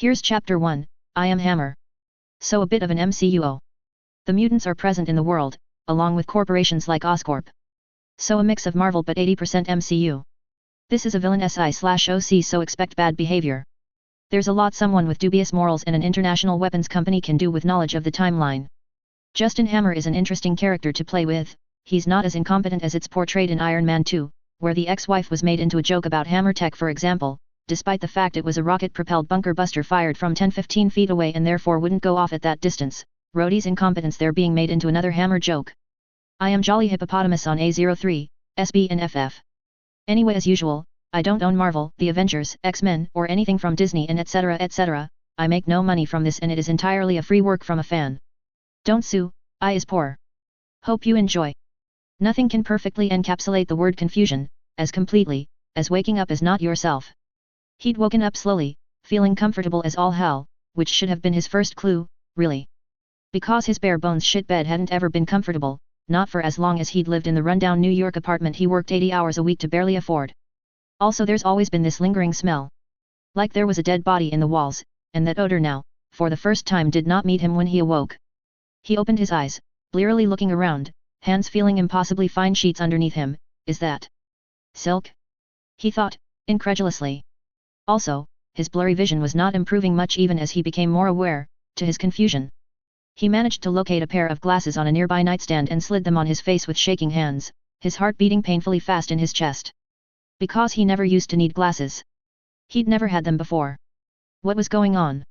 Here's Chapter 1, I Am Hammer. So a bit of an MCU. The mutants are present in the world, along with corporations like Oscorp. So a mix of Marvel but 80% MCU. This is a villain SI/OC, so expect bad behavior. There's a lot someone with dubious morals and an international weapons company can do with knowledge of the timeline. Justin Hammer is an interesting character to play with. He's not as incompetent as it's portrayed in Iron Man 2, where the ex-wife was made into a joke about Hammer Tech, for example, despite the fact it was a rocket-propelled bunker buster fired from 10-15 feet away and therefore wouldn't go off at that distance. Rhodey's incompetence there being made into another Hammer joke. I am Jolly Hippopotamus on A03, SB and FF. Anyway, as usual, I don't own Marvel, the Avengers, X-Men, or anything from Disney and etc. etc. I make no money from this and it is entirely a free work from a fan. Don't sue, I is poor. Hope you enjoy. Nothing can perfectly encapsulate the word confusion, as completely, as waking up is not yourself. He'd woken up slowly, feeling comfortable as all hell, which should have been his first clue, really. Because his bare-bones shit bed hadn't ever been comfortable, not for as long as he'd lived in the rundown New York apartment he worked 80 hours a week to barely afford. Also there's always been this lingering smell. Like there was a dead body in the walls, and that odor now, for the first time, did not meet him when he awoke. He opened his eyes, blearily looking around, hands feeling impossibly fine sheets underneath him. Is that silk? He thought, incredulously. Also, his blurry vision was not improving much even as he became more aware, to his confusion. He managed to locate a pair of glasses on a nearby nightstand and slid them on his face with shaking hands, his heart beating painfully fast in his chest. Because he never used to need glasses. He'd never had them before. What was going on?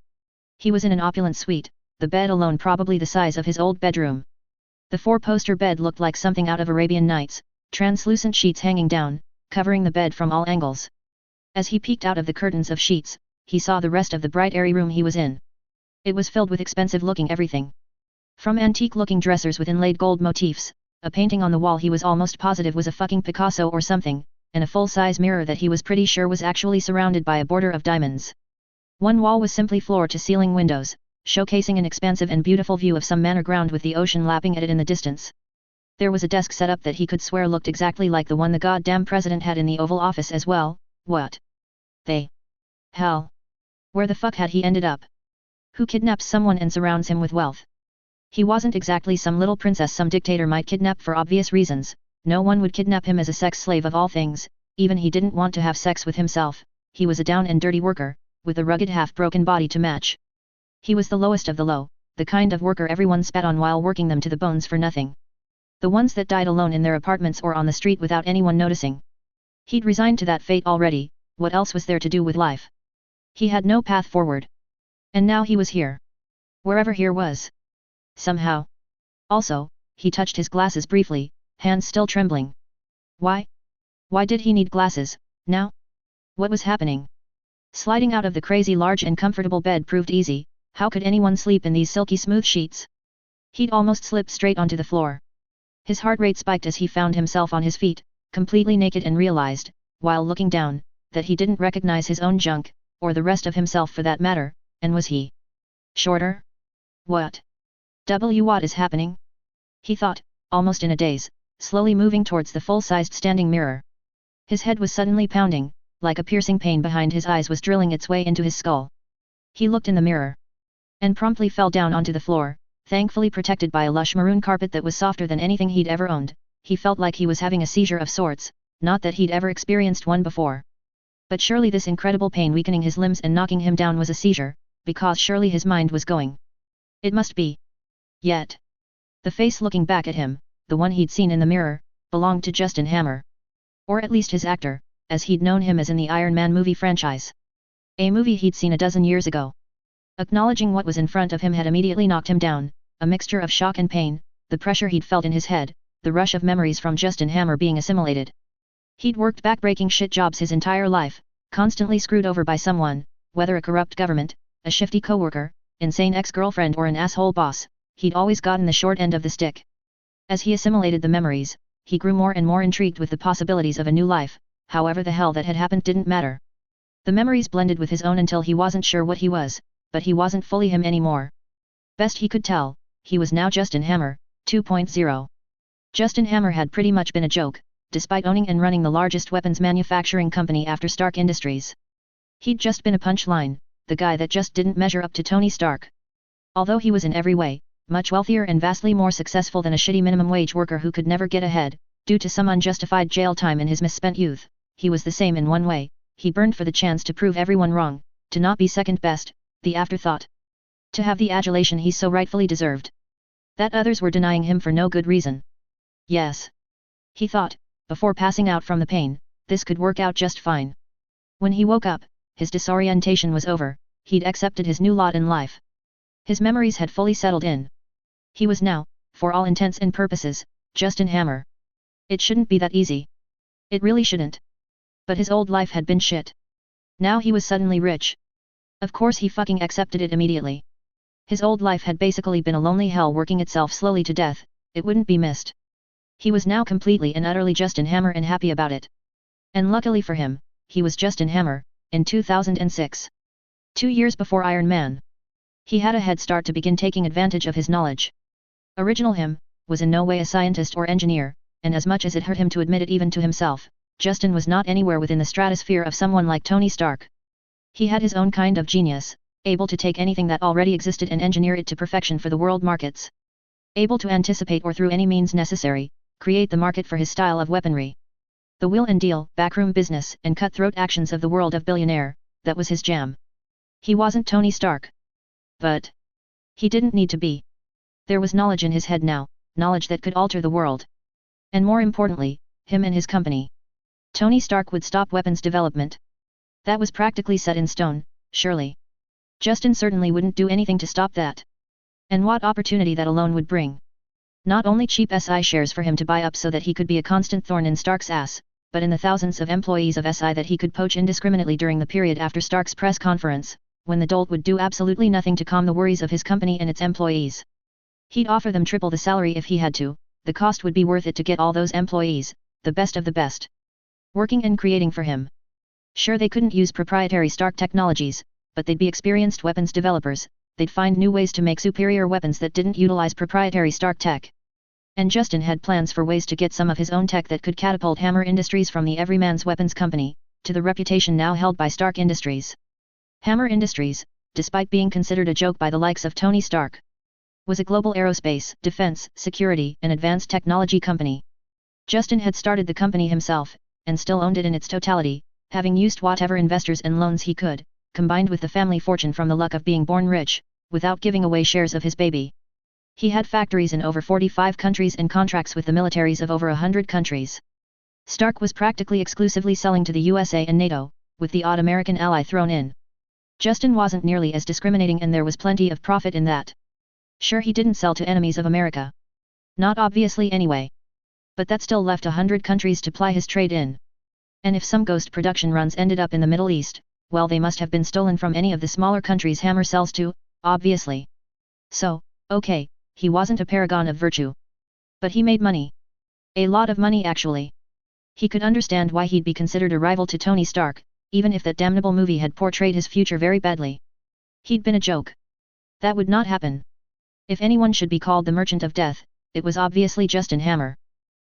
He was in an opulent suite, the bed alone probably the size of his old bedroom. The four-poster bed looked like something out of Arabian Nights, translucent sheets hanging down, covering the bed from all angles. As he peeked out of the curtains of sheets, he saw the rest of the bright airy room he was in. It was filled with expensive-looking everything. From antique-looking dressers with inlaid gold motifs, a painting on the wall he was almost positive was a fucking Picasso or something, and a full-size mirror that he was pretty sure was actually surrounded by a border of diamonds. One wall was simply floor-to-ceiling windows, showcasing an expansive and beautiful view of some manor ground with the ocean lapping at it in the distance. There was a desk set up that he could swear looked exactly like the one the goddamn president had in the Oval Office as well. What the hell? Where the fuck had he ended up? Who kidnaps someone and surrounds him with wealth? He wasn't exactly some little princess some dictator might kidnap for obvious reasons. No one would kidnap him as a sex slave of all things. Even he didn't want to have sex with himself. He was a down and dirty worker, with a rugged half-broken body to match. He was the lowest of the low, the kind of worker everyone spat on while working them to the bones for nothing. The ones that died alone in their apartments or on the street without anyone noticing. He'd resigned to that fate already. What else was there to do with life? He had no path forward. And now he was here. Wherever here was. Somehow. Also, he touched his glasses briefly, hands still trembling. Why? Why did he need glasses, now? What was happening? Sliding out of the crazy large and comfortable bed proved easy. How could anyone sleep in these silky smooth sheets? He'd almost slipped straight onto the floor. His heart rate spiked as he found himself on his feet, completely naked, and realized, while looking down, that he didn't recognize his own junk, or the rest of himself for that matter. And was he shorter? What is happening? He thought, almost in a daze, slowly moving towards the full-sized standing mirror. His head was suddenly pounding, like a piercing pain behind his eyes was drilling its way into his skull. He looked in the mirror. And promptly fell down onto the floor, thankfully protected by a lush maroon carpet that was softer than anything he'd ever owned. He felt like he was having a seizure of sorts, not that he'd ever experienced one before. But surely this incredible pain weakening his limbs and knocking him down was a seizure, because surely his mind was going. It must be. Yet. The face looking back at him, the one he'd seen in the mirror, belonged to Justin Hammer. Or at least his actor, as he'd known him as in the Iron Man movie franchise. A movie he'd seen a dozen years ago. Acknowledging what was in front of him had immediately knocked him down, a mixture of shock and pain, the pressure he'd felt in his head, the rush of memories from Justin Hammer being assimilated. He'd worked back-breaking shit jobs his entire life, constantly screwed over by someone, whether a corrupt government, a shifty coworker, insane ex-girlfriend or an asshole boss. He'd always gotten the short end of the stick. As he assimilated the memories, he grew more and more intrigued with the possibilities of a new life. However the hell that had happened didn't matter. The memories blended with his own until he wasn't sure what he was, but he wasn't fully him anymore. Best he could tell, he was now Justin Hammer, 2.0. Justin Hammer had pretty much been a joke, despite owning and running the largest weapons manufacturing company after Stark Industries. He'd just been a punchline, the guy that just didn't measure up to Tony Stark. Although he was in every way, much wealthier and vastly more successful than a shitty minimum wage worker who could never get ahead, due to some unjustified jail time in his misspent youth, he was the same in one way: he burned for the chance to prove everyone wrong, to not be second best, the afterthought. To have the adulation he so rightfully deserved. That others were denying him for no good reason. Yes. He thought, before passing out from the pain, this could work out just fine. When he woke up, his disorientation was over, he'd accepted his new lot in life. His memories had fully settled in. He was now, for all intents and purposes, Justin Hammer. It shouldn't be that easy. It really shouldn't. But his old life had been shit. Now he was suddenly rich. Of course he fucking accepted it immediately. His old life had basically been a lonely hell working itself slowly to death, it wouldn't be missed. He was now completely and utterly Justin Hammer and happy about it. And luckily for him, he was Justin Hammer, in 2006. 2 years before Iron Man. He had a head start to begin taking advantage of his knowledge. Original him, was in no way a scientist or engineer, and as much as it hurt him to admit it even to himself, Justin was not anywhere within the stratosphere of someone like Tony Stark. He had his own kind of genius, able to take anything that already existed and engineer it to perfection for the world markets. Able to anticipate or through any means necessary, create the market for his style of weaponry. The wheel and deal, backroom business and cutthroat actions of the world of billionaire, that was his jam. He wasn't Tony Stark. But he didn't need to be. There was knowledge in his head now, knowledge that could alter the world. And more importantly, him and his company. Tony Stark would stop weapons development. That was practically set in stone, surely. Justin certainly wouldn't do anything to stop that. And what opportunity that alone would bring. Not only cheap SI shares for him to buy up so that he could be a constant thorn in Stark's ass, but in the thousands of employees of SI that he could poach indiscriminately during the period after Stark's press conference, when the dolt would do absolutely nothing to calm the worries of his company and its employees. He'd offer them triple the salary if he had to, the cost would be worth it to get all those employees, the best of the best, working and creating for him. Sure, they couldn't use proprietary Stark technologies, but they'd be experienced weapons developers, they'd find new ways to make superior weapons that didn't utilize proprietary Stark tech. And Justin had plans for ways to get some of his own tech that could catapult Hammer Industries from the everyman's weapons company, to the reputation now held by Stark Industries. Hammer Industries, despite being considered a joke by the likes of Tony Stark, was a global aerospace, defense, security, and advanced technology company. Justin had started the company himself, and still owned it in its totality, having used whatever investors and loans he could, combined with the family fortune from the luck of being born rich, without giving away shares of his baby. He had factories in over 45 countries and contracts with the militaries of over 100 countries. Stark was practically exclusively selling to the USA and NATO, with the odd American ally thrown in. Justin wasn't nearly as discriminating and there was plenty of profit in that. Sure, he didn't sell to enemies of America. Not obviously anyway. But that still left 100 countries to ply his trade in. And if some ghost production runs ended up in the Middle East, well, they must have been stolen from any of the smaller countries Hammer sells to, obviously. So, okay, he wasn't a paragon of virtue. But he made money. A lot of money actually. He could understand why he'd be considered a rival to Tony Stark, even if that damnable movie had portrayed his future very badly. He'd been a joke. That would not happen. If anyone should be called the Merchant of Death, it was obviously Justin Hammer.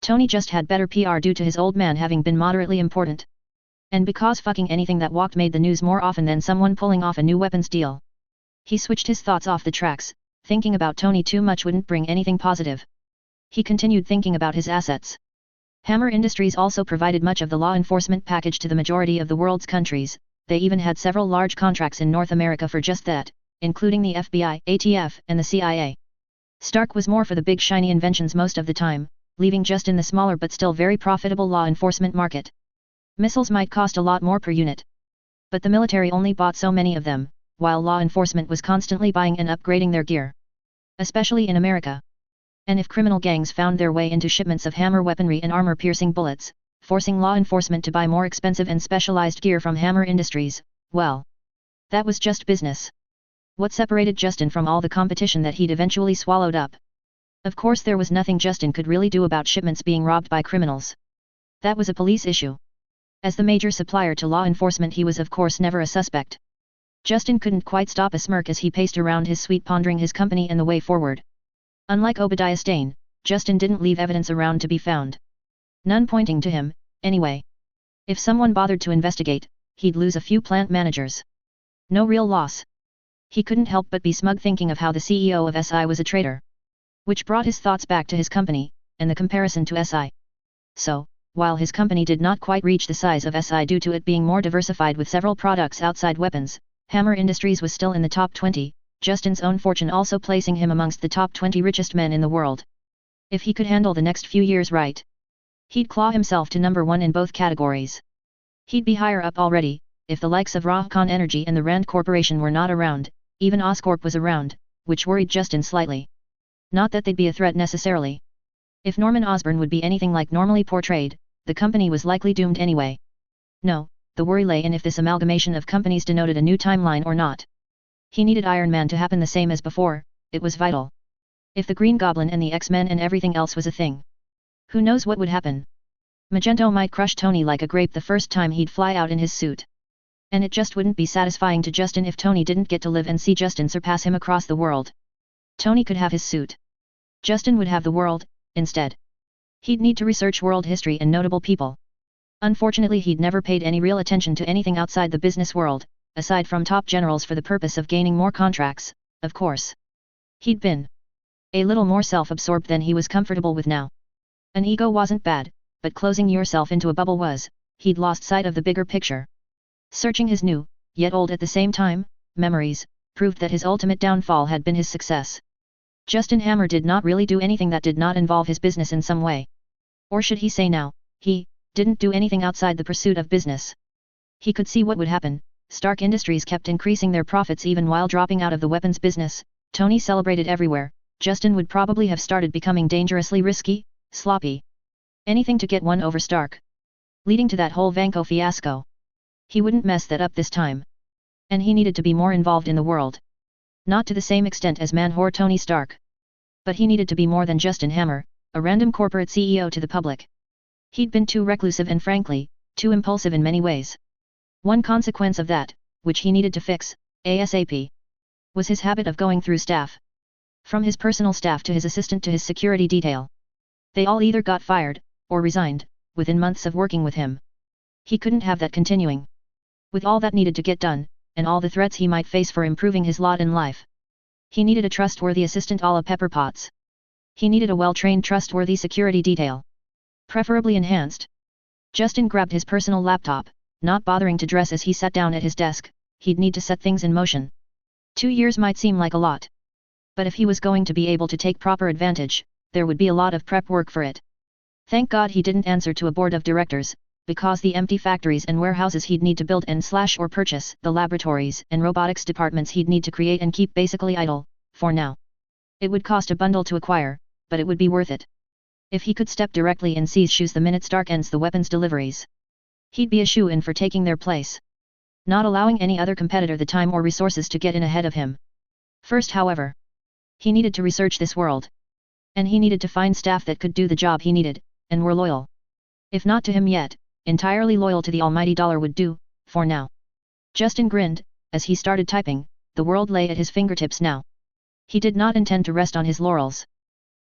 Tony just had better PR due to his old man having been moderately important. And because fucking anything that walked made the news more often than someone pulling off a new weapons deal. He switched his thoughts off the tracks, thinking about Tony too much wouldn't bring anything positive. He continued thinking about his assets. Hammer Industries also provided much of the law enforcement package to the majority of the world's countries, they even had several large contracts in North America for just that, including the FBI, ATF, and the CIA. Stark was more for the big shiny inventions most of the time, leaving Justin the smaller but still very profitable law enforcement market. Missiles might cost a lot more per unit. But the military only bought so many of them, while law enforcement was constantly buying and upgrading their gear. Especially in America. And if criminal gangs found their way into shipments of Hammer weaponry and armor-piercing bullets, forcing law enforcement to buy more expensive and specialized gear from Hammer Industries, well, that was just business. What separated Justin from all the competition that he'd eventually swallowed up? Of course there was nothing Justin could really do about shipments being robbed by criminals. That was a police issue. As the major supplier to law enforcement he was of course never a suspect. Justin couldn't quite stop a smirk as he paced around his suite pondering his company and the way forward. Unlike Obadiah Stane, Justin didn't leave evidence around to be found. None pointing to him, anyway. If someone bothered to investigate, he'd lose a few plant managers. No real loss. He couldn't help but be smug thinking of how the CEO of SI was a traitor. Which brought his thoughts back to his company, and the comparison to SI. So, while his company did not quite reach the size of SI due to it being more diversified with several products outside weapons, Hammer Industries was still in the top 20, Justin's own fortune also placing him amongst the top 20 richest men in the world. If he could handle the next few years right, he'd claw himself to number 1 in both categories. He'd be higher up already, if the likes of Rahcon Energy and the Rand Corporation were not around, even Oscorp was around, which worried Justin slightly. Not that they'd be a threat necessarily. If Norman Osborn would be anything like normally portrayed, the company was likely doomed anyway. No, the worry lay in if this amalgamation of companies denoted a new timeline or not. He needed Iron Man to happen the same as before, it was vital. If the Green Goblin and the X-Men and everything else was a thing, who knows what would happen? Magneto might crush Tony like a grape the first time he'd fly out in his suit. And it just wouldn't be satisfying to Justin if Tony didn't get to live and see Justin surpass him across the world. Tony could have his suit. Justin would have the world, instead. He'd need to research world history and notable people. Unfortunately, he'd never paid any real attention to anything outside the business world, aside from top generals for the purpose of gaining more contracts, of course. He'd been a little more self-absorbed than he was comfortable with now. An ego wasn't bad, but closing yourself into a bubble was. He'd lost sight of the bigger picture. Searching his new, yet old at the same time, memories, proved that his ultimate downfall had been his success. Justin Hammer did not really do anything that did not involve his business in some way. Or should he say now, he didn't do anything outside the pursuit of business. He could see what would happen. Stark Industries kept increasing their profits even while dropping out of the weapons business. Tony celebrated everywhere. Justin would probably have started becoming dangerously risky, sloppy. Anything to get one over Stark. Leading to that whole Vanko fiasco. He wouldn't mess that up this time. And he needed to be more involved in the world. Not to the same extent as man-whore Tony Stark. But he needed to be more than Justin Hammer, a random corporate CEO to the public. He'd been too reclusive and frankly, too impulsive in many ways. One consequence of that, which he needed to fix, ASAP, was his habit of going through staff. From his personal staff to his assistant to his security detail. They all either got fired, or resigned, within months of working with him. He couldn't have that continuing. With all that needed to get done, and all the threats he might face for improving his lot in life. He needed a trustworthy assistant a la Pepper Potts. He needed a well-trained trustworthy security detail. Preferably enhanced. Justin grabbed his personal laptop, not bothering to dress as he sat down at his desk. He'd need to set things in motion. 2 years might seem like a lot. But if he was going to be able to take proper advantage, there would be a lot of prep work for it. Thank God he didn't answer to a board of directors, because the empty factories and warehouses he'd need to build and/or purchase, the laboratories and robotics departments he'd need to create and keep basically idle, for now. It would cost a bundle to acquire, but it would be worth it. If he could step directly in C's shoes the minute Stark ends the weapons deliveries, he'd be a shoo-in for taking their place. Not allowing any other competitor the time or resources to get in ahead of him. First, however, he needed to research this world. And he needed to find staff that could do the job he needed, and were loyal. If not to him yet, entirely loyal to the almighty dollar would do, for now. Justin grinned, as he started typing. The world lay at his fingertips now. He did not intend to rest on his laurels.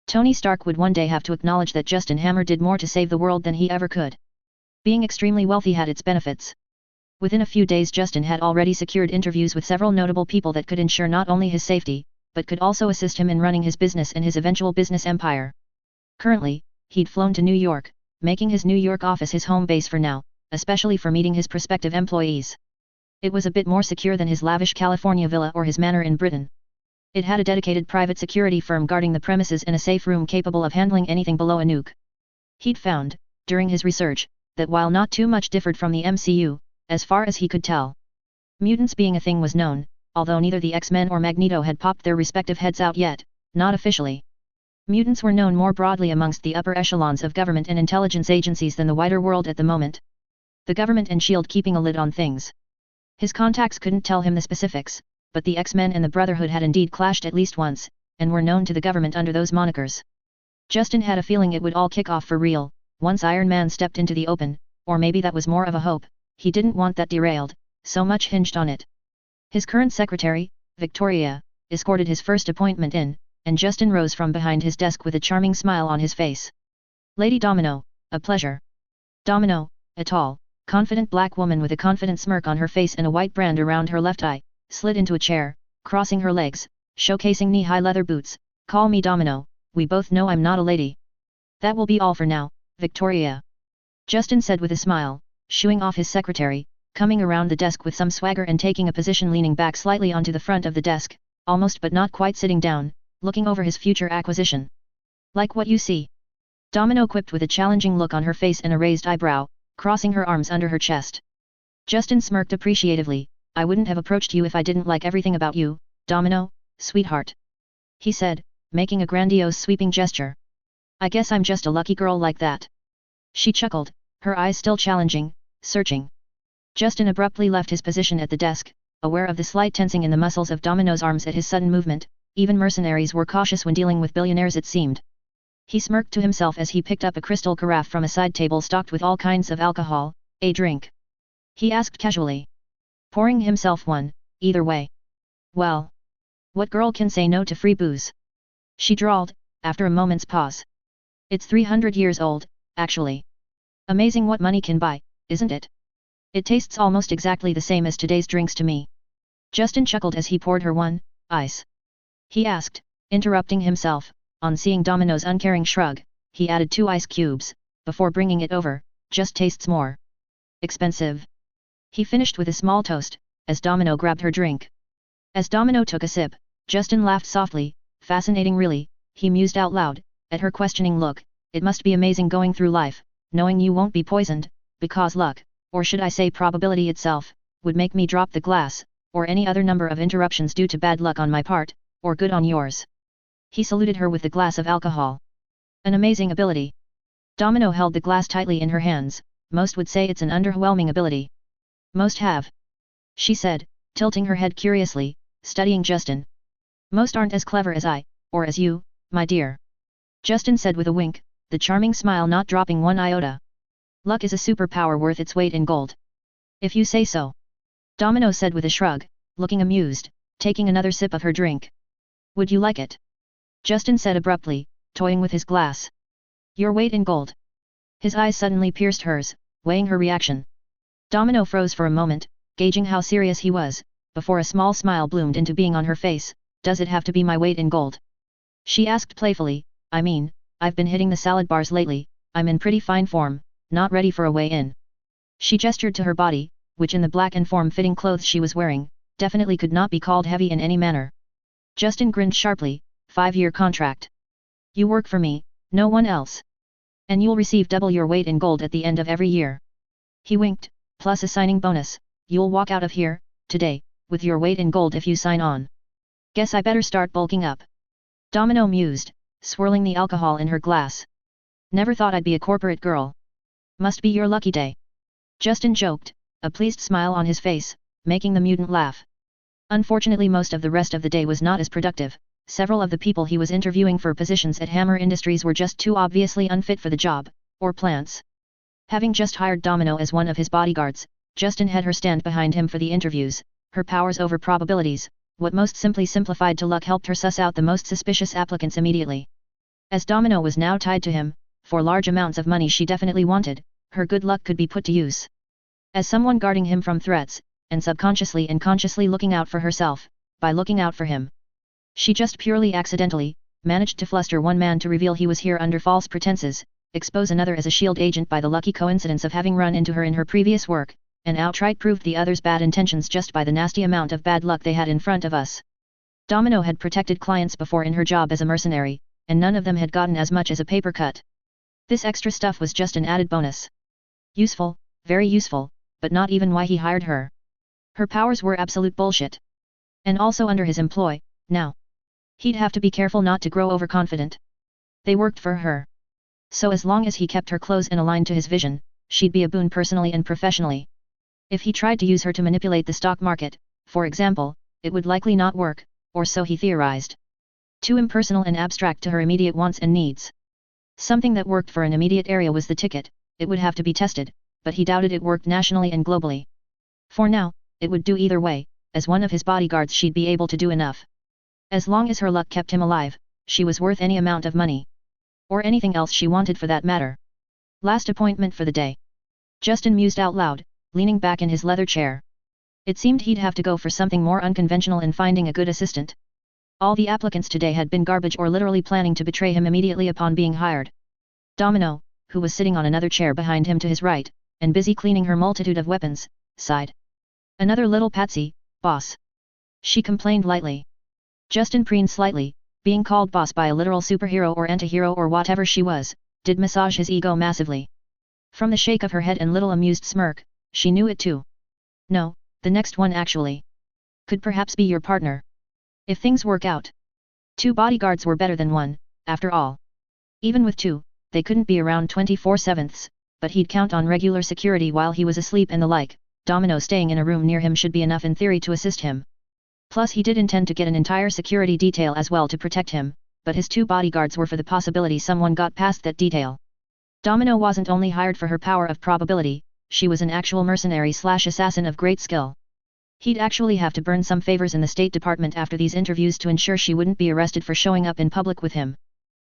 Tony Stark would one day have to acknowledge that Justin Hammer did more to save the world than he ever could. Being extremely wealthy had its benefits. Within a few days Justin had already secured interviews with several notable people that could ensure not only his safety, but could also assist him in running his business and his eventual business empire. Currently, he'd flown to New York, making his New York office his home base for now, especially for meeting his prospective employees. It was a bit more secure than his lavish California villa or his manor in Britain. It had a dedicated private security firm guarding the premises and a safe room capable of handling anything below a nuke. He'd found, during his research, that while not too much differed from the MCU, as far as he could tell, mutants being a thing was known, although neither the X-Men or Magneto had popped their respective heads out yet, not officially. Mutants were known more broadly amongst the upper echelons of government and intelligence agencies than the wider world at the moment. The government and S.H.I.E.L.D. keeping a lid on things. His contacts couldn't tell him the specifics, but the X-Men and the Brotherhood had indeed clashed at least once, and were known to the government under those monikers. Justin had a feeling it would all kick off for real, once Iron Man stepped into the open, or maybe that was more of a hope. He didn't want that derailed, so much hinged on it. His current secretary, Victoria, escorted his first appointment in, and Justin rose from behind his desk with a charming smile on his face. Lady Domino, a pleasure. Domino, a tall, confident black woman with a confident smirk on her face and a white brand around her left eye, slid into a chair, crossing her legs, showcasing knee-high leather boots. Call me Domino, we both know I'm not a lady. That will be all for now, Victoria. Justin said with a smile, shooing off his secretary, coming around the desk with some swagger and taking a position leaning back slightly onto the front of the desk, almost but not quite sitting down, looking over his future acquisition. Like what you see? Domino quipped with a challenging look on her face and a raised eyebrow, crossing her arms under her chest. Justin smirked appreciatively. I wouldn't have approached you if I didn't like everything about you, Domino, sweetheart. He said, making a grandiose sweeping gesture. I guess I'm just a lucky girl like that. She chuckled, her eyes still challenging, searching. Justin abruptly left his position at the desk, aware of the slight tensing in the muscles of Domino's arms at his sudden movement. Even mercenaries were cautious when dealing with billionaires, it seemed. He smirked to himself as he picked up a crystal carafe from a side table stocked with all kinds of alcohol. A drink? He asked casually. Pouring himself one, either way. Well. What girl can say no to free booze? She drawled, after a moment's pause. It's 300 years old, actually. Amazing what money can buy, isn't it? It tastes almost exactly the same as today's drinks to me. Justin chuckled as he poured her one, ice. He asked, interrupting himself, on seeing Domino's uncaring shrug, he added 2 ice cubes, before bringing it over, just tastes more expensive. He finished with a small toast, as Domino grabbed her drink. As Domino took a sip, Justin laughed softly. Fascinating really, he mused out loud, at her questioning look. It must be amazing going through life, knowing you won't be poisoned, because luck, or should I say probability itself, would make me drop the glass, or any other number of interruptions due to bad luck on my part, or good on yours. He saluted her with the glass of alcohol. An amazing ability. Domino held the glass tightly in her hands. Most would say it's an underwhelming ability. Most have. She said, tilting her head curiously, studying Justin. Most aren't as clever as I, or as you, my dear. Justin said with a wink, the charming smile not dropping one iota. Luck is a superpower worth its weight in gold. If you say so. Domino said with a shrug, looking amused, taking another sip of her drink. Would you like it? Justin said abruptly, toying with his glass. Your weight in gold. His eyes suddenly pierced hers, weighing her reaction. Domino froze for a moment, gauging how serious he was, before a small smile bloomed into being on her face. Does it have to be my weight in gold? She asked playfully. I mean, I've been hitting the salad bars lately, I'm in pretty fine form, not ready for a weigh-in. She gestured to her body, which in the black and form-fitting clothes she was wearing, definitely could not be called heavy in any manner. Justin grinned sharply. 5-year contract. You work for me, no one else. And you'll receive double your weight in gold at the end of every year. He winked, plus a signing bonus. You'll walk out of here, today, with your weight in gold if you sign on. Guess I better start bulking up. Domino mused, swirling the alcohol in her glass. Never thought I'd be a corporate girl. Must be your lucky day. Justin joked, a pleased smile on his face, making the mutant laugh. Unfortunately, most of the rest of the day was not as productive. Several of the people he was interviewing for positions at Hammer Industries were just too obviously unfit for the job, or plants. Having just hired Domino as one of his bodyguards, Justin had her stand behind him for the interviews. Her powers over probabilities, what most simply simplified to luck, helped her suss out the most suspicious applicants immediately. As Domino was now tied to him, for large amounts of money she definitely wanted, her good luck could be put to use. As someone guarding him from threats, and subconsciously and consciously looking out for herself, by looking out for him. She just purely accidentally, managed to fluster one man to reveal he was here under false pretenses, expose another as a SHIELD agent by the lucky coincidence of having run into her in her previous work, and outright proved the other's bad intentions just by the nasty amount of bad luck they had in front of us. Domino had protected clients before in her job as a mercenary, and none of them had gotten as much as a paper cut. This extra stuff was just an added bonus. Useful, very useful, but not even why he hired her. Her powers were absolute bullshit. And also under his employ, now. He'd have to be careful not to grow overconfident. They worked for her. So as long as he kept her close and aligned to his vision, she'd be a boon personally and professionally. If he tried to use her to manipulate the stock market, for example, it would likely not work, or so he theorized. Too impersonal and abstract to her immediate wants and needs. Something that worked for an immediate area was the ticket. It would have to be tested, but he doubted it worked nationally and globally. For now, it would do either way. As one of his bodyguards she'd be able to do enough. As long as her luck kept him alive, she was worth any amount of money. Or anything else she wanted for that matter. Last appointment for the day. Justin mused out loud, leaning back in his leather chair. It seemed he'd have to go for something more unconventional in finding a good assistant. All the applicants today had been garbage or literally planning to betray him immediately upon being hired. Domino, who was sitting on another chair behind him to his right, and busy cleaning her multitude of weapons, sighed. Another little patsy, boss. She complained lightly. Justin preened slightly, being called boss by a literal superhero or antihero or whatever she was, did massage his ego massively. From the shake of her head and little amused smirk, she knew it too. No, the next one actually. Could perhaps be your partner. If things work out. 2 bodyguards were better than 1, after all. Even with 2, they couldn't be around 24/7, but he'd count on regular security while he was asleep and the like. Domino staying in a room near him should be enough in theory to assist him. Plus he did intend to get an entire security detail as well to protect him, but his 2 bodyguards were for the possibility someone got past that detail. Domino wasn't only hired for her power of probability, she was an actual mercenary/assassin of great skill. He'd actually have to burn some favors in the State Department after these interviews to ensure she wouldn't be arrested for showing up in public with him.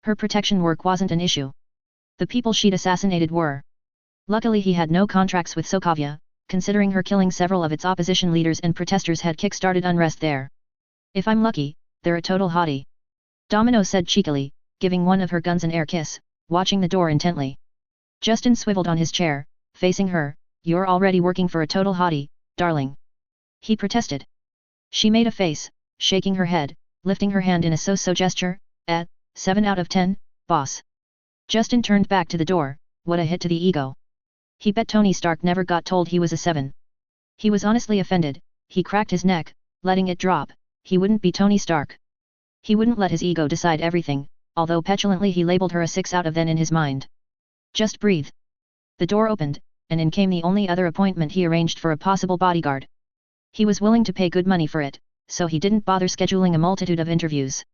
Her protection work wasn't an issue. The people she'd assassinated were. Luckily he had no contracts with Sokovia, considering her killing several of its opposition leaders and protesters had kick-started unrest there. If I'm lucky, they're a total hottie. Domino said cheekily, giving one of her guns an air kiss, watching the door intently. Justin swiveled on his chair, facing her. You're already working for a total hottie, darling. He protested. She made a face, shaking her head, lifting her hand in a so-so gesture. 7 out of 10, boss. Justin turned back to the door. What a hit to the ego. He bet Tony Stark never got told he was a 7. He was honestly offended. He cracked his neck, letting it drop. He wouldn't be Tony Stark. He wouldn't let his ego decide everything, although petulantly he labeled her a 6 out of 10 in his mind. Just breathe. The door opened, and in came the only other appointment he arranged for a possible bodyguard. He was willing to pay good money for it, so he didn't bother scheduling a multitude of interviews.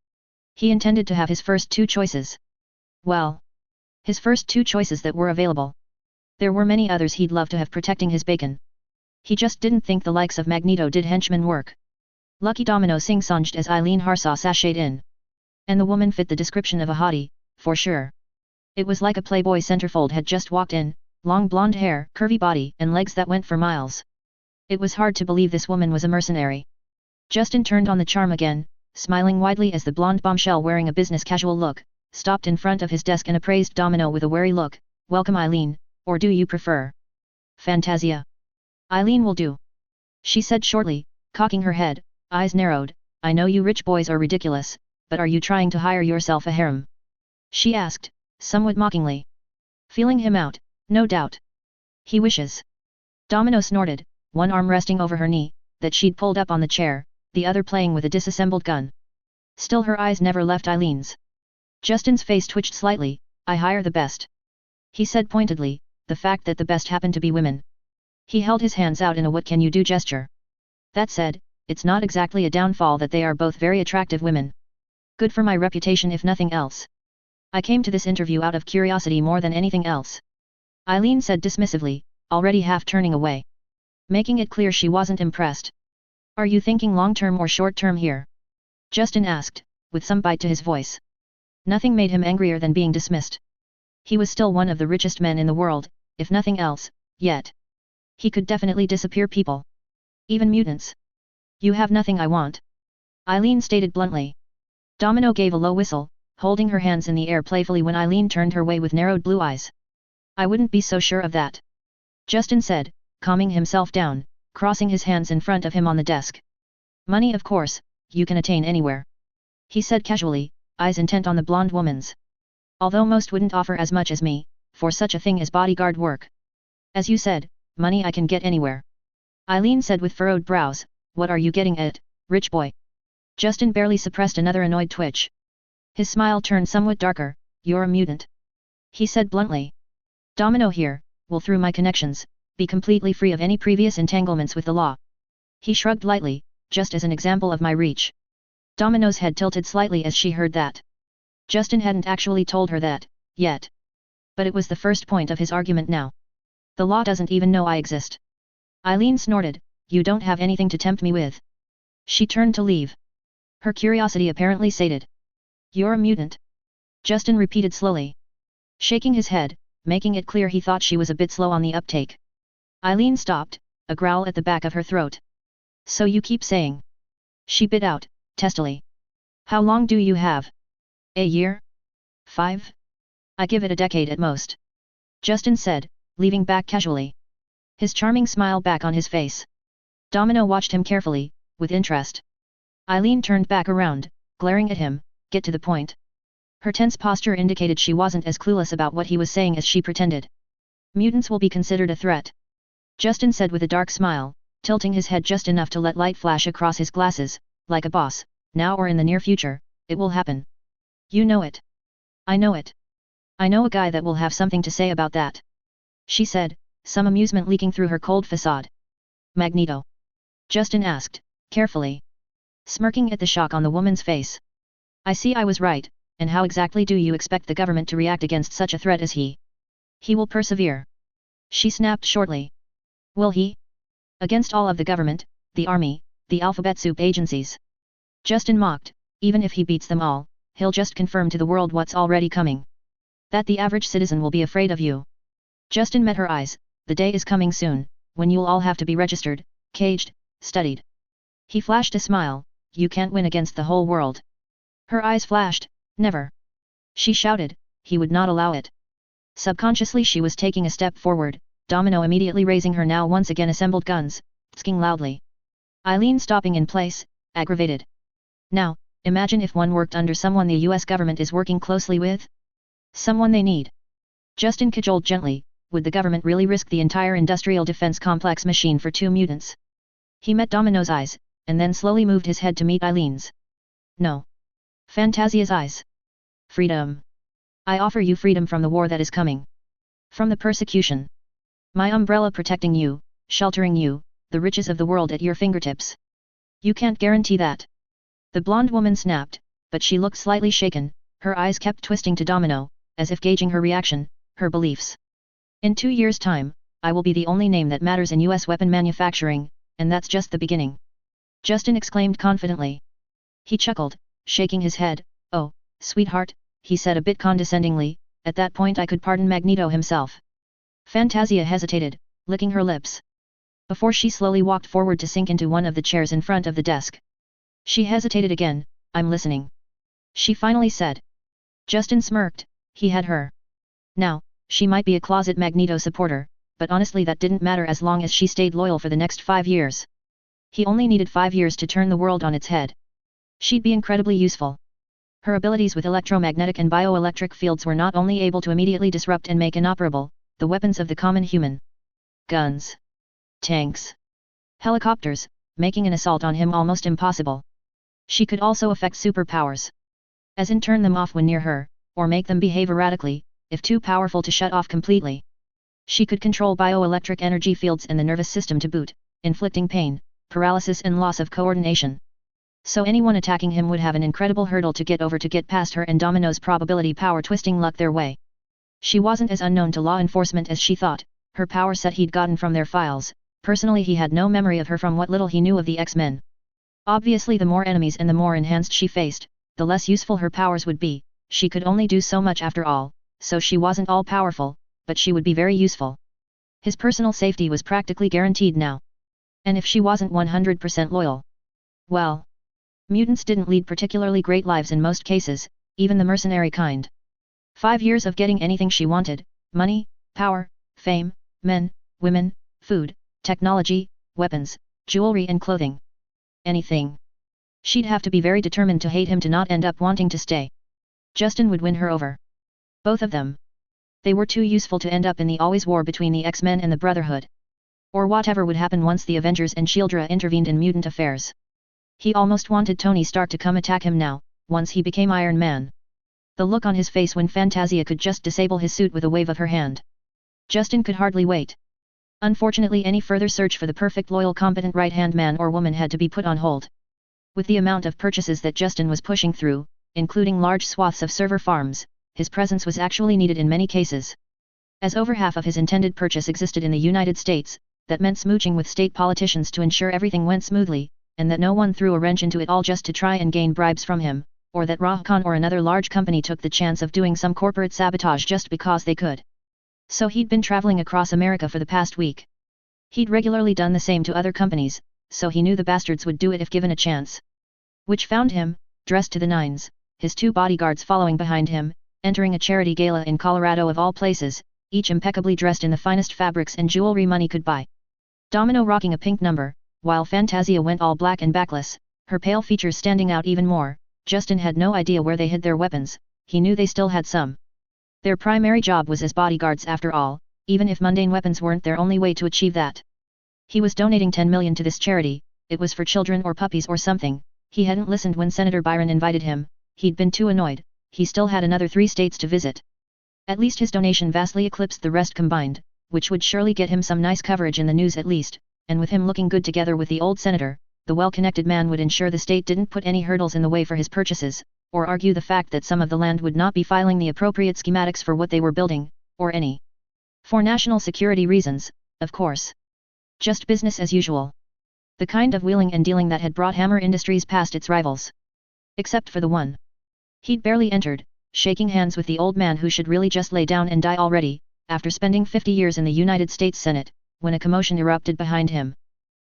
He intended to have his first 2 choices. Well, his first 2 choices that were available. There were many others he'd love to have protecting his bacon. He just didn't think the likes of Magneto did henchman work. Lucky Domino sing-songed as Eileen Harsaw sashayed in. And the woman fit the description of a hottie, for sure. It was like a Playboy centerfold had just walked in, long blonde hair, curvy body, and legs that went for miles. It was hard to believe this woman was a mercenary. Justin turned on the charm again, smiling widely as the blonde bombshell wearing a business casual look, stopped in front of his desk and appraised Domino with a wary look. Welcome Eileen, or do you prefer Fantasia? Eileen will do. She said shortly, cocking her head, eyes narrowed. I know you rich boys are ridiculous, but are you trying to hire yourself a harem? She asked, somewhat mockingly. Feeling him out, no doubt. He wishes. Domino snorted, one arm resting over her knee, that she'd pulled up on the chair, the other playing with a disassembled gun. Still her eyes never left Eileen's. Justin's face twitched slightly. I hire the best. He said pointedly, the fact that the best happen to be women. He held his hands out in a what can you do gesture. That said, it's not exactly a downfall that they are both very attractive women. Good for my reputation if nothing else. I came to this interview out of curiosity more than anything else. Eileen said dismissively, already half turning away. Making it clear she wasn't impressed. Are you thinking long-term or short-term here? Justin asked, with some bite to his voice. Nothing made him angrier than being dismissed. He was still one of the richest men in the world, if nothing else, yet. He could definitely disappear people. Even mutants. You have nothing I want. Eileen stated bluntly. Domino gave a low whistle, holding her hands in the air playfully when Eileen turned her way with narrowed blue eyes. I wouldn't be so sure of that. Justin said, calming himself down, crossing his hands in front of him on the desk. Money of course, you can attain anywhere. He said casually, eyes intent on the blonde woman's. Although most wouldn't offer as much as me, for such a thing as bodyguard work. As you said, money I can get anywhere. Eileen said with furrowed brows, what are you getting at, rich boy? Justin barely suppressed another annoyed twitch. His smile turned somewhat darker. You're a mutant. He said bluntly. Domino here, will through my connections, be completely free of any previous entanglements with the law. He shrugged lightly, just as an example of my reach. Domino's head tilted slightly as she heard that. Justin hadn't actually told her that, yet. But it was the first point of his argument now. The law doesn't even know I exist. Eileen snorted, you don't have anything to tempt me with. She turned to leave. Her curiosity apparently sated. You're a mutant. Justin repeated slowly. Shaking his head, making it clear he thought she was a bit slow on the uptake. Eileen stopped, a growl at the back of her throat. So you keep saying. She bit out, testily. How long do you have? A year? 5? I give it a decade at most. Justin said, leaving back casually. His charming smile back on his face. Domino watched him carefully, with interest. Eileen turned back around, glaring at him, get to the point. Her tense posture indicated she wasn't as clueless about what he was saying as she pretended. Mutants will be considered a threat. Justin said with a dark smile, tilting his head just enough to let light flash across his glasses, like a boss, now or in the near future, it will happen. You know it. I know it. I know a guy that will have something to say about that. She said, some amusement leaking through her cold facade. Magneto? Justin asked, carefully. Smirking at the shock on the woman's face. I see I was right, and how exactly do you expect the government to react against such a threat as he? He will persevere. She snapped shortly. Will he? Against all of the government, the army, the alphabet soup agencies. Justin mocked, even if he beats them all, he'll just confirm to the world what's already coming. That the average citizen will be afraid of you. Justin met her eyes, the day is coming soon, when you'll all have to be registered, caged, studied. He flashed a smile, you can't win against the whole world. Her eyes flashed, never. She shouted, he would not allow it. Subconsciously she was taking a step forward, Domino immediately raising her now once again assembled guns, tsk-ing loudly. Eileen stopping in place, aggravated. Now, imagine if one worked under someone the US government is working closely with? Someone they need. Justin cajoled gently, would the government really risk the entire industrial defense complex machine for 2 mutants? He met Domino's eyes, and then slowly moved his head to meet Eileen's. No. Fantasia's eyes. Freedom. I offer you freedom from the war that is coming. From the persecution. My umbrella protecting you, sheltering you, the riches of the world at your fingertips. You can't guarantee that. The blonde woman snapped, but she looked slightly shaken, her eyes kept twisting to Domino, as if gauging her reaction, her beliefs. In 2 years' time, I will be the only name that matters in US weapon manufacturing, and that's just the beginning. Justin exclaimed confidently. He chuckled, shaking his head, oh, sweetheart, he said a bit condescendingly, at that point I could pardon Magneto himself. Fantasia hesitated, licking her lips. Before she slowly walked forward to sink into one of the chairs in front of the desk. She hesitated again, I'm listening. She finally said. Justin smirked, he had her. Now, she might be a closet Magneto supporter, but honestly that didn't matter as long as she stayed loyal for the next 5 years. He only needed 5 years to turn the world on its head. She'd be incredibly useful. Her abilities with electromagnetic and bioelectric fields were not only able to immediately disrupt and make inoperable the weapons of the common human. Guns. Tanks. Helicopters, making an assault on him almost impossible. She could also affect superpowers. As in turn them off when near her, or make them behave erratically, if too powerful to shut off completely. She could control bioelectric energy fields and the nervous system to boot, inflicting pain, paralysis and loss of coordination. So anyone attacking him would have an incredible hurdle to get over to get past her and Domino's probability power twisting luck their way. She wasn't as unknown to law enforcement as she thought, her power set he'd gotten from their files, personally he had no memory of her from what little he knew of the X-Men. Obviously the more enemies and the more enhanced she faced, the less useful her powers would be, she could only do so much after all, so she wasn't all powerful, but she would be very useful. His personal safety was practically guaranteed now. And if she wasn't 100% loyal? Well. Mutants didn't lead particularly great lives in most cases, even the mercenary kind. 5 years of getting anything she wanted, money, power, fame, men, women, food, technology, weapons, jewelry and clothing. Anything. She'd have to be very determined to hate him to not end up wanting to stay. Justin would win her over. Both of them. They were too useful to end up in the always war between the X-Men and the Brotherhood. Or whatever would happen once the Avengers and Shieldra intervened in mutant affairs. He almost wanted Tony Stark to come attack him now, once he became Iron Man. The look on his face when Fantasia could just disable his suit with a wave of her hand. Justin could hardly wait. Unfortunately any further search for the perfect loyal competent right-hand man or woman had to be put on hold. With the amount of purchases that Justin was pushing through, including large swaths of server farms, his presence was actually needed in many cases. As over half of his intended purchase existed in the United States, that meant smooching with state politicians to ensure everything went smoothly, and that no one threw a wrench into it all just to try and gain bribes from him, or that Rahkan or another large company took the chance of doing some corporate sabotage just because they could. So he'd been traveling across America for the past week. He'd regularly done the same to other companies, so he knew the bastards would do it if given a chance. Which found him, dressed to the nines, his 2 bodyguards following behind him, entering a charity gala in Colorado of all places, each impeccably dressed in the finest fabrics and jewelry money could buy. Domino rocking a pink number, while Fantasia went all black and backless, her pale features standing out even more. Justin had no idea where they hid their weapons, he knew they still had some. Their primary job was as bodyguards after all, even if mundane weapons weren't their only way to achieve that. He was donating 10 million to this charity, it was for children or puppies or something. He hadn't listened when Senator Byron invited him, he'd been too annoyed, he still had another 3 states to visit. At least his donation vastly eclipsed the rest combined, which would surely get him some nice coverage in the news at least, and with him looking good together with the old senator, the well-connected man would ensure the state didn't put any hurdles in the way for his purchases, or argue the fact that some of the land would not be filing the appropriate schematics for what they were building, or any. For national security reasons, of course. Just business as usual. The kind of wheeling and dealing that had brought Hammer Industries past its rivals. Except for the one. He'd barely entered, shaking hands with the old man who should really just lay down and die already, after spending 50 years in the United States Senate, when a commotion erupted behind him.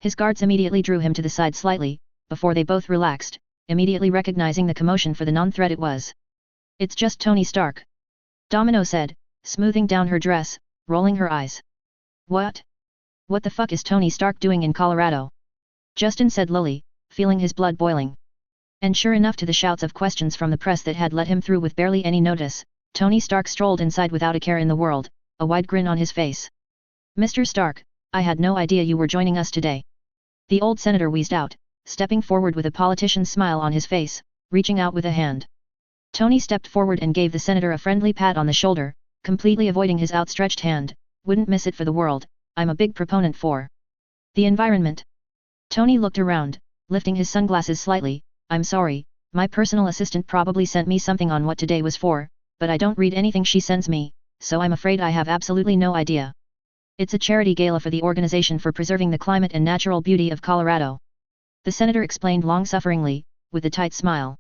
His guards immediately drew him to the side slightly, before they both relaxed, immediately recognizing the commotion for the non-threat it was. "It's just Tony Stark," Domino said, smoothing down her dress, rolling her eyes. "What? What the fuck is Tony Stark doing in Colorado?" Justin said lowly, feeling his blood boiling. And sure enough, to the shouts of questions from the press that had let him through with barely any notice, Tony Stark strolled inside without a care in the world, a wide grin on his face. "Mr. Stark, I had no idea you were joining us today," the old senator wheezed out, stepping forward with a politician's smile on his face, reaching out with a hand. Tony stepped forward and gave the senator a friendly pat on the shoulder, completely avoiding his outstretched hand. "Wouldn't miss it for the world, I'm a big proponent for the environment." Tony looked around, lifting his sunglasses slightly. "I'm sorry, my personal assistant probably sent me something on what today was for, but I don't read anything she sends me, so I'm afraid I have absolutely no idea. It's a charity gala for the Organization for Preserving the Climate and Natural Beauty of Colorado," the senator explained long-sufferingly, with a tight smile.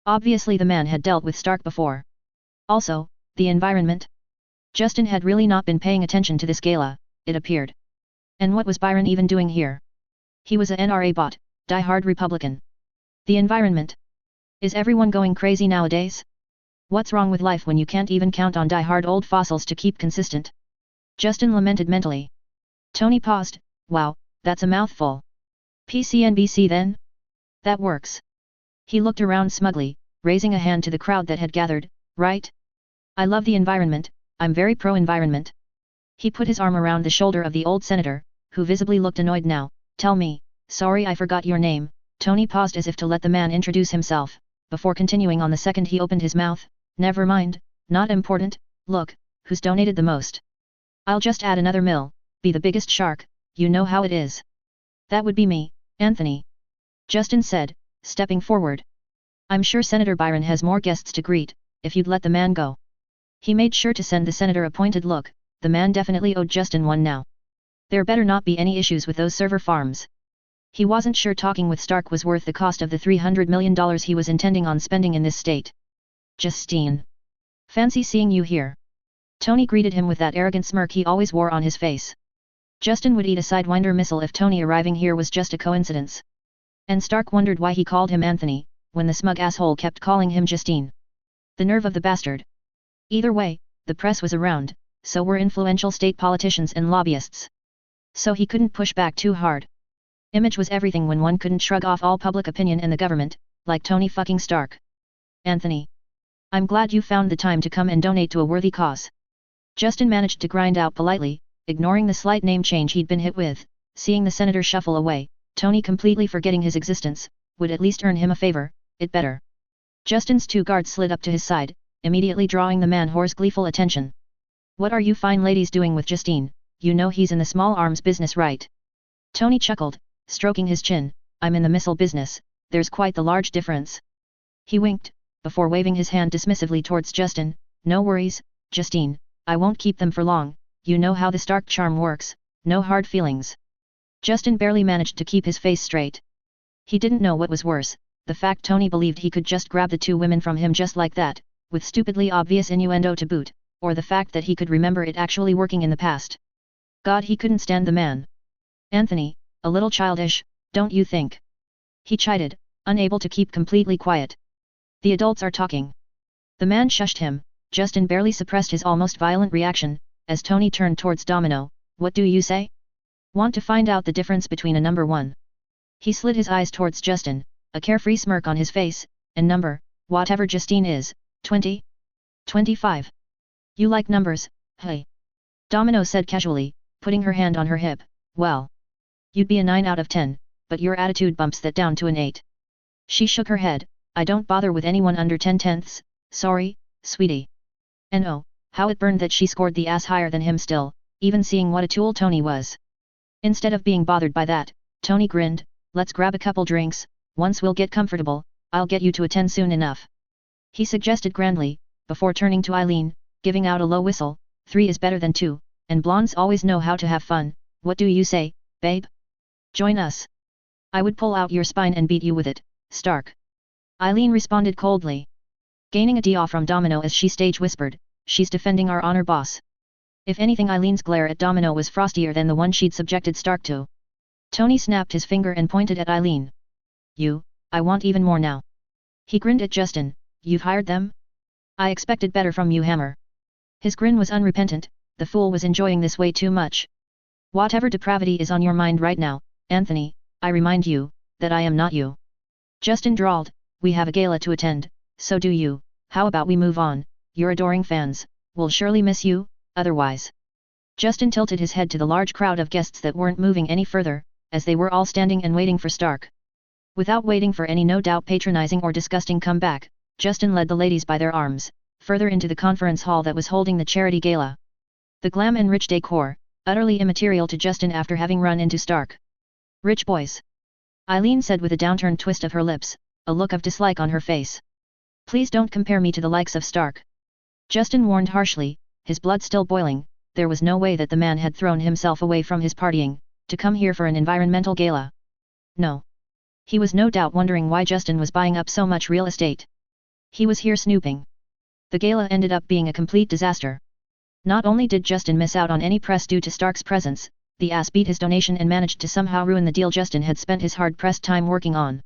Obviously the man had dealt with Stark before. Also, the environment? Justin had really not been paying attention to this gala, it appeared. And what was Byron even doing here? He was a NRA bot, die-hard Republican. The environment? Is everyone going crazy nowadays? What's wrong with life when you can't even count on die-hard old fossils to keep consistent? Justin lamented mentally. Tony paused. "Wow, that's a mouthful. PCNBC then? That works." He looked around smugly, raising a hand to the crowd that had gathered. "Right? I love the environment, I'm very pro-environment." He put his arm around the shoulder of the old senator, who visibly looked annoyed now. "Tell me, sorry I forgot your name." Tony paused as if to let the man introduce himself, before continuing on the second he opened his mouth. "Never mind, not important. Look, who's donated the most? I'll just add another mil, be the biggest shark, you know how it is." "That would be me, Anthony," Justin said, stepping forward. "I'm sure Senator Byron has more guests to greet, if you'd let the man go." He made sure to send the senator a pointed look. The man definitely owed Justin one now. There better not be any issues with those server farms. He wasn't sure talking with Stark was worth the cost of the $300 million he was intending on spending in this state. "Justine. Fancy seeing you here." Tony greeted him with that arrogant smirk he always wore on his face. Justin would eat a Sidewinder missile if Tony arriving here was just a coincidence. And Stark wondered why he called him Anthony, when the smug asshole kept calling him Justine. The nerve of the bastard. Either way, the press was around, so were influential state politicians and lobbyists. So he couldn't push back too hard. Image was everything when one couldn't shrug off all public opinion and the government, like Tony fucking Stark. "Anthony. I'm glad you found the time to come and donate to a worthy cause." Justin managed to grind out politely, ignoring the slight name change he'd been hit with. Seeing the senator shuffle away, Tony completely forgetting his existence, would at least earn him a favor, it better. Justin's 2 guards slid up to his side, immediately drawing the man-whore's gleeful attention. "What are you fine ladies doing with Justine? You know he's in the small arms business, right?" Tony chuckled, stroking his chin. "I'm in the missile business, there's quite the large difference." He winked, before waving his hand dismissively towards Justin. "No worries, Justine, I won't keep them for long, you know how the Stark charm works, no hard feelings." Justin barely managed to keep his face straight. He didn't know what was worse, the fact Tony believed he could just grab the 2 women from him just like that, with stupidly obvious innuendo to boot, or the fact that he could remember it actually working in the past. God, he couldn't stand the man. "Anthony, a little childish, don't you think? He chided, unable to keep completely quiet. The adults are talking. The man shushed him. Justin barely suppressed his almost violent reaction, as Tony turned towards Domino. What do you say? Want to find out the difference between a number 1? He slid his eyes towards Justin, a carefree smirk on his face, and number, whatever Justine is, 20? 25. You like numbers, hey? Domino said casually, putting her hand on her hip. Well. You'd be a 9 out of 10, but your attitude bumps that down to an 8. She shook her head. I don't bother with anyone under 10/10, sorry, sweetie. And oh, how it burned that she scored the ass higher than him still, even seeing what a tool Tony was. Instead of being bothered by that, Tony grinned, let's grab a couple drinks, once we'll get comfortable, I'll get you to a 10 soon enough. He suggested grandly, before turning to Eileen, giving out a low whistle, 3 is better than 2, and blondes always know how to have fun, what do you say, babe? Join us. I would pull out your spine and beat you with it, Stark. Eileen responded coldly. Gaining a DA from Domino as she stage whispered, she's defending our honor boss. If anything, Eileen's glare at Domino was frostier than the one she'd subjected Stark to. Tony snapped his finger and pointed at Eileen. You, I want even more now. He grinned at Justin, you've hired them? I expected better from you, Hammer. His grin was unrepentant, the fool was enjoying this way too much. Whatever depravity is on your mind right now, Anthony, I remind you, that I am not you. Justin drawled, we have a gala to attend, so do you, how about we move on, your adoring fans, will surely miss you, otherwise. Justin tilted his head to the large crowd of guests that weren't moving any further, as they were all standing and waiting for Stark. Without waiting for any no doubt patronizing or disgusting comeback, Justin led the ladies by their arms, further into the conference hall that was holding the charity gala. The glam and rich decor, utterly immaterial to Justin after having run into Stark. Rich boys. Eileen said with a downturned twist of her lips, a look of dislike on her face. Please don't compare me to the likes of Stark. Justin warned harshly, his blood still boiling, there was no way that the man had thrown himself away from his partying, to come here for an environmental gala. No. He was no doubt wondering why Justin was buying up so much real estate. He was here snooping. The gala ended up being a complete disaster. Not only did Justin miss out on any press due to Stark's presence, the ass beat his donation and managed to somehow ruin the deal Justin had spent his hard-pressed time working on.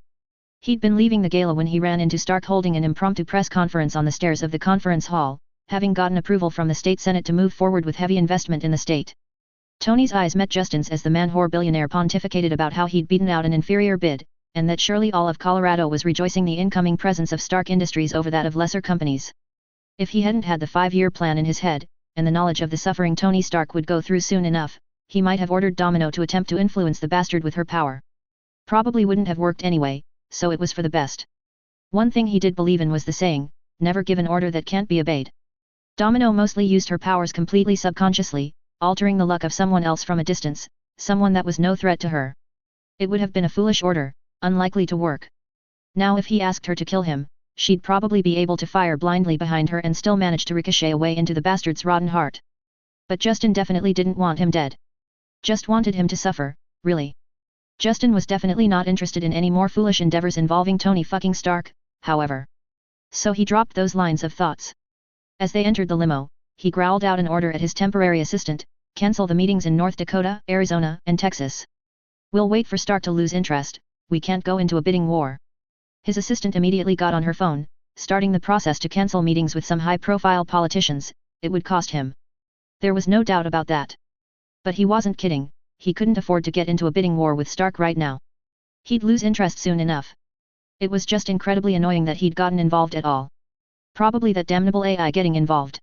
He'd been leaving the gala when he ran into Stark holding an impromptu press conference on the stairs of the conference hall, having gotten approval from the state senate to move forward with heavy investment in the state. Tony's eyes met Justin's as the man-whore billionaire pontificated about how he'd beaten out an inferior bid, and that surely all of Colorado was rejoicing the incoming presence of Stark Industries over that of lesser companies. If he hadn't had the 5-year plan in his head, and the knowledge of the suffering Tony Stark would go through soon enough, he might have ordered Domino to attempt to influence the bastard with her power. Probably wouldn't have worked anyway, so it was for the best. One thing he did believe in was the saying, never give an order that can't be obeyed. Domino mostly used her powers completely subconsciously, altering the luck of someone else from a distance, someone that was no threat to her. It would have been a foolish order, unlikely to work. Now if he asked her to kill him, she'd probably be able to fire blindly behind her and still manage to ricochet away into the bastard's rotten heart. But Justin definitely didn't want him dead. Just wanted him to suffer, really. Justin was definitely not interested in any more foolish endeavors involving Tony fucking Stark, however. So he dropped those lines of thoughts. As they entered the limo, he growled out an order at his temporary assistant, cancel the meetings in North Dakota, Arizona, and Texas. We'll wait for Stark to lose interest, we can't go into a bidding war. His assistant immediately got on her phone, starting the process to cancel meetings with some high-profile politicians. It would cost him. There was no doubt about that. But he wasn't kidding, he couldn't afford to get into a bidding war with Stark right now. He'd lose interest soon enough. It was just incredibly annoying that he'd gotten involved at all. Probably that damnable AI getting involved.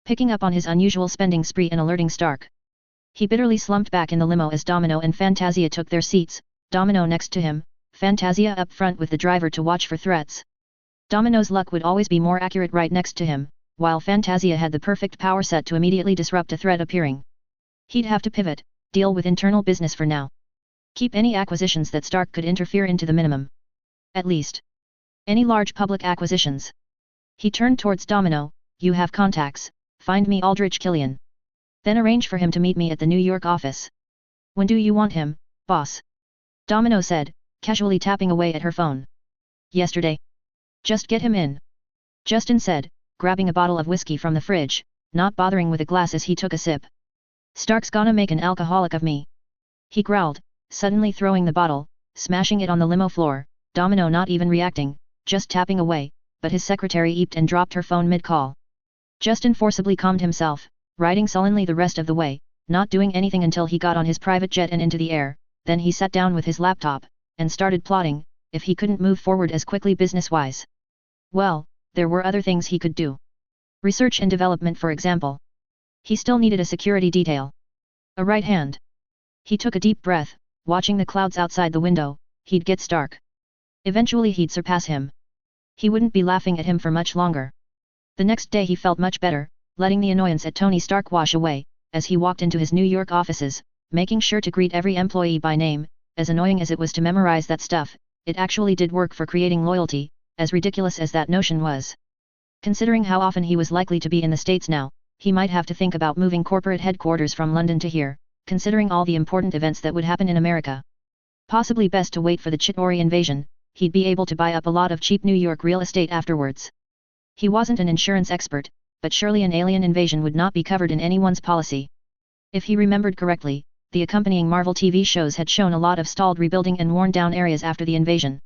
Picking up on his unusual spending spree and alerting Stark. He bitterly slumped back in the limo as Domino and Fantasia took their seats, Domino next to him, Fantasia up front with the driver to watch for threats. Domino's luck would always be more accurate right next to him, while Fantasia had the perfect power set to immediately disrupt a threat appearing. He'd have to pivot, deal with internal business for now. Keep any acquisitions that Stark could interfere in to the minimum. At least. Any large public acquisitions. He turned towards Domino, you have contacts, find me Aldrich Killian. Then arrange for him to meet me at the New York office. When do you want him, boss? Domino said, casually tapping away at her phone. Yesterday. Just get him in. Justin said, grabbing a bottle of whiskey from the fridge, not bothering with a glass as he took a sip. Stark's gonna make an alcoholic of me. He growled, suddenly throwing the bottle, smashing it on the limo floor, Domino not even reacting, just tapping away, but his secretary eeped and dropped her phone mid-call. Justin forcibly calmed himself, riding sullenly the rest of the way, not doing anything until he got on his private jet and into the air. Then he sat down with his laptop, and started plotting, if he couldn't move forward as quickly business-wise. Well, there were other things he could do. Research and development, for example. He still needed a security detail. A right hand. He took a deep breath, watching the clouds outside the window. He'd get Stark. Eventually he'd surpass him. He wouldn't be laughing at him for much longer. The next day he felt much better, letting the annoyance at Tony Stark wash away, as he walked into his New York offices, making sure to greet every employee by name. As annoying as it was to memorize that stuff, it actually did work for creating loyalty, as ridiculous as that notion was. Considering how often he was likely to be in the States now, he might have to think about moving corporate headquarters from London to here, considering all the important events that would happen in America. Possibly best to wait for the Chitauri invasion. He'd be able to buy up a lot of cheap New York real estate afterwards. He wasn't an insurance expert, but surely an alien invasion would not be covered in anyone's policy. If he remembered correctly, the accompanying Marvel TV shows had shown a lot of stalled rebuilding and worn-down areas after the invasion.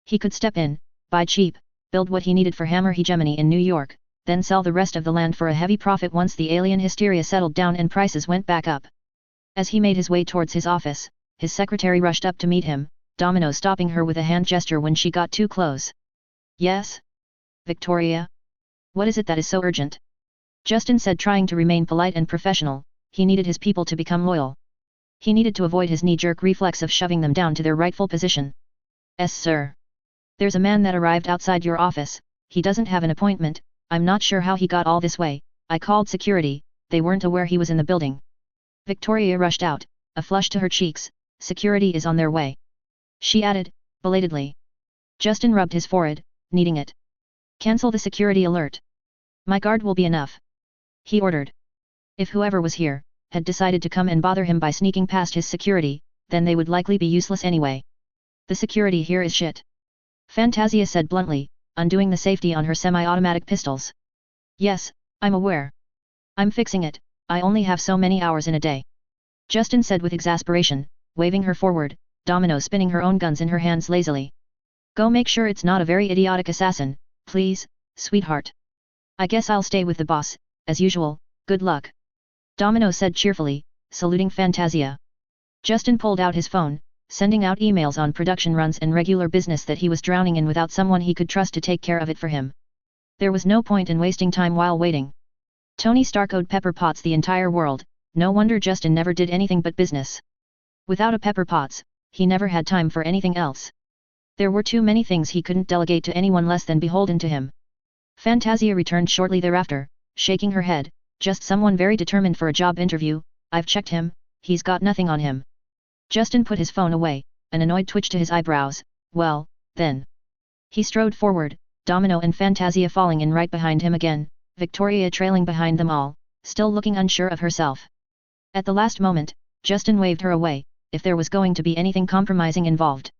He could step in, buy cheap, build what he needed for Hammer hegemony in New York, then sell the rest of the land for a heavy profit once the alien hysteria settled down and prices went back up. As he made his way towards his office, his secretary rushed up to meet him, Domino stopping her with a hand gesture when she got too close. Yes? Victoria? What is it that is so urgent? Justin said, trying to remain polite and professional. He needed his people to become loyal. He needed to avoid his knee-jerk reflex of shoving them down to their rightful position. Yes, sir. There's a man that arrived outside your office. He doesn't have an appointment. I'm not sure how he got all this way. I called security. They weren't aware he was in the building. Victoria rushed out, a flush to her cheeks. Security is on their way. She added, belatedly. Justin rubbed his forehead, needing it. Cancel the security alert. My guard will be enough. He ordered. If whoever was here had decided to come and bother him by sneaking past his security, then they would likely be useless anyway. The security here is shit. Fantasia said bluntly, undoing the safety on her semi-automatic pistols. Yes, I'm aware. I'm fixing it. I only have so many hours in a day. Justin said with exasperation, waving her forward, Domino spinning her own guns in her hands lazily. Go make sure it's not a very idiotic assassin, please, sweetheart. I guess I'll stay with the boss, as usual. Good luck. Domino said cheerfully, saluting Fantasia. Justin pulled out his phone, sending out emails on production runs and regular business that he was drowning in without someone he could trust to take care of it for him. There was no point in wasting time while waiting. Tony Stark owed Pepper Potts the entire world. No wonder Justin never did anything but business. Without a Pepper Potts, he never had time for anything else. There were too many things he couldn't delegate to anyone less than beholden to him. Fantasia returned shortly thereafter, shaking her head, just someone very determined for a job interview. I've checked him, he's got nothing on him. Justin put his phone away, an annoyed twitch to his eyebrows. Well, then. He strode forward, Domino and Fantasia falling in right behind him again, Victoria trailing behind them all, still looking unsure of herself. At the last moment, Justin waved her away, if there was going to be anything compromising involved.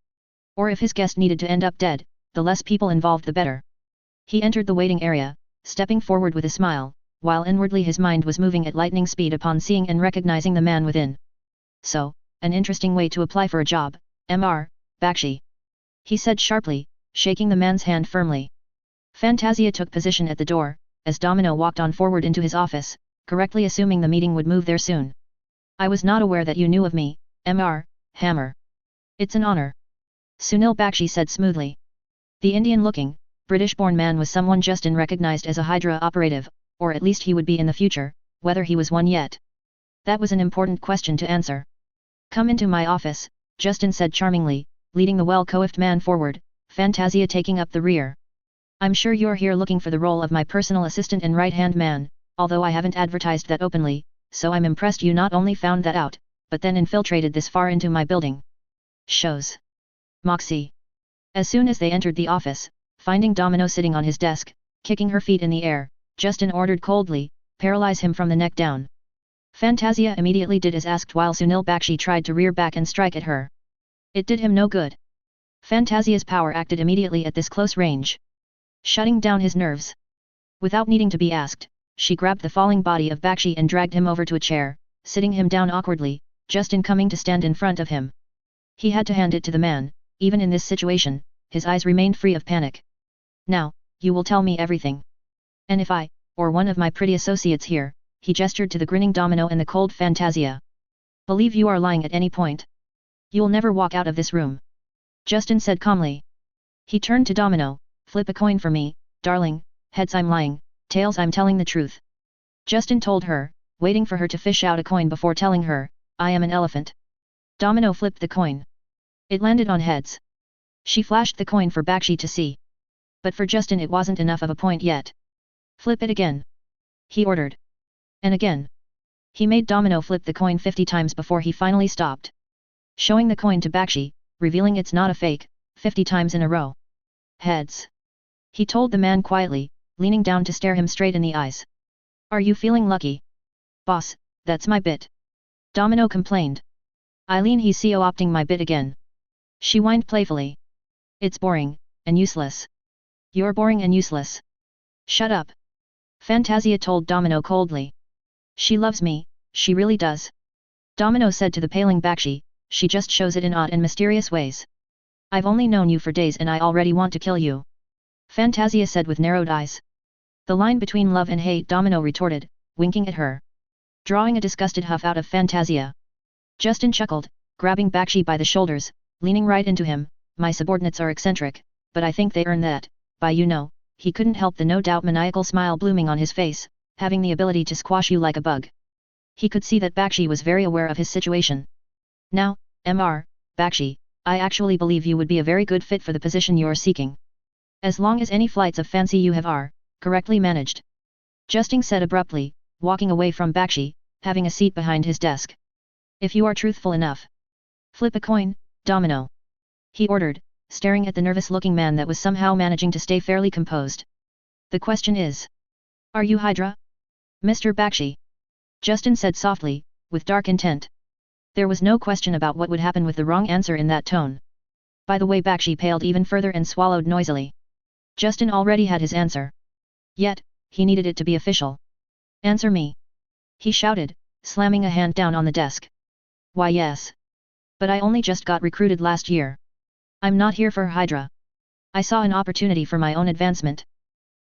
Or if his guest needed to end up dead, the less people involved the better. He entered the waiting area, stepping forward with a smile, while inwardly his mind was moving at lightning speed upon seeing and recognizing the man within. So, an interesting way to apply for a job, Mr. Bakshi. He said sharply, shaking the man's hand firmly. Fantasia took position at the door, as Domino walked on forward into his office, correctly assuming the meeting would move there soon. I was not aware that you knew of me, Mr. Hammer. It's an honor. Sunil Bakshi said smoothly. The Indian-looking, British-born man was someone Justin recognized as a Hydra operative, or at least he would be in the future, whether he was one yet. That was an important question to answer. Come into my office, Justin said charmingly, leading the well-coiffed man forward, Fantasia taking up the rear. I'm sure you're here looking for the role of my personal assistant and right-hand man, although I haven't advertised that openly, so I'm impressed you not only found that out, but then infiltrated this far into my building. Shows. Moxie. As soon as they entered the office, finding Domino sitting on his desk, kicking her feet in the air, Justin ordered coldly, paralyze him from the neck down. Fantasia immediately did as asked while Sunil Bakshi tried to rear back and strike at her. It did him no good. Fantasia's power acted immediately at this close range, shutting down his nerves. Without needing to be asked, she grabbed the falling body of Bakshi and dragged him over to a chair, sitting him down awkwardly, Justin coming to stand in front of him. He had to hand it to the man. Even in this situation, his eyes remained free of panic. Now, you will tell me everything. And if I, or one of my pretty associates here, he gestured to the grinning Domino and the cold Fantasia, believe you are lying at any point, you'll never walk out of this room. Justin said calmly. He turned to Domino, flip a coin for me, darling, heads I'm lying, tails I'm telling the truth. Justin told her, waiting for her to fish out a coin before telling her, I am an elephant. Domino flipped the coin. It landed on heads. She flashed the coin for Bakshi to see. But for Justin it wasn't enough of a point yet. Flip it again, he ordered. And again. He made Domino flip the coin 50 times before he finally stopped. Showing the coin to Bakshi, revealing it's not a fake, 50 times in a row. Heads. He told the man quietly, leaning down to stare him straight in the eyes. Are you feeling lucky? Boss, that's my bit. Domino complained. Eileen, he's co-opting my bit again. She whined playfully. It's boring, and useless. You're boring and useless. Shut up. Fantasia told Domino coldly. She loves me, she really does. Domino said to the paling Bakshi, she just shows it in odd and mysterious ways. I've only known you for days and I already want to kill you. Fantasia said with narrowed eyes. The line between love and hate, Domino retorted, winking at her. Drawing a disgusted huff out of Fantasia. Justin chuckled, grabbing Bakshi by the shoulders, leaning right into him. My subordinates are eccentric, but I think they earn that, by you know. He couldn't help the no doubt maniacal smile blooming on his face, having the ability to squash you like a bug. He could see that Bakshi was very aware of his situation. Now, Bakshi, I actually believe you would be a very good fit for the position you are seeking. As long as any flights of fancy you have are correctly managed. Justin said abruptly, walking away from Bakshi, having a seat behind his desk. If you are truthful enough. Flip a coin, Domino. He ordered, staring at the nervous-looking man that was somehow managing to stay fairly composed. The question is. Are you Hydra? Mr. Bakshi. Justin said softly, with dark intent. There was no question about what would happen with the wrong answer in that tone. By the way, Bakshi paled even further and swallowed noisily. Justin already had his answer. Yet, he needed it to be official. Answer me. He shouted, slamming a hand down on the desk. Why yes. But I only just got recruited last year. I'm not here for Hydra. I saw an opportunity for my own advancement.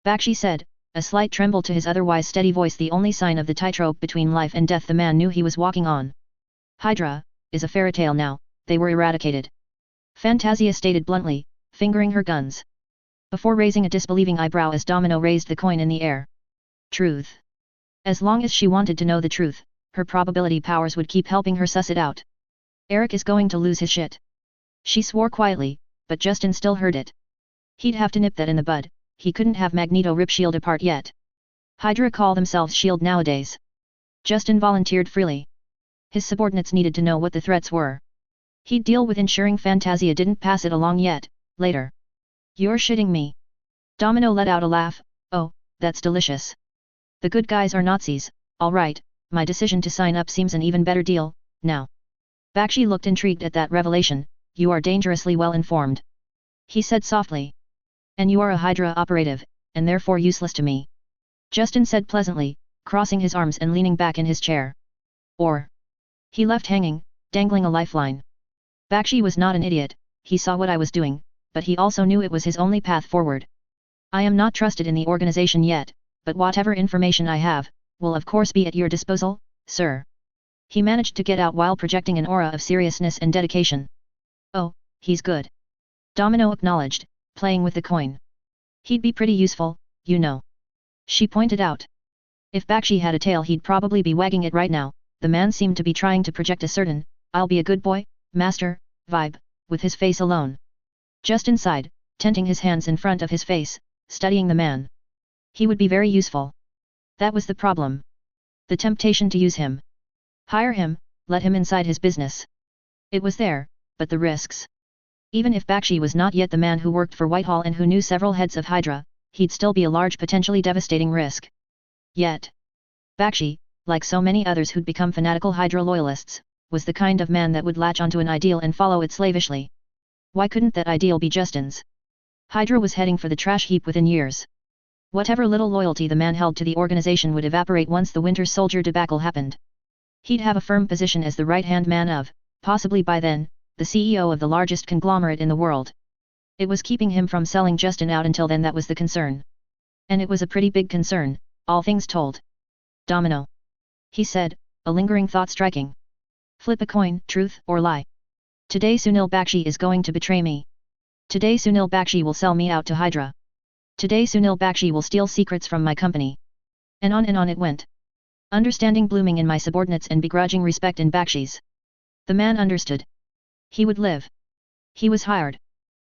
Bakshi said, a slight tremble to his otherwise steady voice, the only sign of the tightrope between life and death the man knew he was walking on. Hydra is a fairytale now, they were eradicated. Fantasia stated bluntly, fingering her guns. Before raising a disbelieving eyebrow as Domino raised the coin in the air. Truth. As long as she wanted to know the truth, her probability powers would keep helping her suss it out. Eric is going to lose his shit. She swore quietly, but Justin still heard it. He'd have to nip that in the bud, he couldn't have Magneto rip S.H.I.E.L.D. apart yet. Hydra call themselves S.H.I.E.L.D. nowadays. Justin volunteered freely. His subordinates needed to know what the threats were. He'd deal with ensuring Fantasia didn't pass it along yet, later. You're shitting me. Domino let out a laugh, oh, that's delicious. The good guys are Nazis, alright, my decision to sign up seems an even better deal, now. Bakshi looked intrigued at that revelation, you are dangerously well informed. He said softly. And you are a Hydra operative, and therefore useless to me. Justin said pleasantly, crossing his arms and leaning back in his chair. Or. He left hanging, dangling a lifeline. Bakshi was not an idiot, he saw what I was doing, but he also knew it was his only path forward. I am not trusted in the organization yet, but whatever information I have, will of course be at your disposal, sir. He managed to get out while projecting an aura of seriousness and dedication. Oh, he's good. Domino acknowledged, playing with the coin. He'd be pretty useful, you know. She pointed out. If Bakshi had a tail he'd probably be wagging it right now. The man seemed to be trying to project a certain, I'll be a good boy, master, vibe, with his face alone. Justin sighed, tenting his hands in front of his face, studying the man. He would be very useful. That was the problem. The temptation to use him. Hire him, let him inside his business. It was there, but the risks. Even if Bakshi was not yet the man who worked for Whitehall and who knew several heads of Hydra, he'd still be a large potentially devastating risk. Yet. Bakshi, like so many others who'd become fanatical Hydra loyalists, was the kind of man that would latch onto an ideal and follow it slavishly. Why couldn't that ideal be Justin's? Hydra was heading for the trash heap within years. Whatever little loyalty the man held to the organization would evaporate once the Winter Soldier debacle happened. He'd have a firm position as the right-hand man of, possibly by then, the CEO of the largest conglomerate in the world. It was keeping him from selling Justin out until then, that was the concern. And it was a pretty big concern, all things told. Domino. He said, a lingering thought striking. Flip a coin, truth or lie. Today Sunil Bakshi is going to betray me. Today Sunil Bakshi will sell me out to Hydra. Today Sunil Bakshi will steal secrets from my company. And on it went. Understanding blooming in my subordinates and begrudging respect in Bakshis. The man understood. He would live. He was hired.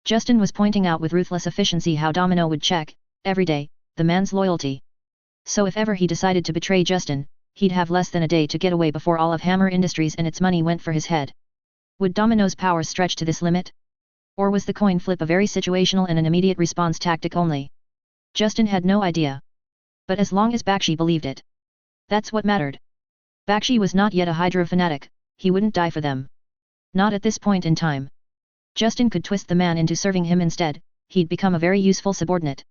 Justin was pointing out with ruthless efficiency how Domino would check, every day, the man's loyalty. So if ever he decided to betray Justin, he'd have less than a day to get away before all of Hammer Industries and its money went for his head. Would Domino's powers stretch to this limit? Or was the coin flip a very situational and an immediate response tactic only? Justin had no idea. But as long as Bakshi believed it, that's what mattered. Bakshi was not yet a Hydra fanatic, he wouldn't die for them. Not at this point in time. Justin could twist the man into serving him instead, he'd become a very useful subordinate.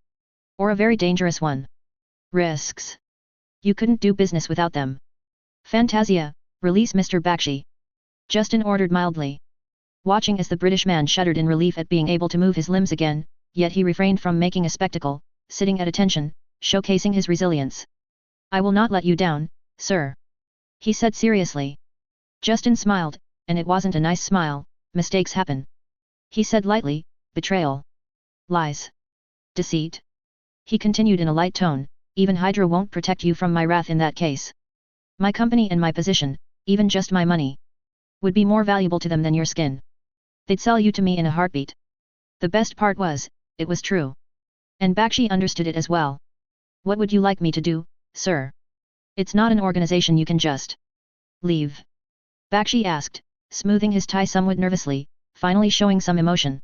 Or a very dangerous one. Risks. You couldn't do business without them. Fantasia, release Mr. Bakshi. Justin ordered mildly. Watching as the British man shuddered in relief at being able to move his limbs again, yet he refrained from making a spectacle, sitting at attention, showcasing his resilience. I will not let you down, sir. He said seriously. Justin smiled, and it wasn't a nice smile. Mistakes happen. He said lightly, betrayal. Lies. Deceit. He continued in a light tone, even Hydra won't protect you from my wrath in that case. My company and my position, even just my money, would be more valuable to them than your skin. They'd sell you to me in a heartbeat. The best part was, it was true. And Bakshi understood it as well. What would you like me to do, sir? It's not an organization you can just leave. Bakshi asked, smoothing his tie somewhat nervously, finally showing some emotion.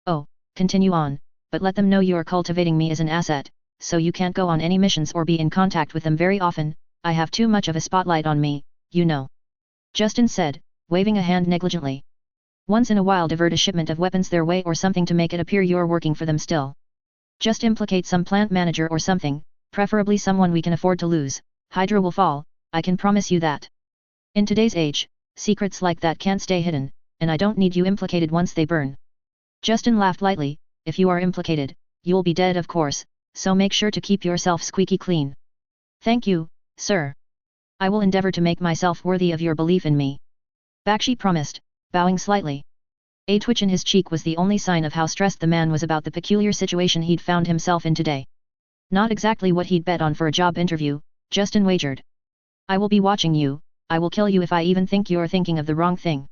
Oh, continue on, but let them know you are cultivating me as an asset, so you can't go on any missions or be in contact with them very often. I have too much of a spotlight on me, you know. Justin said, waving a hand negligently. Once in a while divert a shipment of weapons their way or something to make it appear you're working for them still. Just implicate some plant manager or something, preferably someone we can afford to lose. Hydra will fall, I can promise you that. In today's age, secrets like that can't stay hidden, and I don't need you implicated once they burn. Justin laughed lightly, if you are implicated, you'll be dead of course, so make sure to keep yourself squeaky clean. Thank you, sir. I will endeavor to make myself worthy of your belief in me. Bakshi promised, bowing slightly. A twitch in his cheek was the only sign of how stressed the man was about the peculiar situation he'd found himself in today. Not exactly what he'd bet on for a job interview, Justin wagered. I will be watching you, I will kill you if I even think you're thinking of the wrong thing.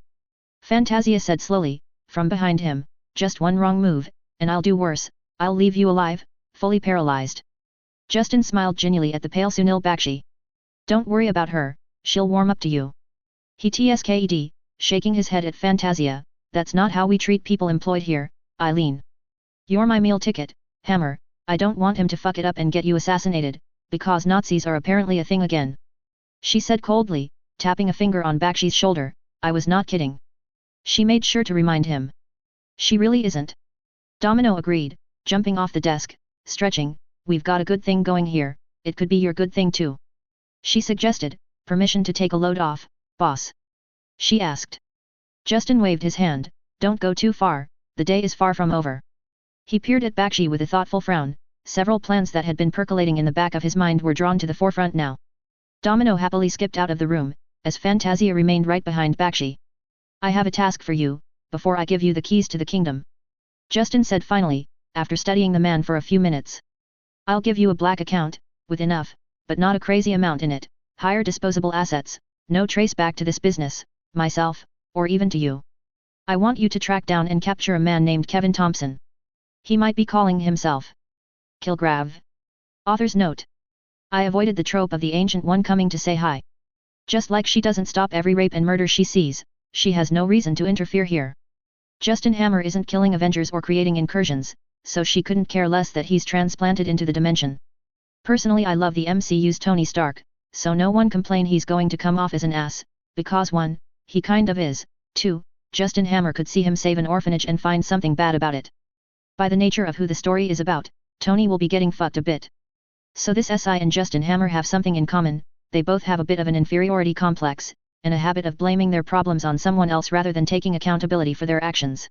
Fantasia said slowly, from behind him, just one wrong move, and I'll do worse, I'll leave you alive, fully paralyzed. Justin smiled genially at the pale Sunil Bakshi. Don't worry about her, she'll warm up to you. He tsked, shaking his head at Fantasia, that's not how we treat people employed here, Eileen. You're my meal ticket, Hammer, I don't want him to fuck it up and get you assassinated, because Nazis are apparently a thing again. She said coldly, tapping a finger on Bakshi's shoulder, I was not kidding. She made sure to remind him. She really isn't. Domino agreed, jumping off the desk, stretching, we've got a good thing going here, it could be your good thing too. She suggested, permission to take a load off, boss. She asked. Justin waved his hand, don't go too far, the day is far from over. He peered at Bakshi with a thoughtful frown, several plans that had been percolating in the back of his mind were drawn to the forefront now. Domino happily skipped out of the room, as Fantasia remained right behind Bakshi. I have a task for you, before I give you the keys to the kingdom. Justin said finally, after studying the man for a few minutes. I'll give you a black account, with enough, but not a crazy amount in it, higher disposable assets, no trace back to this business, myself, or even to you. I want you to track down and capture a man named Kevin Thompson. He might be calling himself Kilgrave. Author's note. I avoided the trope of the Ancient One coming to say hi. Just like she doesn't stop every rape and murder she sees, she has no reason to interfere here. Justin Hammer isn't killing Avengers or creating incursions, so she couldn't care less that he's transplanted into the dimension. Personally I love the MCU's Tony Stark, so no one complain he's going to come off as an ass, because 1, he kind of is, 2, Justin Hammer could see him save an orphanage and find something bad about it. By the nature of who the story is about, Tony will be getting fucked a bit. So this SI and Justin Hammer have something in common, they both have a bit of an inferiority complex, and a habit of blaming their problems on someone else rather than taking accountability for their actions.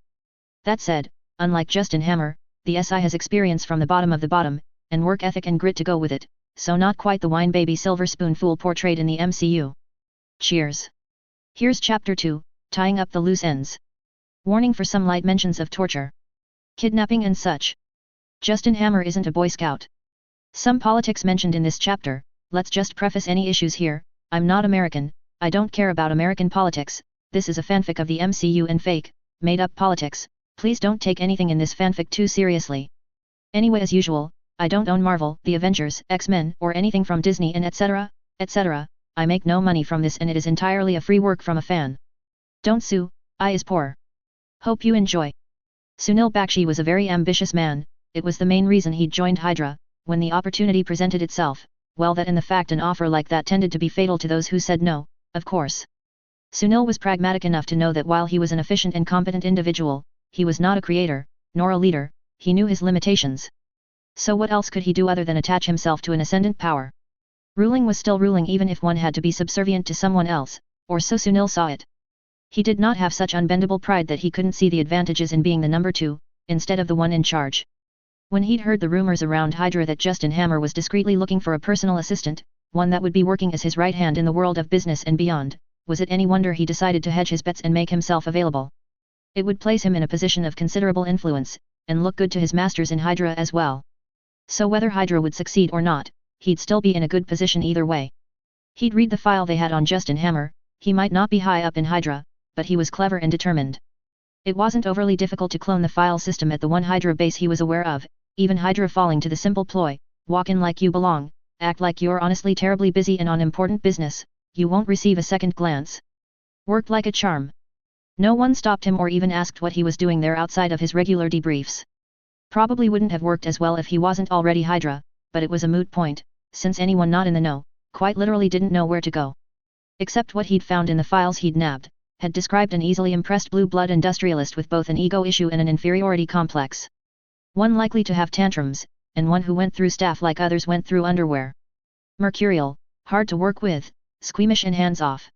That said, unlike Justin Hammer, the SI has experience from the bottom, and work ethic and grit to go with it, so not quite the wine baby silver spoon fool portrayed in the MCU. Cheers! Here's Chapter 2, Tying Up the Loose Ends. Warning for some light mentions of torture, kidnapping and such. Justin Hammer isn't a Boy Scout. Some politics mentioned in this chapter. Let's just preface any issues here. I'm not American, I don't care about American politics, this is a fanfic of the MCU and fake, made-up politics, please don't take anything in this fanfic too seriously. Anyway, as usual, I don't own Marvel, the Avengers, X-Men, or anything from Disney and etc., etc., I make no money from this and it is entirely a free work from a fan. Don't sue, I is poor. Hope you enjoy. Sunil Bakshi was a very ambitious man, it was the main reason he joined Hydra, when the opportunity presented itself, well that in the fact an offer like that tended to be fatal to those who said no, of course. Sunil was pragmatic enough to know that while he was an efficient and competent individual, he was not a creator, nor a leader, he knew his limitations. So what else could he do other than attach himself to an ascendant power? Ruling was still ruling even if one had to be subservient to someone else, or so Sunil saw it. He did not have such unbendable pride that he couldn't see the advantages in being the number two, instead of the one in charge. When he'd heard the rumors around Hydra that Justin Hammer was discreetly looking for a personal assistant, one that would be working as his right hand in the world of business and beyond, was it any wonder he decided to hedge his bets and make himself available? It would place him in a position of considerable influence, and look good to his masters in Hydra as well. So whether Hydra would succeed or not, he'd still be in a good position either way. He'd read the file they had on Justin Hammer, he might not be high up in Hydra, but he was clever and determined. It wasn't overly difficult to clone the file system at the one Hydra base he was aware of, even Hydra falling to the simple ploy, walk in like you belong, act like you're honestly terribly busy and on important business, you won't receive a second glance. Worked like a charm. No one stopped him or even asked what he was doing there outside of his regular debriefs. Probably wouldn't have worked as well if he wasn't already Hydra, but it was a moot point, since anyone not in the know, quite literally didn't know where to go. Except what he'd found in the files he'd nabbed, had described an easily impressed blue-blood industrialist with both an ego issue and an inferiority complex. One likely to have tantrums, and one who went through staff like others went through underwear. Mercurial, hard to work with, squeamish and hands-off.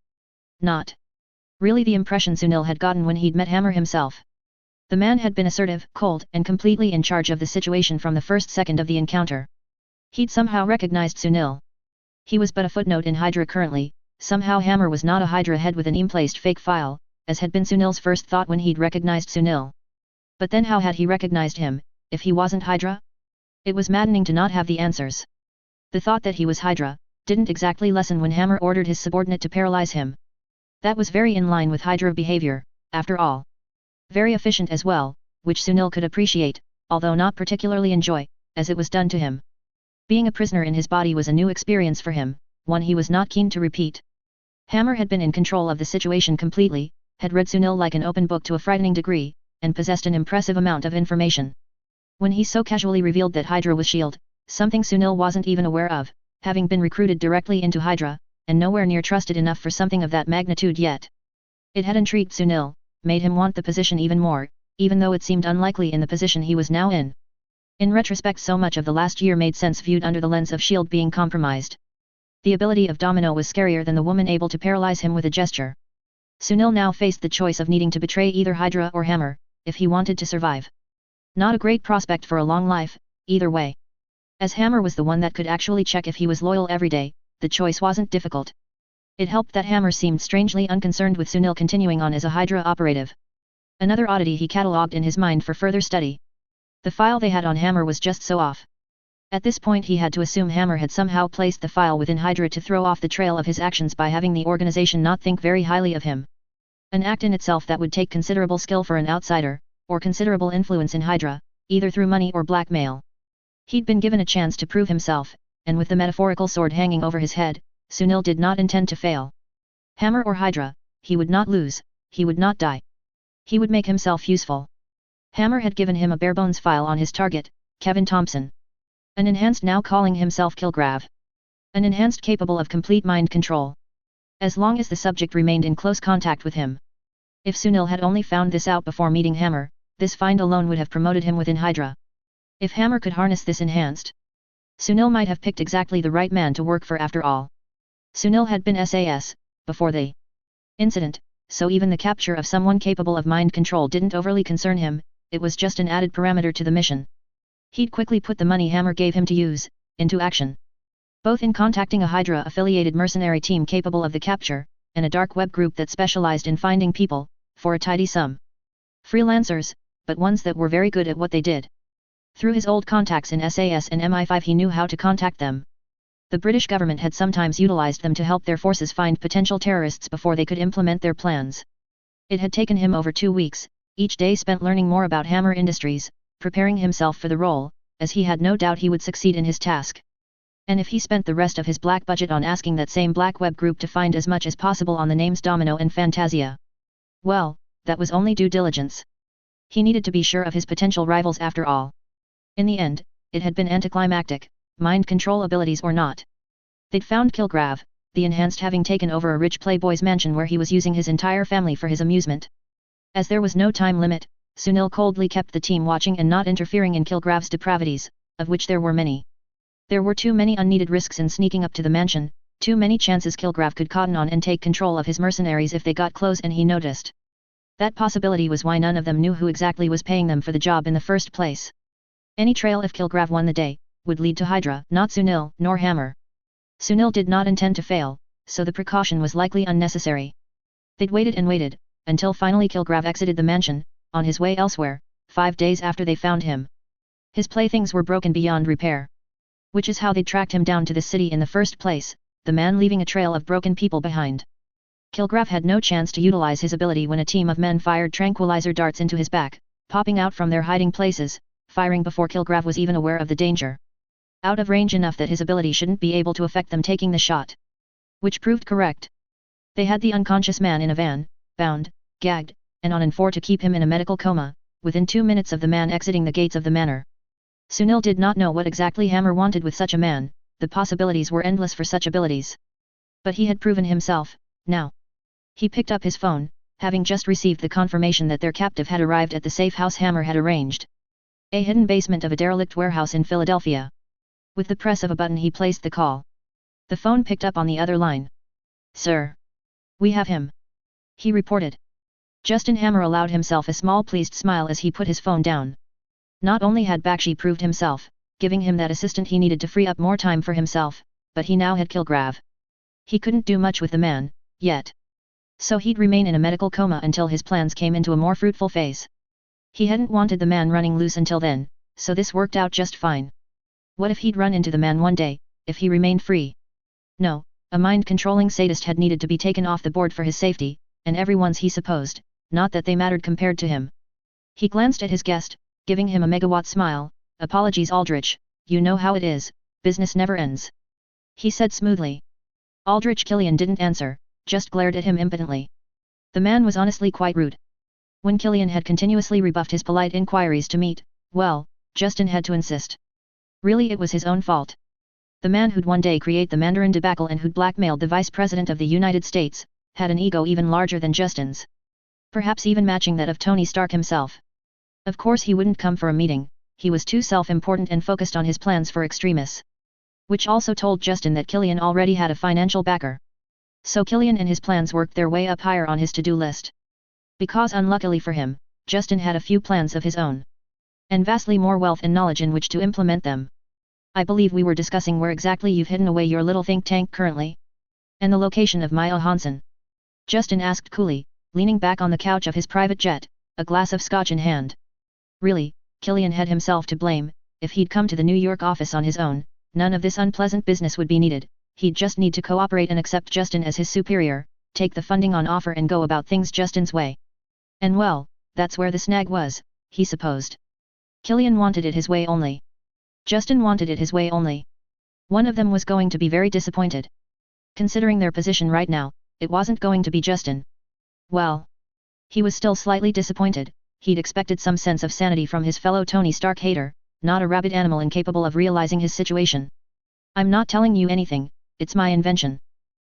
Not really the impression Sunil had gotten when he'd met Hammer himself. The man had been assertive, cold, and completely in charge of the situation from the first second of the encounter. He'd somehow recognized Sunil. He was but a footnote in Hydra currently. Somehow Hammer was not a Hydra head with an emplaced fake file, as had been Sunil's first thought when he'd recognized Sunil. But then how had he recognized him, if he wasn't Hydra? It was maddening to not have the answers. The thought that he was Hydra, didn't exactly lessen when Hammer ordered his subordinate to paralyze him. That was very in line with Hydra behavior, after all. Very efficient as well, which Sunil could appreciate, although not particularly enjoy, as it was done to him. Being a prisoner in his body was a new experience for him, one he was not keen to repeat. Hammer had been in control of the situation completely, had read Sunil like an open book to a frightening degree, and possessed an impressive amount of information. When he so casually revealed that Hydra was S.H.I.E.L.D., something Sunil wasn't even aware of, having been recruited directly into Hydra, and nowhere near trusted enough for something of that magnitude yet. It had intrigued Sunil, made him want the position even more, even though it seemed unlikely in the position he was now in. In retrospect, so much of the last year made sense viewed under the lens of S.H.I.E.L.D. being compromised. The ability of Domino was scarier than the woman able to paralyze him with a gesture. Sunil now faced the choice of needing to betray either Hydra or Hammer, if he wanted to survive. Not a great prospect for a long life, either way. As Hammer was the one that could actually check if he was loyal every day, the choice wasn't difficult. It helped that Hammer seemed strangely unconcerned with Sunil continuing on as a Hydra operative. Another oddity he catalogued in his mind for further study. The file they had on Hammer was just so off. At this point he had to assume Hammer had somehow placed the file within Hydra to throw off the trail of his actions by having the organization not think very highly of him. An act in itself that would take considerable skill for an outsider, or considerable influence in Hydra, either through money or blackmail. He'd been given a chance to prove himself, and with the metaphorical sword hanging over his head, Sunil did not intend to fail. Hammer or Hydra, he would not lose, he would not die. He would make himself useful. Hammer had given him a barebones file on his target, Kevin Thompson. An enhanced now calling himself Kilgrave. An enhanced capable of complete mind control. As long as the subject remained in close contact with him. If Sunil had only found this out before meeting Hammer, this find alone would have promoted him within Hydra. If Hammer could harness this enhanced, Sunil might have picked exactly the right man to work for after all. Sunil had been SAS, before they incident, so even the capture of someone capable of mind control didn't overly concern him, it was just an added parameter to the mission. He'd quickly put the money Hammer gave him to use, into action. Both in contacting a Hydra-affiliated mercenary team capable of the capture, and a dark web group that specialized in finding people, for a tidy sum. Freelancers, but ones that were very good at what they did. Through his old contacts in SAS and MI5 he knew how to contact them. The British government had sometimes utilized them to help their forces find potential terrorists before they could implement their plans. It had taken him over 2 weeks, each day spent learning more about Hammer Industries, preparing himself for the role, as he had no doubt he would succeed in his task. And if he spent the rest of his black budget on asking that same black web group to find as much as possible on the names Domino and Fantasia, well, that was only due diligence. He needed to be sure of his potential rivals after all. In the end, it had been anticlimactic, mind control abilities or not. They'd found Kilgrave, the enhanced having taken over a rich playboy's mansion where he was using his entire family for his amusement. As there was no time limit, Sunil coldly kept the team watching and not interfering in Kilgrave's depravities, of which there were many. There were too many unneeded risks in sneaking up to the mansion, too many chances Kilgrave could cotton on and take control of his mercenaries if they got close and he noticed. That possibility was why none of them knew who exactly was paying them for the job in the first place. Any trail if Kilgrave won the day, would lead to Hydra, not Sunil, nor Hammer. Sunil did not intend to fail, so the precaution was likely unnecessary. They'd waited and waited, until finally Kilgrave exited the mansion, on his way elsewhere, 5 days after they found him. His playthings were broken beyond repair. Which is how they tracked him down to the city in the first place, the man leaving a trail of broken people behind. Kilgrave had no chance to utilize his ability when a team of men fired tranquilizer darts into his back, popping out from their hiding places, firing before Kilgrave was even aware of the danger. Out of range enough that his ability shouldn't be able to affect them taking the shot. Which proved correct. They had the unconscious man in a van, bound, gagged, and on N4 to keep him in a medical coma, within 2 minutes of the man exiting the gates of the manor. Sunil did not know what exactly Hammer wanted with such a man, the possibilities were endless for such abilities. But he had proven himself, now. He picked up his phone, having just received the confirmation that their captive had arrived at the safe house Hammer had arranged. A hidden basement of a derelict warehouse in Philadelphia. With the press of a button he placed the call. The phone picked up on the other line. "Sir. We have him," he reported. Justin Hammer allowed himself a small pleased smile as he put his phone down. Not only had Bakshi proved himself, giving him that assistant he needed to free up more time for himself, but he now had Kilgrave. He couldn't do much with the man, yet. So he'd remain in a medical coma until his plans came into a more fruitful phase. He hadn't wanted the man running loose until then, so this worked out just fine. What if he'd run into the man one day, if he remained free? No, a mind-controlling sadist had needed to be taken off the board for his safety, and everyone's he supposed, not that they mattered compared to him. He glanced at his guest, giving him a megawatt smile. "Apologies Aldrich, you know how it is, business never ends," he said smoothly. Aldrich Killian didn't answer, just glared at him impotently. The man was honestly quite rude. When Killian had continuously rebuffed his polite inquiries to meet, well, Justin had to insist. Really it was his own fault. The man who'd one day create the Mandarin debacle and who'd blackmailed the Vice President of the United States, had an ego even larger than Justin's. Perhaps even matching that of Tony Stark himself. Of course he wouldn't come for a meeting, he was too self-important and focused on his plans for Extremis. Which also told Justin that Killian already had a financial backer. So Killian and his plans worked their way up higher on his to-do list. Because unluckily for him, Justin had a few plans of his own. And vastly more wealth and knowledge in which to implement them. "I believe we were discussing where exactly you've hidden away your little think tank currently. And the location of Maya Hansen?" Justin asked coolly, leaning back on the couch of his private jet, a glass of scotch in hand. Really, Killian had himself to blame. If he'd come to the New York office on his own, none of this unpleasant business would be needed. He'd just need to cooperate and accept Justin as his superior, take the funding on offer and go about things Justin's way. And well, that's where the snag was, he supposed. Killian wanted it his way only. Justin wanted it his way only. One of them was going to be very disappointed. Considering their position right now, it wasn't going to be Justin. Well, he was still slightly disappointed. He'd expected some sense of sanity from his fellow Tony Stark hater, not a rabid animal incapable of realizing his situation. "I'm not telling you anything, it's my invention,"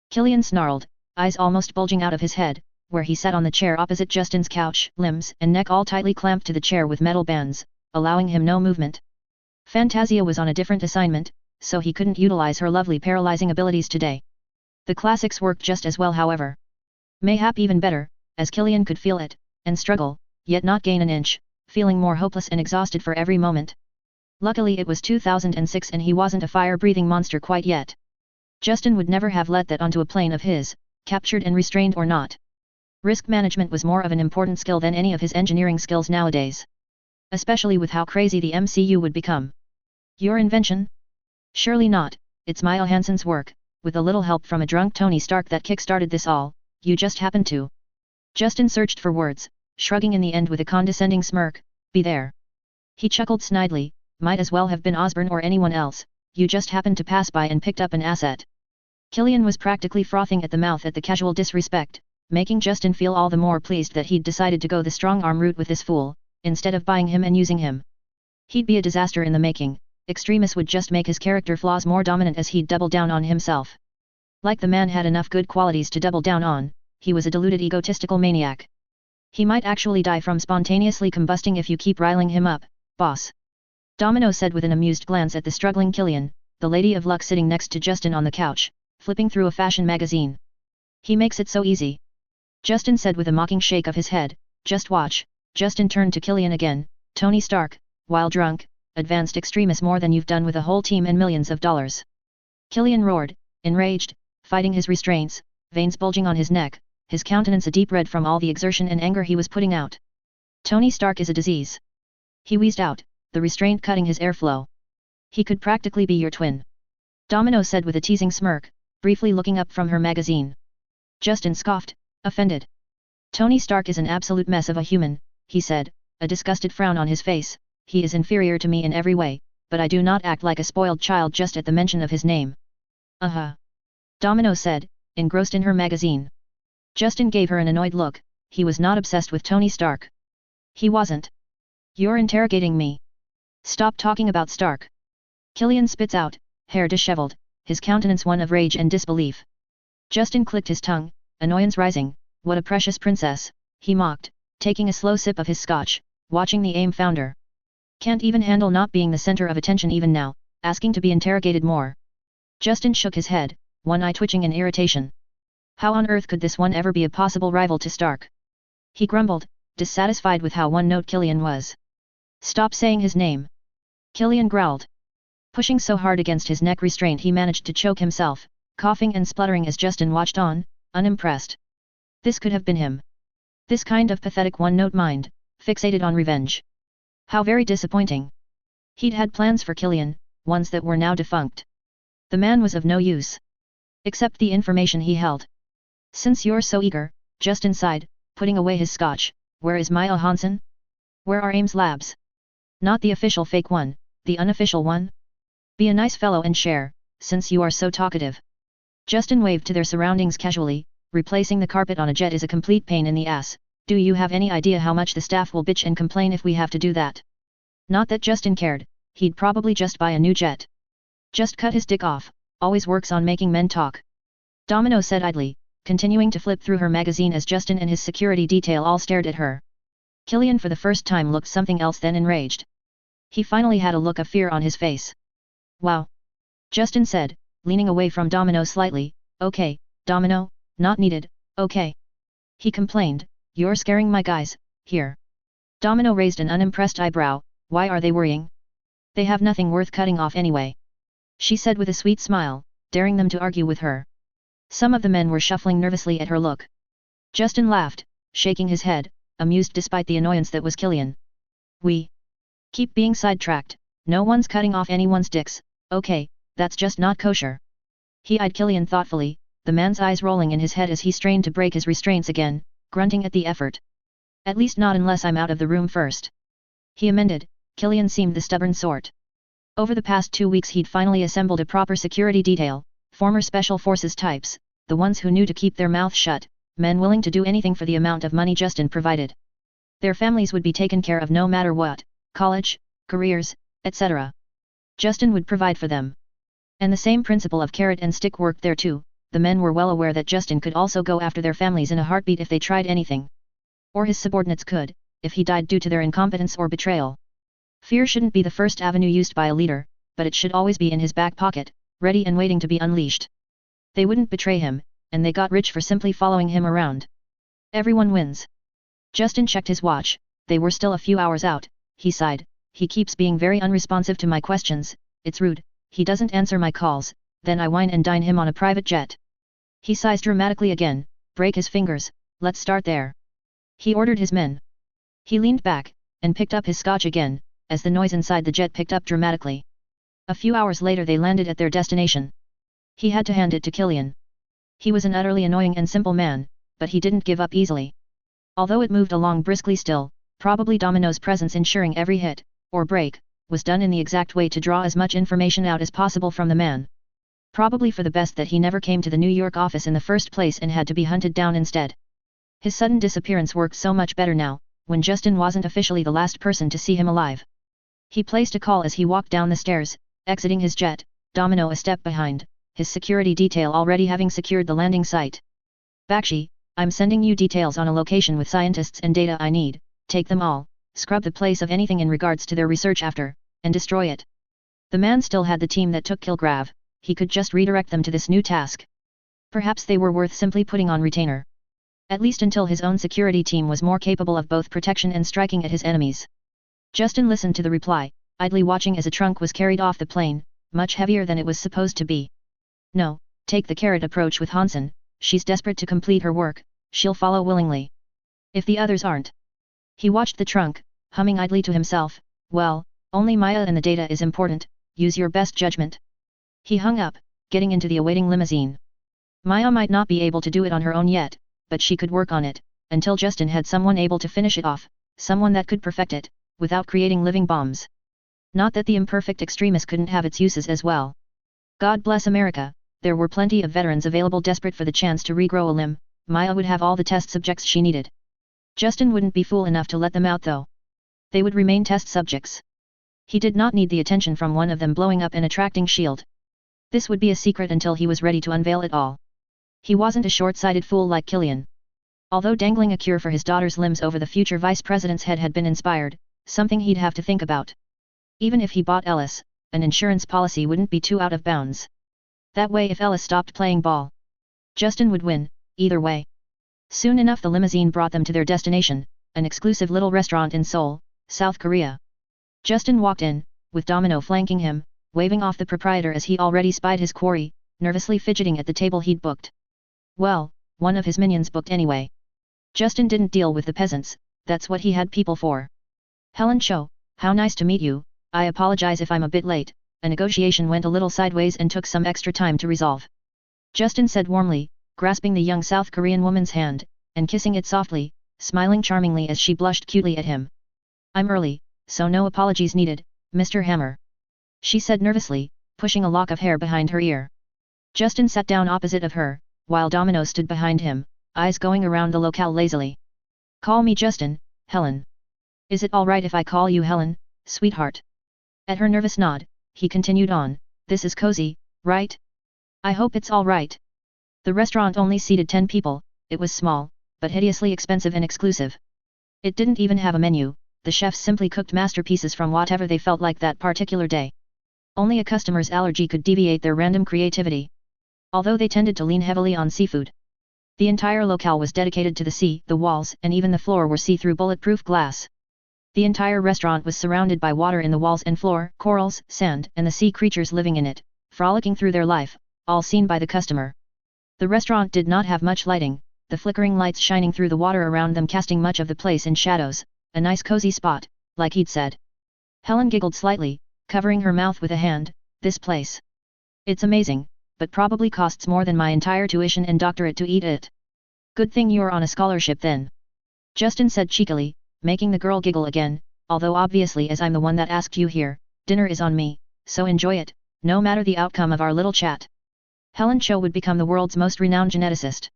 Killian snarled, eyes almost bulging out of his head, where he sat on the chair opposite Justin's couch, limbs and neck all tightly clamped to the chair with metal bands, allowing him no movement. Fantasia was on a different assignment, so he couldn't utilize her lovely paralyzing abilities today. The classics worked just as well however. Mayhap even better, as Killian could feel it, and struggle, yet not gain an inch, feeling more hopeless and exhausted for every moment. Luckily it was 2006 and he wasn't a fire-breathing monster quite yet. Justin would never have let that onto a plane of his, captured and restrained or not. Risk management was more of an important skill than any of his engineering skills nowadays. Especially with how crazy the MCU would become. Your invention? Surely not, it's Mile Hansen's work, with a little help from a drunk Tony Stark that kick-started this all, you just happened to. Justin searched for words, shrugging in the end with a condescending smirk, be there. He chuckled snidely, might as well have been Osborn or anyone else, you just happened to pass by and picked up an asset. Killian was practically frothing at the mouth at the casual disrespect, making Justin feel all the more pleased that he'd decided to go the strong-arm route with this fool, instead of buying him and using him. He'd be a disaster in the making. Extremis would just make his character flaws more dominant as he'd double down on himself. Like the man had enough good qualities to double down on, he was a deluded egotistical maniac. He might actually die from spontaneously combusting if you keep riling him up, boss. Domino said with an amused glance at the struggling Killian, the lady of luck sitting next to Justin on the couch, flipping through a fashion magazine. He makes it so easy. Justin said with a mocking shake of his head, just watch. Justin turned to Killian again, Tony Stark, while drunk, advanced Extremis more than you've done with a whole team and millions of dollars. Killian roared, enraged, fighting his restraints, veins bulging on his neck, his countenance a deep red from all the exertion and anger he was putting out. Tony Stark is a disease. He wheezed out, the restraint cutting his airflow. He could practically be your twin. Domino said with a teasing smirk, briefly looking up from her magazine. Justin scoffed, offended. Tony Stark is an absolute mess of a human, he said, a disgusted frown on his face. He is inferior to me in every way, but I do not act like a spoiled child just at the mention of his name. Domino said, engrossed in her magazine. Justin gave her an annoyed look. He was not obsessed with Tony Stark. He wasn't. You're interrogating me. Stop talking about Stark. Killian spits out, hair disheveled, his countenance one of rage and disbelief. Justin clicked his tongue, annoyance rising. What a precious princess, he mocked, taking a slow sip of his scotch, watching the AIM founder. Can't even handle not being the center of attention even now, asking to be interrogated more. Justin shook his head, one eye twitching in irritation. How on earth could this one ever be a possible rival to Stark? He grumbled, dissatisfied with how one-note Killian was. Stop saying his name. Killian growled. Pushing so hard against his neck restraint he managed to choke himself, coughing and spluttering as Justin watched on, unimpressed. This could have been him. This kind of pathetic one-note mind, fixated on revenge. How very disappointing. He'd had plans for Killian, ones that were now defunct. The man was of no use. Except the information he held. Since you're so eager, Justin sighed, putting away his scotch, where is Mile Hansen? Where are AIM's labs? Not the official fake one, the unofficial one? Be a nice fellow and share, since you are so talkative. Justin waved to their surroundings casually, replacing the carpet on a jet is a complete pain in the ass. Do you have any idea how much the staff will bitch and complain if we have to do that? Not that Justin cared, he'd probably just buy a new jet. Just cut his dick off, always works on making men talk. Domino said idly, continuing to flip through her magazine as Justin and his security detail all stared at her. Killian for the first time looked something else than enraged. He finally had a look of fear on his face. Wow. Justin said, leaning away from Domino slightly, okay, Domino, not needed, okay. He complained, you're scaring my guys, here. Domino raised an unimpressed eyebrow, why are they worrying? They have nothing worth cutting off anyway. She said with a sweet smile, daring them to argue with her. Some of the men were shuffling nervously at her look. Justin laughed, shaking his head, amused despite the annoyance that was Killian. We keep being sidetracked, no one's cutting off anyone's dicks, okay, that's just not kosher. He eyed Killian thoughtfully, the man's eyes rolling in his head as he strained to break his restraints again, grunting at the effort. At least not unless I'm out of the room first. He amended, Killian seemed the stubborn sort. Over the past 2 weeks he'd finally assembled a proper security detail, former special forces types, the ones who knew to keep their mouth shut, men willing to do anything for the amount of money Justin provided. Their families would be taken care of no matter what, college, careers, etc. Justin would provide for them. And the same principle of carrot and stick worked there too. The men were well aware that Justin could also go after their families in a heartbeat if they tried anything. Or his subordinates could, if he died due to their incompetence or betrayal. Fear shouldn't be the first avenue used by a leader, but it should always be in his back pocket, ready and waiting to be unleashed. They wouldn't betray him, and they got rich for simply following him around. Everyone wins. Justin checked his watch, they were still a few hours out, he sighed, he keeps being very unresponsive to my questions, it's rude, he doesn't answer my calls, then I wine and dine him on a private jet. He sighs dramatically again, break his fingers, let's start there. He ordered his men. He leaned back, and picked up his scotch again, as the noise inside the jet picked up dramatically. A few hours later they landed at their destination. He had to hand it to Killian. He was an utterly annoying and simple man, but he didn't give up easily. Although it moved along briskly still, probably Domino's presence ensuring every hit, or break, was done in the exact way to draw as much information out as possible from the man. Probably for the best that he never came to the New York office in the first place and had to be hunted down instead. His sudden disappearance worked so much better now, when Justin wasn't officially the last person to see him alive. He placed a call as he walked down the stairs, exiting his jet, Domino a step behind, his security detail already having secured the landing site. Bakshi, I'm sending you details on a location with scientists and data I need, take them all, scrub the place of anything in regards to their research after, and destroy it. The man still had the team that took Kilgrave, he could just redirect them to this new task. Perhaps they were worth simply putting on retainer. At least until his own security team was more capable of both protection and striking at his enemies. Justin listened to the reply, idly watching as a trunk was carried off the plane, much heavier than it was supposed to be. No, take the carrot approach with Hansen, she's desperate to complete her work, she'll follow willingly. If the others aren't. He watched the trunk, humming idly to himself, well, only Maya and the data is important, use your best judgment. He hung up, getting into the awaiting limousine. Maya might not be able to do it on her own yet, but she could work on it, until Justin had someone able to finish it off, someone that could perfect it, without creating living bombs. Not that the imperfect Extremis couldn't have its uses as well. God bless America, there were plenty of veterans available desperate for the chance to regrow a limb, Maya would have all the test subjects she needed. Justin wouldn't be fool enough to let them out though. They would remain test subjects. He did not need the attention from one of them blowing up an attracting shield. This would be a secret until he was ready to unveil it all. He wasn't a short-sighted fool like Killian. Although dangling a cure for his daughter's limbs over the future vice president's head had been inspired, something he'd have to think about. Even if he bought Ellis, an insurance policy wouldn't be too out of bounds. That way if Ellis stopped playing ball, Justin would win, either way. Soon enough the limousine brought them to their destination, an exclusive little restaurant in Seoul, South Korea. Justin walked in, with Domino flanking him, waving off the proprietor as he already spied his quarry, nervously fidgeting at the table he'd booked. Well, one of his minions booked anyway. Justin didn't deal with the peasants, that's what he had people for. Helen Cho, how nice to meet you, I apologize if I'm a bit late, a negotiation went a little sideways and took some extra time to resolve. Justin said warmly, grasping the young South Korean woman's hand, and kissing it softly, smiling charmingly as she blushed cutely at him. I'm early, so no apologies needed, Mr. Hammer. She said nervously, pushing a lock of hair behind her ear. Justin sat down opposite of her, while Domino stood behind him, eyes going around the locale lazily. Call me Justin, Helen. Is it alright if I call you Helen, sweetheart? At her nervous nod, he continued on, this is cozy, right? I hope it's alright. The restaurant only seated 10 people, it was small, but hideously expensive and exclusive. It didn't even have a menu, the chefs simply cooked masterpieces from whatever they felt like that particular day. Only a customer's allergy could deviate their random creativity. Although they tended to lean heavily on seafood. The entire locale was dedicated to the sea, the walls and even the floor were see-through bulletproof glass. The entire restaurant was surrounded by water in the walls and floor, corals, sand, and the sea creatures living in it, frolicking through their life, all seen by the customer. The restaurant did not have much lighting, the flickering lights shining through the water around them casting much of the place in shadows, a nice cozy spot, like he'd said. Helen giggled slightly, covering her mouth with a hand, this place. It's amazing, but probably costs more than my entire tuition and doctorate to eat it. Good thing you're on a scholarship then. Justin said cheekily, making the girl giggle again, although obviously as I'm the one that asked you here, dinner is on me, so enjoy it, no matter the outcome of our little chat. Helen Cho would become the world's most renowned geneticist.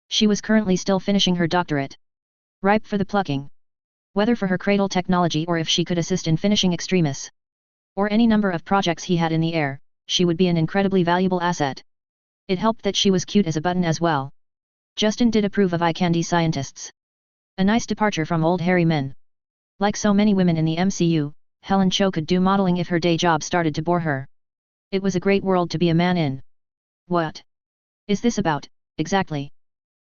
She was currently still finishing her doctorate. Ripe for the plucking. Whether for her cradle technology or if she could assist in finishing Extremis. Or any number of projects he had in the air, she would be an incredibly valuable asset. It helped that she was cute as a button as well. Justin did approve of eye candy scientists. A nice departure from old hairy men. Like so many women in the MCU, Helen Cho could do modeling if her day job started to bore her. It was a great world to be a man in. What is this about, exactly?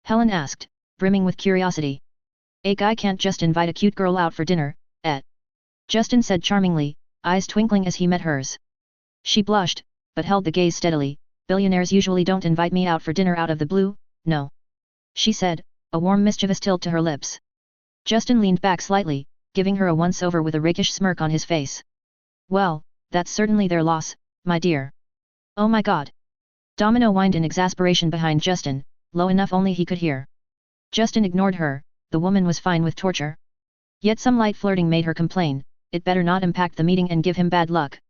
Helen asked, brimming with curiosity. A guy can't just invite a cute girl out for dinner, Justin said charmingly, eyes twinkling as he met hers. She blushed, but held the gaze steadily. Billionaires usually don't invite me out for dinner out of the blue, no. She said, a warm mischievous tilt to her lips. Justin leaned back slightly, giving her a once-over with a rakish smirk on his face. Well, that's certainly their loss, my dear. Oh my god. Domino whined in exasperation behind Justin, low enough only he could hear. Justin ignored her, the woman was fine with torture. Yet some light flirting made her complain, it better not impact the meeting and give him bad luck.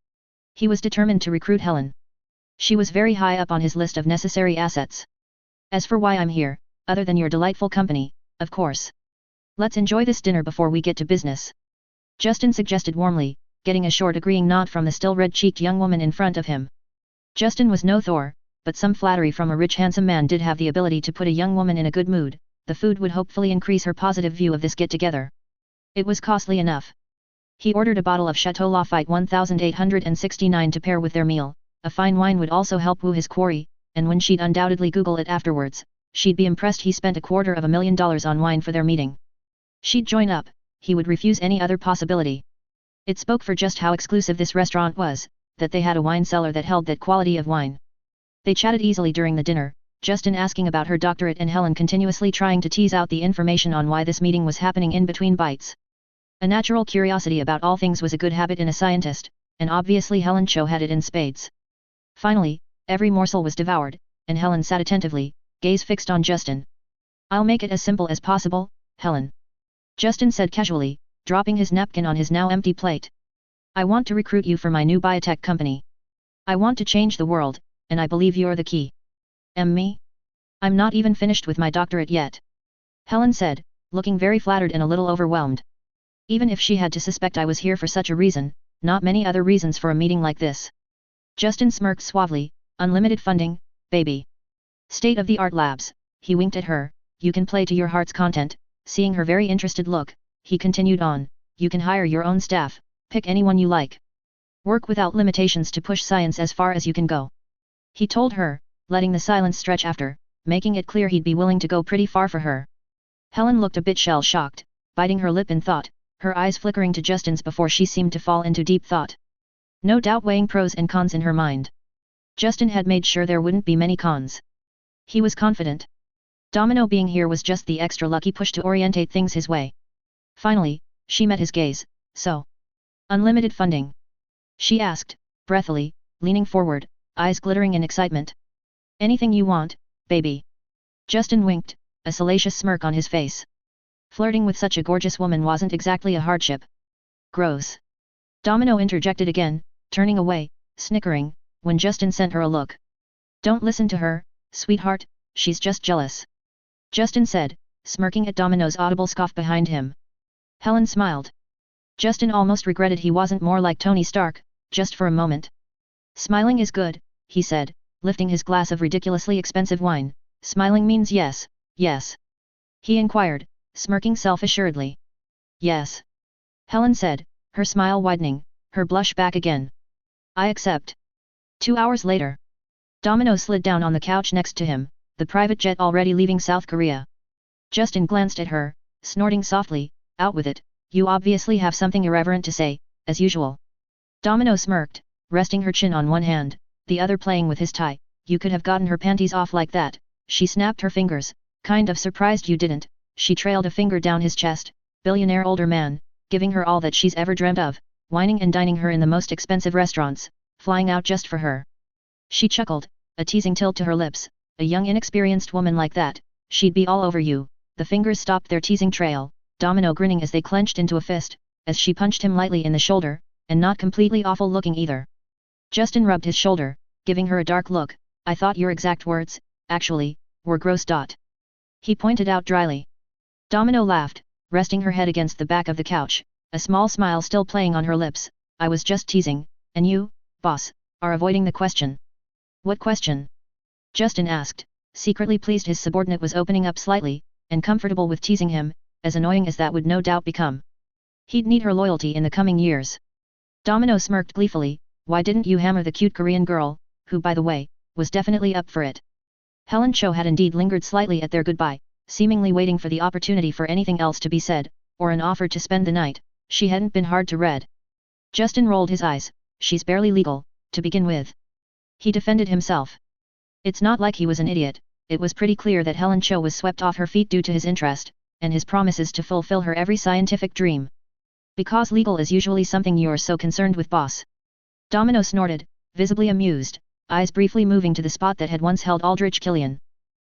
He was determined to recruit Helen. She was very high up on his list of necessary assets. As for why I'm here, other than your delightful company, of course. Let's enjoy this dinner before we get to business. Justin suggested warmly, getting a short agreeing nod from the still red-cheeked young woman in front of him. Justin was no Thor, but some flattery from a rich handsome man did have the ability to put a young woman in a good mood. The food would hopefully increase her positive view of this get-together. It was costly enough. He ordered a bottle of Chateau Lafite 1869 to pair with their meal. A fine wine would also help woo his quarry, and when she'd undoubtedly Google it afterwards, she'd be impressed he spent $250,000 on wine for their meeting. She'd join up, he would refuse any other possibility. It spoke for just how exclusive this restaurant was, that they had a wine cellar that held that quality of wine. They chatted easily during the dinner, Justin asking about her doctorate and Helen continuously trying to tease out the information on why this meeting was happening in between bites. A natural curiosity about all things was a good habit in a scientist, and obviously Helen Cho had it in spades. Finally, every morsel was devoured, and Helen sat attentively, gaze fixed on Justin. I'll make it as simple as possible, Helen. Justin said casually, dropping his napkin on his now empty plate. I want to recruit you for my new biotech company. I want to change the world, and I believe you're the key. Me? I'm not even finished with my doctorate yet. Helen said, looking very flattered and a little overwhelmed. Even if she had to suspect I was here for such a reason, not many other reasons for a meeting like this. Justin smirked suavely, unlimited funding, baby. State-of-the-art labs, he winked at her, you can play to your heart's content. Seeing her very interested look, he continued on, you can hire your own staff, pick anyone you like. Work without limitations to push science as far as you can go. He told her, letting the silence stretch after, making it clear he'd be willing to go pretty far for her. Helen looked a bit shell-shocked, biting her lip in thought, her eyes flickering to Justin's before she seemed to fall into deep thought. No doubt weighing pros and cons in her mind. Justin had made sure there wouldn't be many cons. He was confident. Domino being here was just the extra lucky push to orientate things his way. Finally, she met his gaze, so. Unlimited funding? She asked, breathily, leaning forward, eyes glittering in excitement. Anything you want, baby. Justin winked, a salacious smirk on his face. Flirting with such a gorgeous woman wasn't exactly a hardship. Gross. Domino interjected again, turning away, snickering, when Justin sent her a look. Don't listen to her, sweetheart, she's just jealous. Justin said, smirking at Domino's audible scoff behind him. Helen smiled. Justin almost regretted he wasn't more like Tony Stark, just for a moment. Smiling is good, he said, lifting his glass of ridiculously expensive wine. Smiling means yes, yes. He inquired, smirking self-assuredly. Yes. Helen said, her smile widening, her blush back again. I accept. 2 hours later. Domino slid down on the couch next to him, the private jet already leaving South Korea. Justin glanced at her, snorting softly, out with it, you obviously have something irreverent to say, as usual. Domino smirked, resting her chin on one hand, the other playing with his tie, you could have gotten her panties off like that, she snapped her fingers, kind of surprised you didn't, she trailed a finger down his chest, billionaire older man, giving her all that she's ever dreamt of, wining and dining her in the most expensive restaurants, flying out just for her. She chuckled, a teasing tilt to her lips, a young inexperienced woman like that, she'd be all over you. The fingers stopped their teasing trail, Domino grinning as they clenched into a fist, as she punched him lightly in the shoulder, and not completely awful looking either. Justin rubbed his shoulder, giving her a dark look, I thought your exact words, actually, were gross. He pointed out dryly. Domino laughed, resting her head against the back of the couch, a small smile still playing on her lips, I was just teasing, and you, boss, are avoiding the question. What question? Justin asked, secretly pleased his subordinate was opening up slightly, and comfortable with teasing him, as annoying as that would no doubt become. He'd need her loyalty in the coming years. Domino smirked gleefully, why didn't you hammer the cute Korean girl, who by the way, was definitely up for it. Helen Cho had indeed lingered slightly at their goodbye, seemingly waiting for the opportunity for anything else to be said, or an offer to spend the night. She hadn't been hard to read. Justin rolled his eyes. She's barely legal, to begin with. He defended himself. It's not like he was an idiot. It was pretty clear that Helen Cho was swept off her feet due to his interest, and his promises to fulfill her every scientific dream. Because legal is usually something you're so concerned with, boss. Domino snorted, visibly amused, eyes briefly moving to the spot that had once held Aldrich Killian.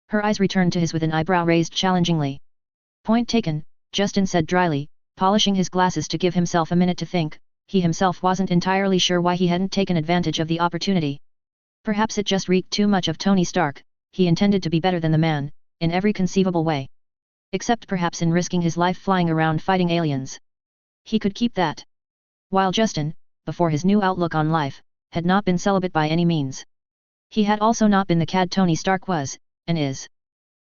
Her eyes returned to his with an eyebrow raised challengingly. Point taken, Justin said dryly, polishing his glasses to give himself a minute to think. He himself wasn't entirely sure why he hadn't taken advantage of the opportunity. Perhaps it just reeked too much of Tony Stark. He intended to be better than the man, in every conceivable way. Except perhaps in risking his life flying around fighting aliens. He could keep that. While Justin, before his new outlook on life, had not been celibate by any means. He had also not been the cad Tony Stark was, and is.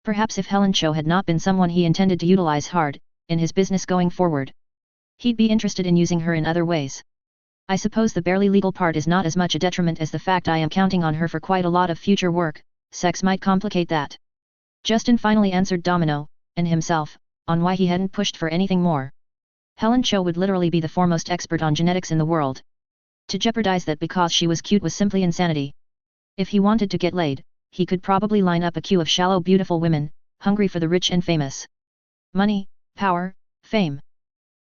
Perhaps if Helen Cho had not been someone he intended to utilize hard, in his business going forward, he'd be interested in using her in other ways. I suppose the barely legal part is not as much a detriment as the fact I am counting on her for quite a lot of future work. Sex might complicate that. Justin finally answered Domino, and himself, on why he hadn't pushed for anything more. Helen Cho would literally be the foremost expert on genetics in the world. To jeopardize that because she was cute was simply insanity. If he wanted to get laid, he could probably line up a queue of shallow beautiful women, hungry for the rich and famous. Money, power, fame.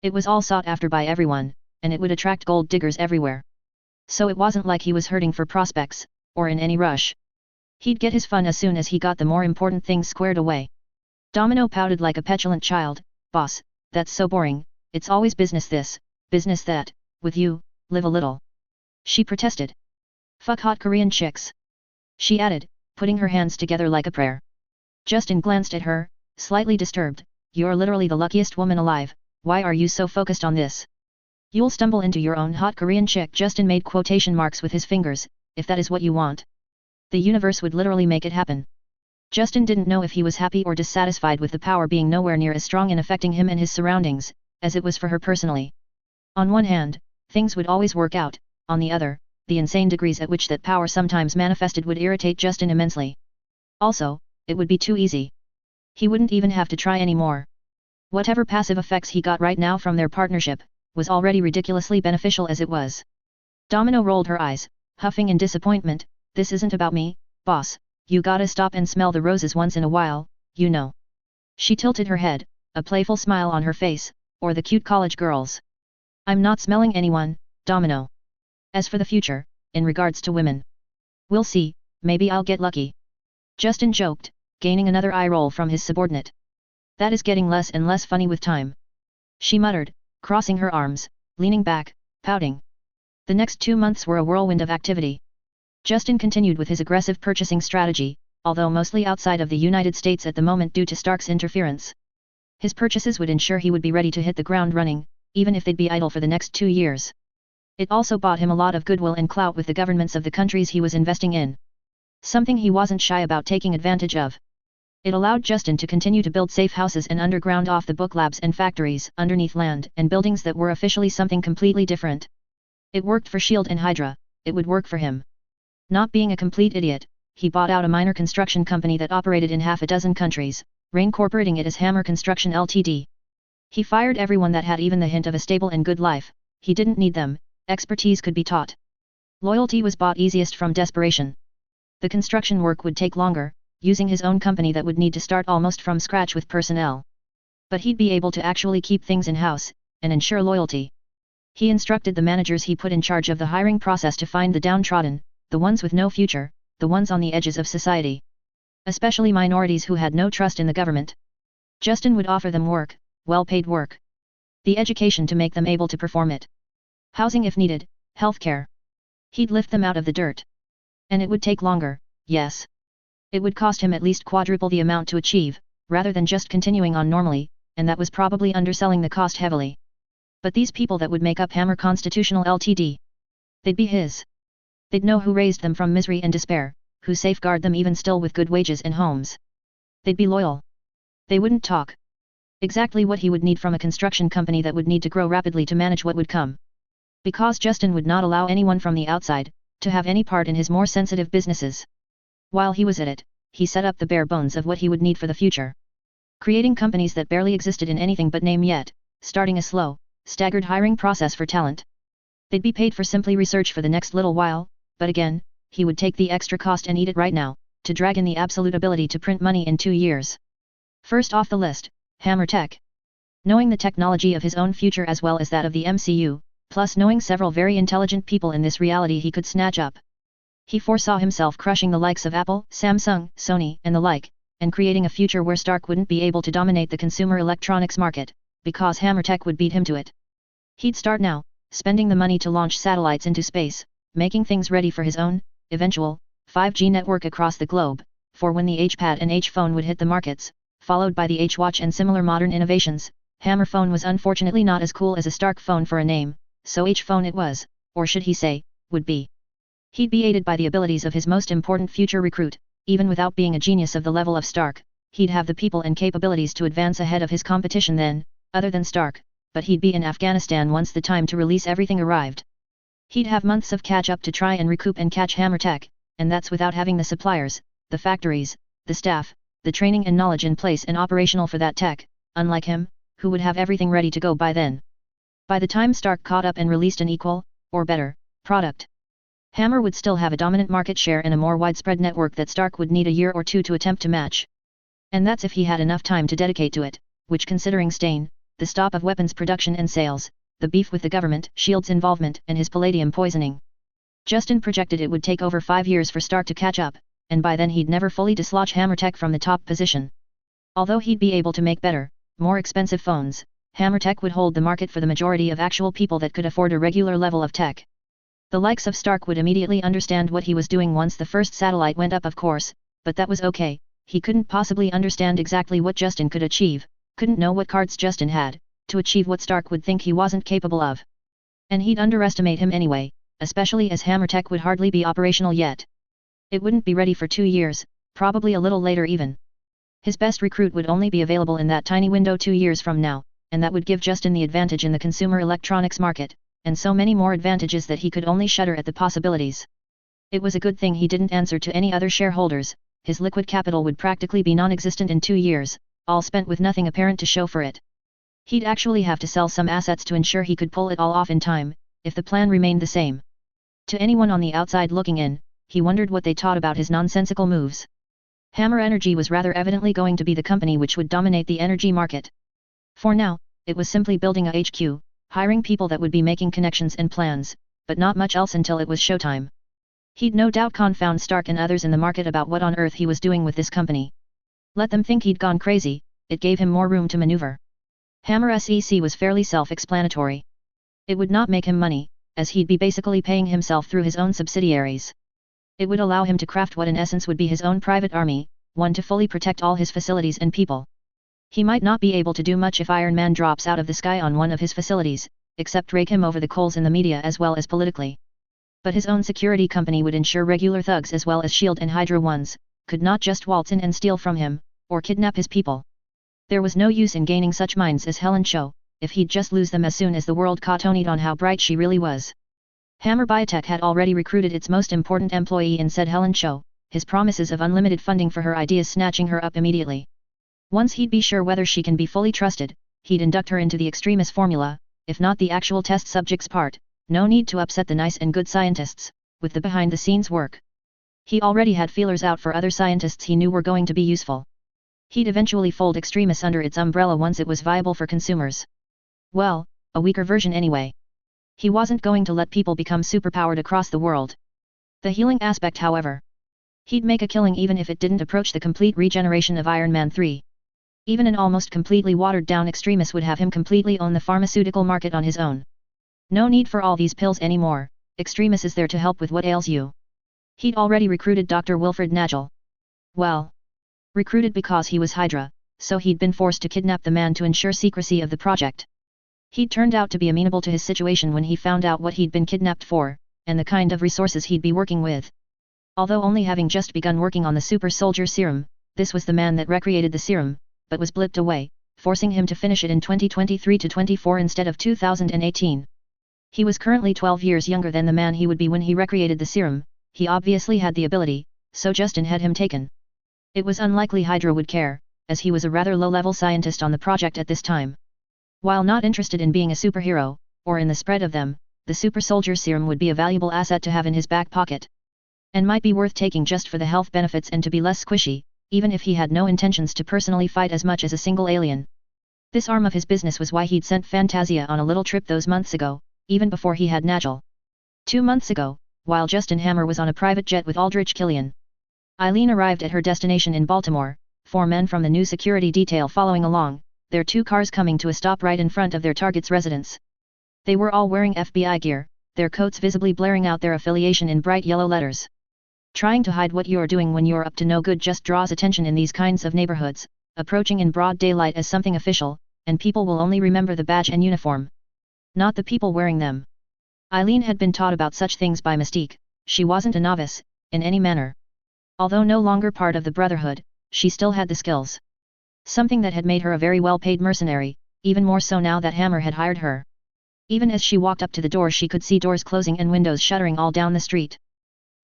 It was all sought after by everyone, and it would attract gold diggers everywhere. So it wasn't like he was hurting for prospects, or in any rush. He'd get his fun as soon as he got the more important things squared away. Domino pouted like a petulant child. Boss, that's so boring, it's always business this, business that, with you, live a little. She protested. Fuck hot Korean chicks. She added, putting her hands together like a prayer. Justin glanced at her, slightly disturbed. You're literally the luckiest woman alive. Why are you so focused on this? You'll stumble into your own hot Korean chick. Justin made quotation marks with his fingers. If that is what you want. The universe would literally make it happen. Justin didn't know if he was happy or dissatisfied with the power being nowhere near as strong in affecting him and his surroundings, as it was for her personally. On one hand, things would always work out, on the other, the insane degrees at which that power sometimes manifested would irritate Justin immensely. Also, it would be too easy. He wouldn't even have to try anymore. Whatever passive effects he got right now from their partnership, was already ridiculously beneficial as it was. Domino rolled her eyes, huffing in disappointment. This isn't about me, boss, you gotta stop and smell the roses once in a while, you know. She tilted her head, a playful smile on her face, or the cute college girls. I'm not smelling anyone, Domino. As for the future, in regards to women. We'll see, maybe I'll get lucky. Justin joked, gaining another eye roll from his subordinate. That is getting less and less funny with time. She muttered, crossing her arms, leaning back, pouting. The next 2 months were a whirlwind of activity. Justin continued with his aggressive purchasing strategy, although mostly outside of the United States at the moment due to Stark's interference. His purchases would ensure he would be ready to hit the ground running, even if they'd be idle for the next 2 years. It also bought him a lot of goodwill and clout with the governments of the countries he was investing in. Something he wasn't shy about taking advantage of. It allowed Justin to continue to build safe houses and underground off-the-book labs and factories underneath land and buildings that were officially something completely different. It worked for S.H.I.E.L.D. and Hydra, it would work for him. Not being a complete idiot, he bought out a minor construction company that operated in half a dozen countries, reincorporating it as Hammer Construction Ltd. He fired everyone that had even the hint of a stable and good life. He didn't need them, expertise could be taught. Loyalty was bought easiest from desperation. The construction work would take longer, using his own company that would need to start almost from scratch with personnel. But he'd be able to actually keep things in-house, and ensure loyalty. He instructed the managers he put in charge of the hiring process to find the downtrodden, the ones with no future, the ones on the edges of society. Especially minorities who had no trust in the government. Justin would offer them work, well-paid work. The education to make them able to perform it. Housing if needed, healthcare. He'd lift them out of the dirt. And it would take longer, yes. It would cost him at least quadruple the amount to achieve, rather than just continuing on normally, and that was probably underselling the cost heavily. But these people that would make up Hammer Constitutional Ltd. They'd be his. They'd know who raised them from misery and despair, who safeguard them even still with good wages and homes. They'd be loyal. They wouldn't talk. Exactly what he would need from a construction company that would need to grow rapidly to manage what would come. Because Justin would not allow anyone from the outside to have any part in his more sensitive businesses. While he was at it, he set up the bare bones of what he would need for the future. creating companies that barely existed in anything but name yet, starting a slow, staggered hiring process for talent. They'd be paid for simply research for the next little while, but again, he would take the extra cost and eat it right now, to drag in the absolute ability to print money in 2 years. First off the list, HammerTech. Knowing the technology of his own future as well as that of the MCU, plus knowing several very intelligent people in this reality he could snatch up. He foresaw himself crushing the likes of Apple, Samsung, Sony, and the like, and creating a future where Stark wouldn't be able to dominate the consumer electronics market, because HammerTech would beat him to it. He'd start now, spending the money to launch satellites into space, making things ready for his own, eventual, 5G network across the globe, for when the H-Pad and H-Phone would hit the markets, followed by the H-Watch and similar modern innovations. Hammer phone was unfortunately not as cool as a Stark phone for a name, so H-Phone it was, or should he say, would be. He'd be aided by the abilities of his most important future recruit, even without being a genius of the level of Stark, he'd have the people and capabilities to advance ahead of his competition then, other than Stark, but he'd be in Afghanistan once the time to release everything arrived. He'd have months of catch-up to try and recoup and catch HammerTech, and that's without having the suppliers, the factories, the staff, the training and knowledge in place and operational for that tech, unlike him, who would have everything ready to go by then. By the time Stark caught up and released an equal, or better, product, Hammer would still have a dominant market share and a more widespread network that Stark would need a year or two to attempt to match. And that's if he had enough time to dedicate to it, which considering Stain, the stop of weapons production and sales, the beef with the government, S.H.I.E.L.D.'s involvement and his palladium poisoning. Justin projected it would take over 5 years for Stark to catch up, and by then he'd never fully dislodge HammerTech from the top position. Although he'd be able to make better, more expensive phones, HammerTech would hold the market for the majority of actual people that could afford a regular level of tech. The likes of Stark would immediately understand what he was doing once the first satellite went up, of course, but that was okay. He couldn't possibly understand exactly what Justin could achieve, couldn't know what cards Justin had, to achieve what Stark would think he wasn't capable of. And he'd underestimate him anyway, especially as HammerTech would hardly be operational yet. It wouldn't be ready for 2 years, probably a little later even. His best recruit would only be available in that tiny window 2 years from now, and that would give Justin the advantage in the consumer electronics market, and so many more advantages that he could only shudder at the possibilities. It was a good thing he didn't answer to any other shareholders. His liquid capital would practically be non-existent in 2 years, all spent with nothing apparent to show for it. He'd actually have to sell some assets to ensure he could pull it all off in time, if the plan remained the same. To anyone on the outside looking in, he wondered what they taught about his nonsensical moves. Hammer Energy was rather evidently going to be the company which would dominate the energy market. For now, it was simply building a HQ, hiring people that would be making connections and plans, but not much else until it was showtime. He'd no doubt confound Stark and others in the market about what on earth he was doing with this company. Let them think he'd gone crazy, it gave him more room to maneuver. Hammer SEC was fairly self-explanatory. It would not make him money, as he'd be basically paying himself through his own subsidiaries. It would allow him to craft what in essence would be his own private army, one to fully protect all his facilities and people. He might not be able to do much if Iron Man drops out of the sky on one of his facilities, except rake him over the coals in the media as well as politically. But his own security company would ensure regular thugs as well as S.H.I.E.L.D. and Hydra ones, could not just waltz in and steal from him, or kidnap his people. There was no use in gaining such minds as Helen Cho, if he'd just lose them as soon as the world caught on how bright she really was. Hammer Biotech had already recruited its most important employee in said Helen Cho, his promises of unlimited funding for her ideas snatching her up immediately. Once he'd be sure whether she can be fully trusted, he'd induct her into the Extremis formula, if not the actual test subjects part. No need to upset the nice and good scientists, with the behind-the-scenes work. He already had feelers out for other scientists he knew were going to be useful. He'd eventually fold Extremis under its umbrella once it was viable for consumers. Well, a weaker version anyway. He wasn't going to let people become superpowered across the world. The healing aspect, however. He'd make a killing even if it didn't approach the complete regeneration of Iron Man 3. Even an almost completely watered-down Extremis would have him completely own the pharmaceutical market on his own. No need for all these pills anymore, Extremis is there to help with what ails you. He'd already recruited Dr. Wilfred Nagel. Well, recruited because he was Hydra, so he'd been forced to kidnap the man to ensure secrecy of the project. He'd turned out to be amenable to his situation when he found out what he'd been kidnapped for, and the kind of resources he'd be working with. Although only having just begun working on the super soldier serum, this was the man that recreated the serum, but was blipped away, forcing him to finish it in 2023-24 instead of 2018. He was currently 12 years younger than the man he would be when he recreated the serum. He obviously had the ability, so Justin had him taken. It was unlikely Hydra would care, as he was a rather low-level scientist on the project at this time. While not interested in being a superhero, or in the spread of them, the super soldier serum would be a valuable asset to have in his back pocket. And might be worth taking just for the health benefits and to be less squishy, even if he had no intentions to personally fight as much as a single alien. This arm of his business was why he'd sent Fantasia on a little trip those months ago, even before he had Nigel. 2 months ago, while Justin Hammer was on a private jet with Aldrich Killian. Eileen arrived at her destination in Baltimore, 4 men from the new security detail following along, their 2 cars coming to a stop right in front of their target's residence. They were all wearing FBI gear, their coats visibly blaring out their affiliation in bright yellow letters. Trying to hide what you're doing when you're up to no good just draws attention in these kinds of neighborhoods, approaching in broad daylight as something official, and people will only remember the badge and uniform, not the people wearing them. Eileen had been taught about such things by Mystique. She wasn't a novice, in any manner. Although no longer part of the Brotherhood, she still had the skills. Something that had made her a very well-paid mercenary, even more so now that Hammer had hired her. Even as she walked up to the door she could see doors closing and windows shuttering all down the street.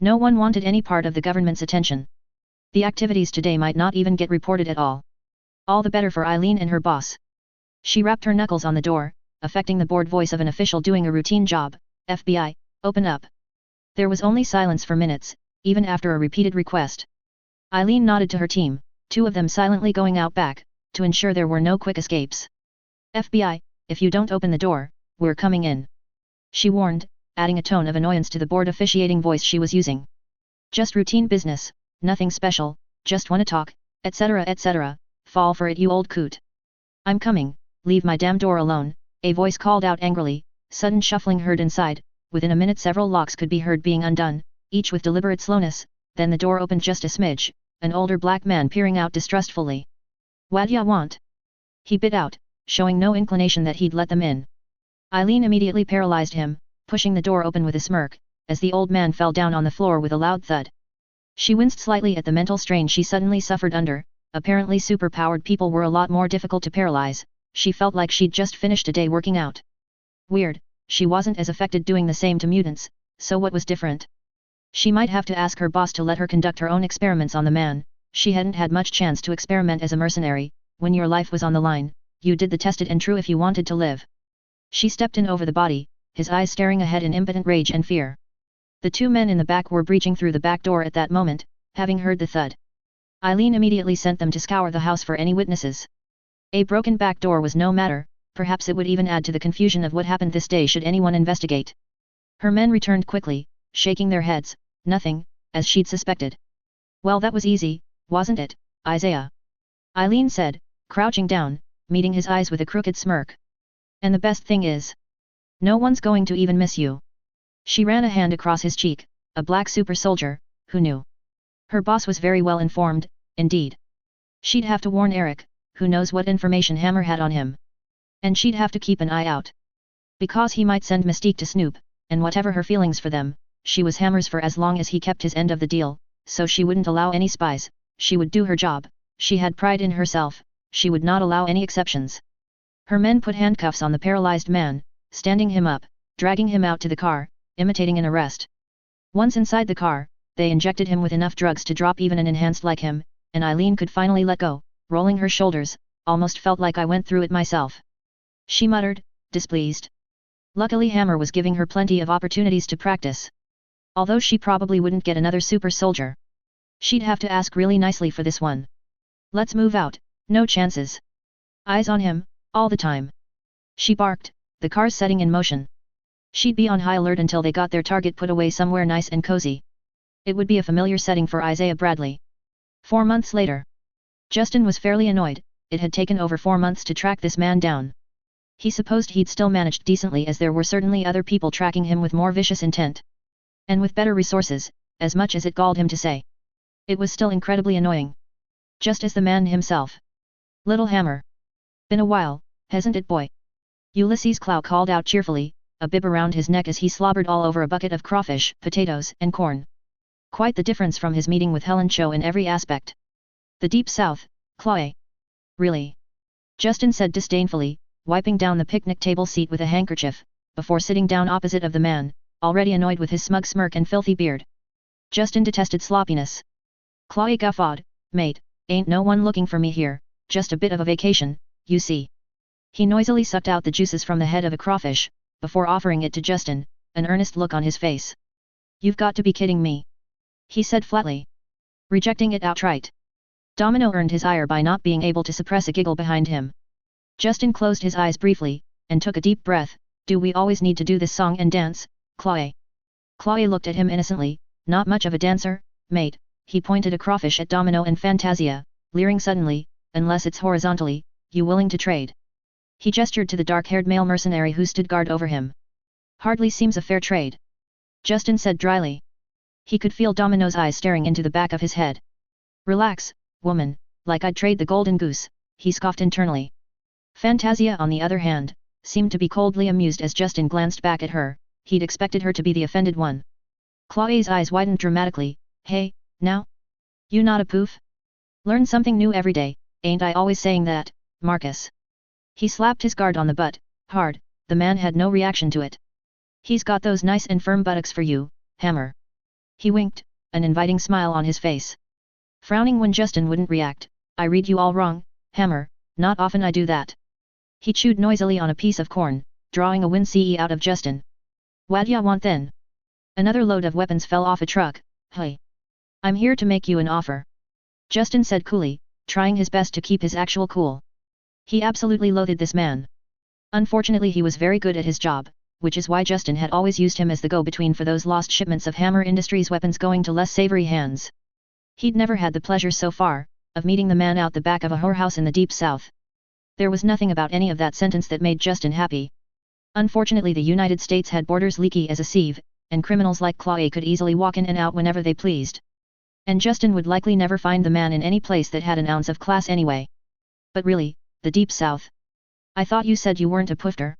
No one wanted any part of the government's attention. The activities today might not even get reported at all. All the better for Eileen and her boss. She rapped her knuckles on the door, affecting the bored voice of an official doing a routine job. FBI, open up. There was only silence for minutes, even after a repeated request. Eileen nodded to her team, 2 of them silently going out back, to ensure there were no quick escapes. FBI, if you don't open the door, we're coming in. She warned, adding a tone of annoyance to the bored officiating voice she was using. Just routine business, nothing special, just wanna talk, etc. etc. Fall for it you old coot. I'm coming, leave my damn door alone, a voice called out angrily. Sudden shuffling heard inside. Within a minute several locks could be heard being undone, each with deliberate slowness, then the door opened just a smidge, an older black man peering out distrustfully. What ya want? He bit out, showing no inclination that he'd let them in. Eileen immediately paralyzed him, pushing the door open with a smirk, as the old man fell down on the floor with a loud thud. She winced slightly at the mental strain she suddenly suffered under. Apparently super-powered people were a lot more difficult to paralyze. She felt like she'd just finished a day working out. Weird, she wasn't as affected doing the same to mutants, so what was different? She might have to ask her boss to let her conduct her own experiments on the man. She hadn't had much chance to experiment as a mercenary. When your life was on the line, you did the tested and true if you wanted to live. She stepped in over the body, his eyes staring ahead in impotent rage and fear. The 2 men in the back were breaching through the back door at that moment, having heard the thud. Eileen immediately sent them to scour the house for any witnesses. A broken back door was no matter. Perhaps it would even add to the confusion of what happened this day should anyone investigate. Her men returned quickly, shaking their heads. Nothing, as she'd suspected. Well, that was easy, wasn't it, Isaiah? Eileen said, crouching down, meeting his eyes with a crooked smirk. And the best thing is, no one's going to even miss you. She ran a hand across his cheek, a black super soldier, who knew? Her boss was very well informed, indeed. She'd have to warn Eric, who knows what information Hammer had on him. And she'd have to keep an eye out. Because he might send Mystique to snoop, and whatever her feelings for them, she was Hammer's for as long as he kept his end of the deal, so she wouldn't allow any spies. She would do her job. She had pride in herself. She would not allow any exceptions. Her men put handcuffs on the paralyzed man, standing him up, dragging him out to the car, imitating an arrest. Once inside the car, they injected him with enough drugs to drop even an enhanced like him, and Eileen could finally let go, rolling her shoulders. Almost felt like I went through it myself. She muttered, displeased. Luckily Hammer was giving her plenty of opportunities to practice. Although she probably wouldn't get another super soldier. She'd have to ask really nicely for this one. Let's move out, no chances. Eyes on him, all the time. She barked, the cars setting in motion. She'd be on high alert until they got their target put away somewhere nice and cozy. It would be a familiar setting for Isaiah Bradley. 4 months later. Justin was fairly annoyed. It had taken over 4 months to track this man down. He supposed he'd still managed decently as there were certainly other people tracking him with more vicious intent. And with better resources, as much as it galled him to say. It was still incredibly annoying. Just as the man himself. Little Hammer. Been a while, hasn't it boy? Ulysses Klaue called out cheerfully, a bib around his neck as he slobbered all over a bucket of crawfish, potatoes and corn. Quite the difference from his meeting with Helen Cho in every aspect. The Deep South, Klaue. Really? Justin said disdainfully, wiping down the picnic table seat with a handkerchief, before sitting down opposite of the man, already annoyed with his smug smirk and filthy beard. Justin detested sloppiness. Klaue guffawed, mate, ain't no one looking for me here, just a bit of a vacation, you see. He noisily sucked out the juices from the head of a crawfish, before offering it to Justin, an earnest look on his face. You've got to be kidding me, he said flatly, rejecting it outright. Domino earned his ire by not being able to suppress a giggle behind him. Justin closed his eyes briefly, and took a deep breath. Do we always need to do this song and dance, Klaue? Klaue looked at him innocently. Not much of a dancer, mate. He pointed a crawfish at Domino and Fantasia, leering suddenly. Unless it's horizontally, you willing to trade? He gestured to the dark-haired male mercenary who stood guard over him. Hardly seems a fair trade, Justin said dryly. He could feel Domino's eyes staring into the back of his head. Relax, woman, like I'd trade the golden goose, he scoffed internally. Fantasia, on the other hand, seemed to be coldly amused as Justin glanced back at her. He'd expected her to be the offended one. Klaue's eyes widened dramatically. Hey, now? You not a poof? Learn something new every day, ain't I always saying that, Marcus? He slapped his guard on the butt, hard. The man had no reaction to it. He's got those nice and firm buttocks for you, Hammer. He winked, an inviting smile on his face. Frowning when Justin wouldn't react. I read you all wrong, Hammer, not often I do that. He chewed noisily on a piece of corn, drawing a wince out of Justin. What'd want then? Another load of weapons fell off a truck. Hey. I'm here to make you an offer, Justin said coolly, trying his best to keep his actual cool. He absolutely loathed this man. Unfortunately he was very good at his job, which is why Justin had always used him as the go-between for those lost shipments of Hammer Industries weapons going to less savory hands. He'd never had the pleasure so far, of meeting the man out the back of a whorehouse in the deep south. There was nothing about any of that sentence that made Justin happy. Unfortunately the United States had borders leaky as a sieve, and criminals like Klaue could easily walk in and out whenever they pleased. And Justin would likely never find the man in any place that had an ounce of class anyway. But really, the deep south? I thought you said you weren't a poofter.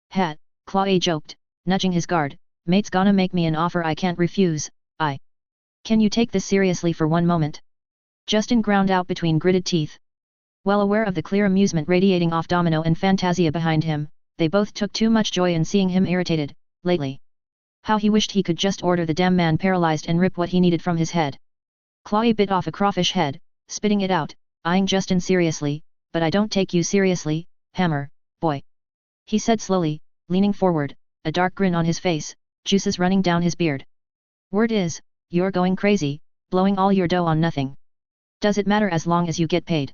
Hat, Klaue joked, nudging his guard. Mate's gonna make me an offer I can't refuse. Can you take this seriously for one moment? Justin ground out between gritted teeth. Well aware of the clear amusement radiating off Domino and Fantasia behind him, they both took too much joy in seeing him irritated, lately. How he wished he could just order the damn man paralyzed and rip what he needed from his head. Klaue bit off a crawfish head, spitting it out, eyeing Justin seriously. But I don't take you seriously, Hammer, boy. He said slowly, leaning forward, a dark grin on his face, juices running down his beard. Word is, you're going crazy, blowing all your dough on nothing. Does it matter as long as you get paid?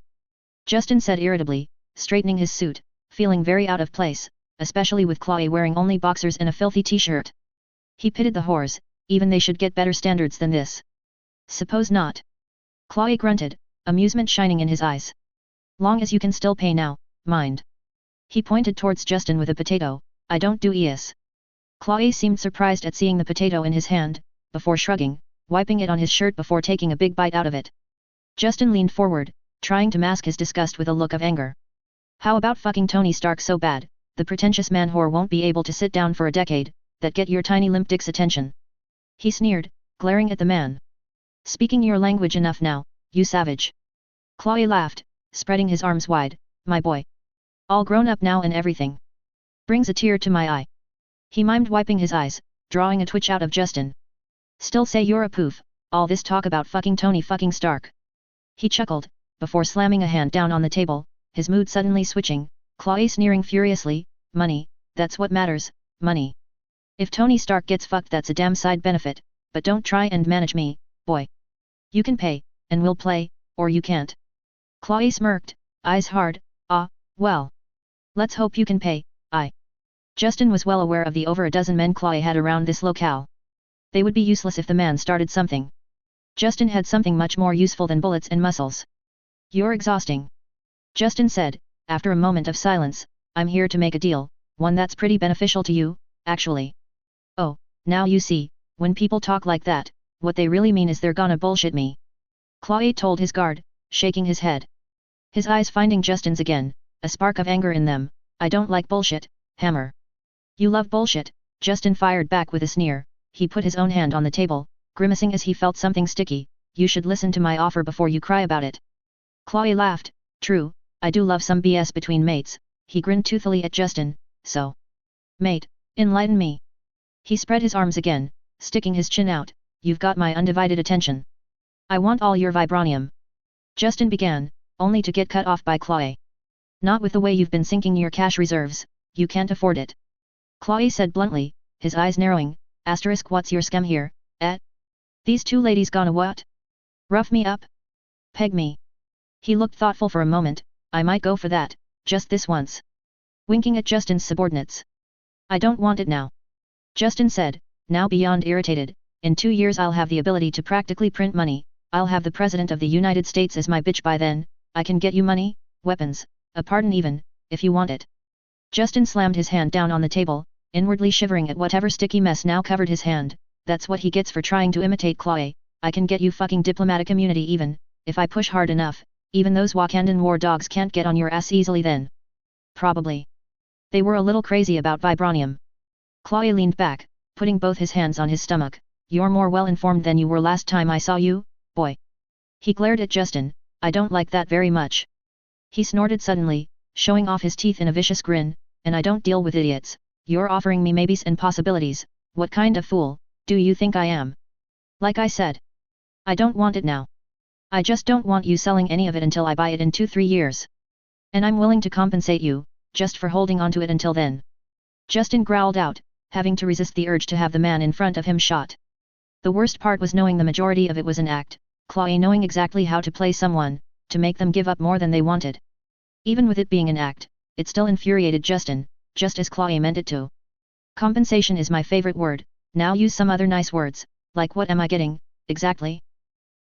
Justin said irritably, straightening his suit, feeling very out of place, especially with Klaue wearing only boxers and a filthy t-shirt. He pitied the whores, even they should get better standards than this. Suppose not. Klaue grunted, amusement shining in his eyes. Long as you can still pay now, mind. He pointed towards Justin with a potato. I don't do ES. Klaue seemed surprised at seeing the potato in his hand, before shrugging, wiping it on his shirt before taking a big bite out of it. Justin leaned forward, trying to mask his disgust with a look of anger. How about fucking Tony Stark so bad, the pretentious man whore won't be able to sit down for a decade, that get your tiny limp dick's attention? He sneered, glaring at the man. Speaking your language enough now, you savage. Klaue laughed, spreading his arms wide. My boy. All grown up now and everything. Brings a tear to my eye. He mimed wiping his eyes, drawing a twitch out of Justin. Still say you're a poof, all this talk about fucking Tony fucking Stark. He chuckled, before slamming a hand down on the table, his mood suddenly switching, Klaue sneering furiously. Money, that's what matters, money. If Tony Stark gets fucked that's a damn side benefit, but don't try and manage me, boy. You can pay, and we'll play, or you can't. Klaue smirked, eyes hard. Well. Let's hope you can pay, Justin was well aware of the over a dozen men Klaue had around this locale. They would be useless if the man started something. Justin had something much more useful than bullets and muscles. You're exhausting. Justin said, after a moment of silence. I'm here to make a deal, one that's pretty beneficial to you, actually. Oh, now you see, when people talk like that, what they really mean is they're gonna bullshit me. Klaue told his guard, shaking his head. His eyes finding Justin's again, a spark of anger in them. I don't like bullshit, Hammer. You love bullshit, Justin fired back with a sneer. He put his own hand on the table, grimacing as he felt something sticky. You should listen to my offer before you cry about it. Klaue laughed. True, I do love some BS between mates. He grinned toothily at Justin. So. Mate, enlighten me. He spread his arms again, sticking his chin out. You've got my undivided attention. I want all your vibranium. Justin began, only to get cut off by Klaue. Not with the way you've been sinking your cash reserves, you can't afford it. Klaue said bluntly, his eyes narrowing, asterisk what's your scam here, eh? These two ladies gonna what? Rough me up? Peg me? He looked thoughtful for a moment, I might go for that, just this once. Winking at Justin's subordinates. I don't want it now. Justin said, now beyond irritated, in 2 years I'll have the ability to practically print money, I'll have the President of the United States as my bitch by then, I can get you money, weapons, a pardon even, if you want it. Justin slammed his hand down on the table, inwardly shivering at whatever sticky mess now covered his hand. That's what he gets for trying to imitate Klaue. I can get you fucking diplomatic immunity even, if I push hard enough, even those Wakandan war dogs can't get on your ass easily then. Probably. They were a little crazy about vibranium. Klaue leaned back, putting both his hands on his stomach. You're more well informed than you were last time I saw you, boy. He glared at Justin, I don't like that very much. He snorted suddenly, showing off his teeth in a vicious grin, and I don't deal with idiots. You're offering me maybes and possibilities, what kind of fool, do you think I am? Like I said. I don't want it now. I just don't want you selling any of it until I buy it in 2-3 years. And I'm willing to compensate you, just for holding onto it until then. Justin growled out, having to resist the urge to have the man in front of him shot. The worst part was knowing the majority of it was an act, Klaue knowing exactly how to play someone, to make them give up more than they wanted. Even with it being an act, it still infuriated Justin, just as Klaue meant it to. Compensation is my favorite word, now use some other nice words, like what am I getting, exactly?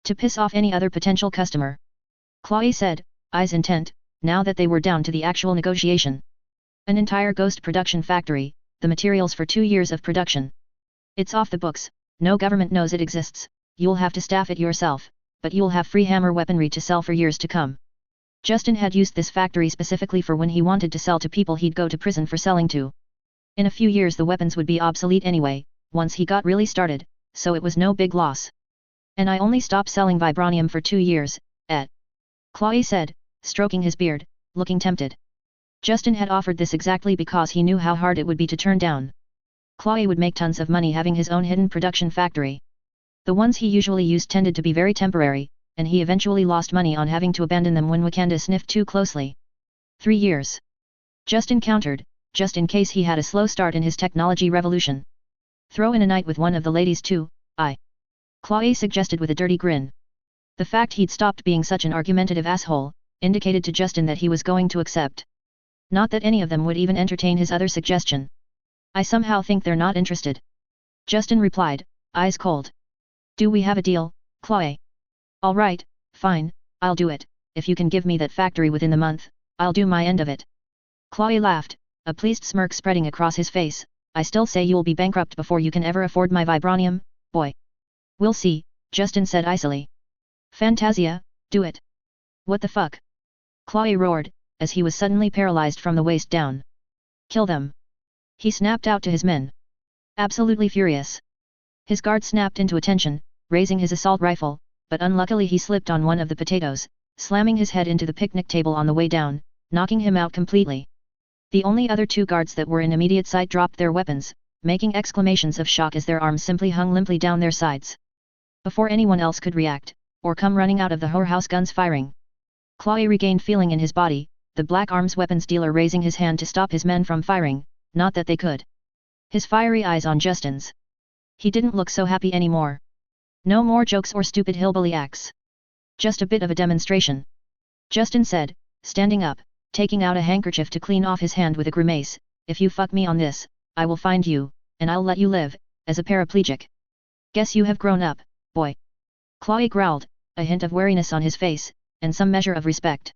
To piss off any other potential customer. Klaue said, eyes intent, now that they were down to the actual negotiation. An entire ghost production factory, the materials for 2 years of production. It's off the books, no government knows it exists, you'll have to staff it yourself, but you'll have free hammer weaponry to sell for years to come. Justin had used this factory specifically for when he wanted to sell to people he'd go to prison for selling to. In a few years the weapons would be obsolete anyway, once he got really started, so it was no big loss. And I only stopped selling vibranium for 2 years, Klaue said, stroking his beard, looking tempted. Justin had offered this exactly because he knew how hard it would be to turn down. Klaue would make tons of money having his own hidden production factory. The ones he usually used tended to be very temporary, and he eventually lost money on having to abandon them when Wakanda sniffed too closely. 3 years. Justin countered, just in case he had a slow start in his technology revolution. Throw in a night with one of the ladies too, Klaue suggested with a dirty grin. The fact he'd stopped being such an argumentative asshole, indicated to Justin that he was going to accept. Not that any of them would even entertain his other suggestion. I somehow think they're not interested. Justin replied, eyes cold. Do we have a deal, Klaue? All right, fine, I'll do it, if you can give me that factory within the month, I'll do my end of it. Klaue laughed, a pleased smirk spreading across his face. I still say you'll be bankrupt before you can ever afford my vibranium, boy. We'll see, Justin said icily. Fantasia, do it. What the fuck? Klaue roared, as he was suddenly paralyzed from the waist down. Kill them. He snapped out to his men. Absolutely furious. His guard snapped into attention, raising his assault rifle, but unluckily he slipped on one of the potatoes, slamming his head into the picnic table on the way down, knocking him out completely. The only other 2 guards that were in immediate sight dropped their weapons, making exclamations of shock as their arms simply hung limply down their sides. Before anyone else could react, or come running out of the whorehouse guns firing, Klaue regained feeling in his body, the Black Arms weapons dealer raising his hand to stop his men from firing, not that they could. His fiery eyes on Justin's. He didn't look so happy anymore. No more jokes or stupid hillbilly acts. Just a bit of a demonstration. Justin said, standing up, taking out a handkerchief to clean off his hand with a grimace, if you fuck me on this, I will find you, and I'll let you live, as a paraplegic. Guess you have grown up, boy. Klaue growled, a hint of wariness on his face, and some measure of respect.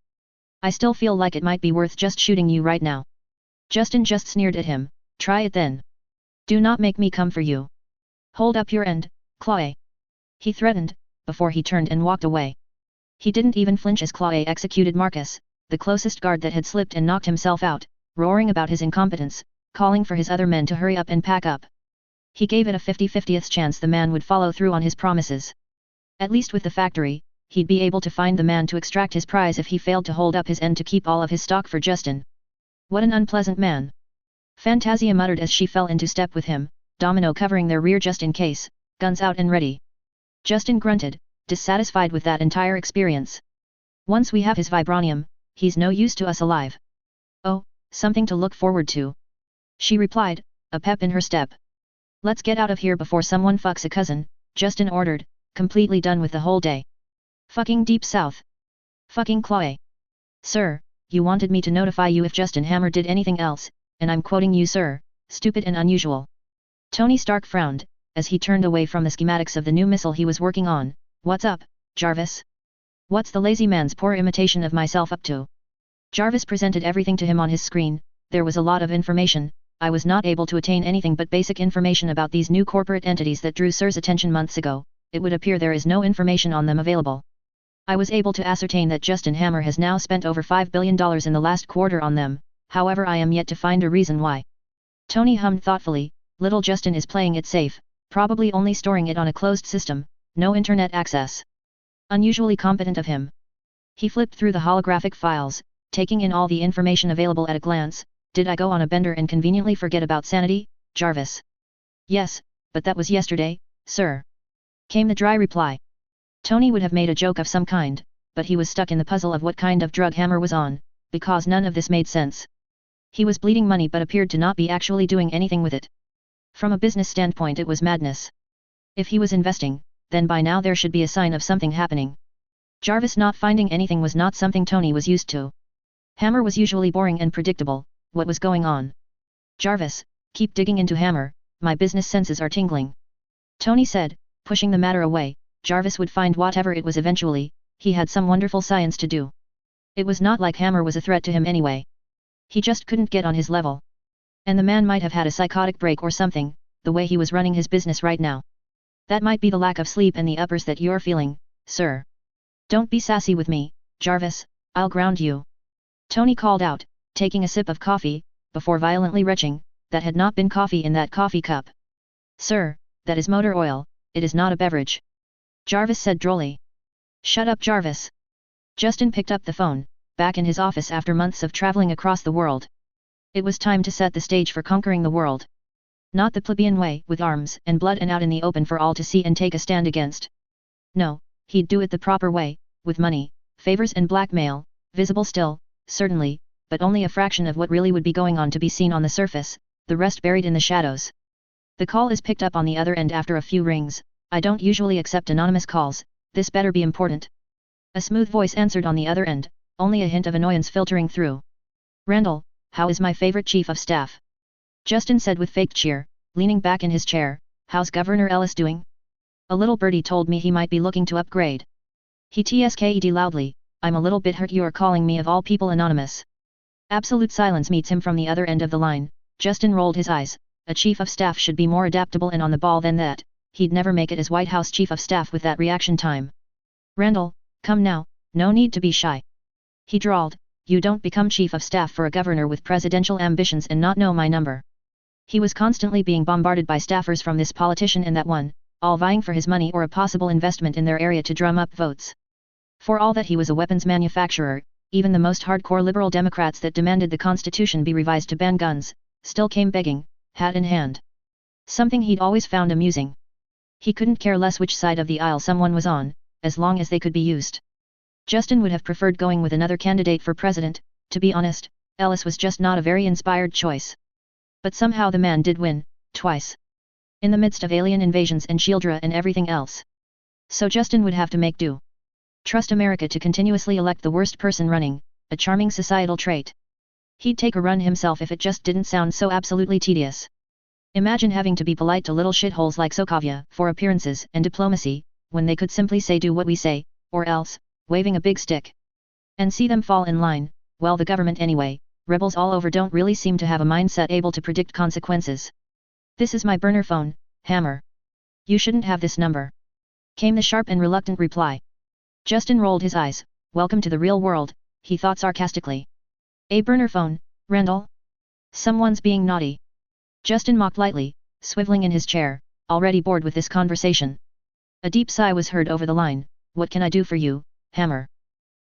I still feel like it might be worth just shooting you right now. Justin just sneered at him, try it then. Do not make me come for you. Hold up your end, Klaue. He threatened, before he turned and walked away. He didn't even flinch as Klaue executed Marcus, the closest guard that had slipped and knocked himself out, roaring about his incompetence, calling for his other men to hurry up and pack up. He gave it a 50-50th chance the man would follow through on his promises. At least with the factory, he'd be able to find the man to extract his prize if he failed to hold up his end to keep all of his stock for Justin. What an unpleasant man. Fantasia muttered as she fell into step with him, Domino covering their rear just in case, guns out and ready. Justin grunted, dissatisfied with that entire experience. Once we have his vibranium, he's no use to us alive. Oh, something to look forward to. She replied, a pep in her step. Let's get out of here before someone fucks a cousin, Justin ordered, completely done with the whole day. Fucking Deep South. Fucking Klaue. Sir, you wanted me to notify you if Justin Hammer did anything else, and I'm quoting you, sir, stupid and unusual. Tony Stark frowned, as he turned away from the schematics of the new missile he was working on. What's up, Jarvis? What's the lazy man's poor imitation of myself up to? Jarvis presented everything to him on his screen. There was a lot of information. I was not able to attain anything but basic information about these new corporate entities that drew Sir's attention months ago. It would appear there is no information on them available. I was able to ascertain that Justin Hammer has now spent over $5 billion in the last quarter on them, however I am yet to find a reason why. Tony hummed thoughtfully, little Justin is playing it safe, probably only storing it on a closed system, no internet access. Unusually competent of him. He flipped through the holographic files, taking in all the information available at a glance. Did I go on a bender and conveniently forget about sanity, Jarvis? Yes, but that was yesterday, sir. Came the dry reply. Tony would have made a joke of some kind, but he was stuck in the puzzle of what kind of drug Hammer was on, because none of this made sense. He was bleeding money but appeared to not be actually doing anything with it. From a business standpoint it was madness. If he was investing, then by now there should be a sign of something happening. Jarvis not finding anything was not something Tony was used to. Hammer was usually boring and predictable. What was going on? Jarvis, keep digging into Hammer, my business senses are tingling. Tony said, pushing the matter away. Jarvis would find whatever it was eventually. He had some wonderful science to do. It was not like Hammer was a threat to him anyway. He just couldn't get on his level. And the man might have had a psychotic break or something, the way he was running his business right now. That might be the lack of sleep and the uppers that you're feeling, sir. Don't be sassy with me, Jarvis, I'll ground you. Tony called out, taking a sip of coffee, before violently retching, that had not been coffee in that coffee cup. Sir, that is motor oil, it is not a beverage. Jarvis said drolly. Shut up, Jarvis. Justin picked up the phone, back in his office after months of traveling across the world. It was time to set the stage for conquering the world. Not the plebeian way, with arms and blood and out in the open for all to see and take a stand against. No, he'd do it the proper way, with money, favors and blackmail, visible still, certainly, but only a fraction of what really would be going on to be seen on the surface, the rest buried in the shadows. The call is picked up on the other end after a few rings. I don't usually accept anonymous calls, this better be important. A smooth voice answered on the other end, only a hint of annoyance filtering through. Randall, how is my favorite chief of staff? Justin said with fake cheer, leaning back in his chair. How's Governor Ellis doing? A little birdie told me he might be looking to upgrade. He tsked loudly, I'm a little bit hurt you're calling me of all people anonymous. Absolute silence meets him from the other end of the line. Justin rolled his eyes. A chief of staff should be more adaptable and on the ball than that. He'd never make it as White House chief of staff with that reaction time. Randall, come now, no need to be shy. He drawled, you don't become chief of staff for a governor with presidential ambitions and not know my number. He was constantly being bombarded by staffers from this politician and that one, all vying for his money or a possible investment in their area to drum up votes. For all that he was a weapons manufacturer, even the most hardcore liberal Democrats that demanded the Constitution be revised to ban guns, still came begging, hat in hand. Something he'd always found amusing. He couldn't care less which side of the aisle someone was on, as long as they could be used. Justin would have preferred going with another candidate for president. To be honest, Ellis was just not a very inspired choice. But somehow the man did win, twice. In the midst of alien invasions and Shieldra and everything else. So Justin would have to make do. Trust America to continuously elect the worst person running, a charming societal trait. He'd take a run himself if it just didn't sound so absolutely tedious. Imagine having to be polite to little shitholes like Sokovia for appearances and diplomacy, when they could simply say do what we say, or else, waving a big stick. And see them fall in line. Well, the government anyway, rebels all over don't really seem to have a mindset able to predict consequences. This is my burner phone, Hammer. You shouldn't have this number. Came the sharp and reluctant reply. Justin rolled his eyes. Welcome to the real world, he thought sarcastically. A burner phone, Randall? Someone's being naughty. Justin mocked lightly, swiveling in his chair, already bored with this conversation. A deep sigh was heard over the line. What can I do for you, Hammer?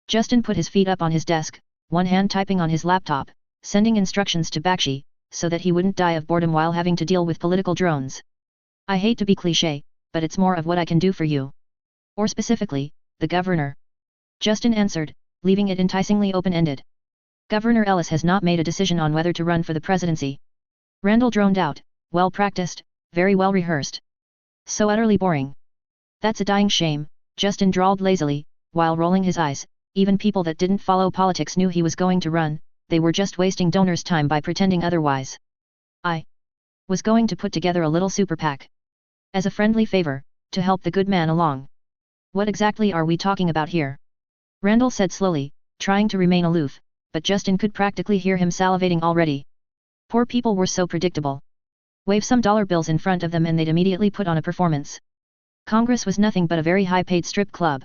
Justin put his feet up on his desk, one hand typing on his laptop, sending instructions to Bakshi, so that he wouldn't die of boredom while having to deal with political drones. I hate to be cliché, but it's more of what I can do for you. Or specifically, the governor. Justin answered, leaving it enticingly open-ended. Governor Ellis has not made a decision on whether to run for the presidency. Randall droned out, well practiced, very well rehearsed. So utterly boring. That's a dying shame, Justin drawled lazily, while rolling his eyes. Even people that didn't follow politics knew he was going to run, they were just wasting donors' time by pretending otherwise. I was going to put together a little super PAC. As a friendly favor, to help the good man along. What exactly are we talking about here? Randall said slowly, trying to remain aloof, but Justin could practically hear him salivating already. Poor people were so predictable. Wave some dollar bills in front of them and they'd immediately put on a performance. Congress was nothing but a very high-paid strip club.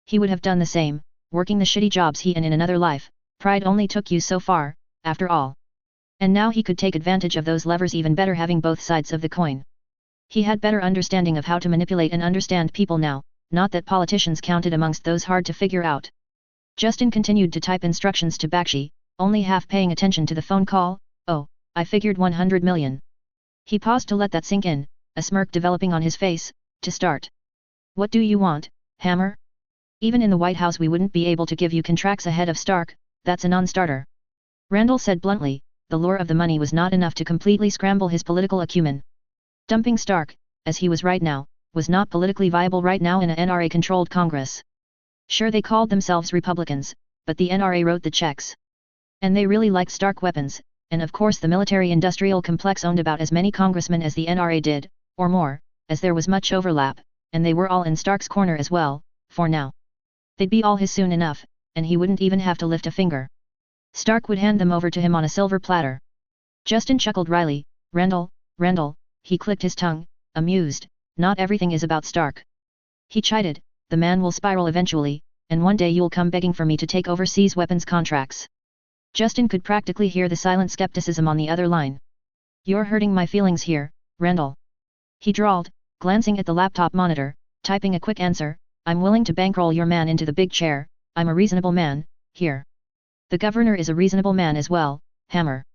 He would have done the same, working the shitty jobs he and in another life, pride only took you so far, after all. And now he could take advantage of those levers even better, having both sides of the coin. He had better understanding of how to manipulate and understand people now, not that politicians counted amongst those hard to figure out. Justin continued to type instructions to Bakshi, only half paying attention to the phone call. Oh, I figured 100 million. He paused to let that sink in, a smirk developing on his face. To start. What do you want, Hammer? Even in the White House we wouldn't be able to give you contracts ahead of Stark, that's a non-starter. Randall said bluntly, the lure of the money was not enough to completely scramble his political acumen. Dumping Stark, as he was right now, was not politically viable right now in a NRA-controlled Congress. Sure, they called themselves Republicans, but the NRA wrote the checks. And they really liked Stark weapons, and of course the military-industrial complex owned about as many congressmen as the NRA did, or more, as there was much overlap, and they were all in Stark's corner as well, for now. They'd be all his soon enough, and he wouldn't even have to lift a finger. Stark would hand them over to him on a silver platter. Justin chuckled wryly. Randall, he clicked his tongue, amused, not everything is about Stark. He chided, the man will spiral eventually, and one day you'll come begging for me to take overseas weapons contracts. Justin could practically hear the silent skepticism on the other line. You're hurting my feelings here, Randall. He drawled, glancing at the laptop monitor, typing a quick answer, I'm willing to bankroll your man into the big chair, I'm a reasonable man, here. The governor is a reasonable man as well, Hammer.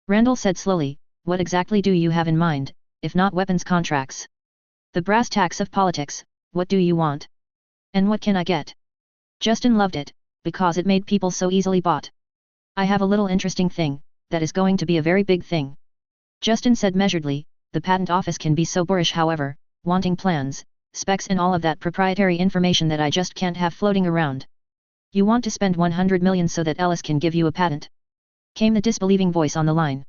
Randall said slowly, what exactly do you have in mind, if not weapons contracts? The brass tacks of politics, what do you want? And what can I get? Justin loved it, because it made people so easily bought. I have a little interesting thing, that is going to be a very big thing. Justin said measuredly, the patent office can be so boorish however, wanting plans, specs and all of that proprietary information that I just can't have floating around. You want to spend 100 million so that Ellis can give you a patent? Came the disbelieving voice on the line.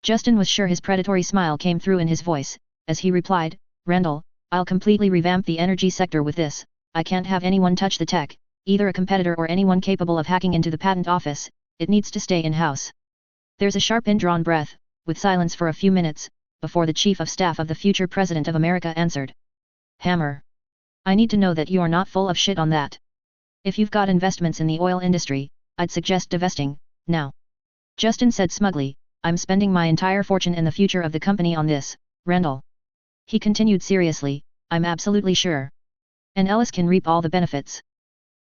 Justin was sure his predatory smile came through in his voice, as he replied, Randall, I'll completely revamp the energy sector with this, I can't have anyone touch the tech, either a competitor or anyone capable of hacking into the patent office, it needs to stay in-house. There's a sharp indrawn breath, with silence for a few minutes, before the Chief of Staff of the future President of America answered. Hammer. I need to know that you are not full of shit on that. If you've got investments in the oil industry, I'd suggest divesting, now. Justin said smugly, I'm spending my entire fortune and the future of the company on this, Randall. He continued seriously, I'm absolutely sure. And Ellis can reap all the benefits.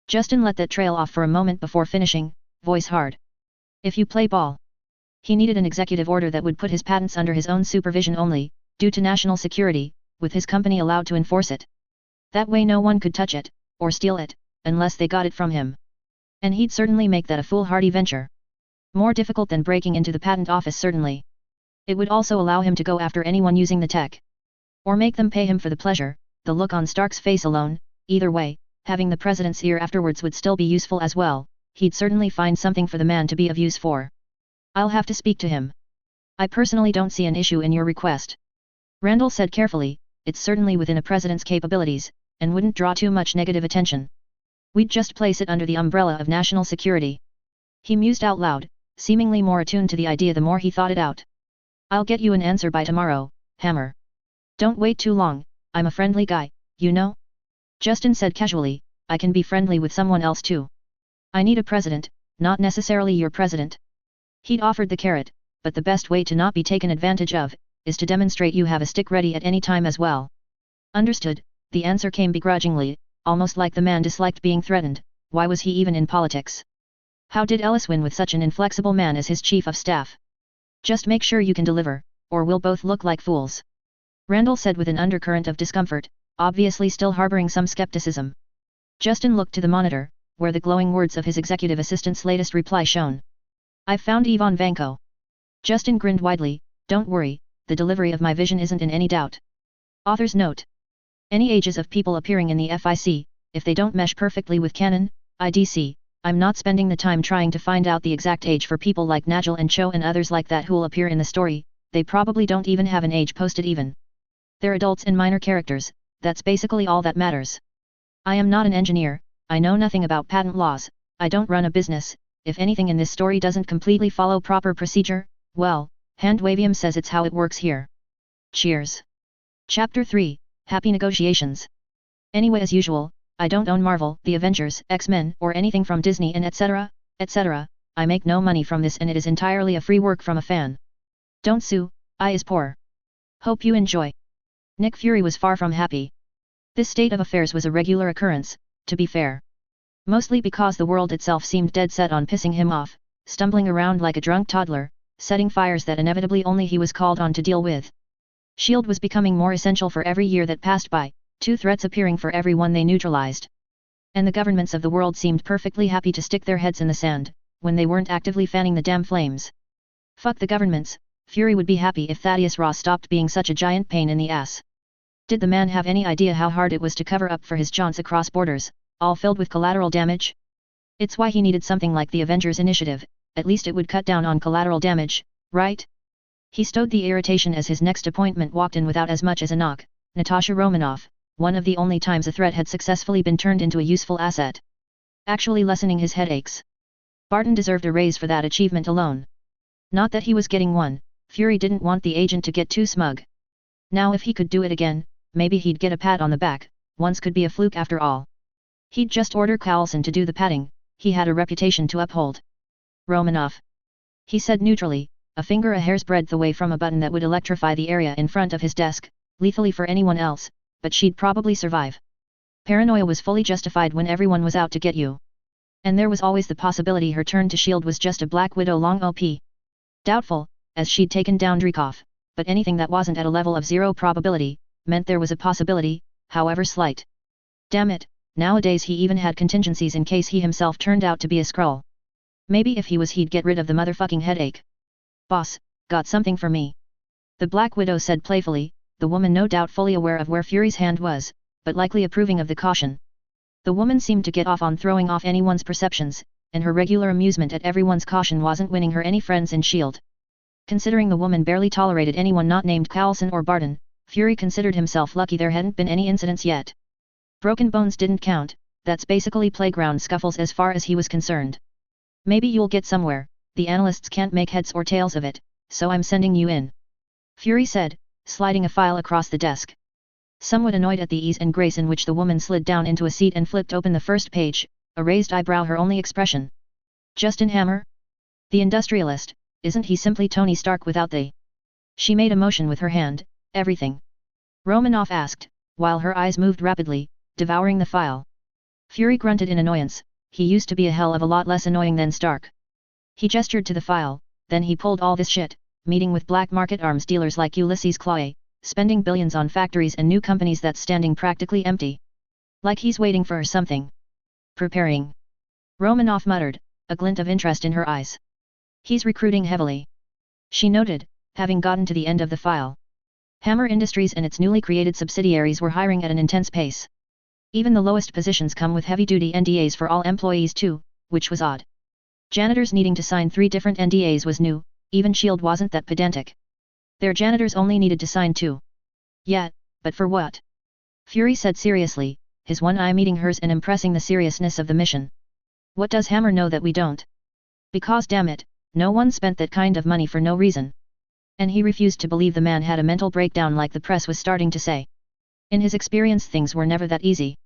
Justin let that trail off for a moment before finishing, voice hard. If you play ball. He needed an executive order that would put his patents under his own supervision only, due to national security, with his company allowed to enforce it. That way no one could touch it, or steal it, unless they got it from him. And he'd certainly make that a foolhardy venture. More difficult than breaking into the patent office certainly. It would also allow him to go after anyone using the tech. Or make them pay him for the pleasure, the look on Stark's face alone, either way, having the president's ear afterwards would still be useful as well, he'd certainly find something for the man to be of use for. I'll have to speak to him. I personally don't see an issue in your request. Randall said carefully, it's certainly within a president's capabilities, and wouldn't draw too much negative attention. We'd just place it under the umbrella of national security. He mused out loud, seemingly more attuned to the idea the more he thought it out. I'll get you an answer by tomorrow, Hammer. Don't wait too long, I'm a friendly guy, you know? Justin said casually, I can be friendly with someone else too. I need a president, not necessarily your president. He'd offered the carrot, but the best way to not be taken advantage of, is to demonstrate you have a stick ready at any time as well. Understood, the answer came begrudgingly, almost like the man disliked being threatened. Why was he even in politics? How did Ellis win with such an inflexible man as his chief of staff? Just make sure you can deliver, or we'll both look like fools. Randall said with an undercurrent of discomfort, obviously still harboring some skepticism. Justin looked to the monitor, where the glowing words of his executive assistant's latest reply shone. "I've found Ivan Vanko." Justin grinned widely. "Don't worry, the delivery of my vision isn't in any doubt." Author's note. Any ages of people appearing in the FIC, if they don't mesh perfectly with canon, IDC, I'm not spending the time trying to find out the exact age for people like Najal and Cho and others like that who'll appear in the story, they probably don't even have an age posted even. They're adults and minor characters, that's basically all that matters. I am not an engineer, I know nothing about patent laws, I don't run a business, if anything in this story doesn't completely follow proper procedure, well, Handwavium says it's how it works here. Cheers. Chapter 3, Happy Negotiations. Anyway, as usual, I don't own Marvel, the Avengers, X-Men, or anything from Disney and etc., etc., I make no money from this and it is entirely a free work from a fan. Don't sue, I is poor. Hope you enjoy. Nick Fury was far from happy. This state of affairs was a regular occurrence, to be fair. Mostly because the world itself seemed dead set on pissing him off, stumbling around like a drunk toddler, setting fires that inevitably only he was called on to deal with. S.H.I.E.L.D. was becoming more essential for every year that passed by, 2 threats appearing for everyone they neutralized. And the governments of the world seemed perfectly happy to stick their heads in the sand, when they weren't actively fanning the damn flames. Fuck the governments, Fury would be happy if Thaddeus Ross stopped being such a giant pain in the ass. Did the man have any idea how hard it was to cover up for his jaunts across borders, all filled with collateral damage? It's why he needed something like the Avengers Initiative, at least it would cut down on collateral damage, right? He stowed the irritation as his next appointment walked in without as much as a knock, Natasha Romanoff, one of the only times a threat had successfully been turned into a useful asset. Actually lessening his headaches. Barton deserved a raise for that achievement alone. Not that he was getting one, Fury didn't want the agent to get too smug. Now if he could do it again, maybe he'd get a pat on the back, once could be a fluke after all. He'd just order Coulson to do the patting, he had a reputation to uphold. Romanoff. He said neutrally, a finger a hair's breadth away from a button that would electrify the area in front of his desk, lethally for anyone else, but she'd probably survive. Paranoia was fully justified when everyone was out to get you. And there was always the possibility her turn to S.H.I.E.L.D. was just a Black Widow long OP. Doubtful, as she'd taken down Dreykov, but anything that wasn't at a level of 0 probability, meant there was a possibility, however slight. Damn it, nowadays he even had contingencies in case he himself turned out to be a Skrull. Maybe if he was he'd get rid of the motherfucking headache. Boss, got something for me. The Black Widow said playfully, the woman no doubt fully aware of where Fury's hand was, but likely approving of the caution. The woman seemed to get off on throwing off anyone's perceptions, and her regular amusement at everyone's caution wasn't winning her any friends in S.H.I.E.L.D. Considering the woman barely tolerated anyone not named Coulson or Barton, Fury considered himself lucky there hadn't been any incidents yet. Broken bones didn't count, that's basically playground scuffles as far as he was concerned. Maybe you'll get somewhere, the analysts can't make heads or tails of it, so I'm sending you in. Fury said, sliding a file across the desk. Somewhat annoyed at the ease and grace in which the woman slid down into a seat and flipped open the first page, a raised eyebrow her only expression. Justin Hammer? The industrialist, isn't he simply Tony Stark without the... She made a motion with her hand, everything. Romanoff asked, while her eyes moved rapidly, devouring the file. Fury grunted in annoyance, he used to be a hell of a lot less annoying than Stark. He gestured to the file, then he pulled all this shit, meeting with black market arms dealers like Ulysses Klaue, spending billions on factories and new companies that's standing practically empty. Like he's waiting for something. Preparing. Romanoff muttered, a glint of interest in her eyes. He's recruiting heavily. She noted, having gotten to the end of the file. Hammer Industries and its newly created subsidiaries were hiring at an intense pace. Even the lowest positions come with heavy-duty NDAs for all employees too, which was odd. Janitors needing to sign 3 different NDAs was new, even S.H.I.E.L.D. wasn't that pedantic. Their janitors only needed to sign 2. Yeah, but for what? Fury said seriously, his one eye meeting hers and impressing the seriousness of the mission. What does Hammer know that we don't? Because damn it, no one spent that kind of money for no reason. And he refused to believe the man had a mental breakdown like the press was starting to say. In his experience things were never that easy.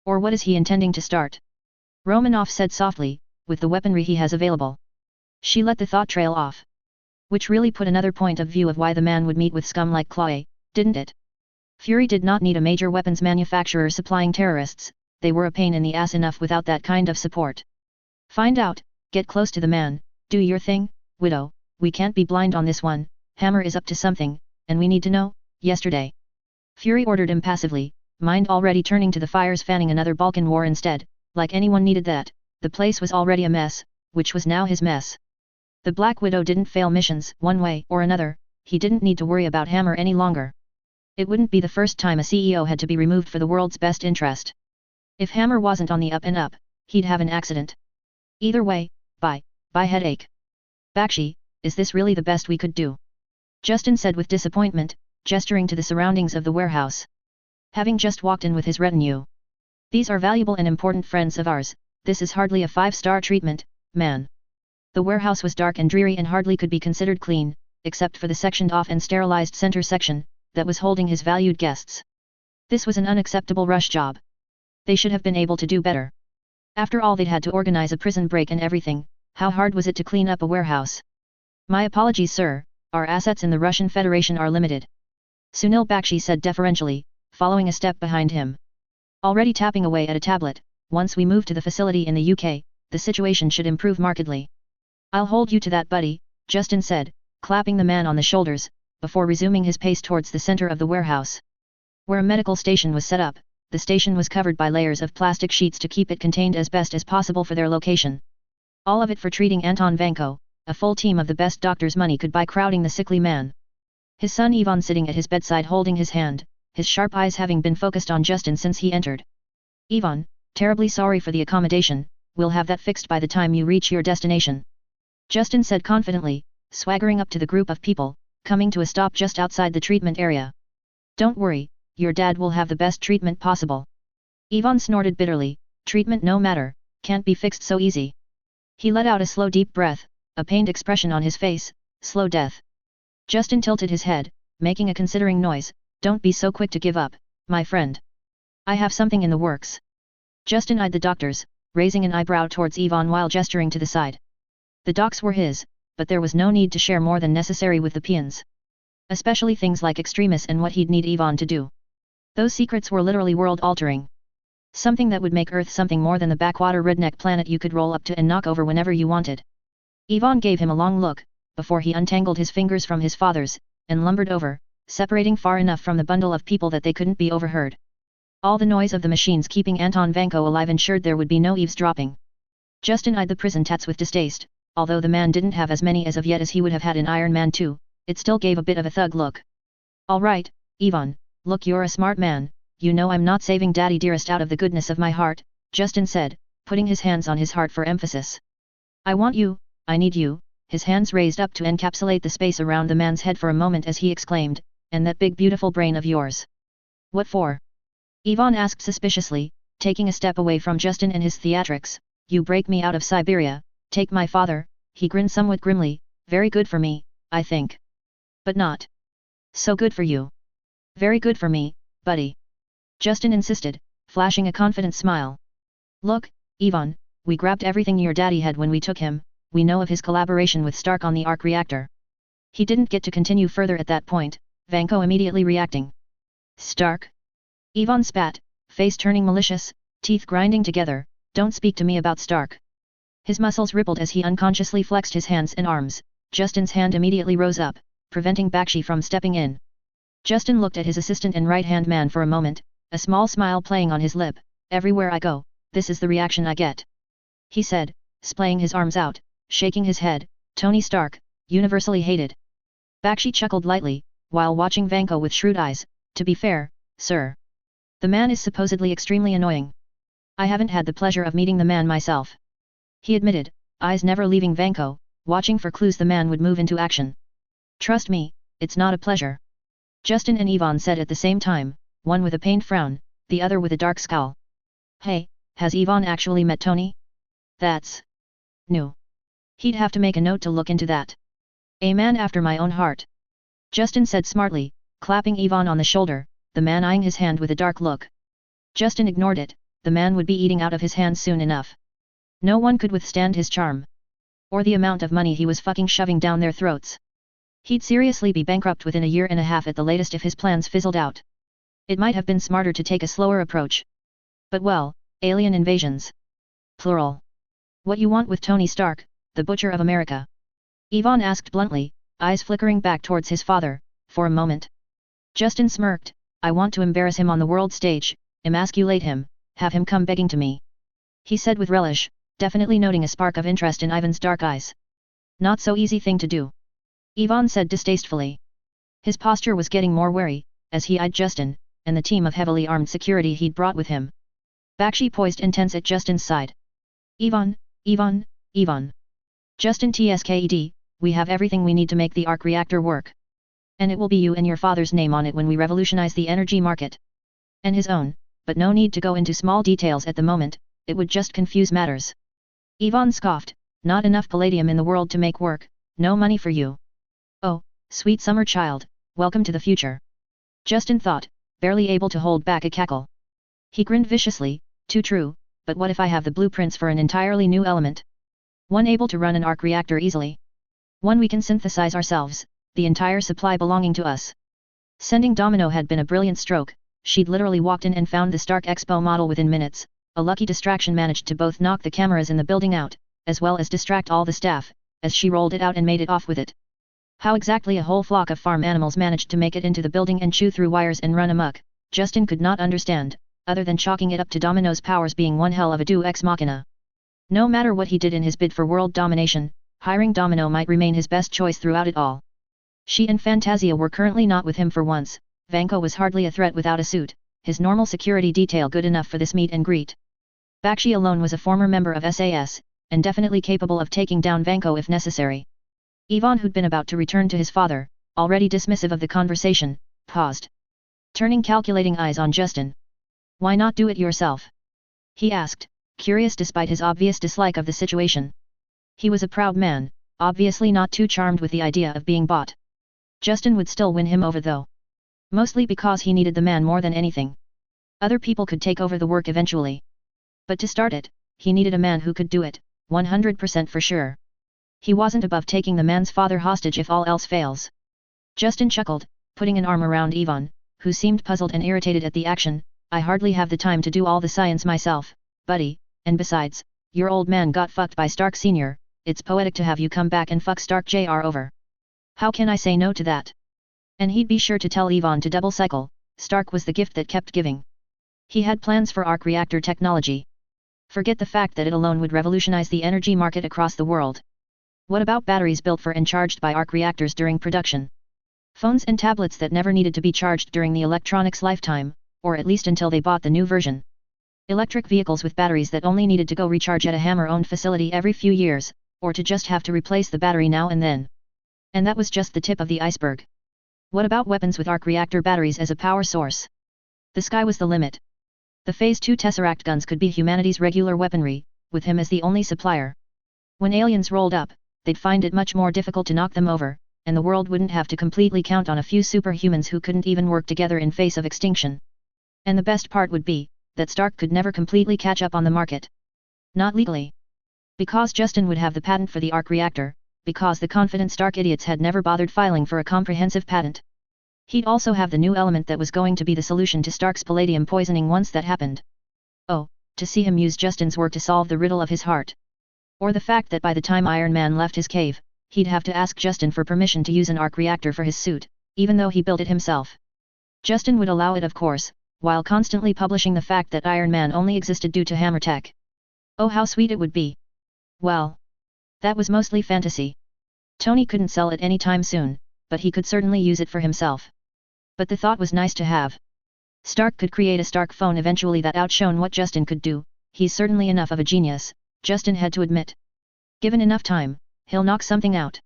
Or what is he intending to start? Romanoff said softly, with the weaponry he has available. She let the thought trail off. Which really put another point of view of why the man would meet with scum like Klaue, didn't it? Fury did not need a major weapons manufacturer supplying terrorists, they were a pain in the ass enough without that kind of support. Find out, get close to the man, do your thing, Widow, we can't be blind on this one, Hammer is up to something, and we need to know, yesterday. Fury ordered impassively, mind already turning to the fires fanning another Balkan war instead, Like anyone needed that, the place was already a mess, which was now his mess. The Black Widow didn't fail missions, one way or another, he didn't need to worry about Hammer any longer. It wouldn't be the first time a CEO had to be removed for the world's best interest. If Hammer wasn't on the up and up, he'd have an accident. Either way, bye headache. Bakshi, is this really the best we could do? Justin said with disappointment, gesturing to the surroundings of the warehouse. Having just walked in with his retinue. These are valuable and important friends of ours, this is hardly a 5-star treatment, man. The warehouse was dark and dreary and hardly could be considered clean, except for the sectioned off and sterilized center section, that was holding his valued guests. This was an unacceptable rush job. They should have been able to do better. After all, they'd had to organize a prison break and everything, how hard was it to clean up a warehouse? My apologies, sir, our assets in the Russian Federation are limited. Sunil Bakshi said deferentially, following a step behind him. Already tapping away at a tablet, once we move to the facility in the UK, the situation should improve markedly. I'll hold you to that, buddy, Justin said, clapping the man on the shoulders, before resuming his pace towards the center of the warehouse. Where a medical station was set up, the station was covered by layers of plastic sheets to keep it contained as best as possible for their location. All of it for treating Anton Vanko, a full team of the best doctors money could buy crowding the sickly man. His son Ivan sitting at his bedside holding his hand, his sharp eyes having been focused on Justin since he entered. Ivan, terribly sorry for the accommodation, we'll have that fixed by the time you reach your destination. Justin said confidently, swaggering up to the group of people, coming to a stop just outside the treatment area. Don't worry, your dad will have the best treatment possible. Ivan snorted bitterly, treatment no matter, can't be fixed so easy. He let out a slow deep breath, a pained expression on his face, slow death. Justin tilted his head, making a considering noise, don't be so quick to give up, my friend. I have something in the works. Justin eyed the doctors, raising an eyebrow towards Ivan while gesturing to the side. The docs were his, but there was no need to share more than necessary with the peons. Especially things like Extremis and what he'd need Ivan to do. Those secrets were literally world-altering. Something that would make Earth something more than the backwater redneck planet you could roll up to and knock over whenever you wanted. Ivan gave him a long look, before he untangled his fingers from his father's, and lumbered over, separating far enough from the bundle of people that they couldn't be overheard. All the noise of the machines keeping Anton Vanko alive ensured there would be no eavesdropping. Justin eyed the prison tats with distaste, although the man didn't have as many as of yet as he would have had in Iron Man 2, it still gave a bit of a thug look. All right, Ivan, look, you're a smart man, you know I'm not saving Daddy dearest out of the goodness of my heart, Justin said, putting his hands on his heart for emphasis. I want you, I need you, his hands raised up to encapsulate the space around the man's head for a moment as he exclaimed, and that big beautiful brain of yours. What for? Ivan asked suspiciously, taking a step away from Justin and his theatrics. You break me out of Siberia, take my father, he grinned somewhat grimly, very good for me, I think. But not so good for you. Very good for me, buddy. Justin insisted, flashing a confident smile. Look, Ivan, we grabbed everything your daddy had when we took him, we know of his collaboration with Stark on the arc reactor. He didn't get to continue further at that point, Vanko immediately reacting. Stark? Ivan spat, face turning malicious, teeth grinding together, don't speak to me about Stark. His muscles rippled as he unconsciously flexed his hands and arms, Justin's hand immediately rose up, preventing Bakshi from stepping in. Justin looked at his assistant and right-hand man for a moment, a small smile playing on his lip. Everywhere I go, this is the reaction I get. He said, splaying his arms out, shaking his head, Tony Stark, universally hated. Bakshi chuckled lightly, while watching Vanko with shrewd eyes, to be fair, sir. The man is supposedly extremely annoying. I haven't had the pleasure of meeting the man myself. He admitted, eyes never leaving Vanko, watching for clues the man would move into action. Trust me, it's not a pleasure. Justin and Ivan said at the same time, one with a pained frown, the other with a dark scowl. Hey, has Ivan actually met Tony? That's new. He'd have to make a note to look into that. A man after my own heart. Justin said smartly, clapping Ivan on the shoulder, the man eyeing his hand with a dark look. Justin ignored it, the man would be eating out of his hands soon enough. No one could withstand his charm. Or the amount of money he was fucking shoving down their throats. He'd seriously be bankrupt within a year and a half at the latest if his plans fizzled out. It might have been smarter to take a slower approach. But well, alien invasions. Plural. What you want with Tony Stark, the Butcher of America? Ivan asked bluntly, eyes flickering back towards his father, for a moment. Justin smirked, I want to embarrass him on the world stage, emasculate him, have him come begging to me. he said with relish, definitely noting a spark of interest in Ivan's dark eyes. Not so easy thing to do. Ivan said distastefully. His posture was getting more wary, as he eyed Justin, and the team of heavily armed security he'd brought with him. Bakshi poised intense at Justin's side. Ivan. Justin TSKED, we have everything we need to make the arc reactor work. And it will be you and your father's name on it when we revolutionize the energy market. And his own, but no need to go into small details at the moment, it would just confuse matters. Ivan scoffed, not enough palladium in the world to make work, no money for you. Oh, sweet summer child, welcome to the future. Justin thought, barely able to hold back a cackle. He grinned viciously, too true, but what if I have the blueprints for an entirely new element? One able to run an arc reactor easily. One we can synthesize ourselves, the entire supply belonging to us. Sending Domino had been a brilliant stroke, she'd literally walked in and found the Stark Expo model within minutes. A lucky distraction managed to both knock the cameras in the building out, as well as distract all the staff, as she rolled it out and made it off with it. How exactly a whole flock of farm animals managed to make it into the building and chew through wires and run amok, Justin could not understand, other than chalking it up to Domino's powers being one hell of a deus ex machina. No matter what he did in his bid for world domination, hiring Domino might remain his best choice throughout it all. She and Fantasia were currently not with him for once. Vanko was hardly a threat without a suit, his normal security detail good enough for this meet and greet. Bakshi alone was a former member of SAS, and definitely capable of taking down Vanko if necessary. Ivan, who'd been about to return to his father, already dismissive of the conversation, paused. Turning calculating eyes on Justin. Why not do it yourself? He asked, curious despite his obvious dislike of the situation. He was a proud man, obviously not too charmed with the idea of being bought. Justin would still win him over though. Mostly because he needed the man more than anything. Other people could take over the work eventually. But to start it, he needed a man who could do it, 100% for sure. He wasn't above taking the man's father hostage if all else fails. Justin chuckled, putting an arm around Ivan, who seemed puzzled and irritated at the action. I hardly have the time to do all the science myself, buddy, and besides, your old man got fucked by Stark Sr., it's poetic to have you come back and fuck Stark Jr. over. How can I say no to that? And he'd be sure to tell Ivan to double cycle, Stark was the gift that kept giving. He had plans for arc reactor technology. Forget the fact that it alone would revolutionize the energy market across the world. What about batteries built for and charged by arc reactors during production? Phones and tablets that never needed to be charged during the electronics' lifetime, or at least until they bought the new version. Electric vehicles with batteries that only needed to go recharge at a Hammer-owned facility every few years, or to just have to replace the battery now and then. And that was just the tip of the iceberg. What about weapons with arc reactor batteries as a power source? The sky was the limit. The Phase 2 Tesseract guns could be humanity's regular weaponry, with him as the only supplier. When aliens rolled up, they'd find it much more difficult to knock them over, and the world wouldn't have to completely count on a few superhumans who couldn't even work together in face of extinction. And the best part would be, that Stark could never completely catch up on the market. Not legally. Because Justin would have the patent for the arc reactor, because the confident Stark idiots had never bothered filing for a comprehensive patent. He'd also have the new element that was going to be the solution to Stark's palladium poisoning once that happened. Oh, to see him use Justin's work to solve the riddle of his heart. Or the fact that by the time Iron Man left his cave, he'd have to ask Justin for permission to use an arc reactor for his suit, even though he built it himself. Justin would allow it of course, while constantly publishing the fact that Iron Man only existed due to Hammer Tech. Oh, how sweet it would be. Well, that was mostly fantasy. Tony couldn't sell it any time soon, but he could certainly use it for himself. But the thought was nice to have. Stark could create a Stark phone eventually that outshone what Justin could do. He's certainly enough of a genius, Justin had to admit. Given enough time, he'll knock something out.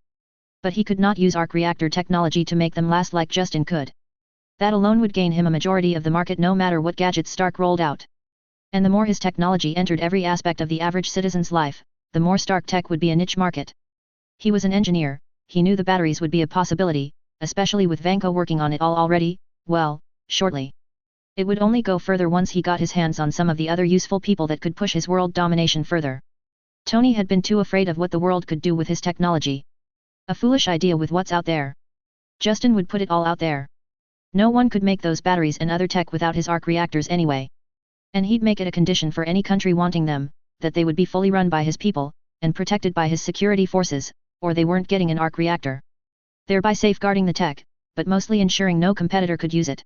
But he could not use arc reactor technology to make them last like Justin could. That alone would gain him a majority of the market no matter what gadgets Stark rolled out. And the more his technology entered every aspect of the average citizen's life, the more Stark tech would be a niche market. He was an engineer, he knew the batteries would be a possibility, especially with Vanko working on it all already, well, shortly. It would only go further once he got his hands on some of the other useful people that could push his world domination further. Tony had been too afraid of what the world could do with his technology. A foolish idea with what's out there. Justin would put it all out there. No one could make those batteries and other tech without his arc reactors anyway. And he'd make it a condition for any country wanting them, that they would be fully run by his people, and protected by his security forces, or they weren't getting an arc reactor. Thereby safeguarding the tech, but mostly ensuring no competitor could use it.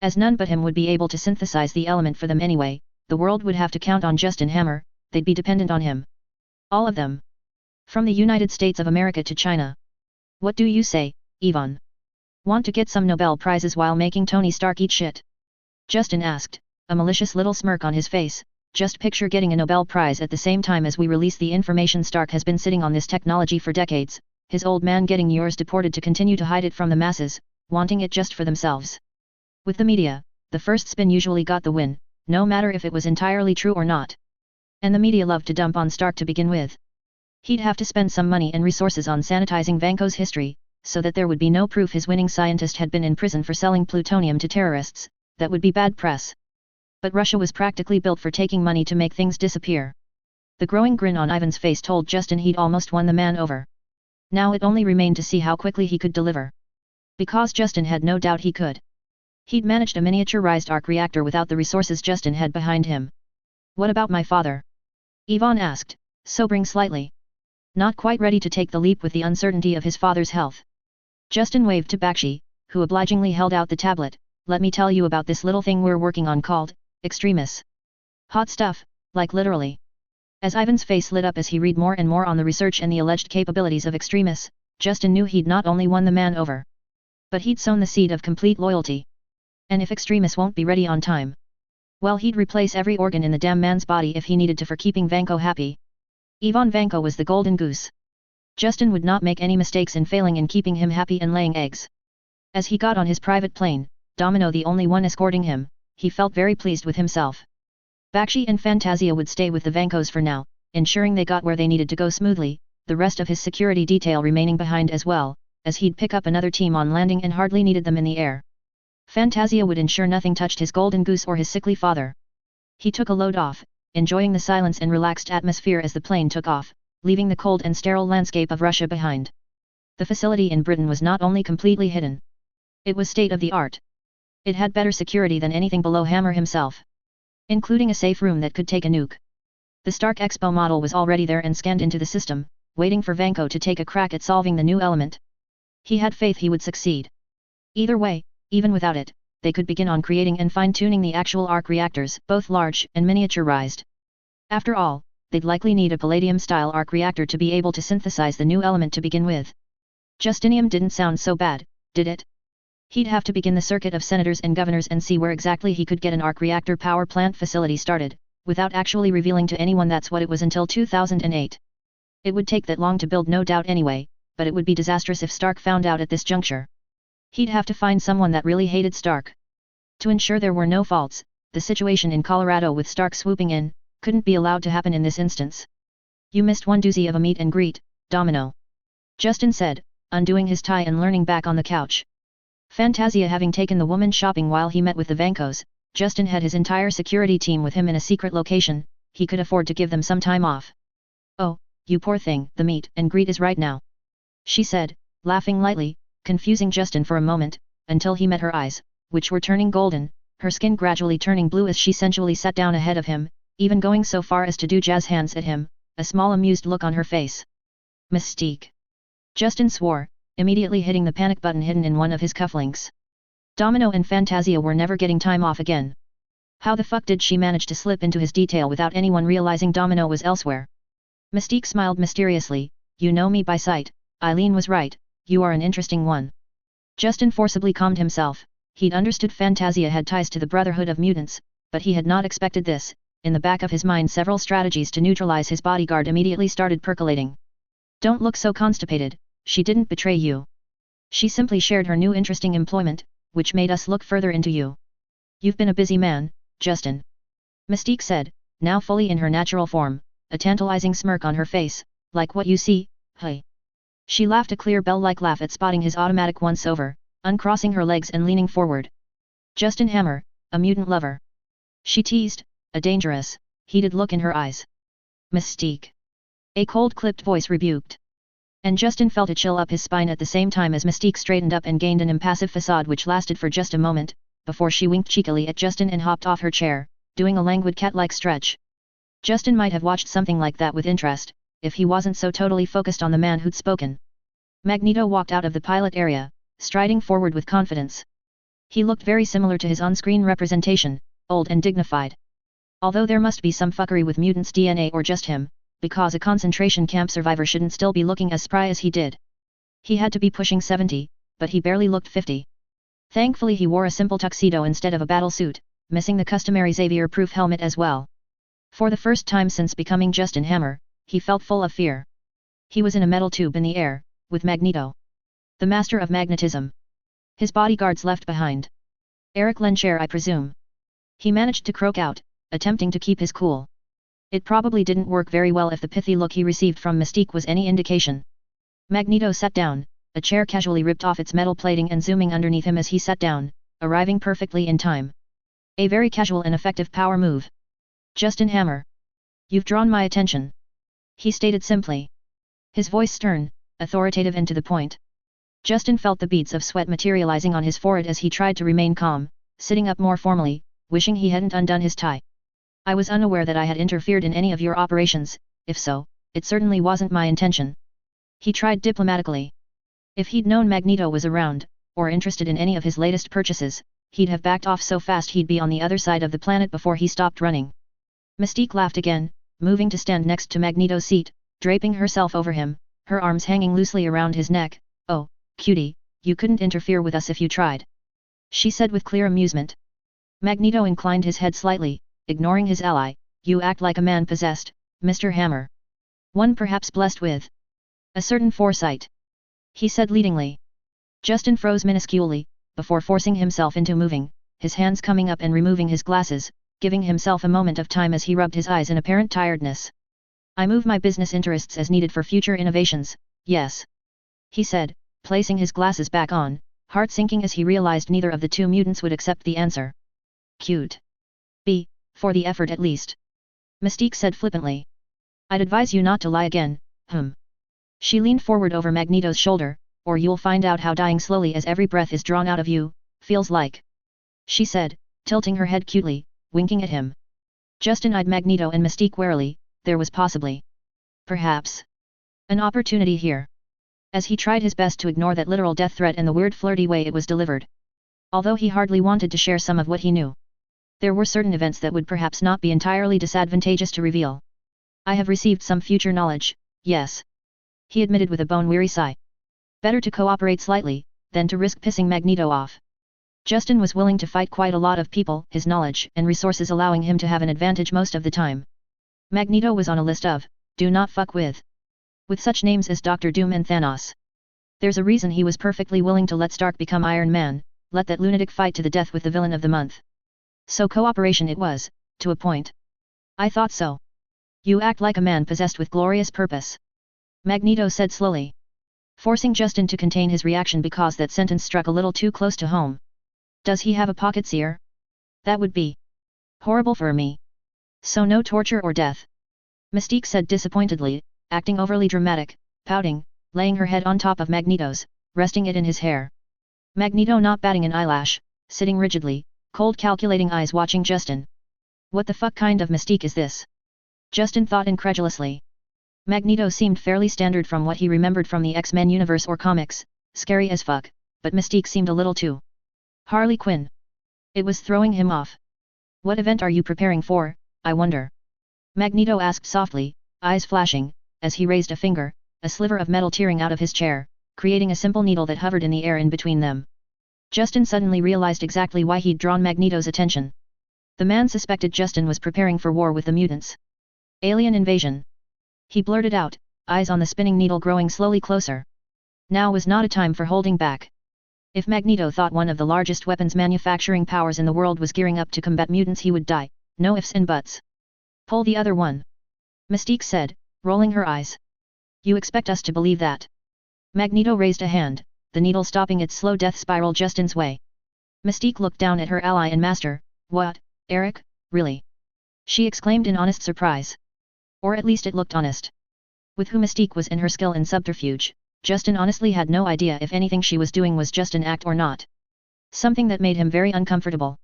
As none but him would be able to synthesize the element for them anyway, the world would have to count on Justin Hammer, they'd be dependent on him. All of them. From the United States of America to China. What do you say, Yvonne? Want to get some Nobel Prizes while making Tony Stark eat shit? Justin asked, a malicious little smirk on his face. Just picture getting a Nobel Prize at the same time as we release the information. Stark has been sitting on this technology for decades, his old man getting yours deported to continue to hide it from the masses, wanting it just for themselves. With the media, the first spin usually got the win, no matter if it was entirely true or not. And the media loved to dump on Stark to begin with. He'd have to spend some money and resources on sanitizing Vanko's history, so that there would be no proof his winning scientist had been in prison for selling plutonium to terrorists. That would be bad press. But Russia was practically built for taking money to make things disappear. The growing grin on Ivan's face told Justin he'd almost won the man over. Now it only remained to see how quickly he could deliver. Because Justin had no doubt he could. He'd managed a miniaturized arc reactor without the resources Justin had behind him. What about my father? Yvonne asked, sobering slightly. Not quite ready to take the leap with the uncertainty of his father's health. Justin waved to Bakshi, who obligingly held out the tablet. Let me tell you about this little thing we're working on called Extremis. Hot stuff, like literally. As Ivan's face lit up as he read more and more on the research and the alleged capabilities of Extremis, Justin knew he'd not only won the man over, but he'd sown the seed of complete loyalty. And if Extremis won't be ready on time, well, he'd replace every organ in the damn man's body if he needed to for keeping Vanko happy. Ivan Vanko was the golden goose. Justin would not make any mistakes in failing in keeping him happy and laying eggs. As he got on his private plane, Domino the only one escorting him, he felt very pleased with himself. Bakshi and Fantasia would stay with the Vankos for now, ensuring they got where they needed to go smoothly, the rest of his security detail remaining behind as well, as he'd pick up another team on landing and hardly needed them in the air. Fantasia would ensure nothing touched his golden goose or his sickly father. He took a load off, enjoying the silence and relaxed atmosphere as the plane took off, leaving the cold and sterile landscape of Russia behind. The facility in Britain was not only completely hidden. It was state-of-the-art. It had better security than anything below Hammer himself, including a safe room that could take a nuke. The Stark Expo model was already there and scanned into the system, waiting for Vanko to take a crack at solving the new element. He had faith he would succeed. Either way, even without it, they could begin on creating and fine-tuning the actual arc reactors, both large and miniaturized. After all, they'd likely need a palladium-style arc reactor to be able to synthesize the new element to begin with. Justinium didn't sound so bad, did it? He'd have to begin the circuit of senators and governors and see where exactly he could get an arc reactor power plant facility started, without actually revealing to anyone that's what it was until 2008. It would take that long to build, no doubt anyway, but it would be disastrous if Stark found out at this juncture. He'd have to find someone that really hated Stark. To ensure there were no faults, the situation in Colorado with Stark swooping in, couldn't be allowed to happen in this instance. You missed one doozy of a meet and greet, Domino. Justin said, undoing his tie and leaning back on the couch. Fantasia having taken the woman shopping while he met with the Vankos, Justin had his entire security team with him in a secret location, he could afford to give them some time off. Oh, you poor thing, the meet and greet is right now, she said, laughing lightly, confusing Justin for a moment, until he met her eyes, which were turning golden, her skin gradually turning blue as she sensually sat down ahead of him, even going so far as to do jazz hands at him, a small amused look on her face. Mystique. Justin swore, immediately hitting the panic button hidden in one of his cufflinks. Domino and Fantasia were never getting time off again. How the fuck did she manage to slip into his detail without anyone realizing Domino was elsewhere? Mystique smiled mysteriously, you know me by sight, Eileen was right, you are an interesting one. Justin forcibly calmed himself, he'd understood Fantasia had ties to the Brotherhood of Mutants, but he had not expected this. In the back of his mind several strategies to neutralize his bodyguard immediately started percolating. Don't look so constipated, she didn't betray you. She simply shared her new interesting employment, which made us look further into you. You've been a busy man, Justin. Mystique said, now fully in her natural form, a tantalizing smirk on her face, like what you see, hey. She laughed a clear bell-like laugh at spotting his automatic once-over, uncrossing her legs and leaning forward. Justin Hammer, a mutant lover. She teased, a dangerous, heated look in her eyes. Mystique. A cold-clipped voice rebuked. And Justin felt a chill up his spine at the same time as Mystique straightened up and gained an impassive facade which lasted for just a moment, before she winked cheekily at Justin and hopped off her chair, doing a languid cat-like stretch. Justin might have watched something like that with interest, if he wasn't so totally focused on the man who'd spoken. Magneto walked out of the pilot area, striding forward with confidence. He looked very similar to his on-screen representation, old and dignified. Although there must be some fuckery with mutants' DNA or just him, because a concentration camp survivor shouldn't still be looking as spry as he did. He had to be pushing 70, but he barely looked 50. Thankfully he wore a simple tuxedo instead of a battle suit, missing the customary Xavier-proof helmet as well. For the first time since becoming Justin Hammer, he felt full of fear. He was in a metal tube in the air, with Magneto, the master of magnetism. His bodyguards left behind. Eric Lencher, I presume. He managed to croak out, attempting to keep his cool. It probably didn't work very well if the pithy look he received from Mystique was any indication. Magneto sat down, a chair casually ripped off its metal plating and zooming underneath him as he sat down, arriving perfectly in time. A very casual and effective power move. Justin Hammer. You've drawn my attention. He stated simply. His voice stern, authoritative and to the point. Justin felt the beads of sweat materializing on his forehead as he tried to remain calm, sitting up more formally, wishing he hadn't undone his tie. I was unaware that I had interfered in any of your operations, if so, it certainly wasn't my intention. He tried diplomatically. If he'd known Magneto was around, or interested in any of his latest purchases, he'd have backed off so fast he'd be on the other side of the planet before he stopped running. Mystique laughed again, moving to stand next to Magneto's seat, draping herself over him, her arms hanging loosely around his neck. Oh, cutie, you couldn't interfere with us if you tried. She said with clear amusement. Magneto inclined his head slightly, ignoring his ally. You act like a man possessed, Mr. Hammer. One perhaps blessed with a certain foresight. He said leadingly. Justin froze minusculely, before forcing himself into moving, his hands coming up and removing his glasses, giving himself a moment of time as he rubbed his eyes in apparent tiredness. I move my business interests as needed for future innovations, yes. He said, placing his glasses back on, heart sinking as he realized neither of the two mutants would accept the answer. Cute. B, for the effort at least. Mystique said flippantly. I'd advise you not to lie again, She leaned forward over Magneto's shoulder, or you'll find out how dying slowly as every breath is drawn out of you, feels like. She said, tilting her head cutely, winking at him. Justin eyed Magneto and Mystique warily, there was possibly, perhaps, an opportunity here. As he tried his best to ignore that literal death threat and the weird flirty way it was delivered. Although he hardly wanted to share some of what he knew. There were certain events that would perhaps not be entirely disadvantageous to reveal. I have received some future knowledge, yes. He admitted with a bone-weary sigh. Better to cooperate slightly, than to risk pissing Magneto off. Justin was willing to fight quite a lot of people, his knowledge and resources allowing him to have an advantage most of the time. Magneto was on a list of, do not fuck with. With such names as Dr. Doom and Thanos. There's a reason he was perfectly willing to let Stark become Iron Man, let that lunatic fight to the death with the villain of the month. So cooperation it was, to a point. I thought so. You act like a man possessed with glorious purpose. Magneto said slowly. Forcing Justin to contain his reaction because that sentence struck a little too close to home. Does he have a pocket seer? That would be horrible for me. So no torture or death. Mystique said disappointedly, acting overly dramatic, pouting, laying her head on top of Magneto's, resting it in his hair. Magneto not batting an eyelash, sitting rigidly, cold calculating eyes watching Justin. What the fuck kind of Mystique is this? Justin thought incredulously. Magneto seemed fairly standard from what he remembered from the X-Men universe or comics, scary as fuck, but Mystique seemed a little too Harley Quinn. It was throwing him off. What event are you preparing for, I wonder? Magneto asked softly, eyes flashing, as he raised a finger, a sliver of metal tearing out of his chair, creating a simple needle that hovered in the air in between them. Justin suddenly realized exactly why he'd drawn Magneto's attention. The man suspected Justin was preparing for war with the mutants. Alien invasion. He blurted out, eyes on the spinning needle growing slowly closer. Now was not a time for holding back. If Magneto thought one of the largest weapons manufacturing powers in the world was gearing up to combat mutants he would die, no ifs and buts. Pull the other one. Mystique said, rolling her eyes. You expect us to believe that? Magneto raised a hand, the needle stopping its slow death spiral Justin's way. Mystique looked down at her ally and master. What, Eric, really? She exclaimed in honest surprise. Or at least it looked honest. With who Mystique was in her skill in subterfuge, Justin honestly had no idea if anything she was doing was just an act or not. Something that made him very uncomfortable.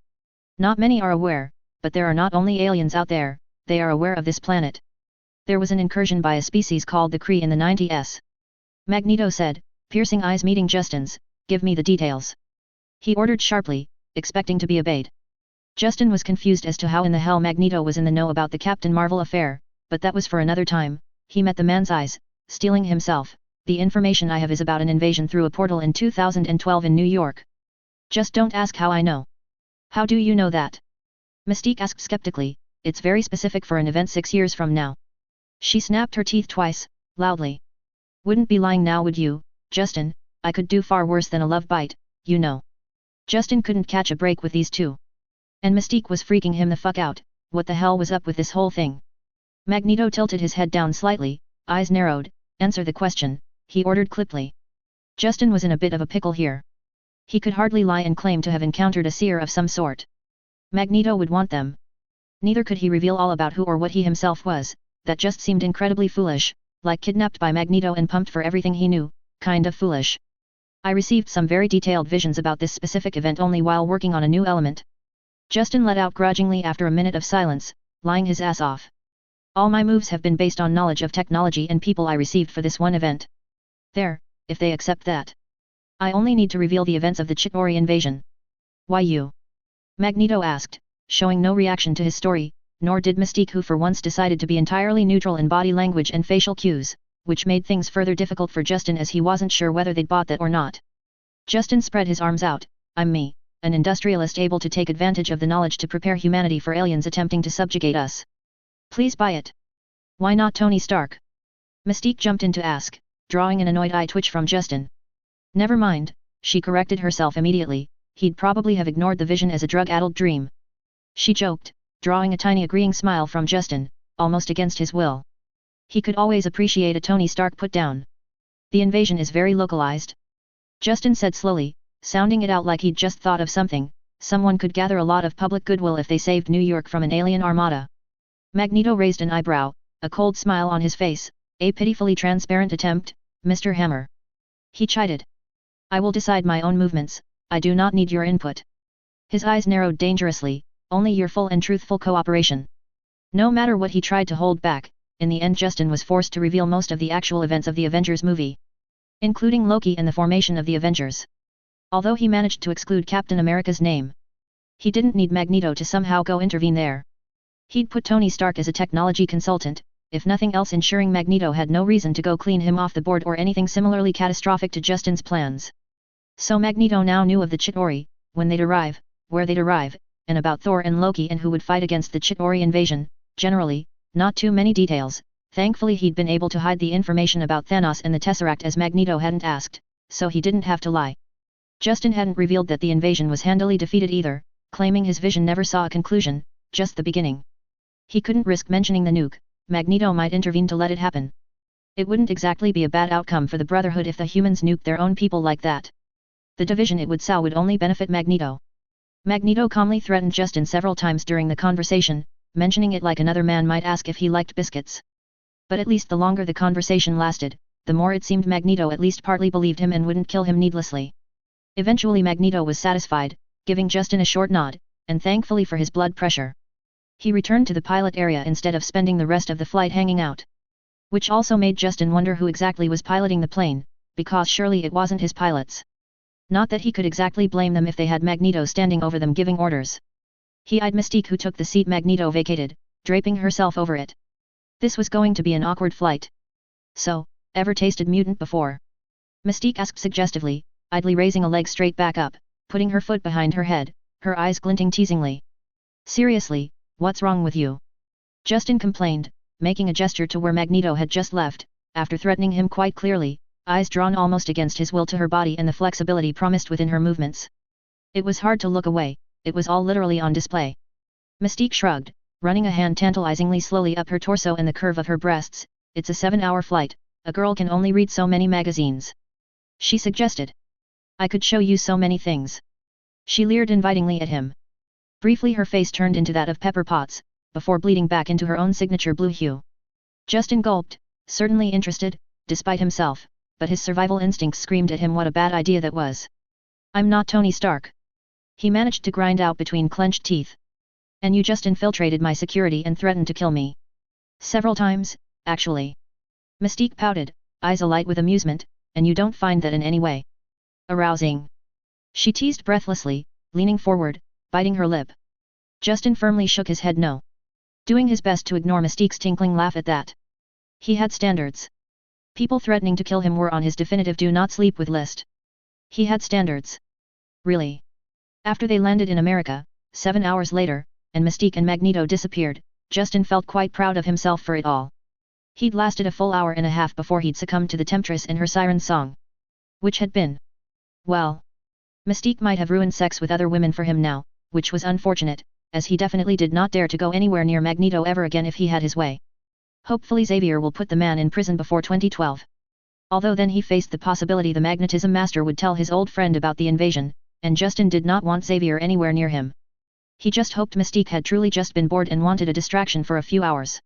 Not many are aware, but there are not only aliens out there, they are aware of this planet. There was an incursion by a species called the Kree in the 90s. Magneto said, piercing eyes meeting Justin's, give me the details. He ordered sharply, expecting to be obeyed. Justin was confused as to how in the hell Magneto was in the know about the Captain Marvel affair, but that was for another time. He met the man's eyes, steeling himself. The information I have is about an invasion through a portal in 2012 in New York. Just don't ask how I know. How do you know that? Mystique asked skeptically. It's very specific for an event 6 years from now. She snapped her teeth twice, loudly. Wouldn't be lying now, would you, Justin? I could do far worse than a love bite, you know. Justin couldn't catch a break with these two. And Mystique was freaking him the fuck out. What the hell was up with this whole thing? Magneto tilted his head down slightly, eyes narrowed. Answer the question, he ordered clippily. Justin was in a bit of a pickle here. He could hardly lie and claim to have encountered a seer of some sort. Magneto would want them. Neither could he reveal all about who or what he himself was. That just seemed incredibly foolish, like kidnapped by Magneto and pumped for everything he knew, kind of foolish. I received some very detailed visions about this specific event only while working on a new element. Justin let out grudgingly after a minute of silence, lying his ass off. All my moves have been based on knowledge of technology and people I received for this one event. There, if they accept that. I only need to reveal the events of the Chitauri invasion. Why you? Magneto asked, showing no reaction to his story, nor did Mystique, who for once decided to be entirely neutral in body language and facial cues, which made things further difficult for Justin as he wasn't sure whether they'd bought that or not. Justin spread his arms out. I'm me, an industrialist able to take advantage of the knowledge to prepare humanity for aliens attempting to subjugate us. Please buy it. Why not Tony Stark? Mystique jumped in to ask, drawing an annoyed eye twitch from Justin. Never mind, she corrected herself immediately, he'd probably have ignored the vision as a drug-addled dream. She joked, drawing a tiny agreeing smile from Justin, almost against his will. He could always appreciate a Tony Stark put-down. The invasion is very localized. Justin said slowly, sounding it out like he'd just thought of something. Someone could gather a lot of public goodwill if they saved New York from an alien armada. Magneto raised an eyebrow, a cold smile on his face. A pitifully transparent attempt, Mr. Hammer. He chided. I will decide my own movements, I do not need your input. His eyes narrowed dangerously, only your full and truthful cooperation. No matter what he tried to hold back, in the end Justin was forced to reveal most of the actual events of the Avengers movie. Including Loki and the formation of the Avengers. Although he managed to exclude Captain America's name. He didn't need Magneto to somehow go intervene there. He'd put Tony Stark as a technology consultant, if nothing else ensuring Magneto had no reason to go clean him off the board or anything similarly catastrophic to Justin's plans. So Magneto now knew of the Chitauri, when they'd arrive, where they'd arrive, and about Thor and Loki and who would fight against the Chitauri invasion. Generally, not too many details. Thankfully he'd been able to hide the information about Thanos and the Tesseract as Magneto hadn't asked, so he didn't have to lie. Justin hadn't revealed that the invasion was handily defeated either, claiming his vision never saw a conclusion, just the beginning. He couldn't risk mentioning the nuke. Magneto might intervene to let it happen. It wouldn't exactly be a bad outcome for the Brotherhood if the humans nuked their own people like that. The division it would sow would only benefit Magneto. Magneto calmly threatened Justin several times during the conversation, mentioning it like another man might ask if he liked biscuits. But at least the longer the conversation lasted, the more it seemed Magneto at least partly believed him and wouldn't kill him needlessly. Eventually Magneto was satisfied, giving Justin a short nod, and thankfully for his blood pressure. He returned to the pilot area instead of spending the rest of the flight hanging out. Which also made Justin wonder who exactly was piloting the plane, because surely it wasn't his pilots. Not that he could exactly blame them if they had Magneto standing over them giving orders. He eyed Mystique, who took the seat Magneto vacated, draping herself over it. This was going to be an awkward flight. So, ever tasted mutant before? Mystique asked suggestively, idly raising a leg straight back up, putting her foot behind her head, her eyes glinting teasingly. Seriously, what's wrong with you? Justin complained, making a gesture to where Magneto had just left, after threatening him quite clearly, eyes drawn almost against his will to her body and the flexibility promised within her movements. It was hard to look away, it was all literally on display. Mystique shrugged, running a hand tantalizingly slowly up her torso and the curve of her breasts. It's a 7-hour flight, a girl can only read so many magazines. She suggested. I could show you so many things. She leered invitingly at him. Briefly her face turned into that of Pepper Potts, before bleeding back into her own signature blue hue. Justin gulped, certainly interested, despite himself, but his survival instincts screamed at him what a bad idea that was. I'm not Tony Stark. He managed to grind out between clenched teeth. And you just infiltrated my security and threatened to kill me. Several times, actually. Mystique pouted, eyes alight with amusement, and you don't find that in any way arousing? She teased breathlessly, leaning forward, biting her lip. Justin firmly shook his head no. Doing his best to ignore Mystique's tinkling laugh at that. He had standards. People threatening to kill him were on his definitive do not sleep with list. He had standards. Really? After they landed in America, 7 hours later, and Mystique and Magneto disappeared, Justin felt quite proud of himself for it all. He'd lasted a full hour and a half before he'd succumbed to the temptress and her siren song. Which had been. Well. Mystique might have ruined sex with other women for him now, which was unfortunate, as he definitely did not dare to go anywhere near Magneto ever again if he had his way. Hopefully Xavier will put the man in prison before 2012. Although then he faced the possibility the magnetism master would tell his old friend about the invasion, and Justin did not want Xavier anywhere near him. He just hoped Mystique had truly just been bored and wanted a distraction for a few hours.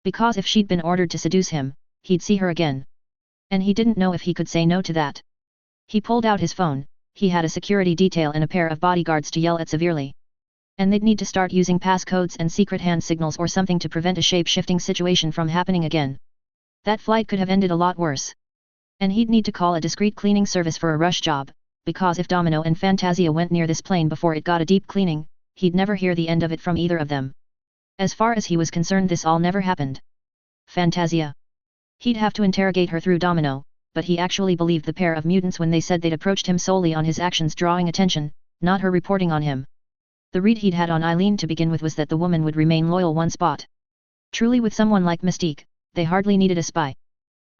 Because if she'd been ordered to seduce him, he'd see her again. And he didn't know if he could say no to that. He pulled out his phone. He had a security detail and a pair of bodyguards to yell at severely. And they'd need to start using passcodes and secret hand signals or something to prevent a shape-shifting situation from happening again. That flight could have ended a lot worse. And he'd need to call a discreet cleaning service for a rush job, because if Domino and Fantasia went near this plane before it got a deep cleaning, he'd never hear the end of it from either of them. As far as he was concerned, this all never happened. Fantasia. He'd have to interrogate her through Domino, but he actually believed the pair of mutants when they said they'd approached him solely on his actions drawing attention, not her reporting on him. The read he'd had on Eileen to begin with was that the woman would remain loyal one spot. Truly with someone like Mystique, they hardly needed a spy.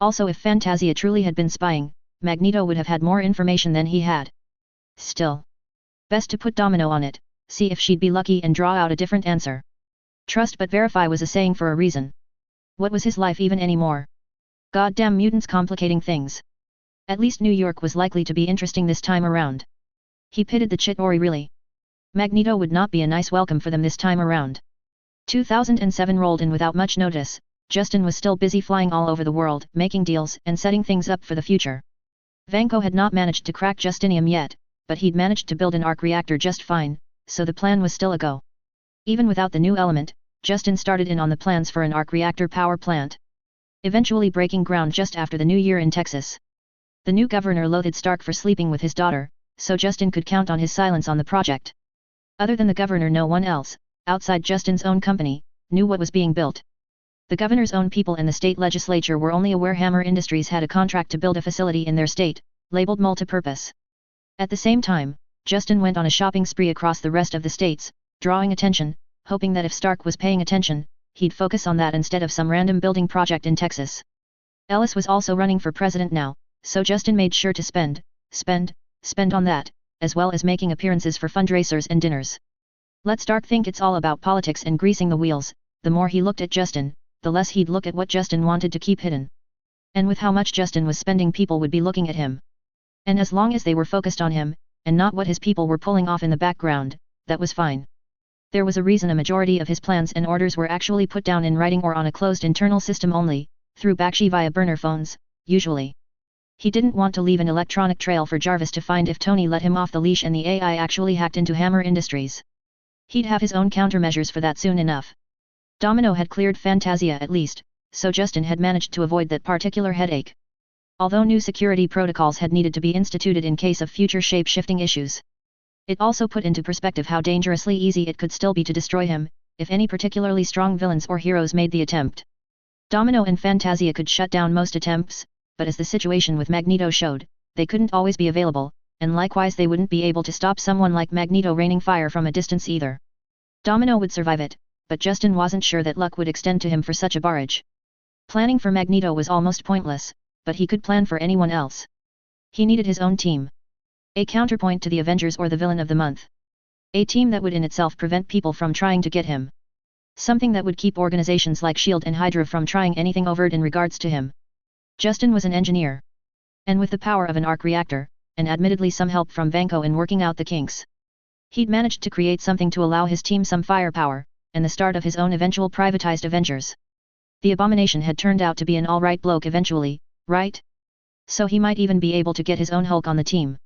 Also if Fantasia truly had been spying, Magneto would have had more information than he had. Still. Best to put Domino on it, see if she'd be lucky and draw out a different answer. Trust but verify was a saying for a reason. What was his life even anymore? Goddamn mutants complicating things. At least New York was likely to be interesting this time around. He pitted the Chitauri really. Magneto would not be a nice welcome for them this time around. 2007 rolled in without much notice. Justin was still busy flying all over the world, making deals and setting things up for the future. Vanko had not managed to crack Justinium yet, but he'd managed to build an arc reactor just fine, so the plan was still a go. Even without the new element, Justin started in on the plans for an arc reactor power plant. Eventually breaking ground just after the new year in Texas. The new governor loathed Stark for sleeping with his daughter, so Justin could count on his silence on the project. Other than the governor, no one else, outside Justin's own company, knew what was being built. The governor's own people and the state legislature were only aware Hammer Industries had a contract to build a facility in their state, labeled multipurpose. At the same time, Justin went on a shopping spree across the rest of the states, drawing attention, hoping that if Stark was paying attention, he'd focus on that instead of some random building project in Texas. Ellis was also running for president now, so Justin made sure to spend on that, as well as making appearances for fundraisers and dinners. Let Stark think it's all about politics and greasing the wheels. The more he looked at Justin, the less he'd look at what Justin wanted to keep hidden. And with how much Justin was spending, people would be looking at him. And as long as they were focused on him, and not what his people were pulling off in the background, that was fine. There was a reason a majority of his plans and orders were actually put down in writing or on a closed internal system only, through Bakshi via burner phones, usually. He didn't want to leave an electronic trail for Jarvis to find if Tony let him off the leash and the AI actually hacked into Hammer Industries. He'd have his own countermeasures for that soon enough. Domino had cleared Fantasia at least, so Justin had managed to avoid that particular headache. Although new security protocols had needed to be instituted in case of future shape-shifting issues. It also put into perspective how dangerously easy it could still be to destroy him, if any particularly strong villains or heroes made the attempt. Domino and Fantasia could shut down most attempts, but as the situation with Magneto showed, they couldn't always be available, and likewise they wouldn't be able to stop someone like Magneto raining fire from a distance either. Domino would survive it, but Justin wasn't sure that luck would extend to him for such a barrage. Planning for Magneto was almost pointless, but he could plan for anyone else. He needed his own team. A counterpoint to the Avengers or the villain of the month. A team that would in itself prevent people from trying to get him. Something that would keep organizations like S.H.I.E.L.D. and Hydra from trying anything overt in regards to him. Justin was an engineer. And with the power of an arc reactor, and admittedly some help from Vanko in working out the kinks, he'd managed to create something to allow his team some firepower, and the start of his own eventual privatized Avengers. The Abomination had turned out to be an alright bloke eventually, right? So he might even be able to get his own Hulk on the team.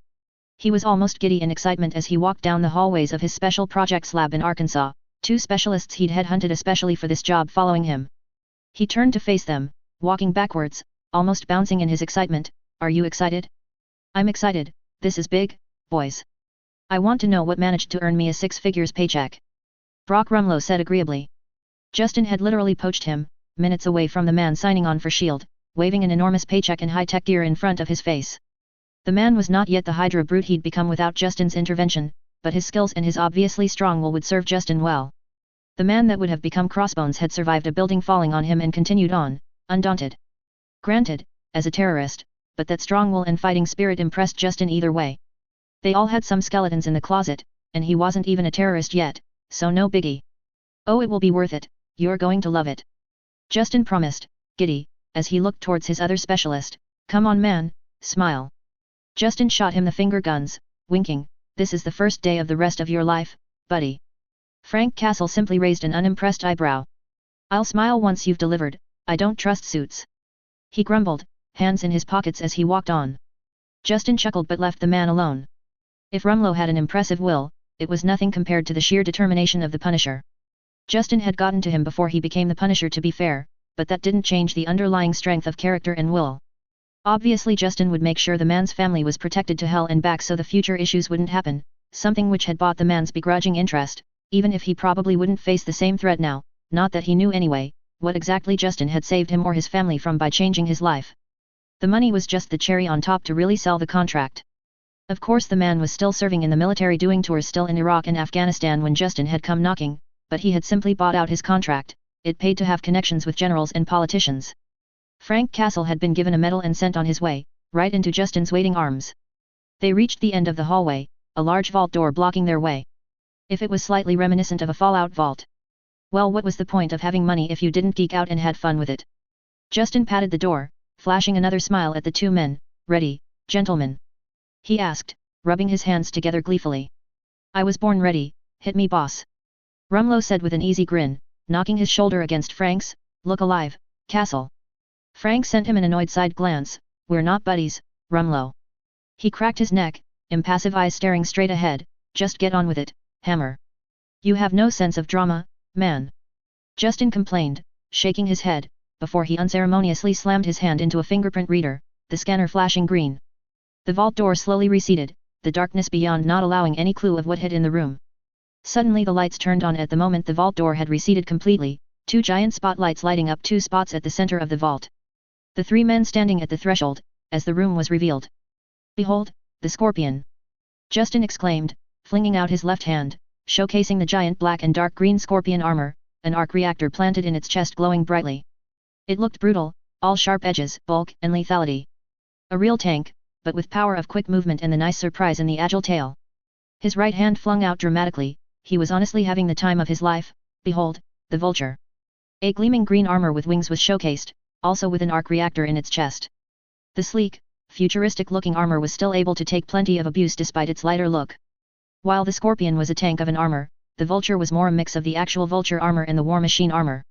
He was almost giddy in excitement as he walked down the hallways of his special projects lab in Arkansas, 2 specialists he'd headhunted especially for this job following him. He turned to face them, walking backwards, almost bouncing in his excitement. Are you excited? I'm excited, this is big, boys. I want to know what managed to earn me a 6 figures paycheck. Brock Rumlow said agreeably. Justin had literally poached him, minutes away from the man signing on for S.H.I.E.L.D., waving an enormous paycheck and high-tech gear in front of his face. The man was not yet the Hydra brute he'd become without Justin's intervention, but his skills and his obviously strong will would serve Justin well. The man that would have become Crossbones had survived a building falling on him and continued on, undaunted. Granted, as a terrorist, but that strong will and fighting spirit impressed Justin either way. They all had some skeletons in the closet, and he wasn't even a terrorist yet, so no biggie. Oh, it will be worth it, you're going to love it. Justin promised, giddy, as he looked towards his other specialist. Come on man, smile. Justin shot him the finger guns, winking, this is the first day of the rest of your life, buddy. Frank Castle simply raised an unimpressed eyebrow. I'll smile once you've delivered, I don't trust suits. He grumbled, hands in his pockets as he walked on. Justin chuckled but left the man alone. If Rumlow had an impressive will, it was nothing compared to the sheer determination of the Punisher. Justin had gotten to him before he became the Punisher to be fair, but that didn't change the underlying strength of character and will. Obviously Justin would make sure the man's family was protected to hell and back so the future issues wouldn't happen, something which had bought the man's begrudging interest, even if he probably wouldn't face the same threat now, not that he knew anyway, what exactly Justin had saved him or his family from by changing his life. The money was just the cherry on top to really sell the contract. Of course the man was still serving in the military doing tours still in Iraq and Afghanistan when Justin had come knocking, but he had simply bought out his contract, it paid to have connections with generals and politicians. Frank Castle had been given a medal and sent on his way, right into Justin's waiting arms. They reached the end of the hallway, a large vault door blocking their way. If it was slightly reminiscent of a Fallout vault. Well, what was the point of having money if you didn't geek out and had fun with it? Justin patted the door, flashing another smile at the two men. Ready, gentlemen? He asked, rubbing his hands together gleefully. I was born ready, hit me boss. Rumlow said with an easy grin, knocking his shoulder against Frank's. Look alive, Castle. Frank sent him an annoyed side glance. We're not buddies, Rumlow. He cracked his neck, impassive eyes staring straight ahead. Just get on with it, Hammer. You have no sense of drama, man. Justin complained, shaking his head, before he unceremoniously slammed his hand into a fingerprint reader, the scanner flashing green. The vault door slowly receded, the darkness beyond not allowing any clue of what hid in the room. Suddenly the lights turned on at the moment the vault door had receded completely, two giant spotlights lighting up two spots at the center of the vault. The three men standing at the threshold, as the room was revealed. Behold, the Scorpion! Justin exclaimed, flinging out his left hand, showcasing the giant black and dark green Scorpion armor, an arc reactor planted in its chest glowing brightly. It looked brutal, all sharp edges, bulk and lethality. A real tank, but with power of quick movement and the nice surprise in the agile tail. His right hand flung out dramatically, he was honestly having the time of his life. Behold, the Vulture. A gleaming green armor with wings was showcased, also with an arc reactor in its chest. The sleek, futuristic-looking armor was still able to take plenty of abuse despite its lighter look. While the Scorpion was a tank of an armor, the Vulture was more a mix of the actual Vulture armor and the War Machine armor.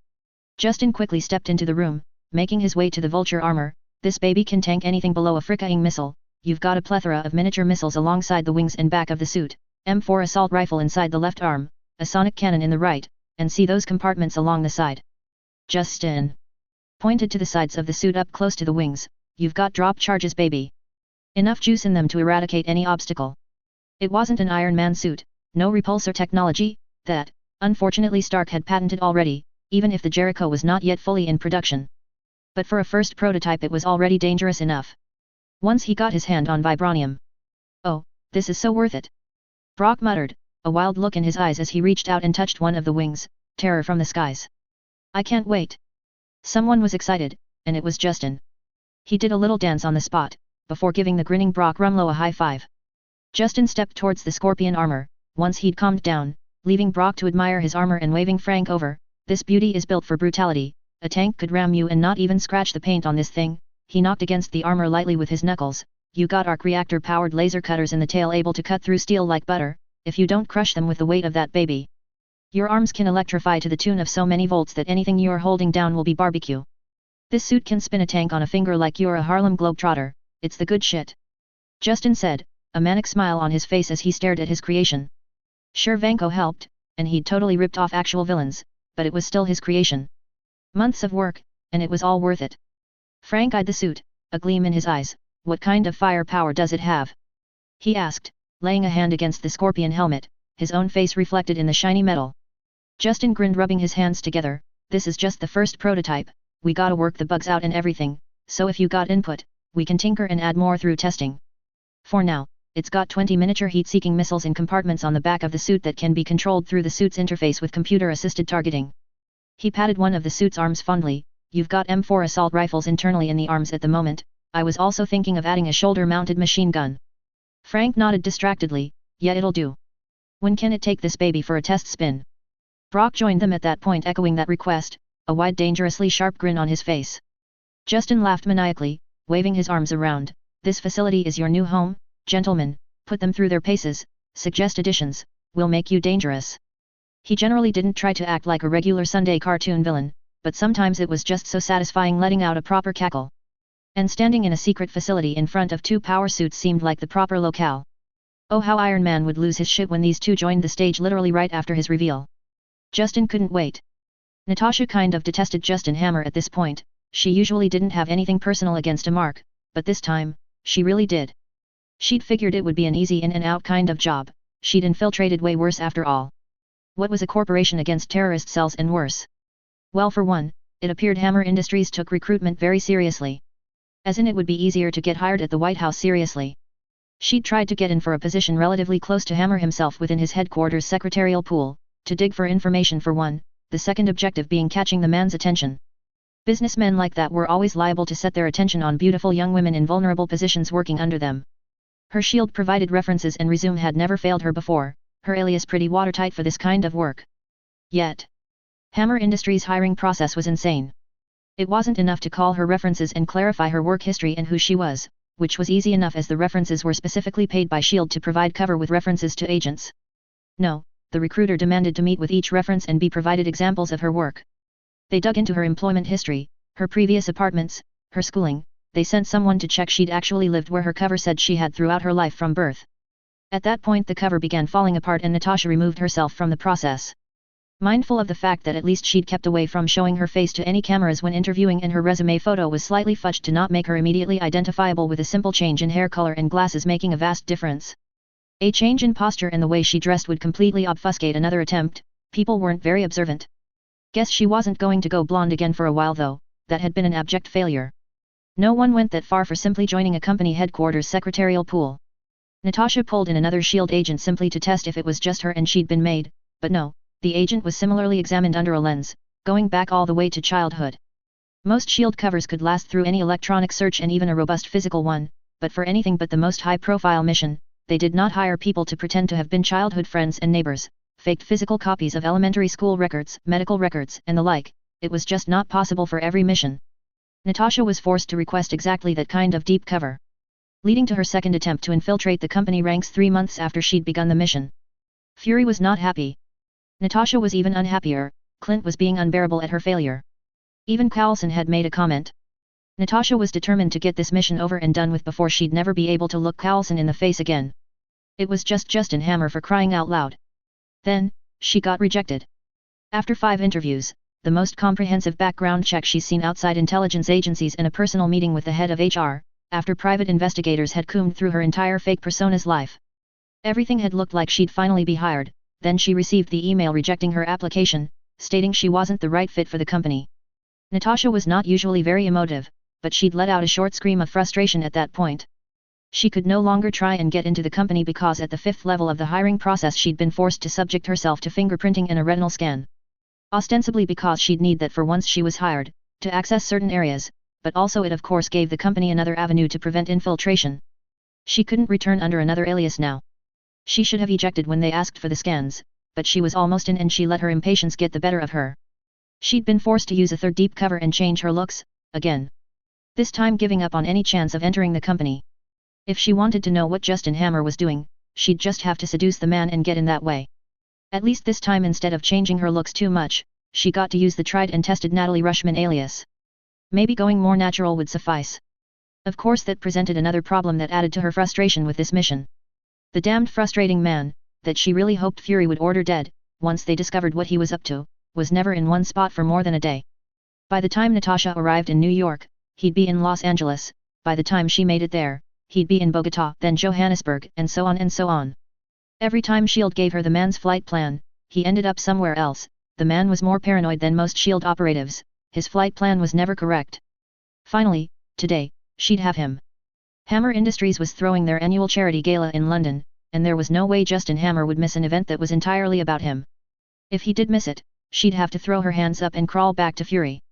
Justin quickly stepped into the room, making his way to the Vulture armor. This baby can tank anything below a Frickaing missile. You've got a plethora of miniature missiles alongside the wings and back of the suit, M4 assault rifle inside the left arm, a sonic cannon in the right, and see those compartments along the side. Justin pointed to the sides of the suit up close to the wings. You've got drop charges, baby. Enough juice in them to eradicate any obstacle. It wasn't an Iron Man suit, no repulsor technology, that, unfortunately Stark had patented already, even if the Jericho was not yet fully in production. But for a first prototype it was already dangerous enough. Once he got his hand on vibranium. Oh, this is so worth it. Brock muttered, a wild look in his eyes as he reached out and touched one of the wings, terror from the skies. I can't wait. Someone was excited, and it was Justin. He did a little dance on the spot, before giving the grinning Brock Rumlow a high five. Justin stepped towards the Scorpion armor, once he'd calmed down, leaving Brock to admire his armor and waving Frank over. This beauty is built for brutality, a tank could ram you and not even scratch the paint on this thing. He knocked against the armor lightly with his knuckles. You got arc reactor powered laser cutters in the tail able to cut through steel like butter, if you don't crush them with the weight of that baby. Your arms can electrify to the tune of so many volts that anything you're holding down will be barbecue. This suit can spin a tank on a finger like you're a Harlem Globetrotter, it's the good shit. Justin said, a manic smile on his face as he stared at his creation. Sure, Vanko helped, and he'd totally ripped off actual villains, but it was still his creation. Months of work, and it was all worth it. Frank eyed the suit, a gleam in his eyes. What kind of firepower does it have? He asked, laying a hand against the Scorpion helmet, his own face reflected in the shiny metal. Justin grinned, rubbing his hands together. This is just the first prototype, we gotta work the bugs out and everything, so if you got input, we can tinker and add more through testing. For now, it's got 20 miniature heat-seeking missiles in compartments on the back of the suit that can be controlled through the suit's interface with computer-assisted targeting. He patted one of the suit's arms fondly. You've got M4 assault rifles internally in the arms at the moment, I was also thinking of adding a shoulder-mounted machine gun. Frank nodded distractedly. Yeah, it'll do. When can it take this baby for a test spin? Brock joined them at that point, echoing that request, a wide, dangerously sharp grin on his face. Justin laughed maniacally, waving his arms around. This facility is your new home, gentlemen, put them through their paces, suggest additions, we'll make you dangerous. He generally didn't try to act like a regular Sunday cartoon villain, but sometimes it was just so satisfying letting out a proper cackle. And standing in a secret facility in front of 2 power suits seemed like the proper locale. Oh, how Iron Man would lose his shit when these two joined the stage literally right after his reveal. Justin couldn't wait. Natasha kind of detested Justin Hammer at this point. She usually didn't have anything personal against a Mark, but this time, she really did. She'd figured it would be an easy in and out kind of job. She'd infiltrated way worse after all. What was a corporation against terrorist cells and worse? Well, for one, it appeared Hammer Industries took recruitment very seriously. As in, it would be easier to get hired at the White House seriously. She'd tried to get in for a position relatively close to Hammer himself within his headquarters' secretarial pool, to dig for information for one, the second objective being catching the man's attention. Businessmen like that were always liable to set their attention on beautiful young women in vulnerable positions working under them. Her shield provided references and resume had never failed her before, her alias pretty watertight for this kind of work. Yet, Hammer Industries' hiring process was insane. It wasn't enough to call her references and clarify her work history and who she was, which was easy enough as the references were specifically paid by S.H.I.E.L.D. to provide cover with references to agents. No, the recruiter demanded to meet with each reference and be provided examples of her work. They dug into her employment history, her previous apartments, her schooling. They sent someone to check she'd actually lived where her cover said she had throughout her life from birth. At that point the cover began falling apart and Natasha removed herself from the process. Mindful of the fact that at least she'd kept away from showing her face to any cameras when interviewing, and her resume photo was slightly fudged to not make her immediately identifiable, with a simple change in hair color and glasses making a vast difference. A change in posture and the way she dressed would completely obfuscate another attempt. People weren't very observant. Guess she wasn't going to go blonde again for a while though, that had been an abject failure. No one went that far for simply joining a company headquarters secretarial pool. Natasha pulled in another S.H.I.E.L.D. agent simply to test if it was just her and she'd been made, but no, the agent was similarly examined under a lens, going back all the way to childhood. Most S.H.I.E.L.D. covers could last through any electronic search and even a robust physical one, but for anything but the most high-profile mission, they did not hire people to pretend to have been childhood friends and neighbors, faked physical copies of elementary school records, medical records, and the like. It was just not possible for every mission. Natasha was forced to request exactly that kind of deep cover, leading to her second attempt to infiltrate the company ranks 3 months after she'd begun the mission. Fury was not happy. Natasha was even unhappier. Clint was being unbearable at her failure. Even Coulson had made a comment. Natasha was determined to get this mission over and done with before she'd never be able to look Coulson in the face again. It was just Justin Hammer, for crying out loud. Then, she got rejected. After 5 interviews, the most comprehensive background check she's seen outside intelligence agencies, and a personal meeting with the head of HR, after private investigators had combed through her entire fake persona's life. Everything had looked like she'd finally be hired. Then she received the email rejecting her application, stating she wasn't the right fit for the company. Natasha was not usually very emotive, but she'd let out a short scream of frustration at that point. She could no longer try and get into the company because at the 5th level of the hiring process she'd been forced to subject herself to fingerprinting and a retinal scan. Ostensibly because she'd need that for once she was hired, to access certain areas, but also it of course gave the company another avenue to prevent infiltration. She couldn't return under another alias now. She should have ejected when they asked for the scans, but she was almost in and she let her impatience get the better of her. She'd been forced to use a third deep cover and change her looks, again. This time giving up on any chance of entering the company. If she wanted to know what Justin Hammer was doing, she'd just have to seduce the man and get in that way. At least this time, instead of changing her looks too much, she got to use the tried and tested Natalie Rushman alias. Maybe going more natural would suffice. Of course that presented another problem that added to her frustration with this mission. The damned frustrating man, that she really hoped Fury would order dead, once they discovered what he was up to, was never in one spot for more than a day. By the time Natasha arrived in New York, he'd be in Los Angeles. By the time she made it there, he'd be in Bogota, then Johannesburg, and so on and so on. Every time S.H.I.E.L.D. gave her the man's flight plan, he ended up somewhere else, the man was more paranoid than most S.H.I.E.L.D. operatives, his flight plan was never correct. Finally, today, she'd have him. Hammer Industries was throwing their annual charity gala in London, and there was no way Justin Hammer would miss an event that was entirely about him. If he did miss it, she'd have to throw her hands up and crawl back to fury.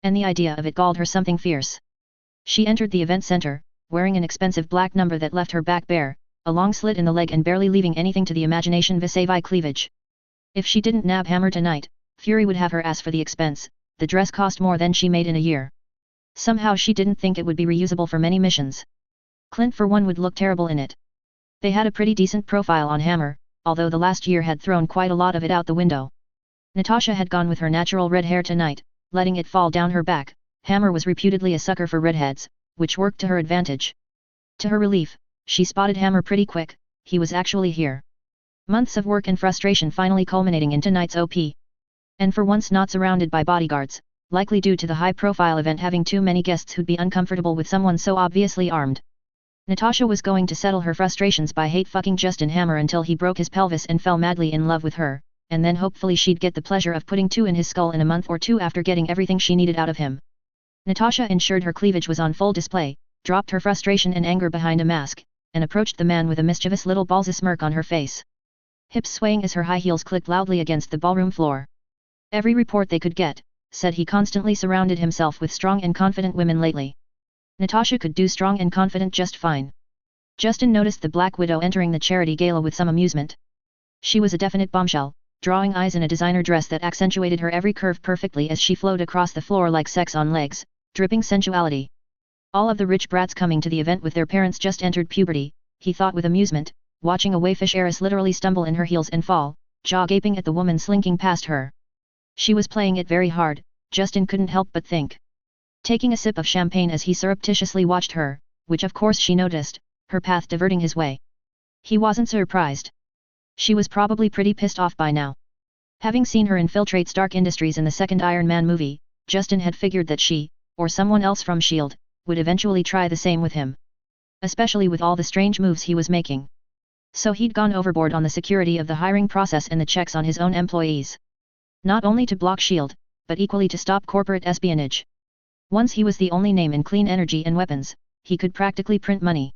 And the idea of it galled her something fierce. She entered the event center, wearing an expensive black number that left her back bare, a long slit in the leg and barely leaving anything to the imagination vis-a-vis cleavage. If she didn't nab Hammer tonight, Fury would have her ass for the expense. The dress cost more than she made in a year. Somehow she didn't think it would be reusable for many missions. Clint for one would look terrible in it. They had a pretty decent profile on Hammer, although the last year had thrown quite a lot of it out the window. Natasha had gone with her natural red hair tonight, letting it fall down her back. Hammer was reputedly a sucker for redheads, which worked to her advantage. To her relief, she spotted Hammer pretty quick. He was actually here. Months of work and frustration finally culminating in tonight's OP. And for once not surrounded by bodyguards, likely due to the high-profile event having too many guests who'd be uncomfortable with someone so obviously armed. Natasha was going to settle her frustrations by hate-fucking Justin Hammer until he broke his pelvis and fell madly in love with her, and then hopefully she'd get the pleasure of putting two in his skull in a month or two after getting everything she needed out of him. Natasha ensured her cleavage was on full display, dropped her frustration and anger behind a mask, and approached the man with a mischievous little ballsy smirk on her face. Hips swaying as her high heels clicked loudly against the ballroom floor. Every report they could get said he constantly surrounded himself with strong and confident women lately. Natasha could do strong and confident just fine. Justin noticed the Black Widow entering the charity gala with some amusement. She was a definite bombshell, drawing eyes in a designer dress that accentuated her every curve perfectly as she flowed across the floor like sex on legs, dripping sensuality. All of the rich brats coming to the event with their parents just entered puberty, he thought with amusement, watching a wayfish heiress literally stumble in her heels and fall, jaw gaping at the woman slinking past her. She was playing it very hard, Justin couldn't help but think. Taking a sip of champagne as he surreptitiously watched her, which of course she noticed, her path diverting his way. He wasn't surprised. She was probably pretty pissed off by now. Having seen her infiltrate Stark Industries in the second Iron Man movie, Justin had figured that she, or someone else from S.H.I.E.L.D., would eventually try the same with him. Especially with all the strange moves he was making. So he'd gone overboard on the security of the hiring process and the checks on his own employees. Not only to block S.H.I.E.L.D., but equally to stop corporate espionage. Once he was the only name in clean energy and weapons, he could practically print money.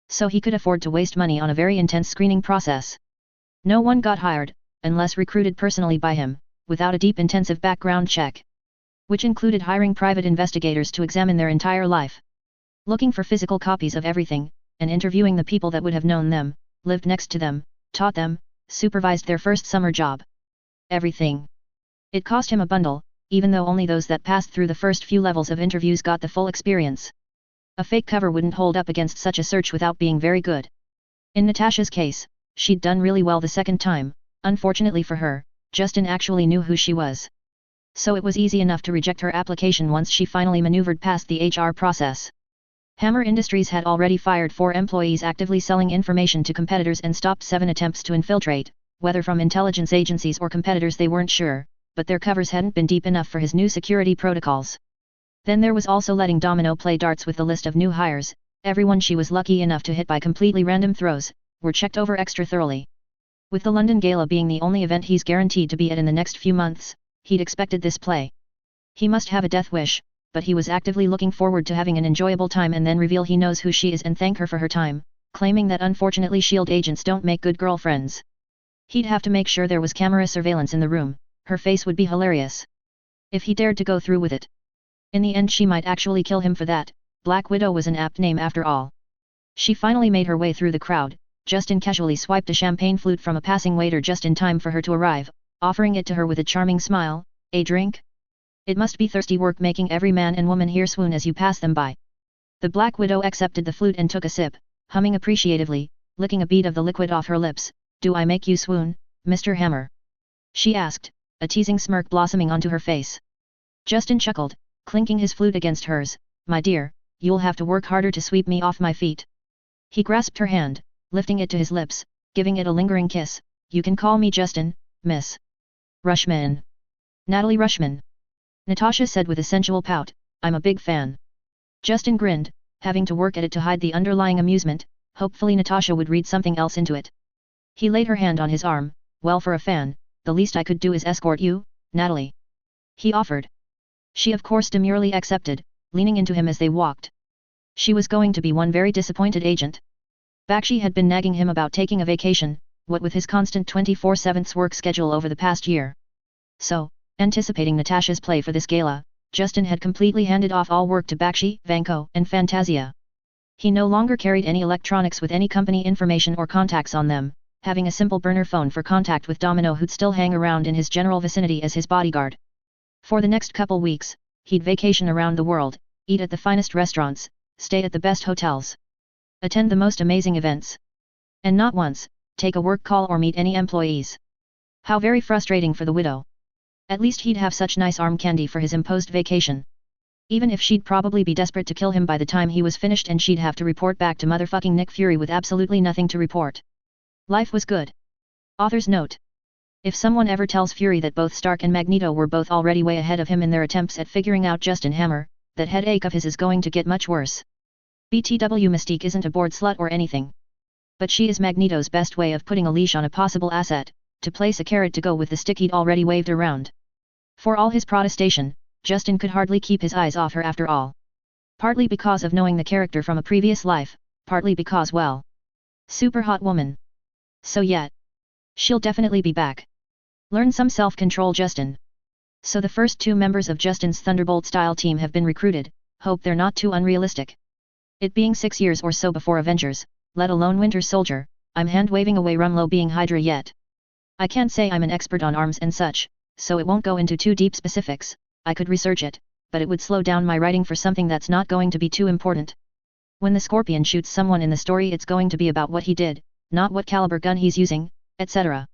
So he could afford to waste money on a very intense screening process. No one got hired, unless recruited personally by him, without a deep intensive background check. Which included hiring private investigators to examine their entire life. Looking for physical copies of everything, and interviewing the people that would have known them, lived next to them, taught them, supervised their first summer job. Everything. It cost him a bundle, even though only those that passed through the first few levels of interviews got the full experience. A fake cover wouldn't hold up against such a search without being very good. In Natasha's case, she'd done really well the second time. Unfortunately for her, Justin actually knew who she was. So it was easy enough to reject her application once she finally maneuvered past the HR process. Hammer Industries had already fired 4 employees actively selling information to competitors and stopped 7 attempts to infiltrate, whether from intelligence agencies or competitors they weren't sure, but their covers hadn't been deep enough for his new security protocols. Then there was also letting Domino play darts with the list of new hires. Everyone she was lucky enough to hit by completely random throws, were checked over extra thoroughly. With the London Gala being the only event he's guaranteed to be at in the next few months, he'd expected this play. He must have a death wish, but he was actively looking forward to having an enjoyable time and then reveal he knows who she is and thank her for her time, claiming that unfortunately S.H.I.E.L.D. agents don't make good girlfriends. He'd have to make sure there was camera surveillance in the room. Her face would be hilarious. If he dared to go through with it. In the end she might actually kill him for that. Black Widow was an apt name after all. She finally made her way through the crowd. Justin casually swiped a champagne flute from a passing waiter just in time for her to arrive, offering it to her with a charming smile. A drink? It must be thirsty work making every man and woman here swoon as you pass them by. The Black Widow accepted the flute and took a sip, humming appreciatively, licking a bead of the liquid off her lips. Do I make you swoon, Mr. Hammer? She asked, a teasing smirk blossoming onto her face. Justin chuckled, clinking his flute against hers. My dear, you'll have to work harder to sweep me off my feet. He grasped her hand, lifting it to his lips, giving it a lingering kiss. You can call me Justin, Miss Rushman. Natalie Rushman. Natasha said with a sensual pout. I'm a big fan. Justin grinned, having to work at it to hide the underlying amusement. Hopefully Natasha would read something else into it. He laid her hand on his arm. Well, for a fan, the least I could do is escort you, Natalie. He offered. She of course demurely accepted, leaning into him as they walked. She was going to be one very disappointed agent. Bakshi had been nagging him about taking a vacation, what with his constant 24/7 work schedule over the past year. So, anticipating Natasha's play for this gala, Justin had completely handed off all work to Bakshi, Vanko, and Fantasia. He no longer carried any electronics with any company information or contacts on them, having a simple burner phone for contact with Domino who'd still hang around in his general vicinity as his bodyguard. For the next couple weeks, he'd vacation around the world, eat at the finest restaurants, stay at the best hotels, attend the most amazing events, and not once take a work call or meet any employees. How very frustrating for the widow. At least he'd have such nice arm candy for his imposed vacation. Even if she'd probably be desperate to kill him by the time he was finished and she'd have to report back to motherfucking Nick Fury with absolutely nothing to report. Life was good. Author's note. If someone ever tells Fury that both Stark and Magneto were both already way ahead of him in their attempts at figuring out Justin Hammer, that headache of his is going to get much worse. BTW Mystique isn't a bored slut or anything. But she is Magneto's best way of putting a leash on a possible asset, to place a carrot to go with the stick he'd already waved around. For all his protestation, Justin could hardly keep his eyes off her after all. Partly because of knowing the character from a previous life, partly because, well, super hot woman. So yet. She'll definitely be back. Learn some self-control, Justin. So the first two members of Justin's Thunderbolt-style team have been recruited, hope they're not too unrealistic. It being 6 years or so before Avengers, let alone Winter Soldier, I'm hand-waving away Rumlow being Hydra yet. I can't say I'm an expert on arms and such, so it won't go into too deep specifics. I could research it, but it would slow down my writing for something that's not going to be too important. When the Scorpion shoots someone in the story, it's going to be about what he did, not what caliber gun he's using, etc.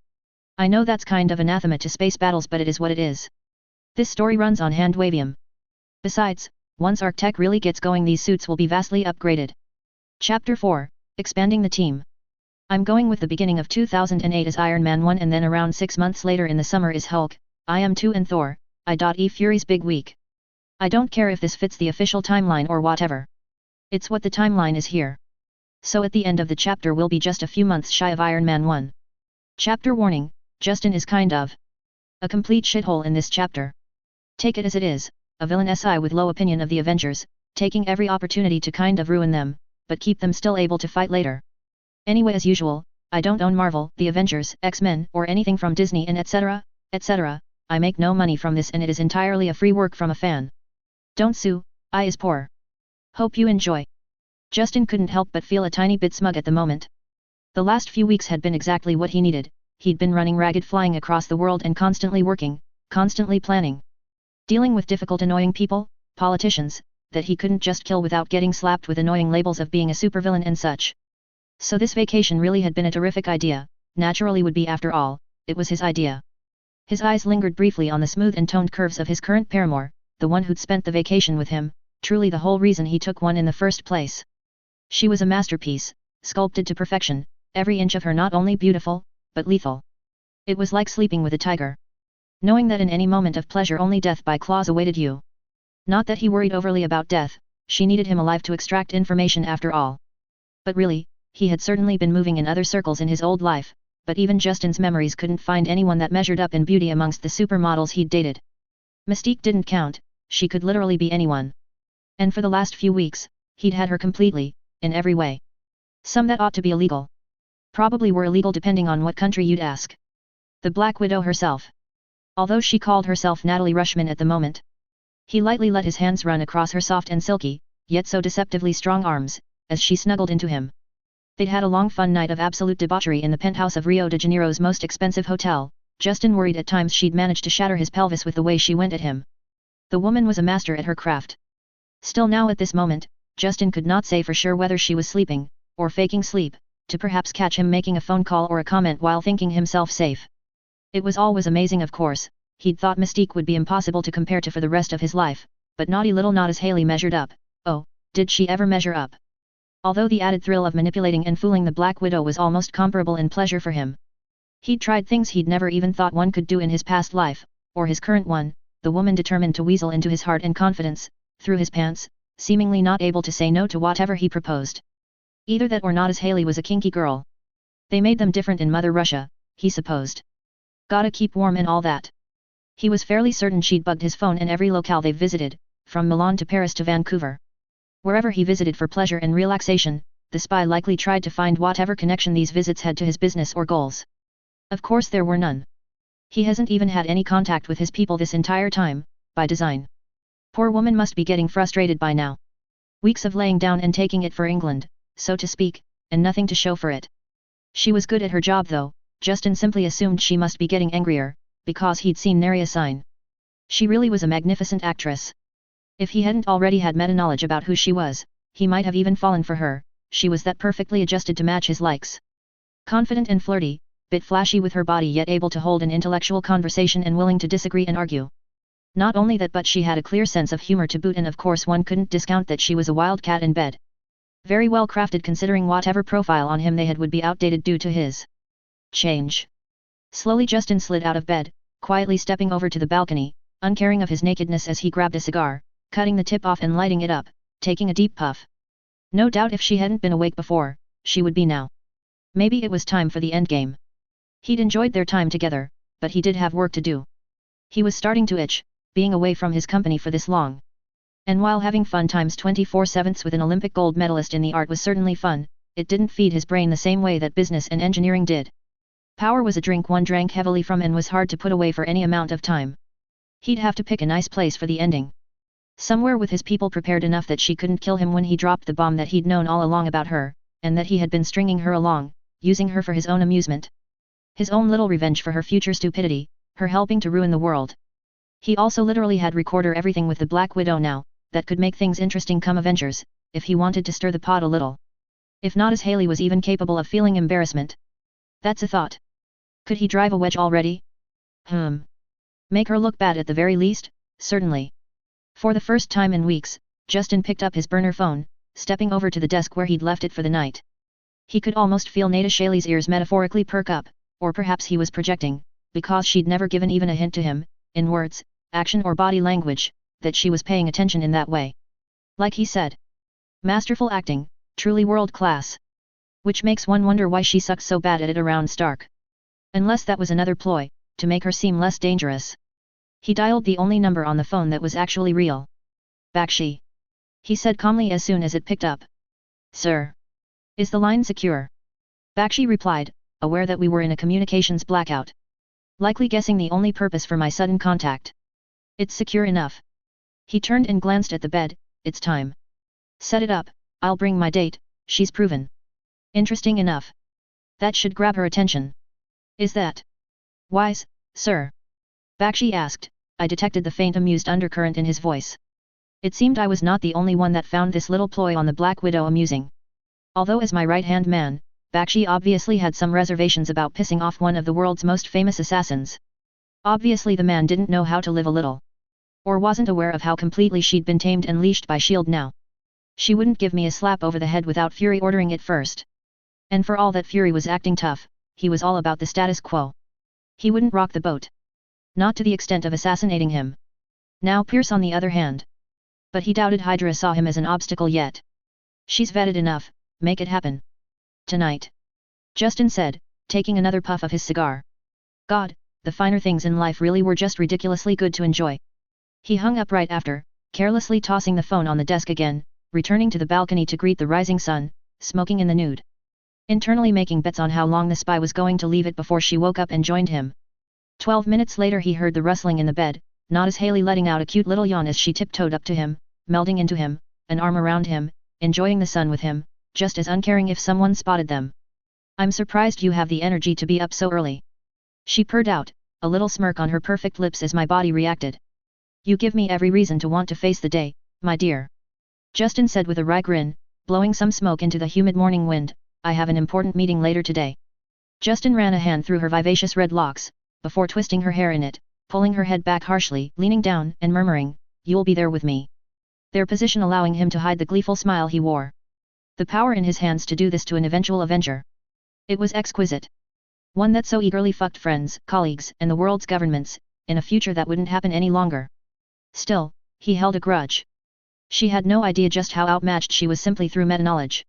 I know that's kind of anathema to space battles, but it is what it is. This story runs on hand-wavium. Besides, once Arctech really gets going, these suits will be vastly upgraded. Chapter 4, Expanding the Team. I'm going with the beginning of 2008 as Iron Man 1 and then around 6 months later in the summer is Hulk, IM2 and Thor, I.E. Fury's big week. I don't care if this fits the official timeline or whatever. It's what the timeline is here. So at the end of the chapter we'll be just a few months shy of Iron Man 1. Chapter warning, Justin is kind of a complete shithole in this chapter. Take it as it is, a villain SI with low opinion of the Avengers, taking every opportunity to kind of ruin them, but keep them still able to fight later. Anyway, as usual, I don't own Marvel, the Avengers, X-Men, or anything from Disney and etc., etc. I make no money from this and it is entirely a free work from a fan. Don't sue, I is poor. Hope you enjoy. Justin couldn't help but feel a tiny bit smug at the moment. The last few weeks had been exactly what he needed. He'd been running ragged, flying across the world and constantly working, constantly planning. Dealing with difficult, annoying people, politicians, that he couldn't just kill without getting slapped with annoying labels of being a supervillain and such. So this vacation really had been a terrific idea, naturally would be after all, it was his idea. His eyes lingered briefly on the smooth and toned curves of his current paramour, the one who'd spent the vacation with him, truly the whole reason he took one in the first place. She was a masterpiece, sculpted to perfection, every inch of her not only beautiful, but lethal. It was like sleeping with a tiger. Knowing that in any moment of pleasure only death by claws awaited you. Not that he worried overly about death, she needed him alive to extract information after all. But really, he had certainly been moving in other circles in his old life, but even Justin's memories couldn't find anyone that measured up in beauty amongst the supermodels he'd dated. Mystique didn't count, she could literally be anyone. And for the last few weeks, he'd had her completely, in every way. Some that ought to be illegal. Probably were illegal depending on what country you'd ask. The Black Widow herself. Although she called herself Natalie Rushman at the moment. He lightly let his hands run across her soft and silky, yet so deceptively strong arms, as she snuggled into him. They'd had a long fun night of absolute debauchery in the penthouse of Rio de Janeiro's most expensive hotel. Justin worried at times she'd managed to shatter his pelvis with the way she went at him. The woman was a master at her craft. Still now at this moment, Justin could not say for sure whether she was sleeping, or faking sleep, to perhaps catch him making a phone call or a comment while thinking himself safe. It was always amazing, of course. He'd thought Mystique would be impossible to compare to for the rest of his life, but naughty little Nada's Haley measured up. Oh, did she ever measure up? Although the added thrill of manipulating and fooling the Black Widow was almost comparable in pleasure for him. He'd tried things he'd never even thought one could do in his past life, or his current one, the woman determined to weasel into his heart and confidence, through his pants, seemingly not able to say no to whatever he proposed. Either that or Nada's Haley was a kinky girl. They made them different in Mother Russia, he supposed. Gotta keep warm and all that. He was fairly certain she'd bugged his phone in every locale they've visited, from Milan to Paris to Vancouver. Wherever he visited for pleasure and relaxation, the spy likely tried to find whatever connection these visits had to his business or goals. Of course there were none. He hasn't even had any contact with his people this entire time, by design. Poor woman must be getting frustrated by now. Weeks of laying down and taking it for England, so to speak, and nothing to show for it. She was good at her job though. Justin simply assumed she must be getting angrier, because he'd seen nary a sign. She really was a magnificent actress. If he hadn't already had meta-knowledge about who she was, he might have even fallen for her. She was that perfectly adjusted to match his likes. Confident and flirty, bit flashy with her body yet able to hold an intellectual conversation and willing to disagree and argue. Not only that, but she had a clear sense of humor to boot, and of course one couldn't discount that she was a wildcat in bed. Very well crafted considering whatever profile on him they had would be outdated due to his change. Slowly Justin slid out of bed, quietly stepping over to the balcony, uncaring of his nakedness as he grabbed a cigar, cutting the tip off and lighting it up, taking a deep puff. No doubt if she hadn't been awake before, she would be now. Maybe it was time for the endgame. He'd enjoyed their time together, but he did have work to do. He was starting to itch, being away from his company for this long. And while having fun times 24/7 with an Olympic gold medalist in the art was certainly fun, it didn't feed his brain the same way that business and engineering did. Power was a drink one drank heavily from and was hard to put away for any amount of time. He'd have to pick a nice place for the ending. Somewhere with his people prepared enough that she couldn't kill him when he dropped the bomb that he'd known all along about her, and that he had been stringing her along, using her for his own amusement. His own little revenge for her future stupidity, her helping to ruin the world. He also literally had recorder everything with the Black Widow now, that could make things interesting come Avengers, if he wanted to stir the pot a little. If not, as Haley was even capable of feeling embarrassment. That's a thought. Could he drive a wedge already? Make her look bad at the very least? Certainly. For the first time in weeks, Justin picked up his burner phone, stepping over to the desk where he'd left it for the night. He could almost feel Nada Shaley's ears metaphorically perk up, or perhaps he was projecting, because she'd never given even a hint to him, in words, action or body language, that she was paying attention in that way. Like he said. Masterful acting, truly world class. Which makes one wonder why she sucks so bad at it around Stark. Unless that was another ploy, to make her seem less dangerous. He dialed the only number on the phone that was actually real. Bakshi. He said calmly as soon as it picked up. Sir. Is the line secure? Bakshi replied, aware that we were in a communications blackout. Likely guessing the only purpose for my sudden contact. It's secure enough. He turned and glanced at the bed. It's time. Set it up, I'll bring my date, she's proven interesting enough. That should grab her attention. Is that wise, sir? Bakshi asked. I detected the faint amused undercurrent in his voice. It seemed I was not the only one that found this little ploy on the Black Widow amusing. Although as my right-hand man, Bakshi obviously had some reservations about pissing off one of the world's most famous assassins. Obviously the man didn't know how to live a little. Or wasn't aware of how completely she'd been tamed and leashed by S.H.I.E.L.D. now. She wouldn't give me a slap over the head without Fury ordering it first. And for all that Fury was acting tough, he was all about the status quo. He wouldn't rock the boat. Not to the extent of assassinating him. Now Pierce on the other hand. But he doubted Hydra saw him as an obstacle yet. She's vetted enough, make it happen. Tonight. Justin said, taking another puff of his cigar. God, the finer things in life really were just ridiculously good to enjoy. He hung up right after, carelessly tossing the phone on the desk again, returning to the balcony to greet the rising sun, smoking in the nude. Internally making bets on how long the spy was going to leave it before she woke up and joined him. 12 minutes later he heard the rustling in the bed, not as Haley letting out a cute little yawn as she tiptoed up to him, melding into him, an arm around him, enjoying the sun with him, just as uncaring if someone spotted them. I'm surprised you have the energy to be up so early. She purred out, a little smirk on her perfect lips as my body reacted. You give me every reason to want to face the day, my dear. Justin said with a wry grin, blowing some smoke into the humid morning wind, I have an important meeting later today. Justin ran a hand through her vivacious red locks, before twisting her hair in it, pulling her head back harshly, leaning down and murmuring, you'll be there with me. Their position allowing him to hide the gleeful smile he wore. The power in his hands to do this to an eventual avenger. It was exquisite. One that so eagerly fucked friends, colleagues, and the world's governments, in a future that wouldn't happen any longer. Still, he held a grudge. She had no idea just how outmatched she was simply through meta-knowledge.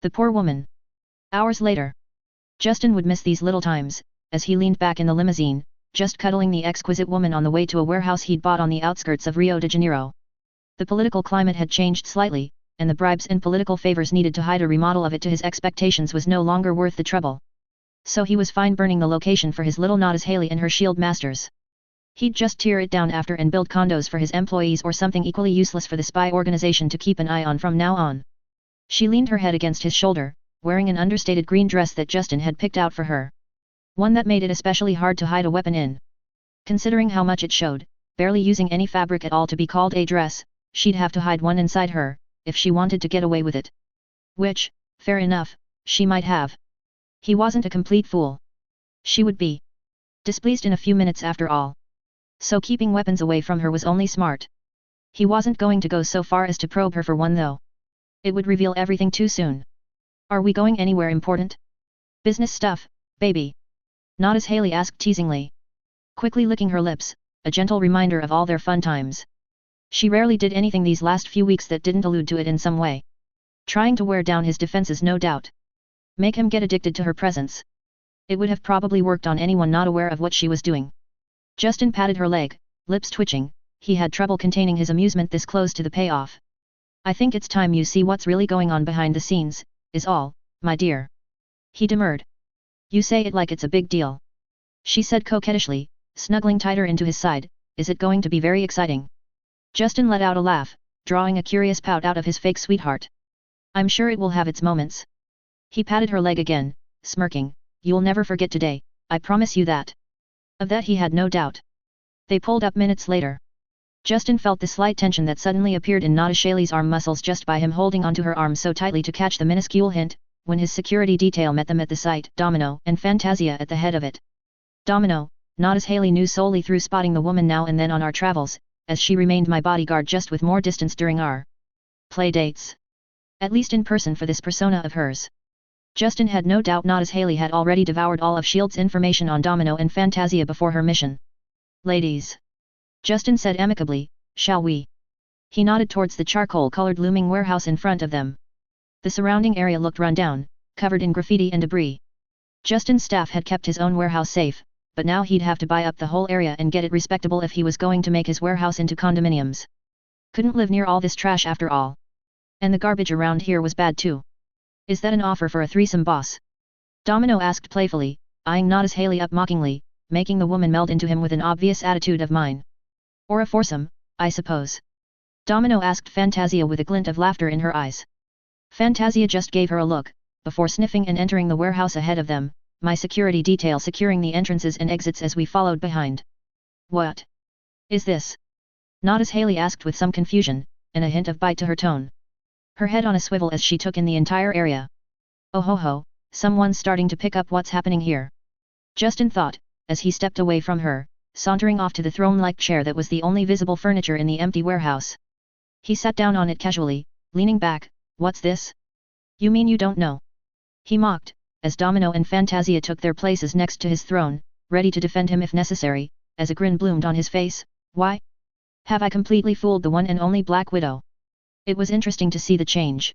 The poor woman. Hours later. Justin would miss these little times, as he leaned back in the limousine, just cuddling the exquisite woman on the way to a warehouse he'd bought on the outskirts of Rio de Janeiro. The political climate had changed slightly, and the bribes and political favors needed to hide a remodel of it to his expectations was no longer worth the trouble. So he was fine burning the location for his little Nodus Haley and her shield masters. He'd just tear it down after and build condos for his employees or something equally useless for the spy organization to keep an eye on from now on. She leaned her head against his shoulder, wearing an understated green dress that Justin had picked out for her. One that made it especially hard to hide a weapon in. Considering how much it showed, barely using any fabric at all to be called a dress, she'd have to hide one inside her, if she wanted to get away with it. Which, fair enough, she might have. He wasn't a complete fool. She would be displeased in a few minutes after all. So keeping weapons away from her was only smart. He wasn't going to go so far as to probe her for one though. It would reveal everything too soon. Are we going anywhere important? Business stuff, baby. Not as Haley asked teasingly. Quickly licking her lips, a gentle reminder of all their fun times. She rarely did anything these last few weeks that didn't allude to it in some way. Trying to wear down his defenses, no doubt. Make him get addicted to her presence. It would have probably worked on anyone not aware of what she was doing. Justin patted her leg, lips twitching. He had trouble containing his amusement this close to the payoff. I think it's time you see what's really going on behind the scenes, is all, my dear. He demurred. You say it like it's a big deal. She said coquettishly, snuggling tighter into his side. Is it going to be very exciting? Justin let out a laugh, drawing a curious pout out of his fake sweetheart. I'm sure it will have its moments. He patted her leg again, smirking. You'll never forget today, I promise you that. Of that he had no doubt. They pulled up minutes later. Justin felt the slight tension that suddenly appeared in Nada Shaylee's arm muscles just by him holding onto her arm so tightly to catch the minuscule hint, when his security detail met them at the site, Domino and Fantasia at the head of it. Domino, Nada's Haley knew solely through spotting the woman now and then on our travels, as she remained my bodyguard just with more distance during our play dates. At least in person for this persona of hers. Justin had no doubt Nada's Haley had already devoured all of S.H.I.E.L.D.'s information on Domino and Fantasia before her mission. Ladies. Justin said amicably, shall we? He nodded towards the charcoal-colored looming warehouse in front of them. The surrounding area looked run down, covered in graffiti and debris. Justin's staff had kept his own warehouse safe, but now he'd have to buy up the whole area and get it respectable if he was going to make his warehouse into condominiums. Couldn't live near all this trash after all. And the garbage around here was bad too. Is that an offer for a threesome, boss? Domino asked playfully, eyeing Nada's Haley up mockingly, making the woman meld into him with an obvious attitude of mine. Or a foursome, I suppose. Domino asked Fantasia with a glint of laughter in her eyes. Fantasia just gave her a look, before sniffing and entering the warehouse ahead of them, my security detail securing the entrances and exits as we followed behind. What is this? Nada's Haley asked with some confusion, and a hint of bite to her tone. Her head on a swivel as she took in the entire area. Oh ho ho, someone's starting to pick up what's happening here. Justin thought, as he stepped away from her, sauntering off to the throne-like chair that was the only visible furniture in the empty warehouse. He sat down on it casually, leaning back. What's this? You mean you don't know? He mocked, as Domino and Fantasia took their places next to his throne, ready to defend him if necessary, as a grin bloomed on his face. Why? Have I completely fooled the one and only Black Widow? It was interesting to see the change.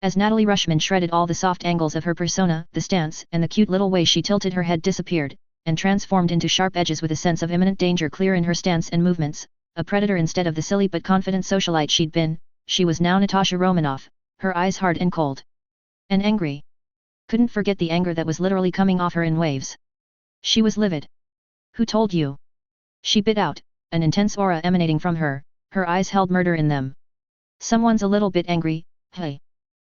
As Natalie Rushman shredded all the soft angles of her persona, the stance and the cute little way she tilted her head disappeared, and transformed into sharp edges with a sense of imminent danger clear in her stance and movements, a predator instead of the silly but confident socialite she'd been. She was now Natasha Romanoff, her eyes hard and cold. And angry. Couldn't forget the anger that was literally coming off her in waves. She was livid. Who told you? She bit out, an intense aura emanating from her, her eyes held murder in them. Someone's a little bit angry, hey.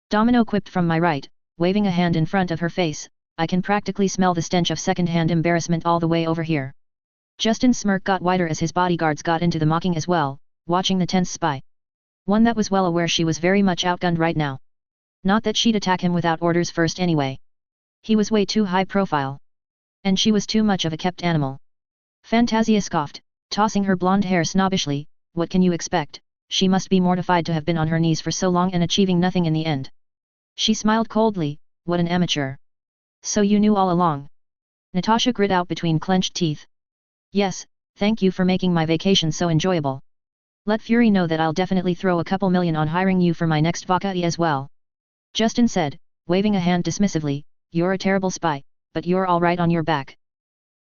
Domino quipped from my right, waving a hand in front of her face. I can practically smell the stench of second-hand embarrassment all the way over here. Justin's smirk got wider as his bodyguards got into the mocking as well, watching the tense spy. One that was well aware she was very much outgunned right now. Not that she'd attack him without orders first anyway. He was way too high profile. And she was too much of a kept animal. Fantasia scoffed, tossing her blonde hair snobbishly. What can you expect? She must be mortified to have been on her knees for so long and achieving nothing in the end. She smiled coldly. What an amateur. So you knew all along? Natasha grit out between clenched teeth. Yes, thank you for making my vacation so enjoyable. Let Fury know that I'll definitely throw a couple million on hiring you for my next vaca as well. Justin said, waving a hand dismissively. You're a terrible spy, but you're all right on your back.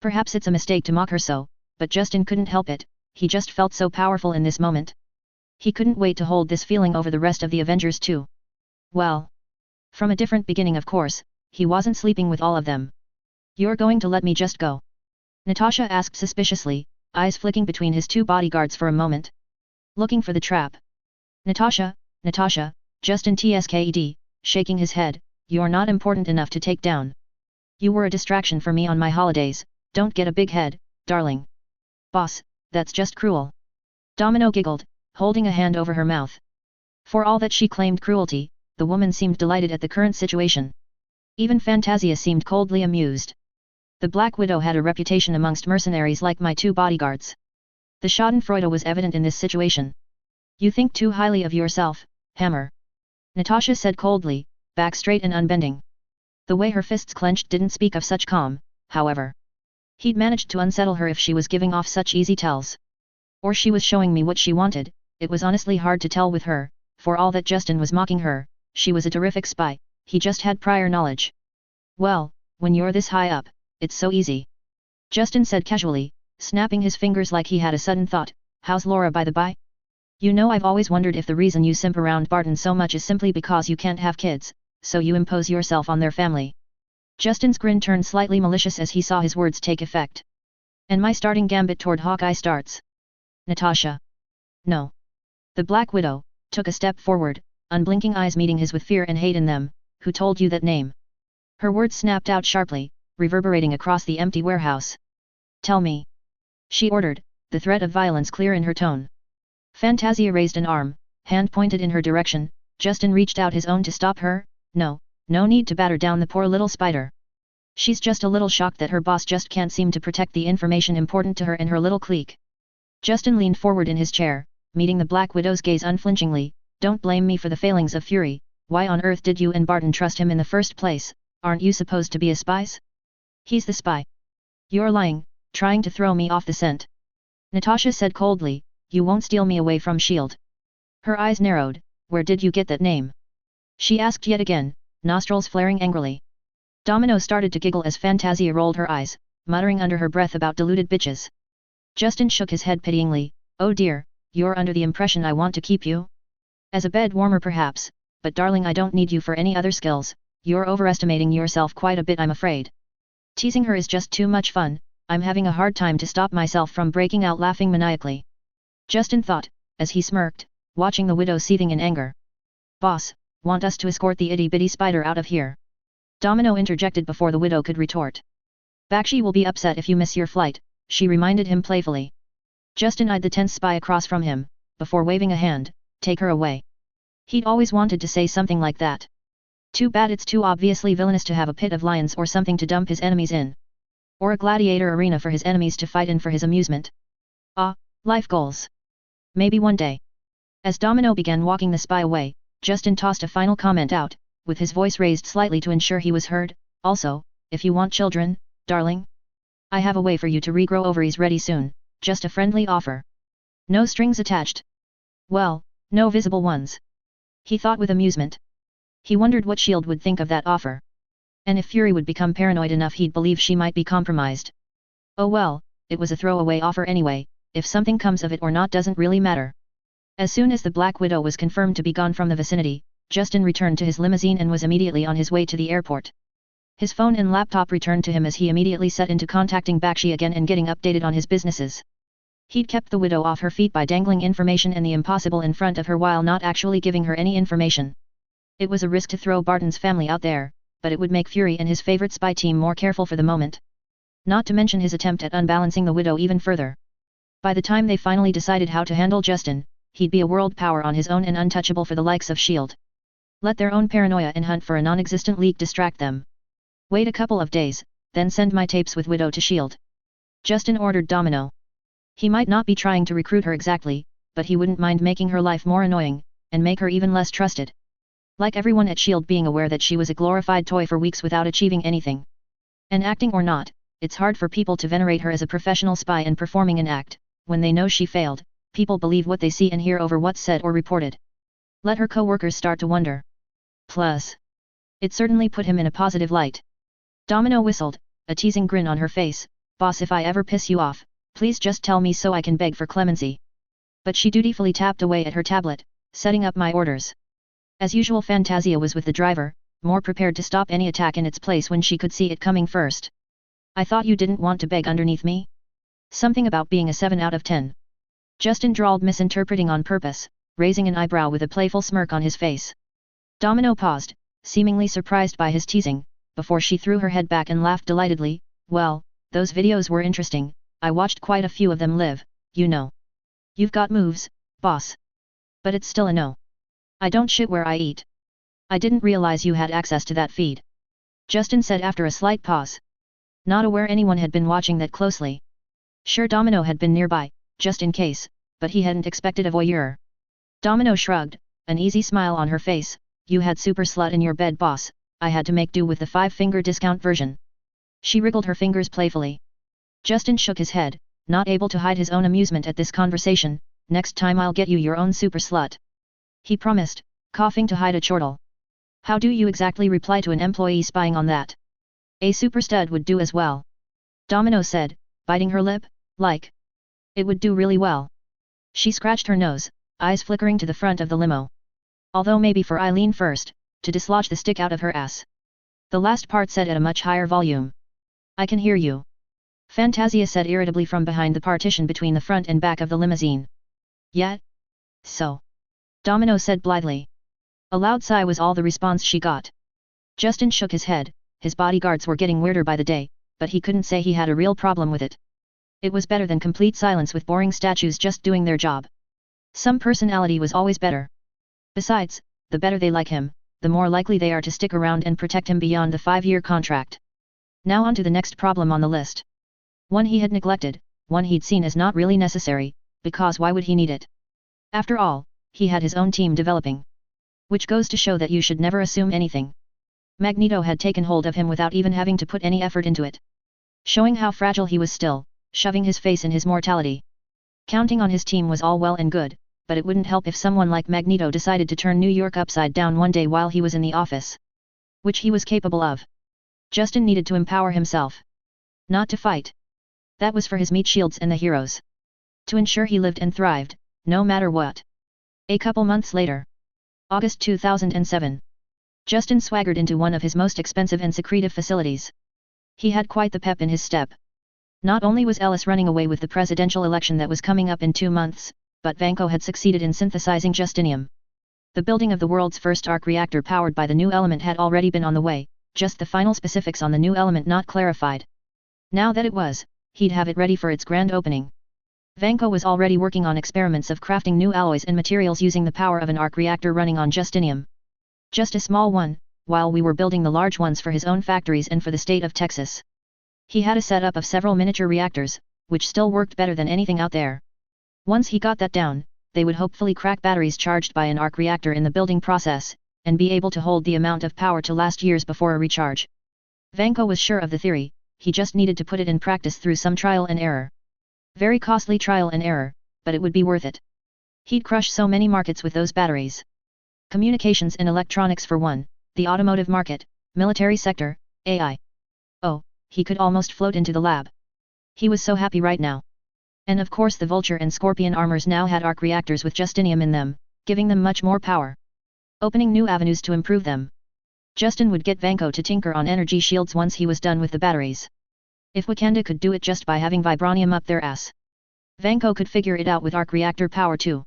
Perhaps it's a mistake to mock her so, but Justin couldn't help it, he just felt so powerful in this moment. He couldn't wait to hold this feeling over the rest of the Avengers too. Well, from a different beginning of course, he wasn't sleeping with all of them. You're going to let me just go? Natasha asked suspiciously, eyes flicking between his two bodyguards for a moment. Looking for the trap. Natasha, Justin tsked, shaking his head, you're not important enough to take down. You were a distraction for me on my holidays, don't get a big head, darling. Boss, that's just cruel. Domino giggled, holding a hand over her mouth. For all that she claimed cruelty, the woman seemed delighted at the current situation. Even Fantasia seemed coldly amused. The Black Widow had a reputation amongst mercenaries like my two bodyguards. The schadenfreude was evident in this situation. You think too highly of yourself, Hammer. Natasha said coldly, back straight and unbending. The way her fists clenched didn't speak of such calm, however. He'd managed to unsettle her if she was giving off such easy tells. Or she was showing me what she wanted, it was honestly hard to tell with her, for all that Justin was mocking her, she was a terrific spy, he just had prior knowledge. Well, when you're this high up, it's so easy. Justin said casually, snapping his fingers like he had a sudden thought, how's Laura by the by? You know I've always wondered if the reason you simp around Barton so much is simply because you can't have kids, so you impose yourself on their family. Justin's grin turned slightly malicious as he saw his words take effect. And my starting gambit toward Hawkeye starts. Natasha. No. The Black Widow took a step forward, unblinking eyes meeting his with fear and hate in them. Who told you that name? Her words snapped out sharply, reverberating across the empty warehouse. Tell me. She ordered, the threat of violence clear in her tone. Fantasia raised an arm, hand pointed in her direction. Justin reached out his own to stop her. No need to batter down the poor little spider. She's just a little shocked that her boss just can't seem to protect the information important to her and her little clique. Justin leaned forward in his chair, meeting the Black Widow's gaze unflinchingly. Don't blame me for the failings of Fury, why on earth did you and Barton trust him in the first place? Aren't you supposed to be a spy? He's the spy. You're lying, trying to throw me off the scent. Natasha said coldly, you won't steal me away from S.H.I.E.L.D. Her eyes narrowed, where did you get that name? She asked yet again, nostrils flaring angrily. Domino started to giggle as Fantasia rolled her eyes, muttering under her breath about deluded bitches. Justin shook his head pityingly, oh dear, you're under the impression I want to keep you? As a bed warmer perhaps, but darling I don't need you for any other skills, you're overestimating yourself quite a bit I'm afraid. Teasing her is just too much fun, I'm having a hard time to stop myself from breaking out laughing maniacally. Justin thought, as he smirked, watching the widow seething in anger. Boss, want us to escort the itty-bitty spider out of here? Domino interjected before the widow could retort. Bakshi will be upset if you miss your flight, she reminded him playfully. Justin eyed the tense spy across from him, before waving a hand, take her away. He'd always wanted to say something like that. Too bad it's too obviously villainous to have a pit of lions or something to dump his enemies in. Or a gladiator arena for his enemies to fight in for his amusement. Life goals. Maybe one day. As Domino began walking the spy away, Justin tossed a final comment out, with his voice raised slightly to ensure he was heard, also, if you want children, darling? I have a way for you to regrow ovaries ready soon, just a friendly offer. No strings attached. Well, no visible ones. He thought with amusement. He wondered what S.H.I.E.L.D. would think of that offer. And if Fury would become paranoid enough he'd believe she might be compromised. Oh well, it was a throwaway offer anyway, if something comes of it or not doesn't really matter. As soon as the Black Widow was confirmed to be gone from the vicinity, Justin returned to his limousine and was immediately on his way to the airport. His phone and laptop returned to him as he immediately set into contacting Bakshi again and getting updated on his businesses. He'd kept the widow off her feet by dangling information and the impossible in front of her while not actually giving her any information. It was a risk to throw Barton's family out there, but it would make Fury and his favorite spy team more careful for the moment. Not to mention his attempt at unbalancing the widow even further. By the time they finally decided how to handle Justin, he'd be a world power on his own and untouchable for the likes of S.H.I.E.L.D. Let their own paranoia and hunt for a non-existent leak distract them. Wait a couple of days, then send my tapes with Widow to S.H.I.E.L.D. Justin ordered Domino. He might not be trying to recruit her exactly, but he wouldn't mind making her life more annoying, and make her even less trusted. Like everyone at S.H.I.E.L.D. being aware that she was a glorified toy for weeks without achieving anything. And acting or not, it's hard for people to venerate her as a professional spy and performing an act. When they know she failed, people believe what they see and hear over what's said or reported. Let her co-workers start to wonder. Plus, it certainly put him in a positive light. Domino whistled, a teasing grin on her face, "Boss, if I ever piss you off, please just tell me so I can beg for clemency." But she dutifully tapped away at her tablet, setting up my orders. As usual, Fantasia was with the driver, more prepared to stop any attack in its place when she could see it coming first. "I thought you didn't want to beg underneath me? Something about being a 7 out of 10. Justin drawled, misinterpreting on purpose, raising an eyebrow with a playful smirk on his face. Domino paused, seemingly surprised by his teasing, before she threw her head back and laughed delightedly. "Well, those videos were interesting, I watched quite a few of them live, you know. You've got moves, boss. But it's still a no. I don't shit where I eat." "I didn't realize you had access to that feed," Justin said after a slight pause. Not aware anyone had been watching that closely. Sure, Domino had been nearby, just in case, but he hadn't expected a voyeur. Domino shrugged, an easy smile on her face. "You had super slut in your bed, boss, I had to make do with the 5-finger discount version." She wriggled her fingers playfully. Justin shook his head, not able to hide his own amusement at this conversation. "Next time I'll get you your own super slut," he promised, coughing to hide a chortle. "How do you exactly reply to an employee spying on that?" "A super stud would do as well," Domino said, biting her lip. "Like, it would do really well." She scratched her nose, eyes flickering to the front of the limo. "Although maybe for Eileen first, to dislodge the stick out of her ass." The last part said at a much higher volume. "I can hear you," Fantasia said irritably from behind the partition between the front and back of the limousine. "Yet? So?" Domino said blithely. A loud sigh was all the response she got. Justin shook his head. His bodyguards were getting weirder by the day, but he couldn't say he had a real problem with it. It was better than complete silence with boring statues just doing their job. Some personality was always better. Besides, the better they like him, the more likely they are to stick around and protect him beyond the 5-year contract. Now on to the next problem on the list. One he had neglected, one he'd seen as not really necessary, because why would he need it? After all, he had his own team developing. Which goes to show that you should never assume anything. Magneto had taken hold of him without even having to put any effort into it. Showing how fragile he was still, shoving his face in his mortality. Counting on his team was all well and good, but it wouldn't help if someone like Magneto decided to turn New York upside down one day while he was in the office. Which he was capable of. Justin needed to empower himself. Not to fight. That was for his meat shields and the heroes. To ensure he lived and thrived, no matter what. A couple months later. August 2007. Justin swaggered into one of his most expensive and secretive facilities. He had quite the pep in his step. Not only was Ellis running away with the presidential election that was coming up in 2 months, but Vanko had succeeded in synthesizing Justinium. The building of the world's first arc reactor powered by the new element had already been on the way, just the final specifics on the new element not clarified. Now that it was, he'd have it ready for its grand opening. Vanko was already working on experiments of crafting new alloys and materials using the power of an arc reactor running on Justinium. Just a small one, while we were building the large ones for his own factories and for the state of Texas. He had a setup of several miniature reactors, which still worked better than anything out there. Once he got that down, they would hopefully crack batteries charged by an arc reactor in the building process, and be able to hold the amount of power to last years before a recharge. Vanko was sure of the theory, he just needed to put it in practice through some trial and error. Very costly trial and error, but it would be worth it. He'd crush so many markets with those batteries. Communications and electronics for one, the automotive market, military sector, AI. Oh, he could almost float into the lab. He was so happy right now. And of course the Vulture and Scorpion armors now had arc reactors with Justinium in them, giving them much more power. Opening new avenues to improve them. Justin would get Vanko to tinker on energy shields once he was done with the batteries. If Wakanda could do it just by having vibranium up their ass, Vanko could figure it out with arc reactor power too.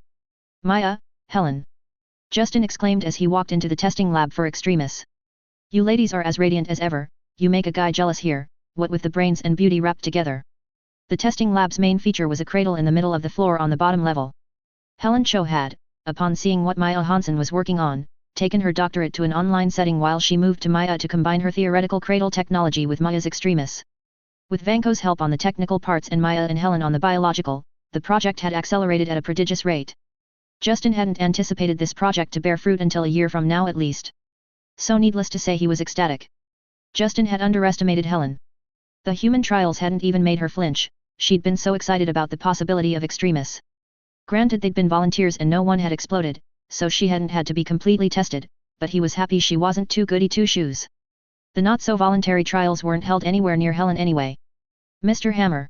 "Maya, Helen!" Justin exclaimed as he walked into the testing lab for Extremis. "You ladies are as radiant as ever, you make a guy jealous here, what with the brains and beauty wrapped together." The testing lab's main feature was a cradle in the middle of the floor on the bottom level. Helen Cho had, upon seeing what Maya Hansen was working on, taken her doctorate to an online setting while she moved to Maya to combine her theoretical cradle technology with Maya's Extremis. With Vanko's help on the technical parts and Maya and Helen on the biological, the project had accelerated at a prodigious rate. Justin hadn't anticipated this project to bear fruit until a year from now at least. So needless to say he was ecstatic. Justin had underestimated Helen. The human trials hadn't even made her flinch, she'd been so excited about the possibility of Extremis. Granted they'd been volunteers and no one had exploded, so she hadn't had to be completely tested, but he was happy she wasn't too goody two-shoes. The not-so-voluntary trials weren't held anywhere near Helen anyway. Mr. Hammer.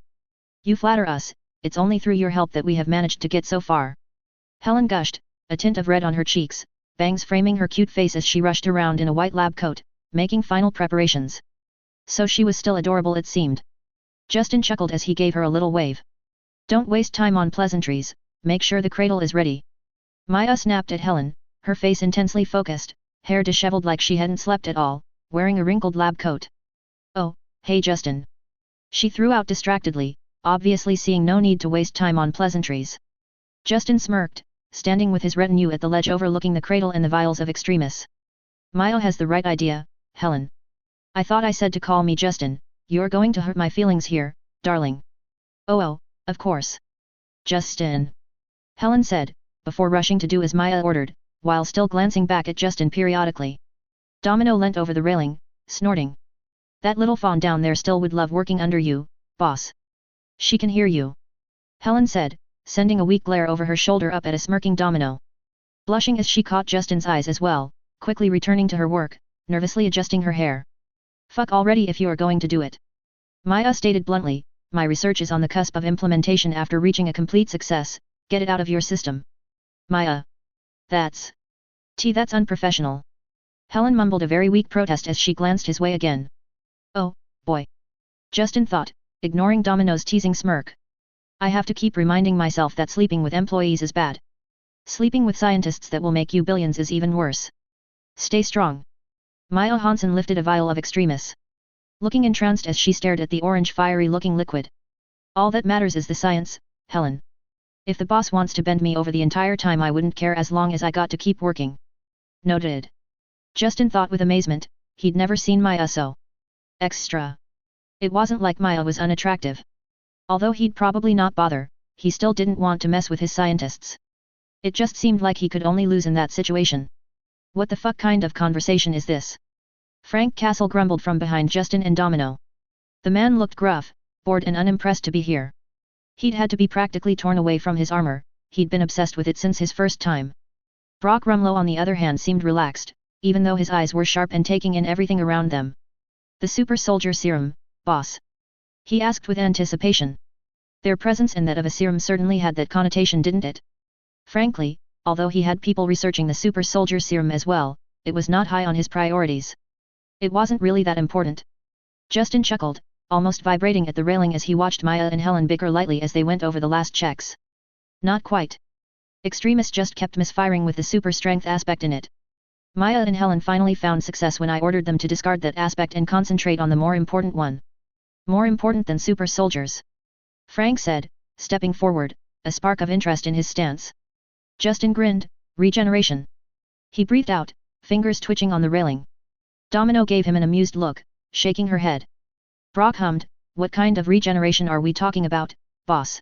You flatter us, it's only through your help that we have managed to get so far. Helen gushed, a tint of red on her cheeks, bangs framing her cute face as she rushed around in a white lab coat, making final preparations. So she was still adorable it seemed. Justin chuckled as he gave her a little wave. Don't waste time on pleasantries, make sure the cradle is ready. Maya snapped at Helen, her face intensely focused, hair disheveled like she hadn't slept at all, wearing a wrinkled lab coat. Oh, hey Justin. She threw out distractedly, obviously seeing no need to waste time on pleasantries. Justin smirked, standing with his retinue at the ledge overlooking the cradle and the vials of Extremis. Maya has the right idea, Helen. I thought I said to call me Justin, you're going to hurt my feelings here, darling. Oh, of course. Justin. Helen said, before rushing to do as Maya ordered, while still glancing back at Justin periodically. Domino leant over the railing, snorting. That little fawn down there still would love working under you, boss. She can hear you. Helen said, sending a weak glare over her shoulder up at a smirking Domino. Blushing as she caught Justin's eyes as well, quickly returning to her work, nervously adjusting her hair. Fuck already if you are going to do it. Maya stated bluntly, my research is on the cusp of implementation after reaching a complete success, get it out of your system. Maya. That's unprofessional. Helen mumbled a very weak protest as she glanced his way again. Oh, boy. Justin thought, ignoring Domino's teasing smirk. I have to keep reminding myself that sleeping with employees is bad. Sleeping with scientists that will make you billions is even worse. Stay strong. Maya Hansen lifted a vial of Extremis. Looking entranced as she stared at the orange fiery-looking liquid. All that matters is the science, Helen. If the boss wants to bend me over the entire time I wouldn't care as long as I got to keep working. Noted. Justin thought with amazement, he'd never seen Maya so extra. It wasn't like Maya was unattractive. Although he'd probably not bother, he still didn't want to mess with his scientists. It just seemed like he could only lose in that situation. What the fuck kind of conversation is this? Frank Castle grumbled from behind Justin and Domino. The man looked gruff, bored and unimpressed to be here. He'd had to be practically torn away from his armor, he'd been obsessed with it since his first time. Brock Rumlow on the other hand seemed relaxed, even though his eyes were sharp and taking in everything around them. The super soldier serum, boss? He asked with anticipation. Their presence and that of a serum certainly had that connotation, didn't it? Frankly, although he had people researching the super soldier serum as well, it was not high on his priorities. It wasn't really that important. Justin chuckled, almost vibrating at the railing as he watched Maya and Helen bicker lightly as they went over the last checks. Not quite. Extremis just kept misfiring with the super strength aspect in it. Maya and Helen finally found success when I ordered them to discard that aspect and concentrate on the more important one. More important than super soldiers. Frank said, stepping forward, a spark of interest in his stance. Justin grinned, regeneration. He breathed out, fingers twitching on the railing. Domino gave him an amused look, shaking her head. Brock hummed, what kind of regeneration are we talking about, boss?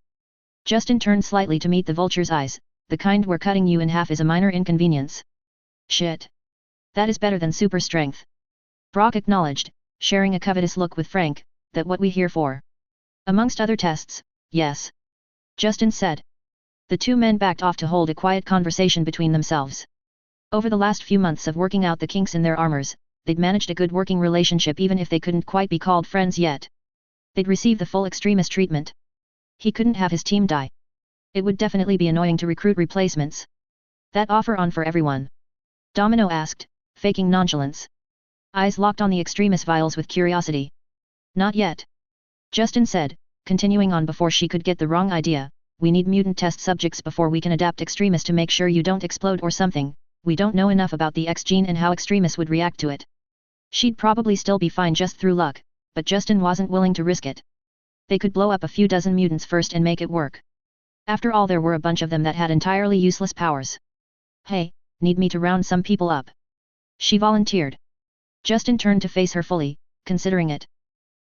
Justin turned slightly to meet the vulture's eyes, the kind where cutting you in half is a minor inconvenience. Shit. That is better than super strength. Brock acknowledged, sharing a covetous look with Frank, that what we here for. Amongst other tests, yes. Justin said. The two men backed off to hold a quiet conversation between themselves. Over the last few months of working out the kinks in their armors, they'd managed a good working relationship even if they couldn't quite be called friends yet. They'd receive the full Extremis treatment. He couldn't have his team die. It would definitely be annoying to recruit replacements. That offer on for everyone? Domino asked, faking nonchalance. Eyes locked on the Extremis vials with curiosity. Not yet. Justin said, continuing on before she could get the wrong idea, we need mutant test subjects before we can adapt Extremis to make sure you don't explode or something, we don't know enough about the X gene and how Extremis would react to it. She'd probably still be fine just through luck, but Justin wasn't willing to risk it. They could blow up a few dozen mutants first and make it work. After all, there were a bunch of them that had entirely useless powers. Hey, need me to round some people up? She volunteered. Justin turned to face her fully, considering it.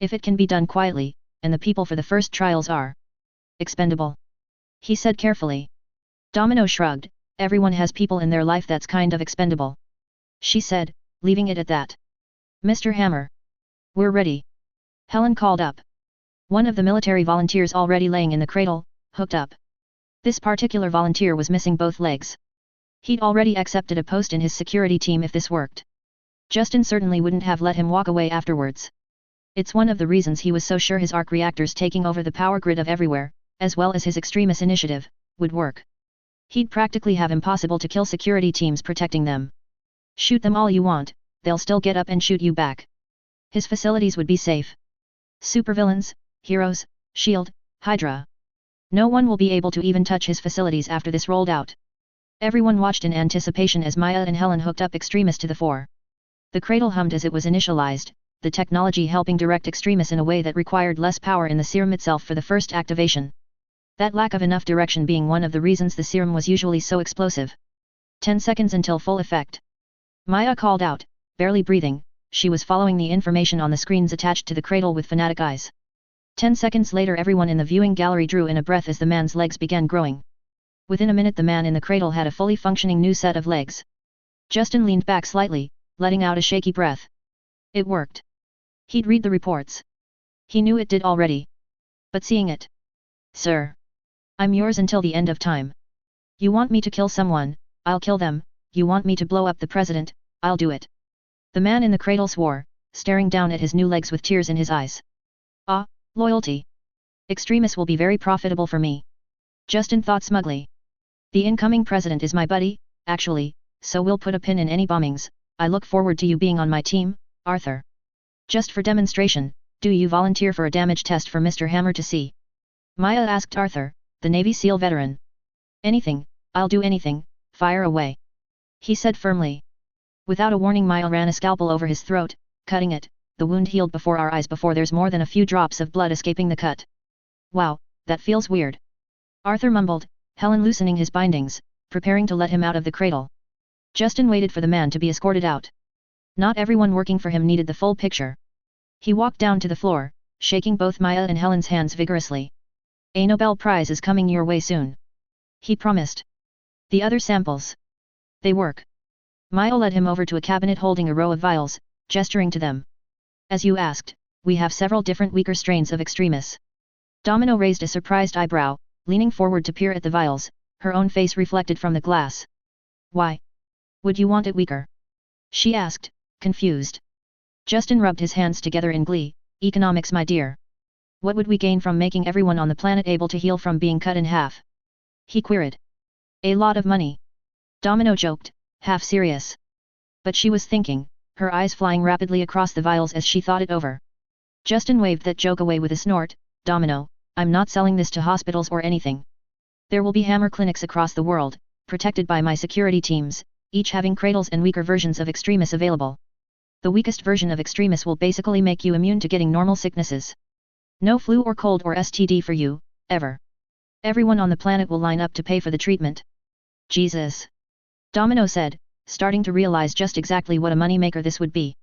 If it can be done quietly, and the people for the first trials are expendable. He said carefully. Domino shrugged, everyone has people in their life that's kind of expendable. She said, leaving it at that. Mr. Hammer. We're ready. Helen called up. One of the military volunteers already laying in the cradle, hooked up. This particular volunteer was missing both legs. He'd already accepted a post in his security team if this worked. Justin certainly wouldn't have let him walk away afterwards. It's one of the reasons he was so sure his arc reactors taking over the power grid of everywhere, as well as his Extremis initiative, would work. He'd practically have impossible to kill security teams protecting them. Shoot them all you want, they'll still get up and shoot you back. His facilities would be safe. Supervillains, heroes, S.H.I.E.L.D., Hydra. No one will be able to even touch his facilities after this rolled out. Everyone watched in anticipation as Maya and Helen hooked up Extremis to the fore. The cradle hummed as it was initialized, the technology helping direct Extremis in a way that required less power in the serum itself for the first activation. That lack of enough direction being one of the reasons the serum was usually so explosive. 10 seconds until full effect. Maya called out, barely breathing, she was following the information on the screens attached to the cradle with fanatic eyes. 10 seconds later everyone in the viewing gallery drew in a breath as the man's legs began growing. Within a minute the man in the cradle had a fully functioning new set of legs. Justin leaned back slightly, letting out a shaky breath. It worked. He'd read the reports. He knew it did already. But seeing it. Sir. I'm yours until the end of time. You want me to kill someone, I'll kill them, you want me to blow up the president, I'll do it. The man in the cradle swore, staring down at his new legs with tears in his eyes. Ah, loyalty. Extremis will be very profitable for me. Justin thought smugly. The incoming president is my buddy, actually, so we'll put a pin in any bombings. I look forward to you being on my team, Arthur. Just for demonstration, do you volunteer for a damage test for Mr. Hammer to see? Maya asked Arthur, the Navy SEAL veteran. Anything, I'll do anything, fire away. He said firmly. Without a warning Maya ran a scalpel over his throat, cutting it, the wound healed before our eyes before there's more than a few drops of blood escaping the cut. Wow, that feels weird. Arthur mumbled, Helen loosening his bindings, preparing to let him out of the cradle. Justin waited for the man to be escorted out. Not everyone working for him needed the full picture. He walked down to the floor, shaking both Maya and Helen's hands vigorously. A Nobel Prize is coming your way soon. He promised. The other samples. They work. Maya led him over to a cabinet holding a row of vials, gesturing to them. As you asked, we have several different weaker strains of Extremis. Domino raised a surprised eyebrow, leaning forward to peer at the vials, her own face reflected from the glass. Why? Would you want it weaker? She asked, confused. Justin rubbed his hands together in glee, economics my dear. What would we gain from making everyone on the planet able to heal from being cut in half? He queried. A lot of money. Domino joked, half serious. But she was thinking, her eyes flying rapidly across the vials as she thought it over. Justin waved that joke away with a snort, Domino, I'm not selling this to hospitals or anything. There will be Hammer clinics across the world, protected by my security teams, each having cradles and weaker versions of Extremis available. The weakest version of Extremis will basically make you immune to getting normal sicknesses. No flu or cold or STD for you, ever. Everyone on the planet will line up to pay for the treatment. Jesus. Domino said, starting to realize just exactly what a moneymaker this would be.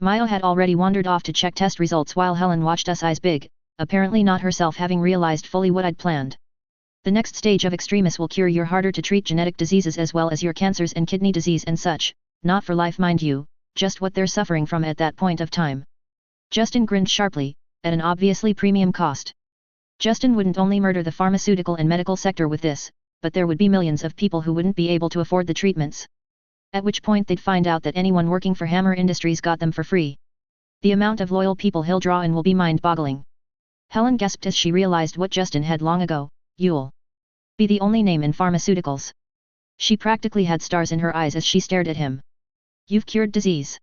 Maya had already wandered off to check test results while Helen watched us eyes big, apparently not herself having realized fully what I'd planned. The next stage of Extremis will cure your harder to treat genetic diseases as well as your cancers and kidney disease and such, not for life mind you, just what they're suffering from at that point of time. Justin grinned sharply, at an obviously premium cost. Justin wouldn't only murder the pharmaceutical and medical sector with this, but there would be millions of people who wouldn't be able to afford the treatments. At which point they'd find out that anyone working for Hammer Industries got them for free. The amount of loyal people he'll draw in will be mind-boggling. Helen gasped as she realized what Justin had long ago, you'll be the only name in pharmaceuticals. She practically had stars in her eyes as she stared at him. You've cured disease.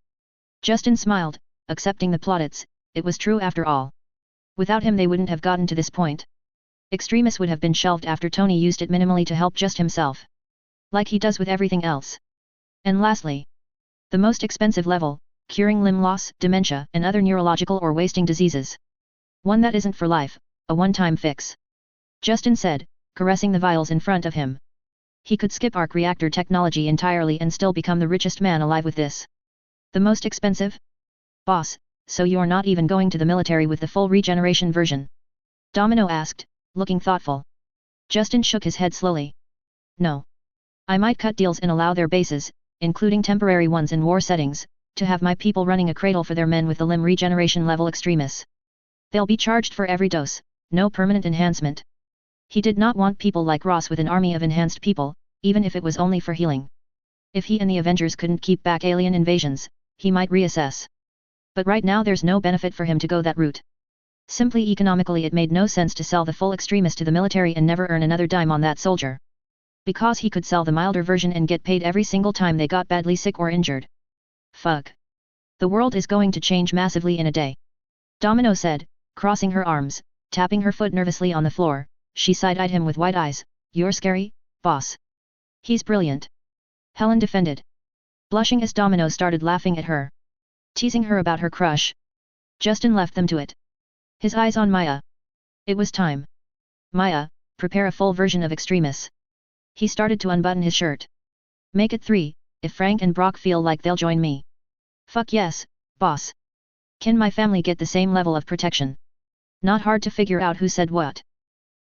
Justin smiled, accepting the plaudits, it was true after all. Without him they wouldn't have gotten to this point. Extremis would have been shelved after Tony used it minimally to help just himself. Like he does with everything else. And lastly, the most expensive level, curing limb loss, dementia, and other neurological or wasting diseases. One that isn't for life, a one-time fix. Justin said, caressing the vials in front of him. He could skip arc reactor technology entirely and still become the richest man alive with this. The most expensive? Boss, so you're not even going to the military with the full regeneration version? Domino asked, looking thoughtful. Justin shook his head slowly. No. I might cut deals and allow their bases, including temporary ones in war settings, to have my people running a cradle for their men with the limb regeneration level Extremis. They'll be charged for every dose, no permanent enhancement. He did not want people like Ross with an army of enhanced people, even if it was only for healing. If he and the Avengers couldn't keep back alien invasions, he might reassess. But right now there's no benefit for him to go that route. Simply economically it made no sense to sell the full Extremis to the military and never earn another dime on that soldier. Because he could sell the milder version and get paid every single time they got badly sick or injured. Fuck. The world is going to change massively in a day. Domino said, crossing her arms, tapping her foot nervously on the floor. She side-eyed him with wide eyes. You're scary, boss. He's brilliant. Helen defended. Blushing as Domino started laughing at her. Teasing her about her crush. Justin left them to it. His eyes on Maya. It was time. Maya, prepare a full version of Extremis. He started to unbutton his shirt. Make it 3, if Frank and Brock feel like they'll join me. Fuck yes, boss. Can my family get the same level of protection? Not hard to figure out who said what.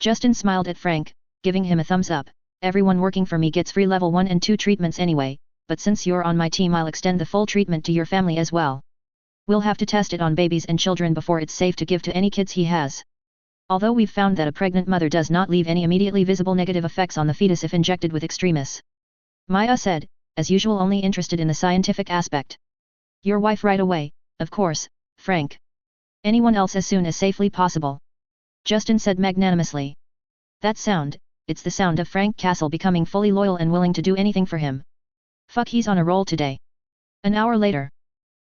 Justin smiled at Frank, giving him a thumbs up. Everyone working for me gets free level 1 and 2 treatments anyway, but since you're on my team I'll extend the full treatment to your family as well. We'll have to test it on babies and children before it's safe to give to any kids he has. Although we've found that a pregnant mother does not leave any immediately visible negative effects on the fetus if injected with Extremis. Maya said, as usual only interested in the scientific aspect. Your wife right away, of course, Frank. Anyone else as soon as safely possible. Justin said magnanimously. That sound, it's the sound of Frank Castle becoming fully loyal and willing to do anything for him. Fuck, he's on a roll today. An hour later.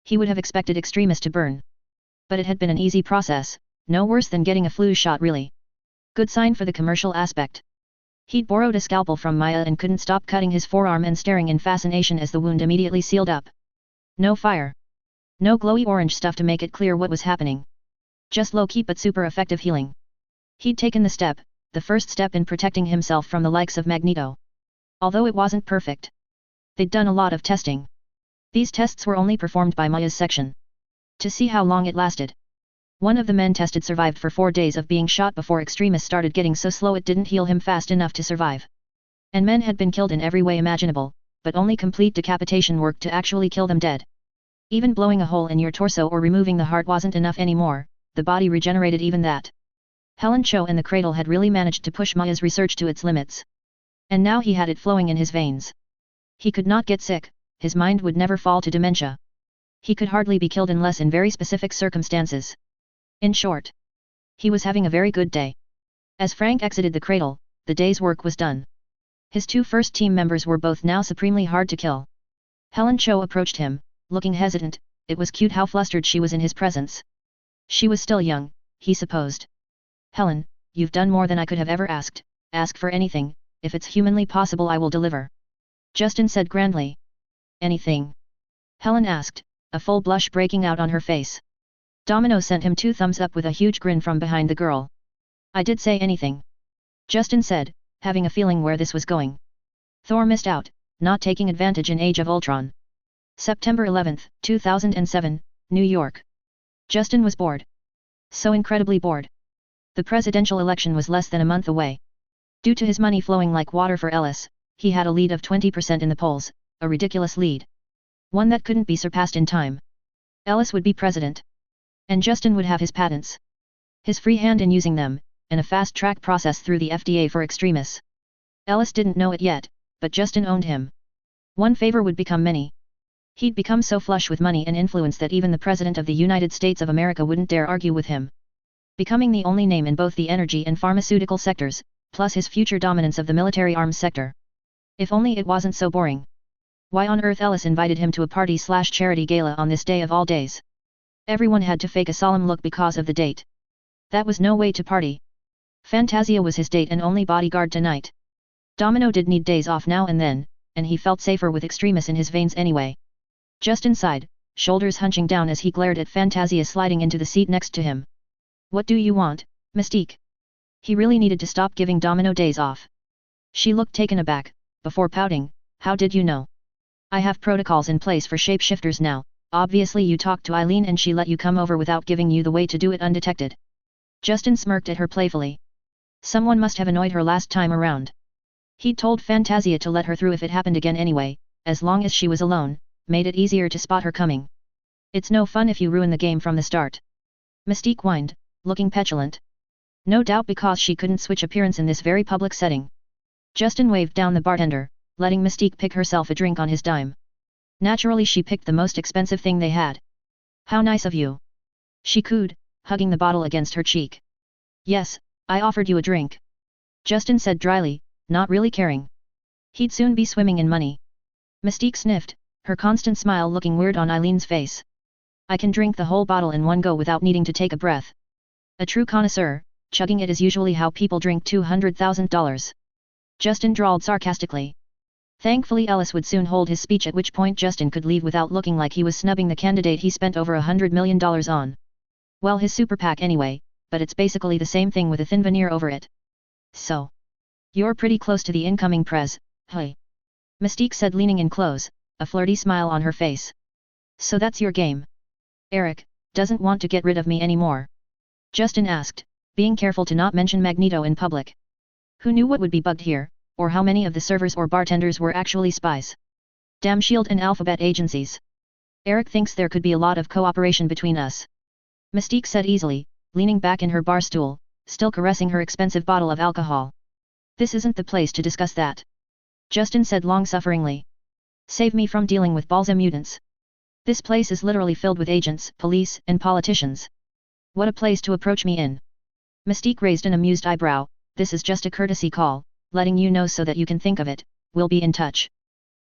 He would have expected Extremis to burn. But it had been an easy process, no worse than getting a flu shot really. Good sign for the commercial aspect. He'd borrowed a scalpel from Maya and couldn't stop cutting his forearm and staring in fascination as the wound immediately sealed up. No fire. No glowy orange stuff to make it clear what was happening. Just low-key but super effective healing. He'd taken the first step in protecting himself from the likes of Magneto. Although it wasn't perfect. They'd done a lot of testing. These tests were only performed by Maya's section. To see how long it lasted. One of the men tested survived for 4 days of being shot before Extremis started getting so slow it didn't heal him fast enough to survive. And men had been killed in every way imaginable, but only complete decapitation worked to actually kill them dead. Even blowing a hole in your torso or removing the heart wasn't enough anymore, the body regenerated even that. Helen Cho and the cradle had really managed to push Maya's research to its limits. And now he had it flowing in his veins. He could not get sick, his mind would never fall to dementia. He could hardly be killed unless in very specific circumstances. In short, he was having a very good day. As Frank exited the cradle, the day's work was done. His 2 first team members were both now supremely hard to kill. Helen Cho approached him, looking hesitant. It was cute how flustered she was in his presence. She was still young, he supposed. Helen, you've done more than I could have ever asked. Ask for anything, if it's humanly possible I will deliver. Justin said grandly. Anything? Helen asked, a full blush breaking out on her face. Domino sent him 2 thumbs up with a huge grin from behind the girl. I did say anything. Justin said, having a feeling where this was going. Thor missed out, not taking advantage in Age of Ultron. September 11, 2007, New York. Justin was bored. So incredibly bored. The presidential election was less than a month away. Due to his money flowing like water for Ellis, he had a lead of 20% in the polls, a ridiculous lead. One that couldn't be surpassed in time. Ellis would be president. And Justin would have his patents. His free hand in using them, and a fast-track process through the FDA for Extremis. Ellis didn't know it yet, but Justin owned him. One favor would become many. He'd become so flush with money and influence that even the President of the United States of America wouldn't dare argue with him. Becoming the only name in both the energy and pharmaceutical sectors, plus his future dominance of the military arms sector. If only it wasn't so boring. Why on earth Ellis invited him to a party/charity gala on this day of all days? Everyone had to fake a solemn look because of the date. That was no way to party. Fantasia was his date and only bodyguard tonight. Domino did need days off now and then, and he felt safer with Extremis in his veins anyway. Justin sighed, shoulders hunching down as he glared at Fantasia sliding into the seat next to him. What do you want, Mystique? He really needed to stop giving Domino days off. She looked taken aback, before pouting, how did you know? I have protocols in place for shapeshifters now. Obviously you talked to Eileen and she let you come over without giving you the way to do it undetected. Justin smirked at her playfully. Someone must have annoyed her last time around. He'd told Fantasia to let her through if it happened again anyway, as long as she was alone, made it easier to spot her coming. It's no fun if you ruin the game from the start. Mystique whined, looking petulant. No doubt because she couldn't switch appearance in this very public setting. Justin waved down the bartender, letting Mystique pick herself a drink on his dime. Naturally she picked the most expensive thing they had. How nice of you. She cooed, hugging the bottle against her cheek. Yes, I offered you a drink. Justin said dryly, not really caring. He'd soon be swimming in money. Mystique sniffed, her constant smile looking weird on Eileen's face. I can drink the whole bottle in one go without needing to take a breath. A true connoisseur, chugging it is usually how people drink $200,000. Justin drawled sarcastically. Thankfully Ellis would soon hold his speech, at which point Justin could leave without looking like he was snubbing the candidate he spent over $100 million on. Well, his super PAC anyway, but it's basically the same thing with a thin veneer over it. So. You're pretty close to the incoming prez, hey. Mystique said, leaning in close, a flirty smile on her face. So that's your game. Eric doesn't want to get rid of me anymore? Justin asked, being careful to not mention Magneto in public. Who knew what would be bugged here, or how many of the servers or bartenders were actually spies? Damn SHIELD and Alphabet agencies. Eric thinks there could be a lot of cooperation between us. Mystique said easily, leaning back in her bar stool, still caressing her expensive bottle of alcohol. This isn't the place to discuss that. Justin said long-sufferingly. Save me from dealing with balls and mutants. This place is literally filled with agents, police, and politicians. What a place to approach me in. Mystique raised an amused eyebrow. This is just a courtesy call, letting you know so that you can think of it. We'll be in touch.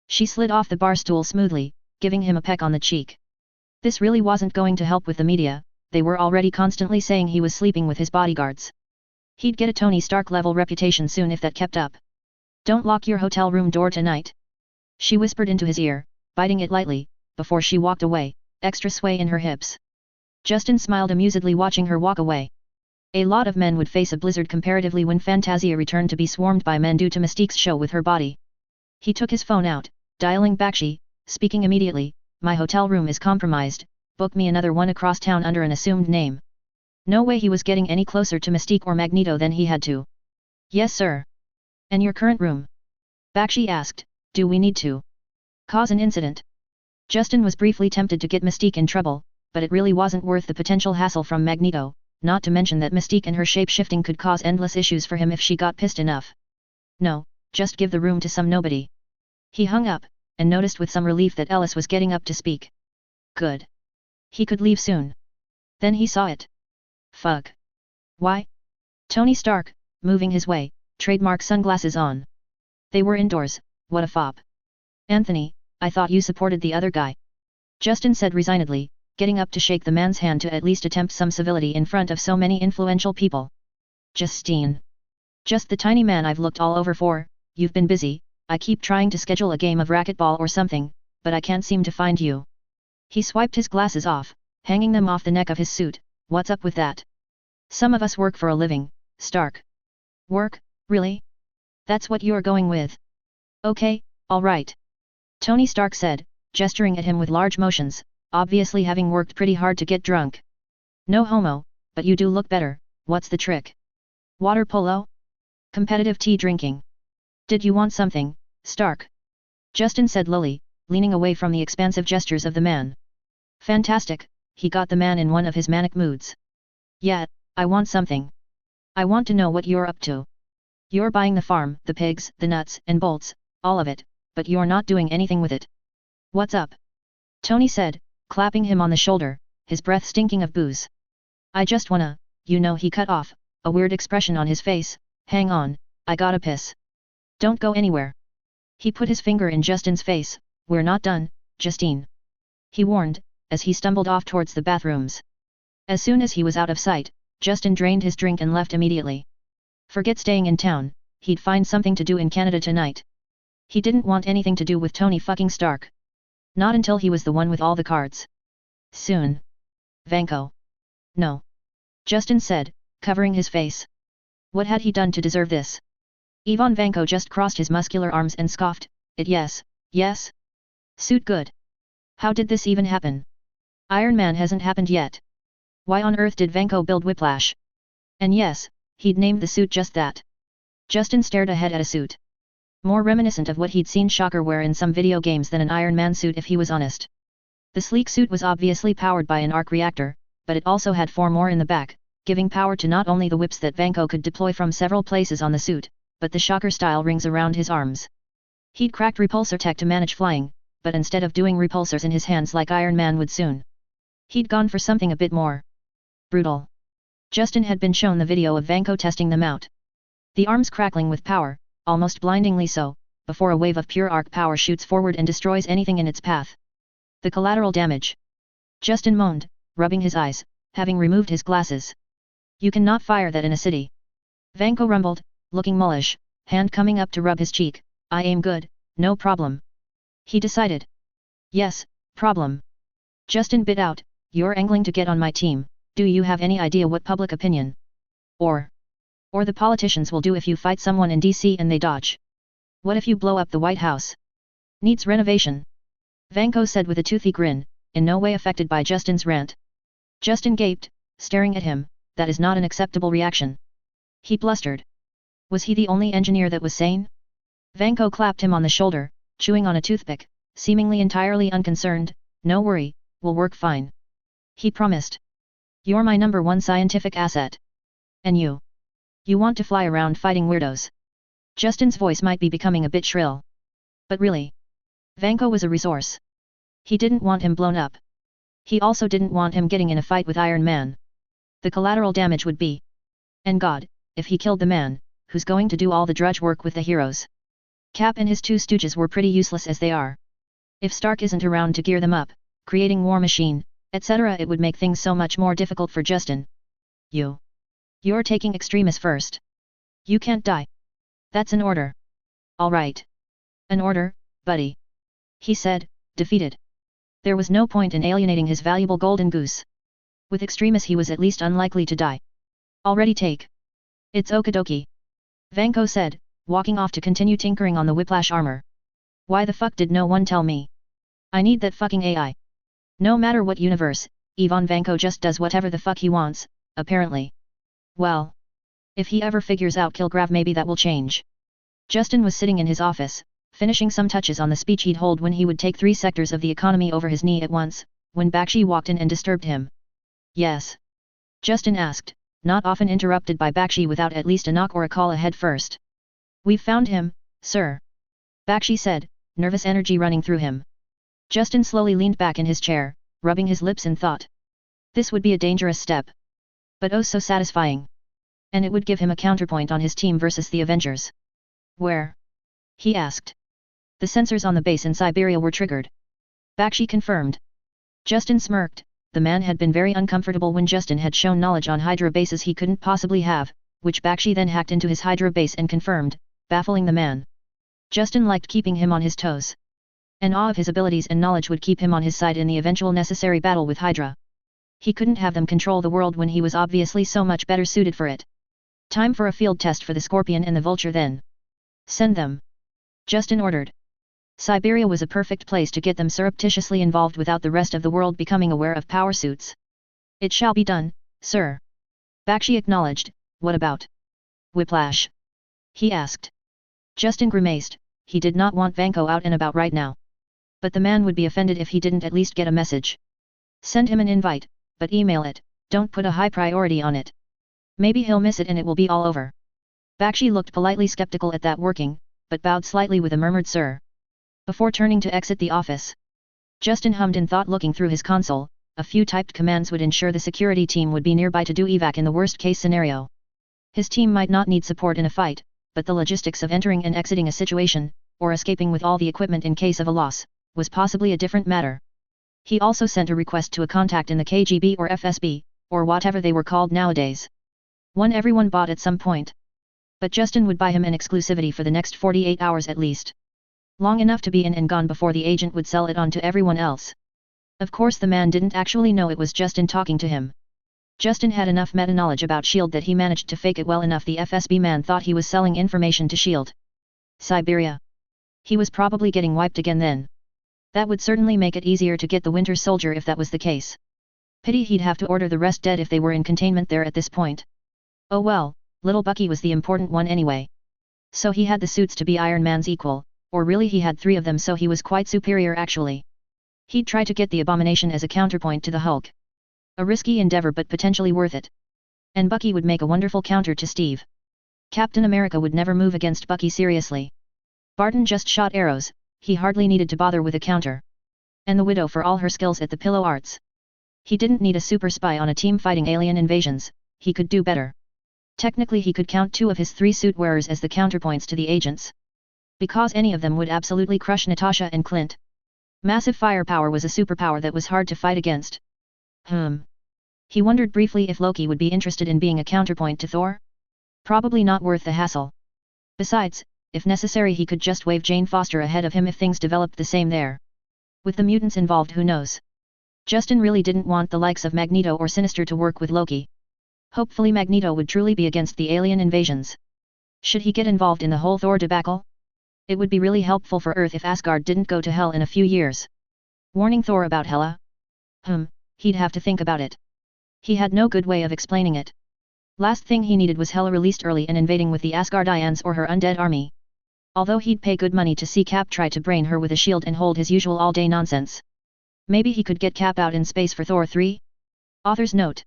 She slid off the bar stool smoothly, giving him a peck on the cheek. This really wasn't going to help with the media. They were already constantly saying he was sleeping with his bodyguards. He'd get a Tony Stark level reputation soon if that kept up. Don't lock your hotel room door tonight. She whispered into his ear, biting it lightly, before she walked away, extra sway in her hips. Justin smiled amusedly watching her walk away. A lot of men would face a blizzard comparatively when Fantasia returned to be swarmed by men due to Mystique's show with her body. He took his phone out, dialing Bakshi, speaking immediately, my hotel room is compromised, book me another one across town under an assumed name. No way he was getting any closer to Mystique or Magneto than he had to. Yes sir. And your current room? Bakshi asked, do we need to cause an incident? Justin was briefly tempted to get Mystique in trouble, but it really wasn't worth the potential hassle from Magneto, not to mention that Mystique and her shape-shifting could cause endless issues for him if she got pissed enough. No, just give the room to some nobody. He hung up, and noticed with some relief that Ellis was getting up to speak. Good. He could leave soon. Then he saw it. Fuck. Why? Tony Stark, moving his way, trademark sunglasses on. They were indoors, what a fop. Anthony, I thought you supported the other guy. Justin said resignedly, getting up to shake the man's hand to at least attempt some civility in front of so many influential people. Justine. Just the tiny man I've looked all over for, you've been busy, I keep trying to schedule a game of racquetball or something, but I can't seem to find you. He swiped his glasses off, hanging them off the neck of his suit. What's up with that? Some of us work for a living, Stark. Work, really? That's what you're going with? Okay, all right. Tony Stark said, gesturing at him with large motions, obviously having worked pretty hard to get drunk. No homo, but you do look better, what's the trick? Water polo? Competitive tea drinking? Did you want something, Stark? Justin said lowly, leaning away from the expansive gestures of the man. Fantastic, he got the man in one of his manic moods. Yeah, I want something. I want to know what you're up to. You're buying the farm, the pigs, the nuts and bolts, all of it, but you're not doing anything with it. What's up? Tony said, clapping him on the shoulder, his breath stinking of booze. I just wanna, you know. He cut off, a weird expression on his face. Hang on, I gotta piss. Don't go anywhere. He put his finger in Justin's face. We're not done, Justine. He warned, as he stumbled off towards the bathrooms. As soon as he was out of sight, Justin drained his drink and left immediately. Forget staying in town, he'd find something to do in Canada tonight. He didn't want anything to do with Tony fucking Stark. Not until he was the one with all the cards. Soon. Vanko. No. Justin said, covering his face. What had he done to deserve this? Ivan Vanko just crossed his muscular arms and scoffed, yes. Suit good. How did this even happen? Iron Man hasn't happened yet. Why on earth did Vanko build Whiplash? And yes, he'd named the suit just that. Justin stared ahead at a suit. More reminiscent of what he'd seen Shocker wear in some video games than an Iron Man suit if he was honest. The sleek suit was obviously powered by an arc reactor, but it also had 4 more in the back, giving power to not only the whips that Vanko could deploy from several places on the suit, but the Shocker-style rings around his arms. He'd cracked repulsor tech to manage flying, but instead of doing repulsors in his hands like Iron Man would soon. He'd gone for something a bit more brutal. Justin had been shown the video of Vanko testing them out. The arms crackling with power, almost blindingly so, before a wave of pure arc power shoots forward and destroys anything in its path. The collateral damage. Justin moaned, rubbing his eyes, having removed his glasses. You cannot fire that in a city. Vanko rumbled, looking mullish, hand coming up to rub his cheek. I aim good, no problem. He decided. Yes, problem. Justin bit out, you're angling to get on my team, do you have any idea what public opinion? Or the politicians will do if you fight someone in DC and they dodge? What if you blow up the White House? Needs renovation. Vanko said with a toothy grin, in no way affected by Justin's rant. Justin gaped, staring at him, that is not an acceptable reaction. He blustered. Was he the only engineer that was sane? Vanko clapped him on the shoulder, chewing on a toothpick, seemingly entirely unconcerned. No worry, we'll work fine. He promised. You're my #1 scientific asset. And you? You want to fly around fighting weirdos? Justin's voice might be becoming a bit shrill. But really? Vanko was a resource. He didn't want him blown up. He also didn't want him getting in a fight with Iron Man. The collateral damage would be. And God, if he killed the man, who's going to do all the drudge work with the heroes? Cap and his two stooges were pretty useless as they are. If Stark isn't around to gear them up, creating War Machine, etc., it would make things so much more difficult for Justin. You're taking Extremis first. You can't die. That's an order. All right. An order, buddy. He said, defeated. There was no point in alienating his valuable golden goose. With Extremis he was at least unlikely to die. Already take. It's okidoki. Vanko said, walking off to continue tinkering on the whiplash armor. Why the fuck did no one tell me? I need that fucking AI. No matter what universe, Ivan Vanko just does whatever the fuck he wants, apparently. Well. If he ever figures out Kilgrave, maybe that will change. Justin was sitting in his office, finishing some touches on the speech he'd hold when he would take 3 sectors of the economy over his knee at once, when Bakshi walked in and disturbed him. Yes? Justin asked, not often interrupted by Bakshi without at least a knock or a call ahead first. We've found him, sir. Bakshi said, nervous energy running through him. Justin slowly leaned back in his chair, rubbing his lips in thought. This would be a dangerous step. But oh so satisfying. And it would give him a counterpoint on his team versus the Avengers. Where? He asked. The sensors on the base in Siberia were triggered. Bakshi confirmed. Justin smirked. The man had been very uncomfortable when Justin had shown knowledge on Hydra bases he couldn't possibly have, which Bakshi then hacked into his Hydra base and confirmed, baffling the man. Justin liked keeping him on his toes. An awe of his abilities and knowledge would keep him on his side in the eventual necessary battle with Hydra. He couldn't have them control the world when he was obviously so much better suited for it. Time for a field test for the Scorpion and the Vulture then. Send them. Justin ordered. Siberia was a perfect place to get them surreptitiously involved without the rest of the world becoming aware of power suits. It shall be done, sir. Bakshi acknowledged. What about Whiplash? He asked. Justin grimaced. He did not want Vanko out and about right now. But the man would be offended if he didn't at least get a message. Send him an invite, but email it, don't put a high priority on it. Maybe he'll miss it and it will be all over. Bakshi looked politely skeptical at that working, but bowed slightly with a murmured sir. Before turning to exit the office. Justin hummed in thought, looking through his console. A few typed commands would ensure the security team would be nearby to do evac in the worst case scenario. His team might not need support in a fight, but the logistics of entering and exiting a situation, or escaping with all the equipment in case of a loss, was possibly a different matter. He also sent a request to a contact in the KGB or FSB, or whatever they were called nowadays. One everyone bought at some point. But Justin would buy him an exclusivity for the next 48 hours at least. Long enough to be in and gone before the agent would sell it on to everyone else. Of course the man didn't actually know it was Justin talking to him. Justin had enough meta-knowledge about S.H.I.E.L.D. that he managed to fake it well enough the FSB man thought he was selling information to S.H.I.E.L.D. Siberia. He was probably getting wiped again then. That would certainly make it easier to get the Winter Soldier if that was the case. Pity he'd have to order the rest dead if they were in containment there at this point. Oh well, little Bucky was the important one anyway. So he had the suits to be Iron Man's equal, or really he had 3 of them, so he was quite superior actually. He'd try to get the Abomination as a counterpoint to the Hulk. A risky endeavor but potentially worth it. And Bucky would make a wonderful counter to Steve. Captain America would never move against Bucky seriously. Barton just shot arrows, he hardly needed to bother with a counter. And the Widow for all her skills at the pillow arts. He didn't need a super spy on a team fighting alien invasions, he could do better. Technically he could count 2 of his 3 suit wearers as the counterpoints to the agents. Because any of them would absolutely crush Natasha and Clint. Massive firepower was a superpower that was hard to fight against. He wondered briefly if Loki would be interested in being a counterpoint to Thor. Probably not worth the hassle. Besides, if necessary he could just wave Jane Foster ahead of him if things developed the same there. With the mutants involved, who knows? Justin really didn't want the likes of Magneto or Sinister to work with Loki. Hopefully Magneto would truly be against the alien invasions. Should he get involved in the whole Thor debacle? It would be really helpful for Earth if Asgard didn't go to hell in a few years. Warning Thor about Hela? He'd have to think about it. He had no good way of explaining it. Last thing he needed was Hela released early and invading with the Asgardians or her undead army. Although he'd pay good money to see Cap try to brain her with a shield and hold his usual all-day nonsense. Maybe he could get Cap out in space for Thor 3? Author's note.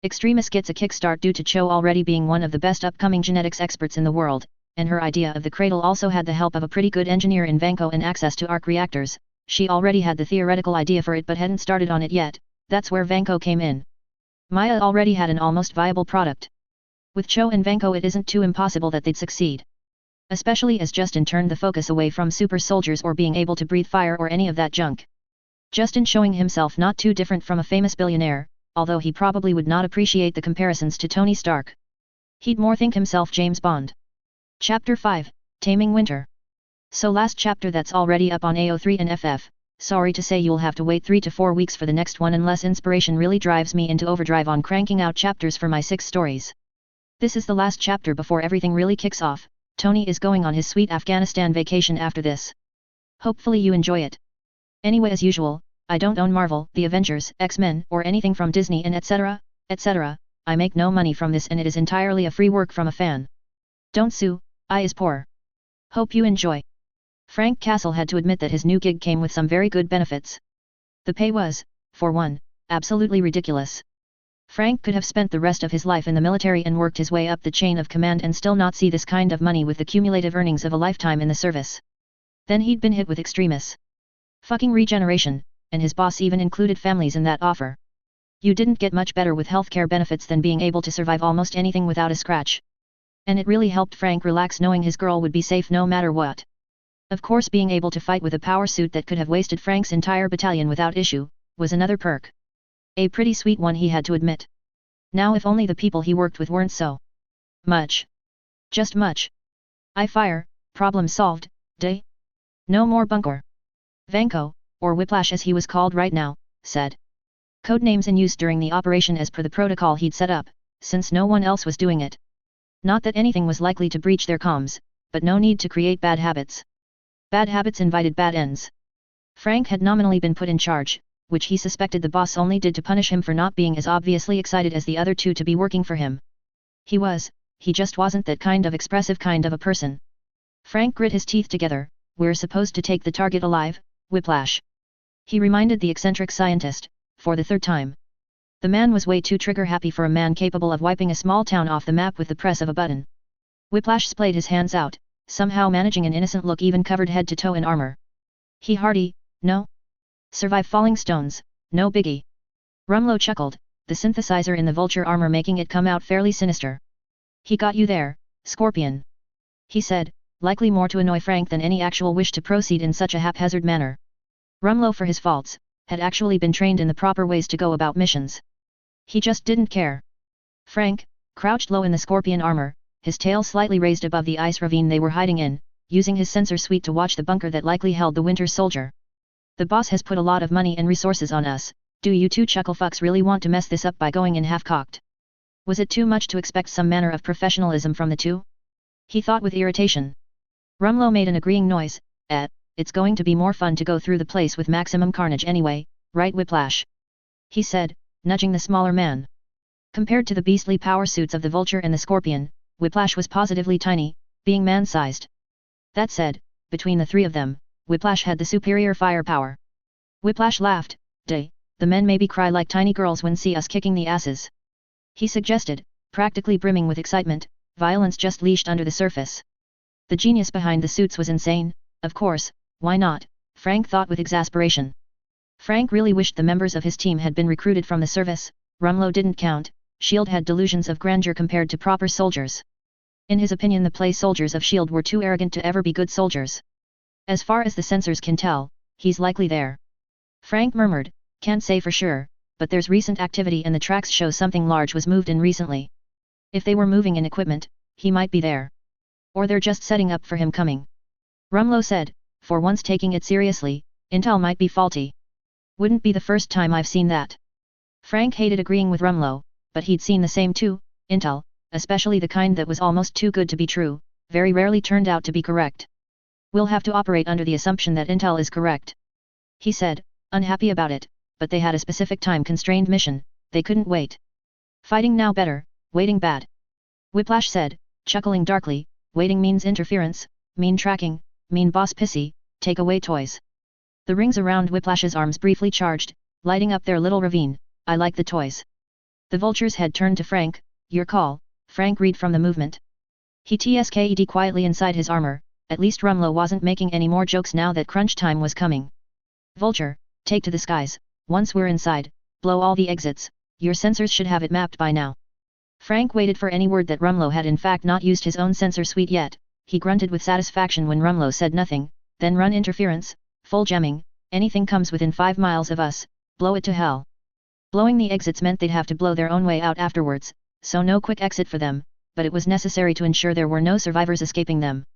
Extremis gets a kickstart due to Cho already being one of the best upcoming genetics experts in the world, and her idea of the cradle also had the help of a pretty good engineer in Vanko and access to arc reactors. She already had the theoretical idea for it but hadn't started on it yet. That's where Vanko came in. Maya already had an almost viable product. With Cho and Vanko it isn't too impossible that they'd succeed. Especially as Justin turned the focus away from super soldiers or being able to breathe fire or any of that junk. Justin showing himself not too different from a famous billionaire, although he probably would not appreciate the comparisons to Tony Stark. He'd more think himself James Bond. Chapter 5, Taming Winter. So last chapter that's already up on AO3 and FF, sorry to say you'll have to wait 3 to 4 weeks for the next one unless inspiration really drives me into overdrive on cranking out chapters for my 6 stories. This is the last chapter before everything really kicks off. Tony is going on his sweet Afghanistan vacation after this. Hopefully you enjoy it. Anyway, as usual, I don't own Marvel, the Avengers, X-Men, or anything from Disney and etc., etc. I make no money from this and it is entirely a free work from a fan. Don't sue, I is poor. Hope you enjoy. Frank Castle had to admit that his new gig came with some very good benefits. The pay was, for one, absolutely ridiculous. Frank could have spent the rest of his life in the military and worked his way up the chain of command and still not see this kind of money with the cumulative earnings of a lifetime in the service. Then he'd been hit with Extremis. Fucking regeneration, and his boss even included families in that offer. You didn't get much better with healthcare benefits than being able to survive almost anything without a scratch. And it really helped Frank relax knowing his girl would be safe no matter what. Of course, being able to fight with a power suit that could have wasted Frank's entire battalion without issue, was another perk. A pretty sweet one, he had to admit. Now if only the people he worked with weren't so much. Just much. I fire, problem solved, day. No more bunker. Vanko, or Whiplash as he was called right now, said. Codenames in use during the operation as per the protocol he'd set up, since no one else was doing it. Not that anything was likely to breach their comms, but no need to create bad habits. Bad habits invited bad ends. Frank had nominally been put in charge, which he suspected the boss only did to punish him for not being as obviously excited as the other two to be working for him. He just wasn't that kind of expressive kind of a person. Frank grit his teeth together. We're supposed to take the target alive, Whiplash. He reminded the eccentric scientist, for the 3rd time. The man was way too trigger-happy for a man capable of wiping a small town off the map with the press of a button. Whiplash splayed his hands out, somehow managing an innocent look even covered head to toe in armor. He hearty, no? Survive falling stones, no biggie. Rumlow chuckled, the synthesizer in the vulture armor making it come out fairly sinister. He got you there, Scorpion. He said, likely more to annoy Frank than any actual wish to proceed in such a haphazard manner. Rumlow, for his faults, had actually been trained in the proper ways to go about missions. He just didn't care. Frank, crouched low in the Scorpion armor, his tail slightly raised above the ice ravine they were hiding in, using his sensor suite to watch the bunker that likely held the Winter Soldier. The boss has put a lot of money and resources on us. Do you two chucklefucks really want to mess this up by going in half-cocked? Was it too much to expect some manner of professionalism from the two? He thought with irritation. Rumlow made an agreeing noise. It's going to be more fun to go through the place with maximum carnage anyway, right, Whiplash? He said, nudging the smaller man. Compared to the beastly power suits of the Vulture and the Scorpion, Whiplash was positively tiny, being man-sized. That said, between the 3 of them, Whiplash had the superior firepower. Whiplash laughed. The men maybe cry like tiny girls when see us kicking the asses. He suggested, practically brimming with excitement, violence just leashed under the surface. The genius behind the suits was insane, of course, why not, Frank thought with exasperation. Frank really wished the members of his team had been recruited from the service. Rumlow didn't count. S.H.I.E.L.D. had delusions of grandeur compared to proper soldiers. In his opinion, the play soldiers of S.H.I.E.L.D. were too arrogant to ever be good soldiers. As far as the censors can tell, he's likely there. Frank murmured, can't say for sure, but there's recent activity and the tracks show something large was moved in recently. If they were moving in equipment, he might be there. Or they're just setting up for him coming. Rumlow said, for once taking it seriously, intel might be faulty. Wouldn't be the first time I've seen that. Frank hated agreeing with Rumlow, but he'd seen the same too. Intel, especially the kind that was almost too good to be true, very rarely turned out to be correct. We'll have to operate under the assumption that intel is correct. He said, unhappy about it, but they had a specific time-constrained mission, they couldn't wait. Fighting now better, waiting bad. Whiplash said, chuckling darkly, waiting means interference, mean tracking, mean boss pissy, take away toys. The rings around Whiplash's arms briefly charged, lighting up their little ravine. I like the toys. The vulture's head turned to Frank, your call, Frank read from the movement. He tsked quietly inside his armor, at least Rumlow wasn't making any more jokes now that crunch time was coming. Vulture, take to the skies, once we're inside, blow all the exits, your sensors should have it mapped by now. Frank waited for any word that Rumlow had in fact not used his own sensor suite yet. He grunted with satisfaction when Rumlow said nothing, then run interference, full jamming, anything comes within 5 miles of us, blow it to hell. Blowing the exits meant they'd have to blow their own way out afterwards, so no quick exit for them, but it was necessary to ensure there were no survivors escaping them.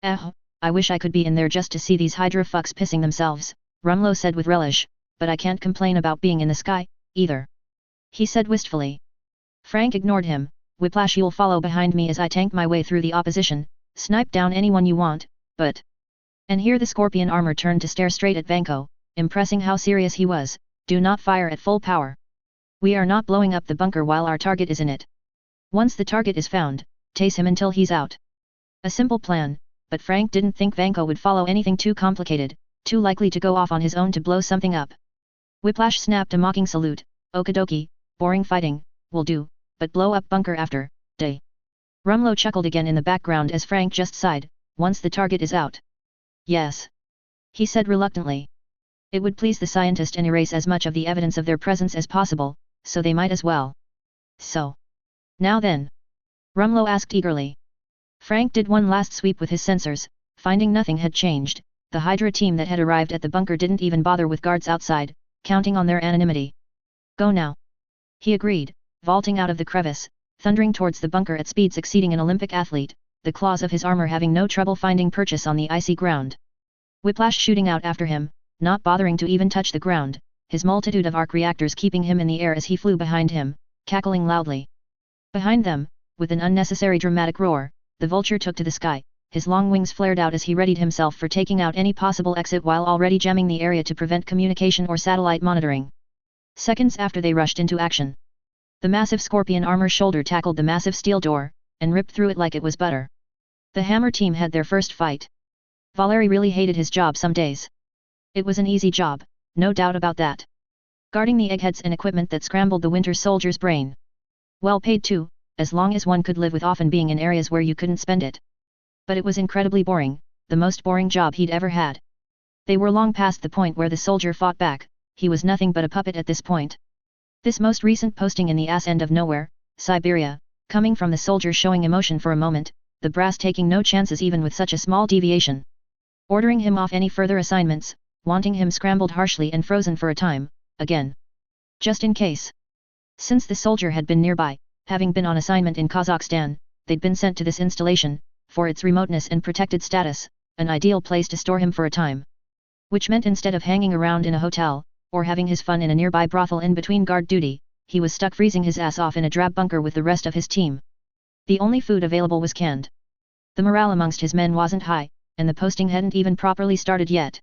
I wish I could be in there just to see these Hydra fucks pissing themselves, Rumlow said with relish, but I can't complain about being in the sky, either. He said wistfully. Frank ignored him. Whiplash, you'll follow behind me as I tank my way through the opposition, snipe down anyone you want, but... And here the Scorpion armor turned to stare straight at Vanko, impressing how serious he was. Do not fire at full power. We are not blowing up the bunker while our target is in it. Once the target is found, tase him until he's out. A simple plan, but Frank didn't think Vanko would follow anything too complicated, too likely to go off on his own to blow something up. Whiplash snapped a mocking salute, okidoki, boring fighting, will do, but blow up bunker after, day. Rumlow chuckled again in the background as Frank just sighed, once the target is out. Yes. He said reluctantly. It would please the scientist and erase as much of the evidence of their presence as possible, so they might as well. So. Now then? Rumlow asked eagerly. Frank did one last sweep with his sensors, finding nothing had changed. The Hydra team that had arrived at the bunker didn't even bother with guards outside, counting on their anonymity. Go now. He agreed, vaulting out of the crevice, thundering towards the bunker at speeds exceeding an Olympic athlete, the claws of his armor having no trouble finding purchase on the icy ground. Whiplash shooting out after him, not bothering to even touch the ground, his multitude of arc reactors keeping him in the air as he flew behind him, cackling loudly. Behind them, with an unnecessary dramatic roar, the vulture took to the sky, his long wings flared out as he readied himself for taking out any possible exit while already jamming the area to prevent communication or satellite monitoring. Seconds after they rushed into action. The massive Scorpion armor shoulder tackled the massive steel door, and ripped through it like it was butter. The Hammer team had their first fight. Valeri really hated his job some days. It was an easy job, no doubt about that. Guarding the eggheads and equipment that scrambled the Winter Soldier's brain. Well paid too, as long as one could live with often being in areas where you couldn't spend it. But it was incredibly boring, the most boring job he'd ever had. They were long past the point where the soldier fought back, he was nothing but a puppet at this point. This most recent posting in the ass end of nowhere, Siberia, coming from the soldier showing emotion for a moment, the brass taking no chances even with such a small deviation. Ordering him off any further assignments, wanting him scrambled harshly and frozen for a time, again. Just in case. Since the soldier had been nearby, having been on assignment in Kazakhstan, they'd been sent to this installation, for its remoteness and protected status, an ideal place to store him for a time. Which meant instead of hanging around in a hotel, or having his fun in a nearby brothel in between guard duty, he was stuck freezing his ass off in a drab bunker with the rest of his team. The only food available was canned. The morale amongst his men wasn't high, and the posting hadn't even properly started yet.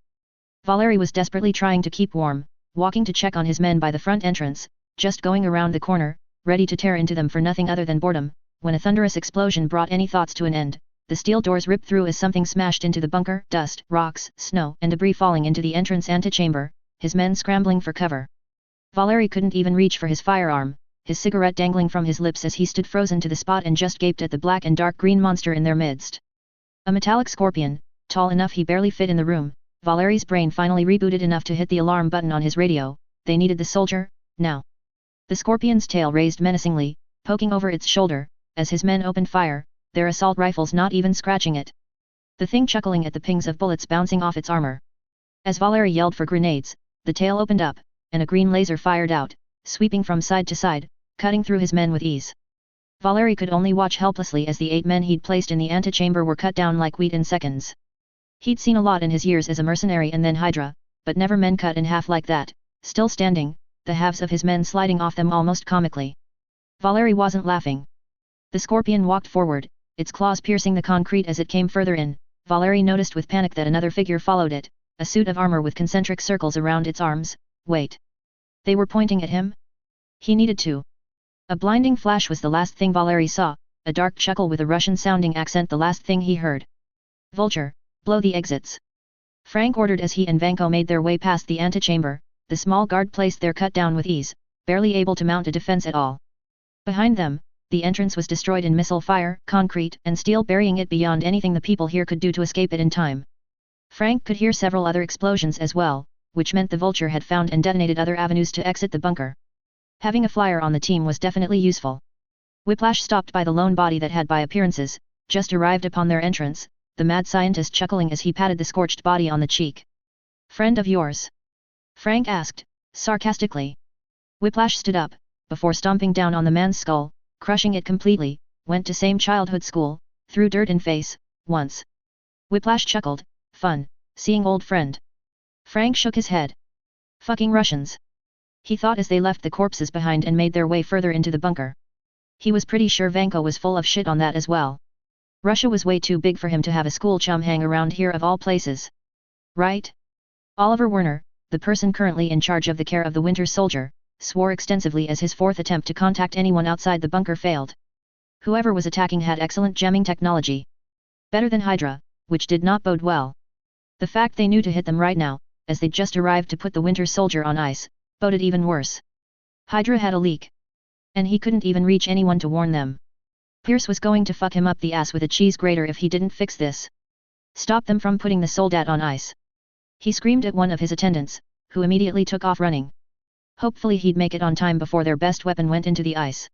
Valeri was desperately trying to keep warm, walking to check on his men by the front entrance, just going around the corner, ready to tear into them for nothing other than boredom, when a thunderous explosion brought any thoughts to an end. The steel doors ripped through as something smashed into the bunker, dust, rocks, snow and debris falling into the entrance antechamber, his men scrambling for cover. Valeri couldn't even reach for his firearm, his cigarette dangling from his lips as he stood frozen to the spot and just gaped at the black and dark green monster in their midst. A metallic scorpion, tall enough he barely fit in the room, Valeri's brain finally rebooted enough to hit the alarm button on his radio. They needed the soldier, now. The scorpion's tail raised menacingly, poking over its shoulder, as his men opened fire, their assault rifles not even scratching it. The thing chuckling at the pings of bullets bouncing off its armor. As Valeri yelled for grenades, the tail opened up, and a green laser fired out, sweeping from side to side, cutting through his men with ease. Valeri could only watch helplessly as the 8 men he'd placed in the antechamber were cut down like wheat in seconds. He'd seen a lot in his years as a mercenary and then Hydra, but never men cut in half like that, still standing, the halves of his men sliding off them almost comically. Valeri wasn't laughing. The scorpion walked forward, its claws piercing the concrete as it came further in. Valeri noticed with panic that another figure followed it, a suit of armor with concentric circles around its arms. Wait. They were pointing at him? He needed to. A blinding flash was the last thing Valeri saw, a dark chuckle with a Russian-sounding accent the last thing he heard. Vulture, blow the exits. Frank ordered as he and Vanko made their way past the antechamber. The small guard placed their cut down with ease, barely able to mount a defense at all. Behind them, the entrance was destroyed in missile fire, concrete and steel burying it beyond anything the people here could do to escape it in time. Frank could hear several other explosions as well, which meant the Vulture had found and detonated other avenues to exit the bunker. Having a flyer on the team was definitely useful. Whiplash stopped by the lone body that had by appearances, just arrived upon their entrance, the mad scientist chuckling as he patted the scorched body on the cheek. Friend of yours? Frank asked, sarcastically. Whiplash stood up, before stomping down on the man's skull, crushing it completely, went to same childhood school, threw dirt in face, once. Whiplash chuckled, fun, seeing old friend. Frank shook his head. Fucking Russians. He thought as they left the corpses behind and made their way further into the bunker. He was pretty sure Vanko was full of shit on that as well. Russia was way too big for him to have a school chum hang around here of all places. Right? Oliver Werner, the person currently in charge of the care of the Winter Soldier, swore extensively as his fourth attempt to contact anyone outside the bunker failed. Whoever was attacking had excellent jamming technology. Better than Hydra, which did not bode well. The fact they knew to hit them right now, as they'd just arrived to put the Winter Soldier on ice, boded even worse. Hydra had a leak. And he couldn't even reach anyone to warn them. Pierce was going to fuck him up the ass with a cheese grater if he didn't fix this. Stop them from putting the soldat on ice. He screamed at one of his attendants, who immediately took off running. Hopefully he'd make it on time before their best weapon went into the ice.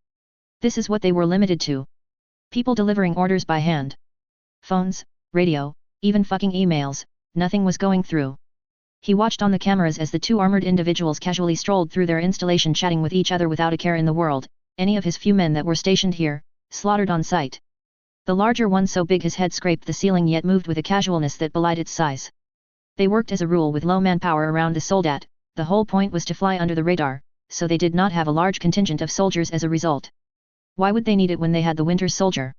This is what they were limited to. People delivering orders by hand. Phones, radio, even fucking emails, nothing was going through. He watched on the cameras as the 2 armored individuals casually strolled through their installation chatting with each other without a care in the world, any of his few men that were stationed here, slaughtered on sight. The larger one so big his head scraped the ceiling yet moved with a casualness that belied its size. They worked as a rule with low manpower around the soldat, the whole point was to fly under the radar, so they did not have a large contingent of soldiers as a result. Why would they need it when they had the Winter Soldier?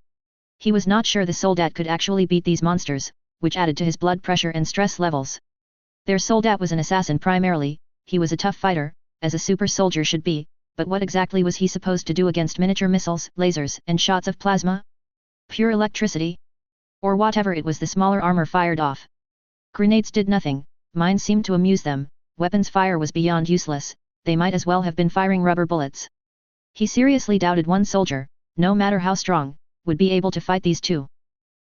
He was not sure the soldat could actually beat these monsters, which added to his blood pressure and stress levels. Their soldat was an assassin primarily, he was a tough fighter, as a super soldier should be, but what exactly was he supposed to do against miniature missiles, lasers, and shots of plasma? Pure electricity? Or whatever it was the smaller armor fired off. Grenades did nothing, mines seemed to amuse them, weapons fire was beyond useless, they might as well have been firing rubber bullets. He seriously doubted one soldier, no matter how strong, would be able to fight these 2.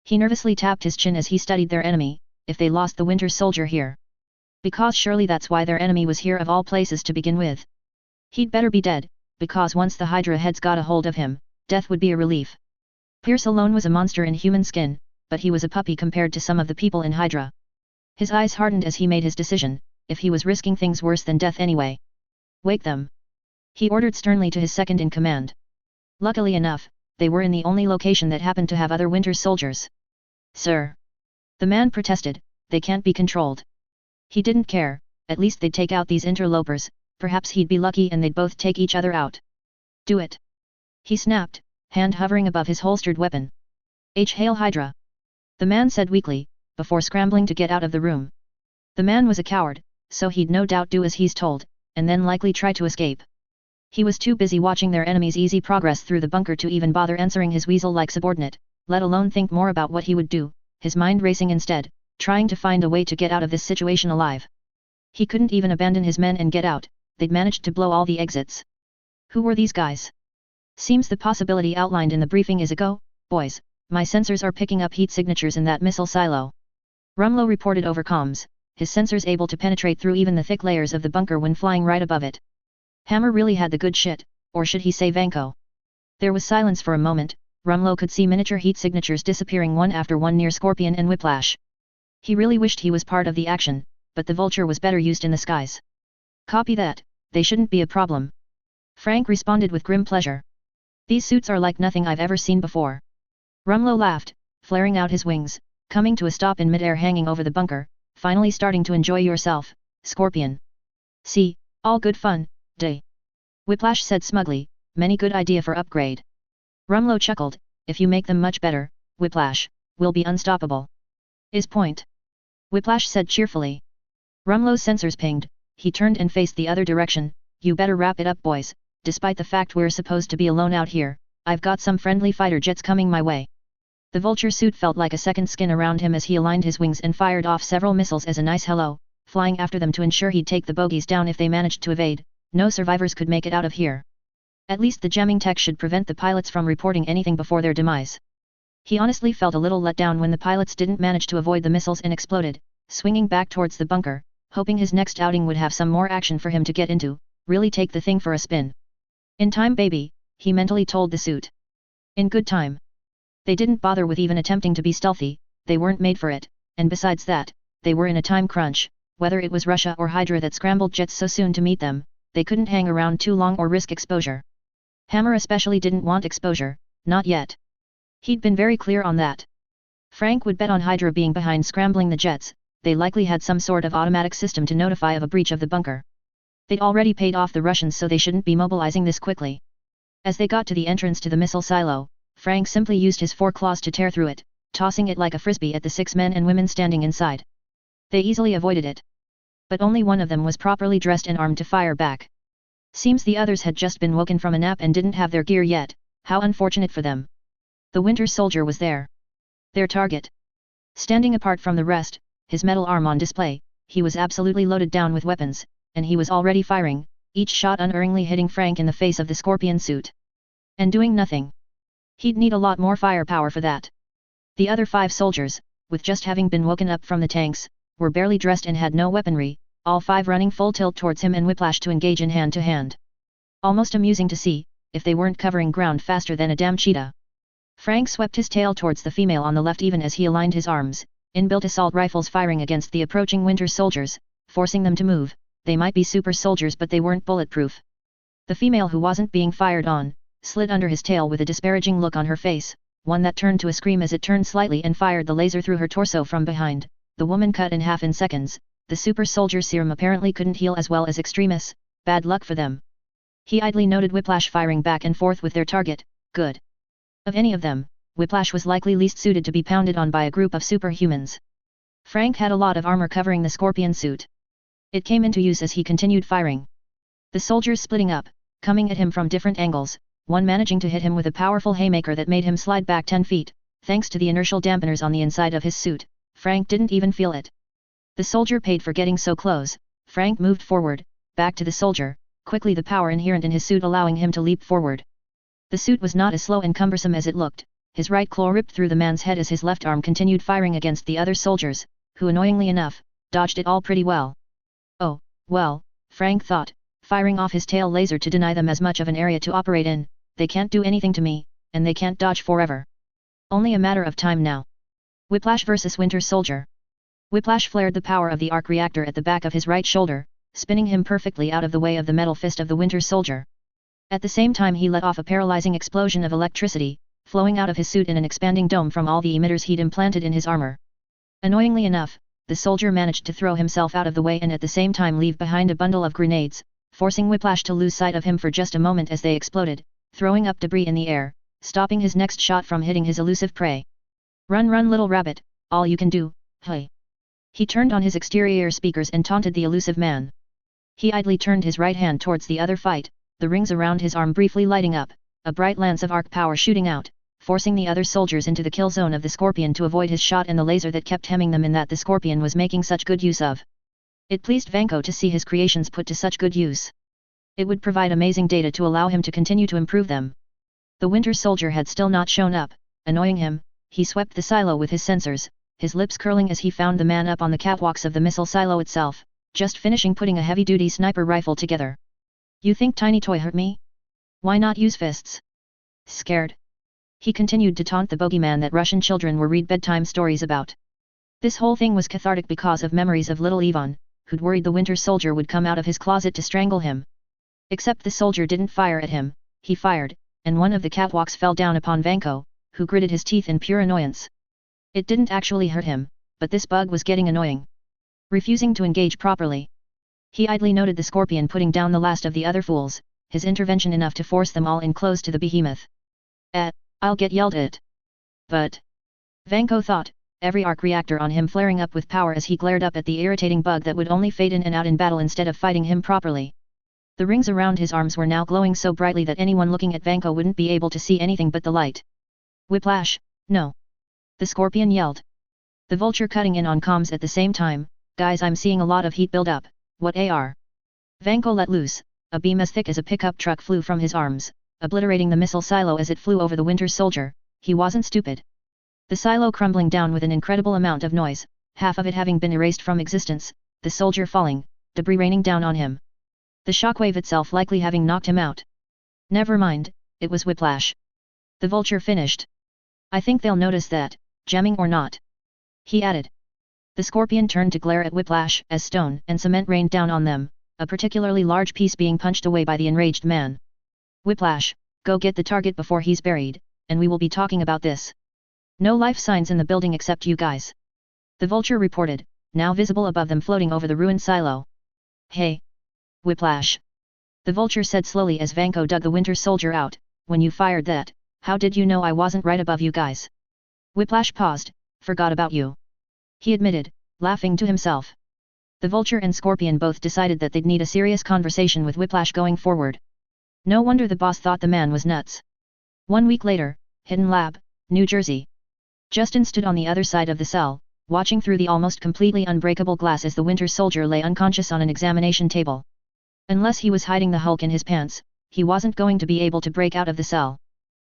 He nervously tapped his chin as he studied their enemy, if they lost the Winter Soldier here. Because surely that's why their enemy was here of all places to begin with. He'd better be dead, because once the Hydra heads got a hold of him, death would be a relief. Pierce alone was a monster in human skin, but he was a puppy compared to some of the people in Hydra. His eyes hardened as he made his decision, if he was risking things worse than death anyway. Wake them. He ordered sternly to his second in command. Luckily enough, they were in the only location that happened to have other Winter Soldiers. Sir. The man protested, they can't be controlled. He didn't care, at least they'd take out these interlopers, perhaps he'd be lucky and they'd both take each other out. Do it. He snapped, hand hovering above his holstered weapon. Hail Hydra. The man said weakly, before scrambling to get out of the room. The man was a coward, so he'd no doubt do as he's told, and then likely try to escape. He was too busy watching their enemy's easy progress through the bunker to even bother answering his weasel-like subordinate, let alone think more about what he would do, his mind racing instead, trying to find a way to get out of this situation alive. He couldn't even abandon his men and get out, they'd managed to blow all the exits. Who were these guys? Seems the possibility outlined in the briefing is a go, boys, my sensors are picking up heat signatures in that missile silo. Rumlow reported over comms, his sensors able to penetrate through even the thick layers of the bunker when flying right above it. Hammer really had the good shit, or should he say Vanko? There was silence for a moment. Rumlow could see miniature heat signatures disappearing one after one near Scorpion and Whiplash. He really wished he was part of the action, but the Vulture was better used in the skies. Copy that, they shouldn't be a problem. Frank responded with grim pleasure. These suits are like nothing I've ever seen before. Rumlow laughed, flaring out his wings, coming to a stop in midair hanging over the bunker, finally starting to enjoy yourself, Scorpion. See, all good fun, day. Whiplash said smugly, many good idea for upgrade. Rumlow chuckled, if you make them much better, Whiplash, we'll be unstoppable. Is point. Whiplash said cheerfully. Rumlow's sensors pinged, he turned and faced the other direction, you better wrap it up boys, despite the fact we're supposed to be alone out here, I've got some friendly fighter jets coming my way. The Vulture suit felt like a second skin around him as he aligned his wings and fired off several missiles as a nice hello, flying after them to ensure he'd take the bogies down if they managed to evade. No survivors could make it out of here. At least the jamming tech should prevent the pilots from reporting anything before their demise. He honestly felt a little let down when the pilots didn't manage to avoid the missiles and exploded, swinging back towards the bunker, hoping his next outing would have some more action for him to get into, really take the thing for a spin. In time baby, he mentally told the suit. In good time. They didn't bother with even attempting to be stealthy, they weren't made for it, and besides that, they were in a time crunch, whether it was Russia or Hydra that scrambled jets so soon to meet them, they couldn't hang around too long or risk exposure. Hammer especially didn't want exposure, not yet. He'd been very clear on that. Frank would bet on Hydra being behind scrambling the jets, they likely had some sort of automatic system to notify of a breach of the bunker. They'd already paid off the Russians so they shouldn't be mobilizing this quickly. As they got to the entrance to the missile silo, Frank simply used his foreclaws to tear through it, tossing it like a frisbee at the 6 men and women standing inside. They easily avoided it. But only one of them was properly dressed and armed to fire back. Seems the others had just been woken from a nap and didn't have their gear yet, how unfortunate for them. The Winter Soldier was there. Their target. Standing apart from the rest, his metal arm on display, he was absolutely loaded down with weapons, and he was already firing, each shot unerringly hitting Frank in the face of the Scorpion suit. And doing nothing. He'd need a lot more firepower for that. The other 5 soldiers, with just having been woken up from the tanks, were barely dressed and had no weaponry, all 5 running full tilt towards him and Whiplash to engage in hand-to-hand. Almost amusing to see, if they weren't covering ground faster than a damn cheetah. Frank swept his tail towards the female on the left even as he aligned his arms, inbuilt assault rifles firing against the approaching Winter Soldiers, forcing them to move. They might be super soldiers but they weren't bulletproof. The female who wasn't being fired on, slid under his tail with a disparaging look on her face, one that turned to a scream as it turned slightly and fired the laser through her torso from behind. The woman cut in half in seconds. The super soldier serum apparently couldn't heal as well as Extremis, bad luck for them. He idly noted Whiplash firing back and forth with their target, good. Of any of them, Whiplash was likely least suited to be pounded on by a group of superhumans. Frank had a lot of armor covering the Scorpion suit. It came into use as he continued firing. The soldiers splitting up, coming at him from different angles, one managing to hit him with a powerful haymaker that made him slide back 10 feet, thanks to the inertial dampeners on the inside of his suit. Frank didn't even feel it. The soldier paid for getting so close. Frank moved forward, back to the soldier, quickly the power inherent in his suit allowing him to leap forward. The suit was not as slow and cumbersome as it looked. His right claw ripped through the man's head as his left arm continued firing against the other soldiers, who annoyingly enough, dodged it all pretty well. Oh, well, Frank thought, firing off his tail laser to deny them as much of an area to operate in, they can't do anything to me, and they can't dodge forever. Only a matter of time now. Whiplash versus Winter Soldier. Whiplash flared the power of the arc reactor at the back of his right shoulder, spinning him perfectly out of the way of the metal fist of the Winter Soldier. At the same time he let off a paralyzing explosion of electricity, flowing out of his suit in an expanding dome from all the emitters he'd implanted in his armor. Annoyingly enough, the soldier managed to throw himself out of the way and at the same time leave behind a bundle of grenades, forcing Whiplash to lose sight of him for just a moment as they exploded, throwing up debris in the air, stopping his next shot from hitting his elusive prey. Run run little rabbit, all you can do, hey. He turned on his exterior speakers and taunted the elusive man. He idly turned his right hand towards the other fight, the rings around his arm briefly lighting up, a bright lance of arc power shooting out, forcing the other soldiers into the kill zone of the Scorpion to avoid his shot and the laser that kept hemming them in that the Scorpion was making such good use of. It pleased Vanko to see his creations put to such good use. It would provide amazing data to allow him to continue to improve them. The Winter Soldier had still not shown up, annoying him. He swept the silo with his sensors, his lips curling as he found the man up on the catwalks of the missile silo itself, just finishing putting a heavy-duty sniper rifle together. You think tiny toy hurt me? Why not use fists? Scared? He continued to taunt the bogeyman that Russian children were read bedtime stories about. This whole thing was cathartic because of memories of little Ivan, who'd worried the Winter Soldier would come out of his closet to strangle him. Except the soldier didn't fire at him, he fired, and one of the catwalks fell down upon Vanko, who gritted his teeth in pure annoyance. It didn't actually hurt him, but this bug was getting annoying. Refusing to engage properly. He idly noted the Scorpion putting down the last of the other fools, his intervention enough to force them all in close to the behemoth. I'll get yelled at. But, Vanko thought, every arc reactor on him flaring up with power as he glared up at the irritating bug that would only fade in and out in battle instead of fighting him properly. The rings around his arms were now glowing so brightly that anyone looking at Vanko wouldn't be able to see anything but the light. Whiplash, no. The Scorpion yelled. The Vulture cutting in on comms at the same time, guys, I'm seeing a lot of heat build up, what AR? Vanko let loose, a beam as thick as a pickup truck flew from his arms, obliterating the missile silo as it flew over the Winter Soldier. He wasn't stupid. The silo crumbling down with an incredible amount of noise, half of it having been erased from existence, the soldier falling, debris raining down on him. The shockwave itself likely having knocked him out. Never mind, it was whiplash. The Vulture finished. I think they'll notice that, jamming or not. He added. The Scorpion turned to glare at Whiplash as stone and cement rained down on them, a particularly large piece being punched away by the enraged man. Whiplash, go get the target before he's buried, and we will be talking about this. No life signs in the building except you guys. The Vulture reported, now visible above them floating over the ruined silo. Hey! Whiplash! The Vulture said slowly as Vanko dug the Winter Soldier out, when you fired that, how did you know I wasn't right above you guys? Whiplash paused, forgot about you. He admitted, laughing to himself. The Vulture and Scorpion both decided that they'd need a serious conversation with Whiplash going forward. No wonder the boss thought the man was nuts. 1 week later, Hidden Lab, New Jersey. Justin stood on the other side of the cell, watching through the almost completely unbreakable glass as the Winter Soldier lay unconscious on an examination table. Unless he was hiding the Hulk in his pants, he wasn't going to be able to break out of the cell.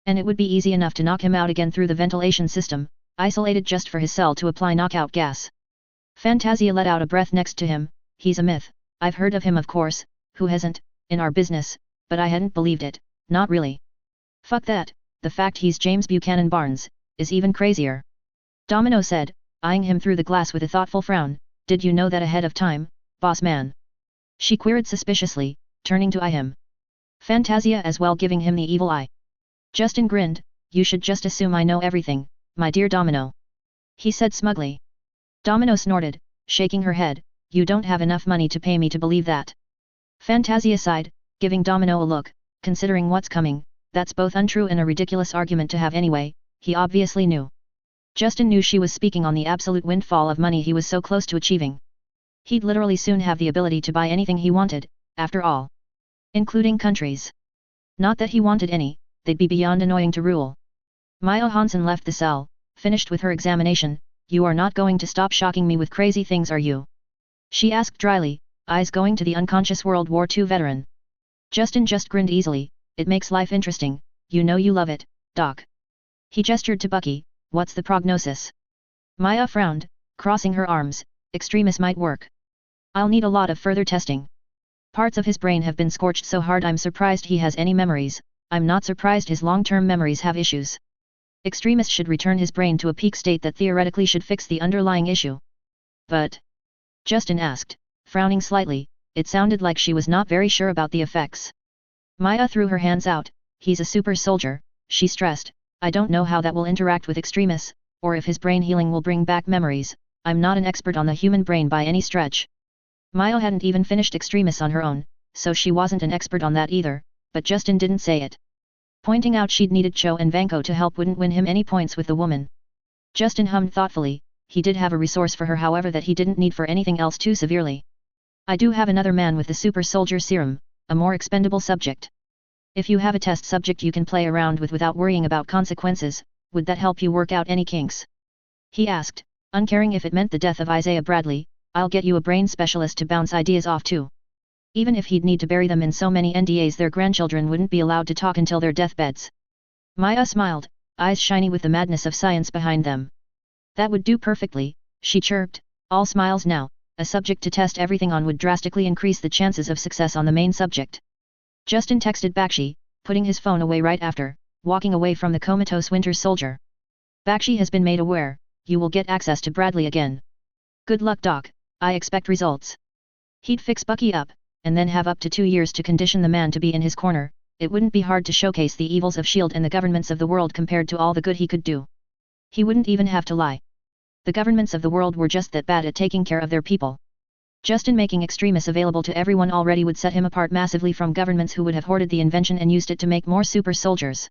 And it would be easy enough to knock him out again through the ventilation system, isolated just for his cell to apply knockout gas. Fantasia let out a breath next to him. He's a myth, I've heard of him of course, who hasn't, in our business, but I hadn't believed it, not really. Fuck that, the fact he's James Buchanan Barnes, is even crazier. Domino said, eyeing him through the glass with a thoughtful frown, did you know that ahead of time, boss man? She queried suspiciously, turning to eye him. Fantasia as well giving him the evil eye. Justin grinned, you should just assume I know everything, my dear Domino. He said smugly. Domino snorted, shaking her head, you don't have enough money to pay me to believe that. Fantasia sighed, giving Domino a look, considering what's coming, that's both untrue and a ridiculous argument to have anyway, he obviously knew. Justin knew she was speaking on the absolute windfall of money he was so close to achieving. He'd literally soon have the ability to buy anything he wanted, after all. Including countries. Not that he wanted any, they'd be beyond annoying to rule. Maya Hansen left the cell, finished with her examination. You are not going to stop shocking me with crazy things, are you? She asked dryly, eyes going to the unconscious World War II veteran. Justin just grinned easily, it makes life interesting, you know you love it, Doc. He gestured to Bucky, what's the prognosis? Maya frowned, crossing her arms, Extremis might work. I'll need a lot of further testing. Parts of his brain have been scorched so hard I'm surprised he has any memories, I'm not surprised his long-term memories have issues. Extremis should return his brain to a peak state that theoretically should fix the underlying issue. But? Justin asked, frowning slightly, it sounded like she was not very sure about the effects. Maya threw her hands out, he's a super soldier, she stressed, I don't know how that will interact with Extremis, or if his brain healing will bring back memories, I'm not an expert on the human brain by any stretch. Maya hadn't even finished Extremis on her own, so she wasn't an expert on that either, but Justin didn't say it. Pointing out she'd needed Cho and Vanko to help wouldn't win him any points with the woman. Justin hummed thoughtfully, he did have a resource for her however that he didn't need for anything else too severely. I do have another man with the super soldier serum, a more expendable subject. If you have a test subject you can play around with without worrying about consequences, would that help you work out any kinks? He asked, uncaring if it meant the death of Isaiah Bradley, I'll get you a brain specialist to bounce ideas off to. Even if he'd need to bury them in so many NDAs their grandchildren wouldn't be allowed to talk until their deathbeds. Maya smiled, eyes shiny with the madness of science behind them. That would do perfectly, she chirped, all smiles now. A subject to test everything on would drastically increase the chances of success on the main subject. Justin texted Bakshi, putting his phone away right after, walking away from the comatose Winter Soldier. Bakshi has been made aware, you will get access to Bradley again. Good luck Doc, I expect results. He'd fix Bucky up, and then have up to 2 years to condition the man to be in his corner. It wouldn't be hard to showcase the evils of S.H.I.E.L.D. and the governments of the world compared to all the good he could do. He wouldn't even have to lie. The governments of the world were just that bad at taking care of their people. Justin making Extremis available to everyone already would set him apart massively from governments who would have hoarded the invention and used it to make more super soldiers.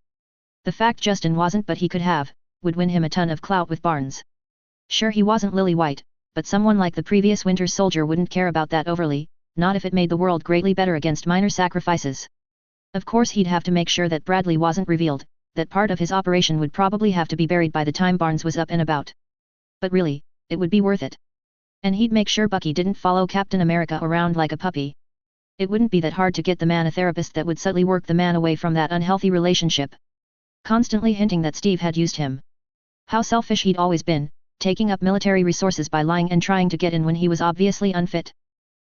The fact Justin wasn't but he could have, would win him a ton of clout with Barnes. Sure he wasn't Lily White, but someone like the previous Winter Soldier wouldn't care about that overly, not if it made the world greatly better against minor sacrifices. Of course he'd have to make sure that Bradley wasn't revealed, that part of his operation would probably have to be buried by the time Barnes was up and about. But really, it would be worth it. And he'd make sure Bucky didn't follow Captain America around like a puppy. It wouldn't be that hard to get the man a therapist that would subtly work the man away from that unhealthy relationship. Constantly hinting that Steve had used him. How selfish he'd always been, taking up military resources by lying and trying to get in when he was obviously unfit.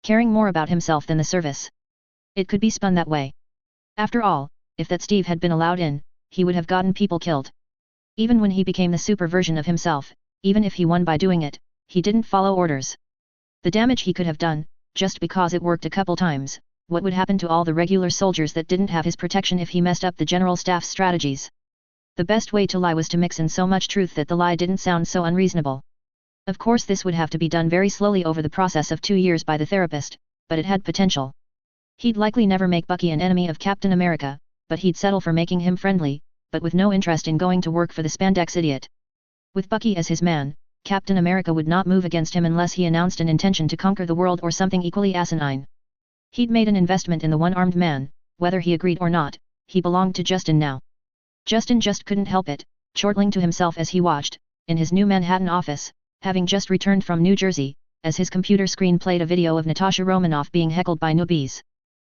Caring more about himself than the service. It could be spun that way. After all, if that Steve had been allowed in, he would have gotten people killed. Even when he became the super version of himself, even if he won by doing it, he didn't follow orders. The damage he could have done, just because it worked a couple times, what would happen to all the regular soldiers that didn't have his protection if he messed up the general staff's strategies? The best way to lie was to mix in so much truth that the lie didn't sound so unreasonable. Of course this would have to be done very slowly over the process of 2 years by the therapist, but it had potential. He'd likely never make Bucky an enemy of Captain America, but he'd settle for making him friendly, but with no interest in going to work for the spandex idiot. With Bucky as his man, Captain America would not move against him unless he announced an intention to conquer the world or something equally asinine. He'd made an investment in the one-armed man, whether he agreed or not, he belonged to Justin now. Justin just couldn't help it, chortling to himself as he watched, in his new Manhattan office, having just returned from New Jersey, as his computer screen played a video of Natasha Romanoff being heckled by newbies.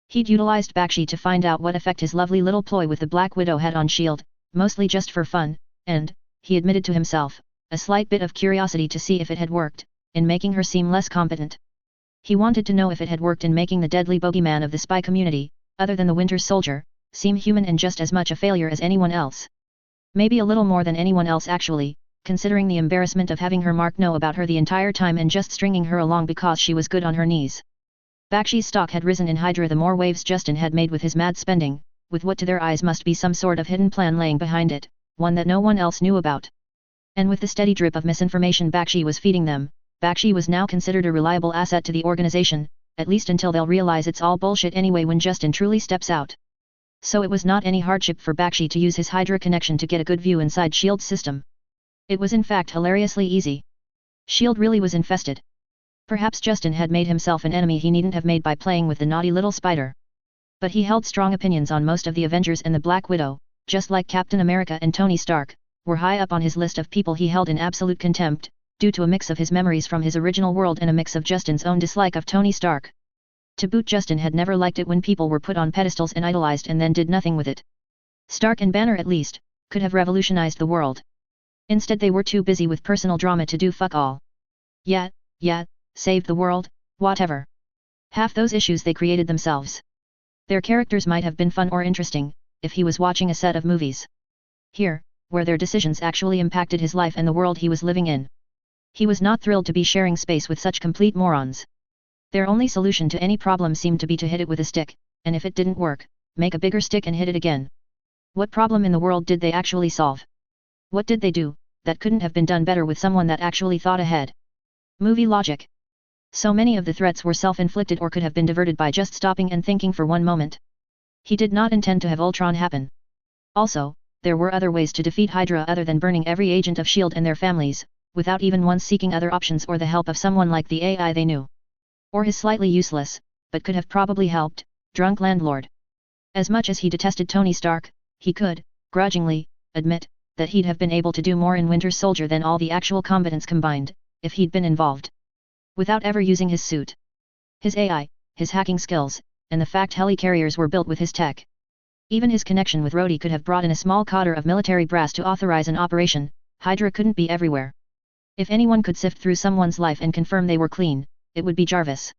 He'd utilized Bakshi to find out what effect his lovely little ploy with the Black Widow had on S.H.I.E.L.D., mostly just for fun, and, he admitted to himself, a slight bit of curiosity to see if it had worked, in making her seem less competent. He wanted to know if it had worked in making the deadly bogeyman of the spy community, other than the Winter Soldier, seem human and just as much a failure as anyone else. Maybe a little more than anyone else actually, considering the embarrassment of having her Mark know about her the entire time and just stringing her along because she was good on her knees. Bakshi's stock had risen in Hydra the more waves Justin had made with his mad spending, with what to their eyes must be some sort of hidden plan laying behind it, one that no one else knew about. And with the steady drip of misinformation Bakshi was feeding them, Bakshi was now considered a reliable asset to the organization, at least until they'll realize it's all bullshit anyway when Justin truly steps out. So it was not any hardship for Bakshi to use his Hydra connection to get a good view inside S.H.I.E.L.D's system. It was in fact hilariously easy. S.H.I.E.L.D. really was infested. Perhaps Justin had made himself an enemy he needn't have made by playing with the naughty little spider. But he held strong opinions on most of the Avengers, and the Black Widow, just like Captain America and Tony Stark, were high up on his list of people he held in absolute contempt, due to a mix of his memories from his original world and a mix of Justin's own dislike of Tony Stark. To boot, Justin had never liked it when people were put on pedestals and idolized and then did nothing with it. Stark and Banner at least, could have revolutionized the world. Instead they were too busy with personal drama to do fuck all. Yeah, saved the world, whatever. Half those issues they created themselves. Their characters might have been fun or interesting, if he was watching a set of movies. Here, where their decisions actually impacted his life and the world he was living in. He was not thrilled to be sharing space with such complete morons. Their only solution to any problem seemed to be to hit it with a stick, and if it didn't work, make a bigger stick and hit it again. What problem in the world did they actually solve? What did they do, that couldn't have been done better with someone that actually thought ahead? Movie logic. So many of the threats were self-inflicted or could have been diverted by just stopping and thinking for one moment. He did not intend to have Ultron happen. Also, there were other ways to defeat Hydra other than burning every agent of S.H.I.E.L.D. and their families, without even once seeking other options or the help of someone like the AI they knew. Or his slightly useless, but could have probably helped, drunk landlord. As much as he detested Tony Stark, he could, grudgingly, admit, that he'd have been able to do more in Winter Soldier than all the actual combatants combined, if he'd been involved. Without ever using his suit. His AI, his hacking skills, and the fact helicarriers were built with his tech. Even his connection with Rhodey could have brought in a small cadre of military brass to authorize an operation. Hydra couldn't be everywhere. If anyone could sift through someone's life and confirm they were clean, it would be Jarvis.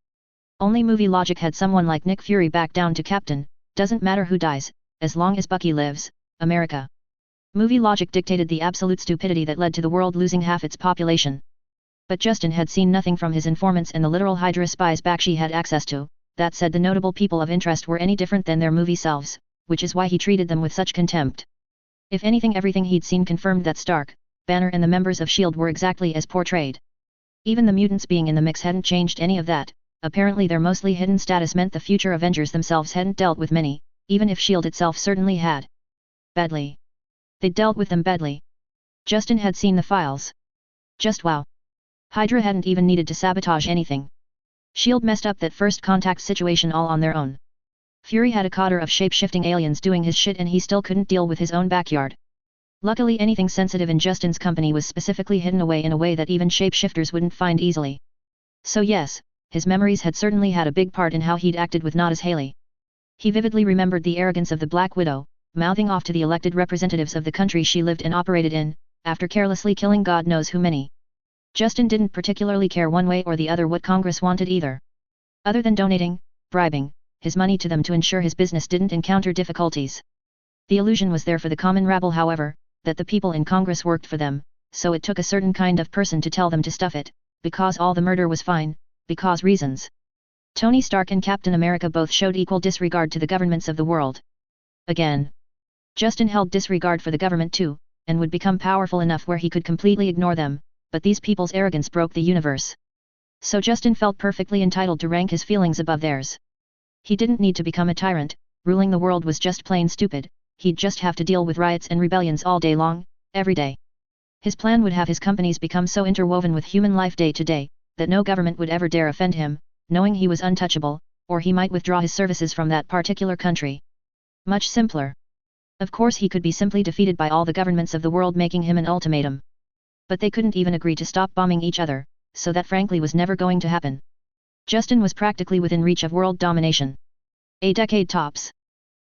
Only movie logic had someone like Nick Fury back down to Captain, doesn't matter who dies, as long as Bucky lives, America. Movie logic dictated the absolute stupidity that led to the world losing half its population. But Justin had seen nothing from his informants and the literal Hydra spies Bakshi had access to, that said the notable people of interest were any different than their movie selves, which is why he treated them with such contempt. If anything, everything he'd seen confirmed that Stark, Banner and the members of S.H.I.E.L.D. were exactly as portrayed. Even the mutants being in the mix hadn't changed any of that. Apparently their mostly hidden status meant the future Avengers themselves hadn't dealt with many, even if S.H.I.E.L.D. itself certainly had. Badly. They'd dealt with them badly. Justin had seen the files. Just wow. Hydra hadn't even needed to sabotage anything. S.H.I.E.L.D. messed up that first contact situation all on their own. Fury had a cadre of shape-shifting aliens doing his shit and he still couldn't deal with his own backyard. Luckily anything sensitive in Justin's company was specifically hidden away in a way that even shapeshifters wouldn't find easily. So yes, his memories had certainly had a big part in how he'd acted with not as Haley. He vividly remembered the arrogance of the Black Widow, mouthing off to the elected representatives of the country she lived and operated in, after carelessly killing God knows who many. Justin didn't particularly care one way or the other what Congress wanted either. Other than donating, bribing, his money to them to ensure his business didn't encounter difficulties. The illusion was there for the common rabble, however, that the people in Congress worked for them, so it took a certain kind of person to tell them to stuff it, because all the murder was fine, because reasons. Tony Stark and Captain America both showed equal disregard to the governments of the world. Again. Justin held disregard for the government too, and would become powerful enough where he could completely ignore them, but these people's arrogance broke the universe. So Justin felt perfectly entitled to rank his feelings above theirs. He didn't need to become a tyrant, ruling the world was just plain stupid. He'd just have to deal with riots and rebellions all day long, every day. His plan would have his companies become so interwoven with human life day to day, that no government would ever dare offend him, knowing he was untouchable, or he might withdraw his services from that particular country. Much simpler. Of course he could be simply defeated by all the governments of the world making him an ultimatum. But they couldn't even agree to stop bombing each other, so that frankly was never going to happen. Justin was practically within reach of world domination. A decade tops.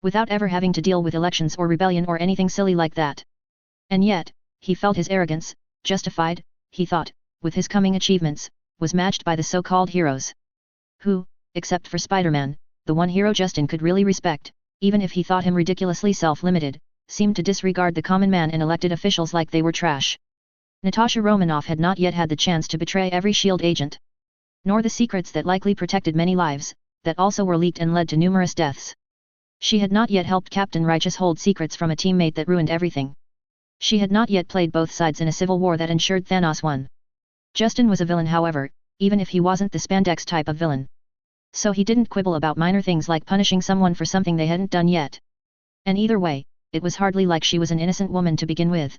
Without ever having to deal with elections or rebellion or anything silly like that. And yet, he felt his arrogance, justified, he thought, with his coming achievements, was matched by the so-called heroes. Who, except for Spider-Man, the one hero Justin could really respect, even if he thought him ridiculously self-limited, seemed to disregard the common man and elected officials like they were trash. Natasha Romanoff had not yet had the chance to betray every S.H.I.E.L.D. agent. Nor the secrets that likely protected many lives, that also were leaked and led to numerous deaths. She had not yet helped Captain Righteous hold secrets from a teammate that ruined everything. She had not yet played both sides in a civil war that ensured Thanos won. Justin was a villain, however, even if he wasn't the spandex type of villain. So he didn't quibble about minor things like punishing someone for something they hadn't done yet. And either way, it was hardly like she was an innocent woman to begin with.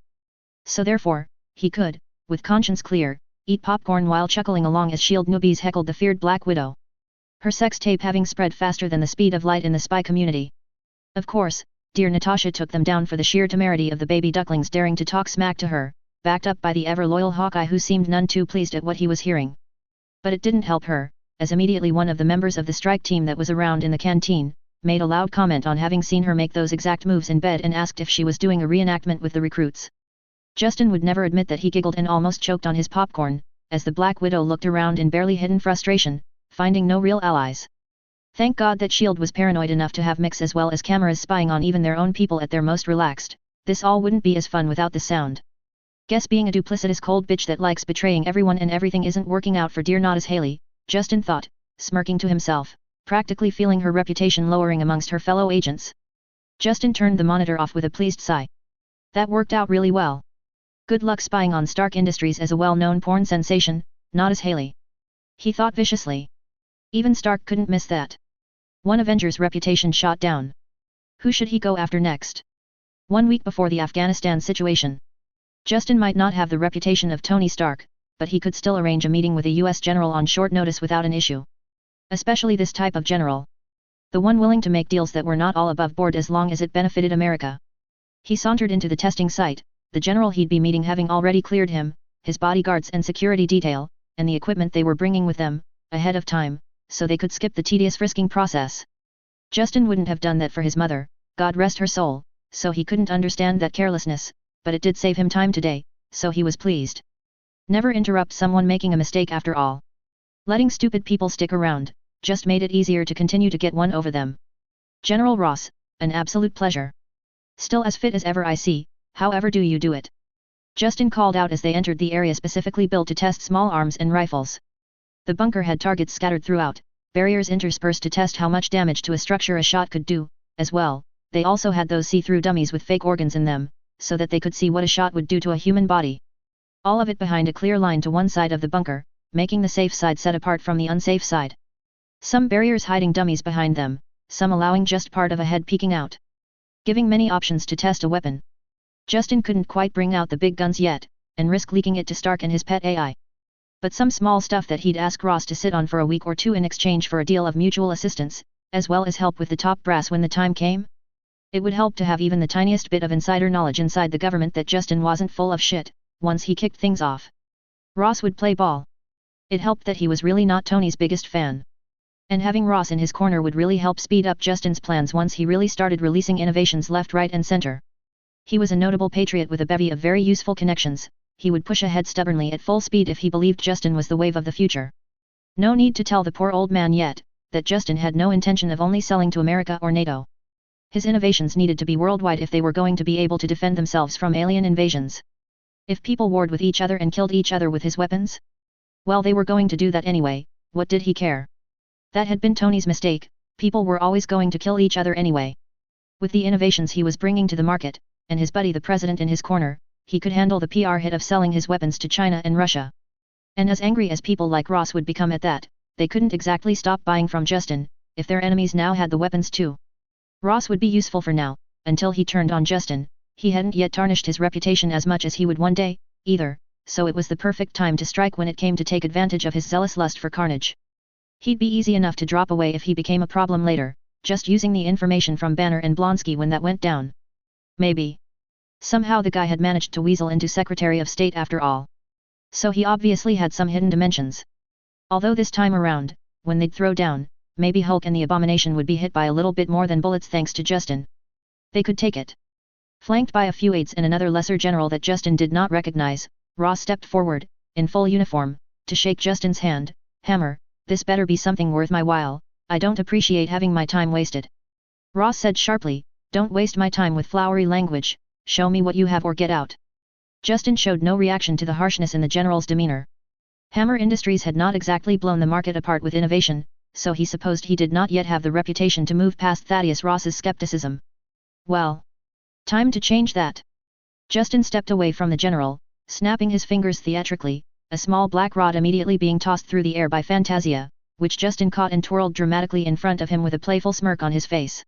So therefore, he could, with conscience clear, eat popcorn while chuckling along as S.H.I.E.L.D. newbies heckled the feared Black Widow. Her sex tape having spread faster than the speed of light in the spy community. Of course, dear Natasha took them down for the sheer temerity of the baby ducklings daring to talk smack to her, backed up by the ever-loyal Hawkeye who seemed none too pleased at what he was hearing. But it didn't help her, as immediately one of the members of the strike team that was around in the canteen, made a loud comment on having seen her make those exact moves in bed and asked if she was doing a reenactment with the recruits. Justin would never admit that he giggled and almost choked on his popcorn, as the Black Widow looked around in barely hidden frustration, finding no real allies. Thank God that S.H.I.E.L.D. was paranoid enough to have mix as well as cameras spying on even their own people at their most relaxed. This all wouldn't be as fun without the sound. Guess being a duplicitous cold bitch that likes betraying everyone and everything isn't working out for dear not as Haley, Justin thought, smirking to himself, practically feeling her reputation lowering amongst her fellow agents. Justin turned the monitor off with a pleased sigh. That worked out really well. Good luck spying on Stark Industries as a well-known porn sensation, not as Haley. He thought viciously. Even Stark couldn't miss that. One Avenger's reputation shot down. Who should he go after next? 1 week before the Afghanistan situation. Justin might not have the reputation of Tony Stark, but he could still arrange a meeting with a US general on short notice without an issue. Especially this type of general. The one willing to make deals that were not all above board as long as it benefited America. He sauntered into the testing site, the general he'd be meeting having already cleared him, his bodyguards and security detail, and the equipment they were bringing with them, ahead of time, so they could skip the tedious frisking process. Justin wouldn't have done that for his mother, God rest her soul, so he couldn't understand that carelessness, but it did save him time today, so he was pleased. Never interrupt someone making a mistake after all. Letting stupid people stick around, just made it easier to continue to get one over them. General Ross, an absolute pleasure. Still as fit as ever I see, however do you do it? Justin called out as they entered the area specifically built to test small arms and rifles. The bunker had targets scattered throughout, barriers interspersed to test how much damage to a structure a shot could do, as well, they also had those see-through dummies with fake organs in them, so that they could see what a shot would do to a human body. All of it behind a clear line to one side of the bunker, making the safe side set apart from the unsafe side. Some barriers hiding dummies behind them, some allowing just part of a head peeking out. Giving many options to test a weapon. Justin couldn't quite bring out the big guns yet, and risk leaking it to Stark and his pet AI. But some small stuff that he'd ask Ross to sit on for a week or two in exchange for a deal of mutual assistance, as well as help with the top brass when the time came? It would help to have even the tiniest bit of insider knowledge inside the government that Justin wasn't full of shit, once he kicked things off. Ross would play ball. It helped that he was really not Tony's biggest fan. And having Ross in his corner would really help speed up Justin's plans once he really started releasing innovations left, right and center. He was a notable patriot with a bevy of very useful connections. He would push ahead stubbornly at full speed if he believed Justin was the wave of the future. No need to tell the poor old man yet, that Justin had no intention of only selling to America or NATO. His innovations needed to be worldwide if they were going to be able to defend themselves from alien invasions. If people warred with each other and killed each other with his weapons? Well, they were going to do that anyway, what did he care? That had been Tony's mistake, people were always going to kill each other anyway. With the innovations he was bringing to the market, and his buddy the president in his corner, he could handle the PR hit of selling his weapons to China and Russia. And as angry as people like Ross would become at that, they couldn't exactly stop buying from Justin, if their enemies now had the weapons too. Ross would be useful for now, until he turned on Justin. He hadn't yet tarnished his reputation as much as he would one day, either, so it was the perfect time to strike when it came to take advantage of his zealous lust for carnage. He'd be easy enough to drop away if he became a problem later, just using the information from Banner and Blonsky when that went down. Maybe. Somehow the guy had managed to weasel into Secretary of State after all. So he obviously had some hidden dimensions. Although this time around, when they'd throw down, maybe Hulk and the Abomination would be hit by a little bit more than bullets thanks to Justin. They could take it. Flanked by a few aides and another lesser general that Justin did not recognize, Ross stepped forward, in full uniform, to shake Justin's hand. Hammer, this better be something worth my while, I don't appreciate having my time wasted. Ross said sharply, don't waste my time with flowery language, show me what you have or get out. Justin showed no reaction to the harshness in the general's demeanor. Hammer Industries had not exactly blown the market apart with innovation, so he supposed he did not yet have the reputation to move past Thaddeus Ross's skepticism. Well, time to change that. Justin stepped away from the general, snapping his fingers theatrically, a small black rod immediately being tossed through the air by Fantasia, which Justin caught and twirled dramatically in front of him with a playful smirk on his face.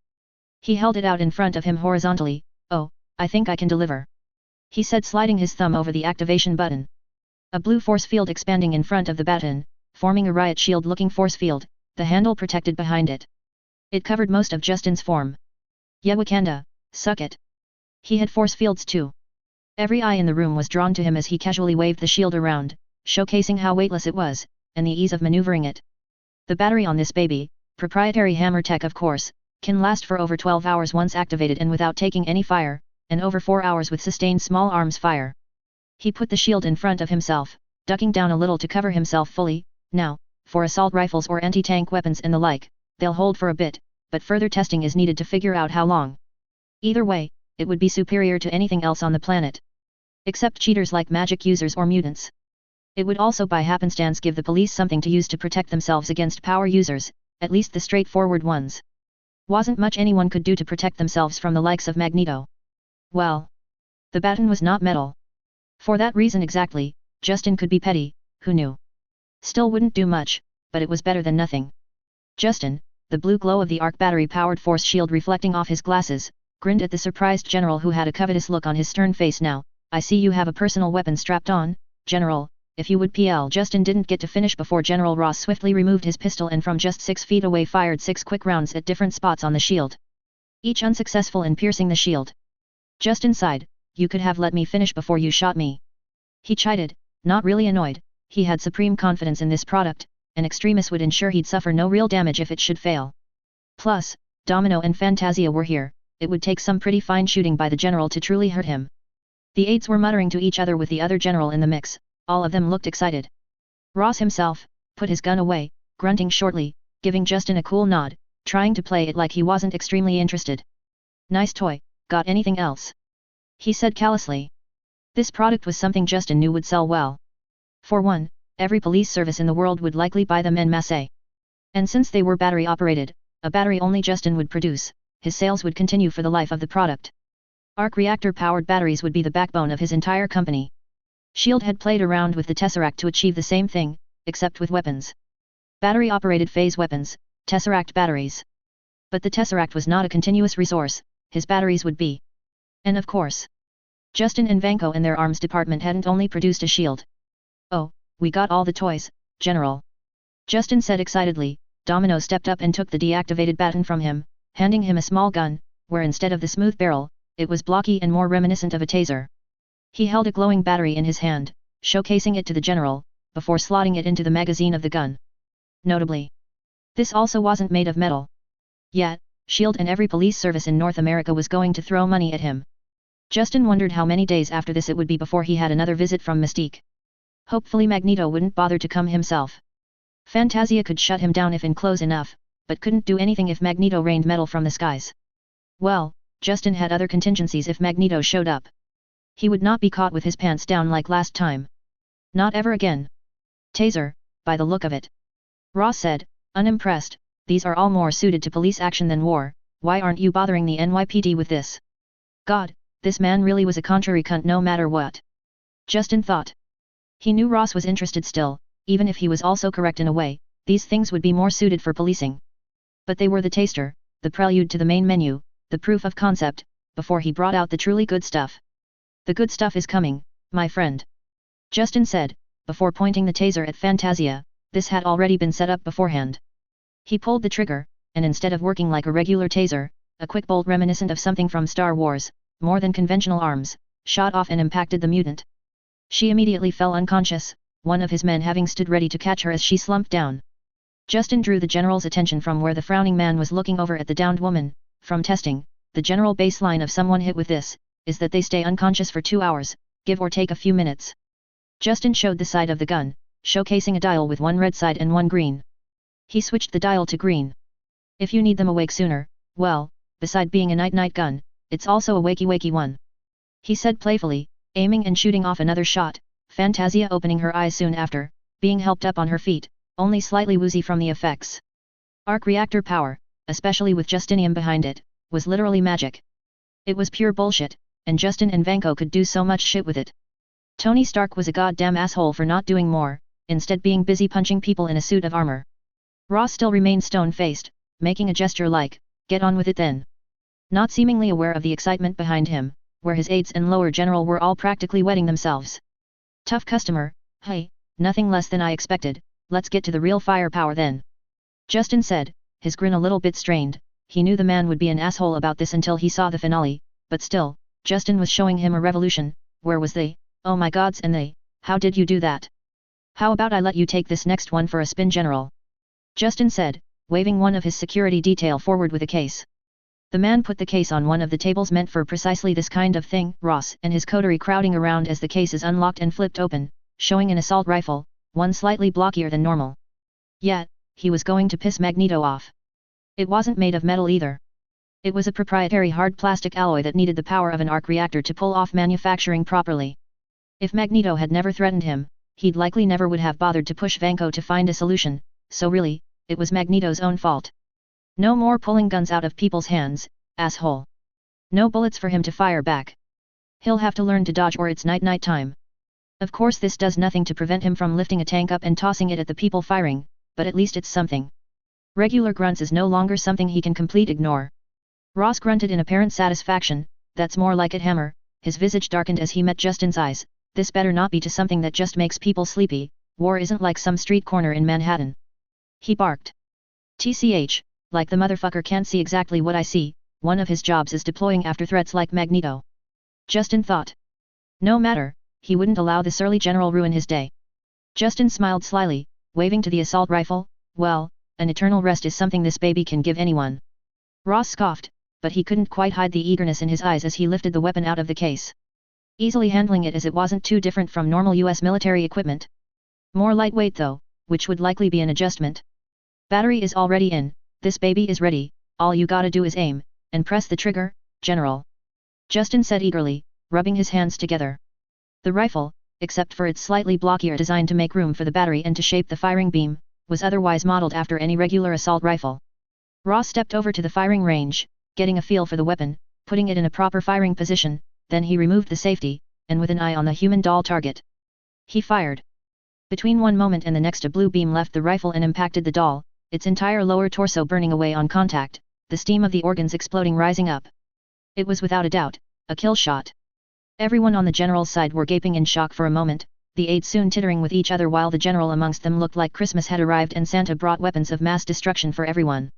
He held it out in front of him horizontally. Oh, I think I can deliver. He said, sliding his thumb over the activation button. A blue force field expanding in front of the baton, forming a riot shield-looking force field, the handle protected behind it. It covered most of Justin's form. Yeah, Wakanda, suck it. He had force fields too. Every eye in the room was drawn to him as he casually waved the shield around, showcasing how weightless it was, and the ease of maneuvering it. The battery on this baby, proprietary Hammer tech of course, can last for over 12 hours once activated and without taking any fire, and over 4 hours with sustained small arms fire. He put the shield in front of himself, ducking down a little to cover himself fully. Now, for assault rifles or anti-tank weapons and the like, they'll hold for a bit, but further testing is needed to figure out how long. Either way, it would be superior to anything else on the planet. Except cheaters like magic users or mutants. It would also by happenstance give the police something to use to protect themselves against power users, at least the straightforward ones. Wasn't much anyone could do to protect themselves from the likes of Magneto. Well, the baton was not metal. For that reason exactly, Justin could be petty, who knew? Still wouldn't do much, but it was better than nothing. Justin, the blue glow of the arc battery-powered force shield reflecting off his glasses, grinned at the surprised general who had a covetous look on his stern face. Now, I see you have a personal weapon strapped on, General, if you would PL. Justin didn't get to finish before General Ross swiftly removed his pistol and from just 6 feet away fired 6 quick rounds at different spots on the shield. Each unsuccessful in piercing the shield. Justin sighed, you could have let me finish before you shot me. He chided, not really annoyed. He had supreme confidence in this product, and Extremis would ensure he'd suffer no real damage if it should fail. Plus, Domino and Fantasia were here, it would take some pretty fine shooting by the general to truly hurt him. The aides were muttering to each other with the other general in the mix, All of them looked excited. Ross himself put his gun away, grunting shortly, giving Justin a cool nod, trying to play it like he wasn't extremely interested. Nice toy, got anything else? He said callously. This product was something Justin knew would sell well. For one, every police service in the world would likely buy them en masse. And since they were battery operated, a battery only Justin would produce, his sales would continue for the life of the product. Arc reactor powered batteries would be the backbone of his entire company. S.H.I.E.L.D. had played around with the Tesseract to achieve the same thing, except with weapons. Battery-operated phase weapons, Tesseract batteries. But the Tesseract was not a continuous resource, his batteries would be. And of course, Justin and Vanko and their arms department hadn't only produced a shield. Oh, we got all the toys, General. Justin said excitedly. Domino stepped up and took the deactivated baton from him, handing him a small gun, where instead of the smooth barrel, it was blocky and more reminiscent of a taser. He held a glowing battery in his hand, showcasing it to the General, before slotting it into the magazine of the gun. Notably, this also wasn't made of metal. Yet, S.H.I.E.L.D. and every police service in North America was going to throw money at him. Justin wondered how many days after this it would be before he had another visit from Mystique. Hopefully Magneto wouldn't bother to come himself. Fantasia could shut him down if in close enough, but couldn't do anything if Magneto rained metal from the skies. Well, Justin had other contingencies if Magneto showed up. He would not be caught with his pants down like last time. Not ever again. Taser, by the look of it. Ross said, unimpressed, these are all more suited to police action than war, why aren't you bothering the NYPD with this? God, this man really was a contrary cunt no matter what. Justin thought. He knew Ross was interested still, even if he was also correct in a way, these things would be more suited for policing. But they were the taster, the prelude to the main menu, the proof of concept, before he brought out the truly good stuff. The good stuff is coming, my friend. Justin said, before pointing the taser at Fantasia, this had already been set up beforehand. He pulled the trigger, and instead of working like a regular taser, a quick bolt reminiscent of something from Star Wars, more than conventional arms, shot off and impacted the mutant. She immediately fell unconscious, one of his men having stood ready to catch her as she slumped down. Justin drew the General's attention from where the frowning man was looking over at the downed woman. From testing, the general baseline of someone hit with this, is that they stay unconscious for 2 hours, give or take a few minutes. Justin showed the side of the gun, showcasing a dial with one red side and one green. He switched the dial to green. If you need them awake sooner, well, beside being a night-night gun, it's also a wakey-wakey one. He said playfully, aiming and shooting off another shot, Fantasia opening her eyes soon after, being helped up on her feet, only slightly woozy from the effects. Arc reactor power, especially with Justinium behind it, was literally magic. It was pure bullshit, and Justin and Vanko could do so much shit with it. Tony Stark was a goddamn asshole for not doing more, instead being busy punching people in a suit of armor. Ross still remained stone-faced, making a gesture like, get on with it then. Not seemingly aware of the excitement behind him, where his aides and lower general were all practically wetting themselves. Tough customer, hey, nothing less than I expected, let's get to the real firepower then. Justin said, his grin a little bit strained. He knew the man would be an asshole about this until he saw the finale, but still, Justin was showing him a revolution. Where was they? Oh my gods, and they, how did you do that? How about I let you take this next one for a spin, General? Justin said, waving one of his security detail forward with a case. The man put the case on one of the tables meant for precisely this kind of thing, Ross and his coterie crowding around as the case is unlocked and flipped open, showing an assault rifle, one slightly blockier than normal. Yet, he was going to piss Magneto off. It wasn't made of metal either. It was a proprietary hard plastic alloy that needed the power of an arc reactor to pull off manufacturing properly. If Magneto had never threatened him, he'd likely never would have bothered to push Vanko to find a solution, so really, it was Magneto's own fault. No more pulling guns out of people's hands, asshole. No bullets for him to fire back. He'll have to learn to dodge or it's night-night time. Of course this does nothing to prevent him from lifting a tank up and tossing it at the people firing, but at least it's something. Regular grunts is no longer something he can completely ignore. Ross grunted in apparent satisfaction, that's more like it, Hammer. His visage darkened as he met Justin's eyes. This better not be to something that just makes people sleepy. War isn't like some street corner in Manhattan. He barked. TCH, like the motherfucker can't see exactly what I see, one of his jobs is deploying after threats like Magneto. Justin thought. No matter, he wouldn't allow the surly general ruin his day. Justin smiled slyly, waving to the assault rifle, well, an eternal rest is something this baby can give anyone. Ross scoffed, but he couldn't quite hide the eagerness in his eyes as he lifted the weapon out of the case. easily handling it as it wasn't too different from normal US military equipment. More lightweight though, which would likely be an adjustment. Battery is already in, this baby is ready, all you gotta do is aim, and press the trigger, General. Justin said eagerly, rubbing his hands together. The rifle, except for its slightly blockier design to make room for the battery and to shape the firing beam, was otherwise modeled after any regular assault rifle. Ross stepped over to the firing range, getting a feel for the weapon, putting it in a proper firing position, then he removed the safety, and with an eye on the human doll target. He fired. Between one moment and the next a blue beam left the rifle and impacted the doll, its entire lower torso burning away on contact, the steam of the organs exploding rising up. It was without a doubt, a kill shot. Everyone on the general's side were gaping in shock for a moment, the aides soon tittering with each other while the general amongst them looked like Christmas had arrived and Santa brought weapons of mass destruction for everyone.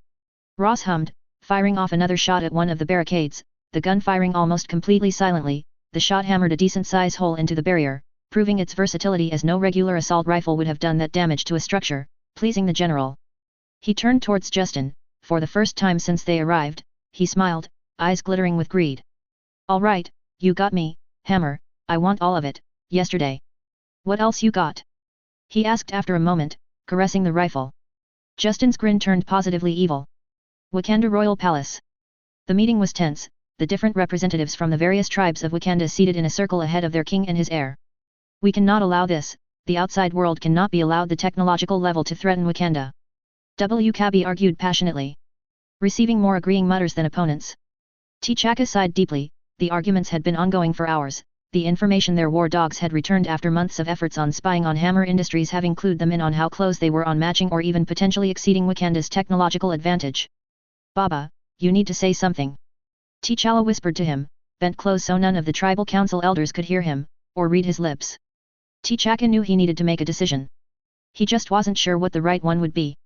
Ross hummed, firing off another shot at one of the barricades, the gun firing almost completely silently, the shot hammered a decent-size hole into the barrier, proving its versatility as no regular assault rifle would have done that damage to a structure, pleasing the general. He turned towards Justin, for the first time since they arrived, he smiled, eyes glittering with greed. All right, you got me, Hammer, I want all of it, yesterday. What else you got? He asked after a moment, caressing the rifle. Justin's grin turned positively evil. Wakanda Royal Palace. The meeting was tense, the different representatives from the various tribes of Wakanda seated in a circle ahead of their king and his heir. We cannot allow this, the outside world cannot be allowed the technological level to threaten Wakanda. Kabi argued passionately. Receiving more agreeing mutters than opponents. T'Chaka sighed deeply, the arguments had been ongoing for hours, the information their war dogs had returned after months of efforts on spying on Hammer Industries having clued them in on how close they were on matching or even potentially exceeding Wakanda's technological advantage. Baba, you need to say something. T'Challa whispered to him, bent close so none of the tribal council elders could hear him, or read his lips. T'Chaka knew he needed to make a decision. He just wasn't sure what the right one would be.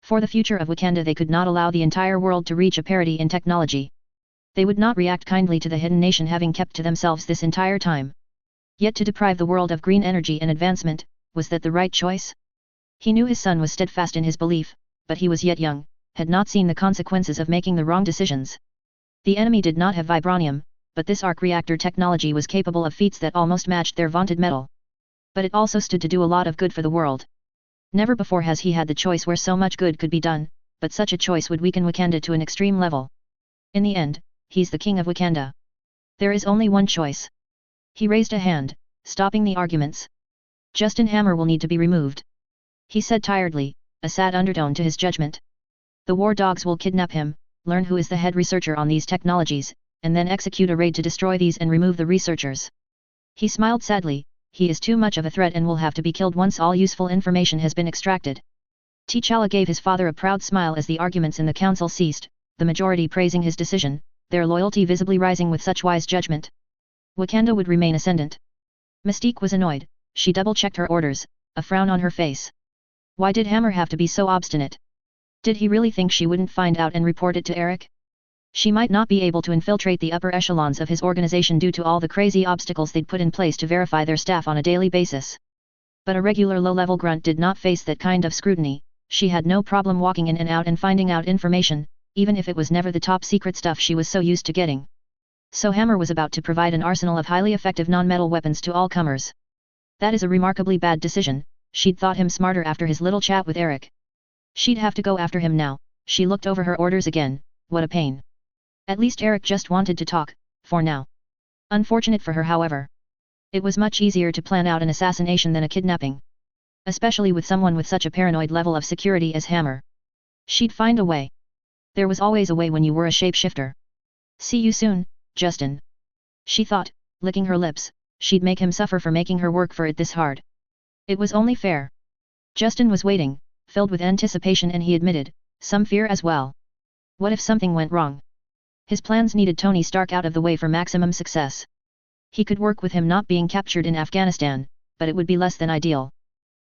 For the future of Wakanda they could not allow the entire world to reach a parity in technology. They would not react kindly to the hidden nation having kept to themselves this entire time. Yet to deprive the world of green energy and advancement, was that the right choice? He knew his son was steadfast in his belief, but he was yet young, had not seen the consequences of making the wrong decisions. The enemy did not have vibranium, but this arc reactor technology was capable of feats that almost matched their vaunted metal. But it also stood to do a lot of good for the world. Never before has he had the choice where so much good could be done, but such a choice would weaken Wakanda to an extreme level. In the end, he's the king of Wakanda. There is only one choice. He raised a hand, stopping the arguments. Justin Hammer will need to be removed. He said tiredly, a sad undertone to his judgment. The war dogs will kidnap him, learn who is the head researcher on these technologies, and then execute a raid to destroy these and remove the researchers. He smiled sadly, he is too much of a threat and will have to be killed once all useful information has been extracted. T'Challa gave his father a proud smile as the arguments in the council ceased, the majority praising his decision, their loyalty visibly rising with such wise judgment. Wakanda would remain ascendant. Mystique was annoyed, she double-checked her orders, a frown on her face. Why did Hammer have to be so obstinate? Did he really think she wouldn't find out and report it to Eric? She might not be able to infiltrate the upper echelons of his organization due to all the crazy obstacles they'd put in place to verify their staff on a daily basis. But a regular low-level grunt did not face that kind of scrutiny, she had no problem walking in and out and finding out information, even if it was never the top-secret stuff she was so used to getting. So Hammer was about to provide an arsenal of highly effective non-metal weapons to all comers. That is a remarkably bad decision, she'd thought him smarter after his little chat with Eric. She'd have to go after him now, she looked over her orders again, what a pain. At least Eric just wanted to talk, for now. Unfortunate for her however. It was much easier to plan out an assassination than a kidnapping. Especially with someone with such a paranoid level of security as Hammer. She'd find a way. There was always a way when you were a shapeshifter. See you soon, Justin. She thought, licking her lips, she'd make him suffer for making her work for it this hard. It was only fair. Justin was waiting, filled with anticipation and he admitted, some fear as well. What if something went wrong? His plans needed Tony Stark out of the way for maximum success. He could work with him not being captured in Afghanistan, but it would be less than ideal.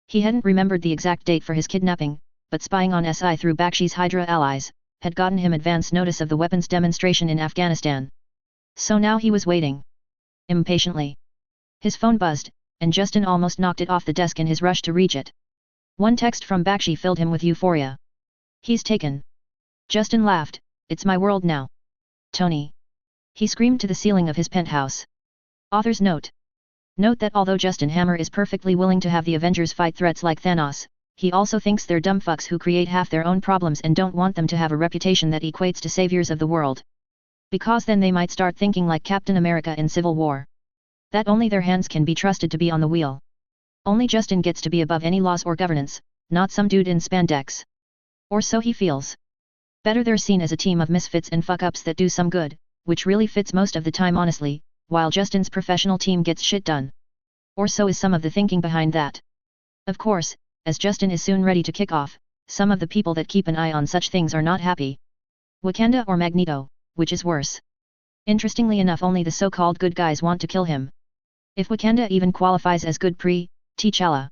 He hadn't remembered the exact date for his kidnapping, but spying on SI through Bakshi's Hydra allies, had gotten him advance notice of the weapons demonstration in Afghanistan. So now he was waiting. Impatiently. His phone buzzed, and Justin almost knocked it off the desk in his rush to reach it. One text from Bakshi filled him with euphoria. He's taken. Justin laughed, it's my world now. Tony. He screamed to the ceiling of his penthouse. Author's note. Note that although Justin Hammer is perfectly willing to have the Avengers fight threats like Thanos, he also thinks they're dumb fucks who create half their own problems and don't want them to have a reputation that equates to saviors of the world. Because then they might start thinking like Captain America in Civil War. That only their hands can be trusted to be on the wheel. Only Justin gets to be above any laws or governance, not some dude in spandex. Or so he feels. Better they're seen as a team of misfits and fuck-ups that do some good, which really fits most of the time honestly, while Justin's professional team gets shit done. Or so is some of the thinking behind that. Of course, as Justin is soon ready to kick off, some of the people that keep an eye on such things are not happy. Wakanda or Magneto, which is worse? Interestingly enough, only the so-called good guys want to kill him. If Wakanda even qualifies as good T'Challa.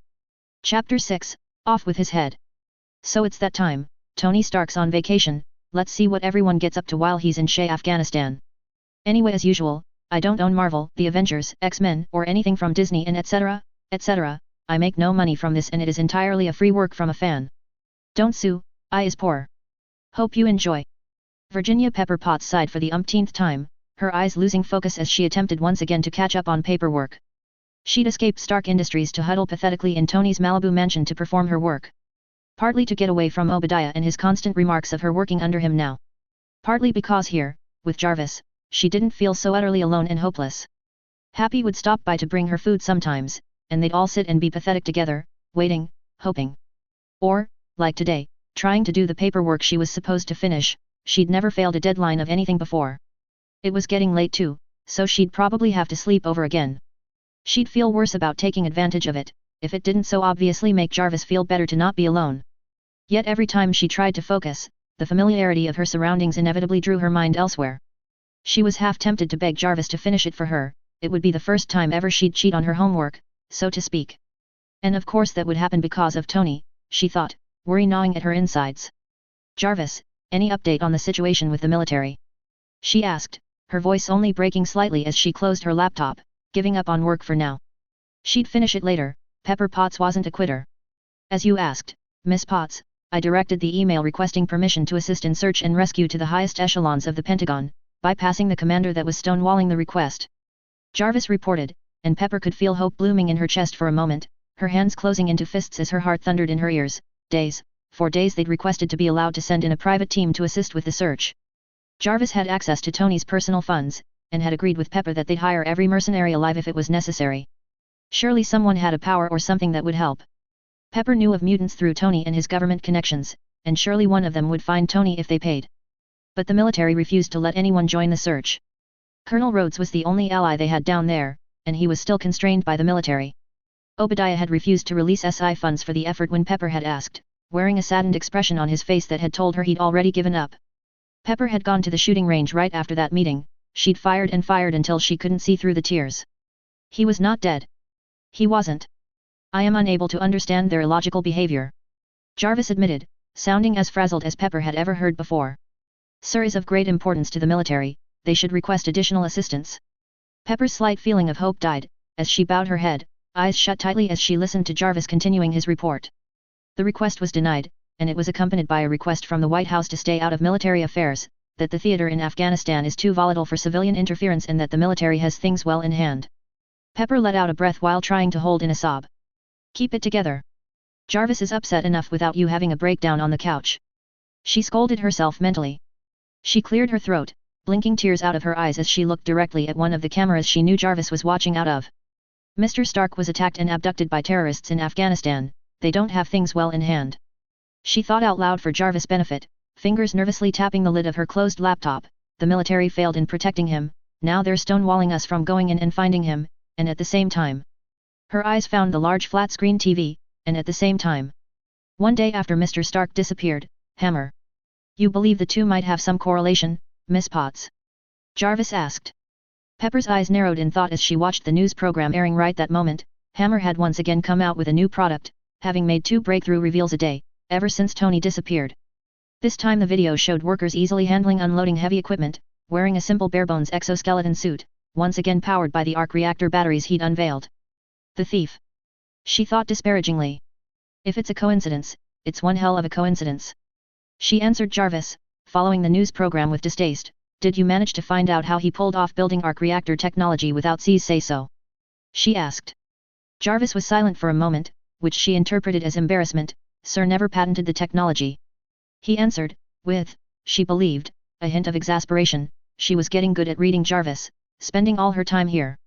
Chapter 6, Off with his head. So it's that time, Tony Stark's on vacation, let's see what everyone gets up to while he's in Afghanistan. Anyway, as usual, I don't own Marvel, the Avengers, X-Men, or anything from Disney and etc., etc., I make no money from this and it is entirely a free work from a fan. Don't sue, I is poor. Hope you enjoy. Virginia Pepper Potts sighed for the umpteenth time, her eyes losing focus as she attempted once again to catch up on paperwork. She'd escaped Stark Industries to huddle pathetically in Tony's Malibu mansion to perform her work. Partly to get away from Obadiah and his constant remarks of her working under him now. Partly because here, with Jarvis, she didn't feel so utterly alone and hopeless. Happy would stop by to bring her food sometimes, and they'd all sit and be pathetic together, waiting, hoping. Or, like today, trying to do the paperwork she was supposed to finish. She'd never failed a deadline of anything before. It was getting late too, so she'd probably have to sleep over again. She'd feel worse about taking advantage of it, if it didn't so obviously make Jarvis feel better to not be alone. Yet every time she tried to focus, the familiarity of her surroundings inevitably drew her mind elsewhere. She was half tempted to beg Jarvis to finish it for her, it would be the first time ever she'd cheat on her homework, so to speak. And of course that would happen because of Tony, she thought, worry gnawing at her insides. Jarvis, any update on the situation with the military? She asked, her voice only breaking slightly as she closed her laptop, giving up on work for now. She'd finish it later. Pepper Potts wasn't a quitter. As you asked, Miss Potts, I directed the email requesting permission to assist in search and rescue to the highest echelons of the Pentagon, bypassing the commander that was stonewalling the request. Jarvis reported, and Pepper could feel hope blooming in her chest for a moment, her hands closing into fists as her heart thundered in her ears. For days they'd requested to be allowed to send in a private team to assist with the search. Jarvis had access to Tony's personal funds, and had agreed with Pepper that they'd hire every mercenary alive if it was necessary. Surely someone had a power or something that would help. Pepper knew of mutants through Tony and his government connections, and surely one of them would find Tony if they paid. But the military refused to let anyone join the search. Colonel Rhodes was the only ally they had down there, and he was still constrained by the military. Obadiah had refused to release SI funds for the effort when Pepper had asked, wearing a saddened expression on his face that had told her he'd already given up. Pepper had gone to the shooting range right after that meeting, she'd fired and fired until she couldn't see through the tears. He was not dead. He wasn't. I am unable to understand their illogical behavior. Jarvis admitted, sounding as frazzled as Pepper had ever heard before. Sir is of great importance to the military, they should request additional assistance. Pepper's slight feeling of hope died, as she bowed her head, eyes shut tightly as she listened to Jarvis continuing his report. The request was denied, and it was accompanied by a request from the White House to stay out of military affairs, that the theater in Afghanistan is too volatile for civilian interference and that the military has things well in hand. Pepper let out a breath while trying to hold in a sob. Keep it together. Jarvis is upset enough without you having a breakdown on the couch. She scolded herself mentally. She cleared her throat, blinking tears out of her eyes as she looked directly at one of the cameras she knew Jarvis was watching out of. Mr. Stark was attacked and abducted by terrorists in Afghanistan, they don't have things well in hand. She thought out loud for Jarvis' benefit, fingers nervously tapping the lid of her closed laptop. The military failed in protecting him, now they're stonewalling us from going in and finding him, and at the same time. Her eyes found the large flat-screen TV, and at the same time. One day after Mr. Stark disappeared, Hammer. You believe the two might have some correlation, Miss Potts? Jarvis asked. Pepper's eyes narrowed in thought as she watched the news program airing right that moment. Hammer had once again come out with a new product, having made 2 breakthrough reveals a day, ever since Tony disappeared. This time the video showed workers easily handling unloading heavy equipment, wearing a simple barebones exoskeleton suit, once again powered by the arc reactor batteries he'd unveiled. The thief. She thought disparagingly. If it's a coincidence, it's one hell of a coincidence. She answered Jarvis, following the news program with distaste, Did you manage to find out how he pulled off building arc reactor technology without C's say-so? She asked. Jarvis was silent for a moment, which she interpreted as embarrassment. Sir never patented the technology. He answered, with, she believed, a hint of exasperation. She was getting good at reading Jarvis, spending all her time here.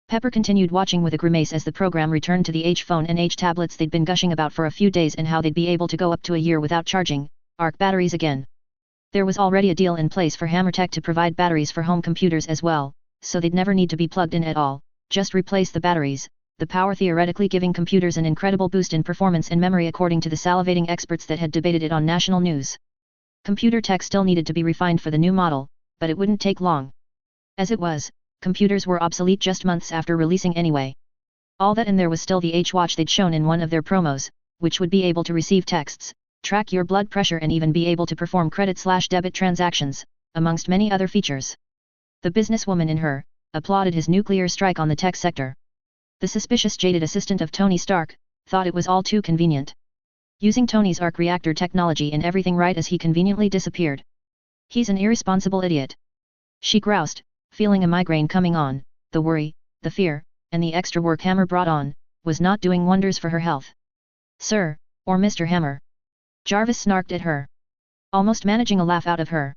Pepper continued watching with a grimace as the program returned to the H-phone and H-tablets they'd been gushing about for a few days and how they'd be able to go up to a year without charging arc batteries again. There was already a deal in place for HammerTech to provide batteries for home computers as well, so they'd never need to be plugged in at all, just replace the batteries, the power theoretically giving computers an incredible boost in performance and memory according to the salivating experts that had debated it on national news. Computer tech still needed to be refined for the new model, but it wouldn't take long. As it was, computers were obsolete just months after releasing anyway. All that and there was still the H-watch they'd shown in one of their promos, which would be able to receive texts, track your blood pressure and even be able to perform credit/debit transactions, amongst many other features. The businesswoman in her applauded his nuclear strike on the tech sector. The suspicious jaded assistant of Tony Stark thought it was all too convenient. Using Tony's arc reactor technology in everything right as he conveniently disappeared. He's an irresponsible idiot. She groused, feeling a migraine coming on. The worry, the fear, and the extra work Hammer brought on, was not doing wonders for her health. Sir, or Mr. Hammer. Jarvis snarked at her. Almost managing a laugh out of her.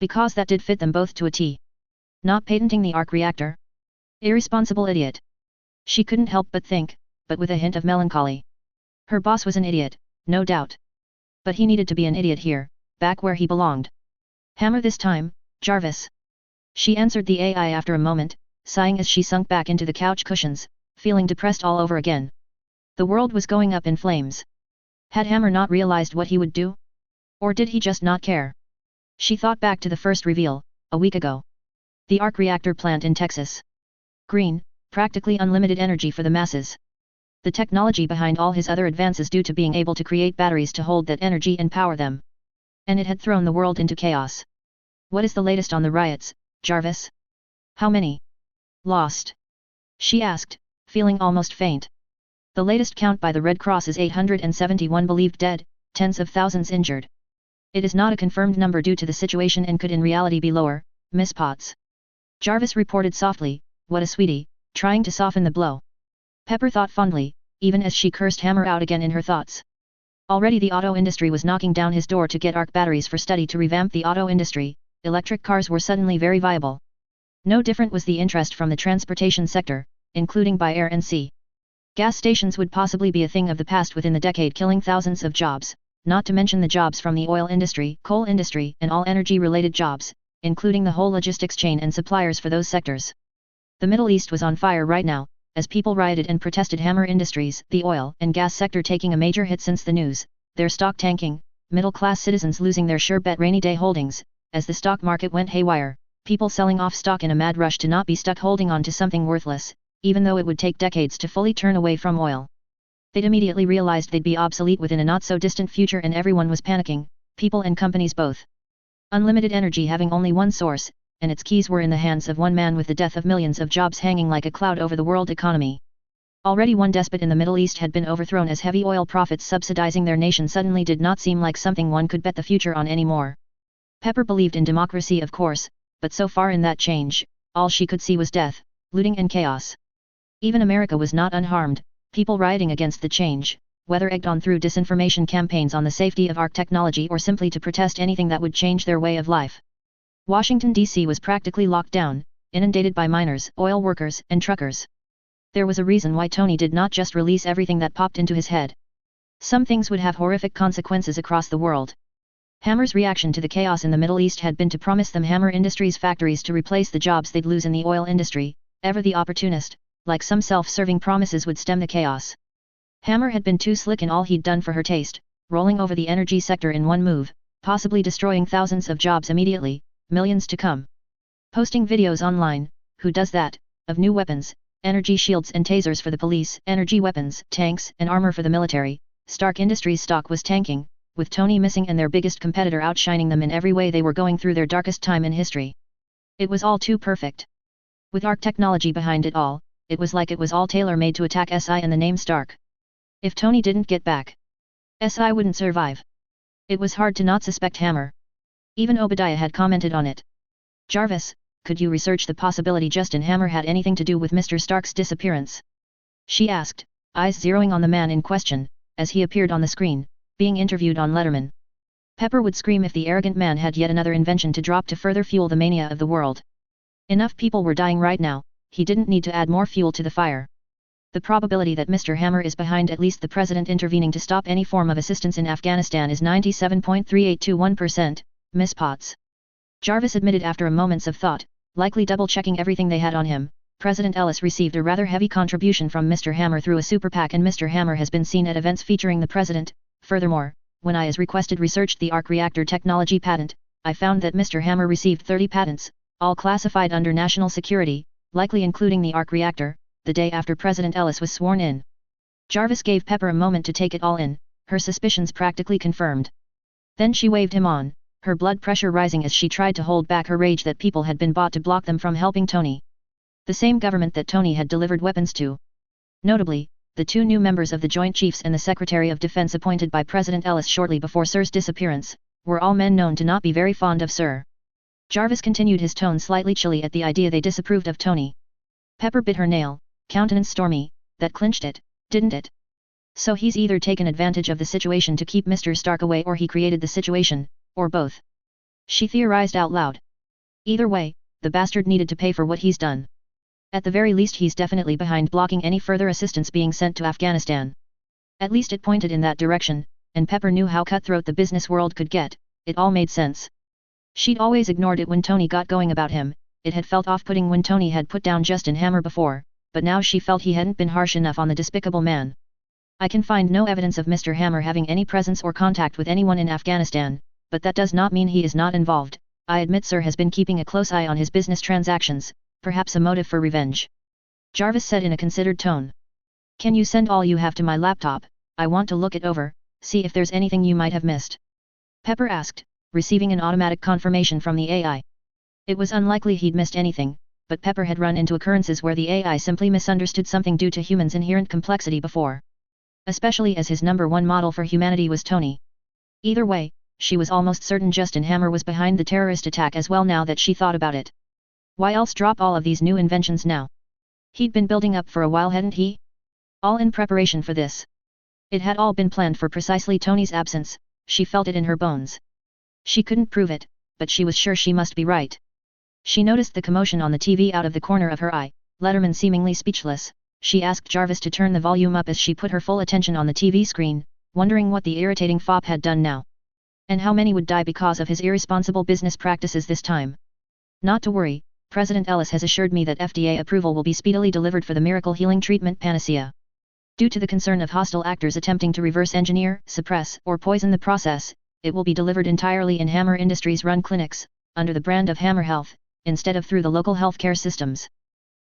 Because that did fit them both to a T. Not patenting the arc reactor? Irresponsible idiot. She couldn't help but think, but with a hint of melancholy. Her boss was an idiot, no doubt. But he needed to be an idiot here, back where he belonged. Hammer this time, Jarvis. She answered the AI after a moment, sighing as she sunk back into the couch cushions, feeling depressed all over again. The world was going up in flames. Had Hammer not realized what he would do? Or did he just not care? She thought back to the first reveal, a week ago. The arc reactor plant in Texas. Green, practically unlimited energy for the masses. The technology behind all his other advances due to being able to create batteries to hold that energy and power them. And it had thrown the world into chaos. What is the latest on the riots, Jarvis? How many? Lost? She asked, feeling almost faint. The latest count by the Red Cross is 871 believed dead, tens of thousands injured. It is not a confirmed number due to the situation and could in reality be lower, Miss Potts. Jarvis reported softly, what a sweetie, trying to soften the blow. Pepper thought fondly, even as she cursed Hammer out again in her thoughts. Already the auto industry was knocking down his door to get arc batteries for study to revamp the auto industry. Electric cars were suddenly very viable. No different was the interest from the transportation sector, including by air and sea. Gas stations would possibly be a thing of the past within the decade, killing thousands of jobs, not to mention the jobs from the oil industry, coal industry, and all energy-related jobs, including the whole logistics chain and suppliers for those sectors. The Middle East was on fire right now, as people rioted and protested. Hammer Industries, the oil and gas sector taking a major hit since the news, their stock tanking, middle-class citizens losing their sure-bet rainy day holdings. As the stock market went haywire, people selling off stock in a mad rush to not be stuck holding on to something worthless, even though it would take decades to fully turn away from oil. They'd immediately realized they'd be obsolete within a not-so-distant future and everyone was panicking, people and companies both. Unlimited energy having only one source, and its keys were in the hands of one man with the death of millions of jobs hanging like a cloud over the world economy. Already one despot in the Middle East had been overthrown as heavy oil profits subsidizing their nation suddenly did not seem like something one could bet the future on anymore. Pepper believed in democracy of course, but so far in that change, all she could see was death, looting and chaos. Even America was not unharmed, people rioting against the change, whether egged on through disinformation campaigns on the safety of arc technology or simply to protest anything that would change their way of life. Washington, D.C. was practically locked down, inundated by miners, oil workers, and truckers. There was a reason why Tony did not just release everything that popped into his head. Some things would have horrific consequences across the world. Hammer's reaction to the chaos in the Middle East had been to promise them Hammer Industries factories to replace the jobs they'd lose in the oil industry. Ever the opportunist, like some self-serving promises would stem the chaos. Hammer had been too slick in all he'd done for her taste, rolling over the energy sector in one move, possibly destroying thousands of jobs immediately, millions to come. Posting videos online, who does that, of new weapons, energy shields and tasers for the police, energy weapons, tanks, and armor for the military. Stark Industries stock was tanking, with Tony missing and their biggest competitor outshining them in every way. They were going through their darkest time in history. It was all too perfect. With arc technology behind it all, it was like it was all tailor-made to attack SI and the name Stark. If Tony didn't get back, SI wouldn't survive. It was hard to not suspect Hammer. Even Obadiah had commented on it. Jarvis, could you research the possibility Justin Hammer had anything to do with Mr. Stark's disappearance? She asked, eyes zeroing on the man in question, as he appeared on the screen, being interviewed on Letterman. Pepper would scream if the arrogant man had yet another invention to drop to further fuel the mania of the world. Enough people were dying right now, he didn't need to add more fuel to the fire. The probability that Mr. Hammer is behind at least the president intervening to stop any form of assistance in Afghanistan is 97.3821%, Miss Potts. Jarvis admitted after a moments of thought, likely double-checking everything they had on him. President Ellis received a rather heavy contribution from Mr. Hammer through a super PAC, and Mr. Hammer has been seen at events featuring the president. Furthermore, when I as requested researched the arc reactor technology patent, I found that Mr. Hammer received 30 patents, all classified under national security, likely including the arc reactor, the day after President Ellis was sworn in. Jarvis gave Pepper a moment to take it all in, her suspicions practically confirmed. Then she waved him on, her blood pressure rising as she tried to hold back her rage that people had been bought to block them from helping Tony. The same government that Tony had delivered weapons to. Notably, the two new members of the Joint Chiefs and the Secretary of Defense appointed by President Ellis shortly before Sir's disappearance, were all men known to not be very fond of Sir. Jarvis continued, his tone slightly chilly at the idea they disapproved of Tony. Pepper bit her nail, countenance stormy. That clinched it, didn't it? So he's either taken advantage of the situation to keep Mr. Stark away, or he created the situation, or both. She theorized out loud. Either way, the bastard needed to pay for what he's done. At the very least he's definitely behind blocking any further assistance being sent to Afghanistan. At least it pointed in that direction, and Pepper knew how cutthroat the business world could get. It all made sense. She'd always ignored it when Tony got going about him. It had felt off-putting when Tony had put down Justin Hammer before, but now she felt he hadn't been harsh enough on the despicable man. I can find no evidence of Mr. Hammer having any presence or contact with anyone in Afghanistan, but that does not mean he is not involved. I admit Sir has been keeping a close eye on his business transactions, perhaps a motive for revenge. Jarvis said in a considered tone. Can you send all you have to my laptop? I want to look it over, see if there's anything you might have missed. Pepper asked, receiving an automatic confirmation from the AI. It was unlikely he'd missed anything, but Pepper had run into occurrences where the AI simply misunderstood something due to humans' inherent complexity before. Especially as his number one model for humanity was Tony. Either way, she was almost certain Justin Hammer was behind the terrorist attack as well now that she thought about it. Why else drop all of these new inventions now? He'd been building up for a while, hadn't he? All in preparation for this. It had all been planned for precisely Tony's absence, she felt it in her bones. She couldn't prove it, but she was sure she must be right. She noticed the commotion on the TV out of the corner of her eye. Letterman seemingly speechless, she asked Jarvis to turn the volume up as she put her full attention on the TV screen, wondering what the irritating fop had done now. And how many would die because of his irresponsible business practices this time. Not to worry, President Ellis has assured me that FDA approval will be speedily delivered for the miracle healing treatment Panacea. Due to the concern of hostile actors attempting to reverse engineer, suppress, or poison the process, it will be delivered entirely in Hammer Industries-run clinics, under the brand of Hammer Health, instead of through the local healthcare systems.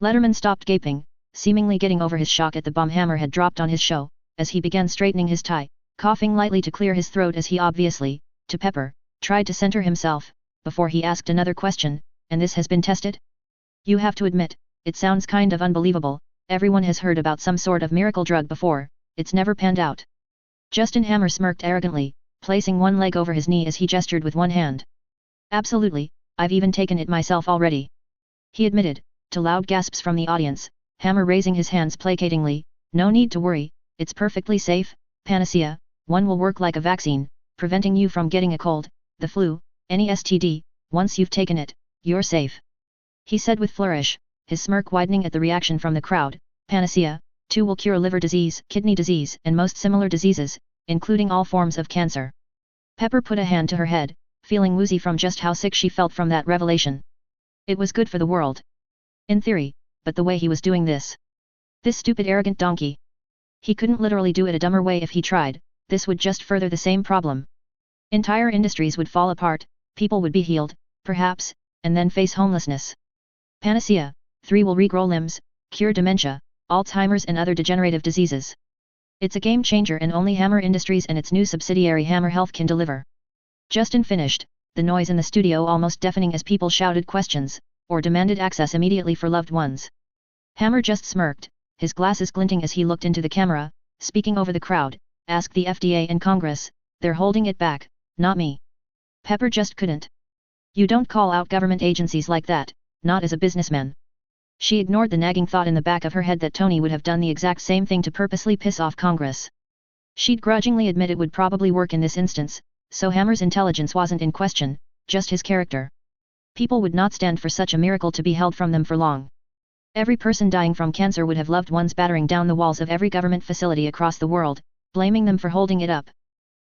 Letterman stopped gaping, seemingly getting over his shock at the bomb Hammer had dropped on his show, as he began straightening his tie, coughing lightly to clear his throat as he obviously, to Pepper, tried to center himself, before he asked another question. And this has been tested? You have to admit, it sounds kind of unbelievable. Everyone has heard about some sort of miracle drug before, it's never panned out. Justin Hammer smirked arrogantly, placing one leg over his knee as he gestured with one hand. Absolutely, I've even taken it myself already. He admitted, to loud gasps from the audience, Hammer raising his hands placatingly. No need to worry, it's perfectly safe. Panacea, one will work like a vaccine, preventing you from getting a cold, the flu, any STD. Once you've taken it, you're safe. He said with flourish, his smirk widening at the reaction from the crowd. Panacea, 2 will cure liver disease, kidney disease, and most similar diseases, including all forms of cancer. Pepper put a hand to her head, feeling woozy from just how sick she felt from that revelation. It was good for the world. In theory, but the way he was doing this. This stupid arrogant donkey. He couldn't literally do it a dumber way if he tried. This would just further the same problem. Entire industries would fall apart, people would be healed, perhaps, and then face homelessness. Panacea, 3 will regrow limbs, cure dementia, Alzheimer's and other degenerative diseases. It's a game changer and only Hammer Industries and its new subsidiary Hammer Health can deliver. Justin finished, the noise in the studio almost deafening as people shouted questions, or demanded access immediately for loved ones. Hammer just smirked, his glasses glinting as he looked into the camera, speaking over the crowd. Ask the FDA and Congress, they're holding it back, not me. Pepper just couldn't. You don't call out government agencies like that, not as a businessman. She ignored the nagging thought in the back of her head that Tony would have done the exact same thing to purposely piss off Congress. She'd grudgingly admit it would probably work in this instance, so Hammer's intelligence wasn't in question, just his character. People would not stand for such a miracle to be held from them for long. Every person dying from cancer would have loved ones battering down the walls of every government facility across the world, blaming them for holding it up.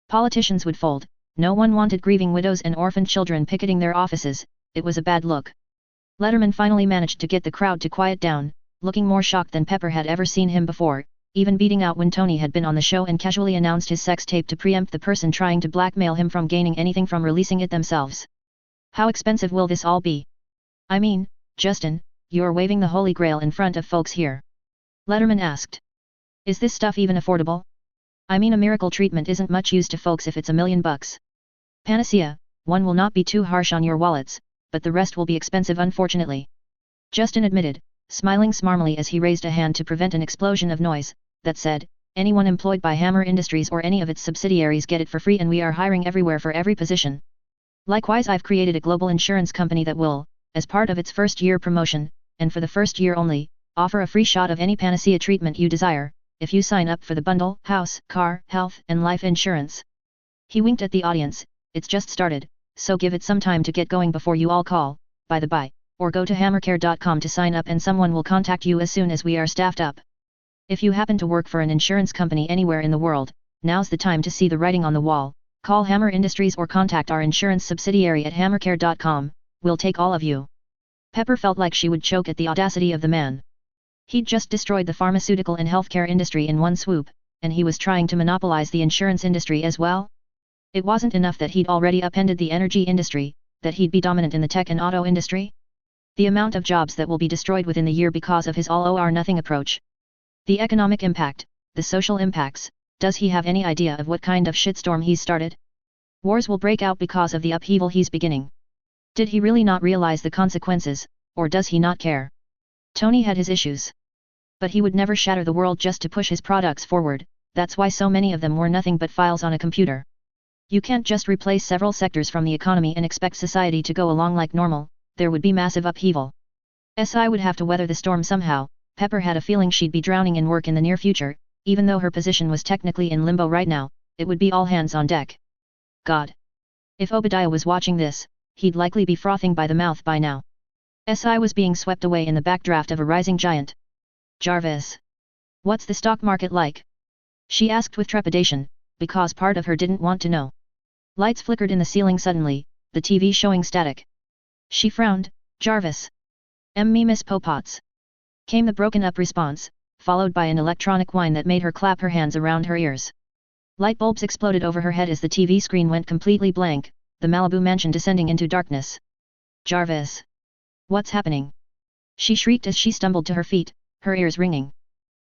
Politicians would fold, no one wanted grieving widows and orphaned children picketing their offices, it was a bad look. Letterman finally managed to get the crowd to quiet down, looking more shocked than Pepper had ever seen him before, even beating out when Tony had been on the show and casually announced his sex tape to preempt the person trying to blackmail him from gaining anything from releasing it themselves. How expensive will this all be? I mean, Justin, you're waving the holy grail in front of folks here. Letterman asked. Is this stuff even affordable? I mean, a miracle treatment isn't much use to folks if it's $1 million. Panacea, one will not be too harsh on your wallets, but the rest will be expensive unfortunately. Justin admitted, smiling smarmily as he raised a hand to prevent an explosion of noise, that said, anyone employed by Hammer Industries or any of its subsidiaries get it for free and we are hiring everywhere for every position. Likewise, I've created a global insurance company that will, as part of its first year promotion, and for the first year only, offer a free shot of any Panacea treatment you desire, if you sign up for the bundle, house, car, health and life insurance. He winked at the audience, it's just started, so give it some time to get going before you all call, by the by, or go to hammercare.com to sign up and someone will contact you as soon as we are staffed up. If you happen to work for an insurance company anywhere in the world, now's the time to see the writing on the wall, call Hammer Industries or contact our insurance subsidiary at hammercare.com, we'll take all of you. Pepper felt like she would choke at the audacity of the man. He'd just destroyed the pharmaceutical and healthcare industry in one swoop, and he was trying to monopolize the insurance industry as well? It wasn't enough that he'd already upended the energy industry, that he'd be dominant in the tech and auto industry? The amount of jobs that will be destroyed within the year because of his all or nothing approach. The economic impact, the social impacts, does he have any idea of what kind of shitstorm he's started? Wars will break out because of the upheaval he's beginning. Did he really not realize the consequences, or does he not care? Tony had his issues. But he would never shatter the world just to push his products forward, that's why so many of them were nothing but files on a computer. You can't just replace several sectors from the economy and expect society to go along like normal, there would be massive upheaval. SI would have to weather the storm somehow. Pepper had a feeling she'd be drowning in work in the near future, even though her position was technically in limbo right now, it would be all hands on deck. God! If Obadiah was watching this, he'd likely be frothing by the mouth by now. SI was being swept away in the backdraft of a rising giant. Jarvis! What's the stock market like? She asked with trepidation, because part of her didn't want to know. Lights flickered in the ceiling suddenly, the TV showing static. She frowned, Jarvis. Me Miss Popots. Came the broken-up response, followed by an electronic whine that made her clap her hands around her ears. Light bulbs exploded over her head as the TV screen went completely blank, the Malibu mansion descending into darkness. Jarvis! What's happening? She shrieked as she stumbled to her feet, her ears ringing.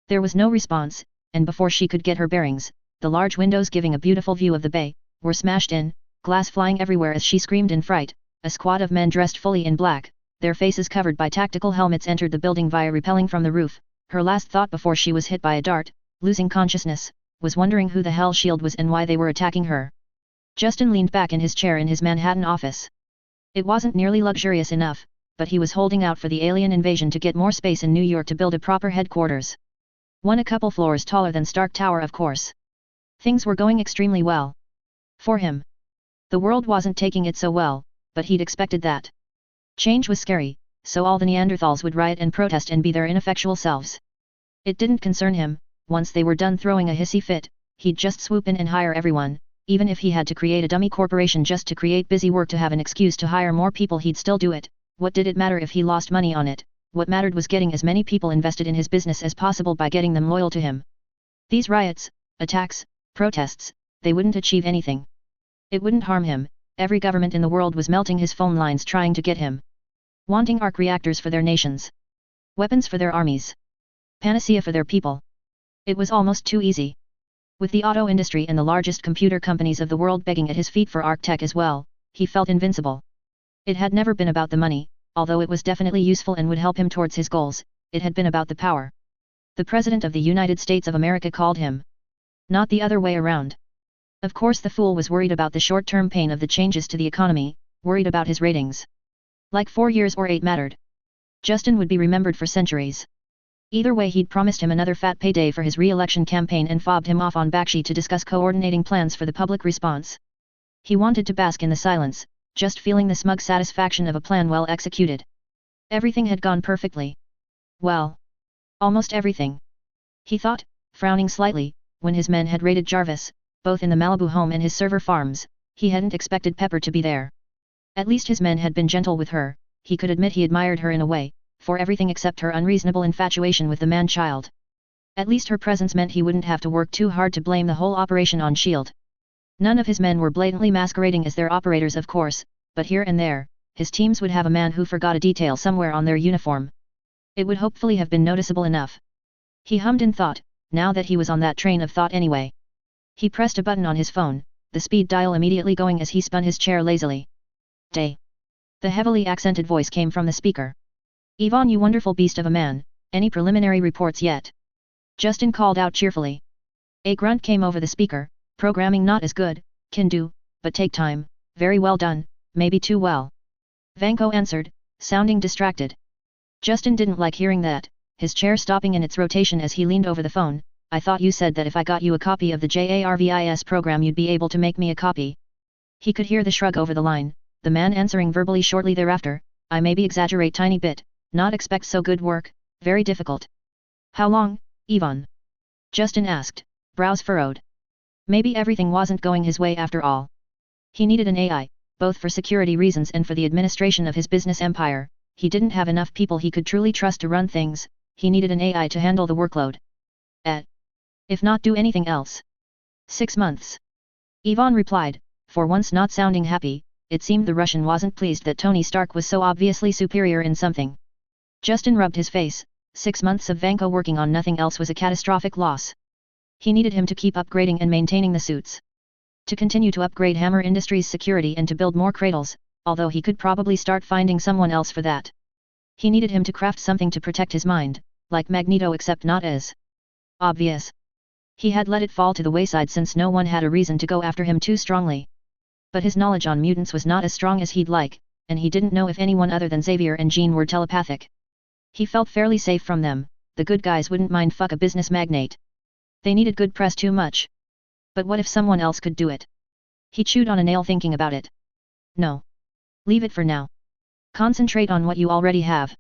There was no response, and before she could get her bearings, the large windows giving a beautiful view of the bay, were smashed in, glass flying everywhere as she screamed in fright. A squad of men dressed fully in black, their faces covered by tactical helmets entered the building via rappelling from the roof. Her last thought before she was hit by a dart, losing consciousness, was wondering who the hell SHIELD was and why they were attacking her. Justin leaned back in his chair in his Manhattan office. It wasn't nearly luxurious enough, but he was holding out for the alien invasion to get more space in New York to build a proper headquarters. One a couple floors taller than Stark Tower, of course. Things were going extremely well. For him. The world wasn't taking it so well, but he'd expected that. Change was scary, so all the Neanderthals would riot and protest and be their ineffectual selves. It didn't concern him. Once they were done throwing a hissy fit, he'd just swoop in and hire everyone. Even if he had to create a dummy corporation just to create busy work to have an excuse to hire more people, he'd still do it. What did it matter if he lost money on it? What mattered was getting as many people invested in his business as possible by getting them loyal to him. These riots, attacks, protests, they wouldn't achieve anything. It wouldn't harm him. Every government in the world was melting his phone lines trying to get him. Wanting arc reactors for their nations. Weapons for their armies. Panacea for their people. It was almost too easy. With the auto industry and the largest computer companies of the world begging at his feet for arc tech as well, he felt invincible. It had never been about the money, although it was definitely useful and would help him towards his goals, it had been about the power. The President of the United States of America called him. Not the other way around. Of course the fool was worried about the short-term pain of the changes to the economy, worried about his ratings. Like 4 years or 8 mattered. Justin would be remembered for centuries. Either way, he'd promised him another fat payday for his re-election campaign and fobbed him off on Bakshi to discuss coordinating plans for the public response. He wanted to bask in the silence, just feeling the smug satisfaction of a plan well executed. Everything had gone perfectly. Well, almost everything. He thought, frowning slightly, when his men had raided Jarvis, both in the Malibu home and his server farms. He hadn't expected Pepper to be there. At least his men had been gentle with her. He could admit he admired her in a way, for everything except her unreasonable infatuation with the man-child. At least her presence meant he wouldn't have to work too hard to blame the whole operation on S.H.I.E.L.D. None of his men were blatantly masquerading as their operators, of course, but here and there, his teams would have a man who forgot a detail somewhere on their uniform. It would hopefully have been noticeable enough. He hummed in thought, now that he was on that train of thought anyway. He pressed a button on his phone, the speed dial immediately going as he spun his chair lazily. Day. The heavily accented voice came from the speaker. Yvonne, you wonderful beast of a man, any preliminary reports yet? Justin called out cheerfully. A grunt came over the speaker. Programming not as good, can do, but take time, very well done, maybe too well. Vanko answered, sounding distracted. Justin didn't like hearing that, his chair stopping in its rotation as he leaned over the phone. I thought you said that if I got you a copy of the JARVIS program you'd be able to make me a copy. He could hear the shrug over the line, the man answering verbally shortly thereafter, I maybe exaggerate tiny bit, not expect so good work, very difficult. How long, Yvonne? Justin asked, brows furrowed. Maybe everything wasn't going his way after all. He needed an AI, both for security reasons and for the administration of his business empire. He didn't have enough people he could truly trust to run things. He needed an AI to handle the workload. If not do anything else. 6 months. Yvonne replied, for once not sounding happy. It seemed the Russian wasn't pleased that Tony Stark was so obviously superior in something. Justin rubbed his face. 6 months of Vanko working on nothing else was a catastrophic loss. He needed him to keep upgrading and maintaining the suits. To continue to upgrade Hammer Industries' security and to build more cradles, although he could probably start finding someone else for that. He needed him to craft something to protect his mind, like Magneto, except not as obvious. He had let it fall to the wayside since no one had a reason to go after him too strongly. But his knowledge on mutants was not as strong as he'd like, and he didn't know if anyone other than Xavier and Jean were telepathic. He felt fairly safe from them. The good guys wouldn't mind fuck a business magnate. They needed good press too much. But what if someone else could do it? He chewed on a nail thinking about it. No. Leave it for now. Concentrate on what you already have.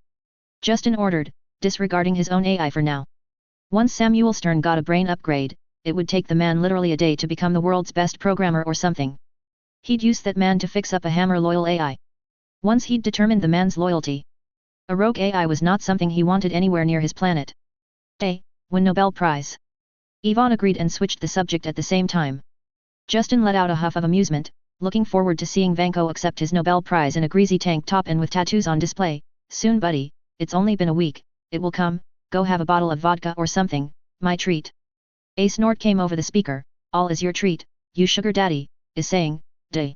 Justin ordered, disregarding his own AI for now. Once Samuel Stern got a brain upgrade, it would take the man literally a day to become the world's best programmer or something. He'd use that man to fix up a Hammer-loyal AI. Once he'd determined the man's loyalty. A rogue AI was not something he wanted anywhere near his planet. Win Nobel Prize. Yvonne agreed and switched the subject at the same time. Justin let out a huff of amusement, looking forward to seeing Vanko accept his Nobel Prize in a greasy tank top and with tattoos on display. Soon buddy, it's only been a week, it will come, go have a bottle of vodka or something, my treat. A snort came over the speaker, all is your treat, you sugar daddy, is saying, day.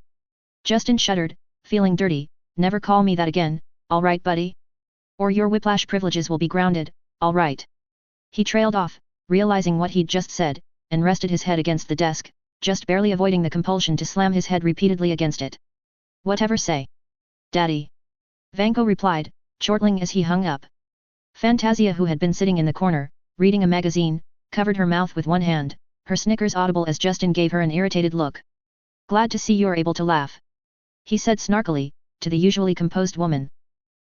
Justin shuddered, feeling dirty, never call me that again, alright buddy? Or your whiplash privileges will be grounded, alright. He trailed off, realizing what he'd just said, and rested his head against the desk, just barely avoiding the compulsion to slam his head repeatedly against it. Whatever say. Daddy. Vanko replied, chortling as he hung up. Fantasia, who had been sitting in the corner, reading a magazine, covered her mouth with one hand, her snickers audible as Justin gave her an irritated look. Glad to see you're able to laugh. He said snarkily, to the usually composed woman.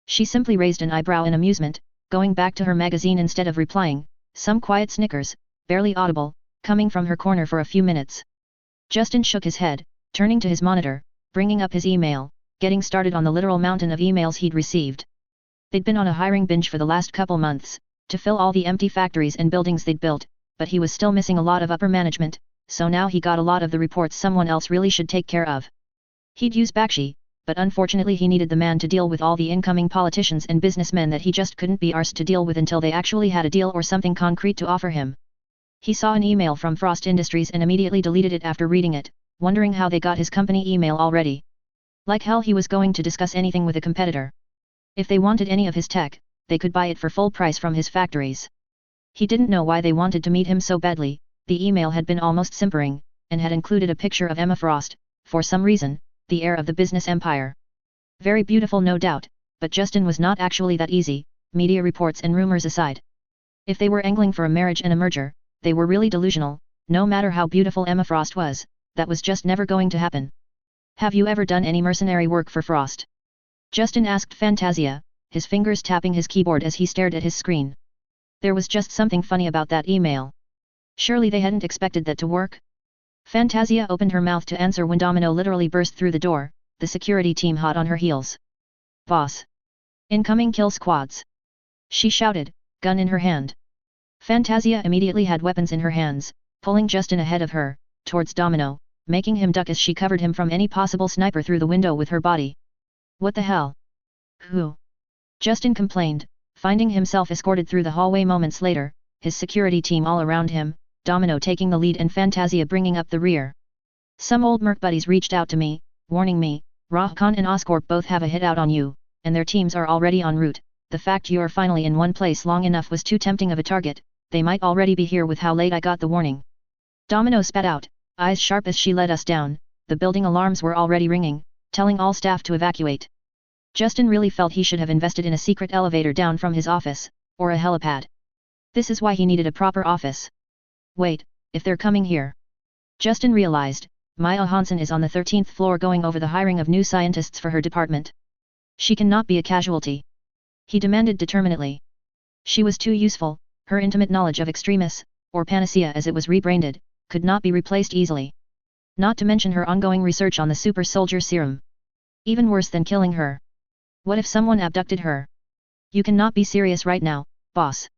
She simply raised an eyebrow in amusement, going back to her magazine instead of replying, some quiet snickers, barely audible, coming from her corner for a few minutes. Justin shook his head, turning to his monitor, bringing up his email, getting started on the literal mountain of emails he'd received. They'd been on a hiring binge for the last couple months, to fill all the empty factories and buildings they'd built, but he was still missing a lot of upper management, so now he got a lot of the reports someone else really should take care of. He'd use Bakshi, but unfortunately he needed the man to deal with all the incoming politicians and businessmen that he just couldn't be arsed to deal with until they actually had a deal or something concrete to offer him. He saw an email from Frost Industries and immediately deleted it after reading it, wondering how they got his company email already. Like hell he was going to discuss anything with a competitor. If they wanted any of his tech, they could buy it for full price from his factories. He didn't know why they wanted to meet him so badly. The email had been almost simpering, and had included a picture of Emma Frost, for some reason, the heir of the business empire. Very beautiful no doubt, but Justin was not actually that easy, media reports and rumors aside. If they were angling for a marriage and a merger, they were really delusional. No matter how beautiful Emma Frost was, that was just never going to happen. Have you ever done any mercenary work for Frost? Justin asked Fantasia, his fingers tapping his keyboard as he stared at his screen. There was just something funny about that email. Surely they hadn't expected that to work? Fantasia opened her mouth to answer when Domino literally burst through the door, the security team hot on her heels. Boss! Incoming kill squads! She shouted, gun in her hand. Fantasia immediately had weapons in her hands, pulling Justin ahead of her, towards Domino, making him duck as she covered him from any possible sniper through the window with her body. What the hell? Who? Justin complained, finding himself escorted through the hallway moments later, his security team all around him, Domino taking the lead and Fantasia bringing up the rear. Some old merc buddies reached out to me, warning me, Rahkan and Oscorp both have a hit out on you, and their teams are already en route. The fact you are finally in one place long enough was too tempting of a target, they might already be here with how late I got the warning. Domino spat out, eyes sharp as she led us down. The building alarms were already ringing, telling all staff to evacuate. Justin really felt he should have invested in a secret elevator down from his office, or a helipad. This is why he needed a proper office. Wait, if they're coming here. Justin realized, Maya Hansen is on the 13th floor going over the hiring of new scientists for her department. She cannot be a casualty. He demanded determinedly. She was too useful, her intimate knowledge of Extremis, or Panacea as it was rebranded, could not be replaced easily. Not to mention her ongoing research on the super soldier serum. Even worse than killing her. What if someone abducted her? You cannot be serious right now, boss.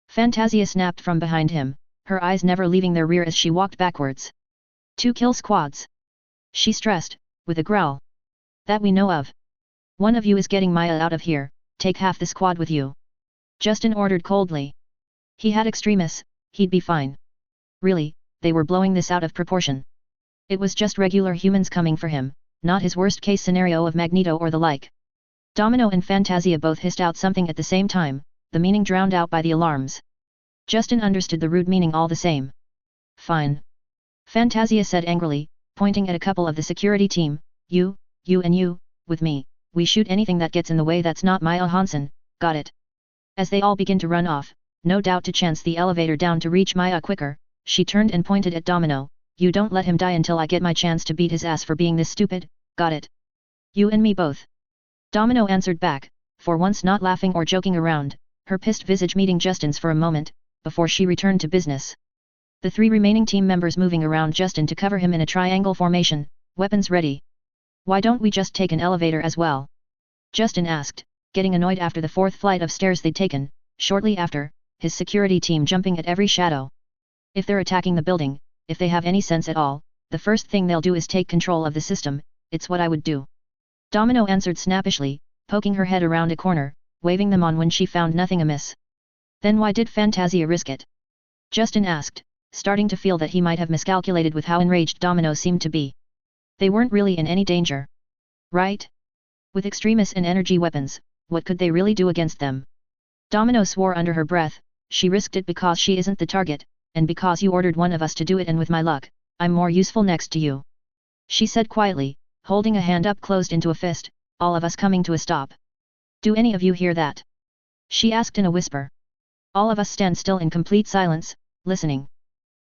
Fantasia snapped from behind him, her eyes never leaving their rear as she walked backwards. 2 kill squads. She stressed, with a growl. That we know of. One of you is getting Maya out of here, take half the squad with you. Justin ordered coldly. He had Extremis, he'd be fine. Really, they were blowing this out of proportion. It was just regular humans coming for him, not his worst case scenario of Magneto or the like. Domino and Fantasia both hissed out something at the same time, the meaning drowned out by the alarms. Justin understood the rude meaning all the same. Fine. Fantasia said angrily, pointing at a couple of the security team, you and you, with me, we shoot anything that gets in the way that's not Maya Hansen, got it? As they all begin to run off, no doubt to chance the elevator down to reach Maya quicker, she turned and pointed at Domino, you don't let him die until I get my chance to beat his ass for being this stupid, got it? You and me both. Domino answered back, for once not laughing or joking around, her pissed visage meeting Justin's for a moment, before she returned to business. The 3 remaining team members moving around Justin to cover him in a triangle formation, weapons ready. Why don't we just take an elevator as well? Justin asked, getting annoyed after the 4th flight of stairs they'd taken, shortly after, his security team jumping at every shadow. If they're attacking the building, if they have any sense at all, the first thing they'll do is take control of the system, it's what I would do. Domino answered snappishly, poking her head around a corner, waving them on when she found nothing amiss. Then why did Fantasia risk it? Justin asked, starting to feel that he might have miscalculated with how enraged Domino seemed to be. They weren't really in any danger. Right? With Extremis and energy weapons, what could they really do against them? Domino swore under her breath, she risked it because she isn't the target, and because you ordered one of us to do it, and with my luck, I'm more useful next to you. She said quietly, holding a hand up closed into a fist, all of us coming to a stop. Do any of you hear that? She asked in a whisper. All of us stand still in complete silence, listening.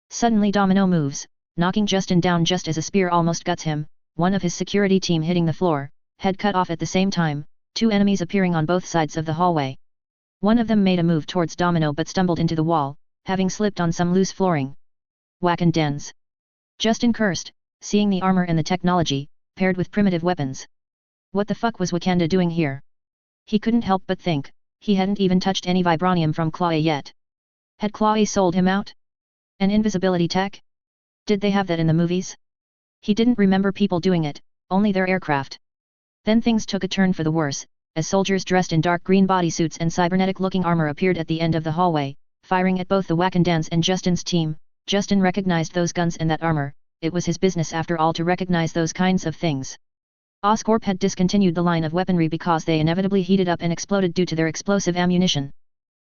Suddenly Domino moves, knocking Justin down just as a spear almost guts him, one of his security team hitting the floor, head cut off at the same time, 2 enemies appearing on both sides of the hallway. One of them made a move towards Domino but stumbled into the wall, having slipped on some loose flooring. Wakandans. Justin cursed, seeing the armor and the technology, paired with primitive weapons. What the fuck was Wakanda doing here? He couldn't help but think, he hadn't even touched any vibranium from Klaue yet. Had Klaue sold him out? An invisibility tech? Did they have that in the movies? He didn't remember people doing it, only their aircraft. Then things took a turn for the worse, as soldiers dressed in dark green bodysuits and cybernetic-looking armor appeared at the end of the hallway, firing at both the Wakandans and Justin's team. Justin recognized those guns and that armor, it was his business after all to recognize those kinds of things. Oscorp had discontinued the line of weaponry because they inevitably heated up and exploded due to their explosive ammunition.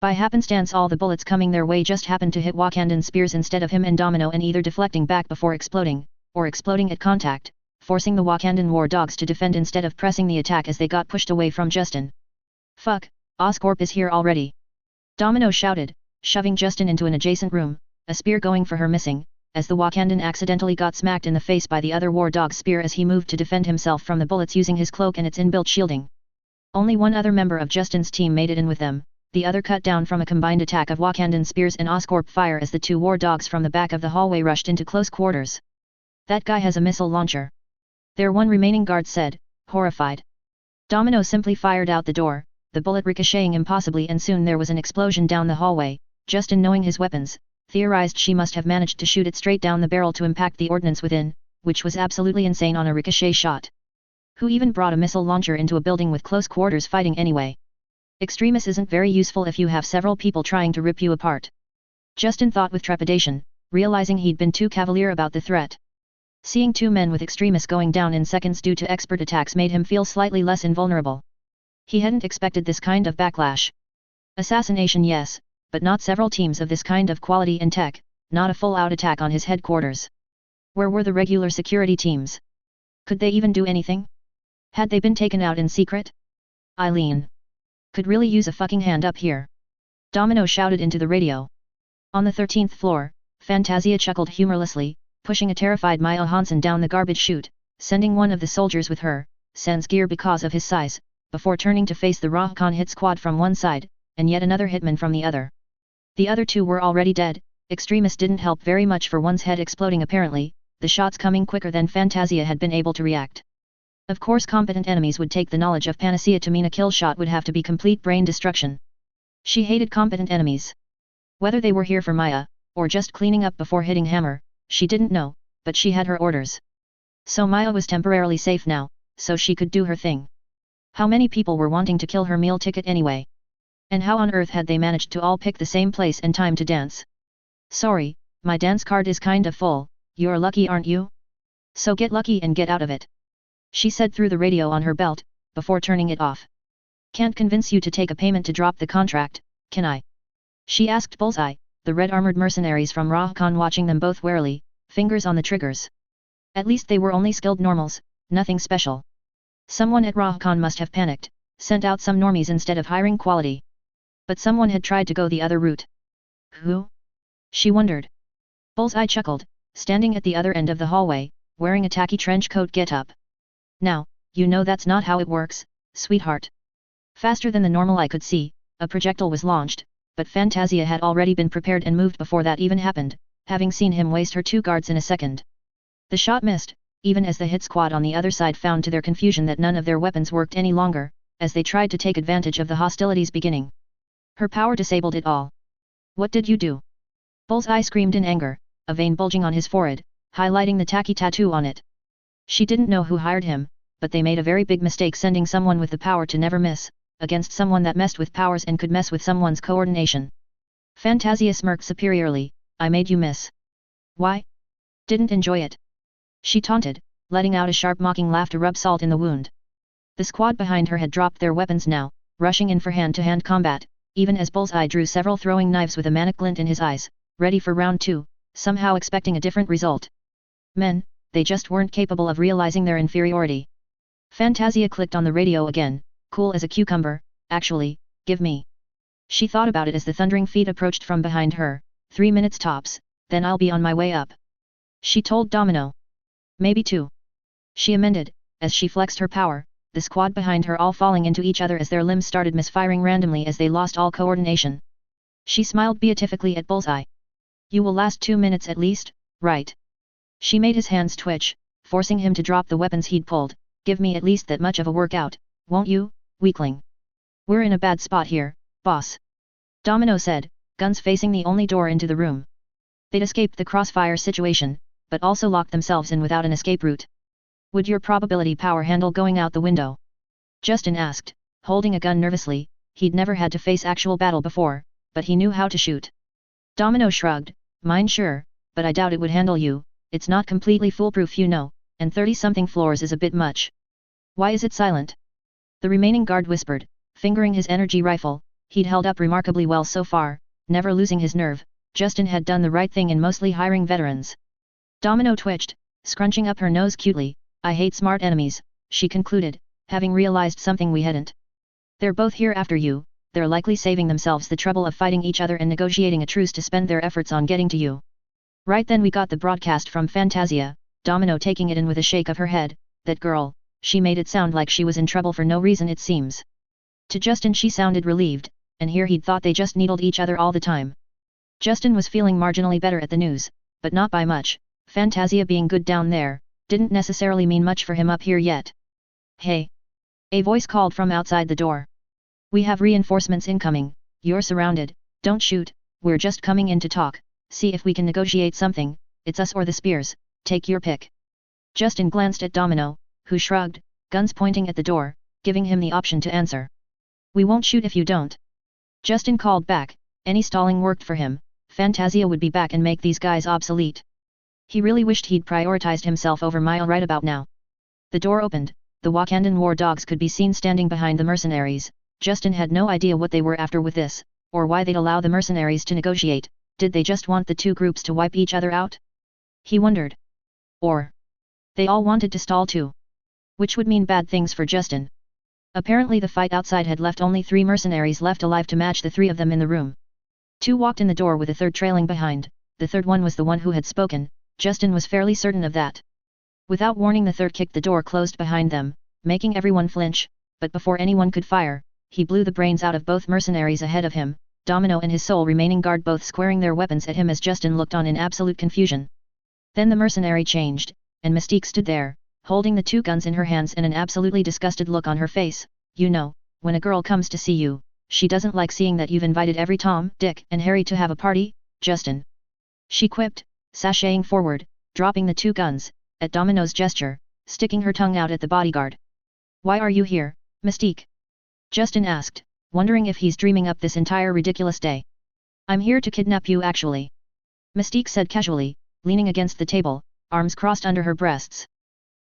By happenstance all the bullets coming their way just happened to hit Wakandan spears instead of him and Domino, and either deflecting back before exploding, or exploding at contact, forcing the Wakandan war dogs to defend instead of pressing the attack as they got pushed away from Justin. "Fuck, Oscorp is here already!" Domino shouted, shoving Justin into an adjacent room, a spear going for her missing, as the Wakandan accidentally got smacked in the face by the other war dog's spear as he moved to defend himself from the bullets using his cloak and its inbuilt shielding. Only one other member of Justin's team made it in with them, the other cut down from a combined attack of Wakandan spears and Oscorp fire as the two war dogs from the back of the hallway rushed into close quarters. "That guy has a missile launcher," their one remaining guard said, horrified. Domino simply fired out the door, the bullet ricocheting impossibly, and soon there was an explosion down the hallway. Justin, knowing his weapons, theorized she must have managed to shoot it straight down the barrel to impact the ordnance within, which was absolutely insane on a ricochet shot. Who even brought a missile launcher into a building with close quarters fighting anyway? Extremis isn't very useful if you have several people trying to rip you apart. Justin thought with trepidation, realizing he'd been too cavalier about the threat. Seeing two men with Extremis going down in seconds due to expert attacks made him feel slightly less invulnerable. He hadn't expected this kind of backlash. Assassination, yes, but not several teams of this kind of quality and tech, not a full-out attack on his headquarters. Where were the regular security teams? Could they even do anything? Had they been taken out in secret? Eileen could really use a fucking hand up here. Domino shouted into the radio. On the 13th floor, Fantasia chuckled humorlessly, pushing a terrified Maya Hansen down the garbage chute, sending one of the soldiers with her, sans gear because of his size, before turning to face the Rahkan hit squad from one side, and yet another hitman from the other. The other two were already dead. Extremis didn't help very much for one's head exploding apparently, the shots coming quicker than Fantasia had been able to react. Of course competent enemies would take the knowledge of Panacea to mean a kill shot would have to be complete brain destruction. She hated competent enemies. Whether they were here for Maya, or just cleaning up before hitting Hammer, she didn't know, but she had her orders. So Maya was temporarily safe now, so she could do her thing. How many people were wanting to kill her meal ticket anyway? And how on earth had they managed to all pick the same place and time to dance? "Sorry, my dance card is kind of full, you're lucky aren't you? So get lucky and get out of it," she said through the radio on her belt, before turning it off. "Can't convince you to take a payment to drop the contract, can I?" she asked Bullseye, the red-armored mercenaries from Rahkan watching them both warily, fingers on the triggers. At least they were only skilled normals, nothing special. Someone at Rahkan must have panicked, sent out some normies instead of hiring quality. But someone had tried to go the other route. Who? She wondered. Bullseye chuckled, standing at the other end of the hallway, wearing a tacky trench coat get-up. "Now, you know that's not how it works, sweetheart." Faster than the normal eye could see, a projectile was launched, but Fantasia had already been prepared and moved before that even happened, having seen him waste her two guards in a second. The shot missed, even as the hit squad on the other side found to their confusion that none of their weapons worked any longer, as they tried to take advantage of the hostilities beginning. Her power disabled it all. "What did you do?" Bullseye screamed in anger, a vein bulging on his forehead, highlighting the tacky tattoo on it. She didn't know who hired him, but they made a very big mistake sending someone with the power to never miss, against someone that messed with powers and could mess with someone's coordination. Fantasia smirked superiorly, "I made you miss. Why? Didn't enjoy it?" she taunted, letting out a sharp mocking laugh to rub salt in the wound. The squad behind her had dropped their weapons now, rushing in for hand-to-hand combat, even as Bullseye drew several throwing knives with a manic glint in his eyes, ready for round two, somehow expecting a different result. Men, they just weren't capable of realizing their inferiority. Fantasia clicked on the radio again, cool as a cucumber. "Actually, give me." She thought about it as the thundering feet approached from behind her. 3 minutes tops, then I'll be on my way up," she told Domino. "Maybe 2. She amended, as she flexed her power, the squad behind her all falling into each other as their limbs started misfiring randomly as they lost all coordination. She smiled beatifically at Bullseye. "You will last 2 minutes at least, right?" She made his hands twitch, forcing him to drop the weapons he'd pulled. "Give me at least that much of a workout, won't you, weakling?" "We're in a bad spot here, boss," Domino said, guns facing the only door into the room. They'd escaped the crossfire situation, but also locked themselves in without an escape route. "Would your probability power handle going out the window?" Justin asked, holding a gun nervously. He'd never had to face actual battle before, but he knew how to shoot. Domino shrugged, "Mine sure, but I doubt it would handle you. It's not completely foolproof you know, and 30-something floors is a bit much." "Why is it silent?" the remaining guard whispered, fingering his energy rifle. He'd held up remarkably well so far, never losing his nerve. Justin had done the right thing in mostly hiring veterans. Domino twitched, scrunching up her nose cutely. I hate smart enemies, she concluded, having realized something we hadn't. They're both here after you, they're likely saving themselves the trouble of fighting each other and negotiating a truce to spend their efforts on getting to you. Right then we got the broadcast from Fantasia, Domino taking it in with a shake of her head. That girl, she made it sound like she was in trouble for no reason it seems. To Justin she sounded relieved, and here he'd thought they just needled each other all the time. Justin was feeling marginally better at the news, but not by much. Fantasia being good down there, didn't necessarily mean much for him up here yet. Hey! A voice called from outside the door. We have reinforcements incoming, you're surrounded, don't shoot, we're just coming in to talk, see if we can negotiate something, it's us or the spears, take your pick. Justin glanced at Domino, who shrugged, guns pointing at the door, giving him the option to answer. We won't shoot if you don't. Justin called back, any stalling worked for him, Fantasia would be back and make these guys obsolete. He really wished he'd prioritized himself over Mile right about now. The door opened, the Wakandan war dogs could be seen standing behind the mercenaries. Justin had no idea what they were after with this, or why they'd allow the mercenaries to negotiate. Did they just want the two groups to wipe each other out? He wondered. Or they all wanted to stall too. Which would mean bad things for Justin. Apparently the fight outside had left only 3 mercenaries left alive to match the 3 of them in the room. 2 walked in the door with a third trailing behind, the third one was the one who had spoken, Justin was fairly certain of that. Without warning the third kicked the door closed behind them, making everyone flinch, but before anyone could fire, he blew the brains out of both mercenaries ahead of him, Domino and his sole remaining guard both squaring their weapons at him as Justin looked on in absolute confusion. Then the mercenary changed, and Mystique stood there, holding the 2 guns in her hands and an absolutely disgusted look on her face. You know, when a girl comes to see you, she doesn't like seeing that you've invited every Tom, Dick, and Harry to have a party, Justin. She quipped, sashaying forward, dropping the 2 guns, at Domino's gesture, sticking her tongue out at the bodyguard. Why are you here, Mystique? Justin asked, wondering if he's dreaming up this entire ridiculous day. I'm here to kidnap you actually. Mystique said casually, leaning against the table, arms crossed under her breasts.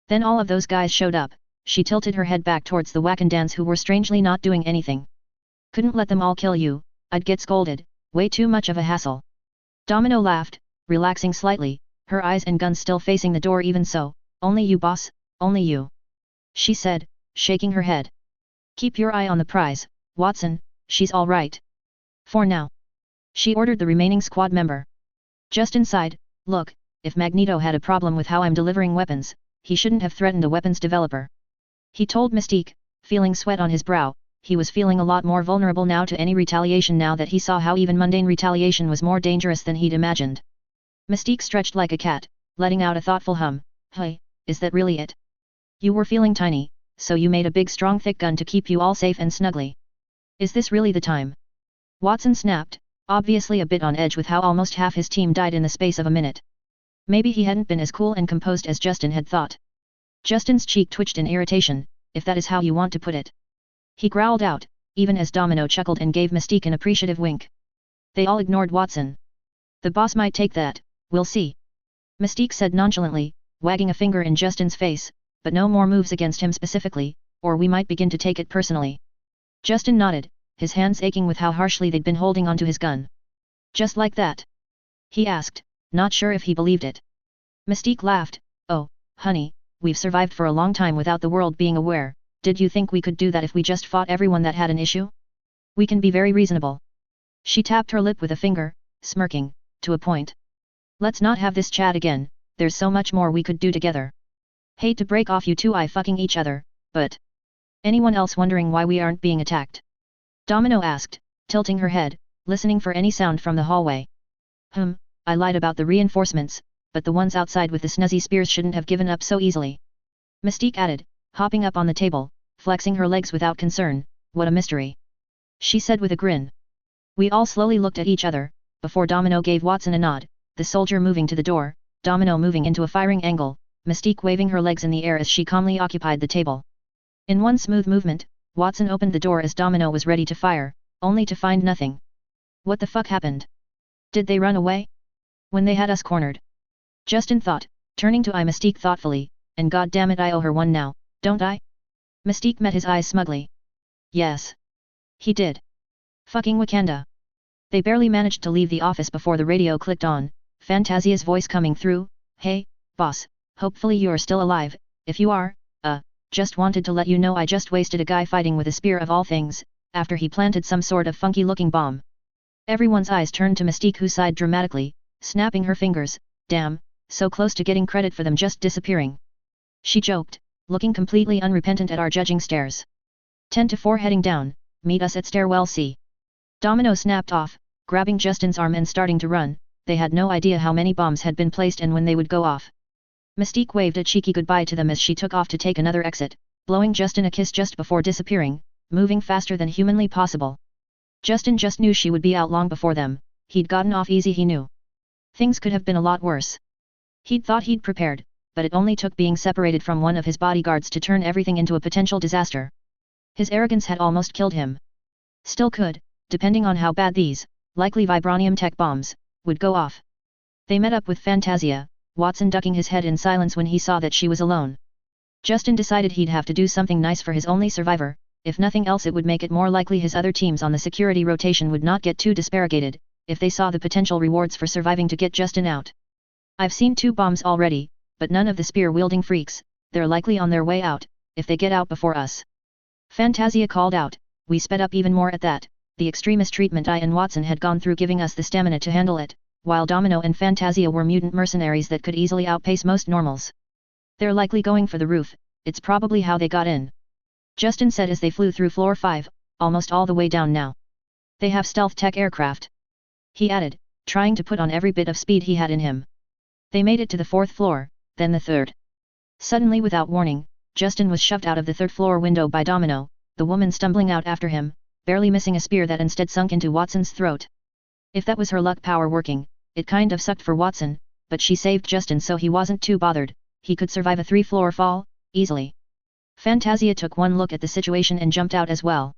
Then all of those guys showed up, she tilted her head back towards the Wakandans who were strangely not doing anything. Couldn't let them all kill you, I'd get scolded, way too much of a hassle. Domino laughed, relaxing slightly, her eyes and guns still facing the door even so, only you boss, only you. She said, shaking her head. Keep your eye on the prize, Watson, she's all right. For now. She ordered the remaining squad member. Justin sighed, look, if Magneto had a problem with how I'm delivering weapons, he shouldn't have threatened a weapons developer. He told Mystique, feeling sweat on his brow, he was feeling a lot more vulnerable now to any retaliation now that he saw how even mundane retaliation was more dangerous than he'd imagined. Mystique stretched like a cat, letting out a thoughtful hum. Hey, is that really it? You were feeling tiny, so you made a big strong thick gun to keep you all safe and snugly. Is this really the time? Watson snapped, obviously a bit on edge with how almost half his team died in the space of a minute. Maybe he hadn't been as cool and composed as Justin had thought. Justin's cheek twitched in irritation, if that is how you want to put it. He growled out, even as Domino chuckled and gave Mystique an appreciative wink. They all ignored Watson. The boss might take that, we'll see. Mystique said nonchalantly, wagging a finger in Justin's face, but no more moves against him specifically, or we might begin to take it personally. Justin nodded, his hands aching with how harshly they'd been holding onto his gun. Just like that? He asked, not sure if he believed it. Mystique laughed, oh, honey, we've survived for a long time without the world being aware, did you think we could do that if we just fought everyone that had an issue? We can be very reasonable. She tapped her lip with a finger, smirking, to a point. Let's not have this chat again, there's so much more we could do together. Hate to break off you two fucking each other, but... Anyone else wondering why we aren't being attacked? Domino asked, tilting her head, listening for any sound from the hallway. I lied about the reinforcements, but the ones outside with the snazzy spears shouldn't have given up so easily. Mystique added, hopping up on the table, flexing her legs without concern, what a mystery. She said with a grin. We all slowly looked at each other, before Domino gave Watson a nod, the soldier moving to the door, Domino moving into a firing angle, Mystique waving her legs in the air as she calmly occupied the table. In one smooth movement, Watson opened the door as Domino was ready to fire, only to find nothing. What the fuck happened? Did they run away? When they had us cornered. Justin thought, turning to Mystique thoughtfully, and goddammit I owe her one now, don't I? Mystique met his eyes smugly. Yes. He did. Fucking Wakanda. They barely managed to leave the office before the radio clicked on, Fantasia's voice coming through, hey, boss, hopefully you're still alive, if you are, just wanted to let you know I just wasted a guy fighting with a spear of all things, after he planted some sort of funky looking bomb. Everyone's eyes turned to Mystique, who sighed dramatically, snapping her fingers. Damn, so close to getting credit for them just disappearing. She joked, looking completely unrepentant at our judging stares. 10-4 heading down, meet us at stairwell C. Domino snapped off, grabbing Justin's arm and starting to run. They had no idea how many bombs had been placed and when they would go off. Mystique waved a cheeky goodbye to them as she took off to take another exit, blowing Justin a kiss just before disappearing, moving faster than humanly possible. Justin just knew she would be out long before them. He'd gotten off easy, he knew. Things could have been a lot worse. He'd thought he'd prepared, but it only took being separated from one of his bodyguards to turn everything into a potential disaster. His arrogance had almost killed him. Still could, depending on how bad these, likely vibranium tech bombs, would go off. They met up with Fantasia, Watson ducking his head in silence when he saw that she was alone. Justin decided he'd have to do something nice for his only survivor. If nothing else, it would make it more likely his other teams on the security rotation would not get too dispirited if they saw the potential rewards for surviving to get Justin out. I've seen 2 bombs already, but none of the spear-wielding freaks. They're likely on their way out, if they get out before us. Fantasia called out. We sped up even more at that. The Extremis treatment I and Watson had gone through giving us the stamina to handle it, while Domino and Fantasia were mutant mercenaries that could easily outpace most normals. They're likely going for the roof. It's probably how they got in. Justin said as they flew through floor 5, almost all the way down now. They have stealth tech aircraft. He added, trying to put on every bit of speed he had in him. They made it to the 4th floor, then the 3rd. Suddenly, without warning, Justin was shoved out of the 3rd floor window by Domino, the woman stumbling out after him, barely missing a spear that instead sunk into Watson's throat. If that was her luck power working, it kind of sucked for Watson, but she saved Justin so he wasn't too bothered. He could survive a 3-floor fall, easily. Fantasia took one look at the situation and jumped out as well.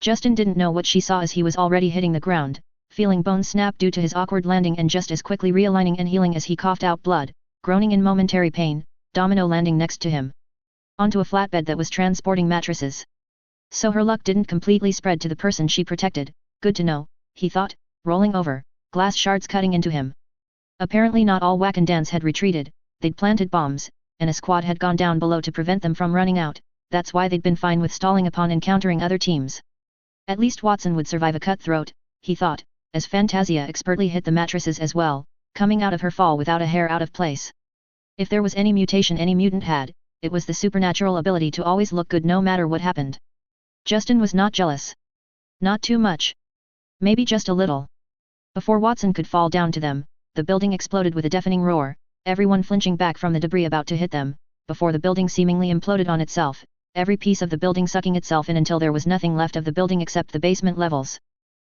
Justin didn't know what she saw as he was already hitting the ground, feeling bones snap due to his awkward landing and just as quickly realigning and healing as he coughed out blood, groaning in momentary pain, Domino landing next to him. Onto a flatbed that was transporting mattresses. So her luck didn't completely spread to the person she protected. Good to know, he thought, rolling over, glass shards cutting into him. Apparently not all Wakandans had retreated. They'd planted bombs, and a squad had gone down below to prevent them from running out. That's why they'd been fine with stalling upon encountering other teams. At least Watson would survive a cutthroat, he thought, as Fantasia expertly hit the mattresses as well, coming out of her fall without a hair out of place. If there was any mutation any mutant had, it was the supernatural ability to always look good no matter what happened. Justin was not jealous. Not too much. Maybe just a little. Before Watson could fall down to them, the building exploded with a deafening roar, everyone flinching back from the debris about to hit them. Before the building seemingly imploded on itself, every piece of the building sucking itself in until there was nothing left of the building except the basement levels.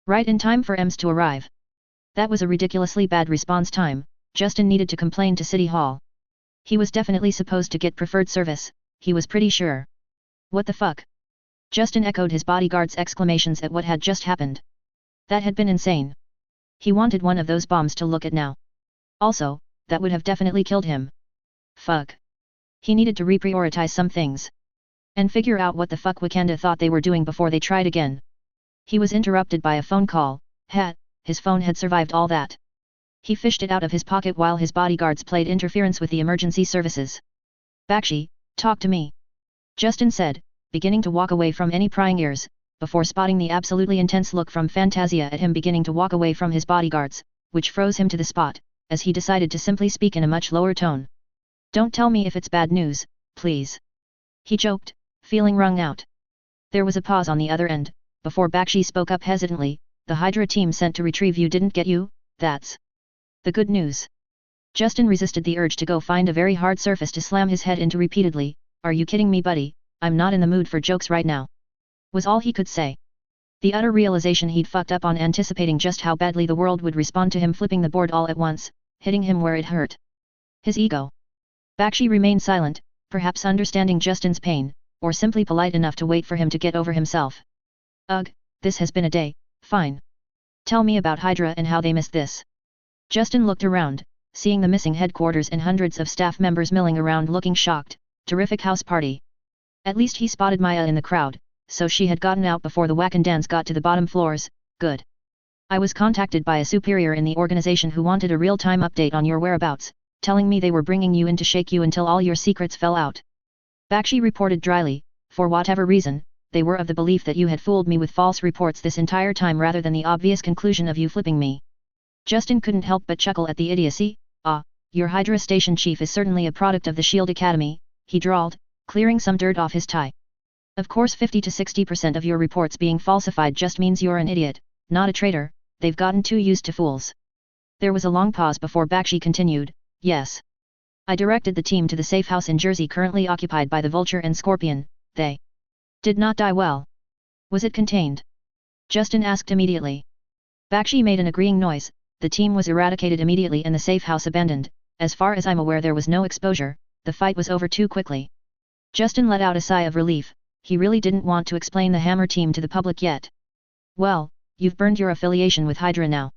Right in time for EMS to arrive. That was a ridiculously bad response time. Justin needed to complain to City Hall. He was definitely supposed to get preferred service, he was pretty sure. What the fuck? Justin echoed his bodyguard's exclamations at what had just happened. That had been insane. He wanted one of those bombs to look at now. Also, that would have definitely killed him. Fuck. He needed to reprioritize some things. And figure out what the fuck Wakanda thought they were doing before they tried again. He was interrupted by a phone call. His phone had survived all that. He fished it out of his pocket while his bodyguards played interference with the emergency services. Bakshi, talk to me. Justin said, beginning to walk away from any prying ears, before spotting the absolutely intense look from Fantasia at him beginning to walk away from his bodyguards, which froze him to the spot, as he decided to simply speak in a much lower tone. Don't tell me if it's bad news, please. He joked, feeling wrung out. There was a pause on the other end, before Bakshi spoke up hesitantly. The Hydra team sent to retrieve you didn't get you, that's the good news. Justin resisted the urge to go find a very hard surface to slam his head into repeatedly. Are you kidding me, buddy? I'm not in the mood for jokes right now. Was all he could say. The utter realization he'd fucked up on anticipating just how badly the world would respond to him flipping the board all at once, hitting him where it hurt. His ego. Bakshi remained silent, perhaps understanding Justin's pain, or simply polite enough to wait for him to get over himself. Ugh, this has been a day. Fine. Tell me about Hydra and how they missed this. Justin looked around, seeing the missing headquarters and hundreds of staff members milling around looking shocked. Terrific house party. At least he spotted Maya in the crowd, so she had gotten out before the Wakandans got to the bottom floors. Good. I was contacted by a superior in the organization who wanted a real-time update on your whereabouts, telling me they were bringing you in to shake you until all your secrets fell out. Bakshi reported dryly, for whatever reason, they were of the belief that you had fooled me with false reports this entire time rather than the obvious conclusion of you flipping me. Justin couldn't help but chuckle at the idiocy. Your Hydra station chief is certainly a product of the S.H.I.E.L.D. Academy, he drawled, clearing some dirt off his tie. Of course 50 to 60% of your reports being falsified just means you're an idiot, not a traitor, they've gotten too used to fools. There was a long pause before Bakshi continued, yes. I directed the team to the safe house in Jersey currently occupied by the Vulture and Scorpion, they did not die well. Was it contained? Justin asked immediately. Bakshi made an agreeing noise, the team was eradicated immediately and the safe house abandoned, as far as I'm aware there was no exposure, the fight was over too quickly. Justin let out a sigh of relief, he really didn't want to explain the Hammer team to the public yet. Well, you've burned your affiliation with Hydra now.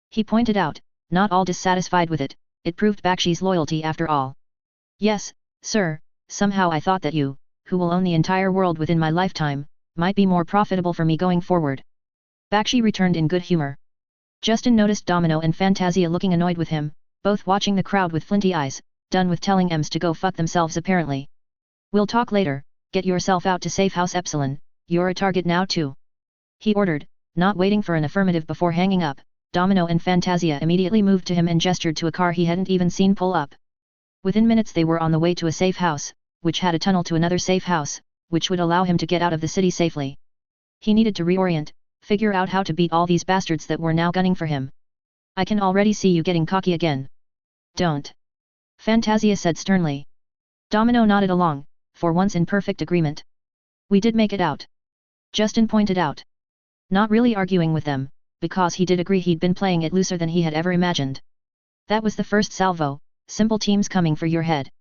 He pointed out, not all dissatisfied with it, it proved Bakshi's loyalty after all. Yes, sir, somehow I thought that you, who will own the entire world within my lifetime, might be more profitable for me going forward. Bakshi returned in good humor. Justin noticed Domino and Fantasia looking annoyed with him, both watching the crowd with flinty eyes, done with telling Ems to go fuck themselves apparently. We'll talk later, get yourself out to Safe House Epsilon, you're a target now too. He ordered, not waiting for an affirmative before hanging up. Domino and Fantasia immediately moved to him and gestured to a car he hadn't even seen pull up. Within minutes they were on the way to a safe house, which had a tunnel to another safe house, which would allow him to get out of the city safely. He needed to reorient, figure out how to beat all these bastards that were now gunning for him. I can already see you getting cocky again. Don't. Fantasia said sternly. Domino nodded along, for once in perfect agreement. We did make it out. Justin pointed out. Not really arguing with them, because he did agree he'd been playing it looser than he had ever imagined. That was the first salvo, simple teams coming for your head.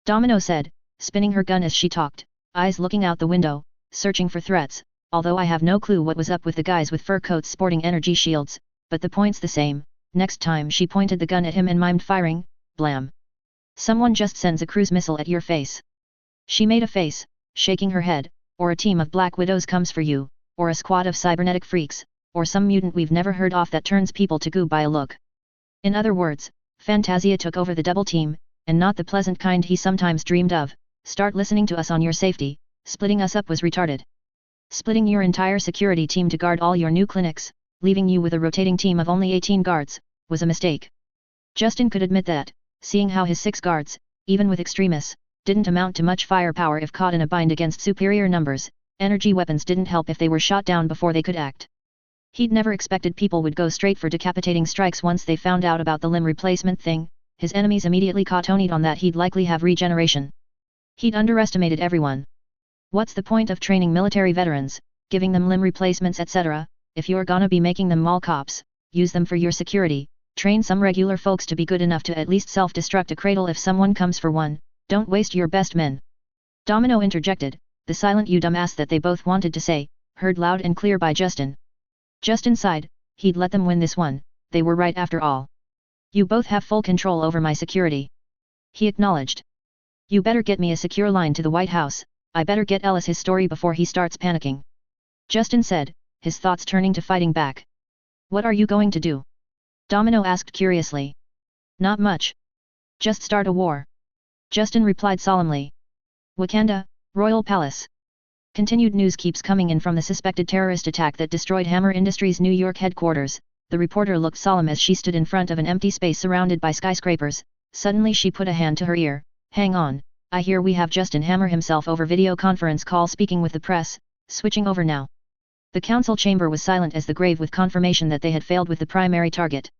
Domino said, spinning her gun as she talked, eyes looking out the window, searching for threats, although I have no clue what was up with the guys with fur coats sporting energy shields, but the point's the same. Next time she pointed the gun at him and mimed firing, blam. Someone just sends a cruise missile at your face. She made a face, shaking her head, or a team of Black Widows comes for you, or a squad of cybernetic freaks, or some mutant we've never heard of that turns people to goo by a look. In other words, Fantasia took over the double team, and not the pleasant kind he sometimes dreamed of. Start listening to us on your safety, splitting us up was retarded. Splitting your entire security team to guard all your new clinics, leaving you with a rotating team of only 18 guards, was a mistake. Justin could admit that, seeing how his 6 guards, even with Extremis, didn't amount to much firepower if caught in a bind against superior numbers, energy weapons didn't help if they were shot down before they could act. He'd never expected people would go straight for decapitating strikes once they found out about the limb replacement thing. His enemies immediately caught on that he'd likely have regeneration. He'd underestimated everyone. What's the point of training military veterans, giving them limb replacements etc., if you're gonna be making them mall cops? Use them for your security, train some regular folks to be good enough to at least self-destruct a cradle if someone comes for one, don't waste your best men. Domino interjected, the silent you dumbass that they both wanted to say, heard loud and clear by Justin. Justin sighed, he'd let them win this one, they were right after all. You both have full control over my security. He acknowledged. You better get me a secure line to the White House, I better get Ellis his story before he starts panicking. Justin said, his thoughts turning to fighting back. What are you going to do? Domino asked curiously. Not much. Just start a war. Justin replied solemnly. Wakanda, Royal Palace. Continued news keeps coming in from the suspected terrorist attack that destroyed Hammer Industries' New York headquarters. The reporter looked solemn as she stood in front of an empty space surrounded by skyscrapers. Suddenly she put a hand to her ear. Hang on, I hear we have Justin Hammer himself over video conference call speaking with the press, switching over now. The council chamber was silent as the grave with confirmation that they had failed with the primary target.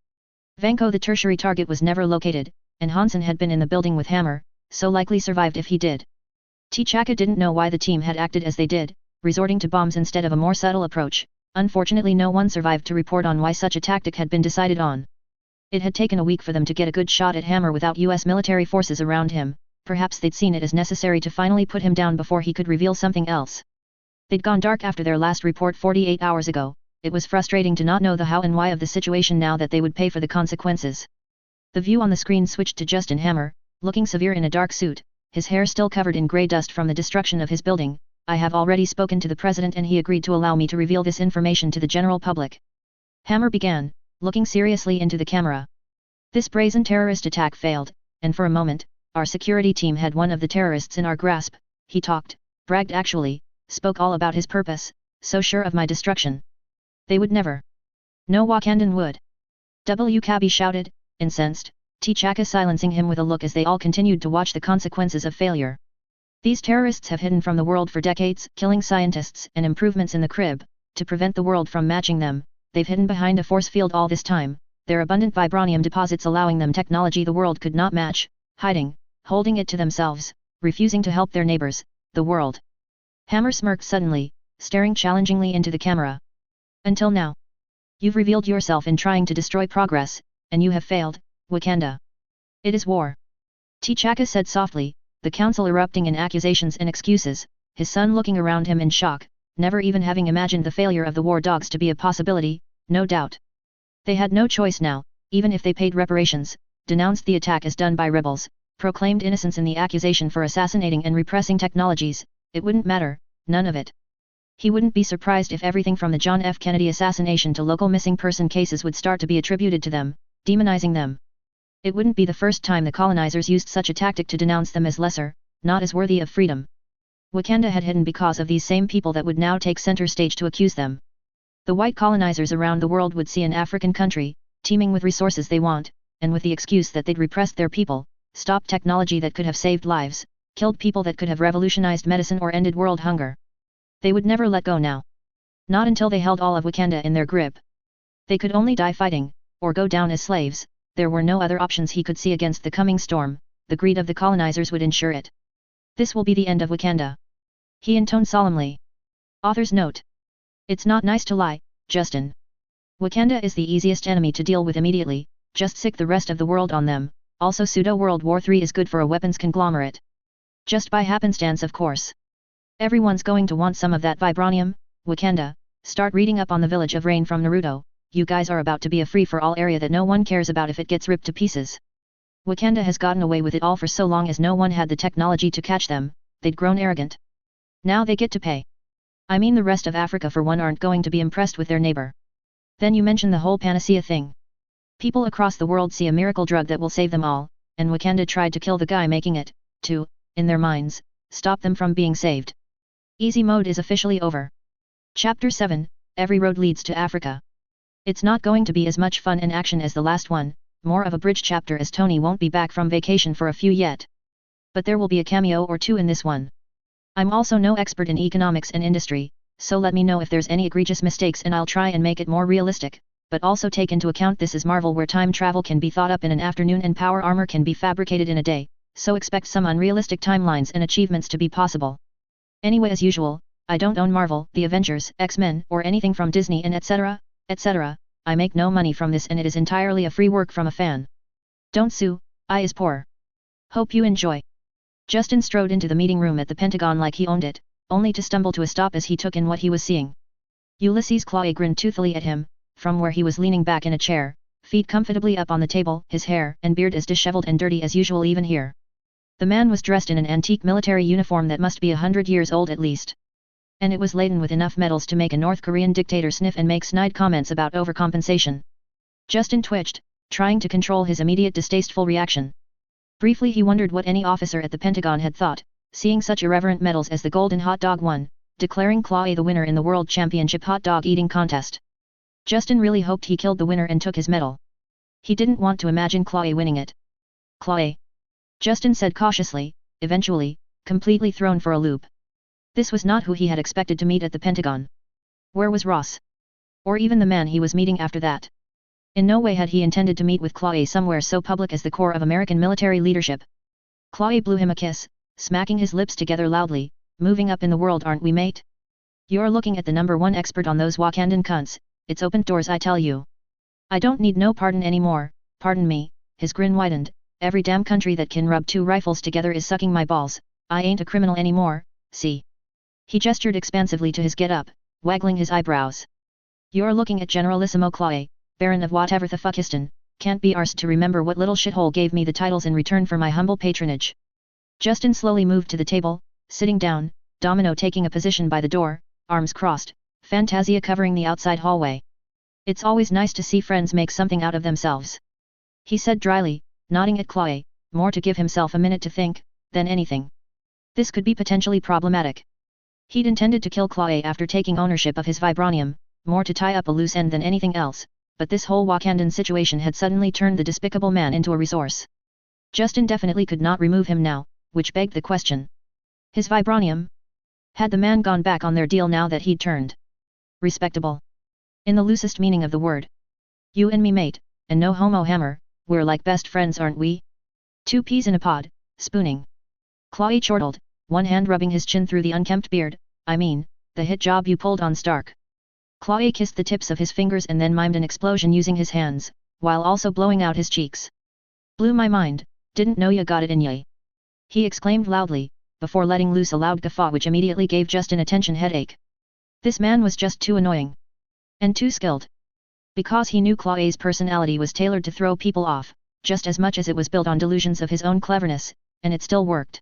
Vanko the tertiary target was never located, and Hansen had been in the building with Hammer, so likely survived if he did. T'Chaka didn't know why the team had acted as they did, resorting to bombs instead of a more subtle approach. Unfortunately no one survived to report on why such a tactic had been decided on. It had taken a week for them to get a good shot at Hammer without US military forces around him, perhaps they'd seen it as necessary to finally put him down before he could reveal something else. They'd gone dark after their last report 48 hours ago, it was frustrating to not know the how and why of the situation now that they would pay for the consequences. The view on the screen switched to Justin Hammer, looking severe in a dark suit, his hair still covered in grey dust from the destruction of his building. I have already spoken to the president and he agreed to allow me to reveal this information to the general public. Hammer began, looking seriously into the camera. This brazen terrorist attack failed, and for a moment, our security team had one of the terrorists in our grasp. he talked, bragged actually, spoke all about his purpose, so sure of my destruction. They would never. No Wakandan would. W'Kabi shouted, incensed, T'Chaka silencing him with a look as they all continued to watch the consequences of failure. These terrorists have hidden from the world for decades, killing scientists and improvements in the crib. To prevent the world from matching them, they've hidden behind a force field all this time, their abundant vibranium deposits allowing them technology the world could not match, hiding, holding it to themselves, refusing to help their neighbors, the world. Hammer smirked suddenly, staring challengingly into the camera. Until now. You've revealed yourself in trying to destroy progress, and you have failed, Wakanda. It is war. T'Chaka said softly, the council erupting in accusations and excuses, his son looking around him in shock, never even having imagined the failure of the war dogs to be a possibility, no doubt. They had no choice now, even if they paid reparations, denounced the attack as done by rebels, proclaimed innocence in the accusation for assassinating and repressing technologies, it wouldn't matter, none of it. He wouldn't be surprised if everything from the John F. Kennedy assassination to local missing person cases would start to be attributed to them, demonizing them. It wouldn't be the first time the colonizers used such a tactic to denounce them as lesser, not as worthy of freedom. Wakanda had hidden because of these same people that would now take center stage to accuse them. The white colonizers around the world would see an African country, teeming with resources they want, and with the excuse that they'd repressed their people, stopped technology that could have saved lives, killed people that could have revolutionized medicine or ended world hunger. They would never let go now. Not until they held all of Wakanda in their grip. They could only die fighting, or go down as slaves. There were no other options he could see against the coming storm, the greed of the colonizers would ensure it. This will be the end of Wakanda. He intoned solemnly. Author's note. It's not nice to lie, Justin. Wakanda is the easiest enemy to deal with immediately, just sick the rest of the world on them, also pseudo-World War III is good for a weapons conglomerate. Just by happenstance of course. Everyone's going to want some of that vibranium, Wakanda, start reading up on the Village of Rain from Naruto. You guys are about to be a free-for-all area that no one cares about if it gets ripped to pieces. Wakanda has gotten away with it all for so long as no one had the technology to catch them, they'd grown arrogant. Now they get to pay. I mean the rest of Africa for one aren't going to be impressed with their neighbor. Then you mention the whole panacea thing. People across the world see a miracle drug that will save them all, and Wakanda tried to kill the guy making it, to, in their minds, stop them from being saved. Easy mode is officially over. Chapter 7, Every Road Leads to Africa. It's not going to be as much fun and action as the last one, more of a bridge chapter as Tony won't be back from vacation for a few yet. But there will be a cameo or two in this one. I'm also no expert in economics and industry, so let me know if there's any egregious mistakes and I'll try and make it more realistic, but also take into account this is Marvel where time travel can be thought up in an afternoon and power armor can be fabricated in a day, so expect some unrealistic timelines and achievements to be possible. Anyway, as usual, I don't own Marvel, the Avengers, X-Men, or anything from Disney and etc., etc. I make no money from this and it is entirely a free work from a fan. Don't sue, I is poor. Hope you enjoy. Justin strode into the meeting room at the Pentagon like he owned it, only to stumble to a stop as he took in what he was seeing. Ulysses Klaue grinned toothily at him, from where he was leaning back in a chair, feet comfortably up on the table, his hair and beard as disheveled and dirty as usual even here. The man was dressed in an antique military uniform that must be 100 years old at least. And it was laden with enough medals to make a North Korean dictator sniff and make snide comments about overcompensation. Justin twitched, trying to control his immediate distasteful reaction. Briefly he wondered what any officer at the Pentagon had thought, seeing such irreverent medals as the Golden Hot Dog one, declaring Klaue the winner in the World Championship Hot Dog Eating Contest. Justin really hoped he killed the winner and took his medal. He didn't want to imagine Klaue winning it. Klaue. Justin said cautiously, eventually, completely thrown for a loop. This was not who he had expected to meet at the Pentagon. Where was Ross? Or even the man he was meeting after that? In no way had he intended to meet with Klaue somewhere so public as the core of American military leadership. Klaue blew him a kiss, smacking his lips together loudly, moving up in the world aren't we mate? You're looking at the #1 expert on those Wakandan cunts, it's opened doors I tell you. I don't need no pardon anymore, pardon me, his grin widened, every damn country that can rub two rifles together is sucking my balls, I ain't a criminal anymore, see. He gestured expansively to his get-up, waggling his eyebrows. You're looking at Generalissimo Klaue, Baron of whatever the fuckistan, can't be arsed to remember what little shithole gave me the titles in return for my humble patronage. Justin slowly moved to the table, sitting down, Domino taking a position by the door, arms crossed, Fantasia covering the outside hallway. It's always nice to see friends make something out of themselves. He said dryly, nodding at Klaue, more to give himself a minute to think, than anything. This could be potentially problematic. He'd intended to kill Klaue after taking ownership of his vibranium, more to tie up a loose end than anything else, but this whole Wakandan situation had suddenly turned the despicable man into a resource. Justin definitely could not remove him now, which begged the question. His vibranium? Had the man gone back on their deal now that he'd turned respectable? In the loosest meaning of the word. You and me mate, and no homo Hammer, we're like best friends aren't we? 2 peas in a pod, spooning. Klaue chortled, one hand rubbing his chin through the unkempt beard. I mean, the hit job you pulled on Stark. Klaue kissed the tips of his fingers and then mimed an explosion using his hands, while also blowing out his cheeks. Blew my mind, didn't know ya got it in ya. He exclaimed loudly, before letting loose a loud guffaw which immediately gave Justin a tension headache. This man was just too annoying. And too skilled. Because he knew Klaue's personality was tailored to throw people off, just as much as it was built on delusions of his own cleverness, and it still worked.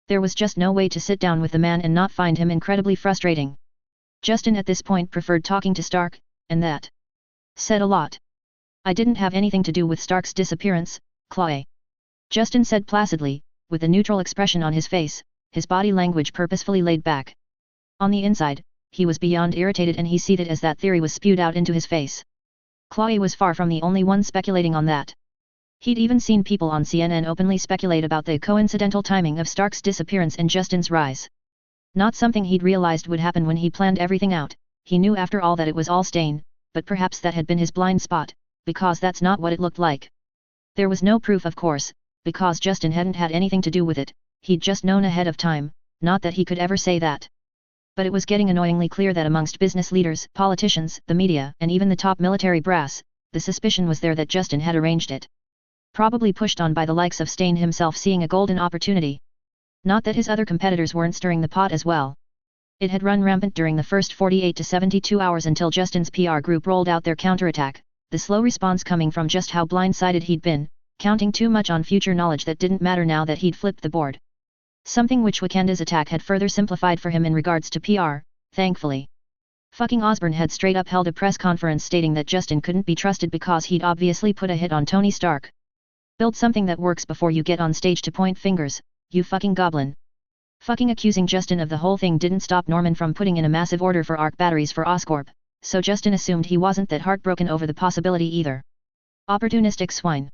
There was just no way to sit down with the man and not find him incredibly frustrating. Justin at this point preferred talking to Stark, and that said a lot. I didn't have anything to do with Stark's disappearance, Klaue. Justin said placidly, with a neutral expression on his face, his body language purposefully laid back. On the inside, he was beyond irritated and he seethed as that theory was spewed out into his face. Klaue was far from the only one speculating on that. He'd even seen people on CNN openly speculate about the coincidental timing of Stark's disappearance and Justin's rise. Not something he'd realized would happen when he planned everything out. He knew after all that it was all Stain, but perhaps that had been his blind spot, because that's not what it looked like. There was no proof of course, because Justin hadn't had anything to do with it, he'd just known ahead of time, not that he could ever say that. But it was getting annoyingly clear that amongst business leaders, politicians, the media, and even the top military brass, the suspicion was there that Justin had arranged it. Probably pushed on by the likes of Stain himself seeing a golden opportunity. Not that his other competitors weren't stirring the pot as well. It had run rampant during the first 48 to 72 hours until Justin's PR group rolled out their counterattack, the slow response coming from just how blindsided he'd been, counting too much on future knowledge that didn't matter now that he'd flipped the board. Something which Wakanda's attack had further simplified for him in regards to PR, thankfully. Fucking Osborn had straight up held a press conference stating that Justin couldn't be trusted because he'd obviously put a hit on Tony Stark. Build something that works before you get on stage to point fingers, you fucking goblin. Fucking accusing Justin of the whole thing didn't stop Norman from putting in a massive order for arc batteries for Oscorp, so Justin assumed he wasn't that heartbroken over the possibility either. Opportunistic swine.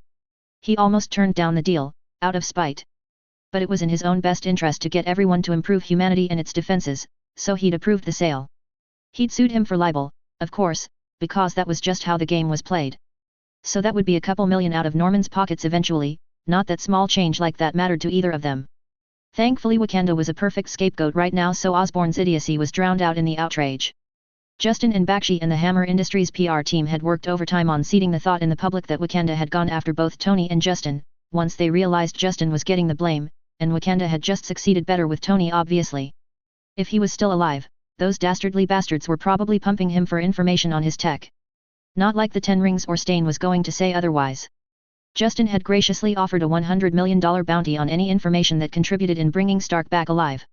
He almost turned down the deal, out of spite. But it was in his own best interest to get everyone to improve humanity and its defenses, so he'd approved the sale. He'd sued him for libel, of course, because that was just how the game was played. So that would be a couple million out of Norman's pockets eventually, not that small change like that mattered to either of them. Thankfully Wakanda was a perfect scapegoat right now, so Osborn's idiocy was drowned out in the outrage. Justin and Bakshi and the Hammer Industries PR team had worked overtime on seeding the thought in the public that Wakanda had gone after both Tony and Justin, once they realized Justin was getting the blame, and Wakanda had just succeeded better with Tony obviously. If he was still alive, those dastardly bastards were probably pumping him for information on his tech. Not like the Ten Rings or Stain was going to say otherwise. Justin had graciously offered a $100 million bounty on any information that contributed in bringing Stark back alive.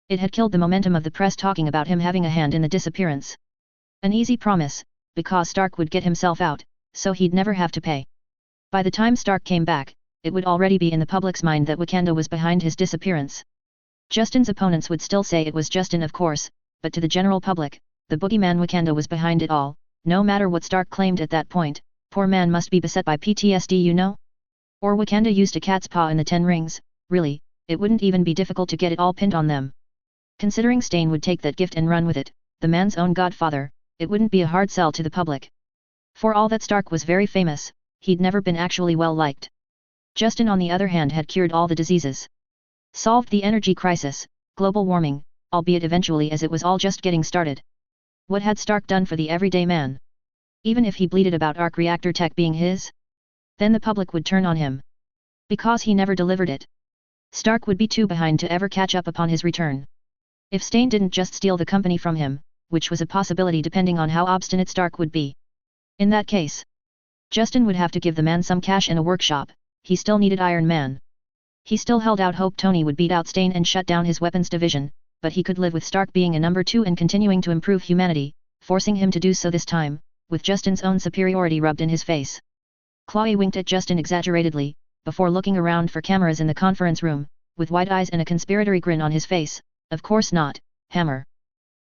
It had killed the momentum of the press talking about him having a hand in the disappearance. An easy promise, because Stark would get himself out, so he'd never have to pay. By the time Stark came back, it would already be in the public's mind that Wakanda was behind his disappearance. Justin's opponents would still say it was Justin of course, but to the general public, the boogeyman Wakanda was behind it all, no matter what Stark claimed at that point. Poor man must be beset by PTSD, you know? Or Wakanda used a cat's paw in the Ten Rings, really, it wouldn't even be difficult to get it all pinned on them. Considering Stain would take that gift and run with it, the man's own godfather, it wouldn't be a hard sell to the public. For all that Stark was very famous, he'd never been actually well liked. Justin on the other hand had cured all the diseases. Solved the energy crisis, global warming, albeit eventually as it was all just getting started. What had Stark done for the everyday man? Even if he bleated about arc reactor tech being his? Then the public would turn on him. Because he never delivered it. Stark would be too behind to ever catch up upon his return. If Stain didn't just steal the company from him, which was a possibility depending on how obstinate Stark would be. In that case, Justin would have to give the man some cash and a workshop. He still needed Iron Man. He still held out hope Tony would beat out Stain and shut down his weapons division, but he could live with Stark being a number 2 and continuing to improve humanity, forcing him to do so this time, with Justin's own superiority rubbed in his face. Klaue winked at Justin exaggeratedly, before looking around for cameras in the conference room, with wide eyes and a conspiratory grin on his face. Of course not, Hammer.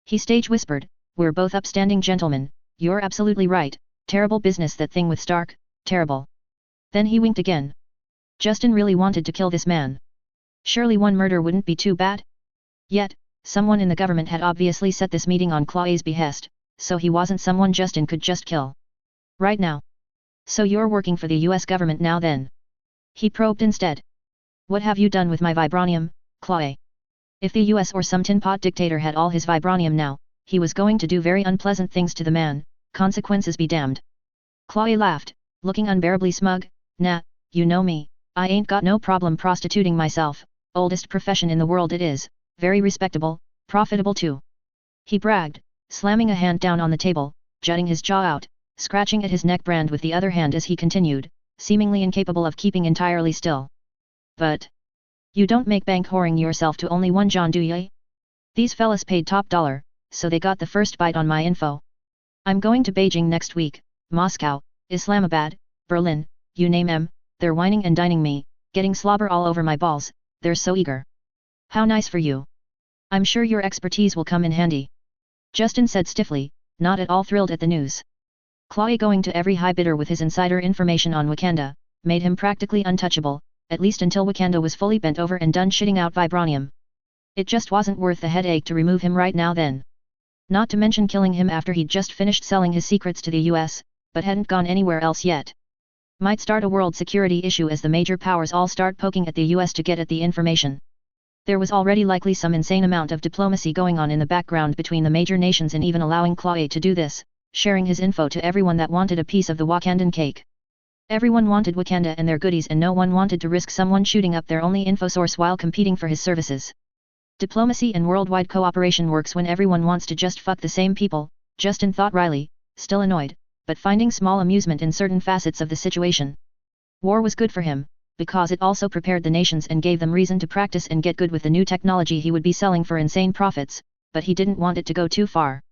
He stage whispered, we're both upstanding gentlemen, you're absolutely right, terrible business that thing with Stark, terrible. Then he winked again. Justin really wanted to kill this man. Surely one murder wouldn't be too bad? Yet, someone in the government had obviously set this meeting on Klaue's behest, so he wasn't someone Justin could just kill. Right now. So you're working for the US government now then? He probed instead. What have you done with my vibranium, Klaue? If the US or some tin pot dictator had all his vibranium now, he was going to do very unpleasant things to the man, consequences be damned. Klaue laughed, looking unbearably smug. Nah, you know me, I ain't got no problem prostituting myself, oldest profession in the world it is, very respectable, profitable too. He bragged, slamming a hand down on the table, jutting his jaw out, scratching at his neckband with the other hand as he continued, seemingly incapable of keeping entirely still. But you don't make bank whoring yourself to only one John, do ya? These fellas paid top dollar, so they got the first bite on my info. I'm going to Beijing next week, Moscow, Islamabad, Berlin, you name 'em, they're whining and dining me, getting slobber all over my balls, they're so eager. How nice for you. I'm sure your expertise will come in handy. Justin said stiffly, not at all thrilled at the news. Klaue going to every high bidder with his insider information on Wakanda, made him practically untouchable, at least until Wakanda was fully bent over and done shitting out vibranium. It just wasn't worth the headache to remove him right now then. Not to mention killing him after he'd just finished selling his secrets to the US, but hadn't gone anywhere else yet. Might start a world security issue as the major powers all start poking at the US to get at the information. There was already likely some insane amount of diplomacy going on in the background between the major nations and even allowing Klaue to do this, sharing his info to everyone that wanted a piece of the Wakandan cake. Everyone wanted Wakanda and their goodies and no one wanted to risk someone shooting up their only info source while competing for his services. Diplomacy and worldwide cooperation works when everyone wants to just fuck the same people, Justin thought wryly, still annoyed, but finding small amusement in certain facets of the situation. War was good for him, because it also prepared the nations and gave them reason to practice and get good with the new technology he would be selling for insane profits, but he didn't want it to go too far.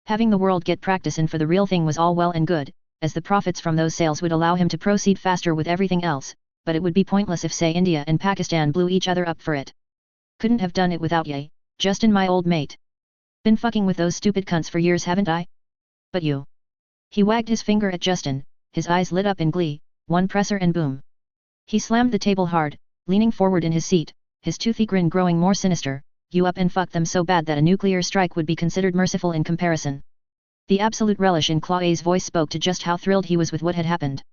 Having the world get practice in for the real thing was all well and good, as the profits from those sales would allow him to proceed faster with everything else, but it would be pointless if say India and Pakistan blew each other up for it. Couldn't have done it without ye, Justin my old mate. Been fucking with those stupid cunts for years haven't I? But you. He wagged his finger at Justin, his eyes lit up in glee, one presser and boom. He slammed the table hard, leaning forward in his seat, his toothy grin growing more sinister. You up and fuck them so bad that a nuclear strike would be considered merciful in comparison. The absolute relish in Klaue's voice spoke to just how thrilled he was with what had happened.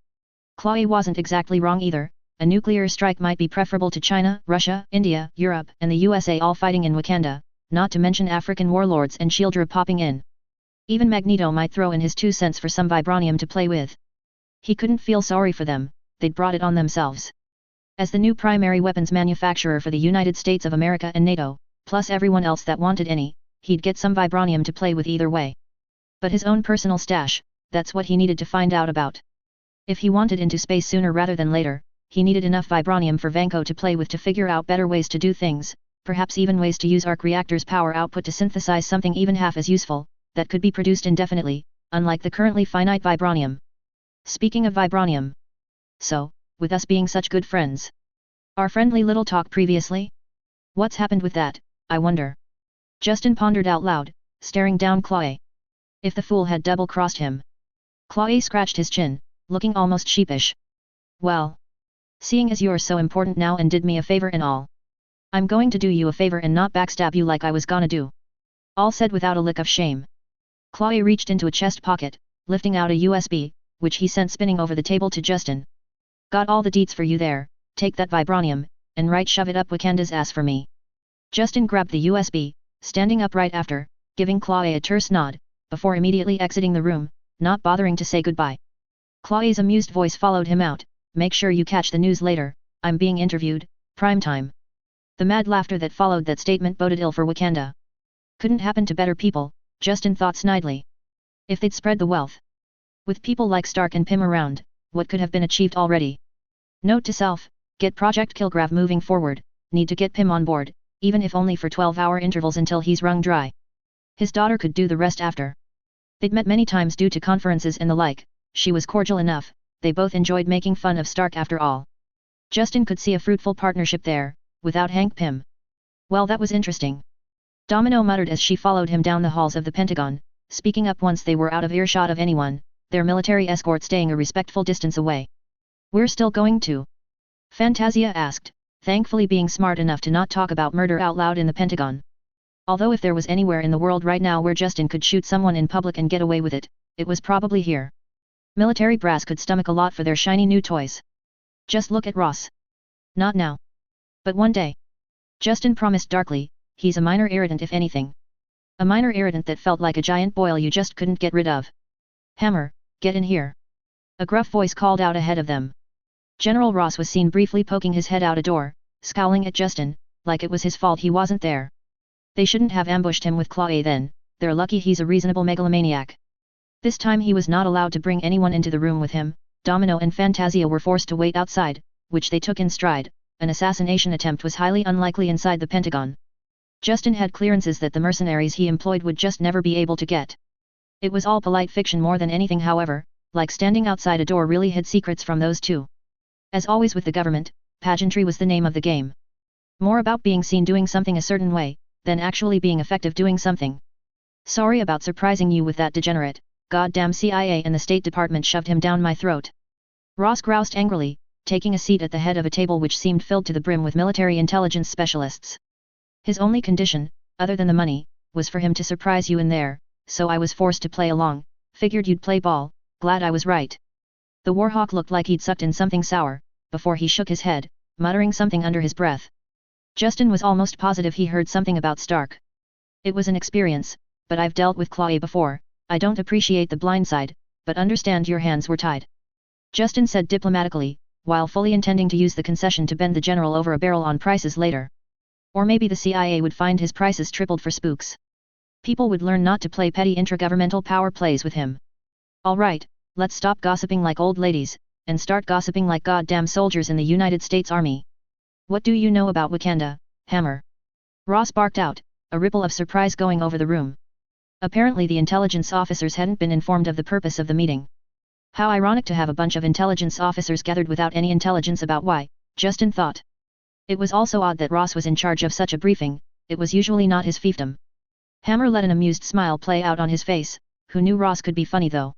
Klaue wasn't exactly wrong either, a nuclear strike might be preferable to China, Russia, India, Europe, and the USA all fighting in Wakanda, not to mention African warlords and Hydra popping in. Even Magneto might throw in his 2 cents for some vibranium to play with. He couldn't feel sorry for them, they'd brought it on themselves. As the new primary weapons manufacturer for the United States of America and NATO, plus everyone else that wanted any, he'd get some vibranium to play with either way. But his own personal stash, that's what he needed to find out about. If he wanted into space sooner rather than later, he needed enough vibranium for Vanko to play with to figure out better ways to do things, perhaps even ways to use arc reactors' power output to synthesize something even half as useful, that could be produced indefinitely, unlike the currently finite vibranium. Speaking of vibranium. So, with us being such good friends. Our friendly little talk previously? What's happened with that, I wonder? Justin pondered out loud, staring down Klaue. If the fool had double-crossed him. Klaue scratched his chin, looking almost sheepish. Well. Seeing as you're so important now and did me a favor and all. I'm going to do you a favor and not backstab you like I was gonna do. All said without a lick of shame. Klaue reached into a chest pocket, lifting out a USB, which he sent spinning over the table to Justin. Got all the deets for you there, take that vibranium, and right shove it up Wakanda's ass for me. Justin grabbed the USB, standing up right after, giving Klaue a terse nod, before immediately exiting the room, not bothering to say goodbye. Klaue's amused voice followed him out, make sure you catch the news later, I'm being interviewed, prime time. The mad laughter that followed that statement boded ill for Wakanda. Couldn't happen to better people, Justin thought snidely. If they'd spread the wealth. With people like Stark and Pym around, what could have been achieved already? Note to self, get Project Kilgrave moving forward, need to get Pym on board, even if only for 12-hour intervals until he's wrung dry. His daughter could do the rest after. They'd met many times due to conferences and the like, she was cordial enough, they both enjoyed making fun of Stark after all. Justin could see a fruitful partnership there, without Hank Pym. Well, that was interesting. Domino muttered as she followed him down the halls of the Pentagon, speaking up once they were out of earshot of anyone, their military escort staying a respectful distance away. We're still going to? Fantasia asked, thankfully being smart enough to not talk about murder out loud in the Pentagon. Although if there was anywhere in the world right now where Justin could shoot someone in public and get away with it, it was probably here. Military brass could stomach a lot for their shiny new toys. Just look at Ross. Not now. But one day. Justin promised darkly, he's a minor irritant if anything. A minor irritant that felt like a giant boil you just couldn't get rid of. Hammer, get in here. A gruff voice called out ahead of them. General Ross was seen briefly poking his head out a door, scowling at Justin, like it was his fault he wasn't there. They shouldn't have ambushed him with Klaue then, they're lucky he's a reasonable megalomaniac. This time he was not allowed to bring anyone into the room with him, Domino and Fantasia were forced to wait outside, which they took in stride. An assassination attempt was highly unlikely inside the Pentagon. Justin had clearances that the mercenaries he employed would just never be able to get. It was all polite fiction more than anything, however, like standing outside a door really hid secrets from those two. As always with the government, pageantry was the name of the game. More about being seen doing something a certain way, than actually being effective doing something. Sorry about surprising you with that degenerate, goddamn CIA and the State Department shoved him down my throat. Ross groused angrily, taking a seat at the head of a table which seemed filled to the brim with military intelligence specialists. His only condition, other than the money, was for him to surprise you in there, so I was forced to play along, figured you'd play ball, glad I was right. The Warhawk looked like he'd sucked in something sour, before he shook his head, muttering something under his breath. Justin was almost positive he heard something about Stark. It was an experience, but I've dealt with Klaue before, I don't appreciate the blind side, but understand your hands were tied. Justin said diplomatically, while fully intending to use the concession to bend the general over a barrel on prices later. Or maybe the CIA would find his prices tripled for spooks. People would learn not to play petty intragovernmental power plays with him. Alright, let's stop gossiping like old ladies, and start gossiping like goddamn soldiers in the United States Army. What do you know about Wakanda, Hammer? Ross barked out, a ripple of surprise going over the room. Apparently the intelligence officers hadn't been informed of the purpose of the meeting. How ironic to have a bunch of intelligence officers gathered without any intelligence about why, Justin thought. It was also odd that Ross was in charge of such a briefing, it was usually not his fiefdom. Hammer let an amused smile play out on his face, who knew Ross could be funny though.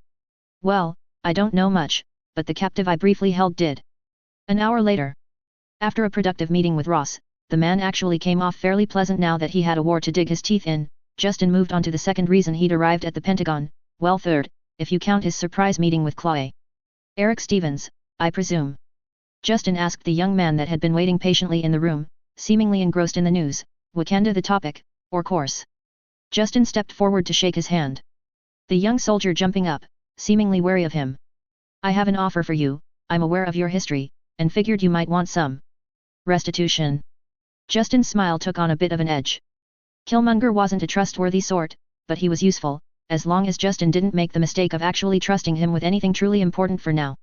Well, I don't know much, but the captive I briefly held did. An hour later. After a productive meeting with Ross, the man actually came off fairly pleasant now that he had a war to dig his teeth in. Justin moved on to the second reason he'd arrived at the Pentagon, well third, if you count his surprise meeting with Klaue. Eric Stevens, I presume. Justin asked the young man that had been waiting patiently in the room, seemingly engrossed in the news, Wakanda the topic, or course. Justin stepped forward to shake his hand. The young soldier jumping up, seemingly wary of him. I have an offer for you, I'm aware of your history, and figured you might want some restitution. Justin's smile took on a bit of an edge. Killmonger wasn't a trustworthy sort, but he was useful, as long as Justin didn't make the mistake of actually trusting him with anything truly important for now.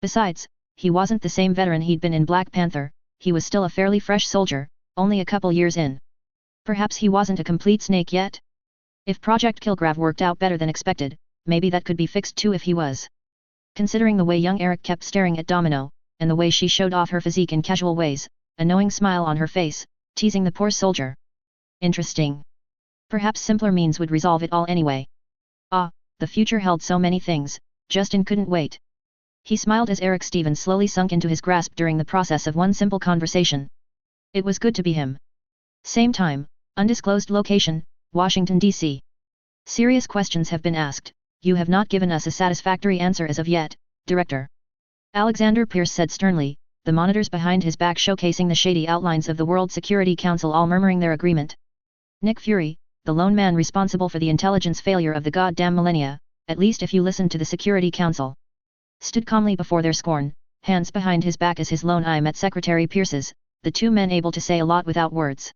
Besides, he wasn't the same veteran he'd been in Black Panther, he was still a fairly fresh soldier, only a couple years in. Perhaps he wasn't a complete snake yet? If Project Kilgrave worked out better than expected, maybe that could be fixed too if he was. Considering the way young Eric kept staring at Domino, and the way she showed off her physique in casual ways, a knowing smile on her face, teasing the poor soldier. Interesting. Perhaps simpler means would resolve it all anyway. Ah, the future held so many things, Justin couldn't wait. He smiled as Eric Stevens slowly sunk into his grasp during the process of one simple conversation. It was good to be him. Same time, undisclosed location, Washington, D.C. Serious questions have been asked, you have not given us a satisfactory answer as of yet, Director. Alexander Pierce said sternly, the monitors behind his back showcasing the shady outlines of the World Security Council all murmuring their agreement. Nick Fury, the lone man responsible for the intelligence failure of the goddamn millennia, at least if you listen to the Security Council, stood calmly before their scorn, hands behind his back as his lone eye met Secretary Pierce's, the two men able to say a lot without words.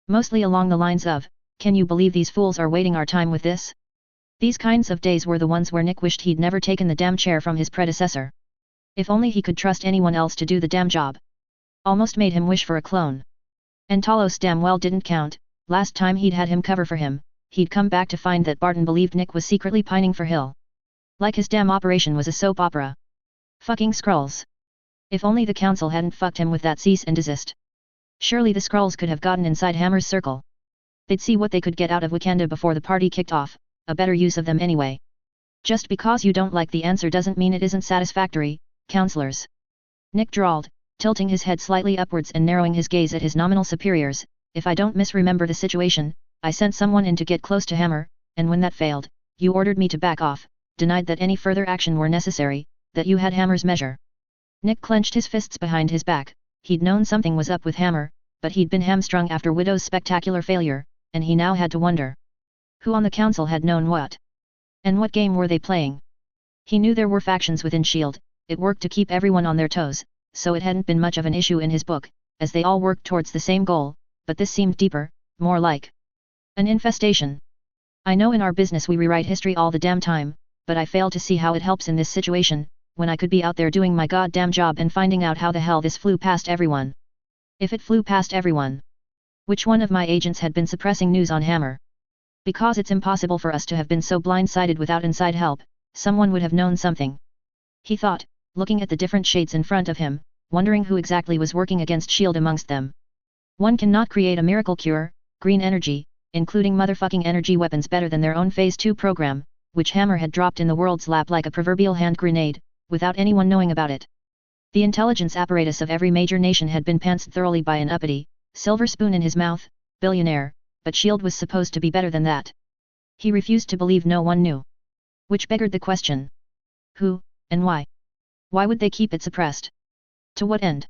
Mostly along the lines of, can you believe these fools are waiting our time with this? These kinds of days were the ones where Nick wished he'd never taken the damn chair from his predecessor. If only he could trust anyone else to do the damn job. Almost made him wish for a clone. And Talos damn well didn't count, last time he'd had him cover for him, he'd come back to find that Barton believed Nick was secretly pining for Hill. Like his damn operation was a soap opera. Fucking scrolls. If only the council hadn't fucked him with that cease and desist. Surely the scruples could have gotten inside Hammer's circle. They'd see what they could get out of Wakanda before the party kicked off, a better use of them anyway. Just because you don't like the answer doesn't mean it isn't satisfactory, counselors. Nick drawled, tilting his head slightly upwards and narrowing his gaze at his nominal superiors. If I don't misremember the situation, I sent someone in to get close to Hammer, and when that failed, you ordered me to back off, denied that any further action were necessary, that you had Hammer's measure. Nick clenched his fists behind his back. He'd known something was up with Hammer, but he'd been hamstrung after Widow's spectacular failure, and he now had to wonder. Who on the council had known what? And what game were they playing? He knew there were factions within S.H.I.E.L.D., it worked to keep everyone on their toes, so it hadn't been much of an issue in his book, as they all worked towards the same goal, but this seemed deeper, more like an infestation. I know in our business we rewrite history all the damn time, but I fail to see how it helps in this situation, when I could be out there doing my goddamn job and finding out how the hell this flew past everyone. If it flew past everyone. Which one of my agents had been suppressing news on Hammer? Because it's impossible for us to have been so blindsided without inside help, someone would have known something. He thought, looking at the different shades in front of him, wondering who exactly was working against S.H.I.E.L.D. amongst them. One cannot create a miracle cure, green energy, including motherfucking energy weapons better than their own Phase 2 program, which Hammer had dropped in the world's lap like a proverbial hand grenade, without anyone knowing about it. The intelligence apparatus of every major nation had been pantsed thoroughly by an uppity, silver spoon in his mouth, billionaire, but S.H.I.E.L.D. was supposed to be better than that. He refused to believe no one knew. Which beggared the question. Who, and why? Why would they keep it suppressed? To what end?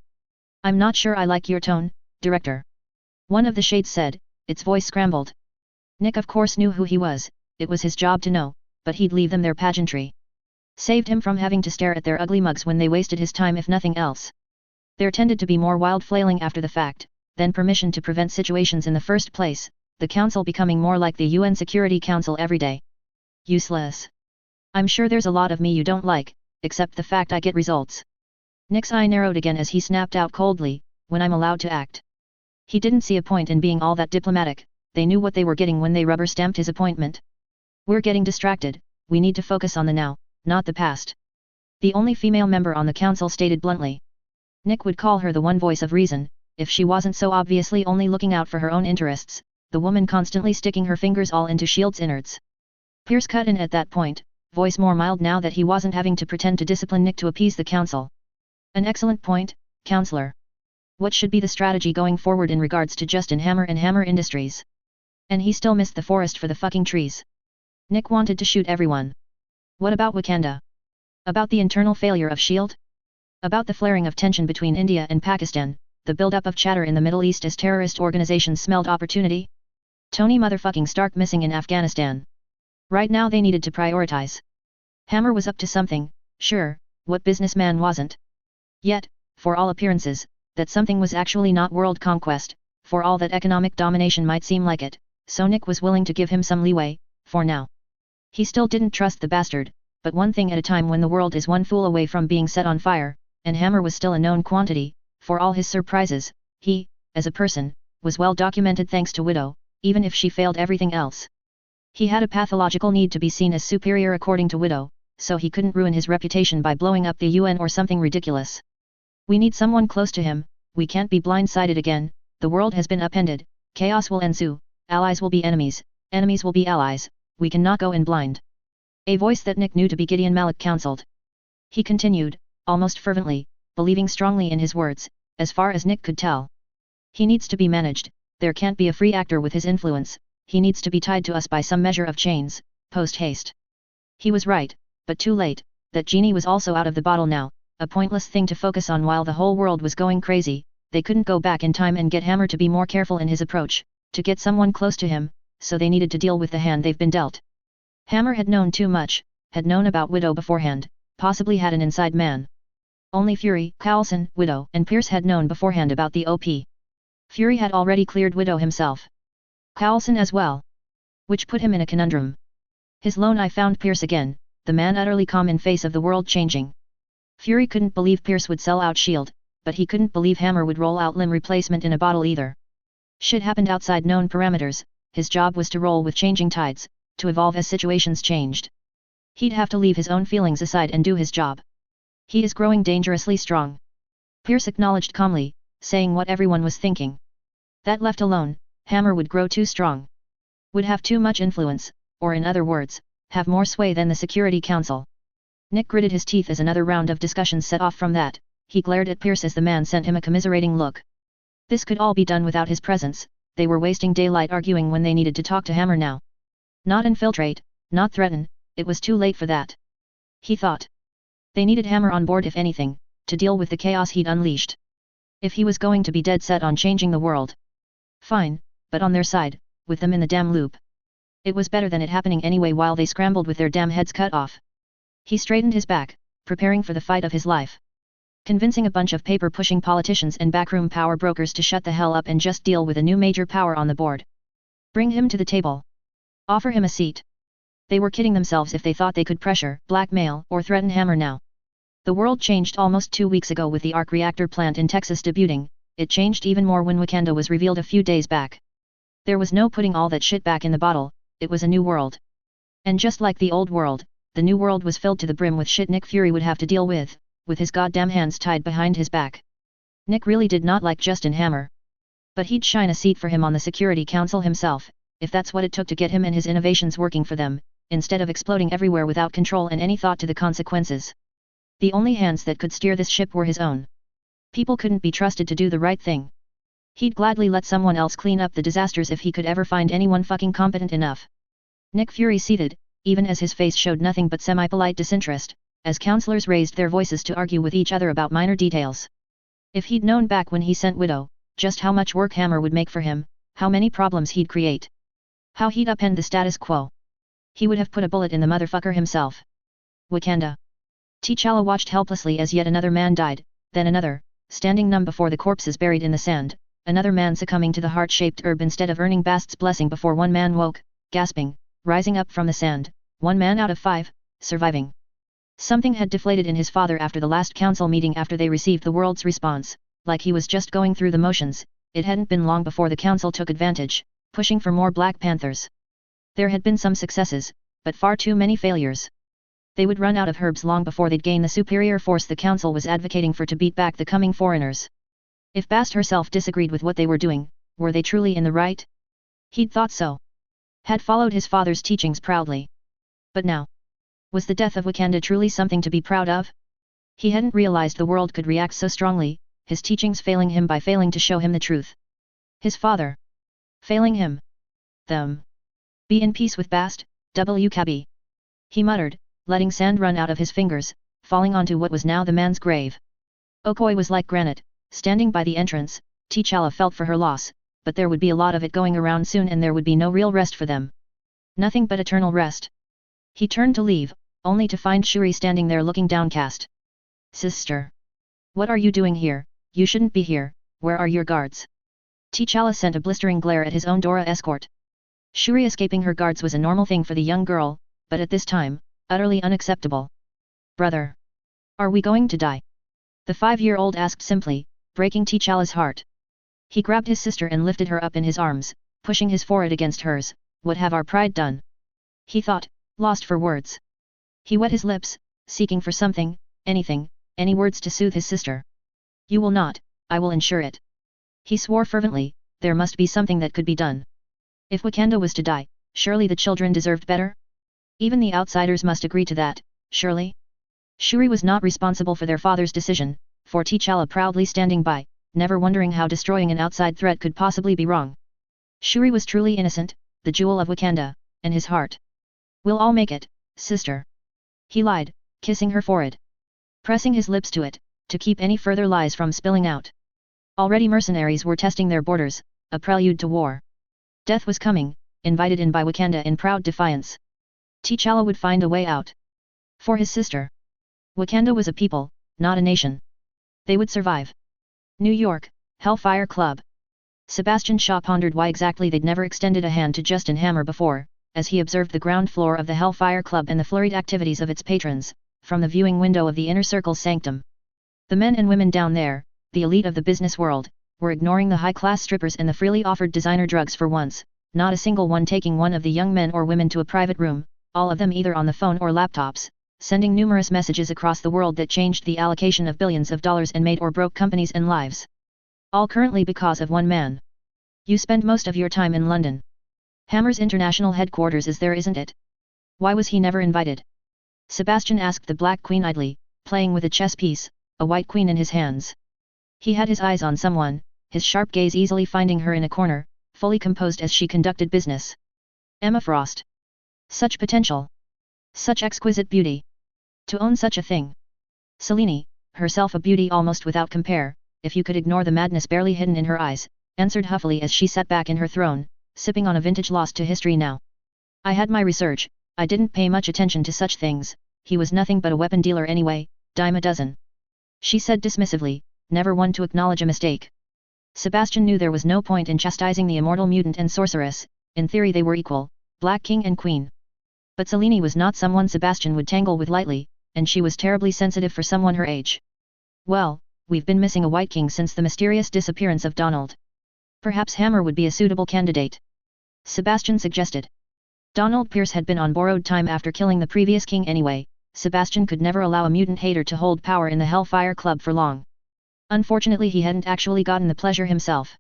I'm not sure I like your tone, Director. One of the shades said, its voice scrambled. Nick of course knew who he was, it was his job to know, but he'd leave them their pageantry. Saved him from having to stare at their ugly mugs when they wasted his time if nothing else. There tended to be more wild flailing after the fact, than permission to prevent situations in the first place, the Council becoming more like the UN Security Council every day. Useless. I'm sure there's a lot of me you don't like, except the fact I get results. Nick's eye narrowed again as he snapped out coldly, when I'm allowed to act. He didn't see a point in being all that diplomatic, they knew what they were getting when they rubber-stamped his appointment. We're getting distracted, we need to focus on the now, not the past. The only female member on the council stated bluntly. Nick would call her the one voice of reason, if she wasn't so obviously only looking out for her own interests, the woman constantly sticking her fingers all into S.H.I.E.L.D.'s innards. Pierce cut in at that point, voice more mild now that he wasn't having to pretend to discipline Nick to appease the council. An excellent point, Counselor. What should be the strategy going forward in regards to Justin Hammer and Hammer Industries? And he still missed the forest for the fucking trees. Nick wanted to shoot everyone. What about Wakanda? About the internal failure of S.H.I.E.L.D.? About the flaring of tension between India and Pakistan, the build-up of chatter in the Middle East as terrorist organizations smelled opportunity? Tony motherfucking Stark missing in Afghanistan. Right now they needed to prioritize. Hammer was up to something, sure, what businessman wasn't? Yet, for all appearances, that something was actually not world conquest, for all that economic domination might seem like it, so Nick was willing to give him some leeway, for now. He still didn't trust the bastard, but one thing at a time when the world is one fool away from being set on fire, and Hammer was still a known quantity, for all his surprises, he, as a person, was well documented thanks to Widow, even if she failed everything else. He had a pathological need to be seen as superior according to Widow, so he couldn't ruin his reputation by blowing up the UN or something ridiculous. We need someone close to him, we can't be blindsided again, the world has been upended, chaos will ensue, allies will be enemies, enemies will be allies, we cannot go in blind. A voice that Nick knew to be Gideon Malik counseled. He continued, almost fervently, believing strongly in his words, as far as Nick could tell. He needs to be managed, there can't be a free actor with his influence, he needs to be tied to us by some measure of chains, post-haste. He was right, but too late, that genie was also out of the bottle now, a pointless thing to focus on while the whole world was going crazy, they couldn't go back in time and get Hammer to be more careful in his approach, to get someone close to him, so they needed to deal with the hand they've been dealt. Hammer had known too much, had known about Widow beforehand, possibly had an inside man. Only Fury, Coulson, Widow, and Pierce had known beforehand about the OP. Fury had already cleared Widow himself. Coulson as well. Which put him in a conundrum. His lone eye found Pierce again, the man utterly calm in face of the world changing. Fury couldn't believe Pierce would sell out S.H.I.E.L.D., but he couldn't believe Hammer would roll out limb replacement in a bottle either. Shit happened outside known parameters, his job was to roll with changing tides, to evolve as situations changed. He'd have to leave his own feelings aside and do his job. He is growing dangerously strong. Pierce acknowledged calmly, saying what everyone was thinking. That left alone, Hammer would grow too strong. Would have too much influence, or in other words, have more sway than the Security Council. Nick gritted his teeth as another round of discussions set off from that. He glared at Pierce as the man sent him a commiserating look. This could all be done without his presence. They were wasting daylight arguing when they needed to talk to Hammer now. Not infiltrate, not threaten, it was too late for that. He thought. They needed Hammer on board if anything, to deal with the chaos he'd unleashed. If he was going to be dead set on changing the world. Fine, but on their side, with them in the damn loop. It was better than it happening anyway while they scrambled with their damn heads cut off. He straightened his back, preparing for the fight of his life. Convincing a bunch of paper-pushing politicians and backroom power brokers to shut the hell up and just deal with a new major power on the board. Bring him to the table. Offer him a seat. They were kidding themselves if they thought they could pressure, blackmail, or threaten Hammer now. The world changed almost 2 weeks ago with the arc reactor plant in Texas debuting. It changed even more when Wakanda was revealed a few days back. There was no putting all that shit back in the bottle, it was a new world. And just like the old world, the new world was filled to the brim with shit Nick Fury would have to deal with his goddamn hands tied behind his back. Nick really did not like Justin Hammer. But he'd shine a seat for him on the Security Council himself, if that's what it took to get him and his innovations working for them, instead of exploding everywhere without control and any thought to the consequences. The only hands that could steer this ship were his own. People couldn't be trusted to do the right thing. He'd gladly let someone else clean up the disasters if he could ever find anyone fucking competent enough. Nick Fury seated, even as his face showed nothing but semi-polite disinterest, as counselors raised their voices to argue with each other about minor details. If he'd known back when he sent Widow, just how much work Hammer would make for him, how many problems he'd create. How he'd upend the status quo. He would have put a bullet in the motherfucker himself. Wakanda. T'Challa watched helplessly as yet another man died, then another, standing numb before the corpses buried in the sand, another man succumbing to the heart-shaped herb instead of earning Bast's blessing before one man woke, gasping, rising up from the sand, 1 man out of 5, surviving. Something had deflated in his father after the last council meeting after they received the world's response, like he was just going through the motions. It hadn't been long before the council took advantage, pushing for more Black Panthers. There had been some successes, but far too many failures. They would run out of herbs long before they'd gain the superior force the council was advocating for to beat back the coming foreigners. If Bast herself disagreed with what they were doing, were they truly in the right? He'd thought so. Had followed his father's teachings proudly. But now? Was the death of Wakanda truly something to be proud of? He hadn't realized the world could react so strongly, his teachings failing him by failing to show him the truth. His father. Failing him. Them. Be in peace with Bast, WKB. He muttered, letting sand run out of his fingers, falling onto what was now the man's grave. Okoye was like granite, standing by the entrance. T'Challa felt for her loss, but there would be a lot of it going around soon and there would be no real rest for them. Nothing but eternal rest. He turned to leave, only to find Shuri standing there looking downcast. Sister. What are you doing here? You shouldn't be here, where are your guards? T'Challa sent a blistering glare at his own Dora escort. Shuri escaping her guards was a normal thing for the young girl, but at this time, utterly unacceptable. Brother. Are we going to die? The 5-year-old asked simply, breaking T'Challa's heart. He grabbed his sister and lifted her up in his arms, pushing his forehead against hers. What have our pride done? He thought, lost for words. He wet his lips, seeking for something, anything, any words to soothe his sister. You will not, I will ensure it. He swore fervently, there must be something that could be done. If Wakanda was to die, surely the children deserved better? Even the outsiders must agree to that, surely? Shuri was not responsible for their father's decision, for T'Challa proudly standing by, never wondering how destroying an outside threat could possibly be wrong. Shuri was truly innocent, the jewel of Wakanda, and his heart. We'll all make it, sister. He lied, kissing her forehead. Pressing his lips to it, to keep any further lies from spilling out. Already mercenaries were testing their borders, a prelude to war. Death was coming, invited in by Wakanda in proud defiance. T'Challa would find a way out. For his sister. Wakanda was a people, not a nation. They would survive. New York, Hellfire Club. Sebastian Shaw pondered why exactly they'd never extended a hand to Justin Hammer before, as he observed the ground floor of the Hellfire Club and the flurried activities of its patrons, from the viewing window of the inner circle's sanctum. The men and women down there, the elite of the business world, were ignoring the high-class strippers and the freely offered designer drugs for once, not a single one taking one of the young men or women to a private room, all of them either on the phone or laptops, sending numerous messages across the world that changed the allocation of billions of dollars and made or broke companies and lives. All currently because of one man. You spend most of your time in London. Hammer's international headquarters is there, isn't it? Why was he never invited? Sebastian asked the Black Queen idly, playing with a chess piece, a white queen in his hands. He had his eyes on someone, his sharp gaze easily finding her in a corner, fully composed as she conducted business. Emma Frost. Such potential. Such exquisite beauty. To own such a thing. Selene, herself a beauty almost without compare, if you could ignore the madness barely hidden in her eyes, answered huffily as she sat back in her throne, sipping on a vintage lost to history now. I had my research, I didn't pay much attention to such things, he was nothing but a weapon dealer anyway, dime a dozen. She said dismissively, never one to acknowledge a mistake. Sebastian knew there was no point in chastising the immortal mutant and sorceress, in theory they were equal, Black King and Queen. But Selene was not someone Sebastian would tangle with lightly, and she was terribly sensitive for someone her age. Well, we've been missing a White King since the mysterious disappearance of Donald. Perhaps Hammer would be a suitable candidate. Sebastian suggested. Donald Pierce had been on borrowed time after killing the previous king anyway. Sebastian could never allow a mutant hater to hold power in the Hellfire Club for long. Unfortunately he hadn't actually gotten the pleasure himself.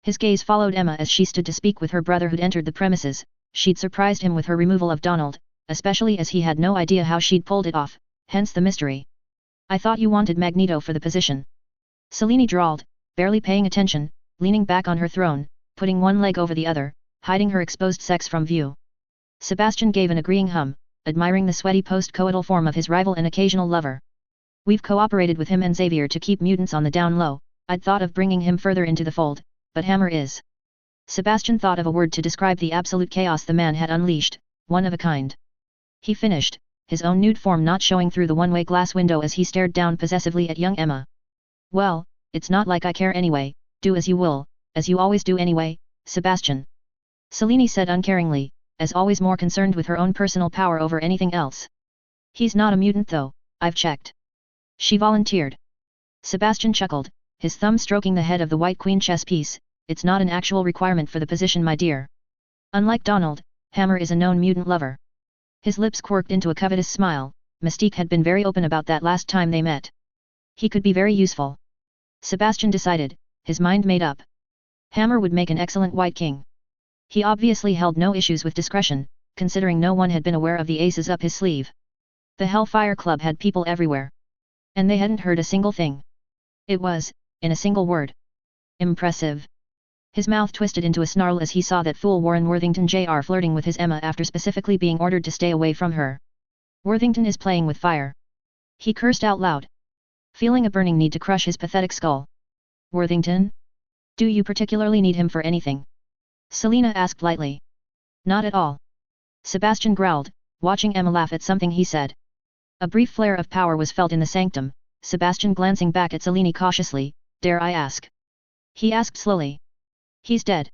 His gaze followed Emma as she stood to speak with her brother who'd entered the premises. She'd surprised him with her removal of Donald, especially as he had no idea how she'd pulled it off, hence the mystery. I thought you wanted Magneto for the position. Selene drawled, barely paying attention, leaning back on her throne, putting one leg over the other, hiding her exposed sex from view. Sebastian gave an agreeing hum, admiring the sweaty post-coital form of his rival and occasional lover. We've cooperated with him and Xavier to keep mutants on the down low. I'd thought of bringing him further into the fold, but Hammer is. Sebastian thought of a word to describe the absolute chaos the man had unleashed, one of a kind. He finished, his own nude form not showing through the one-way glass window as he stared down possessively at young Emma. Well, it's not like I care anyway, do as you will, as you always do anyway, Sebastian. Selene said uncaringly, as always more concerned with her own personal power over anything else. He's not a mutant though, I've checked. She volunteered. Sebastian chuckled, his thumb stroking the head of the White Queen chess piece. It's not an actual requirement for the position, my dear. Unlike Donald, Hammer is a known mutant lover. His lips quirked into a covetous smile. Mystique had been very open about that last time they met. He could be very useful. Sebastian decided, his mind made up. Hammer would make an excellent White King. He obviously held no issues with discretion, considering no one had been aware of the aces up his sleeve. The Hellfire Club had people everywhere. And they hadn't heard a single thing. It was, in a single word, impressive. His mouth twisted into a snarl as he saw that fool Warren Worthington Jr. flirting with his Emma after specifically being ordered to stay away from her. Worthington is playing with fire. He cursed out loud, feeling a burning need to crush his pathetic skull. Worthington? Do you particularly need him for anything? Selena asked lightly. Not at all. Sebastian growled, watching Emma laugh at something he said. A brief flare of power was felt in the sanctum, Sebastian glancing back at Selene cautiously. Dare I ask? He asked slowly. He's dead.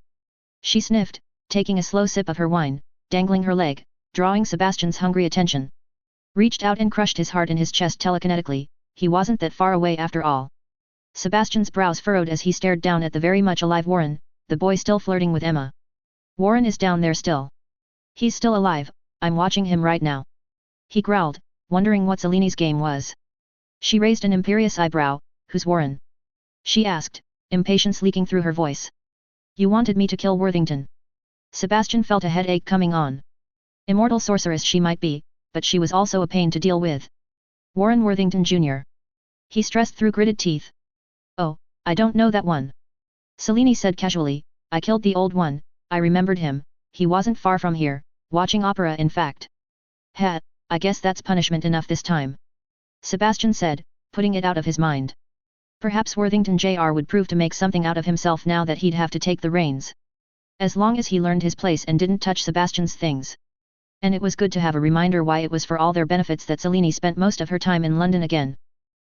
She sniffed, taking a slow sip of her wine, dangling her leg, drawing Sebastian's hungry attention. Reached out and crushed his heart in his chest telekinetically. He wasn't that far away after all. Sebastian's brows furrowed as he stared down at the very much alive Warren, the boy still flirting with Emma. Warren is down there still. He's still alive, I'm watching him right now. He growled, wondering what Selene's game was. She raised an imperious eyebrow. Who's Warren? She asked, impatience leaking through her voice. You wanted me to kill Worthington. Sebastian felt a headache coming on. Immortal sorceress she might be, but she was also a pain to deal with. Warren Worthington Jr. He stressed through gritted teeth. Oh, I don't know that one. Selene said casually, I killed the old one, I remembered him, he wasn't far from here, watching opera in fact. I guess that's punishment enough this time. Sebastian said, putting it out of his mind. Perhaps Worthington Jr. would prove to make something out of himself now that he'd have to take the reins. As long as he learned his place and didn't touch Sebastian's things. And it was good to have a reminder why it was for all their benefits that Selene spent most of her time in London again.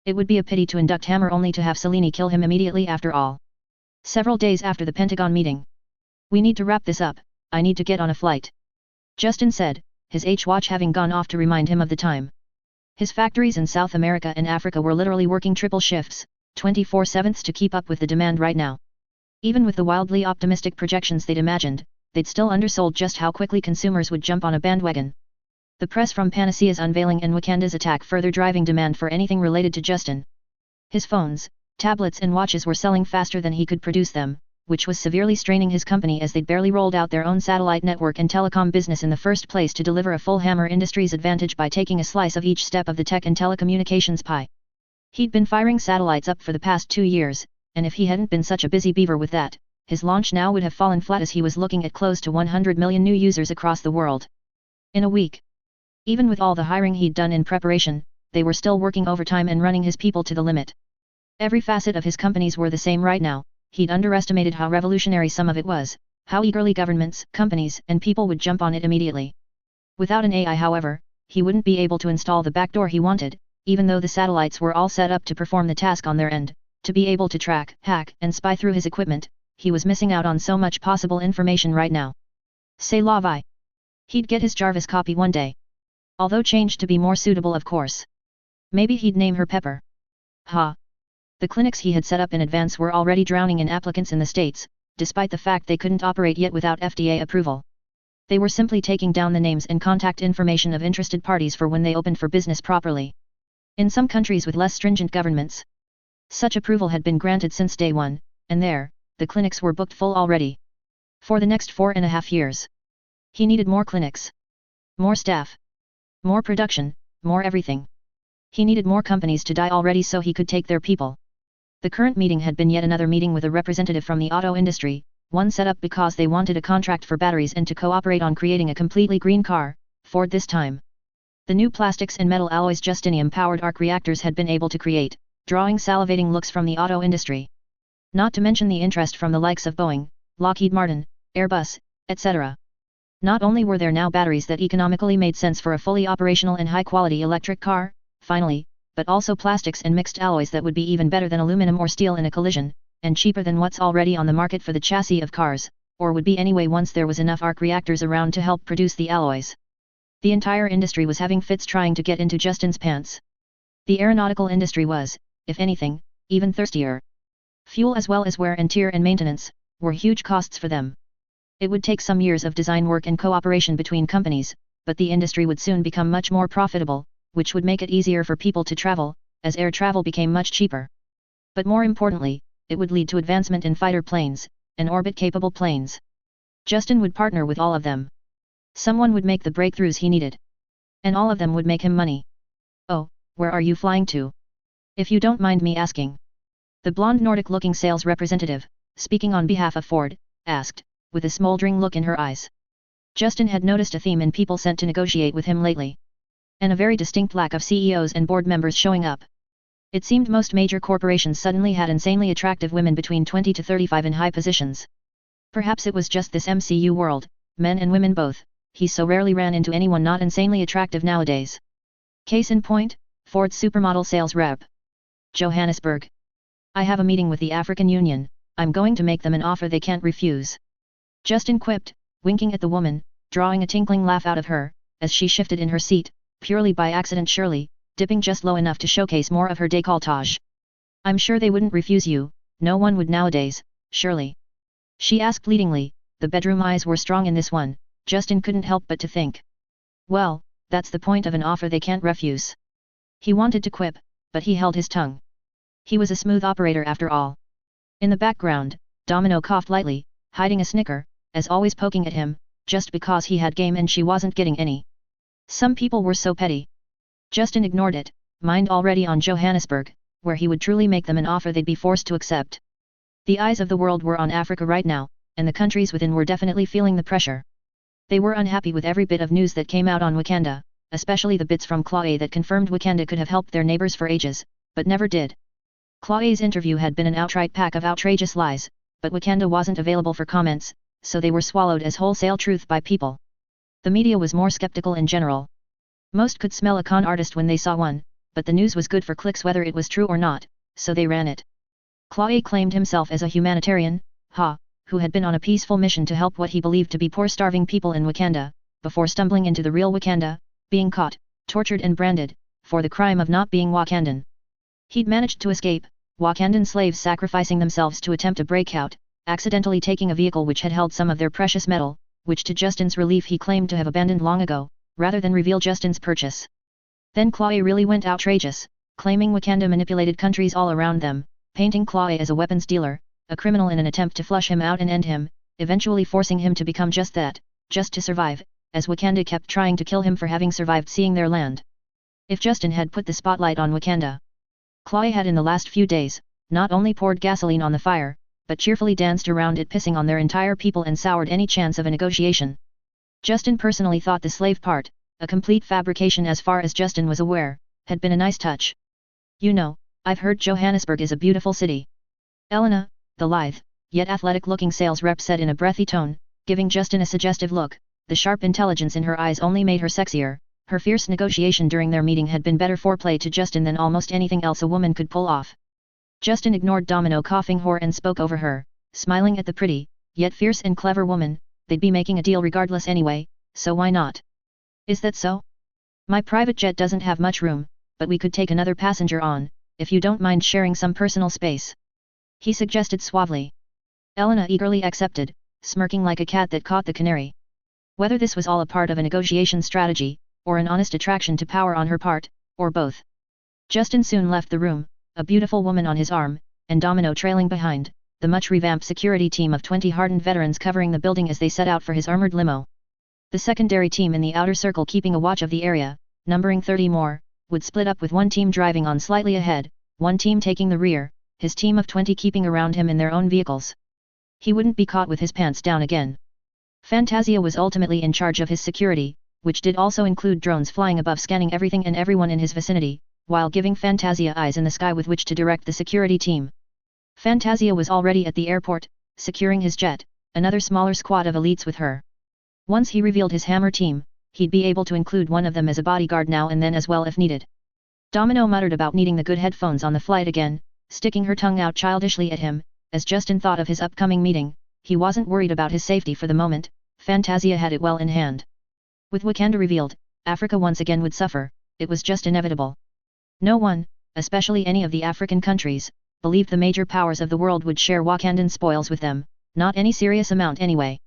It would be a pity to induct Hammer only to have Selene kill him immediately after all. Several days after the Pentagon meeting. We need to wrap this up, I need to get on a flight. Justin said, his H-watch having gone off to remind him of the time. His factories in South America and Africa were literally working triple shifts, 24/7 to keep up with the demand right now. Even with the wildly optimistic projections they'd imagined, they'd still undersold just how quickly consumers would jump on a bandwagon. The press from Panacea's unveiling and Wakanda's attack further driving demand for anything related to Justin. His phones, Tablets and watches were selling faster than he could produce them, which was severely straining his company as they'd barely rolled out their own satellite network and telecom business in the first place to deliver a full Hammer Industries advantage by taking a slice of each step of the tech and telecommunications pie. He'd been firing satellites up for the past 2 years, and if he hadn't been such a busy beaver with that, his launch now would have fallen flat as he was looking at close to 100 million new users across the world. In a week. Even with all the hiring he'd done in preparation, they were still working overtime and running his people to the limit. Every facet of his companies were the same right now. He'd underestimated how revolutionary some of it was, how eagerly governments, companies, and people would jump on it immediately. Without an AI, however, he wouldn't be able to install the backdoor he wanted, even though the satellites were all set up to perform the task on their end, to be able to track, hack, and spy through his equipment. He was missing out on so much possible information right now. C'est la vie. He'd get his Jarvis copy one day. Although changed to be more suitable, of course. Maybe he'd name her Pepper. Ha! The clinics he had set up in advance were already drowning in applicants in the States, despite the fact they couldn't operate yet without FDA approval. They were simply taking down the names and contact information of interested parties for when they opened for business properly. In some countries with less stringent governments, such approval had been granted since day one, and there, the clinics were booked full already. For the next 4.5 years. He needed more clinics. More staff. More production, more everything. He needed more companies to die already so he could take their people. The current meeting had been yet another meeting with a representative from the auto industry, one set up because they wanted a contract for batteries and to cooperate on creating a completely green car, Ford this time. The new plastics and metal alloys justinium-powered arc reactors had been able to create, drawing salivating looks from the auto industry. Not to mention the interest from the likes of Boeing, Lockheed Martin, Airbus, etc. Not only were there now batteries that economically made sense for a fully operational and high-quality electric car, finally, but also plastics and mixed alloys that would be even better than aluminum or steel in a collision, and cheaper than what's already on the market for the chassis of cars, or would be anyway once there was enough arc reactors around to help produce the alloys. The entire industry was having fits trying to get into Justin's pants. The aeronautical industry was, if anything, even thirstier. Fuel as well as wear and tear and maintenance, were huge costs for them. It would take some years of design work and cooperation between companies, but the industry would soon become much more profitable, which would make it easier for people to travel, as air travel became much cheaper. But more importantly, it would lead to advancement in fighter planes, and orbit-capable planes. Justin would partner with all of them. Someone would make the breakthroughs he needed. And all of them would make him money. Oh, where are you flying to? If you don't mind me asking. The blonde Nordic-looking sales representative, speaking on behalf of Ford, asked, with a smoldering look in her eyes. Justin had noticed a theme in people sent to negotiate with him lately. And a very distinct lack of CEOs and board members showing up. It seemed most major corporations suddenly had insanely attractive women between 20 to 35 in high positions. Perhaps it was just this MCU world, men and women both, he so rarely ran into anyone not insanely attractive nowadays. Case in point, Ford's supermodel sales rep. Johannesburg. I have a meeting with the African Union, I'm going to make them an offer they can't refuse. Justin quipped, winking at the woman, drawing a tinkling laugh out of her, as she shifted in her seat, purely by accident surely, dipping just low enough to showcase more of her décolletage. I'm sure they wouldn't refuse you, no one would nowadays, surely. She asked leadingly, the bedroom eyes were strong in this one, Justin couldn't help but to think. Well, that's the point of an offer they can't refuse. He wanted to quip, but he held his tongue. He was a smooth operator after all. In the background, Domino coughed lightly, hiding a snicker, as always poking at him, just because he had game and she wasn't getting any. Some people were so petty. Justin ignored it, mind already on Johannesburg, where he would truly make them an offer they'd be forced to accept. The eyes of the world were on Africa right now, and the countries within were definitely feeling the pressure. They were unhappy with every bit of news that came out on Wakanda, especially the bits from Klaue that confirmed Wakanda could have helped their neighbors for ages, but never did. Klaue's interview had been an outright pack of outrageous lies, but Wakanda wasn't available for comments, so they were swallowed as wholesale truth by people. The media was more skeptical in general. Most could smell a con artist when they saw one, but the news was good for clicks whether it was true or not, so they ran it. Klaue claimed himself as a humanitarian, who had been on a peaceful mission to help what he believed to be poor starving people in Wakanda, before stumbling into the real Wakanda, being caught, tortured and branded, for the crime of not being Wakandan. He'd managed to escape, Wakandan slaves sacrificing themselves to attempt a breakout, accidentally taking a vehicle which had held some of their precious metal, which to Justin's relief he claimed to have abandoned long ago, rather than reveal Justin's purchase. Then Klaue really went outrageous, claiming Wakanda manipulated countries all around them, painting Klaue as a weapons dealer, a criminal in an attempt to flush him out and end him, eventually forcing him to become just that, just to survive, as Wakanda kept trying to kill him for having survived seeing their land. If Justin had put the spotlight on Wakanda, Klaue had in the last few days, not only poured gasoline on the fire, but cheerfully danced around it, pissing on their entire people and soured any chance of a negotiation. Justin personally thought the slave part, a complete fabrication as far as Justin was aware, had been a nice touch. You know, I've heard Johannesburg is a beautiful city. Elena, the lithe, yet athletic-looking sales rep said in a breathy tone, giving Justin a suggestive look. The sharp intelligence in her eyes only made her sexier. Her fierce negotiation during their meeting had been better foreplay to Justin than almost anything else a woman could pull off. Justin ignored Domino coughing whore and spoke over her, smiling at the pretty, yet fierce and clever woman. They'd be making a deal regardless anyway, so why not? Is that so? My private jet doesn't have much room, but we could take another passenger on, if you don't mind sharing some personal space. He suggested suavely. Elena eagerly accepted, smirking like a cat that caught the canary. Whether this was all a part of a negotiation strategy, or an honest attraction to power on her part, or both. Justin soon left the room, a beautiful woman on his arm, and Domino trailing behind, the much revamped security team of 20 hardened veterans covering the building as they set out for his armored limo. The secondary team in the outer circle keeping a watch of the area, numbering 30 more, would split up with one team driving on slightly ahead, one team taking the rear, his team of 20 keeping around him in their own vehicles. He wouldn't be caught with his pants down again. Fantasia was ultimately in charge of his security, which did also include drones flying above scanning everything and everyone in his vicinity, while giving Fantasia eyes in the sky with which to direct the security team. Fantasia was already at the airport, securing his jet, another smaller squad of elites with her. Once he revealed his Hammer team, he'd be able to include one of them as a bodyguard now and then as well if needed. Domino muttered about needing the good headphones on the flight again, sticking her tongue out childishly at him. As Justin thought of his upcoming meeting, he wasn't worried about his safety for the moment. Fantasia had it well in hand. With Wakanda revealed, Africa once again would suffer. It was just inevitable. No one, especially any of the African countries, believed the major powers of the world would share Wakandan spoils with them, not any serious amount anyway.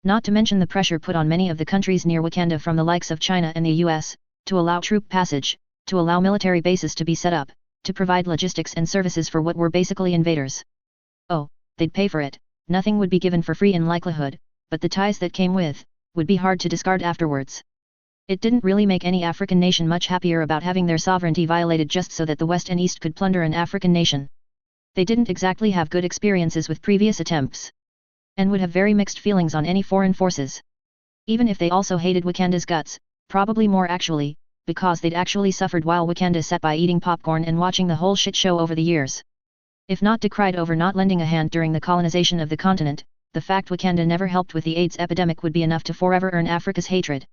Not to mention the pressure put on many of the countries near Wakanda from the likes of China and the US, to allow troop passage, to allow military bases to be set up, to provide logistics and services for what were basically invaders. Oh, they'd pay for it, nothing would be given for free in likelihood, but the ties that came with, would be hard to discard afterwards. It didn't really make any African nation much happier about having their sovereignty violated just so that the West and East could plunder an African nation. They didn't exactly have good experiences with previous attempts. And would have very mixed feelings on any foreign forces. Even if they also hated Wakanda's guts, probably more actually, because they'd actually suffered while Wakanda sat by eating popcorn and watching the whole shit show over the years. If not decried over not lending a hand during the colonization of the continent, the fact Wakanda never helped with the AIDS epidemic would be enough to forever earn Africa's hatred.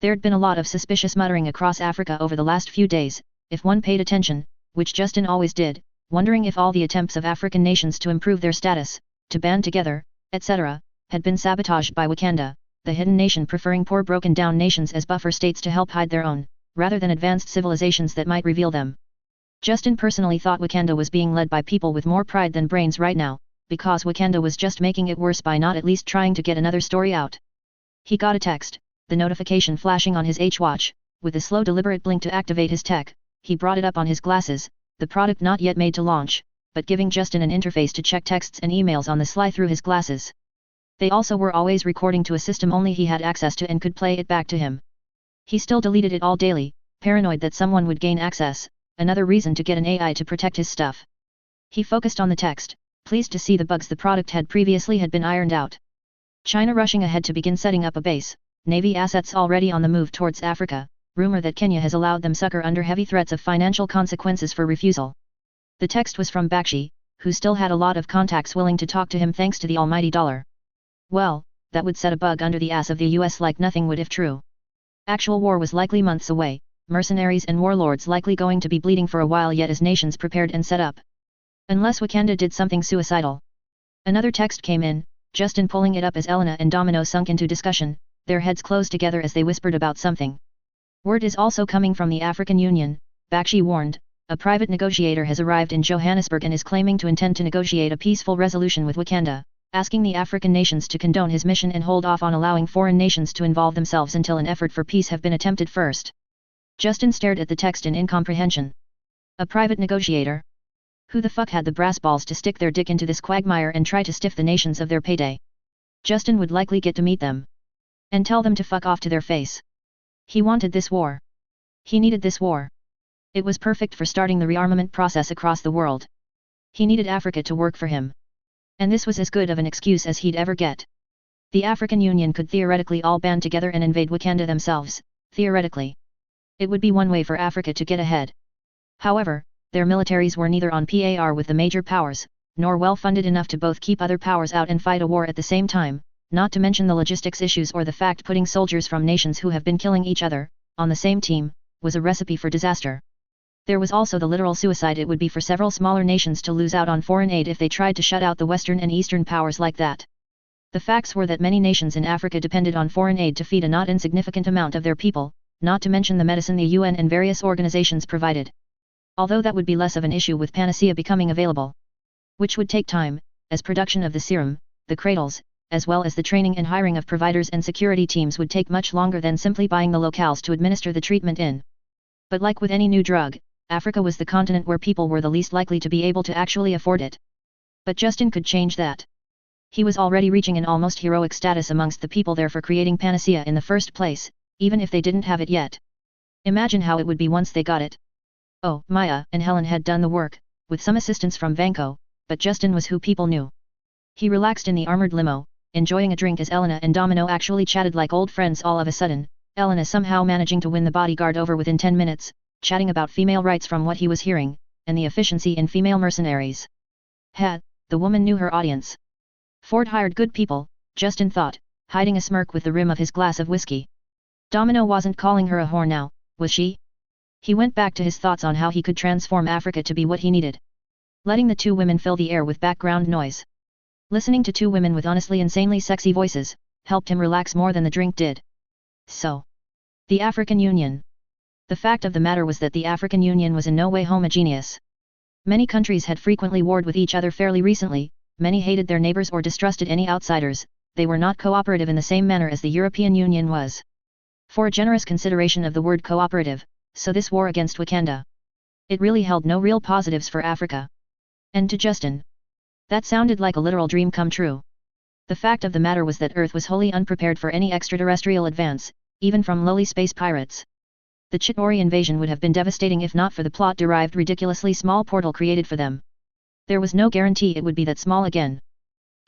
There'd been a lot of suspicious muttering across Africa over the last few days, if one paid attention, which Justin always did, wondering if all the attempts of African nations to improve their status, to band together, etc., had been sabotaged by Wakanda, the hidden nation preferring poor broken down nations as buffer states to help hide their own, rather than advanced civilizations that might reveal them. Justin personally thought Wakanda was being led by people with more pride than brains right now, because Wakanda was just making it worse by not at least trying to get another story out. He got a text, the notification flashing on his H-watch, with a slow deliberate blink to activate his tech. He brought it up on his glasses, the product not yet made to launch, but giving Justin an interface to check texts and emails on the sly through his glasses. They also were always recording to a system only he had access to and could play it back to him. He still deleted it all daily, paranoid that someone would gain access, another reason to get an AI to protect his stuff. He focused on the text, pleased to see the bugs the product had previously had been ironed out. China rushing ahead to begin setting up a base, Navy assets already on the move towards Africa, rumor that Kenya has allowed them sucker under heavy threats of financial consequences for refusal. The text was from Bakshi, who still had a lot of contacts willing to talk to him thanks to the almighty dollar. Well, that would set a bug under the ass of the US like nothing would if true. Actual war was likely months away, mercenaries and warlords likely going to be bleeding for a while yet as nations prepared and set up. Unless Wakanda did something suicidal. Another text came in, Justin pulling it up as Elena and Domino sunk into discussion, their heads closed together as they whispered about something. Word is also coming from the African Union, Bakshi warned, a private negotiator has arrived in Johannesburg and is claiming to intend to negotiate a peaceful resolution with Wakanda, asking the African nations to condone his mission and hold off on allowing foreign nations to involve themselves until an effort for peace have been attempted first. Justin stared at the text in incomprehension. A private negotiator? Who the fuck had the brass balls to stick their dick into this quagmire and try to stiff the nations of their payday? Justin would likely get to meet them. And tell them to fuck off to their face. He wanted this war. He needed this war. It was perfect for starting the rearmament process across the world. He needed Africa to work for him. And this was as good of an excuse as he'd ever get. The African Union could theoretically all band together and invade Wakanda themselves, theoretically. It would be one way for Africa to get ahead. However, their militaries were neither on par with the major powers, nor well funded enough to both keep other powers out and fight a war at the same time, not to mention the logistics issues or the fact putting soldiers from nations who have been killing each other, on the same team, was a recipe for disaster. There was also the literal suicide it would be for several smaller nations to lose out on foreign aid if they tried to shut out the Western and Eastern powers like that. The facts were that many nations in Africa depended on foreign aid to feed a not insignificant amount of their people, not to mention the medicine the UN and various organizations provided. Although that would be less of an issue with panacea becoming available. Which would take time, as production of the serum, the cradles, as well as the training and hiring of providers and security teams would take much longer than simply buying the locales to administer the treatment in. But like with any new drug, Africa was the continent where people were the least likely to be able to actually afford it. But Justin could change that. He was already reaching an almost heroic status amongst the people there for creating panacea in the first place, even if they didn't have it yet. Imagine how it would be once they got it. Oh, Maya and Helen had done the work, with some assistance from Vanko, but Justin was who people knew. He relaxed in the armored limo, enjoying a drink as Elena and Domino actually chatted like old friends all of a sudden, Elena somehow managing to win the bodyguard over within 10 minutes, chatting about female rights from what he was hearing, and the efficiency in female mercenaries. The woman knew her audience. Ford hired good people, Justin thought, hiding a smirk with the rim of his glass of whiskey. Domino wasn't calling her a whore now, was she? He went back to his thoughts on how he could transform Africa to be what he needed. Letting the two women fill the air with background noise. Listening to two women with honestly insanely sexy voices, helped him relax more than the drink did. So. The African Union. The fact of the matter was that the African Union was in no way homogeneous. Many countries had frequently warred with each other fairly recently, many hated their neighbors or distrusted any outsiders, they were not cooperative in the same manner as the European Union was. For a generous consideration of the word cooperative, so this war against Wakanda. It really held no real positives for Africa. And to Justin. That sounded like a literal dream come true. The fact of the matter was that Earth was wholly unprepared for any extraterrestrial advance, even from lowly space pirates. The Chitauri invasion would have been devastating if not for the plot-derived ridiculously small portal created for them. There was no guarantee it would be that small again.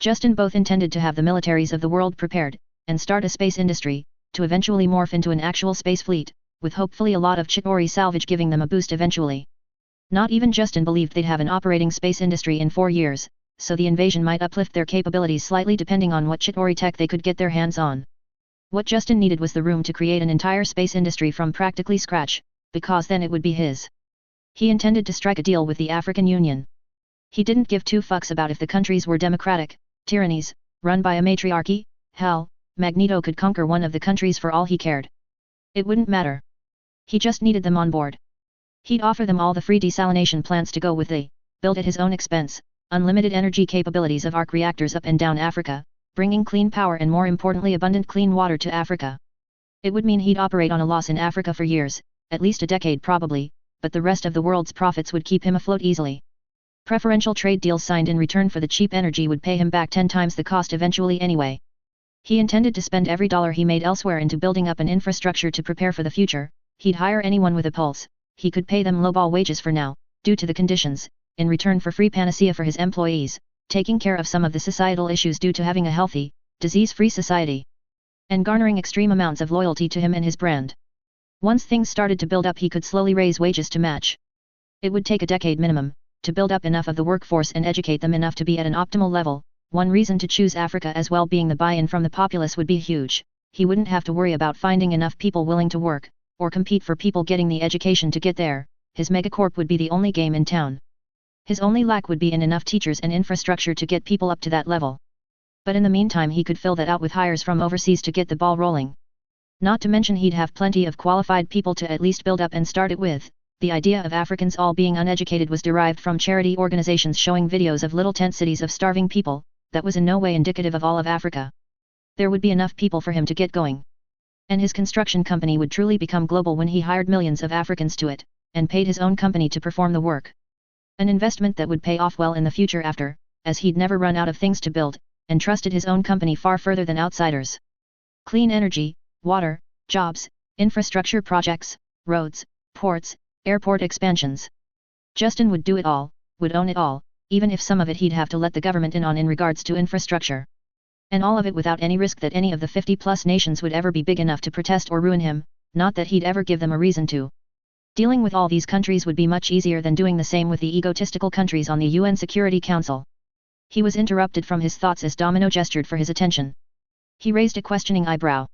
Justin both intended to have the militaries of the world prepared, and start a space industry, to eventually morph into an actual space fleet, with hopefully a lot of Chitauri salvage giving them a boost eventually. Not even Justin believed they'd have an operating space industry in 4 years, so the invasion might uplift their capabilities slightly depending on what Chitauri tech they could get their hands on. What Justin needed was the room to create an entire space industry from practically scratch, because then it would be his. He intended to strike a deal with the African Union. He didn't give two fucks about if the countries were democratic, tyrannies, run by a matriarchy, hell, Magneto could conquer one of the countries for all he cared. It wouldn't matter. He just needed them on board. He'd offer them all the free desalination plants to go with the, built at his own expense, unlimited energy capabilities of arc reactors up and down Africa, bringing clean power and more importantly abundant clean water to Africa. It would mean he'd operate on a loss in Africa for years, at least a decade probably, but the rest of the world's profits would keep him afloat easily. Preferential trade deals signed in return for the cheap energy would pay him back 10 times the cost eventually anyway. He intended to spend every dollar he made elsewhere into building up an infrastructure to prepare for the future. He'd hire anyone with a pulse, he could pay them lowball wages for now, due to the conditions, in return for free panacea for his employees, taking care of some of the societal issues due to having a healthy, disease-free society. And garnering extreme amounts of loyalty to him and his brand. Once things started to build up he could slowly raise wages to match. It would take a decade minimum, to build up enough of the workforce and educate them enough to be at an optimal level. One reason to choose Africa as well being the buy-in from the populace would be huge. He wouldn't have to worry about finding enough people willing to work, or compete for people getting the education to get there. His megacorp would be the only game in town. His only lack would be in enough teachers and infrastructure to get people up to that level. But in the meantime he could fill that out with hires from overseas to get the ball rolling. Not to mention he'd have plenty of qualified people to at least build up and start it with. The idea of Africans all being uneducated was derived from charity organizations showing videos of little tent cities of starving people. That was in no way indicative of all of Africa. There would be enough people for him to get going. And his construction company would truly become global when he hired millions of Africans to it, and paid his own company to perform the work. An investment that would pay off well in the future after, as he'd never run out of things to build, and trusted his own company far further than outsiders. Clean energy, water, jobs, infrastructure projects, roads, ports, airport expansions. Justin would do it all, would own it all, even if some of it he'd have to let the government in on in regards to infrastructure. And all of it without any risk that any of the 50-plus nations would ever be big enough to protest or ruin him, not that he'd ever give them a reason to. Dealing with all these countries would be much easier than doing the same with the egotistical countries on the UN Security Council. He was interrupted from his thoughts as Domino gestured for his attention. He raised a questioning eyebrow.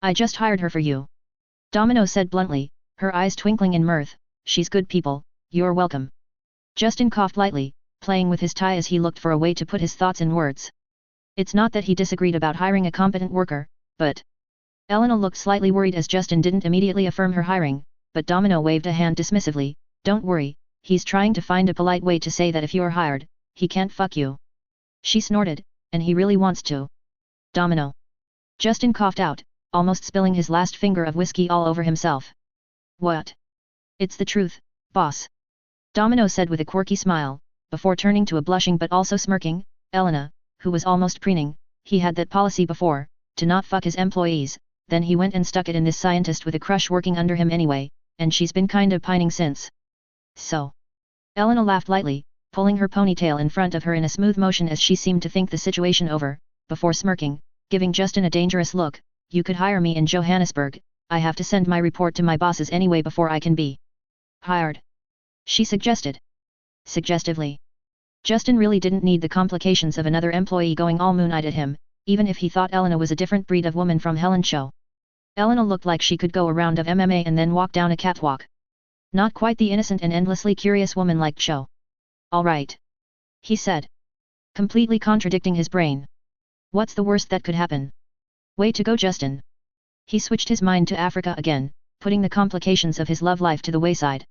I just hired her for you. Domino said bluntly, her eyes twinkling in mirth, she's good people, you're welcome. Justin coughed lightly, playing with his tie as he looked for a way to put his thoughts in words. It's not that he disagreed about hiring a competent worker, but... Elena looked slightly worried as Justin didn't immediately affirm her hiring, but Domino waved a hand dismissively, don't worry, he's trying to find a polite way to say that if you're hired, he can't fuck you. She snorted, and he really wants to. Domino. Justin coughed out, almost spilling his last finger of whiskey all over himself. What? It's the truth, boss. Domino said with a quirky smile, before turning to a blushing but also smirking, Elena, who was almost preening, he had that policy before, to not fuck his employees, then he went and stuck it in this scientist with a crush working under him anyway, and she's been kinda pining since. So. Elena laughed lightly, pulling her ponytail in front of her in a smooth motion as she seemed to think the situation over, before smirking, giving Justin a dangerous look, you could hire me in Johannesburg, I have to send my report to my bosses anyway before I can be hired. She suggested. Suggestively. Justin really didn't need the complications of another employee going all moon-eyed at him, even if he thought Elena was a different breed of woman from Helen Cho. Elena looked like she could go a round of MMA and then walk down a catwalk. Not quite the innocent and endlessly curious woman like Cho. All right. He said. Completely contradicting his brain. What's the worst that could happen? Way to go, Justin. He switched his mind to Africa again, putting the complications of his love life to the wayside.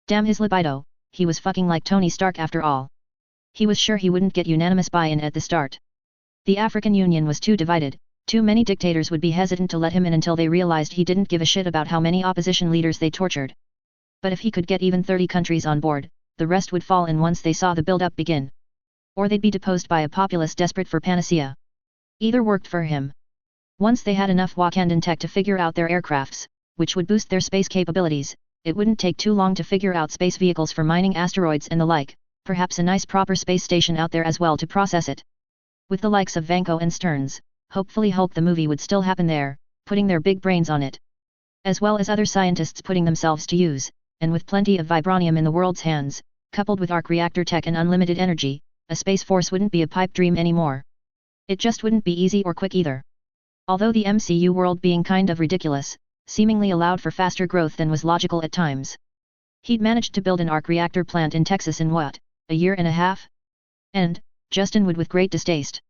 Damn his libido, he was fucking like Tony Stark after all. He was sure he wouldn't get unanimous buy-in at the start. The African Union was too divided, too many dictators would be hesitant to let him in until they realized he didn't give a shit about how many opposition leaders they tortured. But if he could get even 30 countries on board, the rest would fall in once they saw the build-up begin. Or they'd be deposed by a populace desperate for panacea. Either worked for him. Once they had enough Wakandan tech to figure out their aircrafts, which would boost their space capabilities, it wouldn't take too long to figure out space vehicles for mining asteroids and the like, perhaps a nice proper space station out there as well to process it. With the likes of Vanko and Stearns, hopefully Hulk the movie would still happen there, putting their big brains on it. As well as other scientists putting themselves to use, and with plenty of vibranium in the world's hands, coupled with arc reactor tech and unlimited energy, a space force wouldn't be a pipe dream anymore. It just wouldn't be easy or quick either. Although the MCU world being kind of ridiculous, seemingly allowed for faster growth than was logical at times. He'd managed to build an arc reactor plant in Texas in what, a year and a half? And, Justin would with great distaste.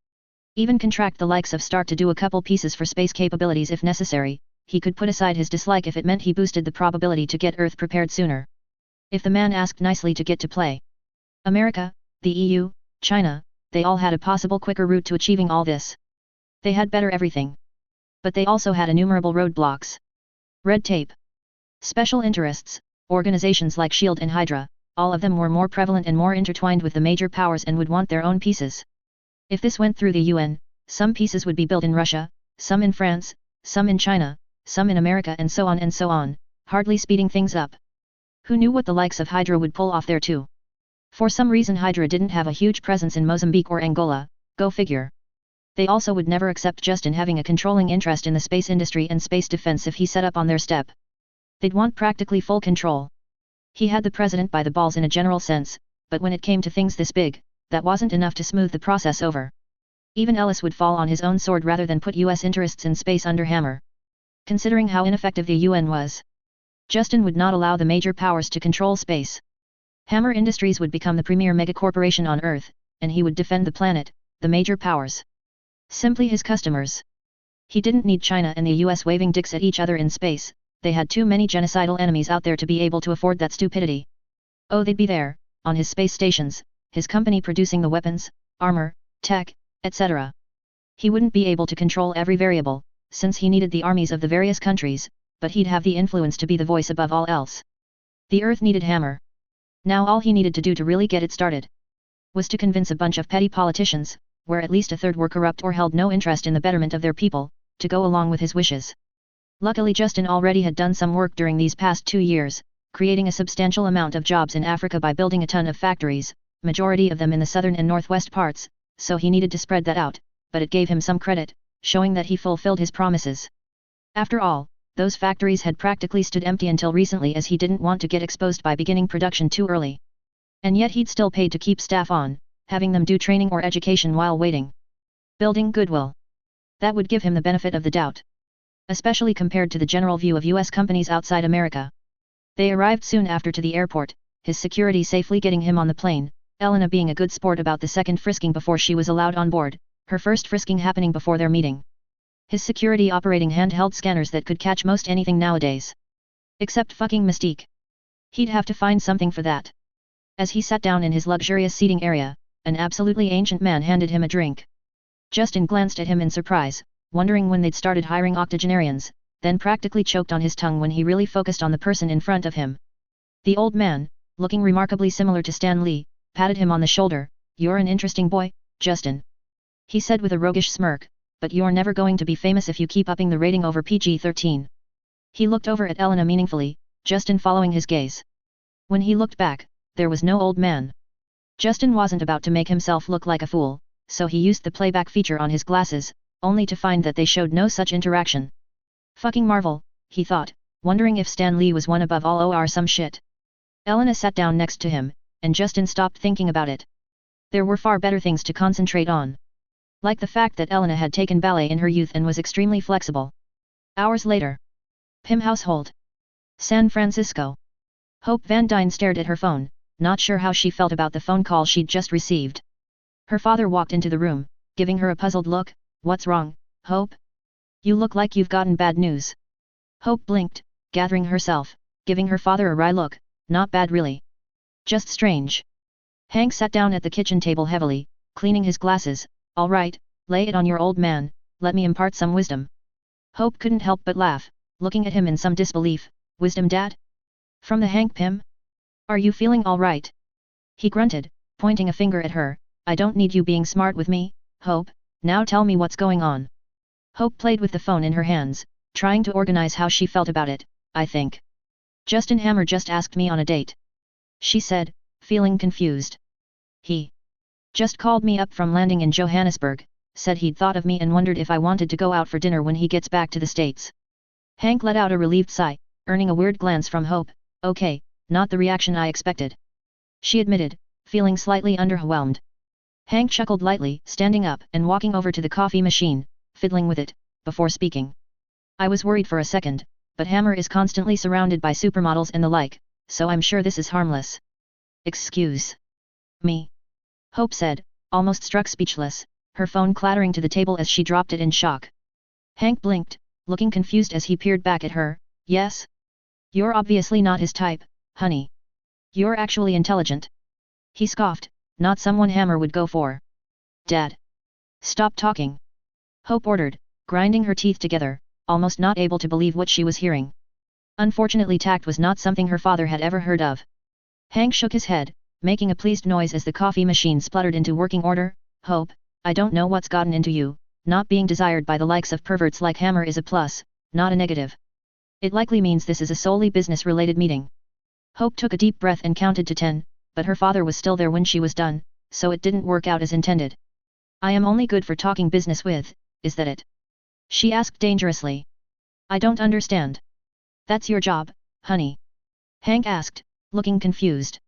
Even contract the likes of Stark to do a couple pieces for space capabilities if necessary, he could put aside his dislike if it meant he boosted the probability to get Earth prepared sooner. If the man asked nicely to get to play. America, the EU, China, they all had a possible quicker route to achieving all this. They had better everything. But they also had innumerable roadblocks. Red tape. Special interests, organizations like SHIELD and Hydra, all of them were more prevalent and more intertwined with the major powers and would want their own pieces. If this went through the UN, some pieces would be built in Russia, some in France, some in China, some in America and so on, hardly speeding things up. Who knew what the likes of Hydra would pull off there too? For some reason Hydra didn't have a huge presence in Mozambique or Angola, go figure. They also would never accept Justin having a controlling interest in the space industry and space defense if he set up on their step. They'd want practically full control. He had the president by the balls in a general sense, but when it came to things this big, that wasn't enough to smooth the process over. Even Ellis would fall on his own sword rather than put US interests in space under hammer. Considering how ineffective the UN was, Justin would not allow the major powers to control space. Hammer Industries would become the premier megacorporation on Earth, and he would defend the planet, the major powers. Simply his customers. He didn't need China and the US waving dicks at each other in space, they had too many genocidal enemies out there to be able to afford that stupidity. Oh, they'd be there, on his space stations, his company producing the weapons, armor, tech, etc. He wouldn't be able to control every variable, since he needed the armies of the various countries, but he'd have the influence to be the voice above all else. The Earth needed Hammer. Now all he needed to do to really get it started was to convince a bunch of petty politicians, where at least a third were corrupt or held no interest in the betterment of their people, to go along with his wishes. Luckily Justin already had done some work during these past 2 years, creating a substantial amount of jobs in Africa by building a ton of factories, majority of them in the southern and northwest parts, so he needed to spread that out, but it gave him some credit, showing that he fulfilled his promises. After all, those factories had practically stood empty until recently as he didn't want to get exposed by beginning production too early. And yet he'd still paid to keep staff on, having them do training or education while waiting. Building goodwill. That would give him the benefit of the doubt. Especially compared to the general view of US companies outside America. They arrived soon after to the airport, his security safely getting him on the plane, Elena being a good sport about the second frisking before she was allowed on board, her first frisking happening before their meeting. His security operating handheld scanners that could catch most anything nowadays. Except fucking Mystique. He'd have to find something for that. As he sat down in his luxurious seating area, an absolutely ancient man handed him a drink. Justin glanced at him in surprise, wondering when they'd started hiring octogenarians, then practically choked on his tongue when he really focused on the person in front of him. The old man, looking remarkably similar to Stan Lee, patted him on the shoulder. "You're an interesting boy, Justin," he said with a roguish smirk, "but you're never going to be famous if you keep upping the rating over PG-13. He looked over at Elena meaningfully, Justin following his gaze. When he looked back, there was no old man. Justin wasn't about to make himself look like a fool, so he used the playback feature on his glasses, only to find that they showed no such interaction. Fucking Marvel, he thought, wondering if Stan Lee was one above all or some shit. Elena sat down next to him, and Justin stopped thinking about it. There were far better things to concentrate on. Like the fact that Elena had taken ballet in her youth and was extremely flexible. Hours later. Pym household. San Francisco. Hope Van Dyne stared at her phone, not sure how she felt about the phone call she'd just received. Her father walked into the room, giving her a puzzled look. "What's wrong, Hope? You look like you've gotten bad news." Hope blinked, gathering herself, giving her father a wry look. "Not bad really. Just strange." Hank sat down at the kitchen table heavily, cleaning his glasses. "All right, lay it on your old man, let me impart some wisdom." Hope couldn't help but laugh, looking at him in some disbelief. "Wisdom, Dad? From the Hank Pym? Are you feeling all right?" He grunted, pointing a finger at her. "I don't need you being smart with me, Hope, now tell me what's going on." Hope played with the phone in her hands, trying to organize how she felt about it. "I think Justin Hammer just asked me on a date," she said, feeling confused. "He just called me up from landing in Johannesburg, said he'd thought of me and wondered if I wanted to go out for dinner when he gets back to the States." Hank let out a relieved sigh, earning a weird glance from Hope. "Okay, not the reaction I expected," she admitted, feeling slightly underwhelmed. Hank chuckled lightly, standing up and walking over to the coffee machine, fiddling with it, before speaking. "I was worried for a second, but Hammer is constantly surrounded by supermodels and the like, so I'm sure this is harmless." "Excuse me," Hope said, almost struck speechless, her phone clattering to the table as she dropped it in shock. Hank blinked, looking confused as he peered back at her. "Yes? You're obviously not his type, honey. You're actually intelligent," he scoffed, "not someone Hammer would go for." "Dad! Stop talking!" Hope ordered, grinding her teeth together, almost not able to believe what she was hearing. Unfortunately, tact was not something her father had ever heard of. Hank shook his head, making a pleased noise as the coffee machine spluttered into working order. "Hope, I don't know what's gotten into you, not being desired by the likes of perverts like Hammer is a plus, not a negative. It likely means this is a solely business-related meeting." Hope took a deep breath and counted to 10, but her father was still there when she was done, so it didn't work out as intended. "I am only good for talking business with, is that it?" she asked dangerously. "I don't understand." "That's your job, honey?" Hank asked, looking confused.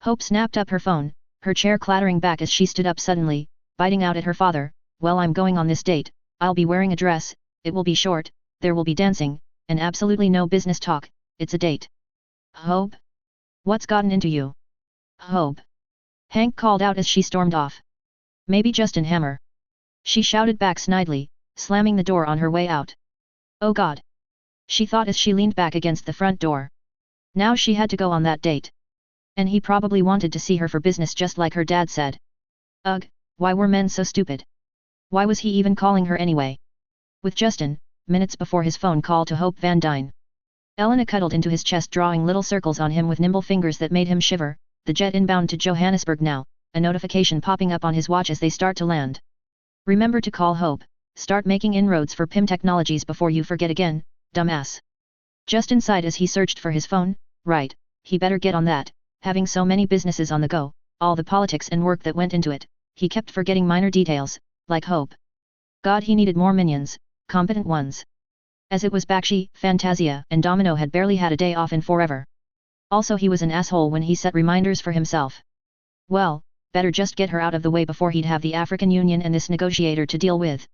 Hope snapped up her phone, her chair clattering back as she stood up suddenly, biting out at her father. "Well, I'm going on this date, I'll be wearing a dress, it will be short, there will be dancing, and absolutely no business talk, it's a date." "Hope? What's gotten into you? Hope?" Hank called out as she stormed off. "Maybe Justin Hammer," she shouted back snidely, slamming the door on her way out. "Oh God!" she thought as she leaned back against the front door. Now she had to go on that date. And he probably wanted to see her for business just like her dad said. Ugh, why were men so stupid? Why was he even calling her anyway? With Justin, minutes before his phone call to Hope Van Dyne. Elena cuddled into his chest, drawing little circles on him with nimble fingers that made him shiver. the jet inbound to Johannesburg now, a notification popping up on his watch as they start to land. Remember to call Hope, start making inroads for PIM Technologies before you forget again, dumbass. Justin sighed as he searched for his phone. Right, he better get on that, having so many businesses on the go, all the politics and work that went into it, he kept forgetting minor details, like Hope. God, he needed more minions, competent ones. As it was, Bakshi, Fantasia, and Domino had barely had a day off in forever. Also, he was an asshole when he set reminders for himself. Well, better just get her out of the way before he'd have the African Union and this negotiator to deal with.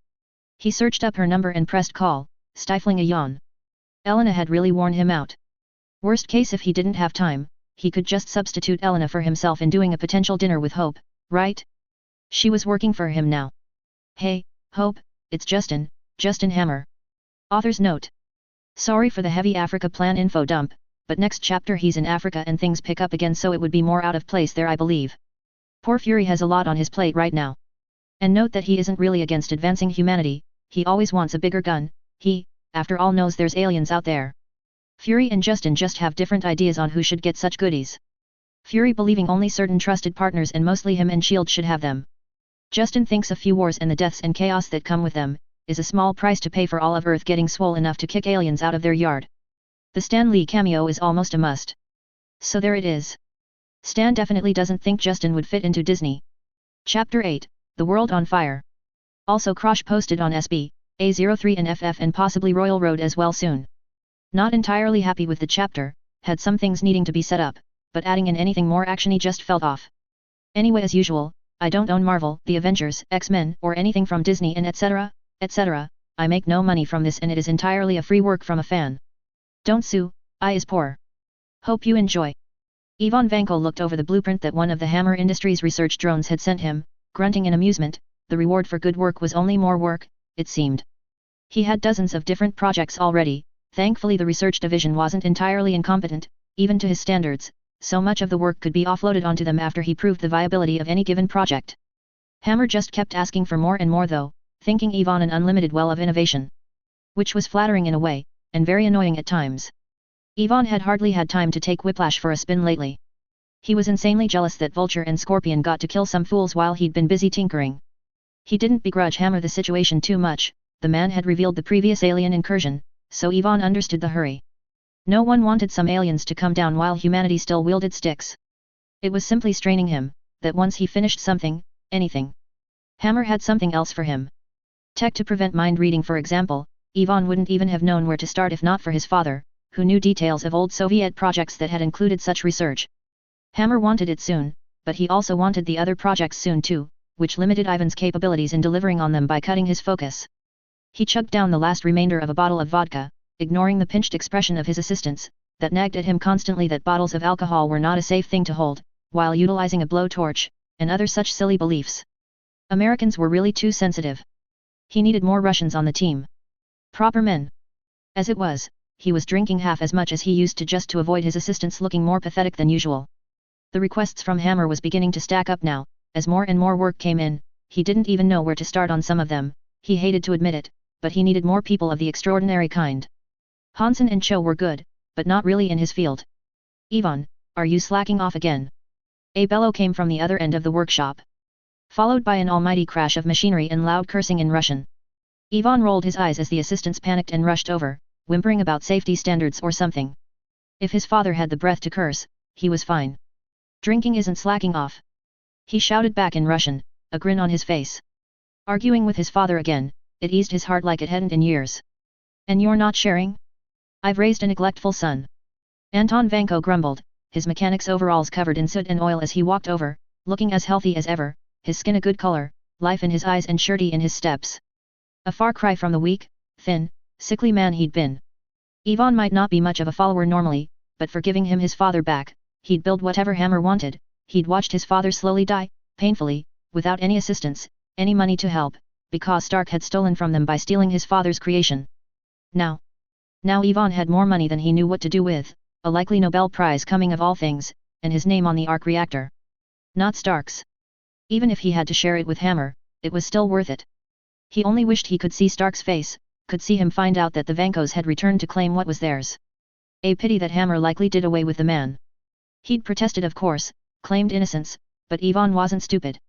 He searched up her number and pressed call, stifling a yawn. Elena had really worn him out. Worst case, if he didn't have time, he could just substitute Elena for himself in doing a potential dinner with Hope, right? She was working for him now. Hey, Hope, it's Justin Hammer. Author's note. Sorry for the heavy Africa plan info dump, but next chapter he's in Africa and things pick up again, so it would be more out of place there, I believe. Poor Fury has a lot on his plate right now. And note that he isn't really against advancing humanity, he always wants a bigger gun, he, after all, knows there's aliens out there. Fury and Justin just have different ideas on who should get such goodies. Fury believing only certain trusted partners and mostly him and S.H.I.E.L.D. should have them. Justin thinks a few wars and the deaths and chaos that come with them is a small price to pay for all of Earth getting swole enough to kick aliens out of their yard. The Stan Lee cameo is almost a must. So there it is. Stan definitely doesn't think Justin would fit into Disney. Chapter 8, The World on Fire. Also Krosh posted on SB, A03 and FF and possibly Royal Road as well soon. Not entirely happy with the chapter, had some things needing to be set up, but adding in anything more actiony just felt off. Anyway, as usual, I don't own Marvel, the Avengers, X-Men, or anything from Disney and etc., etc. I make no money from this and it is entirely a free work from a fan. Don't sue, I is poor. Hope you enjoy. Ivan Vanko looked over the blueprint that one of the Hammer Industries research drones had sent him, grunting in amusement. The reward for good work was only more work, it seemed. He had dozens of different projects already. Thankfully the research division wasn't entirely incompetent, even to his standards, so much of the work could be offloaded onto them after he proved the viability of any given project. Hammer just kept asking for more and more though, thinking Ivan an unlimited well of innovation. Which was flattering in a way, and very annoying at times. Ivan had hardly had time to take Whiplash for a spin lately. He was insanely jealous that Vulture and Scorpion got to kill some fools while he'd been busy tinkering. He didn't begrudge Hammer the situation too much, the man had revealed the previous alien incursion, so Ivan understood the hurry. No one wanted some aliens to come down while humanity still wielded sticks. It was simply straining him, that once he finished something, anything. Hammer had something else for him. Tech to prevent mind reading, for example. Ivan wouldn't even have known where to start if not for his father, who knew details of old Soviet projects that had included such research. Hammer wanted it soon, but he also wanted the other projects soon too, which limited Ivan's capabilities in delivering on them by cutting his focus. He chugged down the last remainder of a bottle of vodka, ignoring the pinched expression of his assistants, that nagged at him constantly that bottles of alcohol were not a safe thing to hold, while utilizing a blowtorch, and other such silly beliefs. Americans were really too sensitive. He needed more Russians on the team. Proper men. As it was, he was drinking half as much as he used to just to avoid his assistants looking more pathetic than usual. The requests from Hammer was beginning to stack up now, as more and more work came in. He didn't even know where to start on some of them, he hated to admit it, but he needed more people of the extraordinary kind. Hansen and Cho were good, but not really in his field. Ivan, are you slacking off again? A bellow came from the other end of the workshop. Followed by an almighty crash of machinery and loud cursing in Russian. Ivan rolled his eyes as the assistants panicked and rushed over, whimpering about safety standards or something. If his father had the breath to curse, he was fine. Drinking isn't slacking off. He shouted back in Russian, a grin on his face. Arguing with his father again, it eased his heart like it hadn't in years. And you're not sharing? I've raised a neglectful son. Anton Vanko grumbled, his mechanic's overalls covered in soot and oil as he walked over, looking as healthy as ever, his skin a good color, life in his eyes and shirty in his steps. A far cry from the weak, thin, sickly man he'd been. Ivan might not be much of a follower normally, but for giving him his father back, he'd build whatever Hammer wanted. He'd watched his father slowly die, painfully, without any assistance, any money to help, because Stark had stolen from them by stealing his father's creation. Now Ivan had more money than he knew what to do with, a likely Nobel Prize coming of all things, and his name on the arc reactor. Not Stark's. Even if he had to share it with Hammer, it was still worth it. He only wished he could see Stark's face, could see him find out that the Vankos had returned to claim what was theirs. A pity that Hammer likely did away with the man. He'd protested, of course, claimed innocence, but Yvonne wasn't stupid.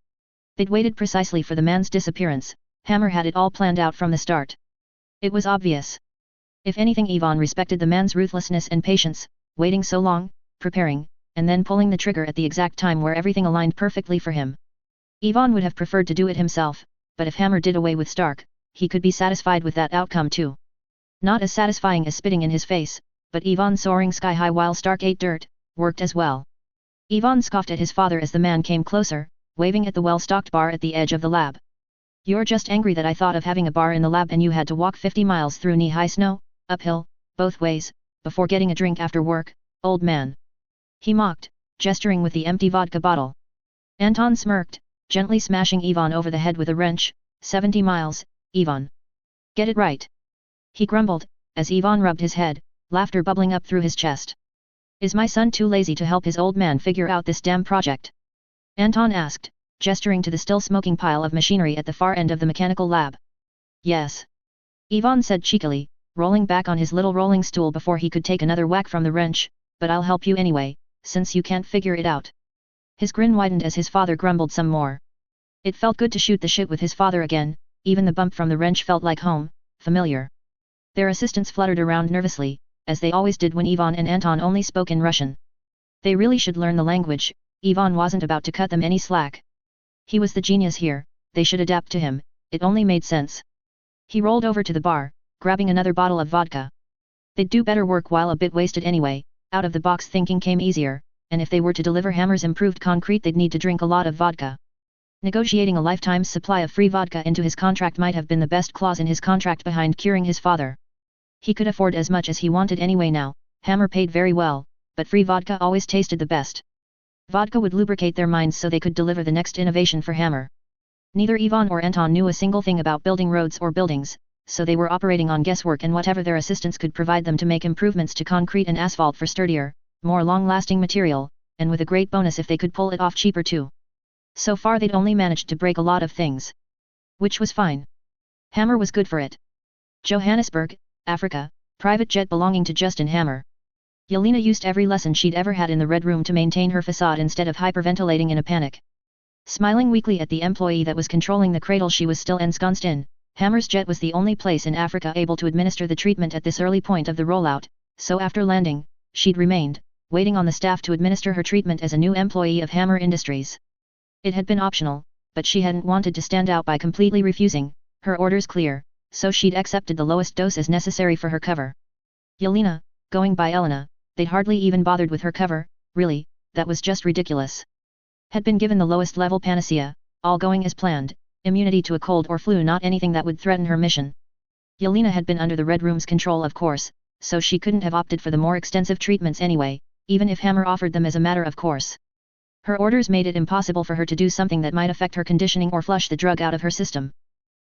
They'd waited precisely for the man's disappearance. Hammer had it all planned out from the start. It was obvious. If anything, Yvonne respected the man's ruthlessness and patience, waiting so long, preparing, and then pulling the trigger at the exact time where everything aligned perfectly for him. Yvonne would have preferred to do it himself, but if Hammer did away with Stark, he could be satisfied with that outcome too. Not as satisfying as spitting in his face, but Yvonne soaring sky-high while Stark ate dirt, worked as well. Yvonne scoffed at his father as the man came closer, waving at the well-stocked bar at the edge of the lab. "You're just angry that I thought of having a bar in the lab and you had to walk 50 miles through knee-high snow, uphill, both ways, before getting a drink after work, old man," he mocked, gesturing with the empty vodka bottle. Anton smirked, gently smashing Yvonne over the head with a wrench. 70 miles, Yvonne. Get it right. He grumbled, as Yvonne rubbed his head, laughter bubbling up through his chest. "Is my son too lazy to help his old man figure out this damn project?" Anton asked, gesturing to the still smoking pile of machinery at the far end of the mechanical lab. "Yes," Yvonne said cheekily, rolling back on his little rolling stool before he could take another whack from the wrench, "but I'll help you anyway, since you can't figure it out." His grin widened as his father grumbled some more. It felt good to shoot the shit with his father again, even the bump from the wrench felt like home, familiar. Their assistants fluttered around nervously, as they always did when Yvonne and Anton only spoke in Russian. They really should learn the language. Yvonne wasn't about to cut them any slack. He was the genius here, they should adapt to him, it only made sense. He rolled over to the bar, grabbing another bottle of vodka. They'd do better work while a bit wasted anyway. Out of the box thinking came easier, and if they were to deliver Hammer's improved concrete they'd need to drink a lot of vodka. Negotiating a lifetime's supply of free vodka into his contract might have been the best clause in his contract behind curing his father. He could afford as much as he wanted anyway now. Hammer paid very well, but free vodka always tasted the best. Vodka would lubricate their minds so they could deliver the next innovation for Hammer. Neither Yvonne or Anton knew a single thing about building roads or buildings, so they were operating on guesswork and whatever their assistants could provide them to make improvements to concrete and asphalt for sturdier, more long-lasting material, and with a great bonus if they could pull it off cheaper too. So far they'd only managed to break a lot of things. Which was fine. Hammer was good for it. Johannesburg, Africa, private jet belonging to Justin Hammer. Yelena used every lesson she'd ever had in the Red Room to maintain her facade instead of hyperventilating in a panic. Smiling weakly at the employee that was controlling the cradle she was still ensconced in, Hammer's jet was the only place in Africa able to administer the treatment at this early point of the rollout, so after landing, she'd remained, waiting on the staff to administer her treatment as a new employee of Hammer Industries. It had been optional, but she hadn't wanted to stand out by completely refusing, her orders clear, so she'd accepted the lowest dose as necessary for her cover. Yelena, going by Elena, they'd hardly even bothered with her cover, really, that was just ridiculous. Had been given the lowest level panacea, all going as planned, immunity to a cold or flu, not anything that would threaten her mission. Yelena had been under the Red Room's control of course, so she couldn't have opted for the more extensive treatments anyway, even if Hammer offered them as a matter of course. Her orders made it impossible for her to do something that might affect her conditioning or flush the drug out of her system.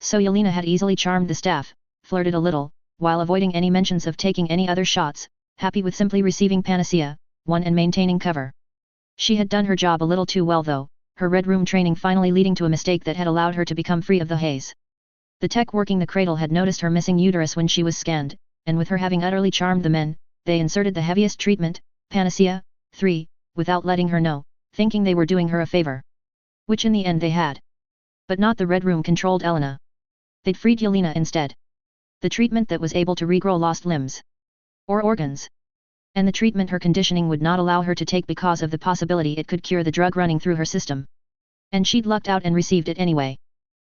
So Yelena had easily charmed the staff, flirted a little, while avoiding any mentions of taking any other shots, happy with simply receiving panacea, one and maintaining cover. She had done her job a little too well though, her Red Room training finally leading to a mistake that had allowed her to become free of the haze. The tech working the cradle had noticed her missing uterus when she was scanned, and with her having utterly charmed the men, they inserted the heaviest treatment, Panacea 3, without letting her know, thinking they were doing her a favor. Which in the end they had. But not the Red Room controlled Elena. They'd freed Yelena instead. The treatment that was able to regrow lost limbs. Or organs. And the treatment her conditioning would not allow her to take because of the possibility it could cure the drug running through her system. And she'd lucked out and received it anyway.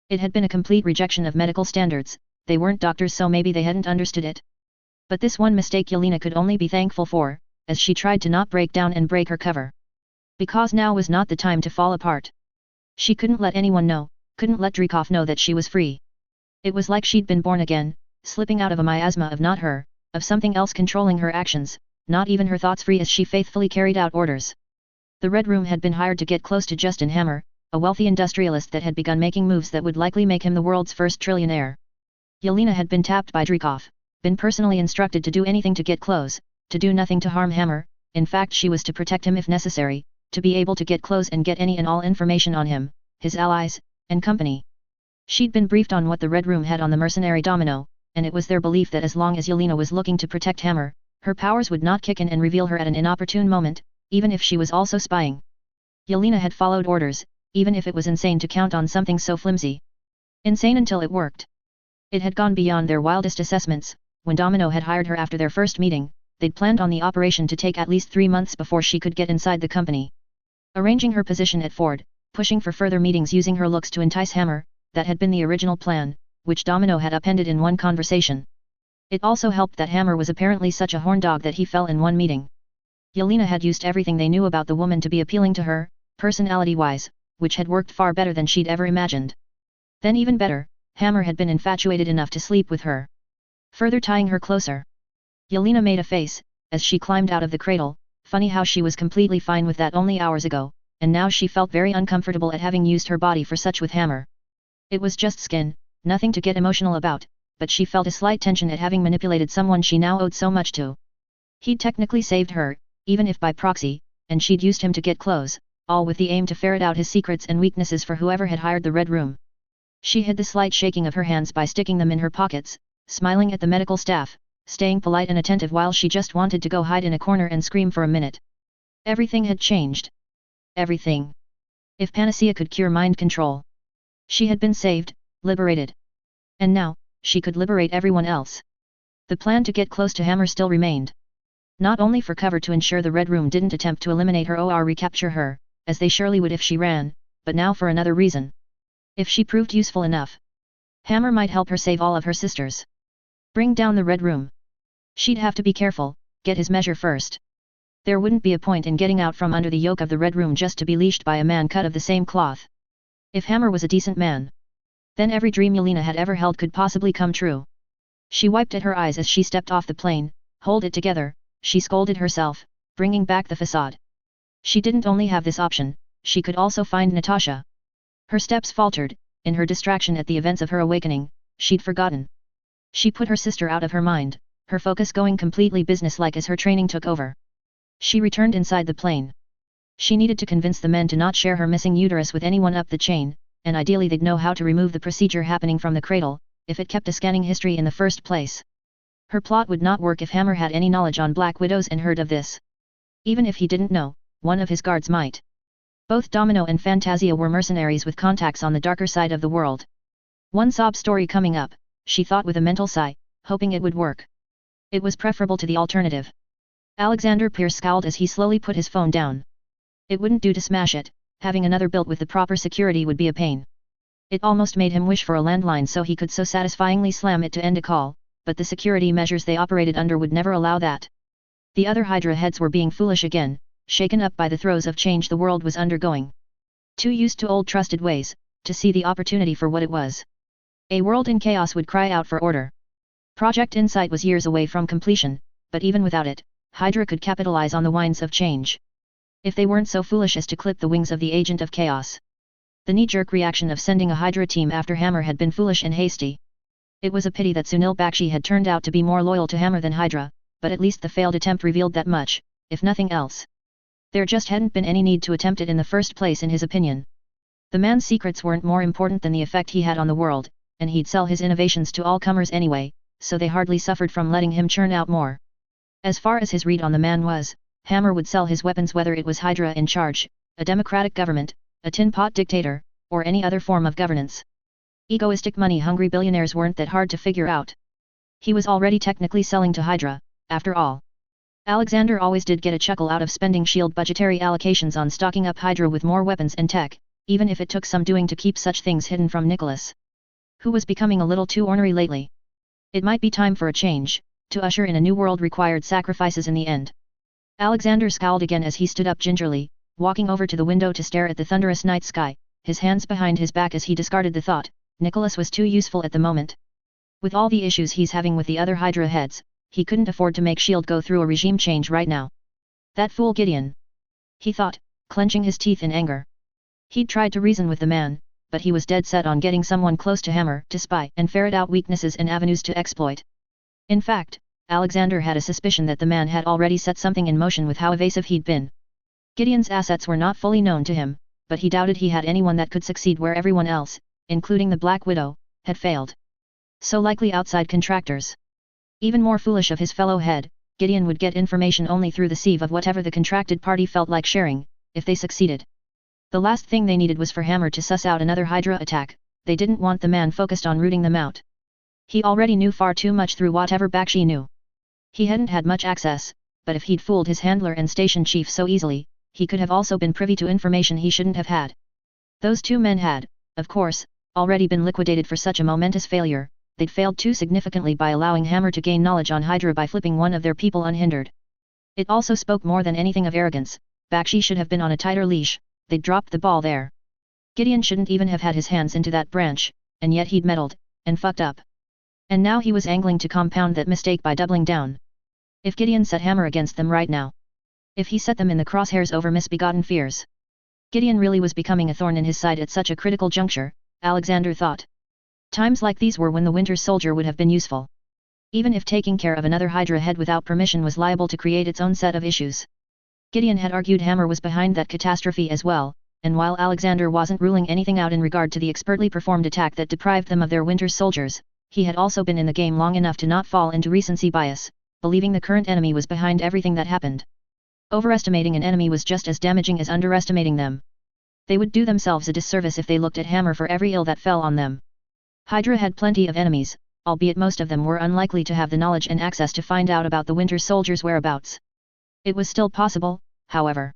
It had been a complete rejection of medical standards, they weren't doctors so maybe they hadn't understood it. But this one mistake Yelena could only be thankful for, as she tried to not break down and break her cover. Because now was not the time to fall apart. She couldn't let anyone know, couldn't let Dreykov know that she was free. It was like she'd been born again, slipping out of a miasma of not her, of something else controlling her actions, not even her thoughts, free as she faithfully carried out orders. The Red Room had been hired to get close to Justin Hammer, a wealthy industrialist that had begun making moves that would likely make him the world's first trillionaire. Yelena had been tapped by Dreykov, been personally instructed to do anything to get close, to do nothing to harm Hammer, in fact she was to protect him if necessary, to be able to get close and get any and all information on him, his allies, and company. She'd been briefed on what the Red Room had on the mercenary domino, and it was their belief that as long as Yelena was looking to protect Hammer, her powers would not kick in and reveal her at an inopportune moment, even if she was also spying. Yelena had followed orders, even if it was insane to count on something so flimsy. Insane until it worked. It had gone beyond their wildest assessments. When Domino had hired her after their first meeting, they'd planned on the operation to take at least 3 months before she could get inside the company. Arranging her position at Ford, pushing for further meetings using her looks to entice Hammer, that had been the original plan, which Domino had appended in one conversation. It also helped that Hammer was apparently such a horn dog that he fell in one meeting. Yelena had used everything they knew about the woman to be appealing to her, personality-wise, which had worked far better than she'd ever imagined. Then even better, Hammer had been infatuated enough to sleep with her, further tying her closer. Yelena made a face, as she climbed out of the cradle. Funny how she was completely fine with that only hours ago, and now she felt very uncomfortable at having used her body for such with Hammer. It was just skin, nothing to get emotional about, but she felt a slight tension at having manipulated someone she now owed so much to. He'd technically saved her, even if by proxy, and she'd used him to get close, all with the aim to ferret out his secrets and weaknesses for whoever had hired the Red Room. She hid the slight shaking of her hands by sticking them in her pockets, smiling at the medical staff, staying polite and attentive while she just wanted to go hide in a corner and scream for a minute. Everything had changed. Everything. If Panacea could cure mind control. She had been saved, liberated. And now, she could liberate everyone else. The plan to get close to Hammer still remained. Not only for cover to ensure the Red Room didn't attempt to eliminate her or recapture her, as they surely would if she ran, but now for another reason. If she proved useful enough, Hammer might help her save all of her sisters. Bring down the Red Room. She'd have to be careful, get his measure first. There wouldn't be a point in getting out from under the yoke of the Red Room just to be leashed by a man cut of the same cloth. If Hammer was a decent man, then every dream Yelena had ever held could possibly come true. She wiped at her eyes as she stepped off the plane. Hold it together, she scolded herself, bringing back the facade. She didn't only have this option, she could also find Natasha. Her steps faltered, in her distraction at the events of her awakening, she'd forgotten. She put her sister out of her mind, her focus going completely businesslike as her training took over. She returned inside the plane. She needed to convince the men to not share her missing uterus with anyone up the chain, and ideally they'd know how to remove the procedure happening from the cradle, if it kept a scanning history in the first place. Her plot would not work if Hammer had any knowledge on Black Widows and heard of this. Even if he didn't know, one of his guards might. Both Domino and Fantasia were mercenaries with contacts on the darker side of the world. One sob story coming up, she thought with a mental sigh, hoping it would work. It was preferable to the alternative. Alexander Pierce scowled as he slowly put his phone down. It wouldn't do to smash it, having another built with the proper security would be a pain. It almost made him wish for a landline so he could so satisfyingly slam it to end a call, but the security measures they operated under would never allow that. The other Hydra heads were being foolish again, shaken up by the throes of change the world was undergoing. Too used to old trusted ways, to see the opportunity for what it was. A world in chaos would cry out for order. Project Insight was years away from completion, but even without it, Hydra could capitalize on the winds of change. If they weren't so foolish as to clip the wings of the Agent of Chaos. The knee-jerk reaction of sending a Hydra team after Hammer had been foolish and hasty. It was a pity that Sunil Bakshi had turned out to be more loyal to Hammer than Hydra, but at least the failed attempt revealed that much, if nothing else. There just hadn't been any need to attempt it in the first place in his opinion. The man's secrets weren't more important than the effect he had on the world, and he'd sell his innovations to all comers anyway, so they hardly suffered from letting him churn out more. As far as his read on the man was, Hammer would sell his weapons whether it was Hydra in charge, a democratic government, a tin-pot dictator, or any other form of governance. Egoistic money-hungry billionaires weren't that hard to figure out. He was already technically selling to Hydra, after all. Alexander always did get a chuckle out of spending S.H.I.E.L.D. budgetary allocations on stocking up Hydra with more weapons and tech, even if it took some doing to keep such things hidden from Nicholas, who was becoming a little too ornery lately. It might be time for a change, to usher in a new world required sacrifices in the end. Alexander scowled again as he stood up gingerly, walking over to the window to stare at the thunderous night sky, his hands behind his back as he discarded the thought, Nicholas was too useful at the moment. With all the issues he's having with the other Hydra heads, he couldn't afford to make S.H.I.E.L.D. go through a regime change right now. That fool Gideon! He thought, clenching his teeth in anger. He'd tried to reason with the man, but he was dead set on getting someone close to Hammer to spy and ferret out weaknesses and avenues to exploit. In fact, Alexander had a suspicion that the man had already set something in motion with how evasive he'd been. Gideon's assets were not fully known to him, but he doubted he had anyone that could succeed where everyone else, including the Black Widow, had failed. So likely outside contractors. Even more foolish of his fellow head, Gideon would get information only through the sieve of whatever the contracted party felt like sharing, if they succeeded. The last thing they needed was for Hammer to suss out another Hydra attack, they didn't want the man focused on rooting them out. He already knew far too much through whatever Bakshi knew. He hadn't had much access, but if he'd fooled his handler and station chief so easily, he could have also been privy to information he shouldn't have had. Those two men had, of course, already been liquidated for such a momentous failure. They'd failed too significantly by allowing Hammer to gain knowledge on Hydra by flipping one of their people unhindered. It also spoke more than anything of arrogance. Bakshi should have been on a tighter leash, they'd dropped the ball there. Gideon shouldn't even have had his hands into that branch, and yet he'd meddled, and fucked up. And now he was angling to compound that mistake by doubling down. If Gideon set Hammer against them right now. If he set them in the crosshairs over misbegotten fears. Gideon really was becoming a thorn in his side at such a critical juncture, Alexander thought. Times like these were when the Winter Soldier would have been useful. Even if taking care of another Hydra head without permission was liable to create its own set of issues. Gideon had argued Hammer was behind that catastrophe as well, and while Alexander wasn't ruling anything out in regard to the expertly performed attack that deprived them of their Winter Soldiers, he had also been in the game long enough to not fall into recency bias, believing the current enemy was behind everything that happened. Overestimating an enemy was just as damaging as underestimating them. They would do themselves a disservice if they looked at Hammer for every ill that fell on them. Hydra had plenty of enemies, albeit most of them were unlikely to have the knowledge and access to find out about the Winter Soldier's whereabouts. It was still possible, however.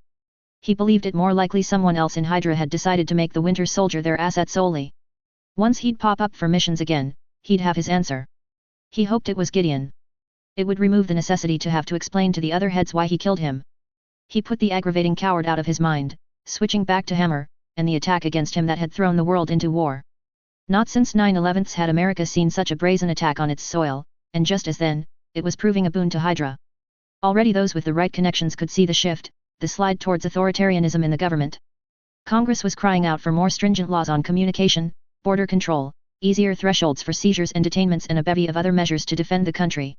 He believed it more likely someone else in Hydra had decided to make the Winter Soldier their asset solely. Once he'd pop up for missions again, he'd have his answer. He hoped it was Gideon. It would remove the necessity to have to explain to the other heads why he killed him. He put the aggravating coward out of his mind, switching back to Hammer, and the attack against him that had thrown the world into war. Not since 9/11 had America seen such a brazen attack on its soil, and just as then, it was proving a boon to Hydra. Already those with the right connections could see the shift, the slide towards authoritarianism in the government. Congress was crying out for more stringent laws on communication, border control, easier thresholds for seizures and detainments and a bevy of other measures to defend the country.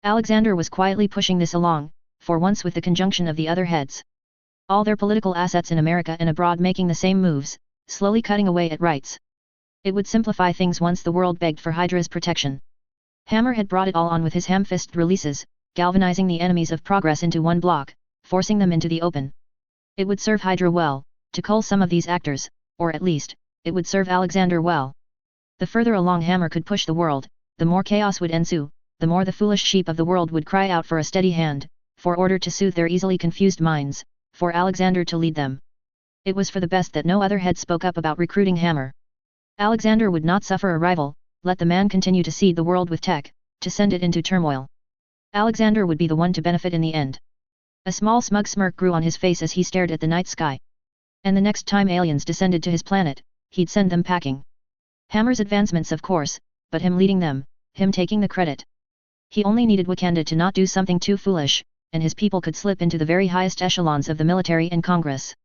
Alexander was quietly pushing this along, for once with the conjunction of the other heads. All their political assets in America and abroad making the same moves, slowly cutting away at rights. It would simplify things once the world begged for Hydra's protection. Hammer had brought it all on with his ham-fisted releases, galvanizing the enemies of progress into one block, forcing them into the open. It would serve Hydra well, to cull some of these actors, or at least, it would serve Alexander well. The further along Hammer could push the world, the more chaos would ensue, the more the foolish sheep of the world would cry out for a steady hand, for order to soothe their easily confused minds, for Alexander to lead them. It was for the best that no other head spoke up about recruiting Hammer. Alexander would not suffer a rival, let the man continue to seed the world with tech, to send it into turmoil. Alexander would be the one to benefit in the end. A small smug smirk grew on his face as he stared at the night sky. And the next time aliens descended to his planet, he'd send them packing. Hammer's advancements of course, but him leading them, him taking the credit. He only needed Wakanda to not do something too foolish, and his people could slip into the very highest echelons of the military and Congress.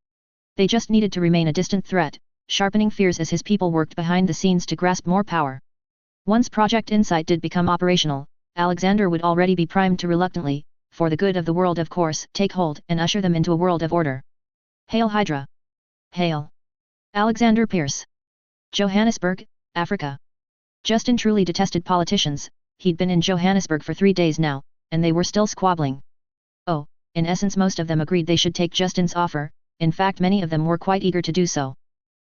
They just needed to remain a distant threat, sharpening fears as his people worked behind the scenes to grasp more power. Once Project Insight did become operational, Alexander would already be primed to reluctantly, for the good of the world of course, take hold and usher them into a world of order. Hail Hydra! Hail! Alexander Pierce! Johannesburg, Africa. Justin truly detested politicians. He'd been in Johannesburg for 3 days now, and they were still squabbling. Oh, in essence most of them agreed they should take Justin's offer, in fact many of them were quite eager to do so.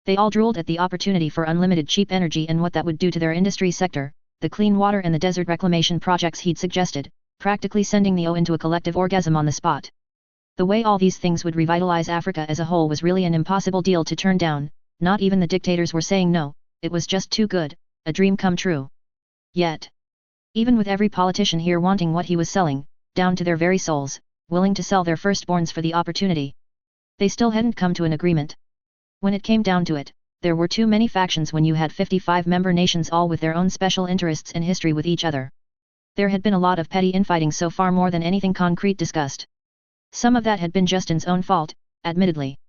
They all drooled at the opportunity for unlimited cheap energy and what that would do to their industry sector, the clean water and the desert reclamation projects he'd suggested, practically sending the O into a collective orgasm on the spot. The way all these things would revitalize Africa as a whole was really an impossible deal to turn down, not even the dictators were saying no, it was just too good, a dream come true. Yet, even with every politician here wanting what he was selling, down to their very souls, willing to sell their firstborns for the opportunity, they still hadn't come to an agreement. When it came down to it, there were too many factions when you had 55 member nations all with their own special interests and history with each other. There had been a lot of petty infighting so far more than anything concrete discussed. Some of that had been Justin's own fault, admittedly.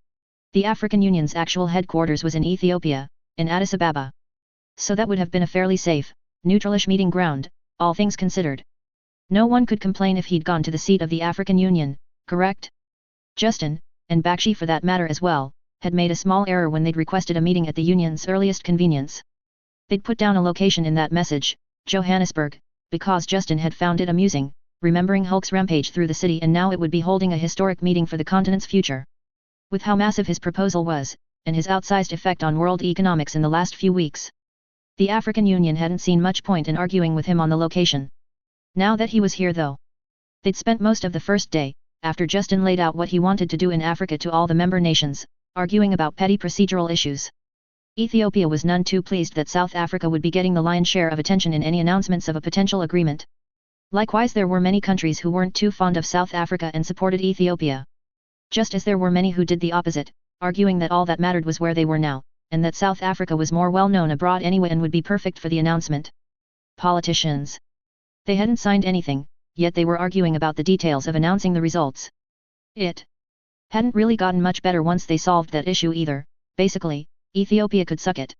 The African Union's actual headquarters was in Ethiopia, in Addis Ababa. So that would have been a fairly safe, neutralish meeting ground, all things considered. No one could complain if he'd gone to the seat of the African Union, correct? Justin, and Bakshi for that matter as well, had made a small error when they'd requested a meeting at the Union's earliest convenience. They'd put down a location in that message, Johannesburg, because Justin had found it amusing, remembering Hulk's rampage through the city and now it would be holding a historic meeting for the continent's future. With how massive his proposal was, and his outsized effect on world economics in the last few weeks, the African Union hadn't seen much point in arguing with him on the location. Now that he was here though, they'd spent most of the first day, after Justin laid out what he wanted to do in Africa to all the member nations, arguing about petty procedural issues. Ethiopia was none too pleased that South Africa would be getting the lion's share of attention in any announcements of a potential agreement. Likewise, there were many countries who weren't too fond of South Africa and supported Ethiopia. Just as there were many who did the opposite, arguing that all that mattered was where they were now, and that South Africa was more well known abroad anyway and would be perfect for the announcement. Politicians. They hadn't signed anything, yet they were arguing about the details of announcing the results. It hadn't really gotten much better once they solved that issue either. Basically, Ethiopia could suck it.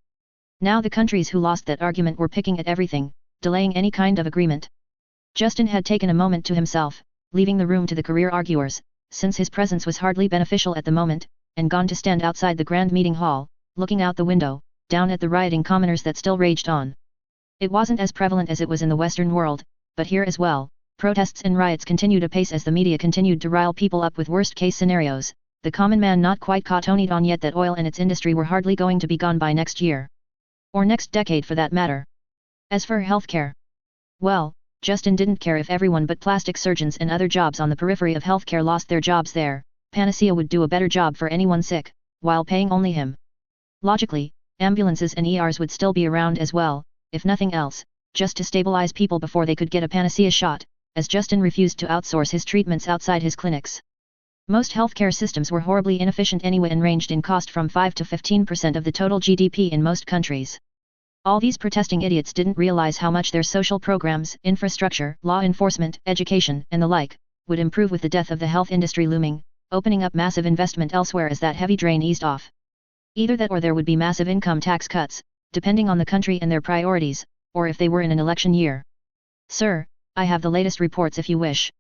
Now the countries who lost that argument were picking at everything, delaying any kind of agreement. Justin had taken a moment to himself, leaving the room to the career arguers, since his presence was hardly beneficial at the moment, and gone to stand outside the grand meeting hall, looking out the window, down at the rioting commoners that still raged on. It wasn't as prevalent as it was in the Western world, but here as well, protests and riots continued apace as the media continued to rile people up with worst-case scenarios, the common man not quite caught on yet that oil and its industry were hardly going to be gone by next year. Or next decade for that matter. As for healthcare, well, Justin didn't care if everyone but plastic surgeons and other jobs on the periphery of healthcare lost their jobs there. Panacea would do a better job for anyone sick, while paying only him. Logically, ambulances and ERs would still be around as well, if nothing else, just to stabilize people before they could get a Panacea shot, as Justin refused to outsource his treatments outside his clinics. Most healthcare systems were horribly inefficient anyway and ranged in cost from 5 to 15% of the total GDP in most countries. All these protesting idiots didn't realize how much their social programs, infrastructure, law enforcement, education, and the like, would improve with the death of the health industry looming, opening up massive investment elsewhere as that heavy drain eased off. Either that or there would be massive income tax cuts, depending on the country and their priorities, or if they were in an election year. Sir, I have the latest reports if you wish.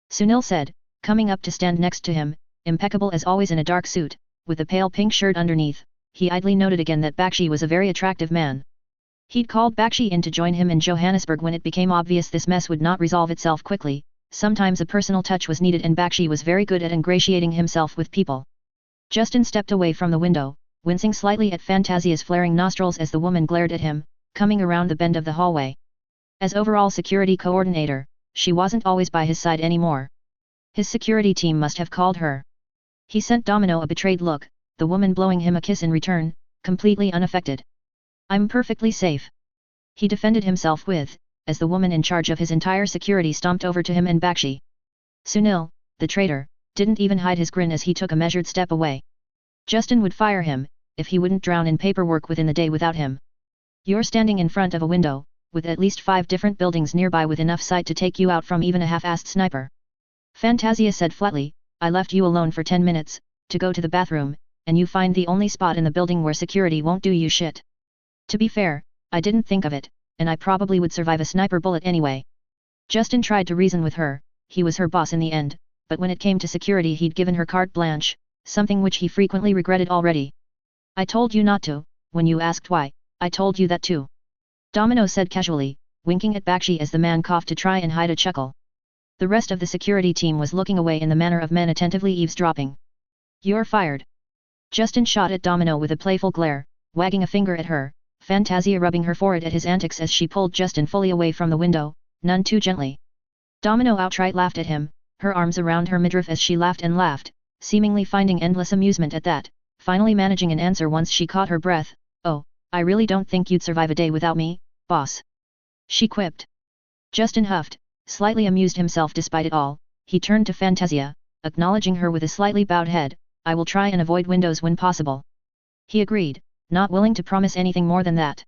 Sunil said, coming up to stand next to him, impeccable as always in a dark suit, with a pale pink shirt underneath. He idly noted again that Bakshi was a very attractive man. He'd called Bakshi in to join him in Johannesburg when it became obvious this mess would not resolve itself quickly. Sometimes a personal touch was needed and Bakshi was very good at ingratiating himself with people. Justin stepped away from the window, wincing slightly at Fantasia's flaring nostrils as the woman glared at him, coming around the bend of the hallway. As overall security coordinator, she wasn't always by his side anymore. His security team must have called her. He sent Domino a betrayed look, the woman blowing him a kiss in return, completely unaffected. I'm perfectly safe. He defended himself with, as the woman in charge of his entire security stomped over to him and Bakshi. Sunil, the traitor, didn't even hide his grin as he took a measured step away. Justin would fire him, if he wouldn't drown in paperwork within the day without him. You're standing in front of a window, with at least 5 different buildings nearby with enough sight to take you out from even a half-assed sniper. Fantasia said flatly, I left you alone for 10 minutes, to go to the bathroom, and you find the only spot in the building where security won't do you shit. To be fair, I didn't think of it, and I probably would survive a sniper bullet anyway. Justin tried to reason with her, he was her boss in the end, but when it came to security he'd given her carte blanche, something which he frequently regretted already. I told you not to, when you asked why, I told you that too. Domino said casually, winking at Bakshi as the man coughed to try and hide a chuckle. The rest of the security team was looking away in the manner of men attentively eavesdropping. You're fired. Justin shot at Domino with a playful glare, wagging a finger at her, Fantasia rubbing her forehead at his antics as she pulled Justin fully away from the window, none too gently. Domino outright laughed at him, her arms around her midriff as she laughed and laughed, seemingly finding endless amusement at that, finally managing an answer once she caught her breath. Oh, I really don't think you'd survive a day without me, boss. She quipped. Justin huffed, slightly amused himself despite it all. He turned to Fantasia, acknowledging her with a slightly bowed head. I will try and avoid windows when possible. He agreed, not willing to promise anything more than that.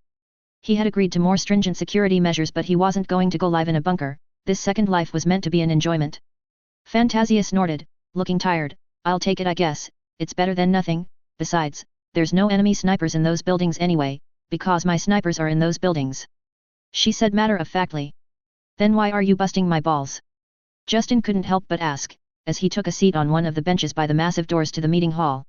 He had agreed to more stringent security measures but he wasn't going to go live in a bunker. This second life was meant to be an enjoyment. Fantasia snorted, looking tired. I'll take it I guess, it's better than nothing. Besides, there's no enemy snipers in those buildings anyway, because my snipers are in those buildings. She said matter-of-factly. Then why are you busting my balls? Justin couldn't help but ask, as he took a seat on one of the benches by the massive doors to the meeting hall.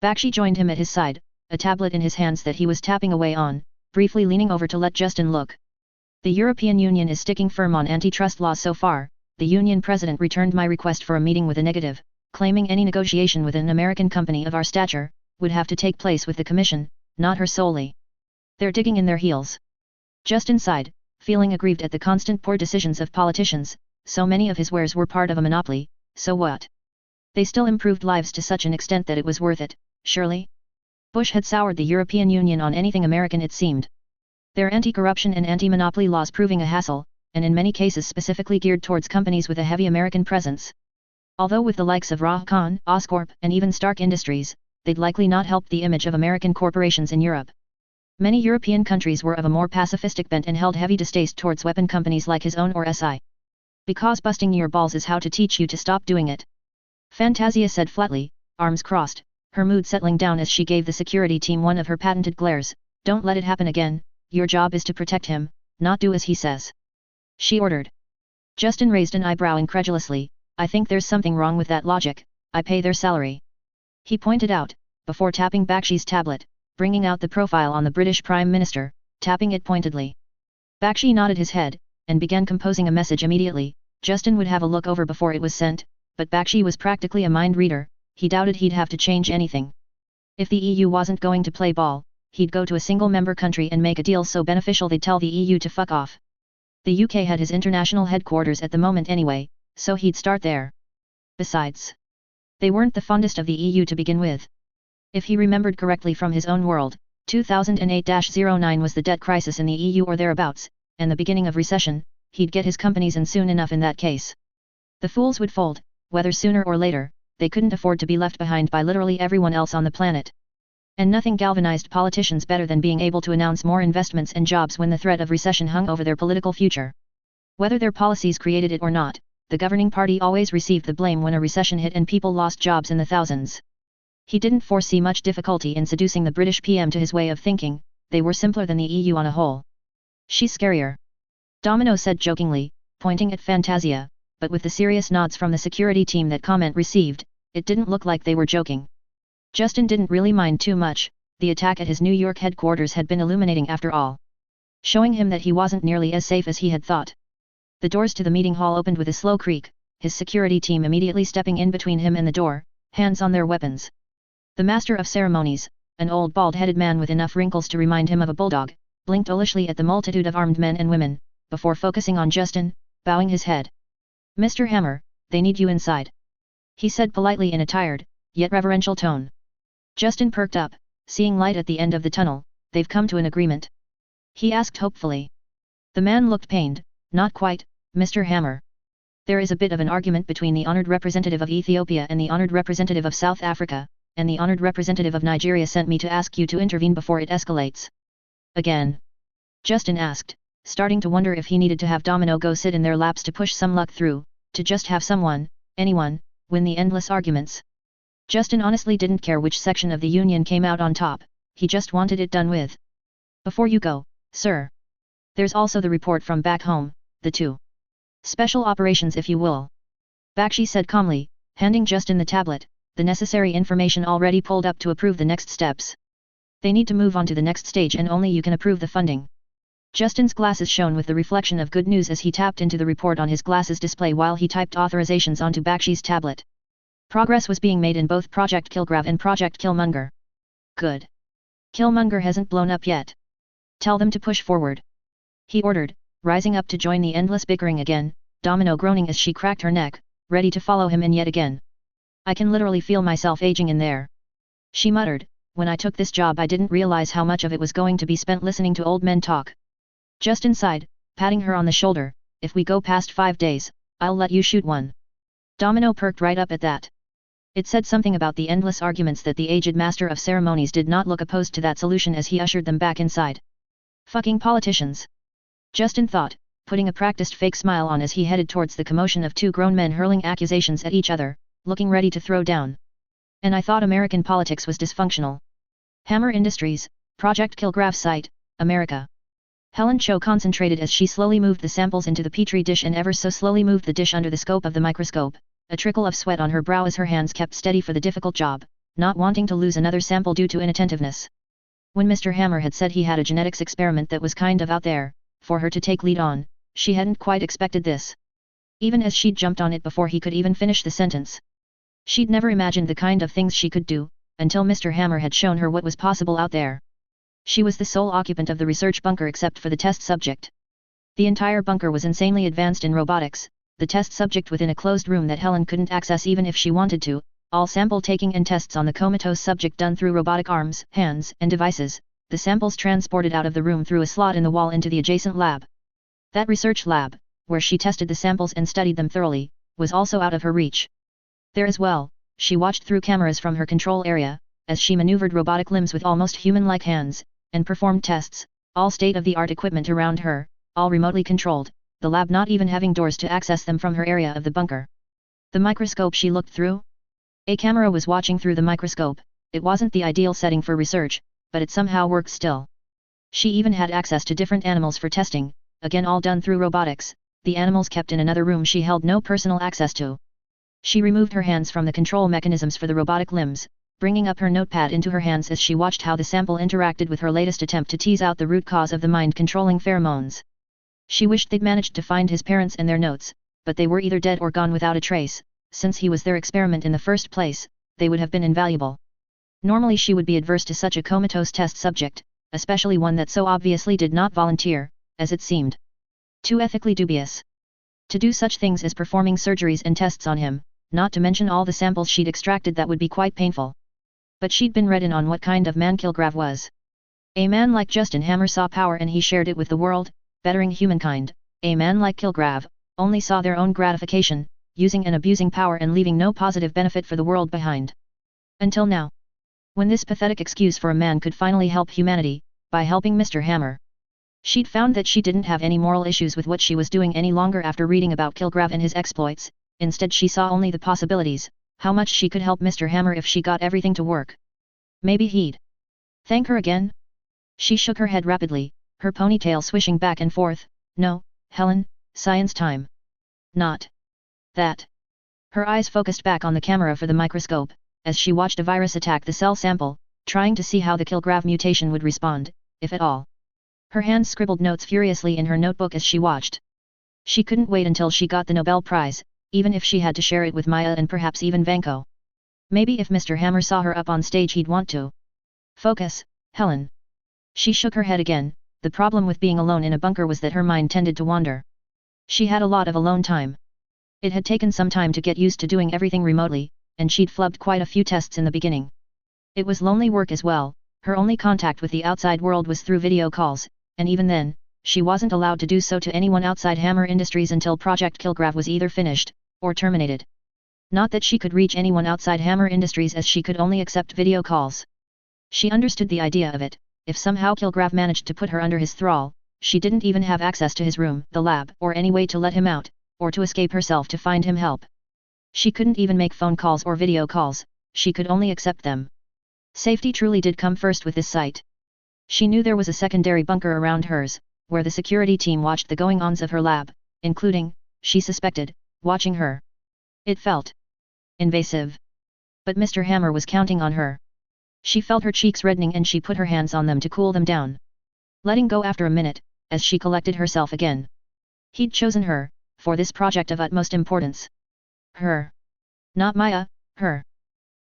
Bakshi joined him at his side, a tablet in his hands that he was tapping away on, briefly leaning over to let Justin look. The European Union is sticking firm on antitrust laws so far. The Union President returned my request for a meeting with a negative, claiming any negotiation with an American company of our stature would have to take place with the Commission, not her solely. They're digging in their heels. Just inside, feeling aggrieved at the constant poor decisions of politicians, so many of his wares were part of a monopoly, so what? They still improved lives to such an extent that it was worth it, surely? Bush had soured the European Union on anything American, it seemed. Their anti-corruption and anti-monopoly laws proving a hassle, and in many cases specifically geared towards companies with a heavy American presence. Although with the likes of Rahcon, Oscorp, and even Stark Industries, they'd likely not helped the image of American corporations in Europe. Many European countries were of a more pacifistic bent and held heavy distaste towards weapon companies like his own or SI. Because busting your balls is how to teach you to stop doing it. Fantasia said flatly, arms crossed, her mood settling down as she gave the security team one of her patented glares. Don't let it happen again, your job is to protect him, not do as he says. She ordered. Justin raised an eyebrow incredulously. I think there's something wrong with that logic. I pay their salary. He pointed out, before tapping Bakshi's tablet, bringing out the profile on the British Prime Minister, tapping it pointedly. Bakshi nodded his head, and began composing a message immediately. Justin would have a look over before it was sent, but Bakshi was practically a mind reader, he doubted he'd have to change anything. If the EU wasn't going to play ball, he'd go to a single member country and make a deal so beneficial they'd tell the EU to fuck off. The UK had his international headquarters at the moment anyway, so he'd start there. Besides, they weren't the fondest of the EU to begin with. If he remembered correctly from his own world, 2008-09 was the debt crisis in the EU or thereabouts, and the beginning of recession. He'd get his companies in soon enough in that case. The fools would fold, whether sooner or later. They couldn't afford to be left behind by literally everyone else on the planet. And nothing galvanized politicians better than being able to announce more investments and jobs when the threat of recession hung over their political future. Whether their policies created it or not, the governing party always received the blame when a recession hit and people lost jobs in the thousands. He didn't foresee much difficulty in seducing the British PM to his way of thinking. They were simpler than the EU on a whole. She's scarier. Domino said jokingly, pointing at Fantasia, but with the serious nods from the security team that comment received, it didn't look like they were joking. Justin didn't really mind too much. The attack at his New York headquarters had been illuminating after all. Showing him that he wasn't nearly as safe as he had thought. The doors to the meeting hall opened with a slow creak, his security team immediately stepping in between him and the door, hands on their weapons. The master of ceremonies, an old bald-headed man with enough wrinkles to remind him of a bulldog, blinked owlishly at the multitude of armed men and women, before focusing on Justin, bowing his head. Mr. Hammer, they need you inside. He said politely in a tired, yet reverential tone. Justin perked up, seeing light at the end of the tunnel. They've come to an agreement? He asked hopefully. The man looked pained. Not quite, Mr. Hammer. There is a bit of an argument between the honored representative of Ethiopia and the honored representative of South Africa, and the honored representative of Nigeria sent me to ask you to intervene before it escalates. Again? Justin asked, starting to wonder if he needed to have Domino go sit in their laps to push some luck through, to just have someone, anyone, win the endless arguments. Justin honestly didn't care which section of the Union came out on top, he just wanted it done with. Before you go, sir. There's also the report from back home, the two. Special operations if you will. Bakshi said calmly, handing Justin the tablet, the necessary information already pulled up to approve the next steps. They need to move on to the next stage and only you can approve the funding. Justin's glasses shone with the reflection of good news as he tapped into the report on his glasses display while he typed authorizations onto Bakshi's tablet. Progress was being made in both Project Kilgrave and Project Killmonger. Good. Killmonger hasn't blown up yet. Tell them to push forward. He ordered, rising up to join the endless bickering again, Domino groaning as she cracked her neck, ready to follow him in yet again. I can literally feel myself aging in there. She muttered, when I took this job I didn't realize how much of it was going to be spent listening to old men talk. Justin sighed, patting her on the shoulder, if we go past 5 days, I'll let you shoot one. Domino perked right up at that. It said something about the endless arguments that the aged master of ceremonies did not look opposed to that solution as he ushered them back inside. Fucking politicians. Justin thought, putting a practiced fake smile on as he headed towards the commotion of two grown men hurling accusations at each other, looking ready to throw down. And I thought American politics was dysfunctional. Hammer Industries, Project Kilgrave site, America. Helen Cho concentrated as she slowly moved the samples into the petri dish and ever so slowly moved the dish under the scope of the microscope, a trickle of sweat on her brow as her hands kept steady for the difficult job, not wanting to lose another sample due to inattentiveness. When Mr. Hammer had said he had a genetics experiment that was kind of out there, for her to take lead on, she hadn't quite expected this. Even as she'd jumped on it before he could even finish the sentence. She'd never imagined the kind of things she could do, until Mr. Hammer had shown her what was possible out there. She was the sole occupant of the research bunker except for the test subject. The entire bunker was insanely advanced in robotics, the test subject within a closed room that Helen couldn't access even if she wanted to, all sample taking and tests on the comatose subject done through robotic arms, hands, and devices, the samples transported out of the room through a slot in the wall into the adjacent lab. That research lab, where she tested the samples and studied them thoroughly, was also out of her reach. There as well, she watched through cameras from her control area, as she maneuvered robotic limbs with almost human-like hands, and performed tests, all state-of-the-art equipment around her, all remotely controlled, the lab not even having doors to access them from her area of the bunker. The microscope she looked through? A camera was watching through the microscope. It wasn't the ideal setting for research, but it somehow worked still. She even had access to different animals for testing, again all done through robotics, the animals kept in another room she held no personal access to. She removed her hands from the control mechanisms for the robotic limbs, bringing up her notepad into her hands as she watched how the sample interacted with her latest attempt to tease out the root cause of the mind-controlling pheromones. She wished they'd managed to find his parents and their notes, but they were either dead or gone without a trace. Since he was their experiment in the first place, they would have been invaluable. Normally she would be adverse to such a comatose test subject, especially one that so obviously did not volunteer, as it seemed. Too ethically dubious. To do such things as performing surgeries and tests on him, not to mention all the samples she'd extracted that would be quite painful. But she'd been read in on what kind of man Kilgrave was. A man like Justin Hammer saw power and he shared it with the world, bettering humankind. A man like Kilgrave only saw their own gratification, using and abusing power and leaving no positive benefit for the world behind. Until now. When this pathetic excuse for a man could finally help humanity, by helping Mr. Hammer. She'd found that she didn't have any moral issues with what she was doing any longer after reading about Kilgrave and his exploits, instead she saw only the possibilities, how much she could help Mr. Hammer if she got everything to work. Maybe he'd thank her again? She shook her head rapidly, her ponytail swishing back and forth. No, Helen, science time. Not that. Her eyes focused back on the camera for the microscope, as she watched a virus attack the cell sample, trying to see how the Kilgrave mutation would respond, if at all. Her hands scribbled notes furiously in her notebook as she watched. She couldn't wait until she got the Nobel Prize, even if she had to share it with Maya and perhaps even Vanko. Maybe if Mr. Hammer saw her up on stage he'd want to. Focus, Helen. She shook her head again. The problem with being alone in a bunker was that her mind tended to wander. She had a lot of alone time. It had taken some time to get used to doing everything remotely, and she'd flubbed quite a few tests in the beginning. It was lonely work as well. Her only contact with the outside world was through video calls, and even then, she wasn't allowed to do so to anyone outside Hammer Industries until Project Kilgrave was either finished, or terminated. Not that she could reach anyone outside Hammer Industries as she could only accept video calls. She understood the idea of it. If somehow Kilgrave managed to put her under his thrall, she didn't even have access to his room, the lab, or any way to let him out, or to escape herself to find him help. She couldn't even make phone calls or video calls, she could only accept them. Safety truly did come first with this site. She knew there was a secondary bunker around hers, where the security team watched the going-ons of her lab, including, she suspected, watching her. It felt invasive. But Mr. Hammer was counting on her. She felt her cheeks reddening and she put her hands on them to cool them down. Letting go after a minute, as she collected herself again. He'd chosen her, for this project of utmost importance. Her. Not Maya, her.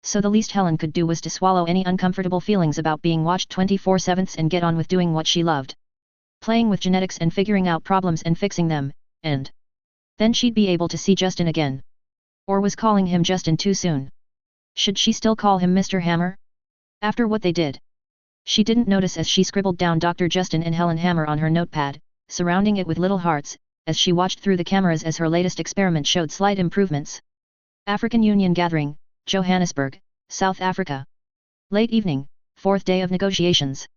So the least Helen could do was to swallow any uncomfortable feelings about being watched 24/7 and get on with doing what she loved. Playing with genetics and figuring out problems and fixing them, and then she'd be able to see Justin again. Or was calling him Justin too soon? Should she still call him Mr. Hammer? After what they did. She didn't notice as she scribbled down Dr. Justin and Helen Hammer on her notepad, surrounding it with little hearts, as she watched through the cameras as her latest experiment showed slight improvements. African Union Gathering, Johannesburg, South Africa. Late evening, 4th day of negotiations.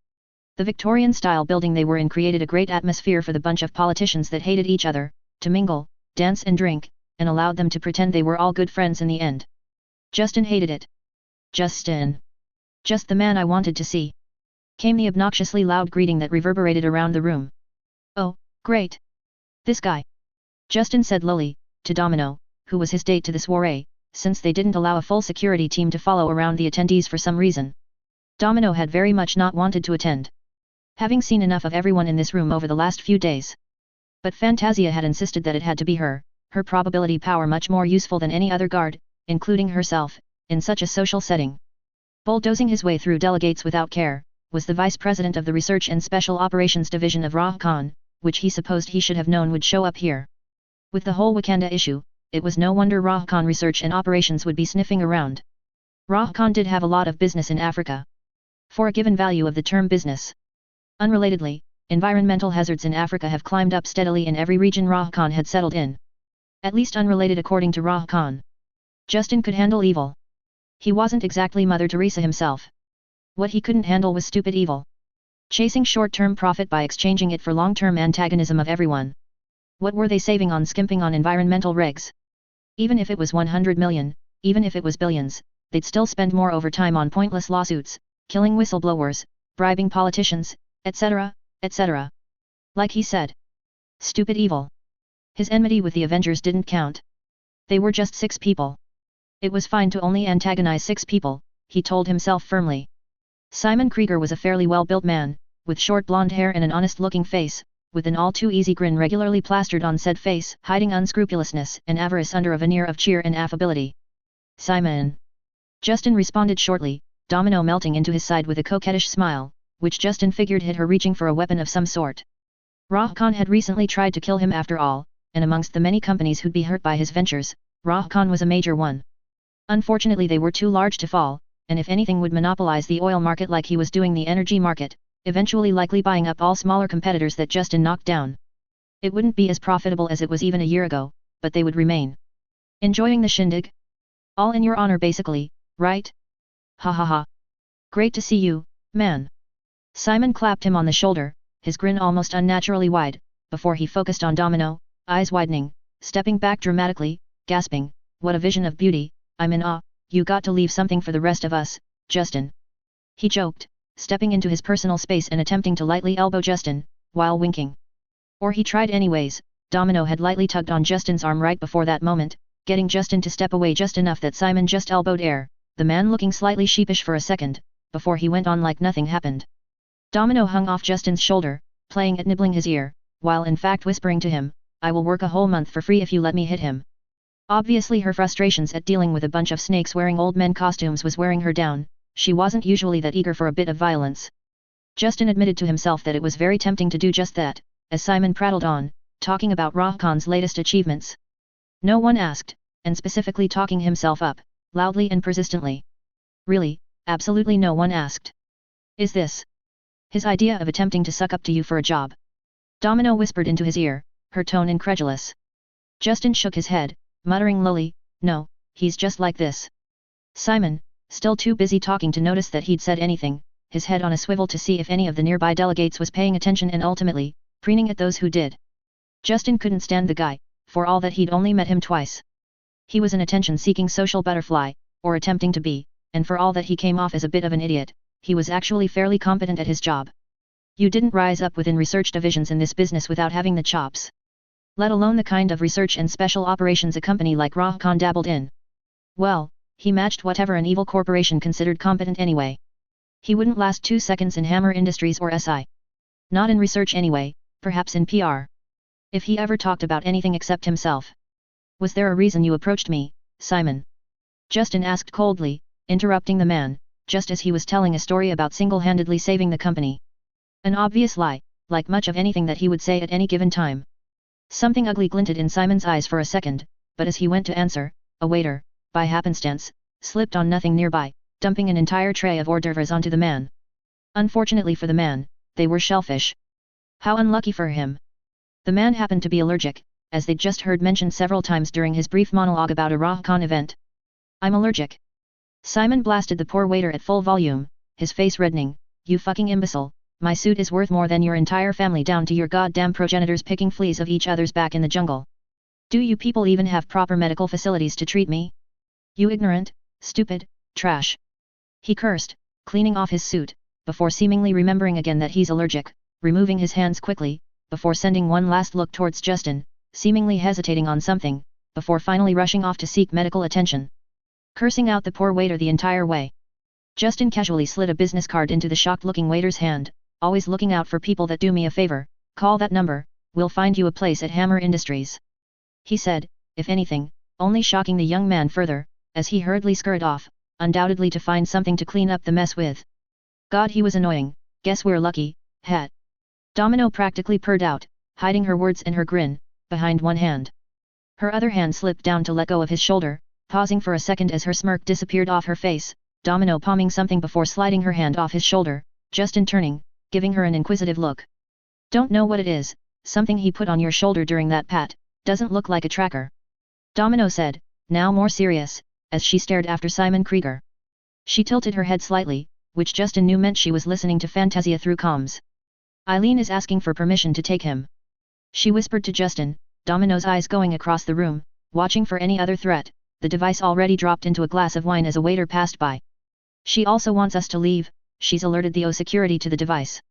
The Victorian-style building they were in created a great atmosphere for the bunch of politicians that hated each other, to mingle, dance and drink, and allowed them to pretend they were all good friends in the end. Justin hated it. Justin. Just the man I wanted to see. Came the obnoxiously loud greeting that reverberated around the room. Oh, great. This guy. Justin said lowly, to Domino, who was his date to the soiree, since they didn't allow a full security team to follow around the attendees for some reason. Domino had very much not wanted to attend. Having seen enough of everyone in this room over the last few days. But Fantasia had insisted that it had to be her, her probability power much more useful than any other guard, including herself, in such a social setting. Bulldozing his way through delegates without care, was the vice president of the Research and Special Operations Division of Khan, which he supposed he should have known would show up here. With the whole Wakanda issue, it was no wonder Khan Research and Operations would be sniffing around. Khan did have a lot of business in Africa. For a given value of the term business. Unrelatedly, environmental hazards in Africa have climbed up steadily in every region Khan had settled in. At least unrelated according to Khan. Justin could handle evil. He wasn't exactly Mother Teresa himself. What he couldn't handle was stupid evil. Chasing short-term profit by exchanging it for long-term antagonism of everyone. What were they saving on skimping on environmental regs? Even if it was 100 million, even if it was billions, they'd still spend more overtime on pointless lawsuits, killing whistleblowers, bribing politicians, etc., etc. Like he said. Stupid evil. His enmity with the Avengers didn't count. They were just 6 people. It was fine to only antagonize 6 people, he told himself firmly. Simon Krieger was a fairly well-built man, with short blonde hair and an honest-looking face, with an all-too-easy grin regularly plastered on said face, hiding unscrupulousness and avarice under a veneer of cheer and affability. Simon. Justin responded shortly, Domino melting into his side with a coquettish smile, which Justin figured hit her reaching for a weapon of some sort. Khan had recently tried to kill him after all, and amongst the many companies who'd be hurt by his ventures, Khan was a major one. Unfortunately they were too large to fall, and if anything would monopolize the oil market like he was doing the energy market, eventually likely buying up all smaller competitors that Justin knocked down. It wouldn't be as profitable as it was even a year ago, but they would remain. Enjoying the shindig? All in your honor basically, right? Ha ha ha. Great to see you, man. Simon clapped him on the shoulder, his grin almost unnaturally wide, before he focused on Domino, eyes widening, stepping back dramatically, gasping, what a vision of beauty, I'm in awe, you got to leave something for the rest of us, Justin. He joked, stepping into his personal space and attempting to lightly elbow Justin, while winking. Or he tried anyways. Domino had lightly tugged on Justin's arm right before that moment, getting Justin to step away just enough that Simon just elbowed air, the man looking slightly sheepish for a second, before he went on like nothing happened. Domino hung off Justin's shoulder, playing at nibbling his ear, while in fact whispering to him, I will work a whole month for free if you let me hit him. Obviously her frustrations at dealing with a bunch of snakes wearing old men costumes was wearing her down, she wasn't usually that eager for a bit of violence. Justin admitted to himself that it was very tempting to do just that, as Simon prattled on, talking about Khan's latest achievements. No one asked, and specifically talking himself up, loudly and persistently. Really, absolutely no one asked. Is this his idea of attempting to suck up to you for a job? Domino whispered into his ear, her tone incredulous. Justin shook his head, muttering lowly, no, he's just like this. Simon, still too busy talking to notice that he'd said anything, his head on a swivel to see if any of the nearby delegates was paying attention and ultimately, preening at those who did. Justin couldn't stand the guy, for all that he'd only met him twice. He was an attention-seeking social butterfly, or attempting to be, and for all that he came off as a bit of an idiot, he was actually fairly competent at his job. You didn't rise up within research divisions in this business without having the chops. Let alone the kind of research and special operations a company like Khan dabbled in. Well, he matched whatever an evil corporation considered competent anyway. He wouldn't last 2 seconds in Hammer Industries or SI. Not in research anyway, perhaps in PR. If he ever talked about anything except himself. Was there a reason you approached me, Simon? Justin asked coldly, interrupting the man, just as he was telling a story about single-handedly saving the company. An obvious lie, like much of anything that he would say at any given time. Something ugly glinted in Simon's eyes for a second, but as he went to answer, a waiter, by happenstance, slipped on nothing nearby, dumping an entire tray of hors d'oeuvres onto the man. Unfortunately for the man, they were shellfish. How unlucky for him. The man happened to be allergic, as they'd just heard mentioned several times during his brief monologue about a Khan event. I'm allergic. Simon blasted the poor waiter at full volume, his face reddening, you fucking imbecile. My suit is worth more than your entire family down to your goddamn progenitors picking fleas of each other's back in the jungle. Do you people even have proper medical facilities to treat me? You ignorant, stupid, trash. He cursed, cleaning off his suit, before seemingly remembering again that he's allergic, removing his hands quickly, before sending one last look towards Justin, seemingly hesitating on something, before finally rushing off to seek medical attention. Cursing out the poor waiter the entire way. Justin casually slid a business card into the shocked-looking waiter's hand. Always looking out for people that do me a favor, call that number, we'll find you a place at Hammer Industries. He said, if anything, only shocking the young man further, as he hurriedly scurried off, undoubtedly to find something to clean up the mess with. God, he was annoying. Guess we're lucky, hat. Domino practically purred out, hiding her words and her grin behind one hand. Her other hand slipped down to let go of his shoulder, pausing for a second as her smirk disappeared off her face, Domino palming something before sliding her hand off his shoulder, Justin turning, giving her an inquisitive look. Don't know what it is, something he put on your shoulder during that pat, doesn't look like a tracker. Domino said, now more serious, as she stared after Simon Krieger. She tilted her head slightly, which Justin knew meant she was listening to Fantasia through comms. Eileen is asking for permission to take him. She whispered to Justin, Domino's eyes going across the room, watching for any other threat. The device already dropped into a glass of wine as a waiter passed by. She also wants us to leave, she's alerted the O security to the device.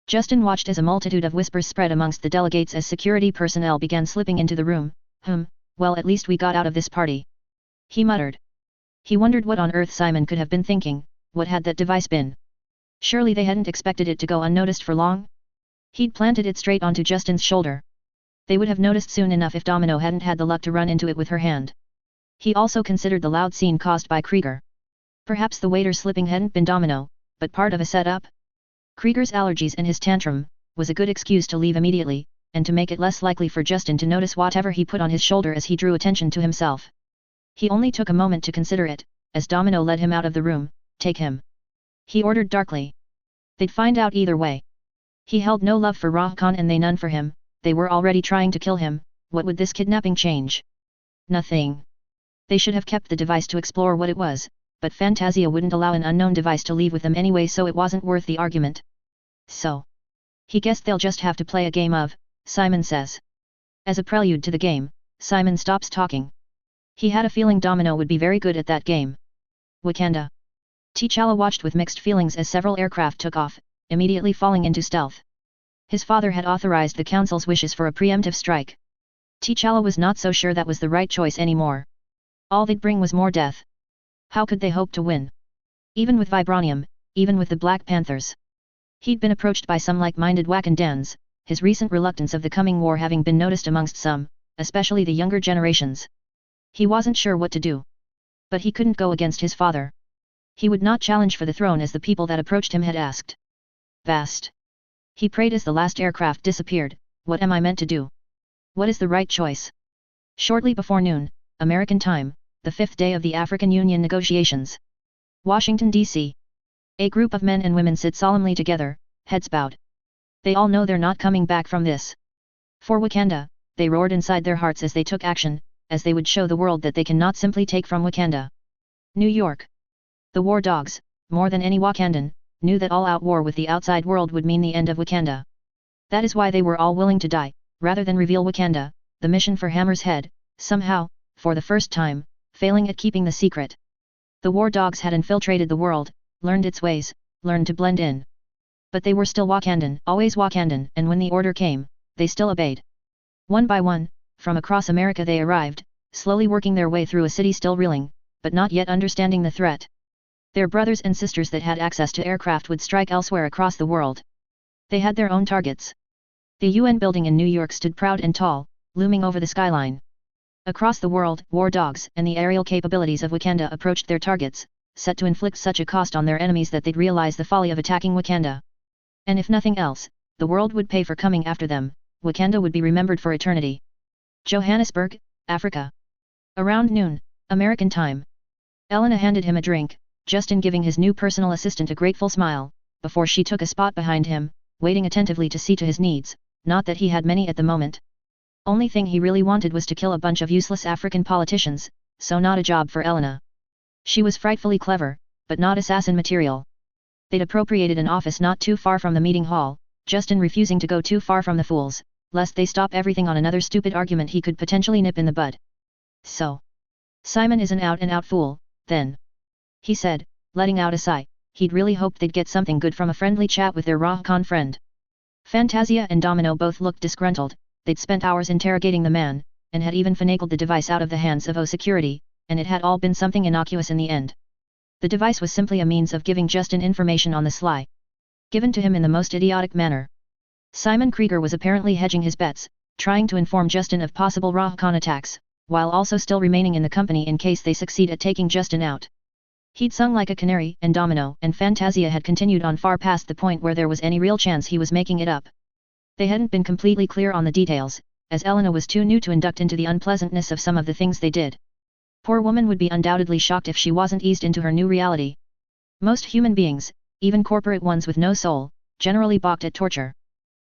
Justin watched as a multitude of whispers spread amongst the delegates as security personnel began slipping into the room. Well, at least we got out of this party. He muttered. He wondered what on earth Simon could have been thinking. What had that device been? Surely they hadn't expected it to go unnoticed for long? He'd planted it straight onto Justin's shoulder. They would have noticed soon enough if Domino hadn't had the luck to run into it with her hand. He also considered the loud scene caused by Krieger. Perhaps the waiter slipping hadn't been Domino, but part of a setup? Krieger's allergies and his tantrum was a good excuse to leave immediately, and to make it less likely for Justin to notice whatever he put on his shoulder as he drew attention to himself. He only took a moment to consider it, as Domino led him out of the room. Take him. He ordered darkly. They'd find out either way. He held no love for Rahkan and they none for him. They were already trying to kill him. What would this kidnapping change? Nothing. They should have kept the device to explore what it was, but Fantasia wouldn't allow an unknown device to leave with them anyway, so it wasn't worth the argument. So he guessed they'll just have to play a game of, Simon says. As a prelude to the game, Simon stops talking. He had a feeling Domino would be very good at that game. Wakanda. T'Challa watched with mixed feelings as several aircraft took off, immediately falling into stealth. His father had authorized the council's wishes for a preemptive strike. T'Challa was not so sure that was the right choice anymore. All they'd bring was more death. How could they hope to win? Even with Vibranium, even with the Black Panthers. He'd been approached by some like-minded Wakandans, his recent reluctance of the coming war having been noticed amongst some, especially the younger generations. He wasn't sure what to do. But he couldn't go against his father. He would not challenge for the throne as the people that approached him had asked. Vast. He prayed as the last aircraft disappeared, what am I meant to do? What is the right choice? Shortly before noon, American time, the 5th day of the African Union negotiations. Washington, D.C. A group of men and women sit solemnly together, heads bowed. They all know they're not coming back from this. For Wakanda, they roared inside their hearts as they took action, as they would show the world that they cannot simply take from Wakanda. New York. The war dogs, more than any Wakandan, knew that all-out war with the outside world would mean the end of Wakanda. That is why they were all willing to die, rather than reveal Wakanda, the mission for Hammer's head, somehow, for the first time, failing at keeping the secret. The war dogs had infiltrated the world, learned its ways, learned to blend in. But they were still Wakandan, always Wakandan, and when the order came, they still obeyed. One by one, from across America they arrived, slowly working their way through a city still reeling, but not yet understanding the threat. Their brothers and sisters that had access to aircraft would strike elsewhere across the world. They had their own targets. The UN building in New York stood proud and tall, looming over the skyline. Across the world, war dogs and the aerial capabilities of Wakanda approached their targets, set to inflict such a cost on their enemies that they'd realize the folly of attacking Wakanda. And if nothing else, the world would pay for coming after them. Wakanda would be remembered for eternity. Johannesburg, Africa. Around noon, American time. Elena handed him a drink, Justin giving his new personal assistant a grateful smile, before she took a spot behind him, waiting attentively to see to his needs, not that he had many at the moment. Only thing he really wanted was to kill a bunch of useless African politicians, so not a job for Elena. She was frightfully clever, but not assassin material. They'd appropriated an office not too far from the meeting hall, Justin refusing to go too far from the fools, lest they stop everything on another stupid argument he could potentially nip in the bud. So. Simon is an out-and-out fool, then. He said, letting out a sigh. He'd really hoped they'd get something good from a friendly chat with their Rahkan friend. Fantasia and Domino both looked disgruntled. They'd spent hours interrogating the man, and had even finagled the device out of the hands of O security, and it had all been something innocuous in the end. The device was simply a means of giving Justin information on the sly. Given to him in the most idiotic manner. Simon Krieger was apparently hedging his bets, trying to inform Justin of possible Rahkan attacks, while also still remaining in the company in case they succeed at taking Justin out. He'd sung like a canary, and Domino and Fantasia had continued on far past the point where there was any real chance he was making it up. They hadn't been completely clear on the details, as Elena was too new to induct into the unpleasantness of some of the things they did. Poor woman would be undoubtedly shocked if she wasn't eased into her new reality. Most human beings, even corporate ones with no soul, generally balked at torture.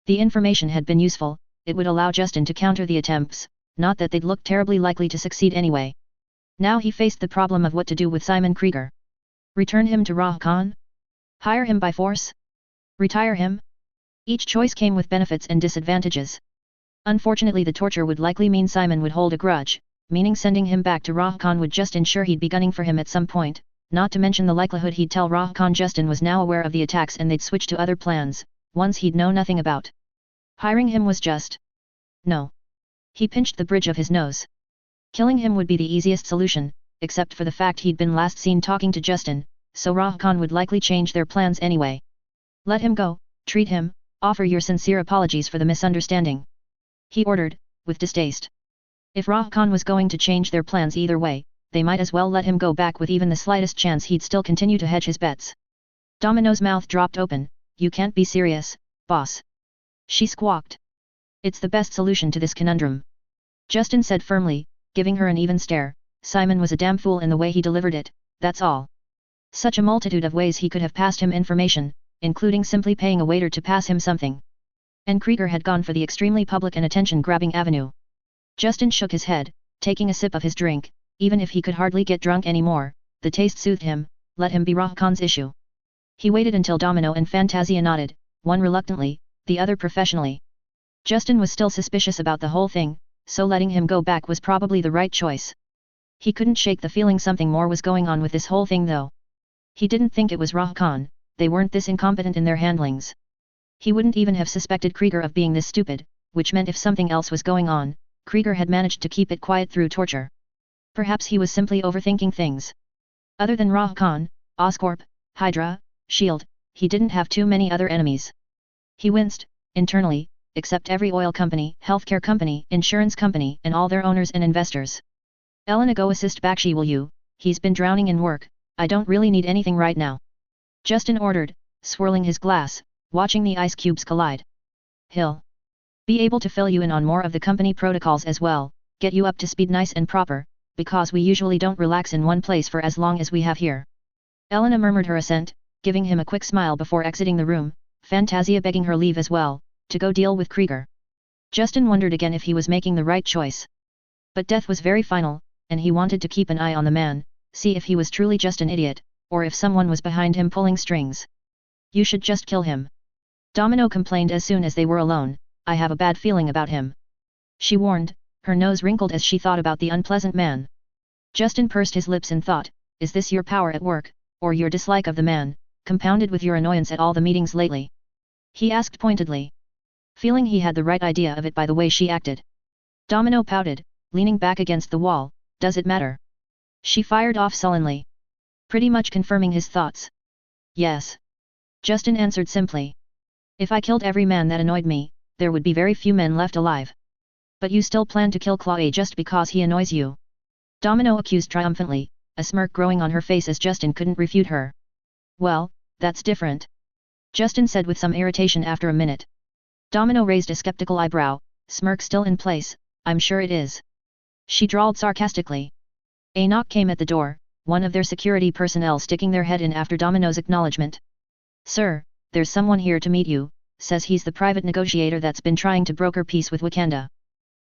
The information had been useful, it would allow Justin to counter the attempts, not that they'd look terribly likely to succeed anyway. Now he faced the problem of what to do with Simon Krieger. Return him to Rah Khan? Hire him by force? Retire him? Each choice came with benefits and disadvantages. Unfortunately, the torture would likely mean Simon would hold a grudge, meaning sending him back to Rah Khan would just ensure he'd be gunning for him at some point, not to mention the likelihood he'd tell Rah Khan Justin was now aware of the attacks and they'd switch to other plans, ones he'd know nothing about. Hiring him was just... no. He pinched the bridge of his nose. Killing him would be the easiest solution, except for the fact he'd been last seen talking to Justin, so Rah Khan would likely change their plans anyway. Let him go, treat him, offer your sincere apologies for the misunderstanding. He ordered, with distaste. If Rah Khan was going to change their plans either way, they might as well let him go back with even the slightest chance he'd still continue to hedge his bets. Domino's mouth dropped open. You can't be serious, boss. She squawked. It's the best solution to this conundrum. Justin said firmly, giving her an even stare. Simon was a damn fool in the way he delivered it, that's all. Such a multitude of ways he could have passed him information, including simply paying a waiter to pass him something. And Krieger had gone for the extremely public and attention-grabbing avenue. Justin shook his head, taking a sip of his drink. Even if he could hardly get drunk anymore, the taste soothed him. Let him be Rah Khan's issue. He waited until Domino and Fantasia nodded, one reluctantly, the other professionally. Justin was still suspicious about the whole thing, so letting him go back was probably the right choice. He couldn't shake the feeling something more was going on with this whole thing though. He didn't think it was Rah Khan, they weren't this incompetent in their handlings. He wouldn't even have suspected Krieger of being this stupid, which meant if something else was going on, Krieger had managed to keep it quiet through torture. Perhaps he was simply overthinking things. Other than Rah Khan, Oscorp, Hydra, S.H.I.E.L.D., he didn't have too many other enemies. He winced, internally, except every oil company, healthcare company, insurance company, and all their owners and investors. Elena, go assist Bakshi, will you? He's been drowning in work. I don't really need anything right now. Justin ordered, swirling his glass, watching the ice cubes collide. He'll be able to fill you in on more of the company protocols as well, get you up to speed nice and proper, because we usually don't relax in one place for as long as we have here. Elena murmured her assent, giving him a quick smile before exiting the room, Fantasia begging her leave as well, to go deal with Krieger. Justin wondered again if he was making the right choice. But death was very final, and he wanted to keep an eye on the man, see if he was truly just an idiot, or if someone was behind him pulling strings. You should just kill him. Domino complained as soon as they were alone, I have a bad feeling about him. She warned, her nose wrinkled as she thought about the unpleasant man. Justin pursed his lips in thought, is this your power at work, or your dislike of the man, compounded with your annoyance at all the meetings lately? He asked pointedly. Feeling he had the right idea of it by the way she acted. Domino pouted, leaning back against the wall, does it matter? She fired off sullenly. Pretty much confirming his thoughts. Yes. Justin answered simply. If I killed every man that annoyed me, there would be very few men left alive. But you still plan to kill Klaue just because he annoys you? Domino accused triumphantly, a smirk growing on her face as Justin couldn't refute her. Well, that's different. Justin said with some irritation after a minute. Domino raised a skeptical eyebrow, smirk still in place, I'm sure it is. She drawled sarcastically. A knock came at the door, one of their security personnel sticking their head in after Domino's acknowledgement. Sir, there's someone here to meet you, says he's the private negotiator that's been trying to broker peace with Wakanda.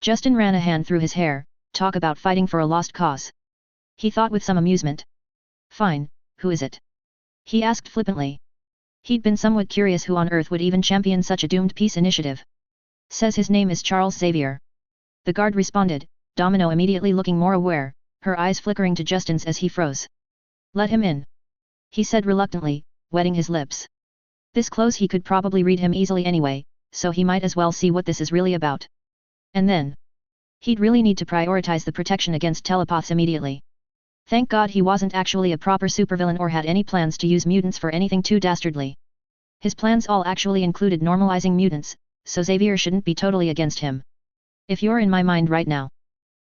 Justin ran a hand through his hair, talk about fighting for a lost cause. He thought with some amusement. Fine, who is it? He asked flippantly. He'd been somewhat curious who on earth would even champion such a doomed peace initiative. Says his name is Charles Xavier. The guard responded, Domino immediately looking more aware, her eyes flickering to Justin's as he froze. Let him in. He said reluctantly, wetting his lips. This close he could probably read him easily anyway, so he might as well see what this is really about. And then he'd really need to prioritize the protection against telepaths immediately. Thank God he wasn't actually a proper supervillain or had any plans to use mutants for anything too dastardly. His plans all actually included normalizing mutants, so Xavier shouldn't be totally against him. If you're in my mind right now.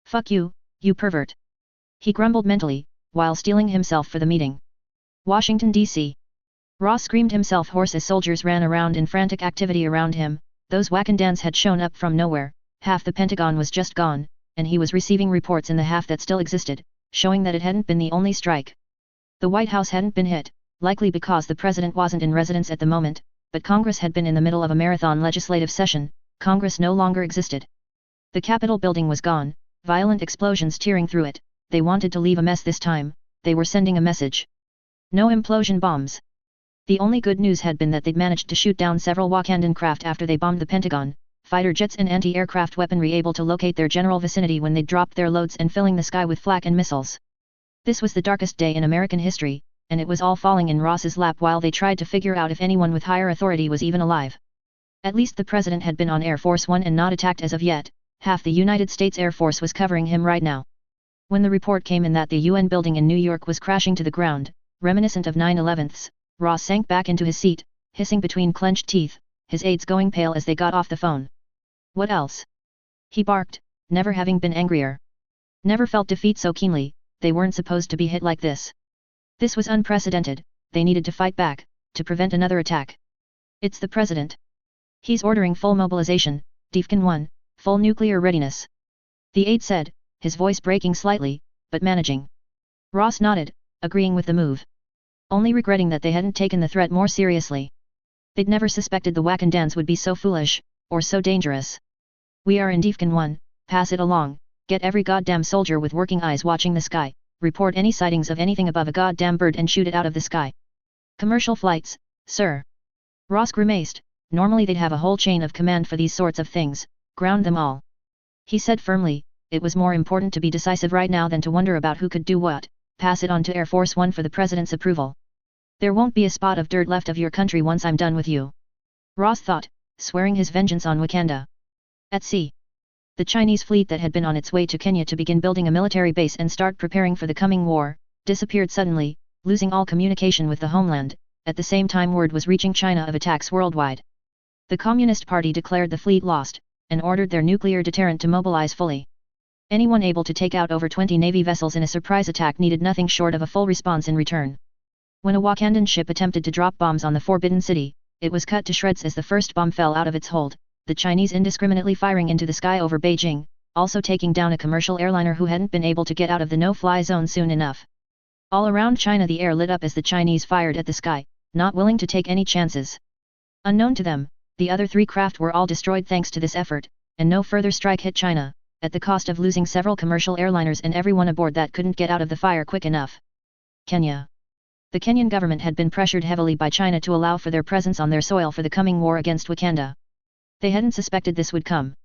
Fuck you, You pervert. He grumbled mentally, while steeling himself for the meeting. Washington, D.C. Ross screamed himself hoarse as soldiers ran around in frantic activity around him. Those Wakandans had shown up from nowhere, half the Pentagon was just gone, and he was receiving reports in the half that still existed, showing that it hadn't been the only strike. The White House hadn't been hit, likely because the president wasn't in residence at the moment, but Congress had been in the middle of a marathon legislative session. Congress no longer existed. The Capitol building was gone, violent explosions tearing through it. They wanted to leave a mess this time. They were sending a message. No implosion bombs. The only good news had been that they'd managed to shoot down several Wakandan craft after they bombed the Pentagon, fighter jets and anti-aircraft weaponry able to locate their general vicinity when they'd dropped their loads and filling the sky with flak and missiles. This was the darkest day in American history, and it was all falling in Ross's lap while they tried to figure out if anyone with higher authority was even alive. At least the president had been on Air Force One and not attacked as of yet. Half the United States Air Force was covering him right now. When the report came in that the UN building in New York was crashing to the ground, reminiscent of 9/11s, Ross sank back into his seat, hissing between clenched teeth, his aides going pale as they got off the phone. What else? He barked, never having been angrier. Never felt defeat so keenly. They weren't supposed to be hit like this. This was unprecedented. They needed to fight back, to prevent another attack. It's the president. He's ordering full mobilization, Defcon 1, full nuclear readiness. The aide said, his voice breaking slightly, but managing. Ross nodded, agreeing with the move. Only regretting that they hadn't taken the threat more seriously. They'd never suspected the Wakandans would be so foolish, or so dangerous. We are in Defcon 1, pass it along, get every goddamn soldier with working eyes watching the sky, report any sightings of anything above a goddamn bird and shoot it out of the sky. Commercial flights, sir. Ross grimaced, normally they'd have a whole chain of command for these sorts of things, ground them all. He said firmly, it was more important to be decisive right now than to wonder about who could do what, pass it on to Air Force One for the president's approval. There won't be a spot of dirt left of your country once I'm done with you. Ross thought, swearing his vengeance on Wakanda. At sea. The Chinese fleet that had been on its way to Kenya to begin building a military base and start preparing for the coming war, disappeared suddenly, losing all communication with the homeland. At the same time word was reaching China of attacks worldwide. The Communist Party declared the fleet lost, and ordered their nuclear deterrent to mobilize fully. Anyone able to take out over 20 Navy vessels in a surprise attack needed nothing short of a full response in return. When a Wakandan ship attempted to drop bombs on the Forbidden City, it was cut to shreds as the first bomb fell out of its hold, the Chinese indiscriminately firing into the sky over Beijing, also taking down a commercial airliner who hadn't been able to get out of the no-fly zone soon enough. All around China the air lit up as the Chinese fired at the sky, not willing to take any chances. Unknown to them, the other three craft were all destroyed thanks to this effort, and no further strike hit China, at the cost of losing several commercial airliners and everyone aboard that couldn't get out of the fire quick enough. Kenya. The Kenyan government had been pressured heavily by China to allow for their presence on their soil for the coming war against Wakanda. They hadn't suspected this would come.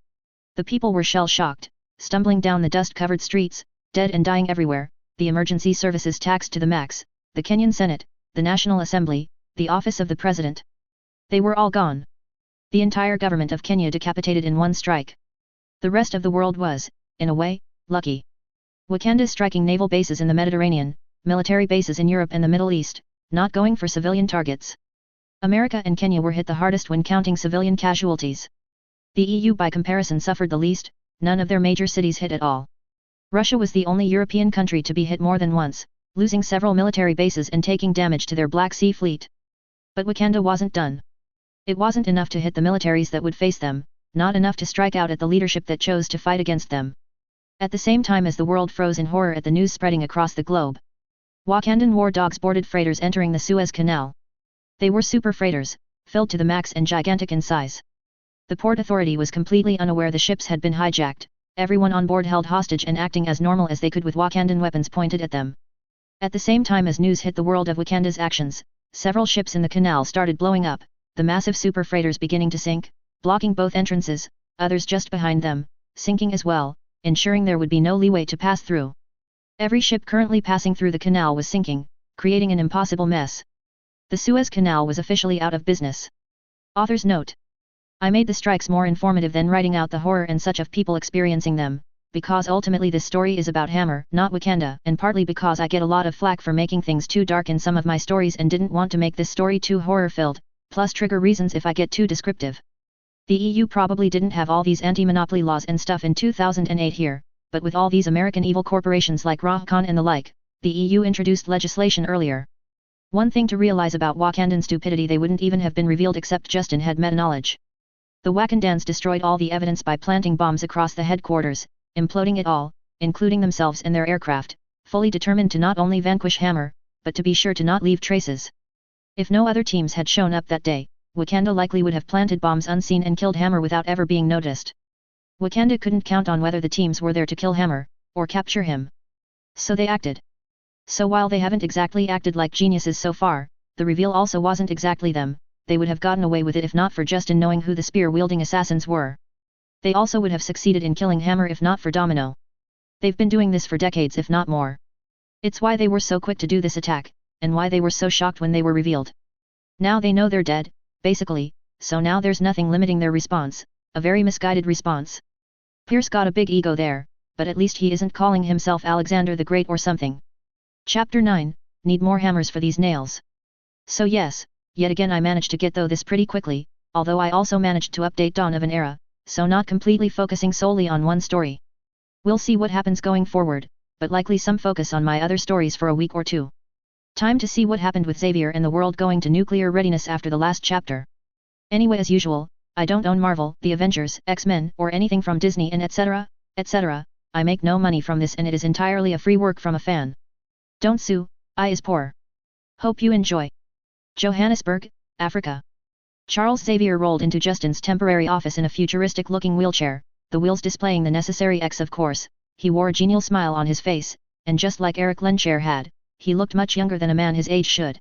The people were shell-shocked, stumbling down the dust-covered streets, dead and dying everywhere, the emergency services taxed to the max, the Kenyan Senate, the National Assembly, the office of the president. They were all gone. The entire government of Kenya decapitated in one strike. The rest of the world was, in a way, lucky. Wakanda striking naval bases in the Mediterranean, military bases in Europe and the Middle East, not going for civilian targets. America and Kenya were hit the hardest when counting civilian casualties. The EU by comparison suffered the least, none of their major cities hit at all. Russia was the only European country to be hit more than once, losing several military bases and taking damage to their Black Sea fleet. But Wakanda wasn't done. It wasn't enough to hit the militaries that would face them, not enough to strike out at the leadership that chose to fight against them. At the same time as the world froze in horror at the news spreading across the globe, Wakandan war dogs boarded freighters entering the Suez Canal. They were super freighters, filled to the max and gigantic in size. The Port Authority was completely unaware the ships had been hijacked, everyone on board held hostage and acting as normal as they could with Wakandan weapons pointed at them. At the same time as news hit the world of Wakanda's actions, several ships in the canal started blowing up, the massive super freighters beginning to sink, blocking both entrances, others just behind them, sinking as well, ensuring there would be no leeway to pass through. Every ship currently passing through the canal was sinking, creating an impossible mess. The Suez Canal was officially out of business. Author's note. I made the strikes more informative than writing out the horror and such of people experiencing them, because ultimately this story is about Hammer, not Wakanda, and partly because I get a lot of flack for making things too dark in some of my stories and didn't want to make this story too horror-filled, plus trigger reasons if I get too descriptive. The EU probably didn't have all these anti-monopoly laws and stuff in 2008 here, but with all these American evil corporations like Rahkan and the like, the EU introduced legislation earlier. One thing to realize about Wakandan stupidity, they wouldn't even have been revealed except Justin had meta-knowledge. The Wakandans destroyed all the evidence by planting bombs across the headquarters, imploding it all, including themselves and their aircraft, fully determined to not only vanquish Hammer, but to be sure to not leave traces. If no other teams had shown up that day, Wakanda likely would have planted bombs unseen and killed Hammer without ever being noticed. Wakanda couldn't count on whether the teams were there to kill Hammer, or capture him. So they acted. So while they haven't exactly acted like geniuses so far, the reveal also wasn't exactly them. They would have gotten away with it if not for Justin knowing who the spear-wielding assassins were. They also would have succeeded in killing Hammer if not for Domino. They've been doing this for decades if not more. It's why they were so quick to do this attack, and why they were so shocked when they were revealed. Now they know they're dead, basically, so now there's nothing limiting their response, a very misguided response. Pierce got a big ego there, but at least he isn't calling himself Alexander the Great or something. Chapter 9, Need more hammers for these nails. So yes, yet again I managed to get through this pretty quickly, although I also managed to update Dawn of an Era, so not completely focusing solely on one story. We'll see what happens going forward, but likely some focus on my other stories for a week or two. Time to see what happened with Xavier and the world going to nuclear readiness after the last chapter. Anyway, as usual, I don't own Marvel, the Avengers, X-Men, or anything from Disney and etc., etc. I make no money from this and it is entirely a free work from a fan. Don't sue, I is poor. Hope you enjoy. Johannesburg, Africa. Charles Xavier rolled into Justin's temporary office in a futuristic-looking wheelchair, the wheels displaying the necessary X of course. He wore a genial smile on his face, and just like Eric Lenscher had, he looked much younger than a man his age should.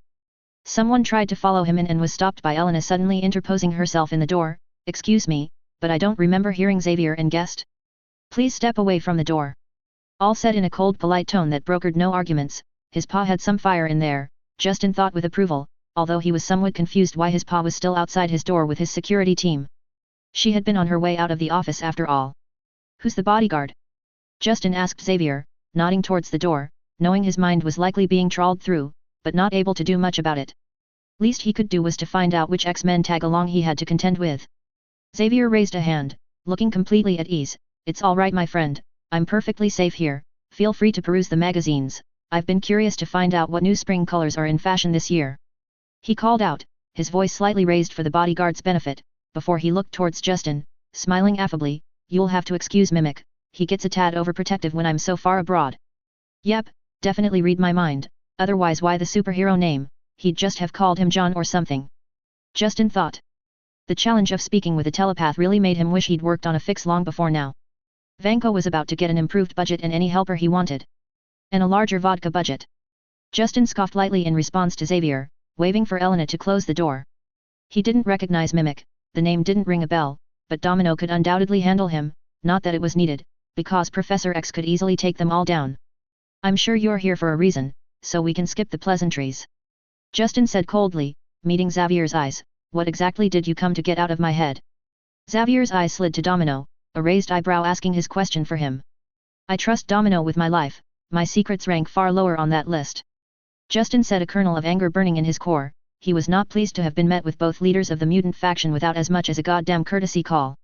Someone tried to follow him in and was stopped by Elena suddenly interposing herself in the door. Excuse me, but I don't remember hearing Xavier and guest. Please step away from the door. All said in a cold polite tone that brokered no arguments. His pa had some fire in there, Justin thought with approval, although he was somewhat confused why his pa was still outside his door with his security team. She had been on her way out of the office after all. Who's the bodyguard? Justin asked Xavier, nodding towards the door, knowing his mind was likely being trawled through, but not able to do much about it. Least he could do was to find out which X-Men tag-along he had to contend with. Xavier raised a hand, looking completely at ease. It's all right my friend, I'm perfectly safe here, feel free to peruse the magazines, I've been curious to find out what new spring colors are in fashion this year. He called out, his voice slightly raised for the bodyguard's benefit, before he looked towards Justin, smiling affably. You'll have to excuse Mimic, he gets a tad overprotective when I'm so far abroad. Yep, definitely read my mind, otherwise why the superhero name, he'd just have called him John or something. Justin thought. The challenge of speaking with a telepath really made him wish he'd worked on a fix long before now. Vanko was about to get an improved budget and any helper he wanted. And a larger vodka budget. Justin scoffed lightly in response to Xavier, waving for Elena to close the door. He didn't recognize Mimic, the name didn't ring a bell, but Domino could undoubtedly handle him, not that it was needed, because Professor X could easily take them all down. I'm sure you're here for a reason, so we can skip the pleasantries. Justin said coldly, meeting Xavier's eyes. What exactly did you come to get out of my head? Xavier's eyes slid to Domino, a raised eyebrow asking his question for him. I trust Domino with my life, my secrets rank far lower on that list. Justin said, a kernel of anger burning in his core. He was not pleased to have been met with both leaders of the mutant faction without as much as a goddamn courtesy call.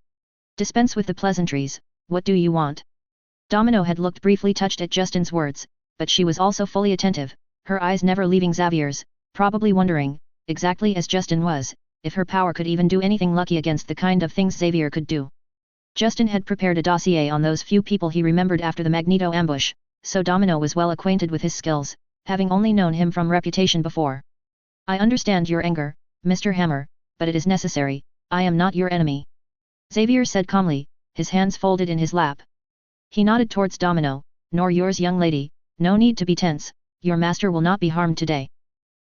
Dispense with the pleasantries, what do you want? Domino had looked briefly touched at Justin's words, but she was also fully attentive, her eyes never leaving Xavier's, probably wondering, exactly as Justin was, if her power could even do anything lucky against the kind of things Xavier could do. Justin had prepared a dossier on those few people he remembered after the Magneto ambush, so Domino was well acquainted with his skills, having only known him from reputation before. I understand your anger, Mr. Hammer, but it is necessary, I am not your enemy. Xavier said calmly, his hands folded in his lap. He nodded towards Domino, nor yours young lady, no need to be tense, your master will not be harmed today.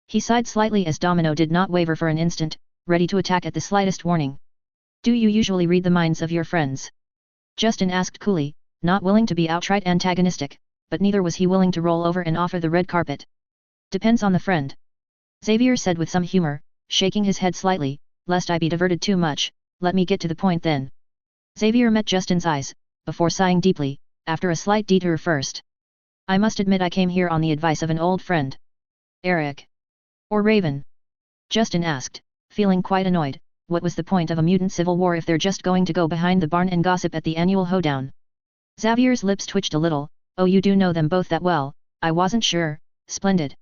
He sighed slightly as Domino did not waver for an instant, ready to attack at the slightest warning. Do you usually read the minds of your friends? Justin asked coolly, not willing to be outright antagonistic, but neither was he willing to roll over and offer the red carpet. Depends on the friend. Xavier said with some humor, shaking his head slightly, lest I be diverted too much, let me get to the point then. Xavier met Justin's eyes, before sighing deeply, after a slight detour first. I must admit I came here on the advice of an old friend. Eric. Or Raven? Justin asked, feeling quite annoyed. What was the point of a mutant civil war if they're just going to go behind the barn and gossip at the annual hoedown? Xavier's lips twitched a little. Oh, you do know them both that well, I wasn't sure. Splendid.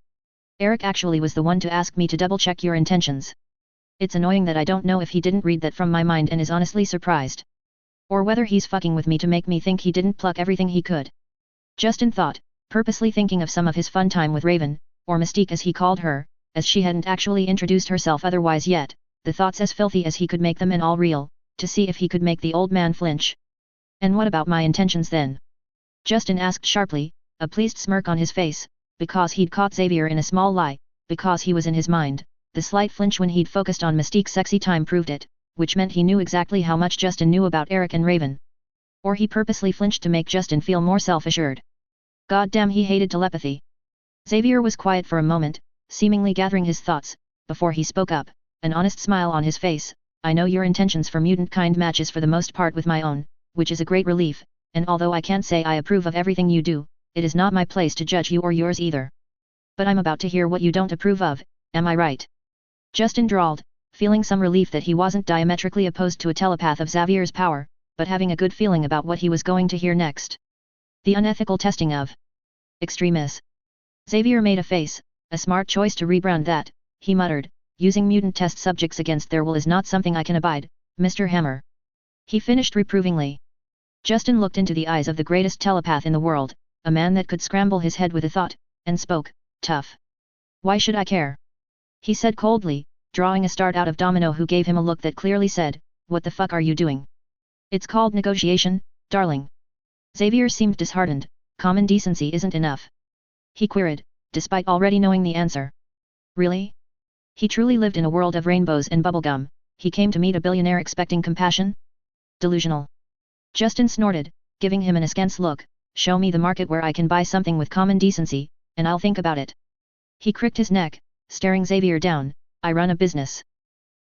Eric actually was the one to ask me to double-check your intentions. It's annoying that I don't know if he didn't read that from my mind and is honestly surprised. Or whether he's fucking with me to make me think he didn't pluck everything he could. Justin thought, purposely thinking of some of his fun time with Raven, or Mystique as he called her, as she hadn't actually introduced herself otherwise yet, the thoughts as filthy as he could make them and all real, to see if he could make the old man flinch. And what about my intentions then? Justin asked sharply, a pleased smirk on his face, because he'd caught Xavier in a small lie, because he was in his mind. The slight flinch when he'd focused on Mystique's sexy time proved it, which meant he knew exactly how much Justin knew about Eric and Raven. Or he purposely flinched to make Justin feel more self-assured. Goddamn, he hated telepathy. Xavier was quiet for a moment, seemingly gathering his thoughts, before he spoke up, an honest smile on his face. I know your intentions for mutant kind matches for the most part with my own, which is a great relief, and although I can't say I approve of everything you do, it is not my place to judge you or yours either. But I'm about to hear what you don't approve of, am I right? Justin drawled, feeling some relief that he wasn't diametrically opposed to a telepath of Xavier's power, but having a good feeling about what he was going to hear next. The unethical testing of Extremis. Xavier made a face, a smart choice to rebrand that, he muttered, using mutant test subjects against their will is not something I can abide, Mr. Hammer. He finished reprovingly. Justin looked into the eyes of the greatest telepath in the world, a man that could scramble his head with a thought, and spoke, tough. Why should I care? He said coldly, drawing a start out of Domino, who gave him a look that clearly said, what the fuck are you doing? It's called negotiation, darling. Xavier seemed disheartened. Common decency isn't enough. He queried, despite already knowing the answer. Really? He truly lived in a world of rainbows and bubblegum. He came to meet a billionaire expecting compassion? Delusional. Justin snorted, giving him an askance look. Show me the market where I can buy something with common decency, and I'll think about it. He cricked his neck, staring Xavier down. I run a business.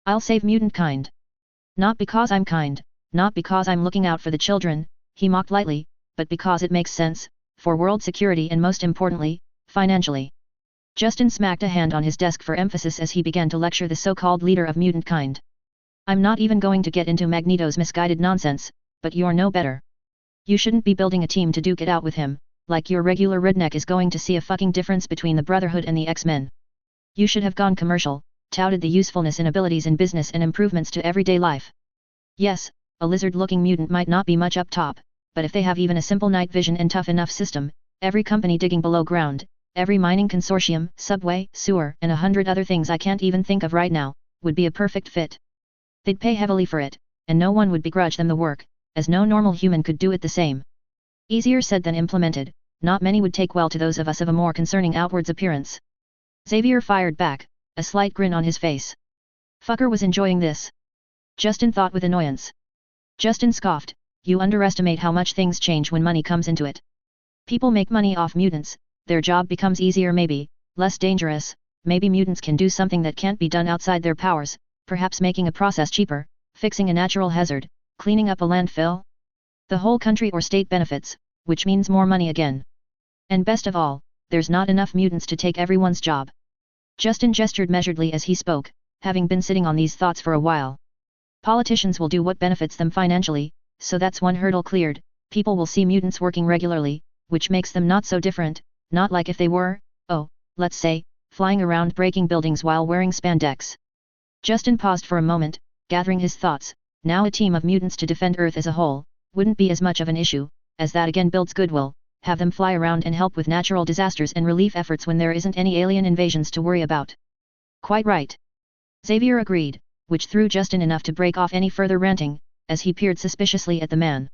I'll save mutant kind. Not because I'm kind, not because I'm looking out for the children, he mocked lightly, but because it makes sense, for world security and most importantly, financially. Justin smacked a hand on his desk for emphasis as he began to lecture the so-called leader of mutant kind. I'm not even going to get into Magneto's misguided nonsense, but you're no better. You shouldn't be building a team to duke it out with him, like your regular redneck is going to see a fucking difference between the Brotherhood and the X-Men. You should have gone commercial, touted the usefulness and abilities in business and improvements to everyday life. Yes, a lizard-looking mutant might not be much up top, but if they have even a simple night vision and tough enough system, every company digging below ground, every mining consortium, subway, sewer, and 100 other things I can't even think of right now, would be a perfect fit. They'd pay heavily for it, and no one would begrudge them the work, as no normal human could do it the same. Easier said than implemented, not many would take well to those of us of a more concerning outwards appearance. Xavier fired back, a slight grin on his face. Fucker was enjoying this. Justin thought with annoyance. Justin scoffed, you underestimate how much things change when money comes into it. People make money off mutants, their job becomes easier, maybe, less dangerous, maybe mutants can do something that can't be done outside their powers, perhaps making a process cheaper, fixing a natural hazard, cleaning up a landfill. The whole country or state benefits, which means more money again. And best of all, there's not enough mutants to take everyone's job. Justin gestured measuredly as he spoke, having been sitting on these thoughts for a while. Politicians will do what benefits them financially, so that's one hurdle cleared. People will see mutants working regularly, which makes them not so different, not like if they were, oh, let's say, flying around breaking buildings while wearing spandex. Justin paused for a moment, gathering his thoughts. Now a team of mutants to defend Earth as a whole, wouldn't be as much of an issue, as that again builds goodwill, have them fly around and help with natural disasters and relief efforts when there isn't any alien invasions to worry about. Quite right. Xavier agreed, which threw Justin enough to break off any further ranting, as he peered suspiciously at the man.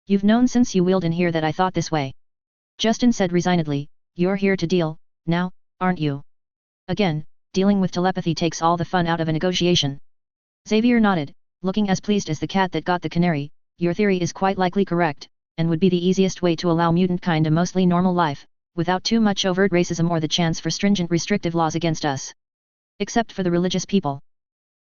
You've known since you wheeled in here that I thought this way. Justin said resignedly, you're here to deal, now, aren't you? Again, dealing with telepathy takes all the fun out of a negotiation. Xavier nodded, looking as pleased as the cat that got the canary. Your theory is quite likely correct, and would be the easiest way to allow mutant kind a mostly normal life, without too much overt racism or the chance for stringent restrictive laws against us. Except for the religious people.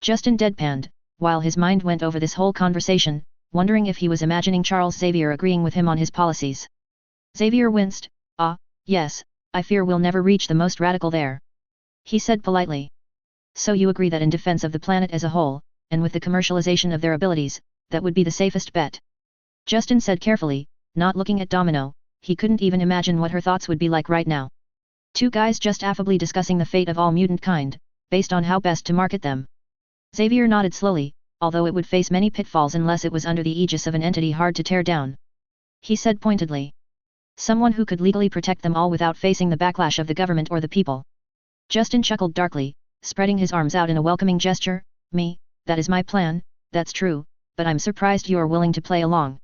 Justin deadpanned, while his mind went over this whole conversation, wondering if he was imagining Charles Xavier agreeing with him on his policies. Xavier winced. Yes, I fear we'll never reach the most radical there. He said politely. So you agree that in defense of the planet as a whole, and with the commercialization of their abilities, that would be the safest bet? Justin said carefully, Not looking at Domino, he couldn't even imagine what her thoughts would be like right now. Two guys just affably discussing the fate of all mutant kind, based on how best to market them. Xavier nodded slowly, although it would face many pitfalls unless it was under the aegis of an entity hard to tear down. He said pointedly. Someone who could legally protect them all without facing the backlash of the government or the people. Justin chuckled darkly, spreading his arms out in a welcoming gesture. Me, that is my plan, that's true, but I'm surprised you are willing to play along.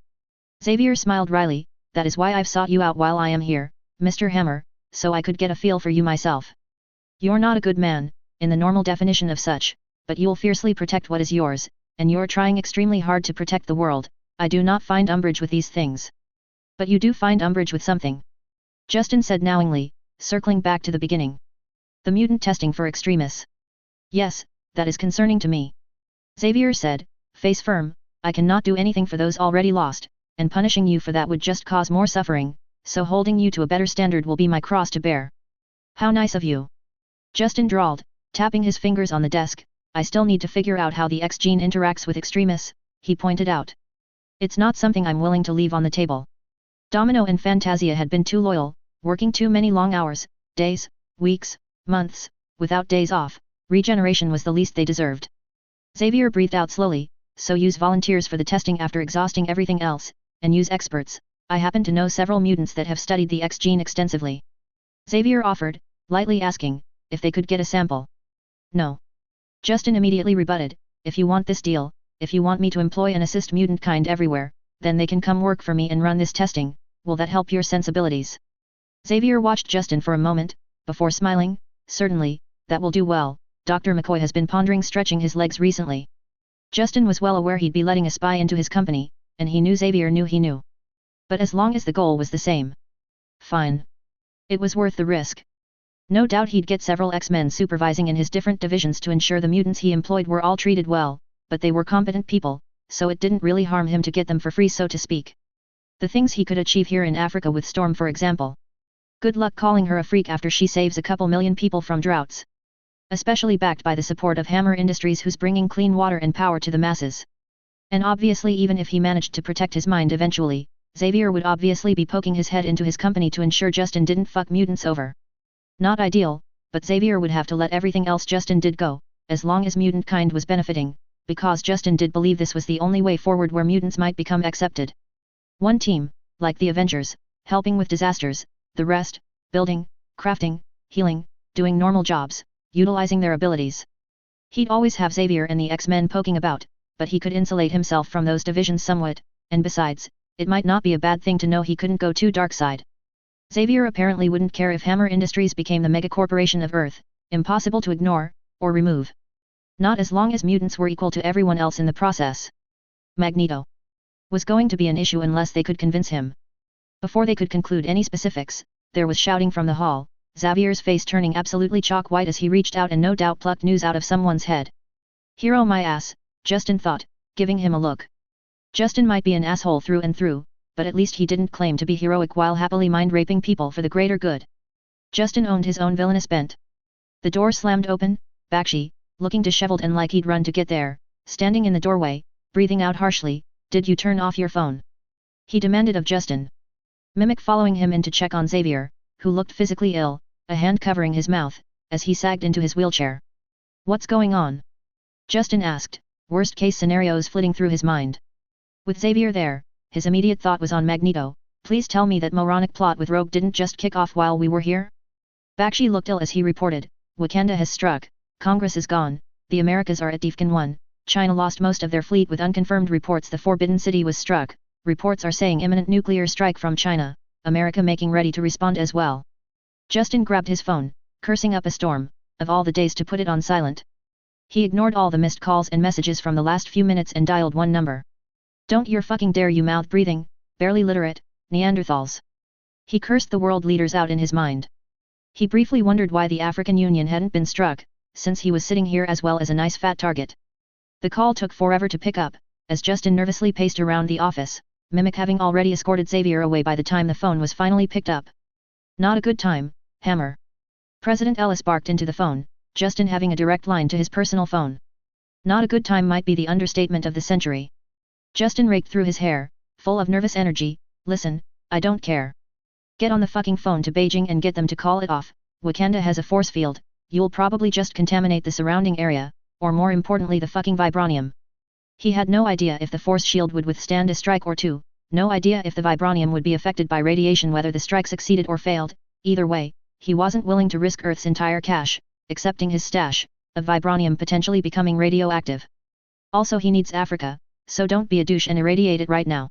Xavier smiled wryly. That is why I've sought you out while I am here, Mr. Hammer, so I could get a feel for you myself. You're not a good man, in the normal definition of such, but you'll fiercely protect what is yours, and you're trying extremely hard to protect the world. I do not find umbrage with these things. But you do find umbrage with something. Justin said knowingly, circling back to the beginning. The mutant testing for Extremis. Yes, that is concerning to me. Xavier said, face firm. I cannot do anything for those already lost, and punishing you for that would just cause more suffering, so holding you to a better standard will be my cross to bear. How nice of you. Justin drawled, tapping his fingers on the desk. I still need to figure out how the X gene interacts with Extremis, he pointed out. It's not something I'm willing to leave on the table. Domino and Fantasia had been too loyal, working too many long hours, days, weeks, months, without days off. Regeneration was the least they deserved. Xavier breathed out slowly. So use volunteers for the testing after exhausting everything else, and use experts. I happen to know several mutants that have studied the X gene extensively. Xavier offered, lightly asking, if they could get a sample. No. Justin immediately rebutted, if you want this deal, if you want me to employ and assist mutant kind everywhere, then they can come work for me and run this testing. Will that help your sensibilities? Xavier watched Justin for a moment, before smiling. Certainly, that will do well. Dr. McCoy has been pondering stretching his legs recently. Justin was well aware he'd be letting a spy into his company, and he knew Xavier knew he knew. But as long as the goal was the same. Fine. It was worth the risk. No doubt he'd get several X-Men supervising in his different divisions to ensure the mutants he employed were all treated well, but they were competent people, so it didn't really harm him to get them for free, so to speak. The things he could achieve here in Africa with Storm, for example. Good luck calling her a freak after she saves a couple million people from droughts. Especially backed by the support of Hammer Industries, who's bringing clean water and power to the masses. And obviously, even if he managed to protect his mind eventually, Xavier would obviously be poking his head into his company to ensure Justin didn't fuck mutants over. Not ideal, but Xavier would have to let everything else Justin did go, as long as mutant kind was benefiting, because Justin did believe this was the only way forward where mutants might become accepted. One team, like the Avengers, helping with disasters, the rest, building, crafting, healing, doing normal jobs, utilizing their abilities. He'd always have Xavier and the X-Men poking about, but he could insulate himself from those divisions somewhat, and besides, it might not be a bad thing to know he couldn't go too dark side. Xavier apparently wouldn't care if Hammer Industries became the megacorporation of Earth, impossible to ignore, or remove. Not as long as mutants were equal to everyone else in the process. Magneto was going to be an issue unless they could convince him. Before they could conclude any specifics, there was shouting from the hall, Xavier's face turning absolutely chalk white as he reached out and no doubt plucked news out of someone's head. Hero my ass, Justin thought, giving him a look. Justin might be an asshole through and through, but at least he didn't claim to be heroic while happily mind-raping people for the greater good. Justin owned his own villainous bent. The door slammed open, Bakshi, looking disheveled and like he'd run to get there, standing in the doorway, breathing out harshly. Did you turn off your phone? He demanded of Justin. Mimic following him in to check on Xavier, who looked physically ill, a hand covering his mouth, as he sagged into his wheelchair. What's going on? Justin asked, worst-case scenarios flitting through his mind. With Xavier there, his immediate thought was on Magneto. Please tell me that moronic plot with Rogue didn't just kick off while we were here? Bakshi looked ill as he reported, Wakanda has struck, Congress is gone, the Americas are at Defcon 1, China lost most of their fleet with unconfirmed reports the Forbidden City was struck, reports are saying imminent nuclear strike from China, America making ready to respond as well. Justin grabbed his phone, cursing up a storm, of all the days to put it on silent. He ignored all the missed calls and messages from the last few minutes and dialed one number. Don't you fucking dare, you mouth-breathing, barely literate, Neanderthals. He cursed the world leaders out in his mind. He briefly wondered why the African Union hadn't been struck, since he was sitting here as well as a nice fat target. The call took forever to pick up, as Justin nervously paced around the office, Mimic having already escorted Xavier away by the time the phone was finally picked up. Not a good time, Hammer. President Ellis barked into the phone, Justin having a direct line to his personal phone. Not a good time might be the understatement of the century. Justin raked through his hair, full of nervous energy. listen, I don't care. Get on the fucking phone to Beijing and get them to call it off. Wakanda has a force field, you'll probably just contaminate the surrounding area, or more importantly the fucking vibranium. He had no idea if the force shield would withstand a strike or two, no idea if the vibranium would be affected by radiation whether the strike succeeded or failed, either way, he wasn't willing to risk Earth's entire cache, excepting his stash, of vibranium potentially becoming radioactive. Also he needs Africa, so don't be a douche and irradiate it right now.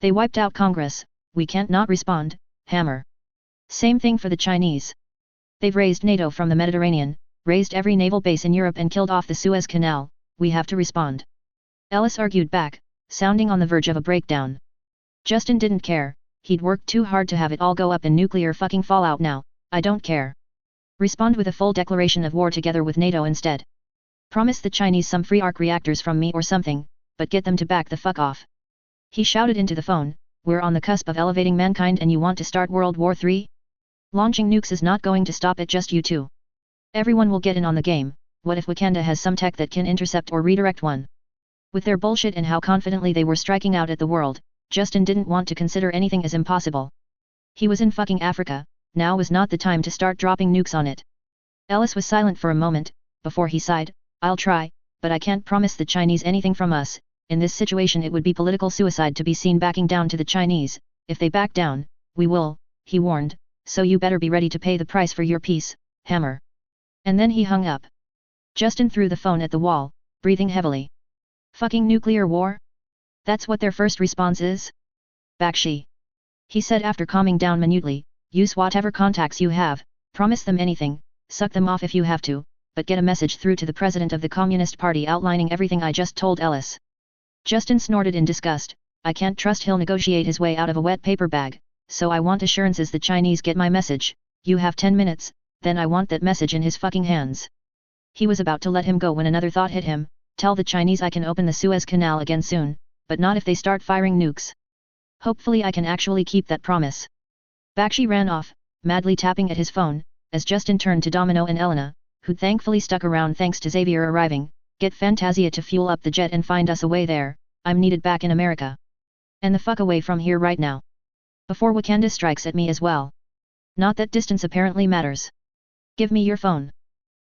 They wiped out Congress, we can't not respond, Hammer. Same thing for the Chinese. They've raised NATO from the Mediterranean, raised every naval base in Europe and killed off the Suez Canal, we have to respond. Ellis argued back, sounding on the verge of a breakdown. Justin didn't care, he'd worked too hard to have it all go up in nuclear fucking fallout now, I don't care. Respond with a full declaration of war together with NATO instead. Promise the Chinese some free arc reactors from me or something, but get them to back the fuck off. He shouted into the phone, we're on the cusp of elevating mankind and you want to start World War III? Launching nukes is not going to stop it just you two. Everyone will get in on the game, what if Wakanda has some tech that can intercept or redirect one? With their bullshit and how confidently they were striking out at the world, Justin didn't want to consider anything as impossible. He was in fucking Africa, now was not the time to start dropping nukes on it. Ellis was silent for a moment, before he sighed, I'll try, but I can't promise the Chinese anything from us, in this situation it would be political suicide to be seen backing down to the Chinese, if they back down, we will, he warned, so you better be ready to pay the price for your peace, Hammer. And then he hung up. Justin threw the phone at the wall, breathing heavily. Fucking nuclear war? That's what their first response is? Bakshi. He said after calming down minutely, use whatever contacts you have, promise them anything, suck them off if you have to, but get a message through to the president of the Communist Party outlining everything I just told Ellis. Justin snorted in disgust, I can't trust he'll negotiate his way out of a wet paper bag, so I want assurances the Chinese get my message, you have 10 minutes, then I want that message in his fucking hands. He was about to let him go when another thought hit him, tell the Chinese I can open the Suez Canal again soon, but not if they start firing nukes. Hopefully I can actually keep that promise. Bakshi ran off, madly tapping at his phone, as Justin turned to Domino and Elena, who'd thankfully stuck around thanks to Xavier arriving, get Fantasia to fuel up the jet and find us away there, I'm needed back in America. And the fuck away from here right now. Before Wakanda strikes at me as well. Not that distance apparently matters. Give me your phone.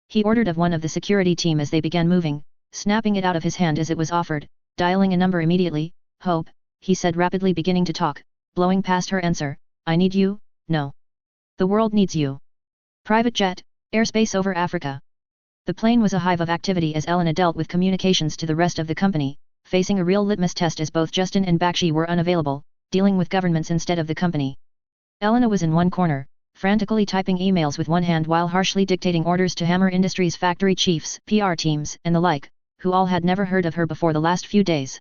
He ordered of one of the security team as they began moving, snapping it out of his hand as it was offered, dialing a number immediately, Hope, he said rapidly beginning to talk, blowing past her answer, I need you, no. The world needs you. Private jet, airspace over Africa. The plane was a hive of activity as Elena dealt with communications to the rest of the company, facing a real litmus test as both Justin and Bakshi were unavailable, dealing with governments instead of the company. Elena was in one corner, frantically typing emails with one hand while harshly dictating orders to Hammer Industries factory chiefs, PR teams, and the like, who all had never heard of her before the last few days.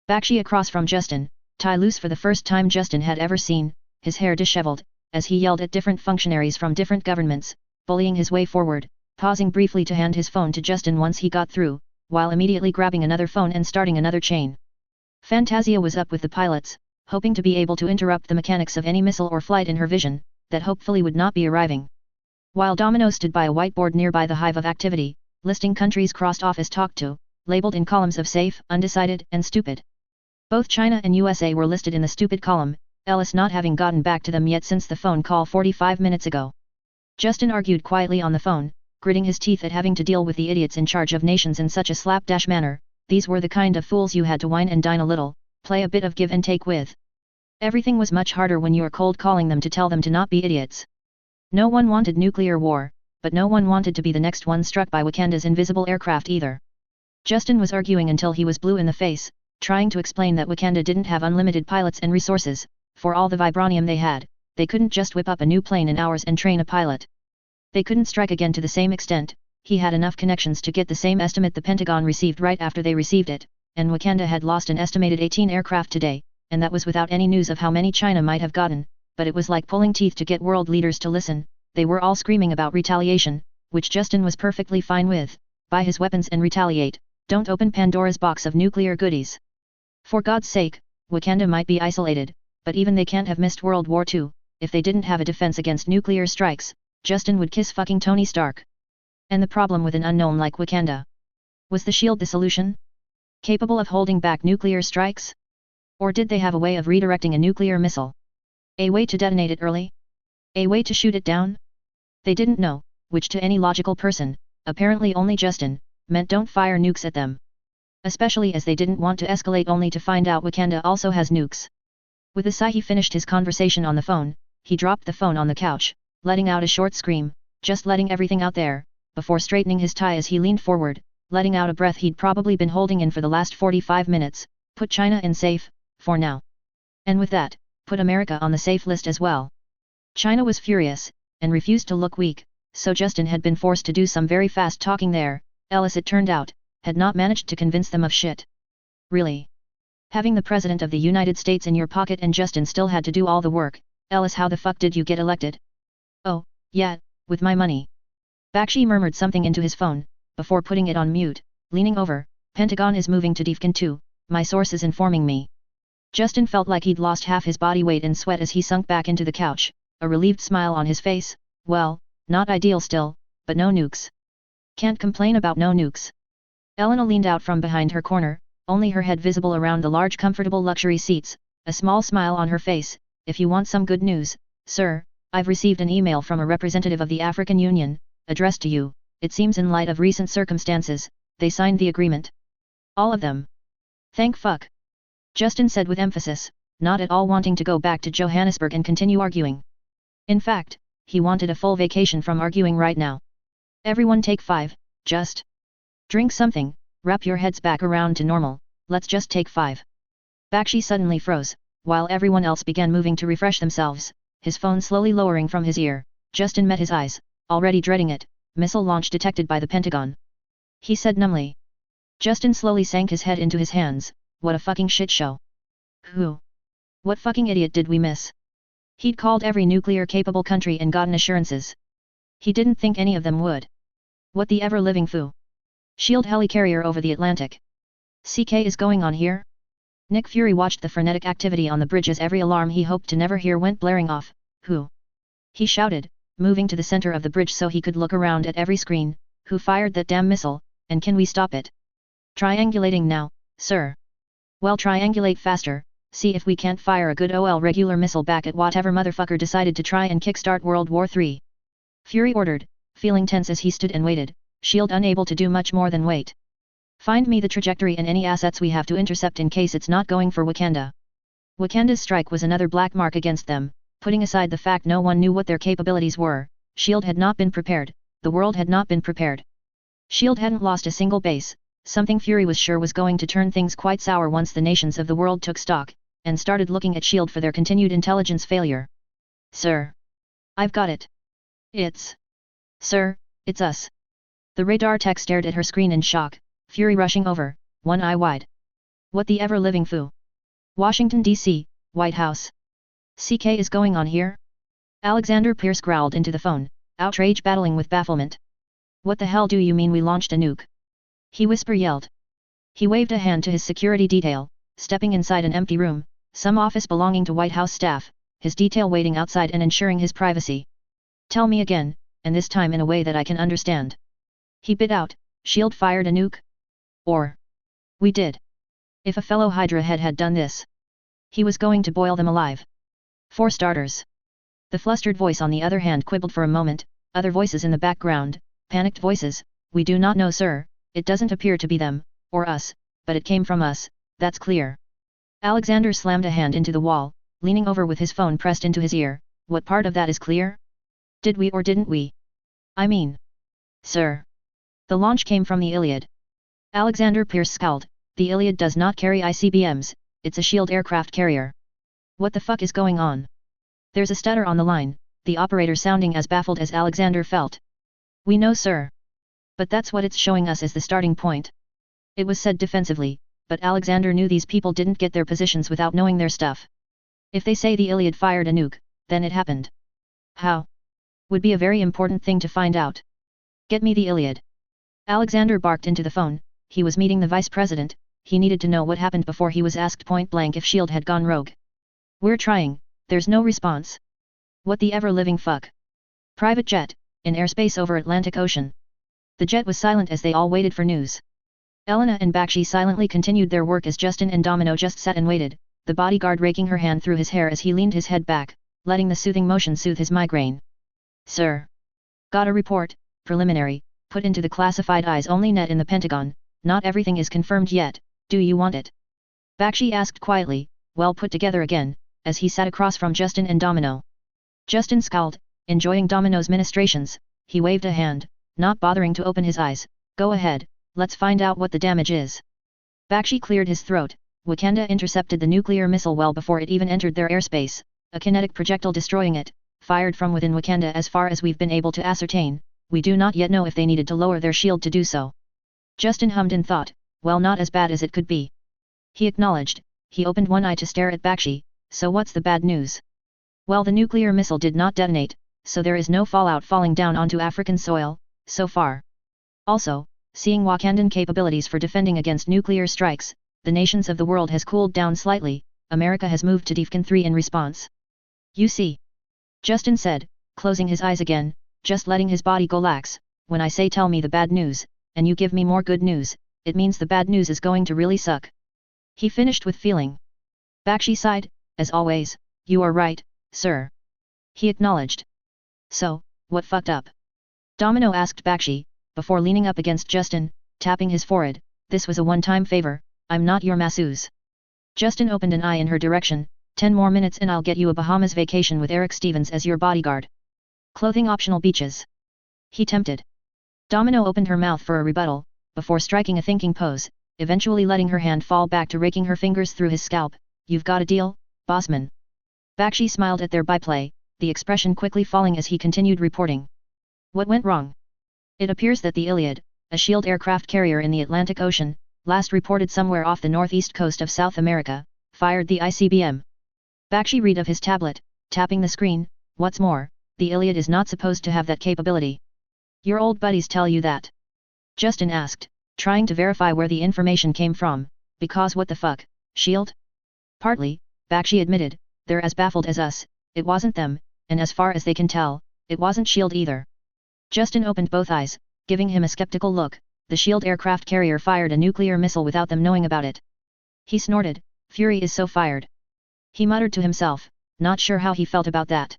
Bakshi across from Justin, tie loose for the first time Justin had ever seen, his hair disheveled, as he yelled at different functionaries from different governments, bullying his way forward, pausing briefly to hand his phone to Justin once he got through, while immediately grabbing another phone and starting another chain. Fantasia was up with the pilots, hoping to be able to interrupt the mechanics of any missile or flight in her vision, that hopefully would not be arriving. While Domino stood by a whiteboard nearby the hive of activity, listing countries crossed off as talked to, labeled in columns of safe, undecided, and stupid. Both China and USA were listed in the stupid column, Ellis not having gotten back to them yet since the phone call 45 minutes ago. Justin argued quietly on the phone, gritting his teeth at having to deal with the idiots in charge of nations in such a slapdash manner, these were the kind of fools you had to wine and dine a little, play a bit of give and take with. Everything was much harder when you were cold calling them to tell them to not be idiots. No one wanted nuclear war, but no one wanted to be the next one struck by Wakanda's invisible aircraft either. Justin was arguing until he was blue in the face, trying to explain that Wakanda didn't have unlimited pilots and resources, for all the vibranium they had, they couldn't just whip up a new plane in hours and train a pilot. They couldn't strike again to the same extent, he had enough connections to get the same estimate the Pentagon received right after they received it, and Wakanda had lost an estimated 18 aircraft today, and that was without any news of how many China might have gotten, but it was like pulling teeth to get world leaders to listen, they were all screaming about retaliation, which Justin was perfectly fine with, buy his weapons and retaliate, don't open Pandora's box of nuclear goodies. For God's sake, Wakanda might be isolated, but even they can't have missed World War II, if they didn't have a defense against nuclear strikes, Justin would kiss fucking Tony Stark. And the problem with an unknown like Wakanda? Was the shield the solution? Capable of holding back nuclear strikes? Or did they have a way of redirecting a nuclear missile? A way to detonate it early? A way to shoot it down? They didn't know, which to any logical person, apparently only Justin, meant don't fire nukes at them. Especially as they didn't want to escalate only to find out Wakanda also has nukes. With a sigh he finished his conversation on the phone, he dropped the phone on the couch, letting out a short scream, just letting everything out there, before straightening his tie as he leaned forward, letting out a breath he'd probably been holding in for the last 45 minutes, put China in safe, for now. And with that, put America on the safe list as well. China was furious, and refused to look weak, so Justin had been forced to do some very fast talking there. Ellis, it turned out, had not managed to convince them of shit. Really? Having the President of the United States in your pocket and Justin still had to do all the work. Ellis, how the fuck did you get elected? Oh, yeah, with my money. Bakshi murmured something into his phone, before putting it on mute, leaning over. Pentagon is moving to Defcon 2, my source is informing me. Justin felt like he'd lost half his body weight in sweat as he sunk back into the couch, a relieved smile on his face. Well, not ideal still, but no nukes. Can't complain about no nukes. Elena leaned out from behind her corner, only her head visible around the large comfortable luxury seats, a small smile on her face. If you want some good news, sir, I've received an email from a representative of the African Union, addressed to you. It seems in light of recent circumstances, they signed the agreement. All of them. Thank fuck. Justin said with emphasis, not at all wanting to go back to Johannesburg and continue arguing. In fact, he wanted a full vacation from arguing right now. Everyone take 5, just drink something, wrap your heads back around to normal, let's just take 5. Bakshi suddenly froze, while everyone else began moving to refresh themselves, his phone slowly lowering from his ear. Justin met his eyes, already dreading it. Missile launch detected by the Pentagon. He said numbly. Justin slowly sank his head into his hands. What a fucking shit show. Who? What fucking idiot did we miss? He'd called every nuclear-capable country and gotten assurances. He didn't think any of them would. What the ever-living foo? Shield helicarrier over the Atlantic. CK is going on here? Nick Fury watched the frenetic activity on the bridge as every alarm he hoped to never hear went blaring off. Who? He shouted, moving to the center of the bridge so he could look around at every screen. Who fired that damn missile, and can we stop it? Triangulating now, sir. Well, triangulate faster, see if we can't fire a good OL regular missile back at whatever motherfucker decided to try and kickstart World War III. Fury ordered, feeling tense as he stood and waited, Shield unable to do much more than wait. Find me the trajectory and any assets we have to intercept in case it's not going for Wakanda. Wakanda's strike was another black mark against them, putting aside the fact no one knew what their capabilities were. Shield had not been prepared, the world had not been prepared. Shield hadn't lost a single base, something Fury was sure was going to turn things quite sour once the nations of the world took stock, and started looking at Shield for their continued intelligence failure. Sir. I've got it. Sir, it's us. The radar tech stared at her screen in shock, Fury rushing over, one eye wide. What the ever-living foo? Washington, D.C., White House. CK is going on here? Alexander Pierce growled into the phone, outrage battling with bafflement. What the hell do you mean we launched a nuke? He yelled. He waved a hand to his security detail, stepping inside an empty room, some office belonging to White House staff, his detail waiting outside and ensuring his privacy. Tell me again, and this time in a way that I can understand. He bit out, Shield fired a nuke? Or. We did. If a fellow Hydra head had done this, he was going to boil them alive. For starters. The flustered voice on the other hand quibbled for a moment, other voices in the background, panicked voices, we do not know sir, it doesn't appear to be them, or us, but it came from us, that's clear. Alexander slammed a hand into the wall, leaning over with his phone pressed into his ear, what part of that is clear? Did we or didn't we? I mean. Sir. The launch came from the Iliad. Alexander Pierce scowled, the Iliad does not carry ICBMs, it's a Shield aircraft carrier. What the fuck is going on? There's a stutter on the line, the operator sounding as baffled as Alexander felt. We know sir. But that's what it's showing us as the starting point. It was said defensively, but Alexander knew these people didn't get their positions without knowing their stuff. If they say the Iliad fired a nuke, then it happened. How? Would be a very important thing to find out. Get me the Iliad. Alexander barked into the phone, he was meeting the vice president, he needed to know what happened before he was asked point blank if Shield had gone rogue. We're trying, there's no response. What the ever-living fuck? Private jet, in airspace over Atlantic Ocean. The jet was silent as they all waited for news. Elena and Bakshi silently continued their work as Justin and Domino just sat and waited, the bodyguard raking her hand through his hair as he leaned his head back, letting the soothing motion soothe his migraine. Sir. Got a report, preliminary, put into the classified eyes-only net in the Pentagon. Not everything is confirmed yet, do you want it? Bakshi asked quietly, well put together again, as he sat across from Justin and Domino. Justin scowled, enjoying Domino's ministrations. He waved a hand, not bothering to open his eyes. Go ahead, let's find out what the damage is. Bakshi cleared his throat. Wakanda intercepted the nuclear missile well before it even entered their airspace, a kinetic projectile destroying it, fired from within Wakanda. As far as we've been able to ascertain, we do not yet know if they needed to lower their shield to do so. Justin hummed in thought, well, not as bad as it could be. He acknowledged. He opened one eye to stare at Bakshi. So what's the bad news? Well, the nuclear missile did not detonate, so there is no fallout falling down onto African soil, so far. Also, seeing Wakandan capabilities for defending against nuclear strikes, the nations of the world has cooled down slightly. America has moved to Defcon 3 in response. You see? Justin said, closing his eyes again, just letting his body go lax. When I say tell me the bad news, and you give me more good news, it means the bad news is going to really suck. He finished with feeling. Bakshi sighed, as always, you are right, sir. He acknowledged. So, what fucked up? Domino asked Bakshi, before leaning up against Justin, tapping his forehead. This was a one-time favor, I'm not your masseuse. Justin opened an eye in her direction. 10 more minutes and I'll get you a Bahamas vacation with Eric Stevens as your bodyguard. Clothing optional beaches. He tempted. Domino opened her mouth for a rebuttal, before striking a thinking pose, eventually letting her hand fall back to raking her fingers through his scalp. You've got a deal, bossman. Bakshi smiled at their byplay, the expression quickly falling as he continued reporting. What went wrong? It appears that the Iliad, a shield aircraft carrier in the Atlantic Ocean, last reported somewhere off the northeast coast of South America, fired the ICBM. Bakshi read of his tablet, tapping the screen. What's more, the Iliad is not supposed to have that capability. Your old buddies tell you that? Justin asked, trying to verify where the information came from, because what the fuck, shield? Partly, Bakshi admitted, they're as baffled as us. It wasn't them, and as far as they can tell, it wasn't shield either. Justin opened both eyes, giving him a skeptical look. The shield aircraft carrier fired a nuclear missile without them knowing about it. He snorted, fury is so fired. He muttered to himself, not sure how he felt about that.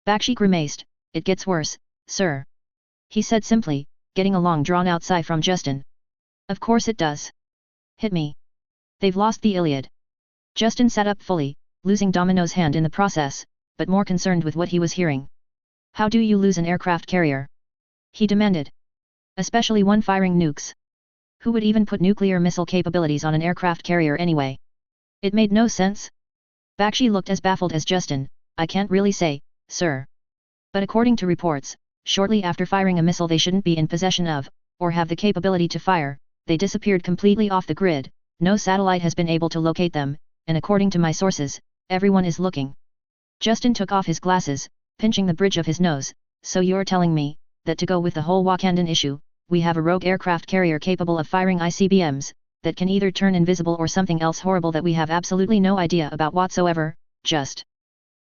Bakshi grimaced, it gets worse, sir. He said simply, getting a long drawn-out sigh from Justin. Of course it does. Hit me. They've lost the Iliad. Justin sat up fully, losing Domino's hand in the process, but more concerned with what he was hearing. How do you lose an aircraft carrier? He demanded. Especially one firing nukes. Who would even put nuclear missile capabilities on an aircraft carrier anyway? It made no sense. Bakshi looked as baffled as Justin. I can't really say, sir. But according to reports, shortly after firing a missile they shouldn't be in possession of, or have the capability to fire, they disappeared completely off the grid. No satellite has been able to locate them, and according to my sources, everyone is looking. Justin took off his glasses, pinching the bridge of his nose. So you're telling me, that to go with the whole Wakandan issue, we have a rogue aircraft carrier capable of firing ICBMs, that can either turn invisible or something else horrible that we have absolutely no idea about whatsoever, just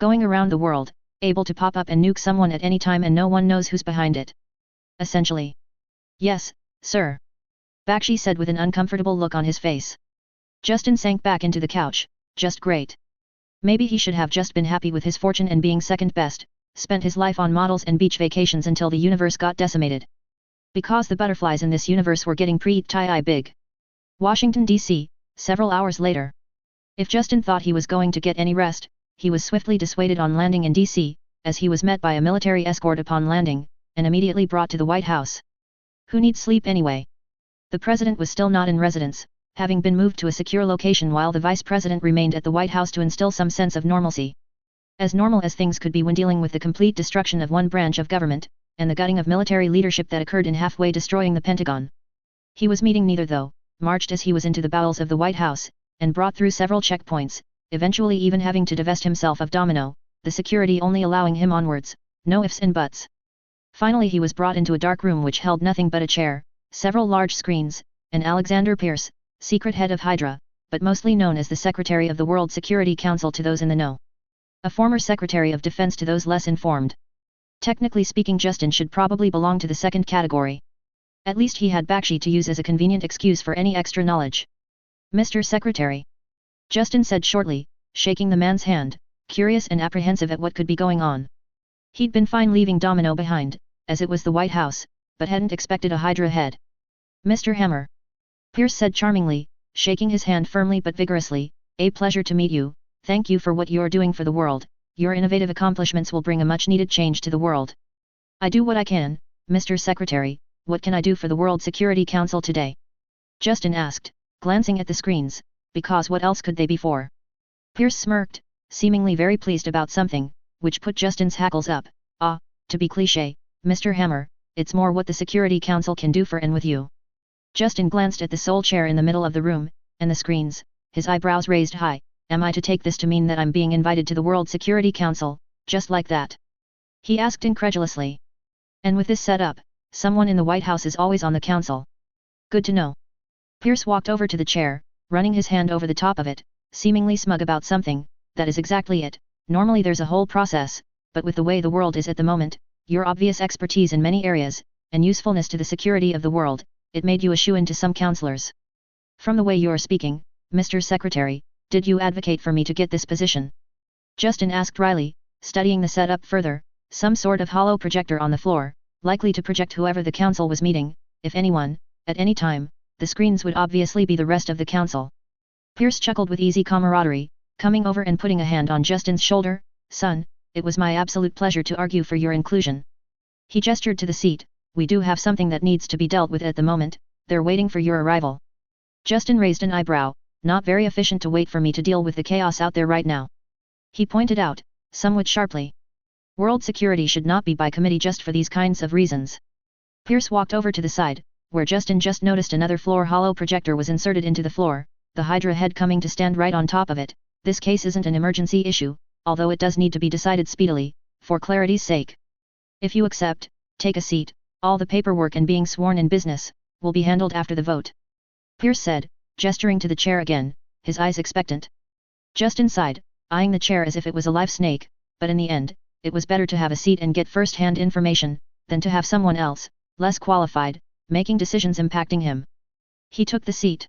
going around the world, able to pop up and nuke someone at any time and no one knows who's behind it. Essentially. Yes, sir. Bakshi said with an uncomfortable look on his face. Justin sank back into the couch. Just great. Maybe he should have just been happy with his fortune and being second best, spent his life on models and beach vacations until the universe got decimated. Because the butterflies in this universe were getting pretty big. Washington, D.C., several hours later. If Justin thought he was going to get any rest, he was swiftly dissuaded on landing in D.C., as he was met by a military escort upon landing, and immediately brought to the White House. Who needs sleep anyway? The president was still not in residence, having been moved to a secure location while the vice president remained at the White House to instill some sense of normalcy. As normal as things could be when dealing with the complete destruction of one branch of government, and the gutting of military leadership that occurred in halfway destroying the Pentagon. He was meeting neither though, marched as he was into the bowels of the White House, and brought through several checkpoints, eventually even having to divest himself of Domino, the security only allowing him onwards, no ifs and buts. Finally he was brought into a dark room which held nothing but a chair, several large screens, and Alexander Pierce, secret head of Hydra, but mostly known as the Secretary of the World Security Council to those in the know. A former Secretary of Defense to those less informed. Technically speaking, Justin should probably belong to the second category. At least he had Bakshi to use as a convenient excuse for any extra knowledge. Mr. Secretary. Justin said shortly, shaking the man's hand, curious and apprehensive at what could be going on. He'd been fine leaving Domino behind, as it was the White House, but hadn't expected a Hydra head. Mr. Hammer. Pierce said charmingly, shaking his hand firmly but vigorously, a pleasure to meet you, thank you for what you're doing for the world, your innovative accomplishments will bring a much-needed change to the world. I do what I can, Mr. Secretary, what can I do for the World Security Council today? Justin asked, glancing at the screens, because what else could they be for? Pierce smirked, seemingly very pleased about something, which put Justin's hackles up. To be cliché, Mr. Hammer, it's more what the Security Council can do for and with you. Justin glanced at the sole chair in the middle of the room, and the screens, his eyebrows raised high. Am I to take this to mean that I'm being invited to the World Security Council, just like that? He asked incredulously. And with this setup, someone in the White House is always on the council. Good to know. Pierce walked over to the chair, running his hand over the top of it, seemingly smug about something. That is exactly it. Normally there's a whole process, but with the way the world is at the moment, your obvious expertise in many areas, and usefulness to the security of the world, it made you a shoo-in to some counselors. From the way you're speaking, Mr. Secretary, did you advocate for me to get this position? Justin asked wryly, studying the setup further, some sort of hollow projector on the floor, likely to project whoever the council was meeting, if anyone, at any time. The screens would obviously be the rest of the council. Pierce chuckled with easy camaraderie, coming over and putting a hand on Justin's shoulder. Son, it was my absolute pleasure to argue for your inclusion. He gestured to the seat. We do have something that needs to be dealt with at the moment, they're waiting for your arrival. Justin raised an eyebrow. Not very efficient to wait for me to deal with the chaos out there right now. He pointed out, somewhat sharply. World security should not be by committee just for these kinds of reasons. Pierce walked over to the side, where Justin just noticed another floor hollow projector was inserted into the floor, the Hydra head coming to stand right on top of it. This case isn't an emergency issue, although it does need to be decided speedily, for clarity's sake. If you accept, take a seat, all the paperwork and being sworn in business, will be handled after the vote. Pierce said, gesturing to the chair again, his eyes expectant. Justin sighed, eyeing the chair as if it was a live snake, but in the end, it was better to have a seat and get first-hand information, than to have someone else, less qualified, making decisions impacting him. He took the seat.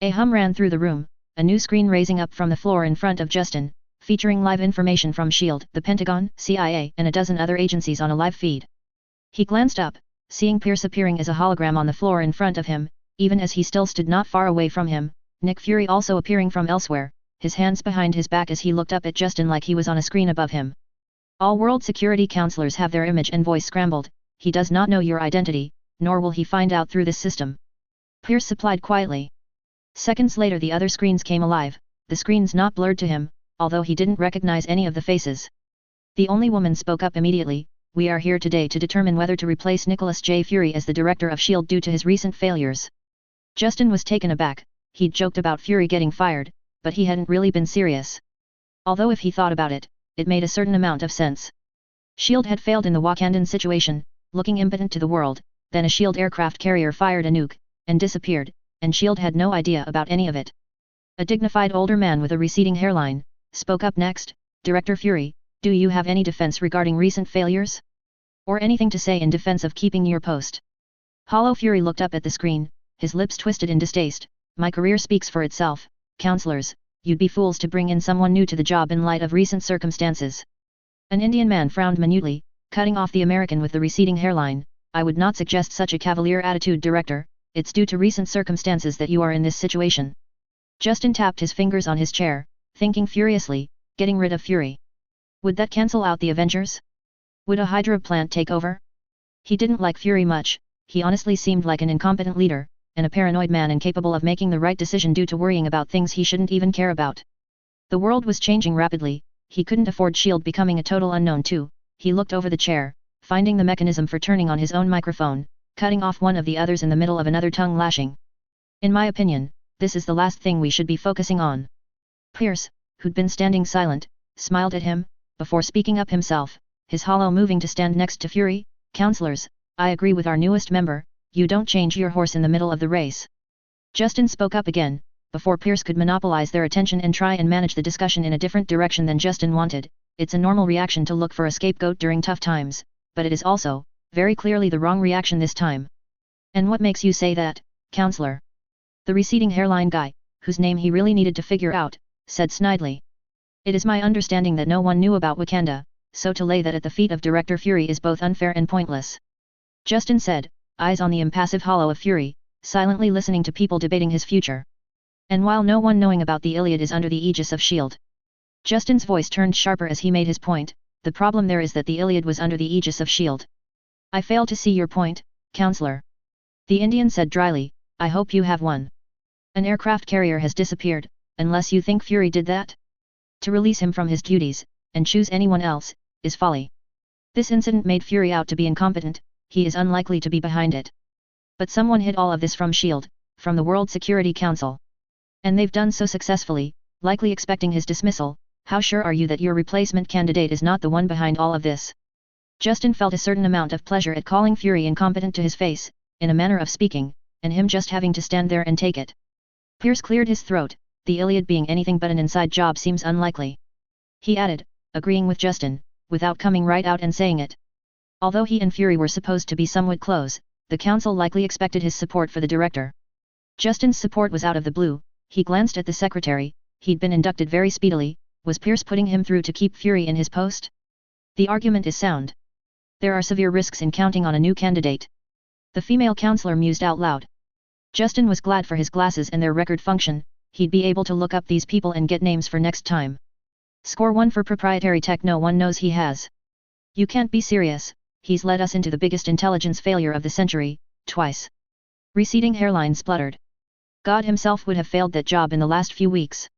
A hum ran through the room, a new screen raising up from the floor in front of Justin, featuring live information from S.H.I.E.L.D., the Pentagon, CIA, and a dozen other agencies on a live feed. He glanced up, seeing Pierce appearing as a hologram on the floor in front of him, even as he still stood not far away from him, Nick Fury also appearing from elsewhere, his hands behind his back as he looked up at Justin like he was on a screen above him. All World Security Counselors have their image and voice scrambled. He does not know your identity, nor will he find out through this system. Pierce supplied quietly. Seconds later the other screens came alive, the screens not blurred to him, although he didn't recognize any of the faces. The only woman spoke up immediately. We are here today to determine whether to replace Nicholas J. Fury as the director of S.H.I.E.L.D. due to his recent failures. Justin was taken aback. He'd joked about Fury getting fired, but he hadn't really been serious. Although if he thought about it, it made a certain amount of sense. S.H.I.E.L.D. had failed in the Wakandan situation, looking impotent to the world, then a S.H.I.E.L.D. aircraft carrier fired a nuke, and disappeared, and S.H.I.E.L.D. had no idea about any of it. A dignified older man with a receding hairline, spoke up next. Director Fury, do you have any defense regarding recent failures? Or anything to say in defense of keeping your post? Hollow Fury looked up at the screen, his lips twisted in distaste. My career speaks for itself, counselors, you'd be fools to bring in someone new to the job in light of recent circumstances. An Indian man frowned minutely, cutting off the American with the receding hairline. I would not suggest such a cavalier attitude, Director. It's due to recent circumstances that you are in this situation. Justin tapped his fingers on his chair, thinking furiously, getting rid of Fury. Would that cancel out the Avengers? Would a Hydra plant take over? He didn't like Fury much. He honestly seemed like an incompetent leader, and a paranoid man incapable of making the right decision due to worrying about things he shouldn't even care about. The world was changing rapidly. He couldn't afford S.H.I.E.L.D. becoming a total unknown too. He looked over the chair, finding the mechanism for turning on his own microphone, cutting off one of the others in the middle of another tongue lashing. In my opinion, this is the last thing we should be focusing on. Pierce, who'd been standing silent, smiled at him, before speaking up himself, his hollow moving to stand next to Fury. Counselors, I agree with our newest member, you don't change your horse in the middle of the race. Justin spoke up again, before Pierce could monopolize their attention and try and manage the discussion in a different direction than Justin wanted. It's a normal reaction to look for a scapegoat during tough times, but it is also, very clearly the wrong reaction this time. And what makes you say that, counselor? The receding hairline guy, whose name he really needed to figure out, said snidely. It is my understanding that no one knew about Wakanda, so to lay that at the feet of Director Fury is both unfair and pointless. Justin said, eyes on the impassive hollow of Fury, silently listening to people debating his future. And while no one knowing about the Iliad is under the aegis of S.H.I.E.L.D. Justin's voice turned sharper as he made his point, the problem there is that the Iliad was under the aegis of S.H.I.E.L.D. I fail to see your point, Counselor. The Indian said dryly, I hope you have one. An aircraft carrier has disappeared, unless you think Fury did that? To release him from his duties, and choose anyone else, is folly. This incident made Fury out to be incompetent, he is unlikely to be behind it. But someone hid all of this from S.H.I.E.L.D., from the World Security Council. And they've done so successfully, likely expecting his dismissal. How sure are you that your replacement candidate is not the one behind all of this? Justin felt a certain amount of pleasure at calling Fury incompetent to his face, in a manner of speaking, and him just having to stand there and take it. Pierce cleared his throat, the Iliad being anything but an inside job seems unlikely. He added, agreeing with Justin, without coming right out and saying it. Although he and Fury were supposed to be somewhat close, the council likely expected his support for the director. Justin's support was out of the blue. He glanced at the secretary, he'd been inducted very speedily. Was Pierce putting him through to keep Fury in his post? The argument is sound. There are severe risks in counting on a new candidate. The female counselor mused out loud. Justin was glad for his glasses and their record function, he'd be able to look up these people and get names for next time. Score 1 for proprietary tech no one knows he has. You can't be serious, he's led us into the biggest intelligence failure of the century, twice. Receding hairline spluttered. God himself would have failed that job in the last few weeks.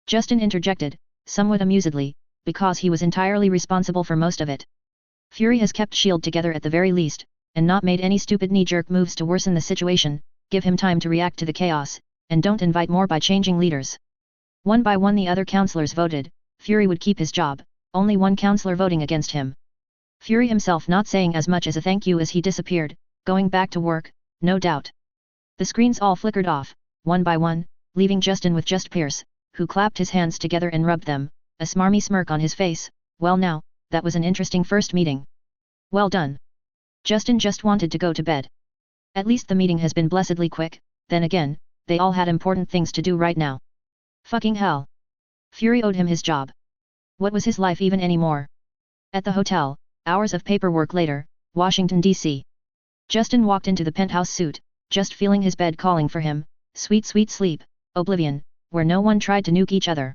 Justin interjected, somewhat amusedly, because he was entirely responsible for most of it. Fury has kept S.H.I.E.L.D. together at the very least, and not made any stupid knee-jerk moves to worsen the situation, give him time to react to the chaos, and don't invite more by changing leaders. One by one the other counselors voted, Fury would keep his job, only one counselor voting against him. Fury himself not saying as much as a thank you as he disappeared, going back to work, no doubt. The screens all flickered off, one by one, leaving Justin with just Pierce, who clapped his hands together and rubbed them, a smarmy smirk on his face. Well now, that was an interesting first meeting. Well done. Justin just wanted to go to bed. At least the meeting has been blessedly quick, then again, they all had important things to do right now. Fucking hell. Fury owed him his job. What was his life even anymore? At the hotel, hours of paperwork later, Washington, D.C. Justin walked into the penthouse suite, just feeling his bed calling for him, sweet sweet sleep, oblivion, where no one tried to nuke each other.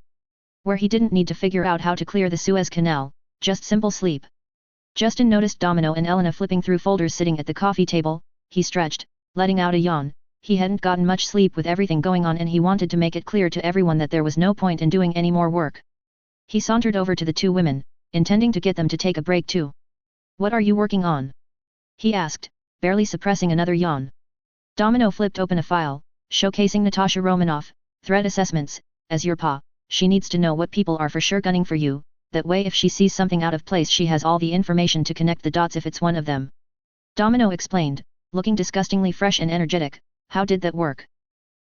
Where he didn't need to figure out how to clear the Suez Canal, just simple sleep. Justin noticed Domino and Elena flipping through folders sitting at the coffee table, he stretched, letting out a yawn. He hadn't gotten much sleep with everything going on and he wanted to make it clear to everyone that there was no point in doing any more work. He sauntered over to the two women, intending to get them to take a break too. What are you working on? He asked, barely suppressing another yawn. Domino flipped open a file, showcasing Natasha Romanoff, threat assessments, as your pa, she needs to know what people are for sure gunning for you, that way if she sees something out of place she has all the information to connect the dots if it's one of them. Domino explained, looking disgustingly fresh and energetic, how did that work?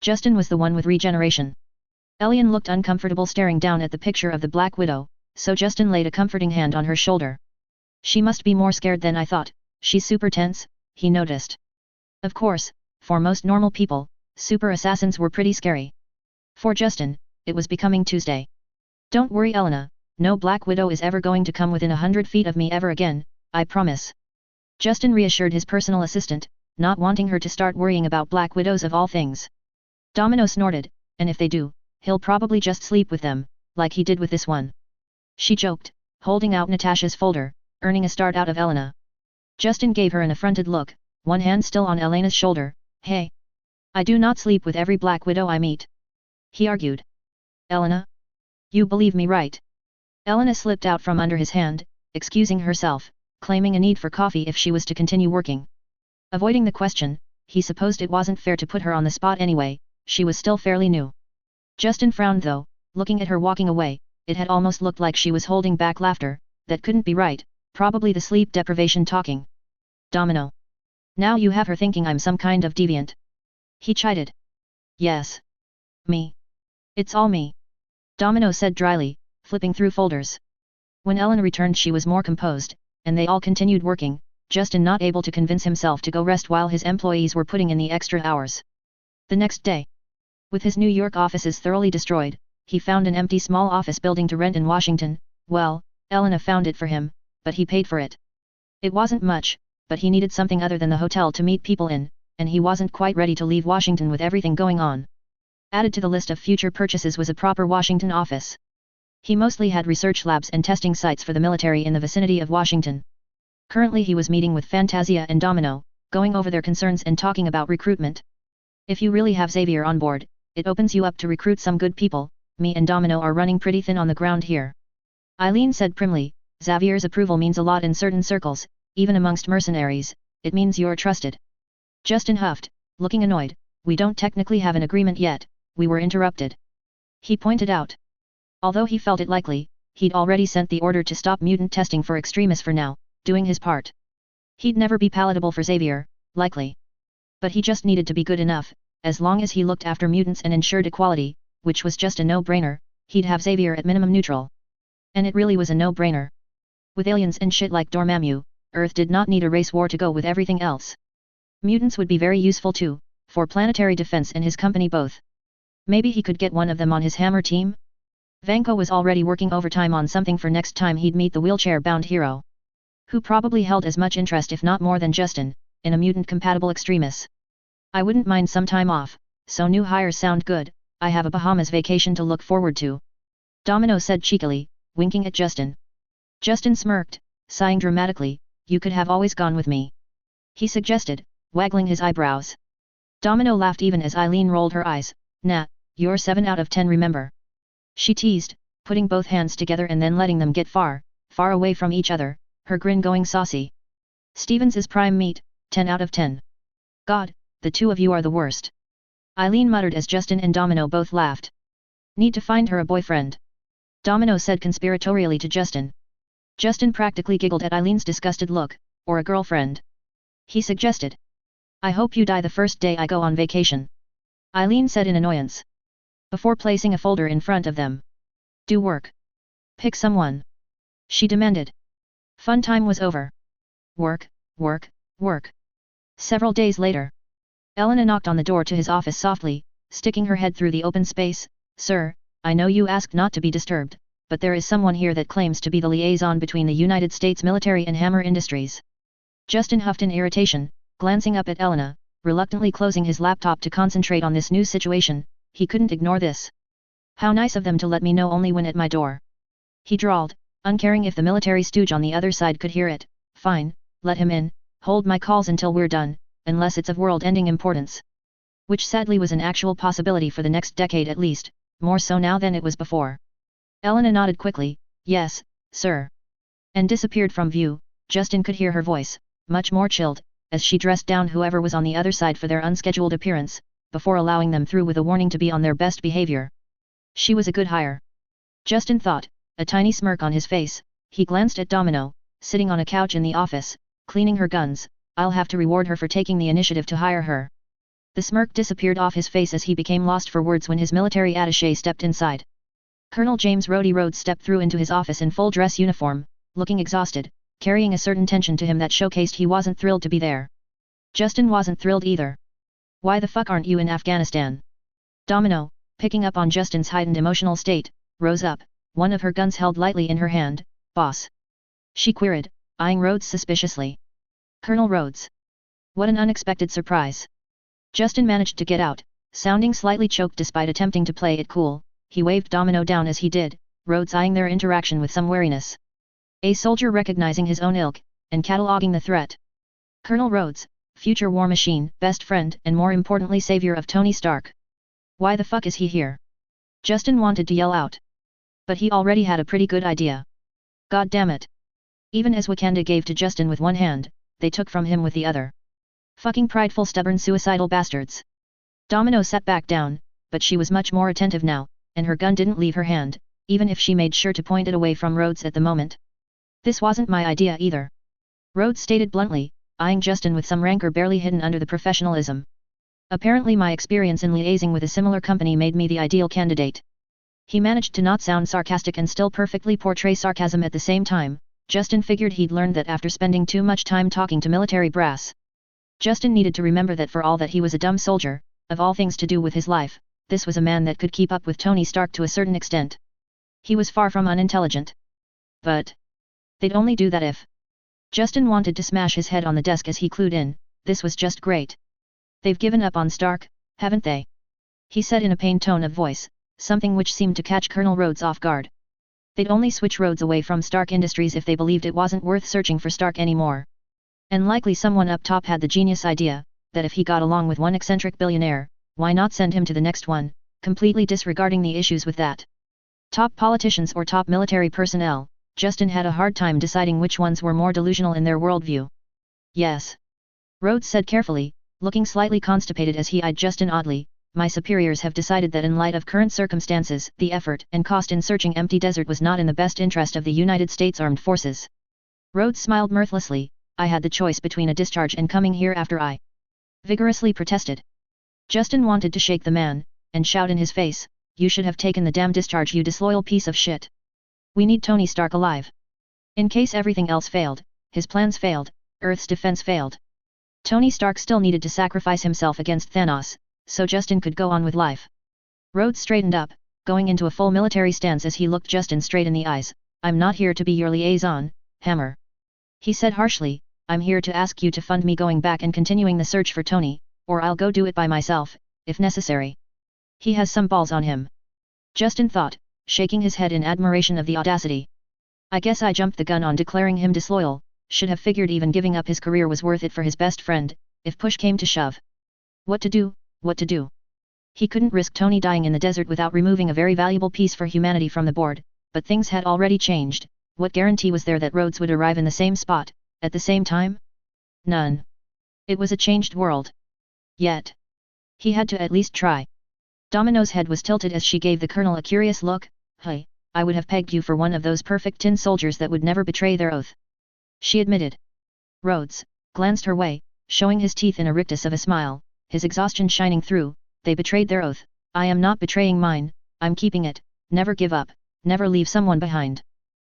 Justin was the one with regeneration. Elian looked uncomfortable staring down at the picture of the Black Widow, so Justin laid a comforting hand on her shoulder. She must be more scared than I thought, she's super tense, he noticed. Of course, for most normal people, super assassins were pretty scary. For Justin, it was becoming Tuesday. Don't worry Elena, no Black Widow is ever going to come within 100 feet of me ever again, I promise. Justin reassured his personal assistant, not wanting her to start worrying about Black Widows of all things. Domino snorted, and if they do, he'll probably just sleep with them, like he did with this one. She joked, holding out Natasha's folder, earning a start out of Elena. Justin gave her an affronted look, one hand still on Elena's shoulder. Hey! I do not sleep with every Black Widow I meet. He argued. Elena? You believe me right? Elena slipped out from under his hand, excusing herself, claiming a need for coffee if she was to continue working. Avoiding the question, he supposed it wasn't fair to put her on the spot anyway, she was still fairly new. Justin frowned though, looking at her walking away, it had almost looked like she was holding back laughter, that couldn't be right, probably the sleep deprivation talking. Domino. Now you have her thinking I'm some kind of deviant. He chided. Yes. Me. It's all me. Domino said dryly, flipping through folders. When Ellen returned she was more composed, and they all continued working, Justin not able to convince himself to go rest while his employees were putting in the extra hours. The next day. With his New York offices thoroughly destroyed, he found an empty small office building to rent in Washington. Well, Elena found it for him, but he paid for it. It wasn't much, but he needed something other than the hotel to meet people in, and he wasn't quite ready to leave Washington with everything going on. Added to the list of future purchases was a proper Washington office. He mostly had research labs and testing sites for the military in the vicinity of Washington. Currently he was meeting with Fantasia and Domino, going over their concerns and talking about recruitment. If you really have Xavier on board, it opens you up to recruit some good people. Me and Domino are running pretty thin on the ground here. Eileen said primly, Xavier's approval means a lot in certain circles, even amongst mercenaries, it means you're trusted. Justin huffed, looking annoyed, we don't technically have an agreement yet, we were interrupted. He pointed out. Although he felt it likely, he'd already sent the order to stop mutant testing for Extremis for now, doing his part. He'd never be palatable for Xavier, likely. But he just needed to be good enough, as long as he looked after mutants and ensured equality, which was just a no-brainer, he'd have Xavier at minimum neutral. And it really was a no-brainer. With aliens and shit like Dormammu, Earth did not need a race war to go with everything else. Mutants would be very useful too, for planetary defense and his company both. Maybe he could get one of them on his Hammer team? Vanko was already working overtime on something for next time he'd meet the wheelchair-bound hero. Who probably held as much interest if not more than Justin, in a mutant-compatible Extremis. I wouldn't mind some time off, so new hires sound good, I have a Bahamas vacation to look forward to. Domino said cheekily, winking at Justin. Justin smirked, sighing dramatically, you could have always gone with me. He suggested, waggling his eyebrows. Domino laughed even as Eileen rolled her eyes, nah, you're 7 out of 10 remember. She teased, putting both hands together and then letting them get far, far away from each other, her grin going saucy. Stevens is prime meat, 10 out of 10. God, the two of you are the worst. Eileen muttered as Justin and Domino both laughed. Need to find her a boyfriend. Domino said conspiratorially to Justin. Justin practically giggled at Eileen's disgusted look, or a girlfriend. He suggested. I hope you die the first day I go on vacation. Eileen said in annoyance. Before placing a folder in front of them. Do work. Pick someone. She demanded. Fun time was over. Work, work, work. Several days later. Elena knocked on the door to his office softly, sticking her head through the open space. Sir, I know you asked not to be disturbed, but there is someone here that claims to be the liaison between the United States military and Hammer Industries. Justin huffed in irritation, glancing up at Elena, reluctantly closing his laptop to concentrate on this new situation. He couldn't ignore this. How nice of them to let me know only when at my door. He drawled, uncaring if the military stooge on the other side could hear it. Fine, let him in, hold my calls until we're done, unless it's of world-ending importance. Which sadly was an actual possibility for the next decade at least, more so now than it was before. Elena nodded quickly, yes, sir. And disappeared from view. Justin could hear her voice, much more chilled, as she dressed down whoever was on the other side for their unscheduled appearance, before allowing them through with a warning to be on their best behavior. She was a good hire. Justin thought, a tiny smirk on his face. He glanced at Domino, sitting on a couch in the office, cleaning her guns. I'll have to reward her for taking the initiative to hire her. The smirk disappeared off his face as he became lost for words when his military attaché stepped inside. Colonel James Rhodey Rhodes stepped through into his office in full dress uniform, looking exhausted, carrying a certain tension to him that showcased he wasn't thrilled to be there. Justin wasn't thrilled either. Why the fuck aren't you in Afghanistan? Domino, picking up on Justin's heightened emotional state, rose up, one of her guns held lightly in her hand. Boss. She queried, eyeing Rhodes suspiciously. Colonel Rhodes. What an unexpected surprise. Justin managed to get out, sounding slightly choked despite attempting to play it cool. He waved Domino down as he did, Rhodes eyeing their interaction with some wariness. A soldier recognizing his own ilk, and cataloguing the threat. Colonel Rhodes, future war machine, best friend and more importantly savior of Tony Stark. Why the fuck is he here? Justin wanted to yell out. But he already had a pretty good idea. God damn it. Even as Wakanda gave to Justin with one hand, they took from him with the other. Fucking prideful stubborn suicidal bastards. Domino sat back down, but she was much more attentive now, and her gun didn't leave her hand, even if she made sure to point it away from Rhodes at the moment. This wasn't my idea either. Rhodes stated bluntly, eyeing Justin with some rancor barely hidden under the professionalism. Apparently my experience in liaising with a similar company made me the ideal candidate. He managed to not sound sarcastic and still perfectly portray sarcasm at the same time. Justin figured he'd learned that after spending too much time talking to military brass. Justin needed to remember that for all that he was a dumb soldier, of all things to do with his life, this was a man that could keep up with Tony Stark to a certain extent. He was far from unintelligent. But they'd only do that if Justin wanted to smash his head on the desk as he clued in. This was just great. They've given up on Stark, haven't they? He said in a pained tone of voice, something which seemed to catch Colonel Rhodes off guard. They'd only switch Rhodes away from Stark Industries if they believed it wasn't worth searching for Stark anymore. And likely someone up top had the genius idea, that if he got along with one eccentric billionaire, why not send him to the next one, completely disregarding the issues with that. Top politicians or top military personnel, Justin had a hard time deciding which ones were more delusional in their worldview. Yes. Rhodes said carefully, looking slightly constipated as he eyed Justin oddly, my superiors have decided that in light of current circumstances, the effort and cost in searching empty desert was not in the best interest of the United States Armed Forces. Rhodes smiled mirthlessly, I had the choice between a discharge and coming here after I vigorously protested. Justin wanted to shake the man, and shout in his face, you should have taken the damn discharge, you disloyal piece of shit. We need Tony Stark alive. In case everything else failed, his plans failed, Earth's defense failed. Tony Stark still needed to sacrifice himself against Thanos, so Justin could go on with life. Rhodes straightened up, going into a full military stance as he looked Justin straight in the eyes. I'm not here to be your liaison, Hammer. He said harshly, I'm here to ask you to fund me going back and continuing the search for Tony, or I'll go do it by myself, if necessary. He has some balls on him. Justin thought, shaking his head in admiration of the audacity. I guess I jumped the gun on declaring him disloyal, should have figured even giving up his career was worth it for his best friend, if push came to shove. What to do, what to do? He couldn't risk Tony dying in the desert without removing a very valuable piece for humanity from the board, but things had already changed. What guarantee was there that Rhodes would arrive in the same spot, at the same time? None. It was a changed world. Yet he had to at least try. Domino's head was tilted as she gave the colonel a curious look. Hey, I would have pegged you for one of those perfect tin soldiers that would never betray their oath. She admitted. Rhodes glanced her way, showing his teeth in a rictus of a smile, his exhaustion shining through. They betrayed their oath. I am not betraying mine, I'm keeping it. Never give up, never leave someone behind.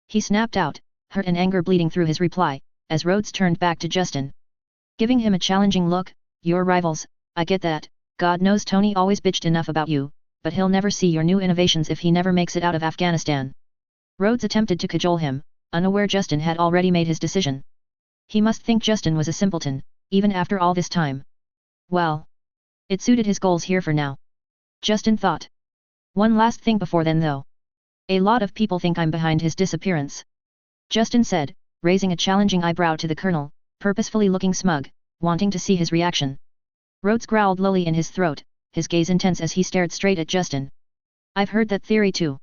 He snapped out, hurt and anger bleeding through his reply, as Rhodes turned back to Justin. Giving him a challenging look, your rivals, I get that, God knows Tony always bitched enough about you, but he'll never see your new innovations if he never makes it out of Afghanistan. Rhodes attempted to cajole him, unaware Justin had already made his decision. He must think Justin was a simpleton, even after all this time. Well, it suited his goals here for now. Justin thought. One last thing before then though. A lot of people think I'm behind his disappearance. Justin said, raising a challenging eyebrow to the colonel, purposefully looking smug, wanting to see his reaction. Rhodes growled lowly in his throat, his gaze intense as he stared straight at Justin. I've heard that theory too.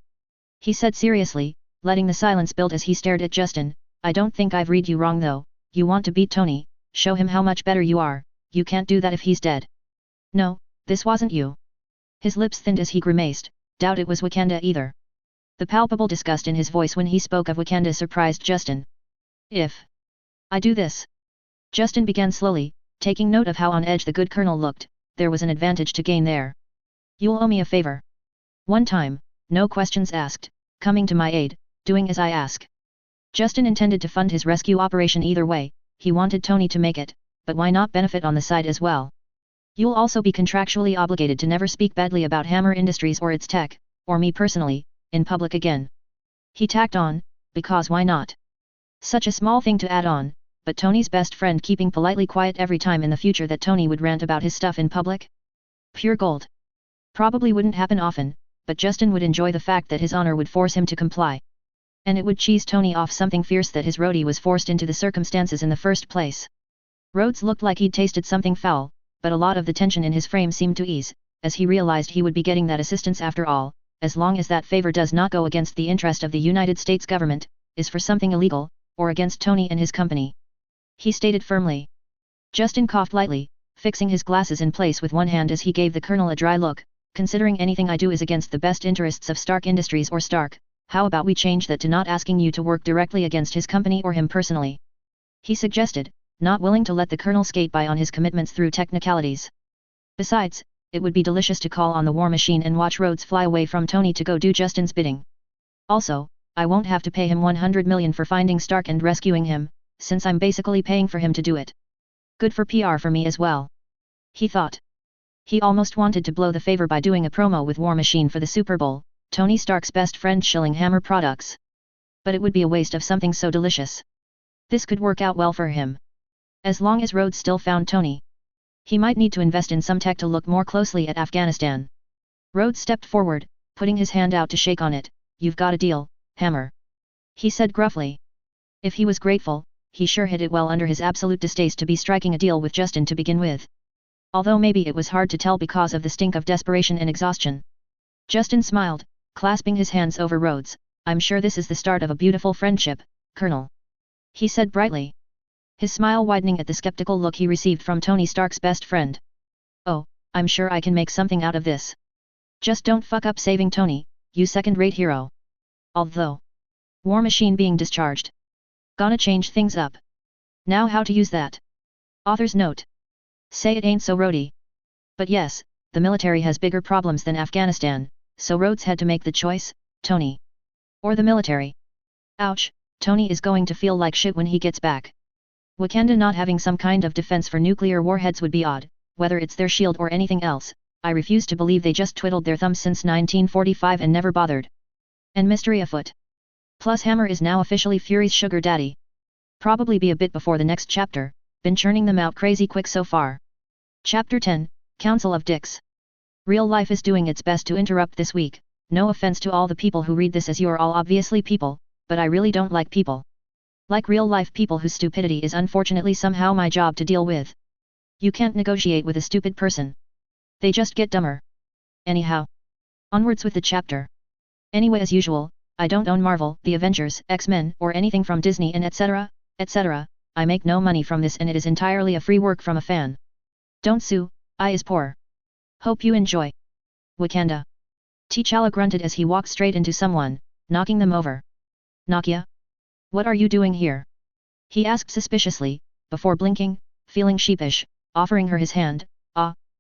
He said seriously, letting the silence build as he stared at Justin. I don't think I've read you wrong though. You want to beat Tony, show him how much better you are. You can't do that if he's dead. No, this wasn't you. His lips thinned as he grimaced, doubt it was Wakanda either. The palpable disgust in his voice when he spoke of Wakanda surprised Justin. If I do this, Justin began slowly, taking note of how on edge the good colonel looked, there was an advantage to gain there. You'll owe me a favor. One time, no questions asked, coming to my aid, doing as I ask. Justin intended to fund his rescue operation either way, he wanted Tony to make it, but why not benefit on the side as well? You'll also be contractually obligated to never speak badly about Hammer Industries or its tech, or me personally, in public again. He tacked on, because why not? Such a small thing to add on, but Tony's best friend keeping politely quiet every time in the future that Tony would rant about his stuff in public? Pure gold. Probably wouldn't happen often, but Justin would enjoy the fact that his honor would force him to comply. And it would cheese Tony off something fierce that his roadie was forced into the circumstances in the first place. Rhodes looked like he'd tasted something foul, but a lot of the tension in his frame seemed to ease, as he realized he would be getting that assistance after all, as long as that favor does not go against the interest of the United States government, is for something illegal, or against Tony and his company. He stated firmly. Justin coughed lightly, fixing his glasses in place with one hand as he gave the colonel a dry look. Considering anything I do is against the best interests of Stark Industries or Stark, how about we change that to not asking you to work directly against his company or him personally? He suggested, not willing to let the colonel skate by on his commitments through technicalities. Besides, it would be delicious to call on the war machine and watch Rhodes fly away from Tony to go do Justin's bidding. Also, I won't have to pay him 100 million for finding Stark and rescuing him, since I'm basically paying for him to do it. Good for PR for me as well. He thought. He almost wanted to blow the favor by doing a promo with War Machine for the Super Bowl, Tony Stark's best friend shilling Hammer products. But it would be a waste of something so delicious. This could work out well for him. As long as Rhodes still found Tony. He might need to invest in some tech to look more closely at Afghanistan. Rhodes stepped forward, putting his hand out to shake on it. You've got a deal, Hammer. He said gruffly. If he was grateful, he sure hid it well under his absolute distaste to be striking a deal with Justin to begin with. Although maybe it was hard to tell because of the stink of desperation and exhaustion. Justin smiled, clasping his hands over Rhodes. I'm sure this is the start of a beautiful friendship, Colonel. He said brightly. His smile widening at the skeptical look he received from Tony Stark's best friend. Oh, I'm sure I can make something out of this. Just don't fuck up saving Tony, you second-rate hero. Although. War Machine being discharged. Gonna change things up. Now how to use that? Author's note. Say it ain't so roady. But yes, the military has bigger problems than Afghanistan, so Rhodes had to make the choice, Tony. Or the military. Ouch, Tony is going to feel like shit when he gets back. Wakanda not having some kind of defense for nuclear warheads would be odd, whether it's their shield or anything else. I refuse to believe they just twiddled their thumbs since 1945 and never bothered. And mystery afoot. Plus Hammer is now officially Fury's sugar daddy. Probably be a bit before the next chapter, been churning them out crazy quick so far. Chapter 10, Council of Dicks. Real life is doing its best to interrupt this week. No offense to all the people who read this, as you're all obviously people, but I really don't like people. Like real life people whose stupidity is unfortunately somehow my job to deal with. You can't negotiate with a stupid person. They just get dumber. Anyhow. Onwards with the chapter. Anyway, as usual, I don't own Marvel, the Avengers, X-Men, or anything from Disney and etc., etc. I make no money from this and it is entirely a free work from a fan. Don't sue, I is poor. Hope you enjoy. Wakanda. T'Challa grunted as he walked straight into someone, knocking them over. Nakia? What are you doing here? He asked suspiciously, before blinking, feeling sheepish, offering her his hand.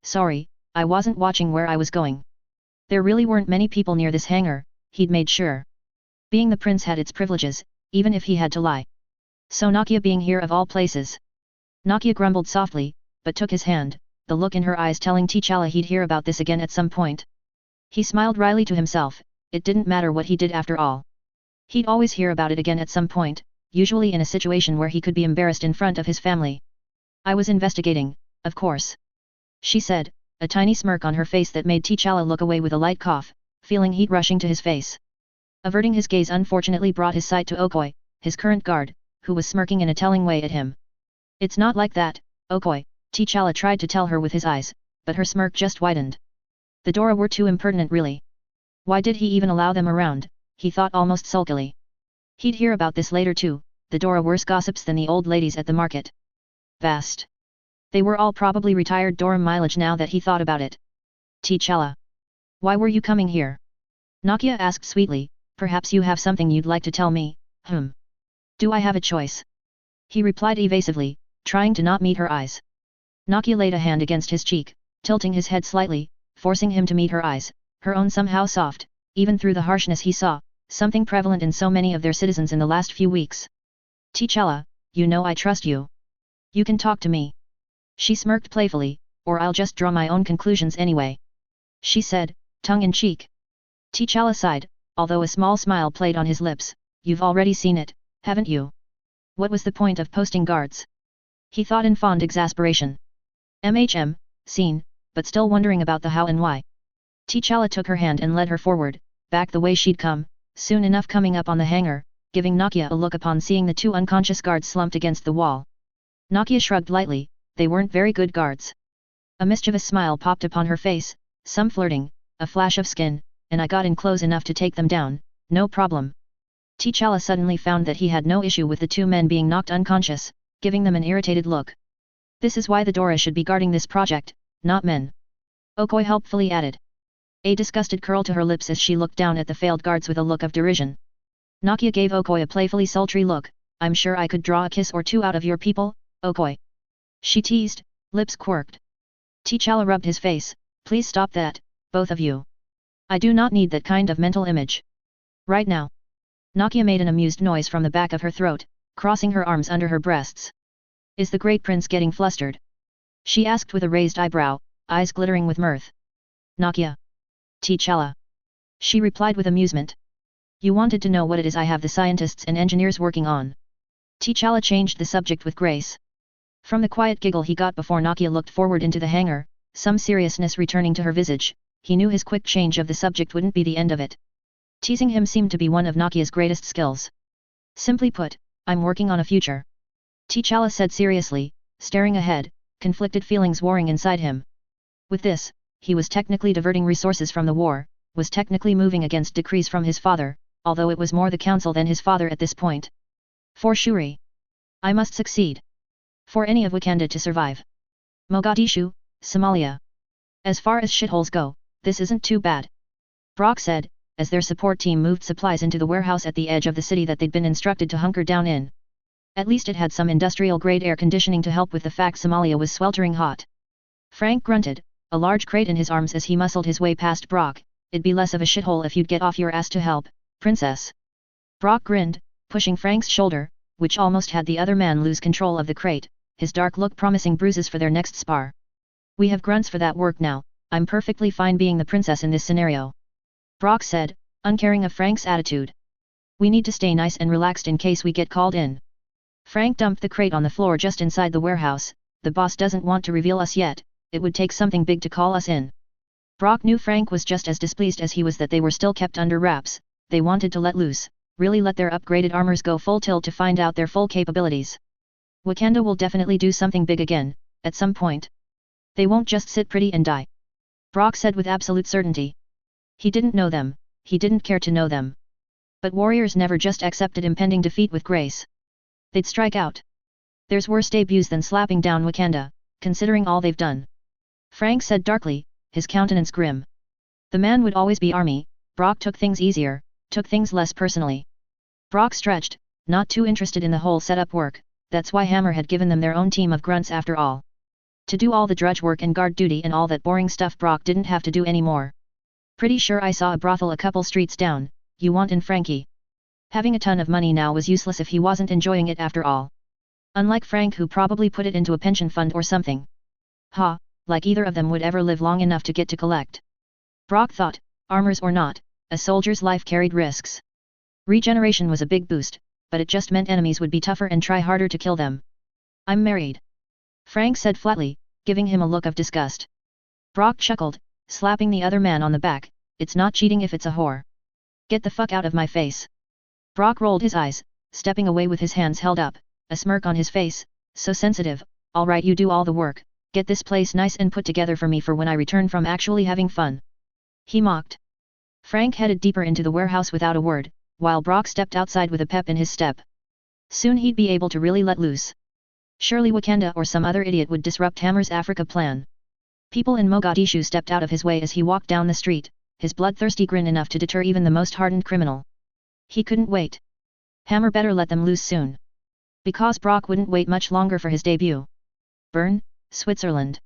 Sorry, I wasn't watching where I was going. There really weren't many people near this hangar, he'd made sure. Being the prince had its privileges, even if he had to lie. So Nakia being here of all places. Nakia grumbled softly, but took his hand, the look in her eyes telling T'Challa he'd hear about this again at some point. He smiled wryly to himself, it didn't matter what he did after all. He'd always hear about it again at some point, usually in a situation where he could be embarrassed in front of his family. I was investigating, of course. She said, a tiny smirk on her face that made T'Challa look away with a light cough, feeling heat rushing to his face. Averting his gaze unfortunately brought his sight to Okoye, his current guard, who was smirking in a telling way at him. It's not like that, Okoye, T'Challa tried to tell her with his eyes, but her smirk just widened. The Dora were too impertinent really. Why did he even allow them around, he thought almost sulkily. He'd hear about this later too, the Dora worse gossips than the old ladies at the market. Vast. They were all probably retired Dora mileage now that he thought about it. T'Challa. Why were you coming here? Nakia asked sweetly, perhaps you have something you'd like to tell me, Do I have a choice? He replied evasively, trying to not meet her eyes. Nakia laid a hand against his cheek, tilting his head slightly, forcing him to meet her eyes, her own somehow soft, even through the harshness he saw, something prevalent in so many of their citizens in the last few weeks. T'Challa, you know I trust you. You can talk to me. She smirked playfully, or I'll just draw my own conclusions anyway. She said, tongue-in-cheek. T'Challa sighed, although a small smile played on his lips. You've already seen it, haven't you? What was the point of posting guards? He thought in fond exasperation. Seen, but still wondering about the how and why. T'Challa took her hand and led her forward, back the way she'd come, soon enough coming up on the hangar, giving Nakia a look upon seeing the two unconscious guards slumped against the wall. Nakia shrugged lightly, they weren't very good guards. A mischievous smile popped upon her face, some flirting, a flash of skin, and I got in close enough to take them down, no problem. T'Challa suddenly found that he had no issue with the two men being knocked unconscious, giving them an irritated look. This is why the Dora should be guarding this project, not men. Okoye helpfully added. A disgusted curl to her lips as she looked down at the failed guards with a look of derision. Nakia gave Okoye a playfully sultry look, I'm sure I could draw a kiss or two out of your people, Okoye. She teased, lips quirked. T'Challa rubbed his face, please stop that, both of you. I do not need that kind of mental image. Right now. Nakia made an amused noise from the back of her throat, crossing her arms under her breasts. Is the Great Prince getting flustered? She asked with a raised eyebrow, eyes glittering with mirth. Nakia. T'Challa. She replied with amusement. You wanted to know what it is I have the scientists and engineers working on. T'Challa changed the subject with grace. From the quiet giggle he got before Nakia looked forward into the hangar, some seriousness returning to her visage, he knew his quick change of the subject wouldn't be the end of it. Teasing him seemed to be one of Nakia's greatest skills. Simply put, I'm working on a future. T'Challa said seriously, staring ahead, conflicted feelings warring inside him. With this, he was technically diverting resources from the war, was technically moving against decrees from his father, although it was more the council than his father at this point. For Shuri. I must succeed. For any of Wakanda to survive. Mogadishu, Somalia. As far as shitholes go, this isn't too bad. Brock said, as their support team moved supplies into the warehouse at the edge of the city that they'd been instructed to hunker down in. At least it had some industrial-grade air conditioning to help with the fact Somalia was sweltering hot. Frank grunted, a large crate in his arms as he muscled his way past Brock. It'd be less of a shithole if you'd get off your ass to help, princess. Brock grinned, pushing Frank's shoulder, which almost had the other man lose control of the crate, his dark look promising bruises for their next spar. We have grunts for that work now, I'm perfectly fine being the princess in this scenario. Brock said, uncaring of Frank's attitude. We need to stay nice and relaxed in case we get called in. Frank dumped the crate on the floor just inside the warehouse. The boss doesn't want to reveal us yet, it would take something big to call us in. Brock knew Frank was just as displeased as he was that they were still kept under wraps. They wanted to let loose, really let their upgraded armors go full tilt to find out their full capabilities. Wakanda will definitely do something big again, at some point. They won't just sit pretty and die. Brock said with absolute certainty. He didn't know them, he didn't care to know them. But warriors never just accepted impending defeat with grace. They'd strike out. There's worse debuts than slapping down Wakanda, considering all they've done. Frank said darkly, his countenance grim. The man would always be army. Brock took things easier, took things less personally. Brock stretched, not too interested in the whole setup work, that's why Hammer had given them their own team of grunts after all. To do all the drudge work and guard duty and all that boring stuff Brock didn't have to do anymore. Pretty sure I saw a brothel a couple streets down, you want in Frankie. Having a ton of money now was useless if he wasn't enjoying it after all. Unlike Frank who probably put it into a pension fund or something. Ha, like either of them would ever live long enough to get to collect. Brock thought, armors or not, a soldier's life carried risks. Regeneration was a big boost, but it just meant enemies would be tougher and try harder to kill them. I'm married. Frank said flatly, giving him a look of disgust. Brock chuckled, slapping the other man on the back, it's not cheating if it's a whore. Get the fuck out of my face. Brock rolled his eyes, stepping away with his hands held up, a smirk on his face, so sensitive. All right, you do all the work, get this place nice and put together for me for when I return from actually having fun. He mocked. Frank headed deeper into the warehouse without a word, while Brock stepped outside with a pep in his step. Soon he'd be able to really let loose. Surely Wakanda or some other idiot would disrupt Hammer's Africa plan. People in Mogadishu stepped out of his way as he walked down the street, his bloodthirsty grin enough to deter even the most hardened criminal. He couldn't wait. Hammer better let them loose soon. Because Brock wouldn't wait much longer for his debut. Bern, Switzerland.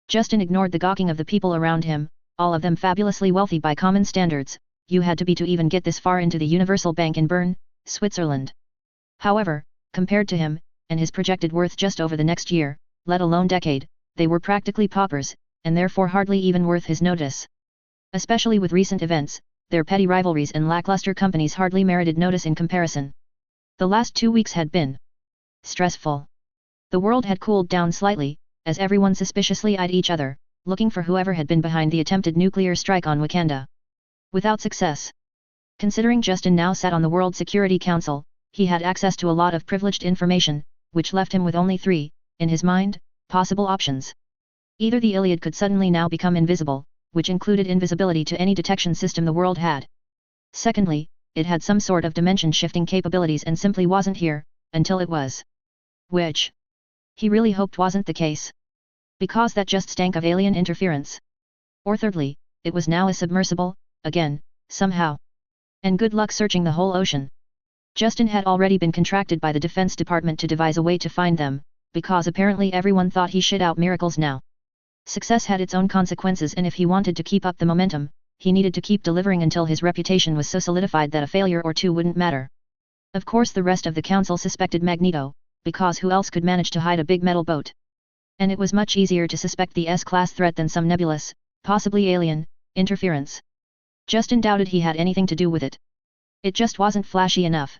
Justin ignored the gawking of the people around him, all of them fabulously wealthy by common standards. You had to be to even get this far into the Universal Bank in Bern, Switzerland. However, compared to him, and his projected worth just over the next year, let alone decade, they were practically paupers, and therefore hardly even worth his notice. Especially with recent events, their petty rivalries and lackluster companies hardly merited notice in comparison. The last 2 weeks had been stressful. The world had cooled down slightly, as everyone suspiciously eyed each other, looking for whoever had been behind the attempted nuclear strike on Wakanda. Without success. Considering Justin now sat on the World Security Council, he had access to a lot of privileged information, which left him with only 3, in his mind, possible options. Either the Iliad could suddenly now become invisible, which included invisibility to any detection system the world had. Secondly, it had some sort of dimension-shifting capabilities and simply wasn't here, until it was. Which he really hoped wasn't the case. Because that just stank of alien interference. Or thirdly, it was now a submersible, again, somehow. And good luck searching the whole ocean. Justin had already been contracted by the Defense Department to devise a way to find them, because apparently everyone thought he shit out miracles now. Success had its own consequences, and if he wanted to keep up the momentum, he needed to keep delivering until his reputation was so solidified that a failure or two wouldn't matter. Of course the rest of the council suspected Magneto, because who else could manage to hide a big metal boat? And it was much easier to suspect the S-class threat than some nebulous, possibly alien, interference. Justin doubted he had anything to do with it. It just wasn't flashy enough.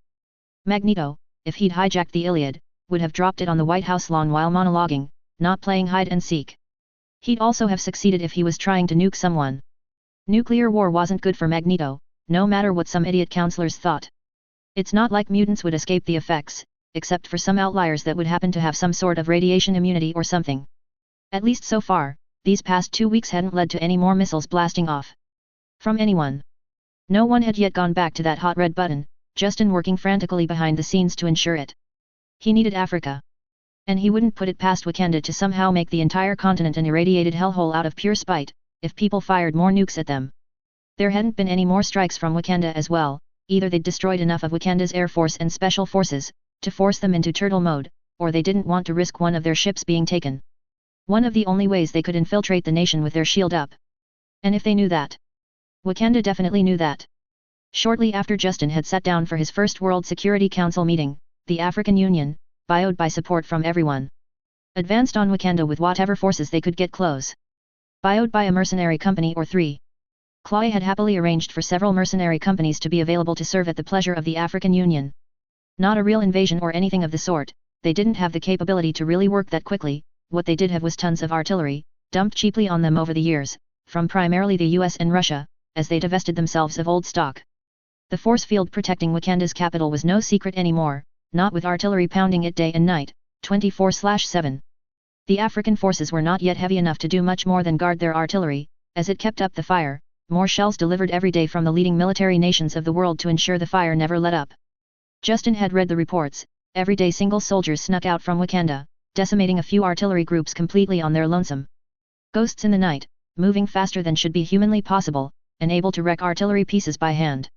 Magneto, if he'd hijacked the Iliad, would have dropped it on the White House lawn while monologuing, not playing hide and seek. He'd also have succeeded if he was trying to nuke someone. Nuclear war wasn't good for Magneto, no matter what some idiot counselors thought. It's not like mutants would escape the effects, except for some outliers that would happen to have some sort of radiation immunity or something. At least so far, these past 2 weeks hadn't led to any more missiles blasting off from anyone. No one had yet gone back to that hot red button, Justin working frantically behind the scenes to ensure it. He needed Africa. And he wouldn't put it past Wakanda to somehow make the entire continent an irradiated hellhole out of pure spite, if people fired more nukes at them. There hadn't been any more strikes from Wakanda as well, either they'd destroyed enough of Wakanda's Air Force and Special Forces, to force them into turtle mode, or they didn't want to risk one of their ships being taken. One of the only ways they could infiltrate the nation with their shield up. And if they knew that? Wakanda definitely knew that. Shortly after Justin had sat down for his first World Security Council meeting, the African Union, buoyed by support from everyone, advanced on Wakanda with whatever forces they could get close. Buoyed by a mercenary company or 3. Klaue had happily arranged for several mercenary companies to be available to serve at the pleasure of the African Union. Not a real invasion or anything of the sort, they didn't have the capability to really work that quickly, what they did have was tons of artillery, dumped cheaply on them over the years, from primarily the US and Russia, as they divested themselves of old stock. The force field protecting Wakanda's capital was no secret anymore, not with artillery pounding it day and night, 24/7. The African forces were not yet heavy enough to do much more than guard their artillery, as it kept up the fire, more shells delivered every day from the leading military nations of the world to ensure the fire never let up. Justin had read the reports, every day single soldiers snuck out from Wakanda, decimating a few artillery groups completely on their lonesome. Ghosts in the night, moving faster than should be humanly possible, and able to wreck artillery pieces by hand.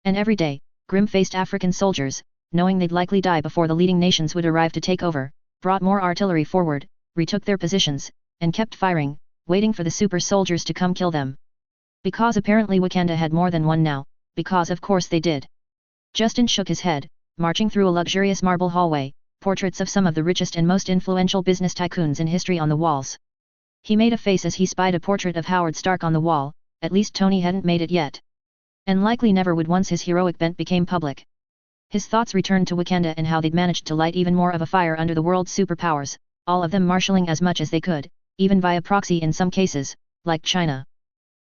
And every day, grim-faced African soldiers, knowing they'd likely die before the leading nations would arrive to take over, brought more artillery forward, retook their positions, and kept firing, waiting for the super soldiers to come kill them. Because apparently Wakanda had more than one now, because of course they did. Justin shook his head, marching through a luxurious marble hallway, portraits of some of the richest and most influential business tycoons in history on the walls. He made a face as he spied a portrait of Howard Stark on the wall, at least Tony hadn't made it yet. And likely never would once his heroic bent became public. His thoughts returned to Wakanda and how they'd managed to light even more of a fire under the world's superpowers, all of them marshalling as much as they could, even via proxy in some cases, like China.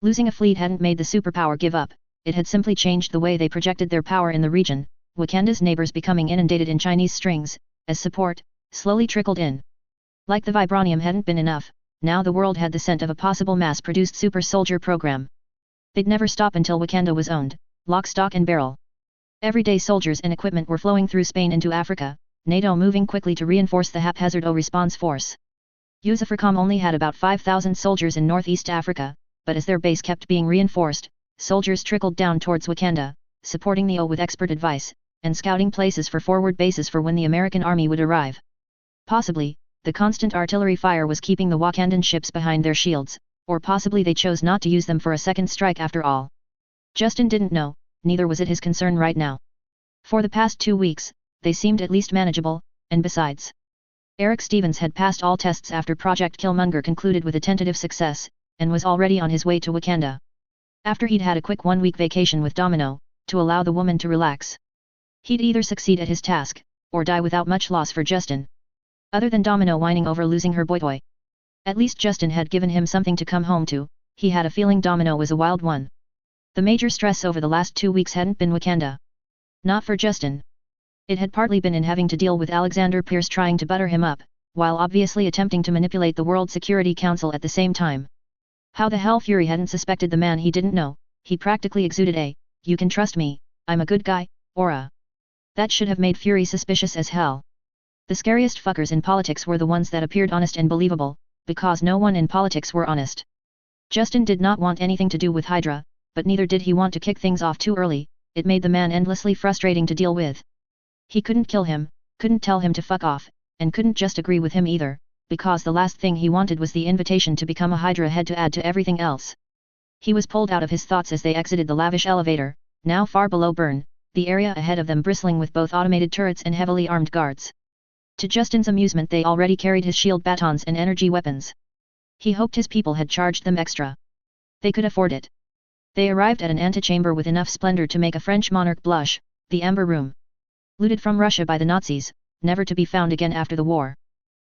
Losing a fleet hadn't made the superpower give up, it had simply changed the way they projected their power in the region, Wakanda's neighbors becoming inundated in Chinese strings, as support, slowly trickled in. Like the vibranium hadn't been enough, now the world had the scent of a possible mass-produced super soldier program. They'd never stop until Wakanda was owned, lock, stock and barrel. Everyday soldiers and equipment were flowing through Spain into Africa, NATO moving quickly to reinforce the haphazard O response force. USAFRICOM only had about 5,000 soldiers in Northeast Africa, but as their base kept being reinforced, soldiers trickled down towards Wakanda, supporting the O with expert advice, and scouting places for forward bases for when the American army would arrive. Possibly, the constant artillery fire was keeping the Wakandan ships behind their shields, or possibly they chose not to use them for a second strike after all. Justin didn't know, neither was it his concern right now. For the past 2 weeks, they seemed at least manageable, and besides, Eric Stevens had passed all tests after Project Killmonger concluded with a tentative success, and was already on his way to Wakanda. After he'd had a quick 1-week vacation with Domino, to allow the woman to relax. He'd either succeed at his task, or die without much loss for Justin. Other than Domino whining over losing her boy toy. At least Justin had given him something to come home to, he had a feeling Domino was a wild one. The major stress over the last 2 weeks hadn't been Wakanda. Not for Justin. It had partly been in having to deal with Alexander Pierce trying to butter him up, while obviously attempting to manipulate the World Security Council at the same time. How the hell Fury hadn't suspected the man he didn't know, he practically exuded a, "You can trust me, I'm a good guy," aura. That should have made Fury suspicious as hell. The scariest fuckers in politics were the ones that appeared honest and believable, because no one in politics were honest. Justin did not want anything to do with Hydra, but neither did he want to kick things off too early, it made the man endlessly frustrating to deal with. He couldn't kill him, couldn't tell him to fuck off, and couldn't just agree with him either, because the last thing he wanted was the invitation to become a Hydra head to add to everything else. He was pulled out of his thoughts as they exited the lavish elevator, now far below Byrne, the area ahead of them bristling with both automated turrets and heavily armed guards. To Justin's amusement, they already carried his shield batons and energy weapons. He hoped his people had charged them extra. They could afford it. They arrived at an antechamber with enough splendor to make a French monarch blush, the Amber Room. Looted from Russia by the Nazis, never to be found again after the war.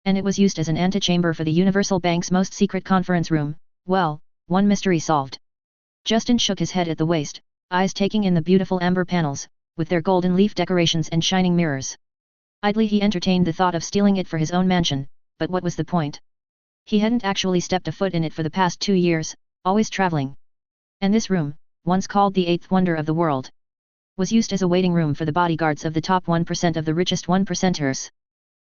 And it was used as an antechamber for the Universal Bank's most secret conference room. Well, one mystery solved. Justin shook his head at the waist, eyes taking in the beautiful amber panels, with their golden leaf decorations and shining mirrors. Idly he entertained the thought of stealing it for his own mansion, but what was the point? He hadn't actually stepped a foot in it for the past 2 years, always traveling. And this room, once called the 8th wonder of the world, was used as a waiting room for the bodyguards of the top 1% of the richest 1%ers.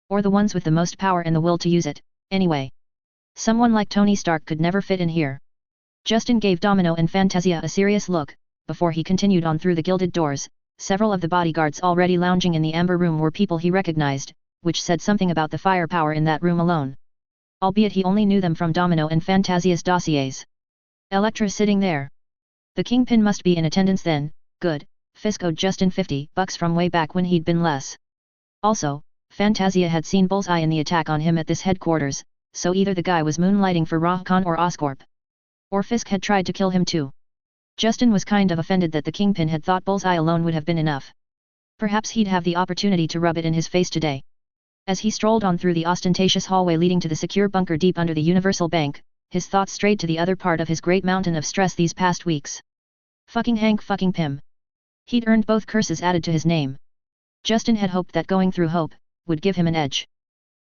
Or the ones with the most power and the will to use it, anyway. Someone like Tony Stark could never fit in here. Justin gave Domino and Fantasia a serious look, before he continued on through the gilded doors. Several of the bodyguards already lounging in the Amber Room were people he recognized, which said something about the firepower in that room alone. Albeit he only knew them from Domino and Fantasia's dossiers. Elektra sitting there. The Kingpin must be in attendance then, good, Fisk owed Justin $50 from way back when he'd been less. Also, Fantasia had seen Bullseye in the attack on him at this headquarters, so either the guy was moonlighting for Rahcon or Oscorp. Or Fisk had tried to kill him too. Justin was kind of offended that the Kingpin had thought Bullseye alone would have been enough. Perhaps he'd have the opportunity to rub it in his face today. As he strolled on through the ostentatious hallway leading to the secure bunker deep under the Universal Bank, his thoughts strayed to the other part of his great mountain of stress these past weeks. Fucking Hank fucking Pym. He'd earned both curses added to his name. Justin had hoped that going through Hope would give him an edge.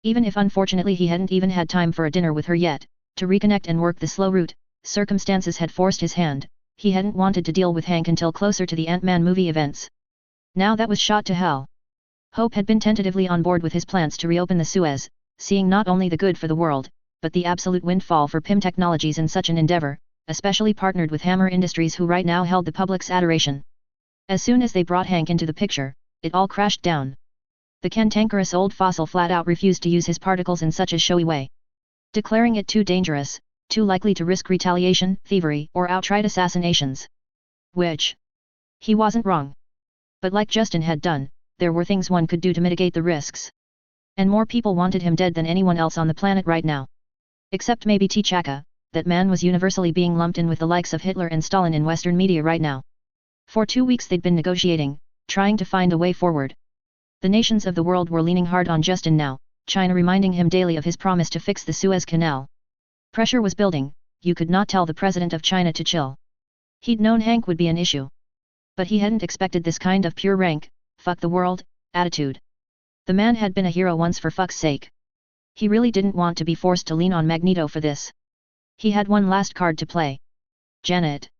Even if unfortunately he hadn't even had time for a dinner with her yet, to reconnect and work the slow route, circumstances had forced his hand. He hadn't wanted to deal with Hank until closer to the Ant-Man movie events. Now that was shot to hell. Hope had been tentatively on board with his plans to reopen the Suez, seeing not only the good for the world, but the absolute windfall for Pym Technologies in such an endeavor, especially partnered with Hammer Industries who right now held the public's adoration. As soon as they brought Hank into the picture, it all crashed down. The cantankerous old fossil flat out refused to use his particles in such a showy way, declaring it too dangerous, too likely to risk retaliation, thievery, or outright assassinations. Which? He wasn't wrong. But like Justin had done, there were things one could do to mitigate the risks. And more people wanted him dead than anyone else on the planet right now. Except maybe T'Chaka, that man was universally being lumped in with the likes of Hitler and Stalin in Western media right now. For 2 weeks they'd been negotiating, trying to find a way forward. The nations of the world were leaning hard on Justin now, China reminding him daily of his promise to fix the Suez Canal. Pressure was building, you could not tell the president of China to chill. He'd known Hank would be an issue. But he hadn't expected this kind of pure rank, fuck the world, attitude. The man had been a hero once for fuck's sake. He really didn't want to be forced to lean on Magneto for this. He had one last card to play. Janet.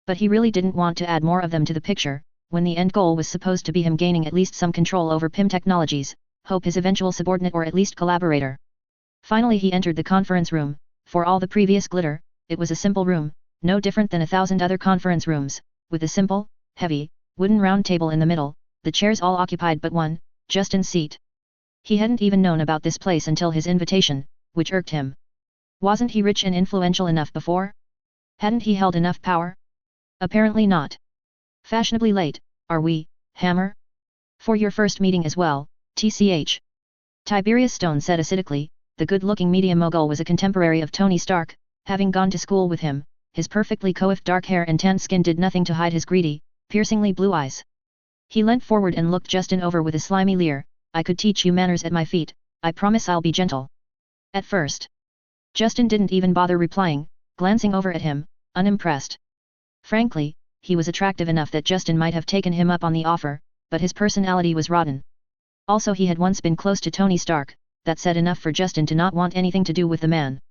But he really didn't want to add more of them to the picture, when the end goal was supposed to be him gaining at least some control over Pym Technologies, Hope his eventual subordinate or at least collaborator. Finally he entered the conference room. For all the previous glitter, it was a simple room, no different than 1,000 other conference rooms, with a simple, heavy, wooden round table in the middle, the chairs all occupied but one, Justin's seat. He hadn't even known about this place until his invitation, which irked him. Wasn't he rich and influential enough before? Hadn't he held enough power? Apparently not. Fashionably late, are we, Hammer? For your first meeting as well, TCH. Tiberius Stone said acidically. The good-looking media mogul was a contemporary of Tony Stark, having gone to school with him. His perfectly coiffed dark hair and tan skin did nothing to hide his greedy, piercingly blue eyes. He leant forward and looked Justin over with a slimy leer. I could teach you manners at my feet, I promise I'll be gentle. At first. Justin didn't even bother replying, glancing over at him, unimpressed. Frankly, he was attractive enough that Justin might have taken him up on the offer, but his personality was rotten. Also he had once been close to Tony Stark. That said enough for Justin to not want anything to do with the man.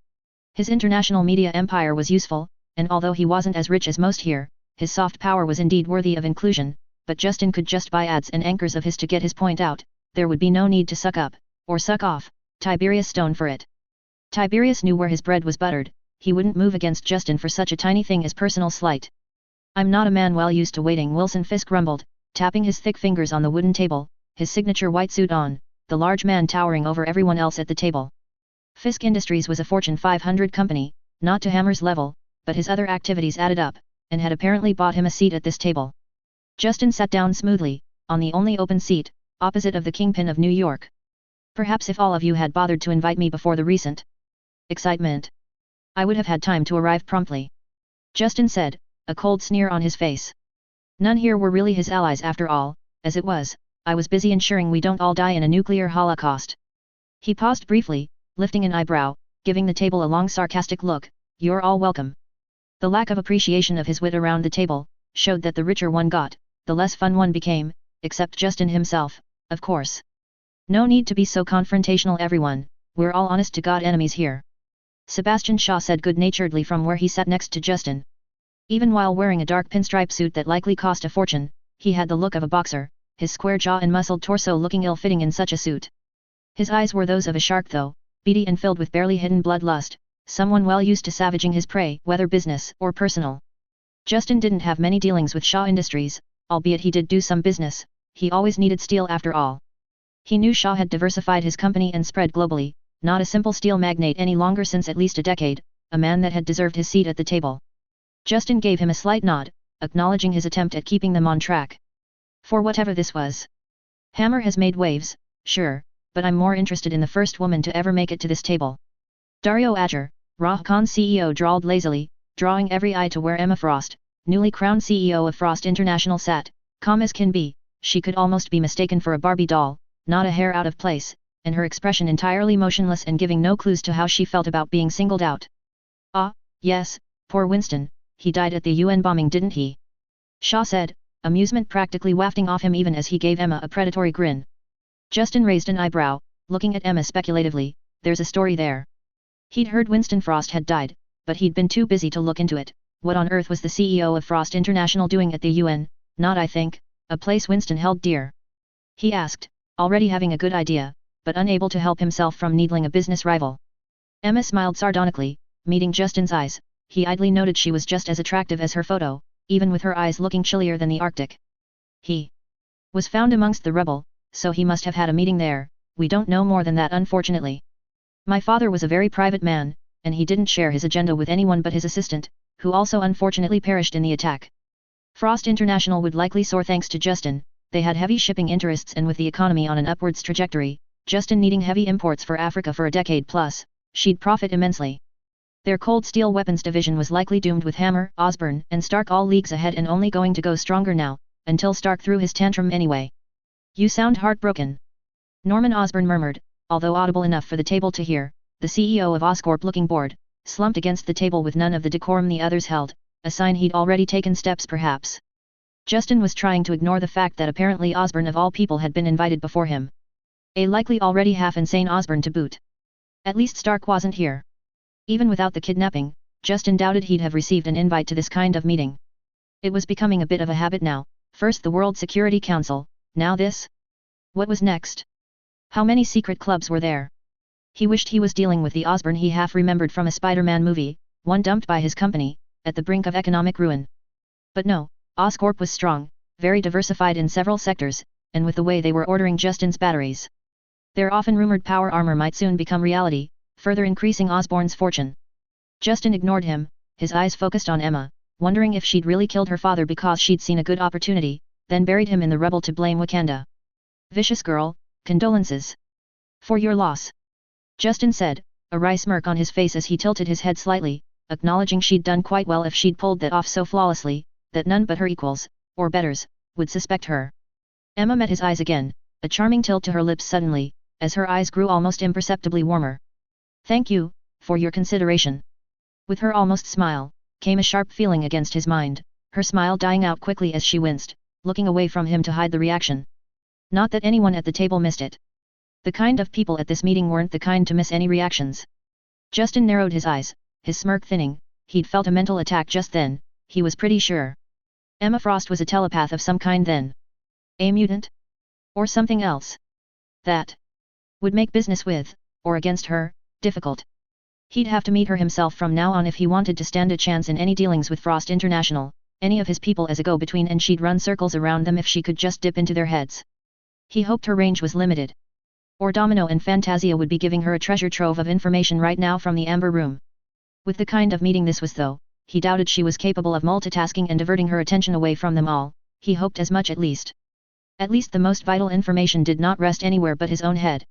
His international media empire was useful, and although he wasn't as rich as most here, his soft power was indeed worthy of inclusion, but Justin could just buy ads and anchors of his to get his point out, there would be no need to suck up, or suck off, Tiberius Stone for it. Tiberius knew where his bread was buttered, he wouldn't move against Justin for such a tiny thing as personal slight. I'm not a man well used to waiting, Wilson Fisk grumbled, tapping his thick fingers on the wooden table, his signature white suit on, the large man towering over everyone else at the table. Fisk Industries was a Fortune 500 company, not to Hammer's level, but his other activities added up, and had apparently bought him a seat at this table. Justin sat down smoothly, on the only open seat, opposite of the Kingpin of New York. Perhaps if all of you had bothered to invite me before the recent excitement, I would have had time to arrive promptly. Justin said, a cold sneer on his face. None here were really his allies after all, as it was, I was busy ensuring we don't all die in a nuclear holocaust. He paused briefly, lifting an eyebrow, giving the table a long sarcastic look. You're all welcome. The lack of appreciation of his wit around the table showed that the richer one got, the less fun one became, except Justin himself, of course. No need to be so confrontational everyone, we're all honest-to-God enemies here. Sebastian Shaw said good-naturedly from where he sat next to Justin. Even while wearing a dark pinstripe suit that likely cost a fortune, he had the look of a boxer, his square jaw and muscled torso looking ill-fitting in such a suit. His eyes were those of a shark though, beady and filled with barely hidden bloodlust, someone well used to savaging his prey, whether business or personal. Justin didn't have many dealings with Shaw Industries, albeit he did do some business, he always needed steel after all. He knew Shaw had diversified his company and spread globally, not a simple steel magnate any longer since at least a decade, a man that had deserved his seat at the table. Justin gave him a slight nod, acknowledging his attempt at keeping them on track. For whatever this was. Hammer has made waves, sure, but I'm more interested in the first woman to ever make it to this table. Dario Ager, Rahcon CEO drawled lazily, drawing every eye to where Emma Frost, newly crowned CEO of Frost International sat, calm as can be. She could almost be mistaken for a Barbie doll, not a hair out of place, and her expression entirely motionless and giving no clues to how she felt about being singled out. Ah, yes, poor Winston, he died at the UN bombing didn't he? Shaw said, amusement practically wafting off him even as he gave Emma a predatory grin. Justin raised an eyebrow, looking at Emma speculatively, there's a story there. He'd heard Winston Frost had died, but he'd been too busy to look into it. What on earth was the CEO of Frost International doing at the UN? Not, I think, a place Winston held dear. He asked, already having a good idea, but unable to help himself from needling a business rival. Emma smiled sardonically, meeting Justin's eyes. He idly noted she was just as attractive as her photo, even with her eyes looking chillier than the Arctic. He was found amongst the rubble, so he must have had a meeting there. We don't know more than that unfortunately. My father was a very private man, and he didn't share his agenda with anyone but his assistant, who also unfortunately perished in the attack. Frost International would likely soar thanks to Justin. They had heavy shipping interests, and with the economy on an upwards trajectory, Justin needing heavy imports for Africa for a decade plus, she'd profit immensely. Their cold steel weapons division was likely doomed with Hammer, Osborn, and Stark all leagues ahead and only going to go stronger now, until Stark threw his tantrum anyway. You sound heartbroken. Norman Osborn murmured, although audible enough for the table to hear. The CEO of Oscorp, looking bored, slumped against the table with none of the decorum the others held, a sign he'd already taken steps perhaps. Justin was trying to ignore the fact that apparently Osborn of all people had been invited before him. A likely already half-insane Osborn to boot. At least Stark wasn't here. Even without the kidnapping, Justin doubted he'd have received an invite to this kind of meeting. It was becoming a bit of a habit now, first the World Security Council, now this. What was next? How many secret clubs were there? He wished he was dealing with the Osborn he half-remembered from a Spider-Man movie, one dumped by his company, at the brink of economic ruin. But no, Oscorp was strong, very diversified in several sectors, and with the way they were ordering Justin's batteries. Their often rumored power armor might soon become reality, further increasing Osborn's fortune. Justin ignored him, his eyes focused on Emma, wondering if she'd really killed her father because she'd seen a good opportunity, then buried him in the rubble to blame Wakanda. Vicious girl, condolences. For your loss. Justin said, a wry smirk on his face as he tilted his head slightly, acknowledging she'd done quite well if she'd pulled that off so flawlessly, that none but her equals, or betters, would suspect her. Emma met his eyes again, a charming tilt to her lips suddenly, as her eyes grew almost imperceptibly warmer. Thank you, for your consideration. With her almost smile, came a sharp feeling against his mind, her smile dying out quickly as she winced, looking away from him to hide the reaction. Not that anyone at the table missed it. The kind of people at this meeting weren't the kind to miss any reactions. Justin narrowed his eyes, his smirk thinning. He'd felt a mental attack just then, he was pretty sure. Emma Frost was a telepath of some kind then. A mutant? Or something else? That would make business with, or against her, difficult. He'd have to meet her himself from now on if he wanted to stand a chance in any dealings with Frost International, any of his people as a go-between, and she'd run circles around them if she could just dip into their heads. He hoped her range was limited. Or Domino and Fantasia would be giving her a treasure trove of information right now from the Amber Room. With the kind of meeting this was though, he doubted she was capable of multitasking and diverting her attention away from them all. He hoped as much at least. At least the most vital information did not rest anywhere but his own head.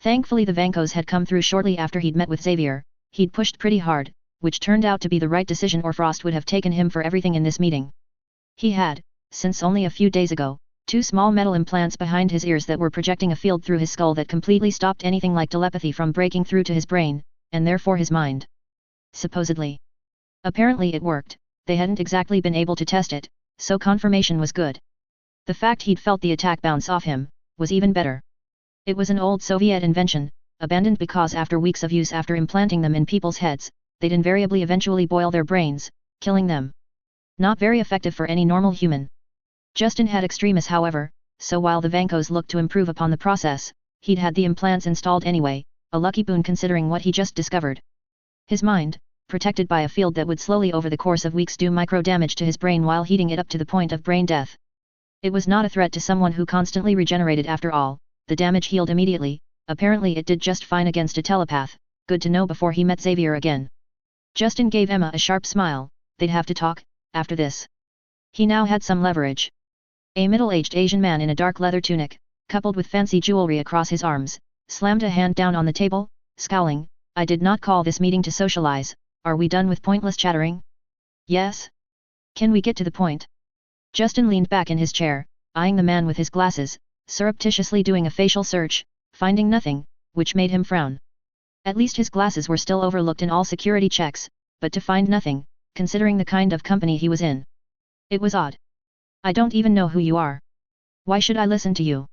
Thankfully the Vankos had come through shortly after he'd met with Xavier. He'd pushed pretty hard, which turned out to be the right decision, or Frost would have taken him for everything in this meeting. He had, since only a few days ago, 2 small metal implants behind his ears that were projecting a field through his skull that completely stopped anything like telepathy from breaking through to his brain, and therefore his mind. Supposedly. Apparently it worked. They hadn't exactly been able to test it, so confirmation was good. The fact he'd felt the attack bounce off him was even better. It was an old Soviet invention, abandoned because after weeks of use after implanting them in people's heads, they'd invariably eventually boil their brains, killing them. Not very effective for any normal human. Justin had Extremis however, so while the Vankos looked to improve upon the process, he'd had the implants installed anyway, a lucky boon considering what he just discovered. His mind, protected by a field that would slowly over the course of weeks do micro-damage to his brain while heating it up to the point of brain death. It was not a threat to someone who constantly regenerated after all, the damage healed immediately, apparently it did just fine against a telepath, good to know before he met Xavier again. Justin gave Emma a sharp smile, they'd have to talk, after this. He now had some leverage. A middle-aged Asian man in a dark leather tunic, coupled with fancy jewelry across his arms, slammed a hand down on the table, scowling, I did not call this meeting to socialize, are we done with pointless chattering? Yes? Can we get to the point? Justin leaned back in his chair, eyeing the man with his glasses, surreptitiously doing a facial search, finding nothing, which made him frown. At least his glasses were still overlooked in all security checks, but to find nothing, considering the kind of company he was in. It was odd. I don't even know who you are. Why should I listen to you?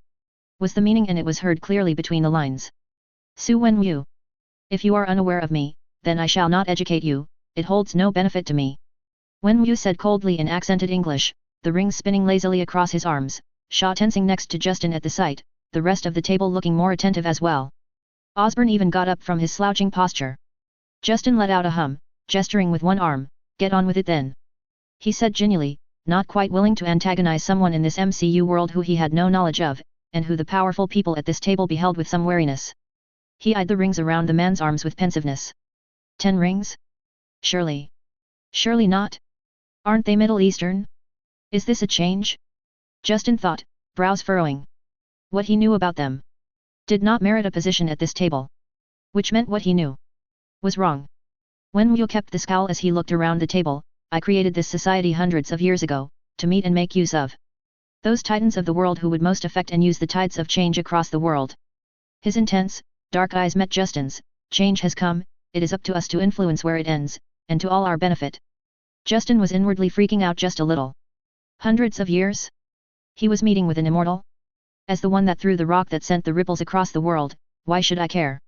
Was the meaning, and it was heard clearly between the lines. Su Wenwu. If you are unaware of me, then I shall not educate you, it holds no benefit to me. Wenwu said coldly in accented English, the rings spinning lazily across his arms, Shaw tensing next to Justin at the sight, the rest of the table looking more attentive as well. Osborne even got up from his slouching posture. Justin let out a hum, gesturing with one arm, get on with it then. He said genially, not quite willing to antagonize someone in this MCU world who he had no knowledge of, and who the powerful people at this table beheld with some wariness. He eyed the rings around the man's arms with pensiveness. 10 rings? Surely. Surely not. Aren't they Middle Eastern? Is this a change? Justin thought, brows furrowing. What he knew about them did not merit a position at this table. Which meant what he knew was wrong. Wenwu kept the scowl as he looked around the table. I created this society hundreds of years ago, to meet and make use of those titans of the world who would most affect and use the tides of change across the world. His intense, dark eyes met Justin's. Change has come, it is up to us to influence where it ends, and to all our benefit. Justin was inwardly freaking out just a little. Hundreds of years? He was meeting with an immortal? As the one that threw the rock that sent the ripples across the world, why should I care?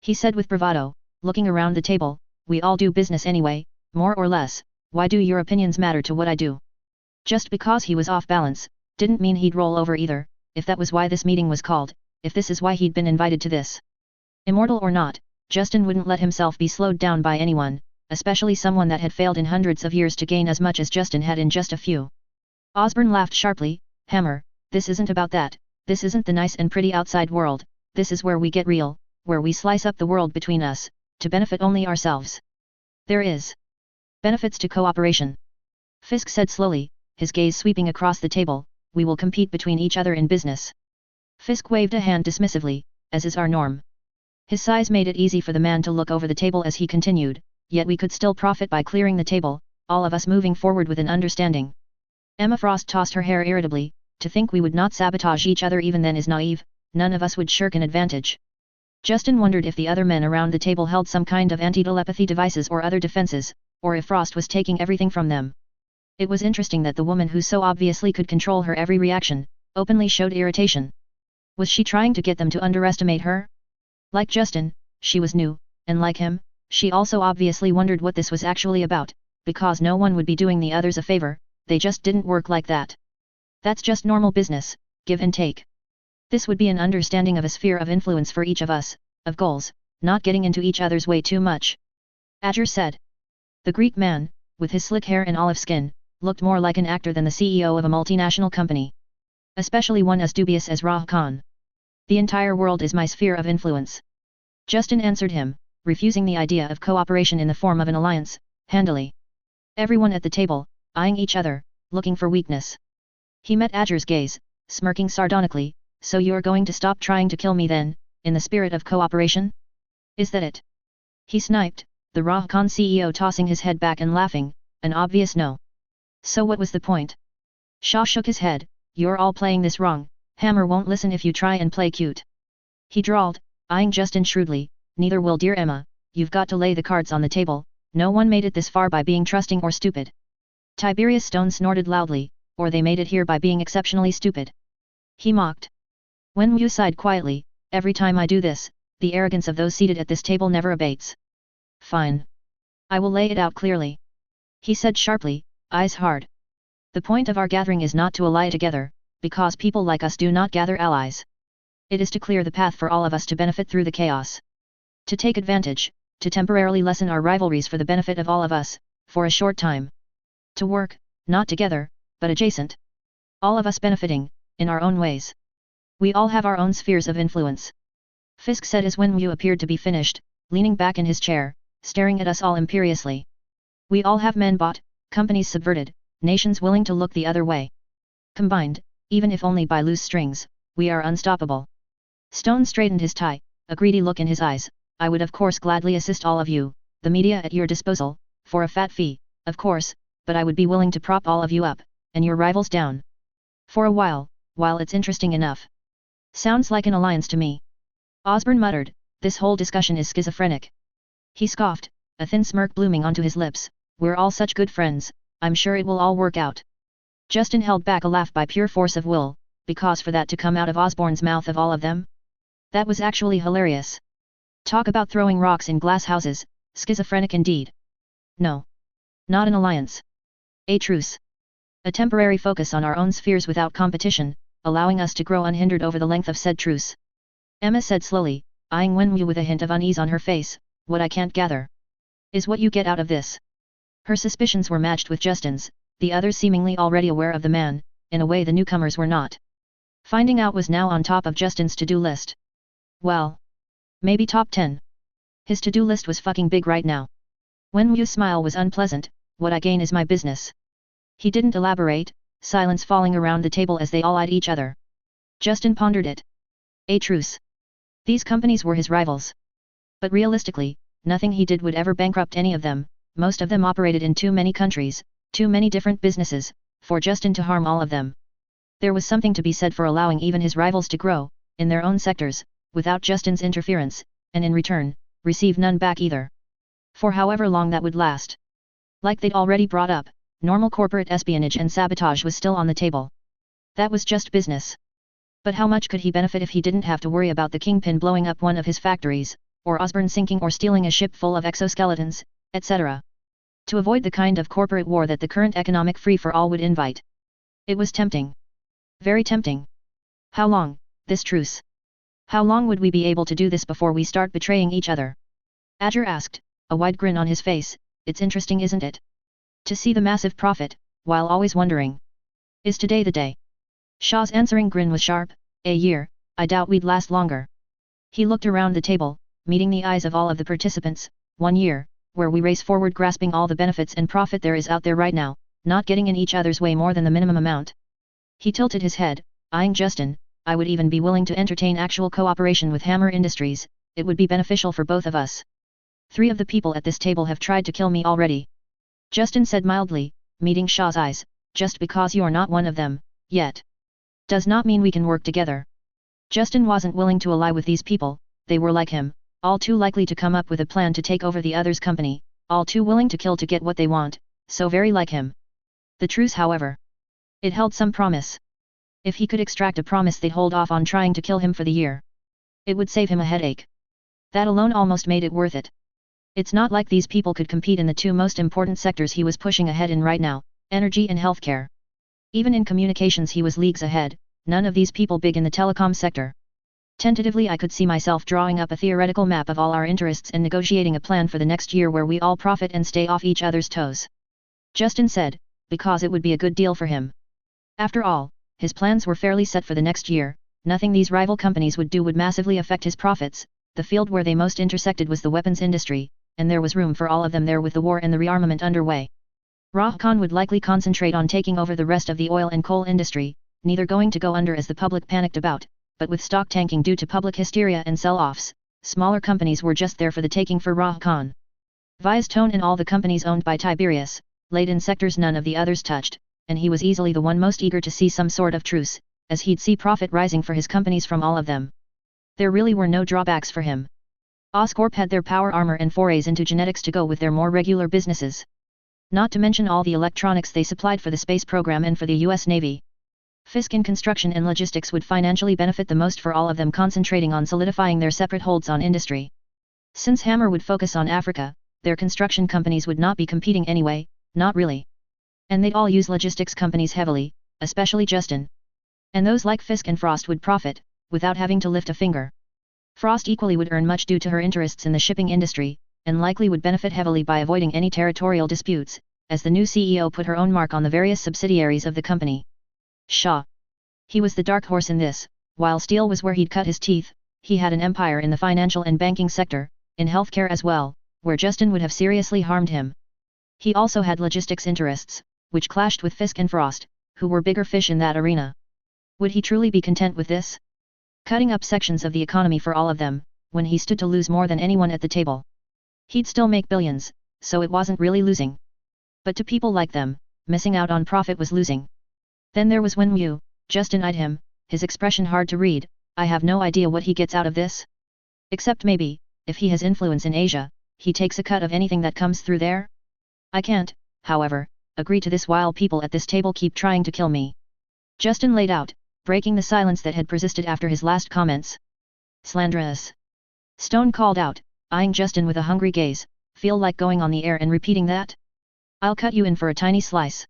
He said with bravado, looking around the table, we all do business anyway, more or less, why do your opinions matter to what I do? Just because he was off balance, didn't mean he'd roll over either, if that was why this meeting was called, if this is why he'd been invited to this. Immortal or not, Justin wouldn't let himself be slowed down by anyone, especially someone that had failed in hundreds of years to gain as much as Justin had in just a few. Osborne laughed sharply, Hammer, this isn't about that, this isn't the nice and pretty outside world, this is where we get real, where we slice up the world between us, to benefit only ourselves. There is benefits to cooperation. Fisk said slowly, his gaze sweeping across the table, we will compete between each other in business. Fisk waved a hand dismissively, as is our norm. His size made it easy for the man to look over the table as he continued, yet we could still profit by clearing the table, all of us moving forward with an understanding. Emma Frost tossed her hair irritably, to think we would not sabotage each other even then is naive, none of us would shirk an advantage. Justin wondered if the other men around the table held some kind of anti-telepathy devices or other defenses, or if Frost was taking everything from them. It was interesting that the woman who so obviously could control her every reaction, openly showed irritation. Was she trying to get them to underestimate her? Like Justin, she was new, and like him, she also obviously wondered what this was actually about, because no one would be doing the others a favor, they just didn't work like that. That's just normal business, give and take. This would be an understanding of a sphere of influence for each of us, of goals, not getting into each other's way too much. Adger said. The Greek man, with his slick hair and olive skin, looked more like an actor than the CEO of a multinational company. Especially one as dubious as Rah Khan. The entire world is my sphere of influence. Justin answered him, refusing the idea of cooperation in the form of an alliance, handily. Everyone at the table, eyeing each other, looking for weakness. He met Adger's gaze, smirking sardonically, so you're going to stop trying to kill me then, in the spirit of cooperation? Is that it? He sniped, the Rahkan CEO tossing his head back and laughing, an obvious no. So what was the point? Shaw shook his head, you're all playing this wrong, Hammer won't listen if you try and play cute. He drawled, eyeing Justin shrewdly, neither will dear Emma, you've got to lay the cards on the table, no one made it this far by being trusting or stupid. Tiberius Stone snorted loudly, or they made it here by being exceptionally stupid. He mocked. Wenwu sighed quietly, every time I do this, the arrogance of those seated at this table never abates. Fine. I will lay it out clearly. He said sharply, eyes hard. The point of our gathering is not to ally together, because people like us do not gather allies. It is to clear the path for all of us to benefit through the chaos. To take advantage, to temporarily lessen our rivalries for the benefit of all of us, for a short time. To work, not together, but adjacent. All of us benefiting, in our own ways. We all have our own spheres of influence. Fisk said as Wenwu appeared to be finished, leaning back in his chair, staring at us all imperiously. We all have men bought, companies subverted, nations willing to look the other way. Combined, even if only by loose strings, we are unstoppable. Stone straightened his tie, a greedy look in his eyes. I would of course gladly assist all of you, the media at your disposal, for a fat fee, of course, but I would be willing to prop all of you up, and your rivals down. For a while it's interesting enough. Sounds like an alliance to me. Osborn muttered, this whole discussion is schizophrenic. He scoffed, a thin smirk blooming onto his lips, we're all such good friends, I'm sure it will all work out. Justin held back a laugh by pure force of will, because for that to come out of Osborn's mouth of all of them? That was actually hilarious. Talk about throwing rocks in glass houses, schizophrenic indeed. No. Not an alliance. A truce. A temporary focus on our own spheres without competition, allowing us to grow unhindered over the length of said truce. Emma said slowly, eyeing Wenwu with a hint of unease on her face, what I can't gather is what you get out of this. Her suspicions were matched with Justin's, the others seemingly already aware of the man, in a way the newcomers were not. Finding out was now on top of Justin's to-do list. Well. Maybe top 10. His to-do list was fucking big right now. Wenwu's smile was unpleasant, what I gain is my business. He didn't elaborate, silence falling around the table as they all eyed each other. Justin pondered it. A truce. These companies were his rivals. But realistically, nothing he did would ever bankrupt any of them, most of them operated in too many countries, too many different businesses, for Justin to harm all of them. There was something to be said for allowing even his rivals to grow, in their own sectors, without Justin's interference, and in return, receive none back either. For however long that would last. Like they'd already brought up, normal corporate espionage and sabotage was still on the table. That was just business. But how much could he benefit if he didn't have to worry about the Kingpin blowing up one of his factories, or Osborn sinking or stealing a ship full of exoskeletons, etc. To avoid the kind of corporate war that the current economic free-for-all would invite. It was tempting. Very tempting. How long, this truce? How long would we be able to do this before we start betraying each other? Adger asked, a wide grin on his face, it's interesting isn't it? To see the massive profit, while always wondering. Is today the day? Shaw's answering grin was sharp, a year, I doubt we'd last longer. He looked around the table, meeting the eyes of all of the participants, 1 year, where we race forward grasping all the benefits and profit there is out there right now, not getting in each other's way more than the minimum amount. He tilted his head, eyeing Justin, I would even be willing to entertain actual cooperation with Hammer Industries, it would be beneficial for both of us. 3 of the people at this table have tried to kill me already. Justin said mildly, meeting Shaw's eyes, just because you're not one of them, yet. Does not mean we can work together. Justin wasn't willing to ally with these people, they were like him, all too likely to come up with a plan to take over the other's company, all too willing to kill to get what they want, so very like him. The truce however. It held some promise. If he could extract a promise they'd hold off on trying to kill him for the year. It would save him a headache. That alone almost made it worth it. It's not like these people could compete in the 2 most important sectors he was pushing ahead in right now, energy and healthcare. Even in communications he was leagues ahead, none of these people big in the telecom sector. Tentatively I could see myself drawing up a theoretical map of all our interests and negotiating a plan for the next year where we all profit and stay off each other's toes. Justin said, because it would be a good deal for him. After all, his plans were fairly set for the next year, nothing these rival companies would do would massively affect his profits, the field where they most intersected was the weapons industry, and there was room for all of them there with the war and the rearmament underway. Rahkan would likely concentrate on taking over the rest of the oil and coal industry, neither going to go under as the public panicked about, but with stock tanking due to public hysteria and sell-offs, smaller companies were just there for the taking for Khan. Vi's tone in all the companies owned by Tiberius, laid in sectors none of the others touched, and he was easily the one most eager to see some sort of truce, as he'd see profit rising for his companies from all of them. There really were no drawbacks for him. Oscorp had their power armor and forays into genetics to go with their more regular businesses. Not to mention all the electronics they supplied for the space program and for the US Navy. Fisk in construction and logistics would financially benefit the most for all of them, concentrating on solidifying their separate holds on industry. Since Hammer would focus on Africa, their construction companies would not be competing anyway, not really. And they'd all use logistics companies heavily, especially Justin. And those like Fisk and Frost would profit, without having to lift a finger. Frost equally would earn much due to her interests in the shipping industry, and likely would benefit heavily by avoiding any territorial disputes, as the new CEO put her own mark on the various subsidiaries of the company. Shaw. He was the dark horse in this, while steel was where he'd cut his teeth, he had an empire in the financial and banking sector, in healthcare as well, where Justin would have seriously harmed him. He also had logistics interests, which clashed with Fisk and Frost, who were bigger fish in that arena. Would he truly be content with this? Cutting up sections of the economy for all of them, when he stood to lose more than anyone at the table. He'd still make billions, so it wasn't really losing. But to people like them, missing out on profit was losing. Then there was Wenwu. Justin eyed him, his expression hard to read. I have no idea what he gets out of this. Except maybe, if he has influence in Asia, he takes a cut of anything that comes through there? I can't, however, agree to this while people at this table keep trying to kill me. Justin laid out, breaking the silence that had persisted after his last comments. Slanderous. Stone called out, eyeing Justin with a hungry gaze, feel like going on the air and repeating that? I'll cut you in for a tiny slice.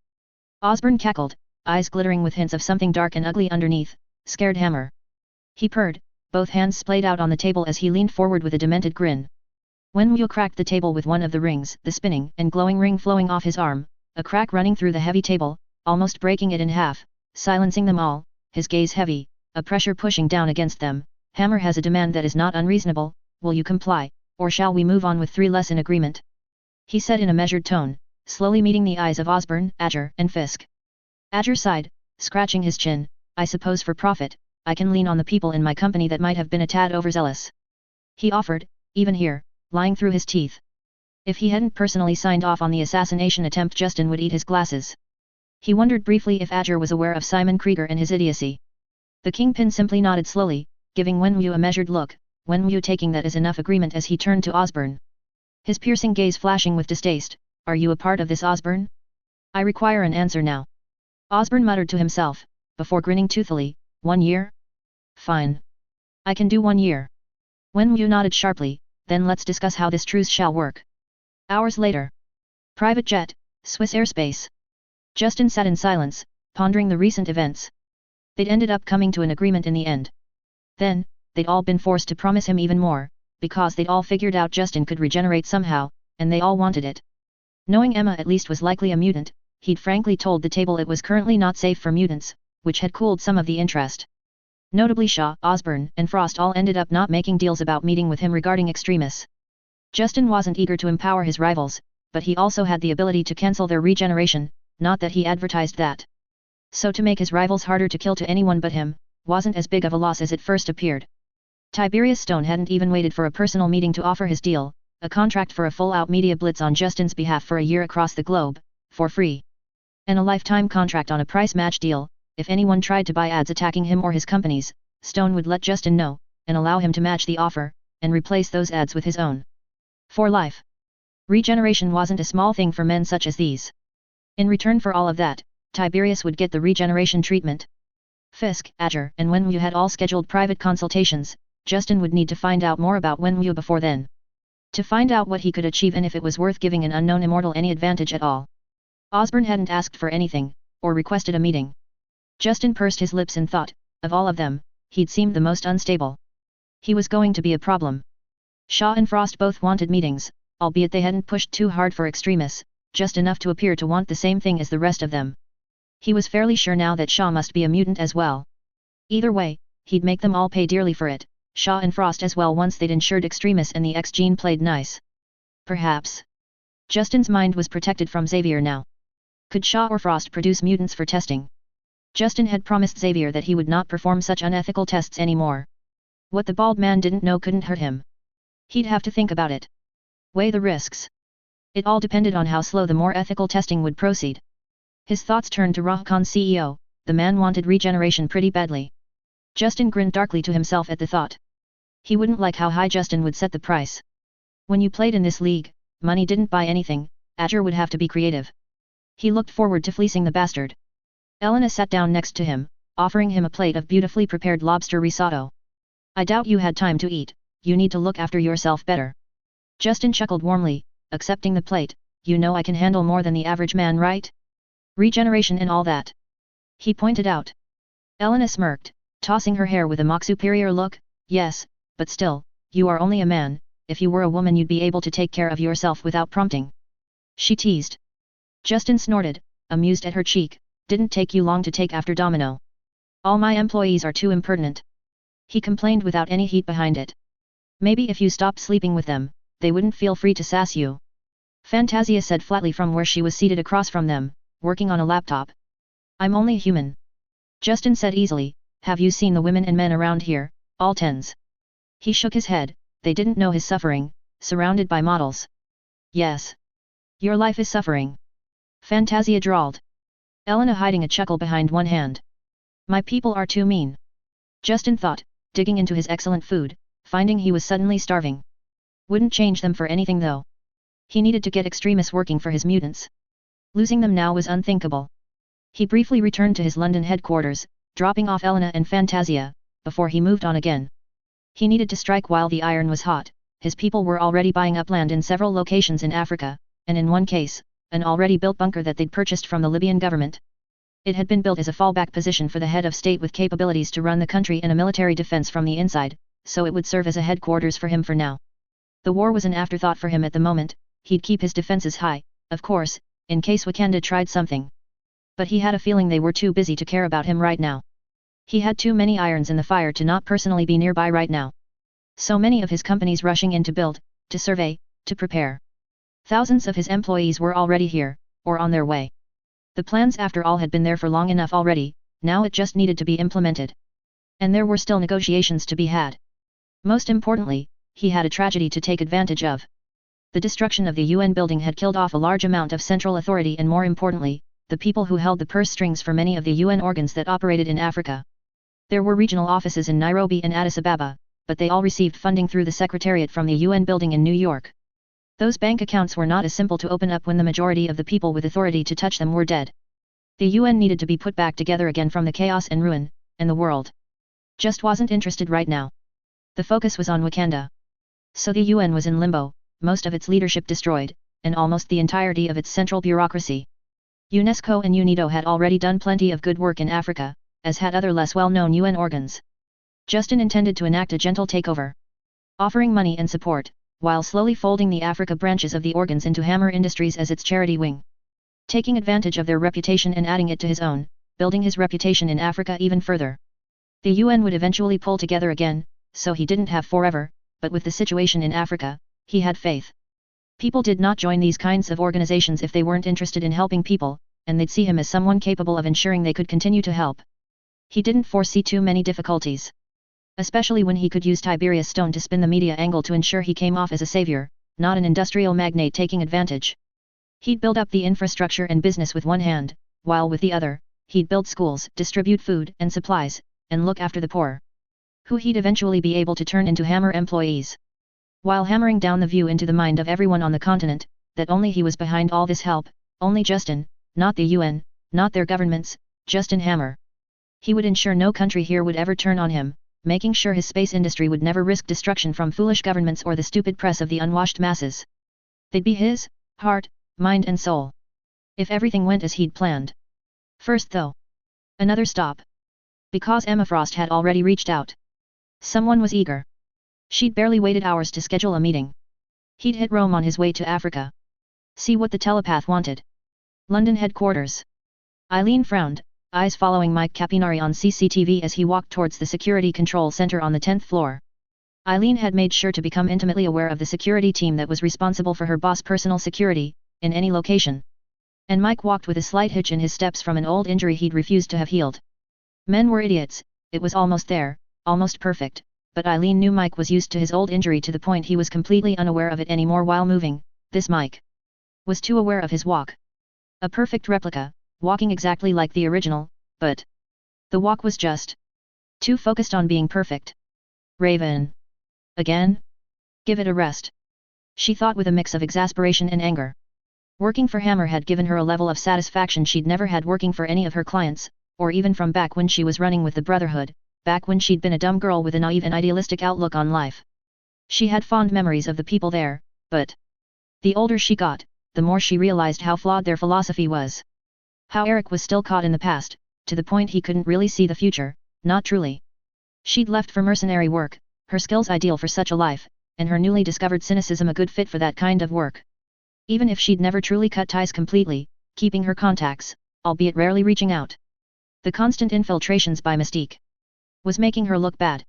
Osborn cackled, eyes glittering with hints of something dark and ugly underneath, scared Hammer. He purred, both hands splayed out on the table as he leaned forward with a demented grin. Wenwu cracked the table with one of the rings, the spinning and glowing ring flowing off his arm, a crack running through the heavy table, almost breaking it in half, silencing them all, his gaze heavy, a pressure pushing down against them. Hammer has a demand that is not unreasonable, will you comply, or shall we move on with 3 less in agreement? He said in a measured tone, slowly meeting the eyes of Osborn, Adger, and Fisk. Adger sighed, scratching his chin, I suppose for profit, I can lean on the people in my company that might have been a tad overzealous. He offered, even here, lying through his teeth. If he hadn't personally signed off on the assassination attempt, Justin would eat his glasses. He wondered briefly if Adger was aware of Simon Krieger and his idiocy. The Kingpin simply nodded slowly, giving Wenwu a measured look, Wenwu taking that as enough agreement as he turned to Osborn. His piercing gaze flashing with distaste, are you a part of this, Osborn? I require an answer now. Osborn muttered to himself, before grinning toothily, 1 year? Fine. I can do 1 year. Wenwu nodded sharply, then let's discuss how this truce shall work. Hours later. Private jet, Swiss airspace. Justin sat in silence, pondering the recent events. They'd ended up coming to an agreement in the end. Then, they'd all been forced to promise him even more, because they'd all figured out Justin could regenerate somehow, and they all wanted it. Knowing Emma at least was likely a mutant, he'd frankly told the table it was currently not safe for mutants, which had cooled some of the interest. Notably Shaw, Osborn, and Frost all ended up not making deals about meeting with him regarding Extremis. Justin wasn't eager to empower his rivals, but he also had the ability to cancel their regeneration, not that he advertised that. So to make his rivals harder to kill to anyone but him, wasn't as big of a loss as it first appeared. Tiberius Stone hadn't even waited for a personal meeting to offer his deal, a contract for a full-out media blitz on Justin's behalf for a year across the globe, for free. And a lifetime contract on a price match deal, if anyone tried to buy ads attacking him or his companies, Stone would let Justin know, and allow him to match the offer, and replace those ads with his own. For life. Regeneration wasn't a small thing for men such as these. In return for all of that, Tiberius would get the regeneration treatment. Fisk, Adger, and Wenwu had all scheduled private consultations. Justin would need to find out more about Wenwu before then. To find out what he could achieve and if it was worth giving an unknown immortal any advantage at all. Osborn hadn't asked for anything, or requested a meeting. Justin pursed his lips and thought, of all of them, he'd seemed the most unstable. He was going to be a problem. Shaw and Frost both wanted meetings, albeit they hadn't pushed too hard for Extremis, just enough to appear to want the same thing as the rest of them. He was fairly sure now that Shaw must be a mutant as well. Either way, he'd make them all pay dearly for it, Shaw and Frost as well once they'd ensured Extremis and the X-gene played nice. Perhaps. Justin's mind was protected from Xavier now. Could Shaw or Frost produce mutants for testing? Justin had promised Xavier that he would not perform such unethical tests anymore. What the bald man didn't know couldn't hurt him. He'd have to think about it. Weigh the risks. It all depended on how slow the more ethical testing would proceed. His thoughts turned to Rahkon's CEO, the man wanted regeneration pretty badly. Justin grinned darkly to himself at the thought. He wouldn't like how high Justin would set the price. When you played in this league, money didn't buy anything, Azure would have to be creative. He looked forward to fleecing the bastard. Elena sat down next to him, offering him a plate of beautifully prepared lobster risotto. I doubt you had time to eat, you need to look after yourself better. Justin chuckled warmly, accepting the plate, you know I can handle more than the average man, right? Regeneration and all that. He pointed out. Elena smirked, tossing her hair with a mock superior look, yes, but still, you are only a man, if you were a woman you'd be able to take care of yourself without prompting. She teased. Justin snorted, amused at her cheek, didn't take you long to take after Domino. All my employees are too impertinent. He complained without any heat behind it. Maybe if you stopped sleeping with them, they wouldn't feel free to sass you. Fantasia said flatly from where she was seated across from them, working on a laptop. I'm only human. Justin said easily, have you seen the women and men around here, all tens? He shook his head, they didn't know his suffering, surrounded by models. Yes. Your life is suffering. Fantasia drawled. Elena hiding a chuckle behind one hand. My people are too mean. Justin thought, digging into his excellent food, finding he was suddenly starving. Wouldn't change them for anything though. He needed to get Extremis working for his mutants. Losing them now was unthinkable. He briefly returned to his London headquarters, dropping off Elena and Fantasia, before he moved on again. He needed to strike while the iron was hot. His people were already buying up land in several locations in Africa, and in one case, an already built bunker that they'd purchased from the Libyan government. It had been built as a fallback position for the head of state with capabilities to run the country and a military defense from the inside, so it would serve as a headquarters for him for now. The war was an afterthought for him at the moment, he'd keep his defenses high, of course, in case Wakanda tried something. But he had a feeling they were too busy to care about him right now. He had too many irons in the fire to not personally be nearby right now. So many of his companies rushing in to build, to survey, to prepare. Thousands of his employees were already here, or on their way. The plans after all had been there for long enough already, now it just needed to be implemented. And there were still negotiations to be had. Most importantly, he had a tragedy to take advantage of. The destruction of the UN building had killed off a large amount of central authority and more importantly, the people who held the purse strings for many of the UN organs that operated in Africa. There were regional offices in Nairobi and Addis Ababa, but they all received funding through the Secretariat from the UN building in New York. Those bank accounts were not as simple to open up when the majority of the people with authority to touch them were dead. The UN needed to be put back together again from the chaos and ruin, and the world just wasn't interested right now. The focus was on Wakanda. So the UN was in limbo, most of its leadership destroyed, and almost the entirety of its central bureaucracy. UNESCO and UNIDO had already done plenty of good work in Africa, as had other less well-known UN organs. Justin intended to enact a gentle takeover, offering money and support, while slowly folding the Africa branches of the organs into Hammer Industries as its charity wing. Taking advantage of their reputation and adding it to his own, building his reputation in Africa even further. The UN would eventually pull together again, so he didn't have forever, but with the situation in Africa, he had faith. People did not join these kinds of organizations if they weren't interested in helping people, and they'd see him as someone capable of ensuring they could continue to help. He didn't foresee too many difficulties. Especially when he could use Tiberius Stone to spin the media angle to ensure he came off as a savior, not an industrial magnate taking advantage. He'd build up the infrastructure and business with one hand, while with the other, he'd build schools, distribute food and supplies, and look after the poor, who he'd eventually be able to turn into Hammer employees. While hammering down the view into the mind of everyone on the continent, that only he was behind all this help, only Justin, not the UN, not their governments, Justin Hammer. He would ensure no country here would ever turn on him, making sure his space industry would never risk destruction from foolish governments or the stupid press of the unwashed masses. They'd be his, heart, mind and soul. If everything went as he'd planned. First though. Another stop. Because Emma Frost had already reached out. Someone was eager. She'd barely waited hours to schedule a meeting. He'd hit Rome on his way to Africa. See what the telepath wanted. London headquarters. Eileen frowned, eyes following Mike Capinari on CCTV as he walked towards the security control center on the 10th floor. Eileen had made sure to become intimately aware of the security team that was responsible for her boss' personal security, in any location. And Mike walked with a slight hitch in his steps from an old injury he'd refused to have healed. Men were idiots, it was almost there, almost perfect, but Eileen knew Mike was used to his old injury to the point he was completely unaware of it anymore while moving. This Mike was too aware of his walk. A perfect replica, walking exactly like the original, but the walk was just too focused on being perfect. Raven. Again? Give it a rest. She thought with a mix of exasperation and anger. Working for Hammer had given her a level of satisfaction she'd never had working for any of her clients, or even from back when she was running with the Brotherhood, back when she'd been a dumb girl with a naive and idealistic outlook on life. She had fond memories of the people there, but the older she got, the more she realized how flawed their philosophy was. How Eric was still caught in the past, to the point he couldn't really see the future, not truly. She'd left for mercenary work, her skills ideal for such a life, and her newly discovered cynicism a good fit for that kind of work. Even if she'd never truly cut ties completely, keeping her contacts, albeit rarely reaching out. The constant infiltrations by Mystique was making her look bad.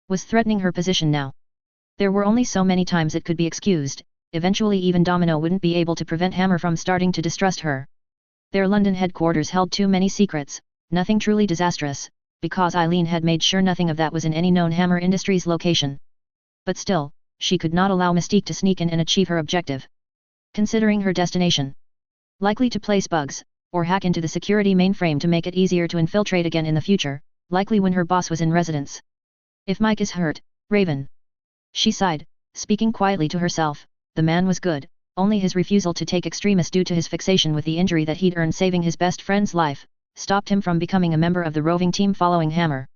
Was threatening her position now. There were only so many times it could be excused, eventually even Domino wouldn't be able to prevent Hammer from starting to distrust her. Their London headquarters held too many secrets, nothing truly disastrous, because Eileen had made sure nothing of that was in any known Hammer Industries location. But still, she could not allow Mystique to sneak in and achieve her objective. Considering her destination. Likely to place bugs, or hack into the security mainframe to make it easier to infiltrate again in the future, likely when her boss was in residence. If Mike is hurt, Raven. She sighed, speaking quietly to herself, the man was good, only his refusal to take Extremis due to his fixation with the injury that he'd earned saving his best friend's life, stopped him from becoming a member of the roving team following Hammer.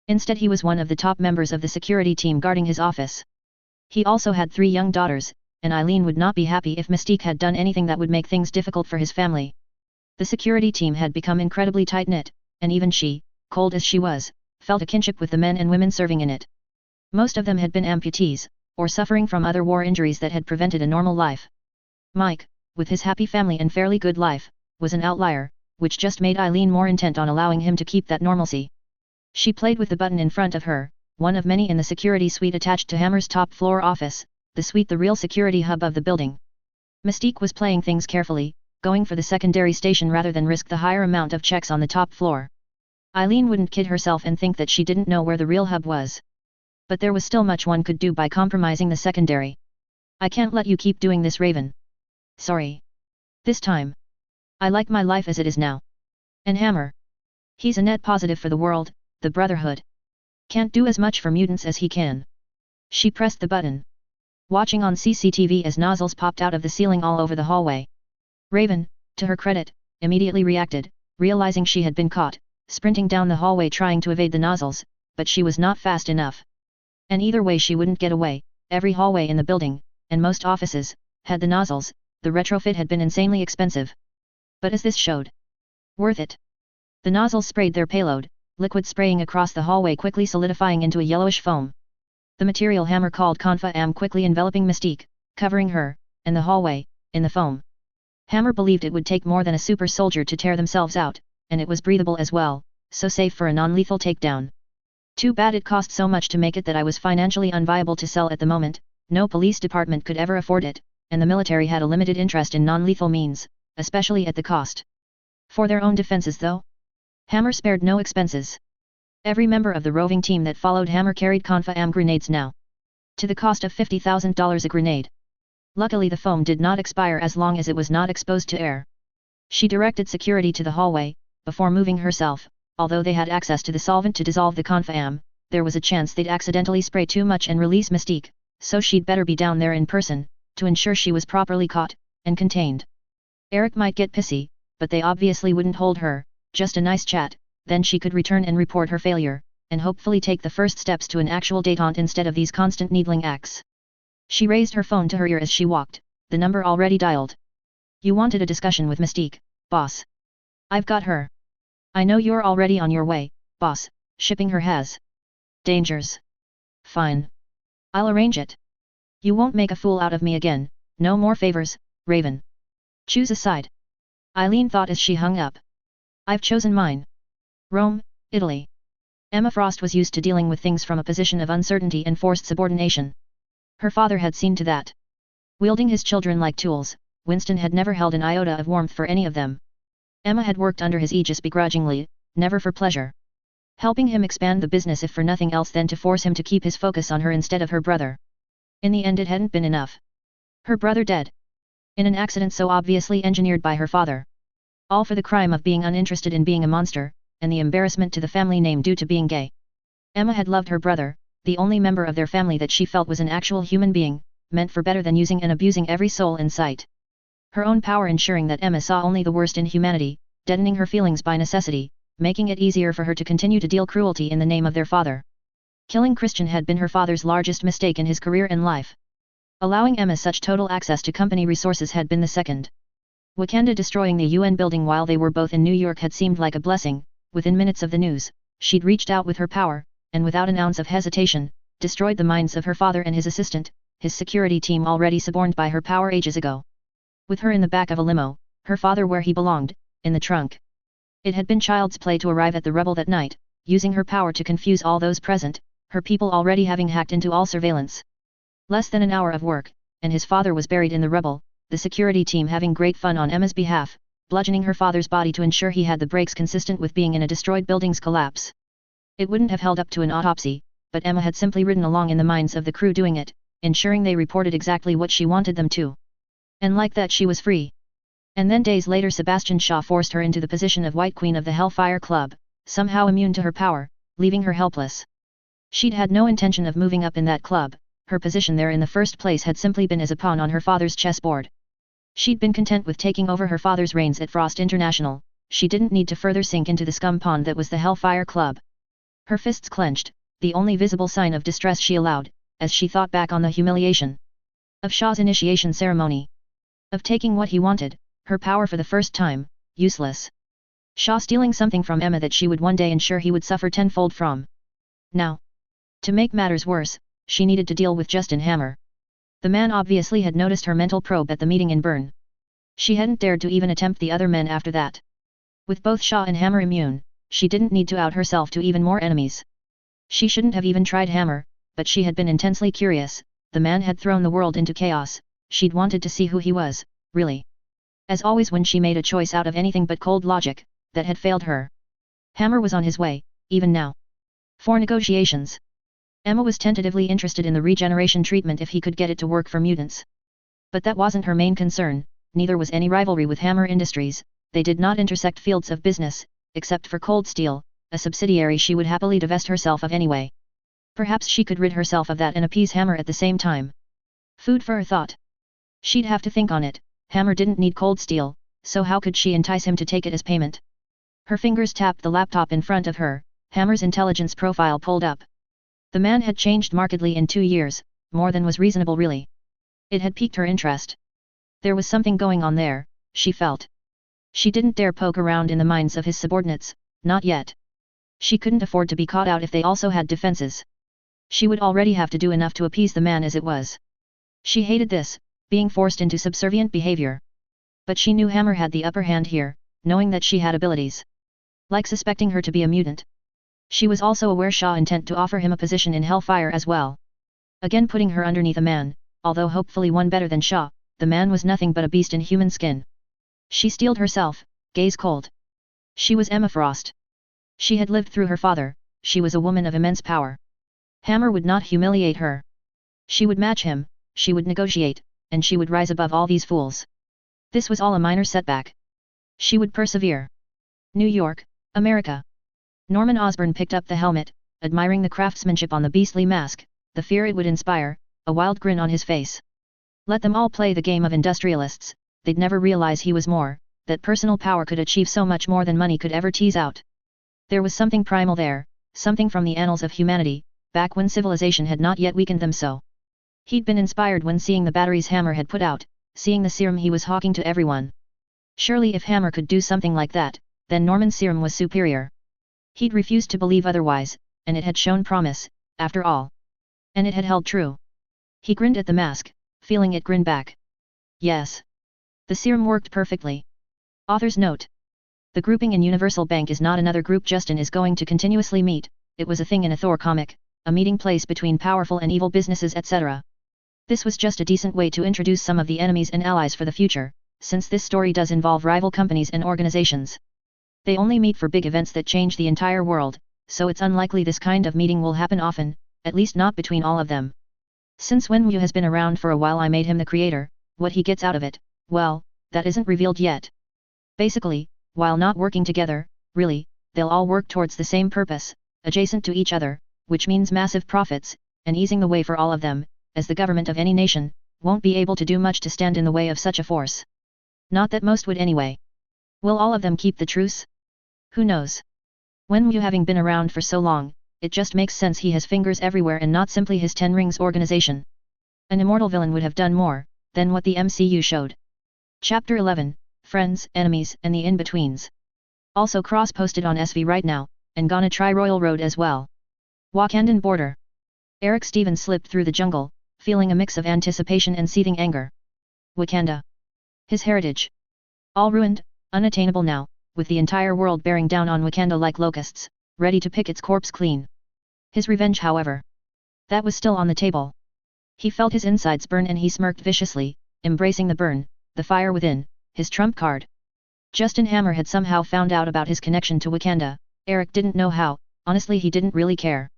Instead he was one of the top members of the security team guarding his office. He also had 3 young daughters, and Eileen would not be happy if Mystique had done anything that would make things difficult for his family. The security team had become incredibly tight-knit, and even she, cold as she was, felt a kinship with the men and women serving in it. Most of them had been amputees, or suffering from other war injuries that had prevented a normal life. Mike, with his happy family and fairly good life, was an outlier, which just made Eileen more intent on allowing him to keep that normalcy. She played with the button in front of her, one of many in the security suite attached to Hammer's top-floor office, the suite the real security hub of the building. Mystique was playing things carefully, going for the secondary station rather than risk the higher amount of checks on the top floor. Eileen wouldn't kid herself and think that she didn't know where the real hub was. But there was still much one could do by compromising the secondary. I can't let you keep doing this, Raven. Sorry. This time. I like my life as it is now. And Hammer. He's a net positive for the world, the Brotherhood. Can't do as much for mutants as he can. She pressed the button. Watching on CCTV as nozzles popped out of the ceiling all over the hallway. Raven, to her credit, immediately reacted, realizing she had been caught, sprinting down the hallway trying to evade the nozzles, but she was not fast enough. And either way she wouldn't get away. Every hallway in the building, and most offices, had the nozzles. The retrofit had been insanely expensive. But as this showed, worth it. The nozzles sprayed their payload, liquid spraying across the hallway quickly solidifying into a yellowish foam. The material Hammer called Confa-Am quickly enveloping Mystique, covering her, and the hallway, in the foam. Hammer believed it would take more than a super soldier to tear themselves out, and it was breathable as well, so safe for a non-lethal takedown. Too bad it cost so much to make it that I was financially unviable to sell at the moment, no police department could ever afford it, and the military had a limited interest in non-lethal means, especially at the cost. For their own defenses though? Hammer spared no expenses. Every member of the roving team that followed Hammer carried Confa-Am grenades now. To the cost of $50,000 a grenade. Luckily the foam did not expire as long as it was not exposed to air. She directed security to the hallway, before moving herself. Although they had access to the solvent to dissolve the Confa-Am, there was a chance they'd accidentally spray too much and release Mystique, so she'd better be down there in person, to ensure she was properly caught, and contained. Eric might get pissy, but they obviously wouldn't hold her, just a nice chat, then she could return and report her failure, and hopefully take the first steps to an actual détente instead of these constant needling acts. She raised her phone to her ear as she walked, the number already dialed. You wanted a discussion with Mystique, boss. I've got her. I know you're already on your way, boss, shipping her has dangers. Fine. I'll arrange it. You won't make a fool out of me again, no more favors, Raven. Choose a side. Eileen thought as she hung up. I've chosen mine. Rome, Italy. Emma Frost was used to dealing with things from a position of uncertainty and forced subordination. Her father had seen to that. Wielding his children like tools, Winston had never held an iota of warmth for any of them. Emma had worked under his aegis begrudgingly, never for pleasure. Helping him expand the business if for nothing else than to force him to keep his focus on her instead of her brother. In the end it hadn't been enough. Her brother dead. In an accident so obviously engineered by her father. All for the crime of being uninterested in being a monster, and the embarrassment to the family name due to being gay. Emma had loved her brother, the only member of their family that she felt was an actual human being, meant for better than using and abusing every soul in sight. Her own power ensuring that Emma saw only the worst in humanity, deadening her feelings by necessity, making it easier for her to continue to deal cruelty in the name of their father. Killing Christian had been her father's largest mistake in his career and life. Allowing Emma such total access to company resources had been the second. Wakanda destroying the UN building while they were both in New York had seemed like a blessing. Within minutes of the news, she'd reached out with her power, and without an ounce of hesitation, destroyed the minds of her father and his assistant, his security team already suborned by her power ages ago. With her in the back of a limo, her father where he belonged, in the trunk. It had been child's play to arrive at the rubble that night, using her power to confuse all those present, her people already having hacked into all surveillance. Less than an hour of work, and his father was buried in the rubble, the security team having great fun on Emma's behalf, bludgeoning her father's body to ensure he had the breaks consistent with being in a destroyed building's collapse. It wouldn't have held up to an autopsy, but Emma had simply ridden along in the minds of the crew doing it, ensuring they reported exactly what she wanted them to. And like that she was free. And then days later Sebastian Shaw forced her into the position of White Queen of the Hellfire Club, somehow immune to her power, leaving her helpless. She'd had no intention of moving up in that club, her position there in the first place had simply been as a pawn on her father's chessboard. She'd been content with taking over her father's reins at Frost International, she didn't need to further sink into the scum pond that was the Hellfire Club. Her fists clenched, the only visible sign of distress she allowed, as she thought back on the humiliation of Shaw's initiation ceremony. Of taking what he wanted, her power for the first time, useless. Shaw stealing something from Emma that she would one day ensure he would suffer tenfold from. Now, to make matters worse, she needed to deal with Justin Hammer. The man obviously had noticed her mental probe at the meeting in Bern. She hadn't dared to even attempt the other men after that. With both Shaw and Hammer immune, she didn't need to out herself to even more enemies. She shouldn't have even tried Hammer, but she had been intensely curious, the man had thrown the world into chaos, she'd wanted to see who he was, really. As always when she made a choice out of anything but cold logic, that had failed her. Hammer was on his way, even now. For negotiations. Emma was tentatively interested in the regeneration treatment if he could get it to work for mutants. But that wasn't her main concern, neither was any rivalry with Hammer Industries, they did not intersect fields of business, except for Cold Steel, a subsidiary she would happily divest herself of anyway. Perhaps she could rid herself of that and appease Hammer at the same time. Food for her thought. She'd have to think on it, Hammer didn't need Cold Steel, so how could she entice him to take it as payment? Her fingers tapped the laptop in front of her, Hammer's intelligence profile pulled up. The man had changed markedly in 2 years, more than was reasonable really. It had piqued her interest. There was something going on there, she felt. She didn't dare poke around in the minds of his subordinates, not yet. She couldn't afford to be caught out if they also had defenses. She would already have to do enough to appease the man as it was. She hated this, being forced into subservient behavior. But she knew Hammer had the upper hand here, knowing that she had abilities. Like suspecting her to be a mutant. She was also aware Shaw intent to offer him a position in Hellfire as well. Again putting her underneath a man, although hopefully one better than Shaw, the man was nothing but a beast in human skin. She steeled herself, gaze cold. She was Emma Frost. She had lived through her father, she was a woman of immense power. Hammer would not humiliate her. She would match him, she would negotiate, and she would rise above all these fools. This was all a minor setback. She would persevere. New York, America. Norman Osborn picked up the helmet, admiring the craftsmanship on the beastly mask, the fear it would inspire, a wild grin on his face. Let them all play the game of industrialists, they'd never realize he was more, that personal power could achieve so much more than money could ever tease out. There was something primal there, something from the annals of humanity, back when civilization had not yet weakened them so. He'd been inspired when seeing the batteries Hammer had put out, seeing the serum he was hawking to everyone. Surely if Hammer could do something like that, then Norman's serum was superior. He'd refused to believe otherwise, and it had shown promise, after all. And it had held true. He grinned at the mask, feeling it grin back. Yes. The serum worked perfectly. Author's note. The grouping in Universal Bank is not another group Justin is going to continuously meet, it was a thing in a Thor comic, a meeting place between powerful and evil businesses etc. This was just a decent way to introduce some of the enemies and allies for the future, since this story does involve rival companies and organizations. They only meet for big events that change the entire world, so it's unlikely this kind of meeting will happen often, at least not between all of them. Since Wenwu has been around for a while, I made him the creator. What he gets out of it, well, that isn't revealed yet. Basically, while not working together, really, they'll all work towards the same purpose, adjacent to each other, which means massive profits, and easing the way for all of them, as the government of any nation won't be able to do much to stand in the way of such a force. Not that most would anyway. Will all of them keep the truce? Who knows? Wenwu having been around for so long, it just makes sense he has fingers everywhere and not simply his Ten Rings organization. An immortal villain would have done more than what the MCU showed. Chapter 11, Friends, Enemies, and the In-Betweens. Also cross-posted on SV right now, and gonna try Royal Road as well. Wakandan border. Eric Stevens slipped through the jungle, feeling a mix of anticipation and seething anger. Wakanda. His heritage. All ruined, unattainable now, with the entire world bearing down on Wakanda like locusts, ready to pick its corpse clean. His revenge, however. That was still on the table. He felt his insides burn and he smirked viciously, embracing the burn, the fire within, his trump card. Justin Hammer had somehow found out about his connection to Wakanda. Eric didn't know how, honestly he didn't really care.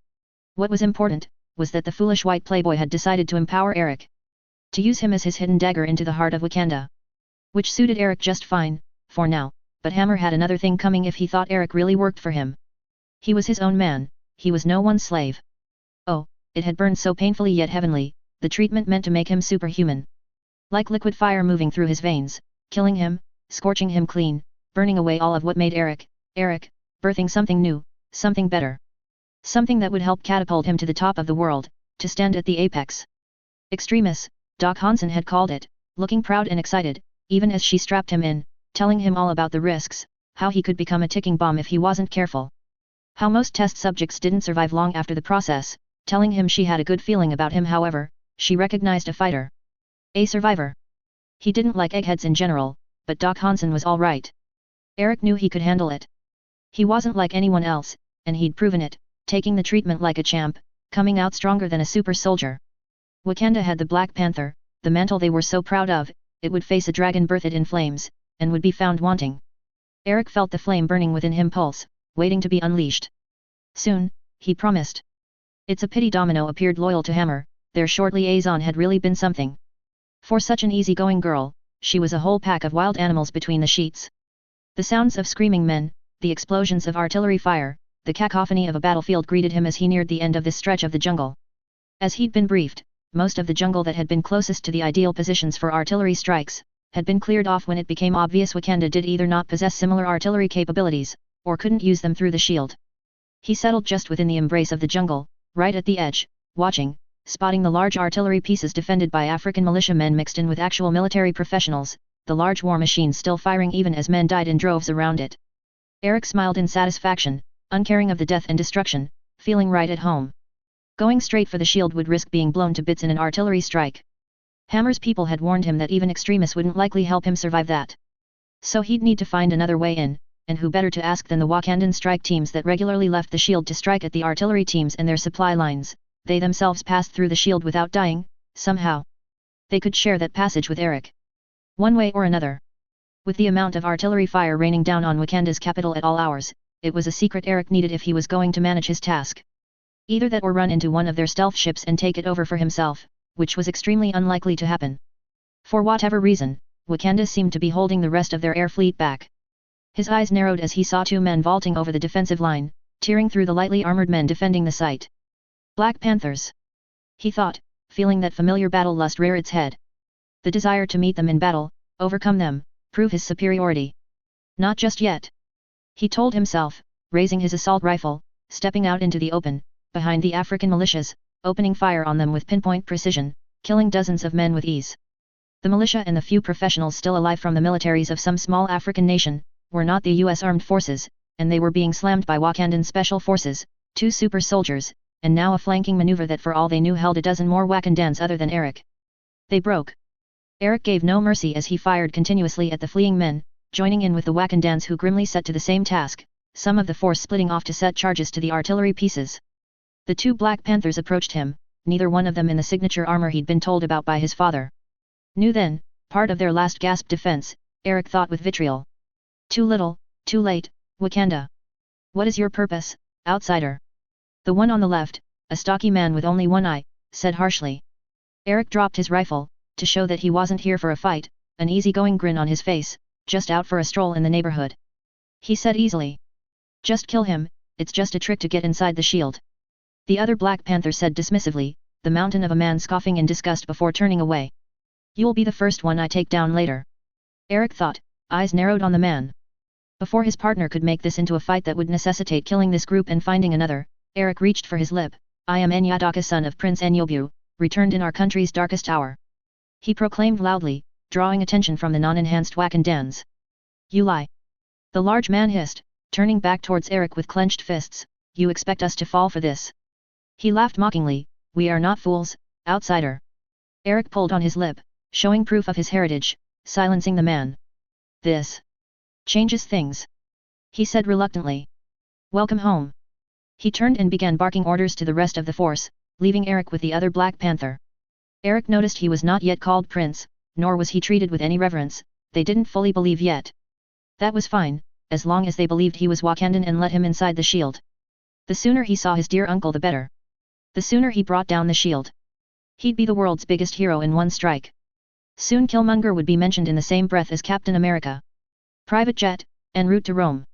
What was important, was that the foolish white playboy had decided to empower Eric. To use him as his hidden dagger into the heart of Wakanda. Which suited Eric just fine, for now, but Hammer had another thing coming if he thought Eric really worked for him. He was his own man, he was no one's slave. Oh, it had burned so painfully yet heavenly, the treatment meant to make him superhuman. Like liquid fire moving through his veins, killing him, scorching him clean, burning away all of what made Eric, birthing something new, something better. Something that would help catapult him to the top of the world, to stand at the apex. Extremis, Doc Hansen had called it, looking proud and excited, even as she strapped him in, telling him all about the risks, how he could become a ticking bomb if he wasn't careful. How most test subjects didn't survive long after the process, telling him she had a good feeling about him. However, she recognized a fighter. A survivor. He didn't like eggheads in general, but Doc Hansen was all right. Eric knew he could handle it. He wasn't like anyone else, and he'd proven it, taking the treatment like a champ, coming out stronger than a super soldier. Wakanda had the Black Panther, the mantle they were so proud of. It would face a dragon birthed in flames, and would be found wanting. Eric felt the flame burning within him pulse, waiting to be unleashed. Soon, he promised. It's a pity Domino appeared loyal to Hammer, their short liaison had really been something. For such an easygoing girl, she was a whole pack of wild animals between the sheets. The sounds of screaming men, the explosions of artillery fire, the cacophony of a battlefield greeted him as he neared the end of this stretch of the jungle. As he'd been briefed, most of the jungle that had been closest to the ideal positions for artillery strikes, had been cleared off when it became obvious Wakanda did either not possess similar artillery capabilities, or couldn't use them through the shield. He settled just within the embrace of the jungle, right at the edge, watching, spotting the large artillery pieces defended by African militiamen mixed in with actual military professionals, the large war machines still firing even as men died in droves around it. Eric smiled in satisfaction, uncaring of the death and destruction, feeling right at home. Going straight for the shield would risk being blown to bits in an artillery strike. Hammer's people had warned him that even Extremis wouldn't likely help him survive that. So he'd need to find another way in, and who better to ask than the Wakandan strike teams that regularly left the shield to strike at the artillery teams and their supply lines. They themselves passed through the shield without dying, somehow. They could share that passage with Eric. One way or another. With the amount of artillery fire raining down on Wakanda's capital at all hours, it was a secret Eric needed if he was going to manage his task. Either that or run into one of their stealth ships and take it over for himself, which was extremely unlikely to happen. For whatever reason, Wakanda seemed to be holding the rest of their air fleet back. His eyes narrowed as he saw two men vaulting over the defensive line, tearing through the lightly armored men defending the site. Black Panthers. He thought, feeling that familiar battle lust rear its head. The desire to meet them in battle, overcome them, prove his superiority. Not just yet. He told himself, raising his assault rifle, stepping out into the open, behind the African militias, opening fire on them with pinpoint precision, killing dozens of men with ease. The militia and the few professionals still alive from the militaries of some small African nation, were not the US armed forces, and they were being slammed by Wakandan special forces, 2 super soldiers, and now a flanking maneuver that for all they knew held a dozen more Wakandans other than Eric. They broke. Eric gave no mercy as he fired continuously at the fleeing men, joining in with the Wakandans who grimly set to the same task, some of the force splitting off to set charges to the artillery pieces. The 2 Black Panthers approached him, neither one of them in the signature armor he'd been told about by his father. Knew then, part of their last gasp defense, Eric thought with vitriol. Too little, too late, Wakanda. What is your purpose, outsider? The one on the left, a stocky man with only one eye, said harshly. Eric dropped his rifle, to show that he wasn't here for a fight, an easygoing grin on his face, just out for a stroll in the neighborhood. He said easily. Just kill him, it's just a trick to get inside the shield. The other Black Panther said dismissively, the mountain of a man scoffing in disgust before turning away. You'll be the first one I take down later. Eric thought, eyes narrowed on the man. Before his partner could make this into a fight that would necessitate killing this group and finding another, Eric reached for his lip. I am Enyadaka, son of Prince Enyobu, returned in our country's darkest hour. He proclaimed loudly, drawing attention from the non-enhanced Wakandans. You lie. The large man hissed, turning back towards Eric with clenched fists. You expect us to fall for this? He laughed mockingly. We are not fools, outsider. Eric pulled on his lip, showing proof of his heritage, silencing the man. This changes things, he said reluctantly. Welcome home. He turned and began barking orders to the rest of the force, leaving Eric with the other Black Panther. Eric noticed he was not yet called Prince, nor was he treated with any reverence. They didn't fully believe yet. That was fine, as long as they believed he was Wakandan and let him inside the shield. The sooner he saw his dear uncle the better. The sooner he brought down the shield. He'd be the world's biggest hero in one strike. Soon Killmonger would be mentioned in the same breath as Captain America. Private jet, en route to Rome.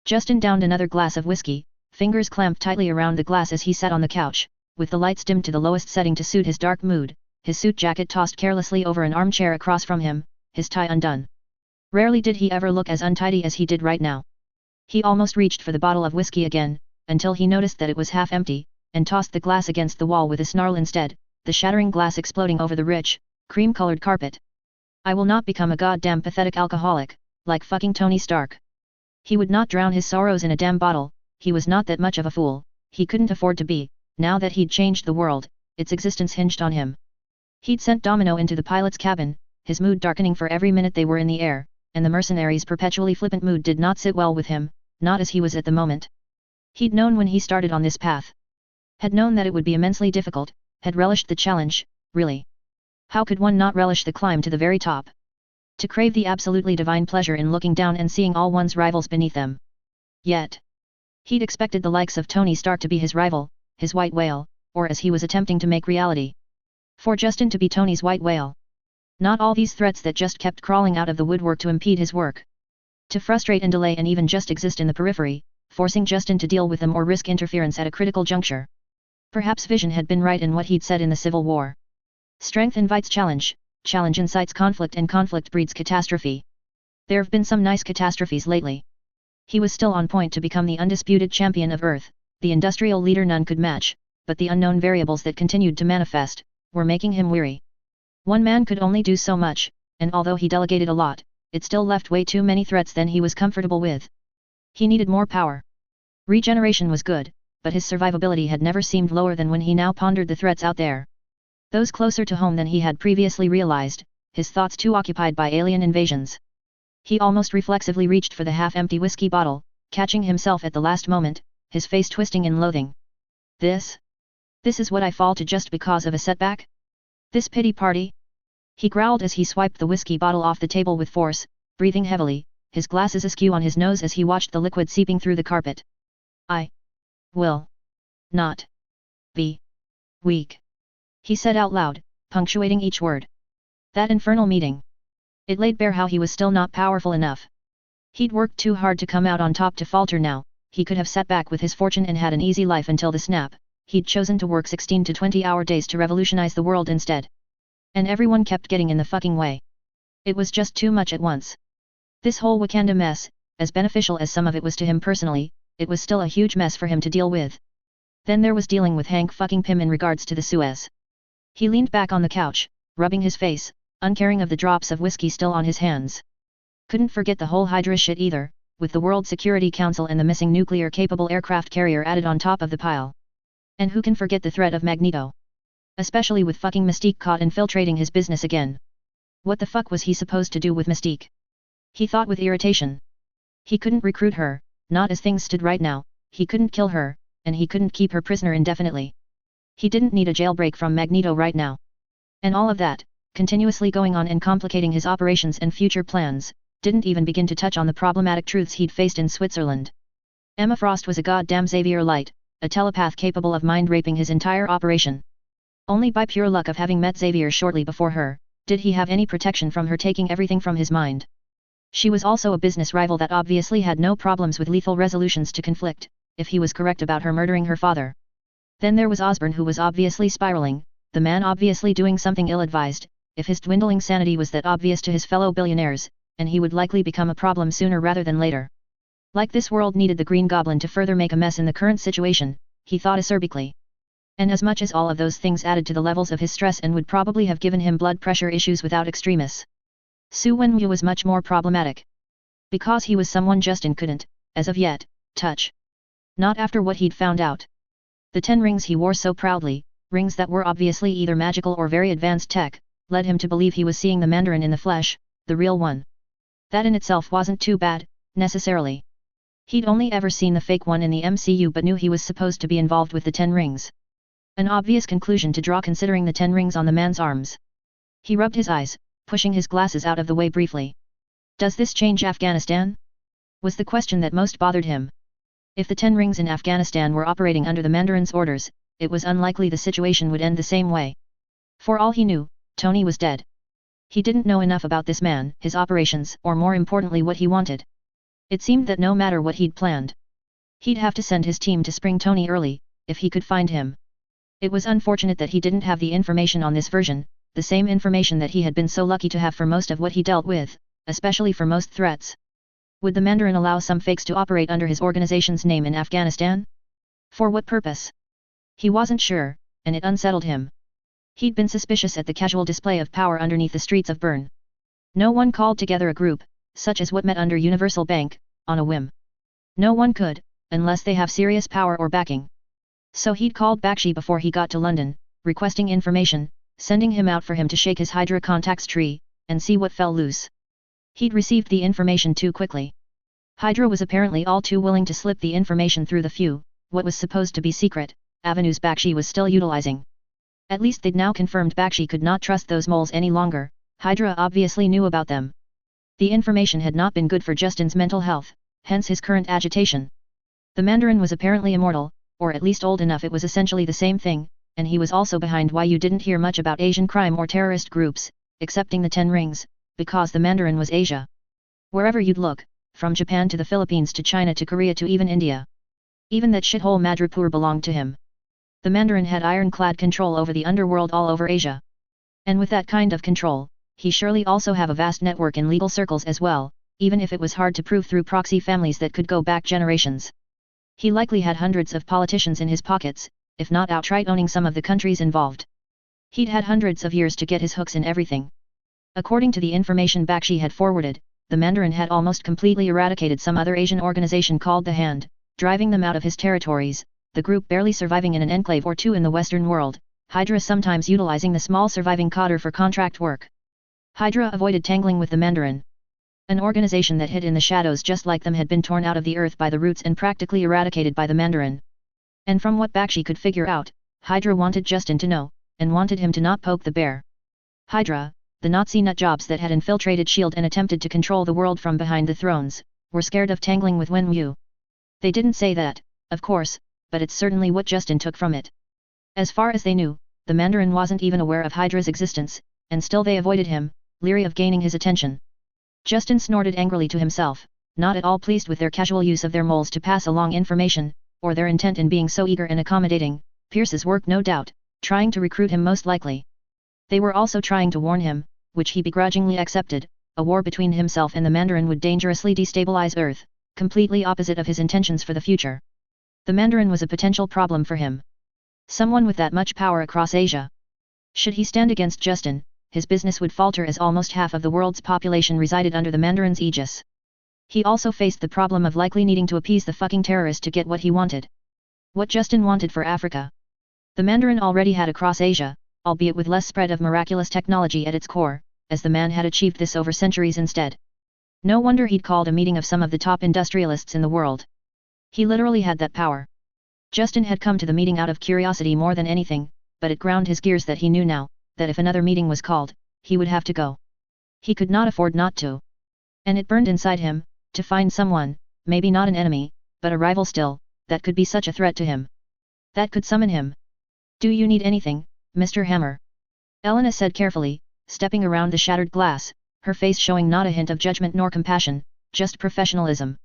Justin downed another glass of whiskey, fingers clamped tightly around the glass as he sat on the couch, with the lights dimmed to the lowest setting to suit his dark mood, his suit jacket tossed carelessly over an armchair across from him, his tie undone. Rarely did he ever look as untidy as he did right now. He almost reached for the bottle of whiskey again, until he noticed that it was half empty, and tossed the glass against the wall with a snarl instead, the shattering glass exploding over the rich, cream-colored carpet. I will not become a goddamn pathetic alcoholic, like fucking Tony Stark. He would not drown his sorrows in a damn bottle. He was not that much of a fool, he couldn't afford to be. Now that he'd changed the world, its existence hinged on him. He'd sent Domino into the pilot's cabin, his mood darkening for every minute they were in the air, and the mercenary's perpetually flippant mood did not sit well with him, not as he was at the moment. He'd known when he started on this path. Had known that it would be immensely difficult, had relished the challenge, really. How could one not relish the climb to the very top? To crave the absolutely divine pleasure in looking down and seeing all one's rivals beneath them. Yet, he'd expected the likes of Tony Stark to be his rival, his white whale, or as he was attempting to make reality. For Justin to be Tony's white whale. Not all these threats that just kept crawling out of the woodwork to impede his work. To frustrate and delay and even just exist in the periphery, forcing Justin to deal with them or risk interference at a critical juncture. Perhaps Vision had been right in what he'd said in the Civil War. Strength invites challenge, challenge incites conflict and conflict breeds catastrophe. There have been some nice catastrophes lately. He was still on point to become the undisputed champion of Earth, the industrial leader none could match, but the unknown variables that continued to manifest, were making him weary. One man could only do so much, and although he delegated a lot, it still left way too many threats than he was comfortable with. He needed more power. Regeneration was good, but his survivability had never seemed lower than when he now pondered the threats out there. Those closer to home than he had previously realized, his thoughts too occupied by alien invasions. He almost reflexively reached for the half-empty whiskey bottle, catching himself at the last moment, his face twisting in loathing. This is what I fall to just because of a setback? This pity party? He growled as he swiped the whiskey bottle off the table with force, breathing heavily, his glasses askew on his nose as he watched the liquid seeping through the carpet. I will not be weak, he said out loud, punctuating each word. That infernal meeting. It laid bare how he was still not powerful enough. He'd worked too hard to come out on top to falter now. He could have sat back with his fortune and had an easy life until the snap. He'd chosen to work 16 to 20-hour days to revolutionize the world instead. And everyone kept getting in the fucking way. It was just too much at once. This whole Wakanda mess, as beneficial as some of it was to him personally, it was still a huge mess for him to deal with. Then there was dealing with Hank fucking Pym in regards to the Suez. He leaned back on the couch, rubbing his face, uncaring of the drops of whiskey still on his hands. Couldn't forget the whole Hydra shit either, with the World Security Council and the missing nuclear-capable aircraft carrier added on top of the pile. And who can forget the threat of Magneto? Especially with fucking Mystique caught infiltrating his business again. What the fuck was he supposed to do with Mystique? He thought with irritation. He couldn't recruit her, not as things stood right now, he couldn't kill her, and he couldn't keep her prisoner indefinitely. He didn't need a jailbreak from Magneto right now. And all of that, continuously going on and complicating his operations and future plans, didn't even begin to touch on the problematic truths he'd faced in Switzerland. Emma Frost was a goddamn Xavier Light, a telepath capable of mind-raping his entire operation. Only by pure luck of having met Xavier shortly before her, did he have any protection from her taking everything from his mind. She was also a business rival that obviously had no problems with lethal resolutions to conflict, if he was correct about her murdering her father. Then there was Osborn, who was obviously spiraling, the man obviously doing something ill-advised, if his dwindling sanity was that obvious to his fellow billionaires, and he would likely become a problem sooner rather than later. Like this world needed the Green Goblin to further make a mess in the current situation, he thought acerbically. And as much as all of those things added to the levels of his stress and would probably have given him blood pressure issues without Extremis, Su Wenwu was much more problematic. Because he was someone Justin couldn't, as of yet, touch. Not after what he'd found out. The 10 rings he wore so proudly, rings that were obviously either magical or very advanced tech, led him to believe he was seeing the Mandarin in the flesh, the real one. That in itself wasn't too bad, necessarily. He'd only ever seen the fake one in the MCU but knew he was supposed to be involved with the 10 rings. An obvious conclusion to draw considering the 10 rings on the man's arms. He rubbed his eyes, pushing his glasses out of the way briefly. Does this change Afghanistan? Was the question that most bothered him. If the 10 rings in Afghanistan were operating under the Mandarin's orders, it was unlikely the situation would end the same way. For all he knew, Tony was dead. He didn't know enough about this man, his operations, or more importantly what he wanted. It seemed that no matter what he'd planned, he'd have to send his team to spring Tony early, if he could find him. It was unfortunate that he didn't have the information on this version, the same information that he had been so lucky to have for most of what he dealt with, especially for most threats. Would the Mandarin allow some fakes to operate under his organization's name in Afghanistan? For what purpose? He wasn't sure, and it unsettled him. He'd been suspicious at the casual display of power underneath the streets of Bern. No one called together a group, such as what met under Universal Bank, on a whim. No one could, unless they have serious power or backing. So he'd called Bakshi before he got to London, requesting information, sending him out for him to shake his Hydra contacts tree, and see what fell loose. He'd received the information too quickly. Hydra was apparently all too willing to slip the information through the few, what was supposed to be secret, avenues Bakshi was still utilizing. At least they'd now confirmed Bakshi could not trust those moles any longer. Hydra obviously knew about them. The information had not been good for Justin's mental health, hence his current agitation. The Mandarin was apparently immortal, or at least old enough it was essentially the same thing, and he was also behind why you didn't hear much about Asian crime or terrorist groups, excepting the 10 rings, because the Mandarin was Asia. Wherever you'd look, from Japan to the Philippines to China to Korea to even India. Even that shithole Madripoor belonged to him. The Mandarin had ironclad control over the underworld all over Asia. And with that kind of control, he surely also have a vast network in legal circles as well, even if it was hard to prove through proxy families that could go back generations. He likely had hundreds of politicians in his pockets, if not outright owning some of the countries involved. He'd had hundreds of years to get his hooks in everything. According to the information Bakshi had forwarded, the Mandarin had almost completely eradicated some other Asian organization called the Hand, driving them out of his territories, the group barely surviving in an enclave or two in the Western world, Hydra sometimes utilizing the small surviving cadre for contract work. Hydra avoided tangling with the Mandarin. An organization that hid in the shadows just like them had been torn out of the earth by the roots and practically eradicated by the Mandarin. And from what Bakshi could figure out, Hydra wanted Justin to know, and wanted him to not poke the bear. Hydra, the Nazi nutjobs that had infiltrated S.H.I.E.L.D. and attempted to control the world from behind the thrones, were scared of tangling with Wenwu. They didn't say that, of course, but it's certainly what Justin took from it. As far as they knew, the Mandarin wasn't even aware of Hydra's existence, and still they avoided him, leery of gaining his attention. Justin snorted angrily to himself, not at all pleased with their casual use of their moles to pass along information, or their intent in being so eager and accommodating. Pierce's work no doubt, trying to recruit him most likely. They were also trying to warn him, which he begrudgingly accepted, a war between himself and the Mandarin would dangerously destabilize Earth, completely opposite of his intentions for the future. The Mandarin was a potential problem for him. Someone with that much power across Asia. Should he stand against Justin, his business would falter as almost half of the world's population resided under the Mandarin's aegis. He also faced the problem of likely needing to appease the fucking terrorist to get what he wanted. What Justin wanted for Africa. The Mandarin already had across Asia, albeit with less spread of miraculous technology at its core, as the man had achieved this over centuries instead. No wonder he'd called a meeting of some of the top industrialists in the world. He literally had that power. Justin had come to the meeting out of curiosity more than anything, but it ground his gears that he knew now, that if another meeting was called, he would have to go. He could not afford not to. And it burned inside him, to find someone, maybe not an enemy, but a rival still, that could be such a threat to him. That could summon him. "Do you need anything, Mr. Hammer?" Elena said carefully, stepping around the shattered glass, her face showing not a hint of judgment nor compassion, just professionalism.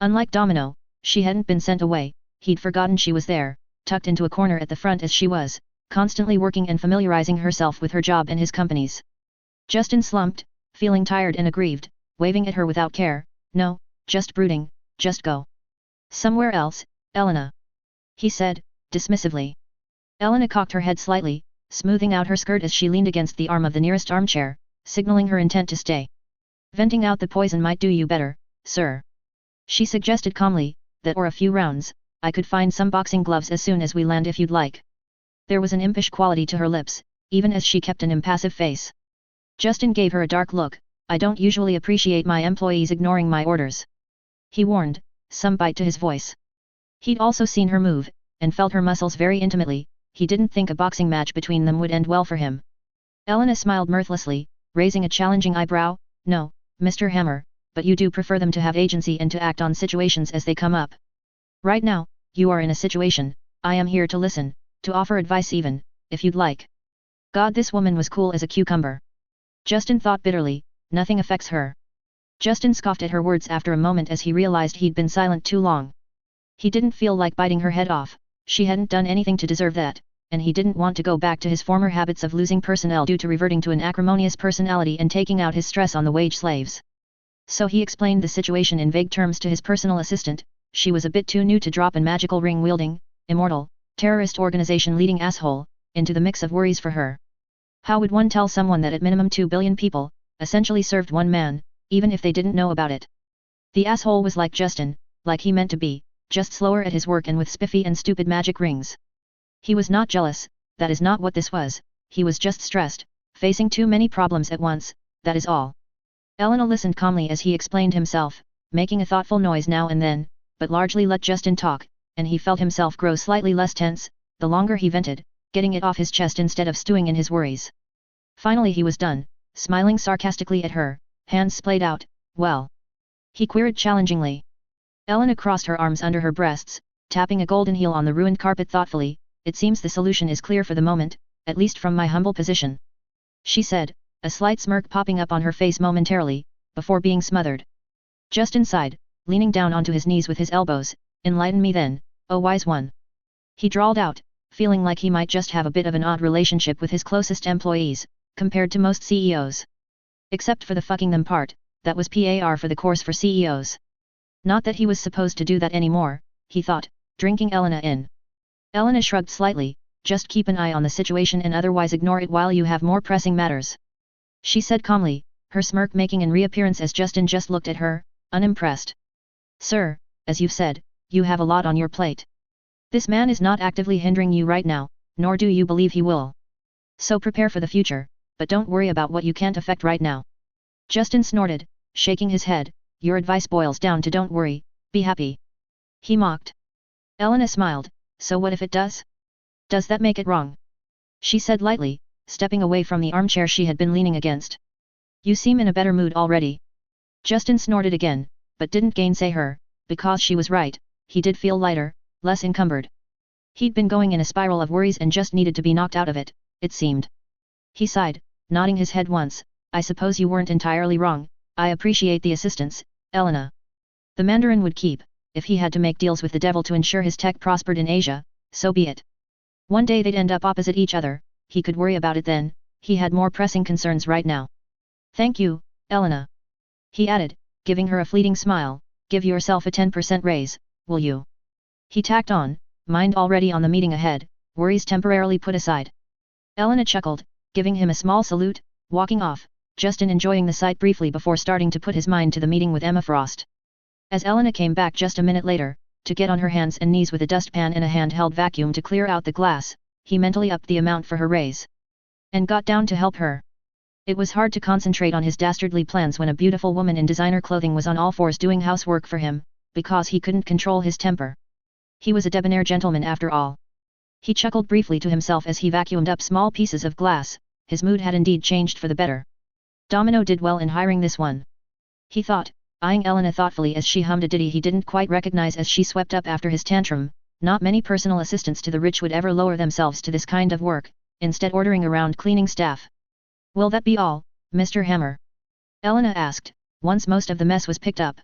Unlike Domino, she hadn't been sent away, he'd forgotten she was there, tucked into a corner at the front as she was, constantly working and familiarizing herself with her job and his company's. Justin slumped, feeling tired and aggrieved, waving at her without care. "No, just brooding, just go. Somewhere else, Elena," he said, dismissively. Elena cocked her head slightly, smoothing out her skirt as she leaned against the arm of the nearest armchair, signaling her intent to stay. "Venting out the poison might do you better, sir," she suggested calmly, "that or a few rounds, I could find some boxing gloves as soon as we land if you'd like." There was an impish quality to her lips, even as she kept an impassive face. Justin gave her a dark look. "I don't usually appreciate my employees ignoring my orders," he warned, some bite to his voice. He'd also seen her move, and felt her muscles very intimately. He didn't think a boxing match between them would end well for him. Elena smiled mirthlessly, raising a challenging eyebrow. "No, Mr. Hammer, but you do prefer them to have agency and to act on situations as they come up. Right now, you are in a situation. I am here to listen, to offer advice even, if you'd like." God, this woman was cool as a cucumber. Justin thought bitterly, nothing affects her. Justin scoffed at her words after a moment as he realized he'd been silent too long. He didn't feel like biting her head off, she hadn't done anything to deserve that, and he didn't want to go back to his former habits of losing personnel due to reverting to an acrimonious personality and taking out his stress on the wage slaves. So he explained the situation in vague terms to his personal assistant. She was a bit too new to drop a magical ring-wielding, immortal, terrorist organization leading asshole, into the mix of worries for her. How would one tell someone that at minimum 2 billion people, essentially served one man, even if they didn't know about it? The asshole was like Justin, like he meant to be, just slower at his work and with spiffy and stupid magic rings. He was not jealous, that is not what this was, he was just stressed, facing too many problems at once, that is all. Elena listened calmly as he explained himself, making a thoughtful noise now and then, but largely let Justin talk, and he felt himself grow slightly less tense, the longer he vented, getting it off his chest instead of stewing in his worries. Finally he was done, smiling sarcastically at her, hands splayed out. "Well?" he queried challengingly. Elena crossed her arms under her breasts, tapping a golden heel on the ruined carpet thoughtfully. "It seems the solution is clear for the moment, at least from my humble position," she said, a slight smirk popping up on her face momentarily, before being smothered. Justin sighed, leaning down onto his knees with his elbows. "Enlighten me then, oh wise one," he drawled out, feeling like he might just have a bit of an odd relationship with his closest employees, compared to most CEOs. Except for the fucking them part, that was par for the course for CEOs. Not that he was supposed to do that anymore, he thought, drinking Elena in. Elena shrugged slightly. "Just keep an eye on the situation and otherwise ignore it while you have more pressing matters," she said calmly, her smirk making an reappearance as Justin just looked at her, unimpressed. "Sir, as you've said, you have a lot on your plate. This man is not actively hindering you right now, nor do you believe he will. So prepare for the future, but don't worry about what you can't affect right now." Justin snorted, shaking his head. "Your advice boils down to don't worry, be happy," he mocked. Elena smiled. "So what if it does? Does that make it wrong?" she said lightly, stepping away from the armchair she had been leaning against. "You seem in a better mood already." Justin snorted again, but didn't gainsay her, because she was right, he did feel lighter, less encumbered. He'd been going in a spiral of worries and just needed to be knocked out of it, it seemed. He sighed, nodding his head once. "I suppose you weren't entirely wrong. I appreciate the assistance, Elena." The Mandarin would keep, if he had to make deals with the devil to ensure his tech prospered in Asia, so be it. One day they'd end up opposite each other, he could worry about it then, he had more pressing concerns right now. "Thank you, Elena," he added, giving her a fleeting smile. "Give yourself a 10% raise, will you?" He tacked on, mind already on the meeting ahead, worries temporarily put aside. Elena chuckled, giving him a small salute, walking off, Justin enjoying the sight briefly before starting to put his mind to the meeting with Emma Frost. As Elena came back just a minute later, to get on her hands and knees with a dustpan and a handheld vacuum to clear out the glass, he mentally upped the amount for her raise. And got down to help her. It was hard to concentrate on his dastardly plans when a beautiful woman in designer clothing was on all fours doing housework for him, because he couldn't control his temper. He was a debonair gentleman after all. He chuckled briefly to himself as he vacuumed up small pieces of glass. His mood had indeed changed for the better. Domino did well in hiring this one, he thought, eyeing Elena thoughtfully as she hummed a ditty he didn't quite recognize as she swept up after his tantrum. Not many personal assistants to the rich would ever lower themselves to this kind of work, instead ordering around cleaning staff. Will that be all, Mr. Hammer? Elena asked, once most of the mess was picked up.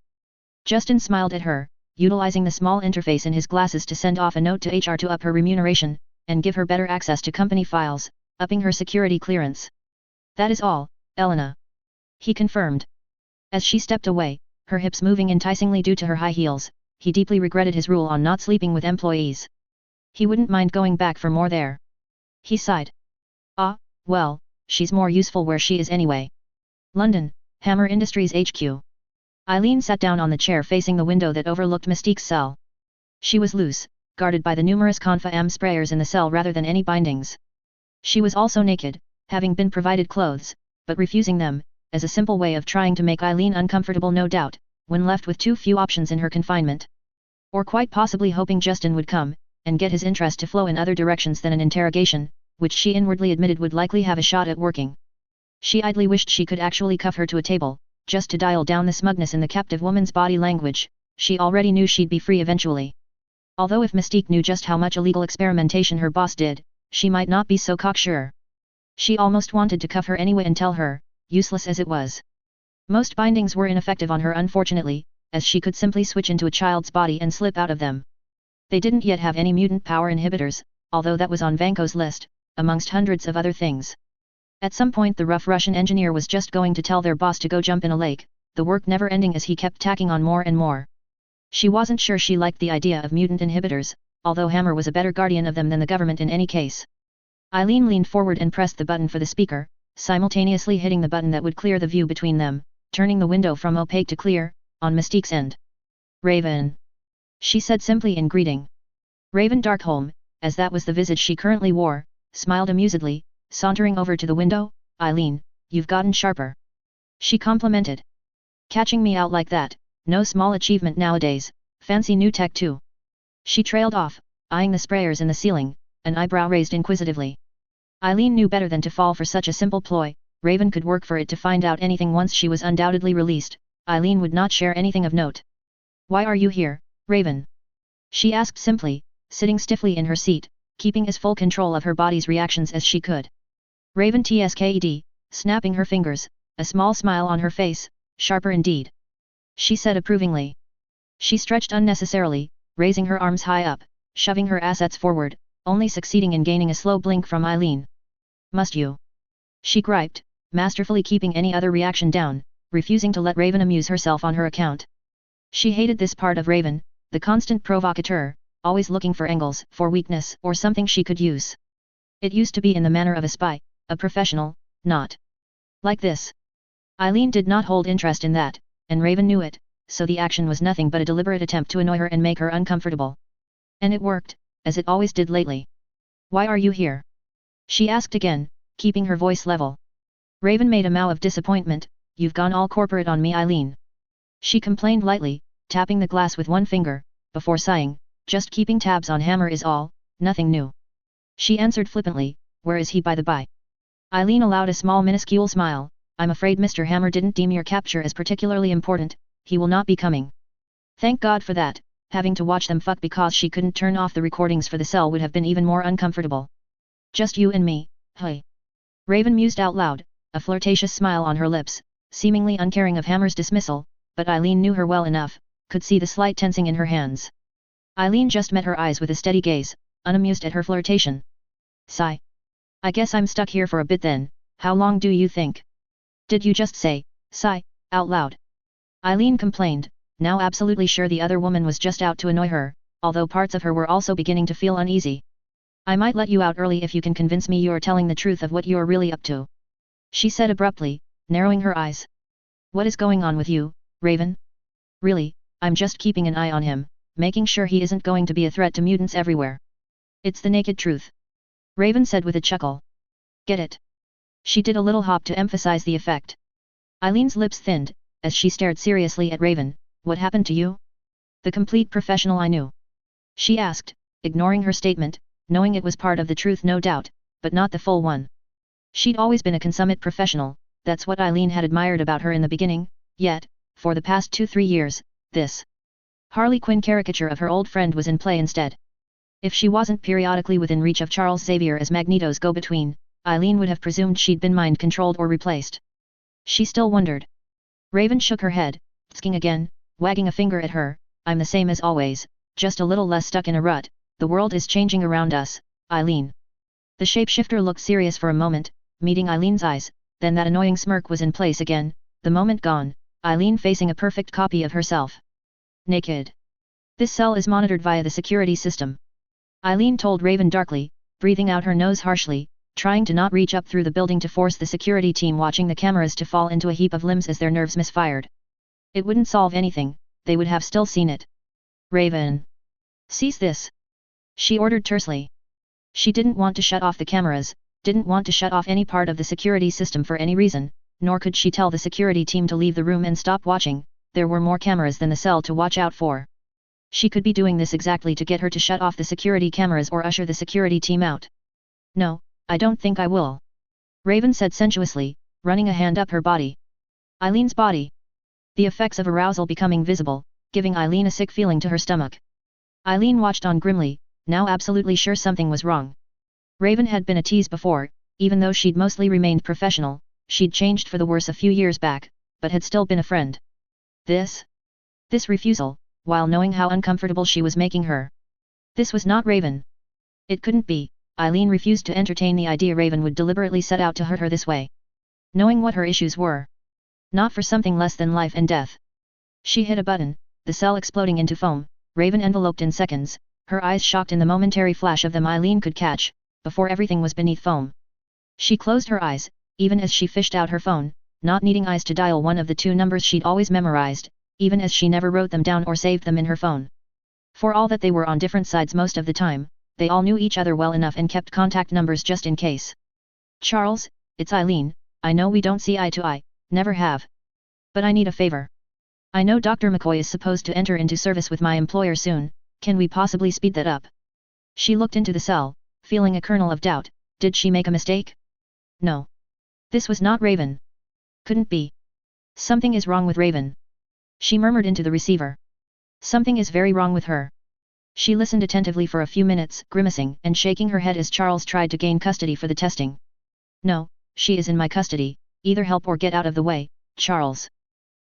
Justin smiled at her, utilizing the small interface in his glasses to send off a note to HR to up her remuneration, and give her better access to company files, upping her security clearance. That is all, Elena, he confirmed. As she stepped away, her hips moving enticingly due to her high heels, he deeply regretted his rule on not sleeping with employees. He wouldn't mind going back for more there. He sighed. Ah, well, she's more useful where she is anyway. London, Hammer Industries HQ. Eileen sat down on the chair facing the window that overlooked Mystique's cell. She was loose, guarded by the numerous Confa-Am sprayers in the cell rather than any bindings. She was also naked, having been provided clothes, but refusing them, as a simple way of trying to make Eileen uncomfortable no doubt, when left with too few options in her confinement. Or quite possibly hoping Justin would come, and get his interest to flow in other directions than an interrogation, which she inwardly admitted would likely have a shot at working. She idly wished she could actually cuff her to a table, just to dial down the smugness in the captive woman's body language. She already knew she'd be free eventually. Although if Mystique knew just how much illegal experimentation her boss did, she might not be so cocksure. She almost wanted to cuff her anyway and tell her, useless as it was. Most bindings were ineffective on her unfortunately, as she could simply switch into a child's body and slip out of them. They didn't yet have any mutant power inhibitors, although that was on Vanko's list, amongst hundreds of other things. At some point the rough Russian engineer was just going to tell their boss to go jump in a lake, the work never ending as he kept tacking on more and more. She wasn't sure she liked the idea of mutant inhibitors, although Hammer was a better guardian of them than the government in any case. Eileen leaned forward and pressed the button for the speaker, simultaneously hitting the button that would clear the view between them, turning the window from opaque to clear, on Mystique's end. Raven, she said simply in greeting. Raven Darkholme, as that was the visage she currently wore, smiled amusedly, sauntering over to the window. Eileen, you've gotten sharper. She complimented. Catching me out like that, no small achievement nowadays, fancy new tech too. She trailed off, eyeing the sprayers in the ceiling, an eyebrow raised inquisitively. Eileen knew better than to fall for such a simple ploy. Raven could work for it to find out anything once she was undoubtedly released. Eileen would not share anything of note. Why are you here, Raven? She asked simply, sitting stiffly in her seat, keeping as full control of her body's reactions as she could. Raven tsked, snapping her fingers, a small smile on her face, sharper indeed. She said approvingly. She stretched unnecessarily, raising her arms high up, shoving her assets forward, only succeeding in gaining a slow blink from Eileen. Must you? She griped, masterfully keeping any other reaction down, refusing to let Raven amuse herself on her account. She hated this part of Raven, the constant provocateur, always looking for angles, for weakness, or something she could use. It used to be in the manner of a spy, a professional, not like this. Eileen did not hold interest in that, and Raven knew it, so the action was nothing but a deliberate attempt to annoy her and make her uncomfortable. And it worked, as it always did lately. Why are you here? She asked again, keeping her voice level. Raven made a mow of disappointment. You've gone all corporate on me, Eileen. She complained lightly, tapping the glass with one finger, before sighing, just keeping tabs on Hammer is all, nothing new. She answered flippantly, where is he by the by? Eileen allowed a small minuscule smile. I'm afraid Mr. Hammer didn't deem your capture as particularly important. He will not be coming. Thank God for that. Having to watch them fuck because she couldn't turn off the recordings for the cell would have been even more uncomfortable. Just you and me, hey. Raven mused out loud, a flirtatious smile on her lips, seemingly uncaring of Hammer's dismissal, but Eileen knew her well enough, could see the slight tensing in her hands. Eileen just met her eyes with a steady gaze, unamused at her flirtation. Sigh. I guess I'm stuck here for a bit then. How long do you think? Did you just say, sigh, out loud? Eileen complained, now absolutely sure the other woman was just out to annoy her, although parts of her were also beginning to feel uneasy. I might let you out early if you can convince me you're telling the truth of what you're really up to. She said abruptly, narrowing her eyes. What is going on with you, Raven? Really, I'm just keeping an eye on him, making sure he isn't going to be a threat to mutants everywhere. It's the naked truth. Raven said with a chuckle. Get it? She did a little hop to emphasize the effect. Eileen's lips thinned, as she stared seriously at Raven. What happened to you? The complete professional I knew. She asked, ignoring her statement, knowing it was part of the truth no doubt, but not the full one. She'd always been a consummate professional, that's what Eileen had admired about her in the beginning, yet, for the past 2-3 years, this Harley Quinn caricature of her old friend was in play instead. If she wasn't periodically within reach of Charles Xavier as Magneto's go-between, Eileen would have presumed she'd been mind-controlled or replaced. She still wondered. Raven shook her head, tsk-ing again, wagging a finger at her, I'm the same as always, just a little less stuck in a rut, the world is changing around us, Eileen. The shapeshifter looked serious for a moment, meeting Eileen's eyes, then that annoying smirk was in place again, the moment gone, Eileen facing a perfect copy of herself. Naked. This cell is monitored via the security system. Eileen told Raven darkly, breathing out her nose harshly, trying to not reach up through the building to force the security team watching the cameras to fall into a heap of limbs as their nerves misfired. It wouldn't solve anything, they would have still seen it. Raven. Cease this. She ordered tersely. She didn't want to shut off the cameras, didn't want to shut off any part of the security system for any reason, nor could she tell the security team to leave the room and stop watching, there were more cameras than the cell to watch out for. She could be doing this exactly to get her to shut off the security cameras or usher the security team out. No, I don't think I will. Raven said sensuously, running a hand up her body. Eileen's body. The effects of arousal becoming visible, giving Eileen a sick feeling to her stomach. Eileen watched on grimly, now absolutely sure something was wrong. Raven had been a tease before, even though she'd mostly remained professional, she'd changed for the worse a few years back, but had still been a friend. This refusal, while knowing how uncomfortable she was making her. This was not Raven. It couldn't be, Eileen refused to entertain the idea Raven would deliberately set out to hurt her this way. Knowing what her issues were. Not for something less than life and death. She hit a button, the cell exploding into foam, Raven enveloped in seconds, her eyes shocked in the momentary flash of them Eileen could catch, before everything was beneath foam. She closed her eyes, even as she fished out her phone, not needing eyes to dial one of the 2 numbers she'd always memorized, even as she never wrote them down or saved them in her phone. For all that they were on different sides most of the time, they all knew each other well enough and kept contact numbers just in case. Charles, it's Eileen, I know we don't see eye to eye, never have. But I need a favor. I know Dr. McCoy is supposed to enter into service with my employer soon, can we possibly speed that up? She looked into the cell, feeling a kernel of doubt, did she make a mistake? No. This was not Raven. Couldn't be. Something is wrong with Raven. She murmured into the receiver. Something is very wrong with her. She listened attentively for a few minutes, grimacing and shaking her head as Charles tried to gain custody for the testing. No, she is in my custody, either help or get out of the way, Charles.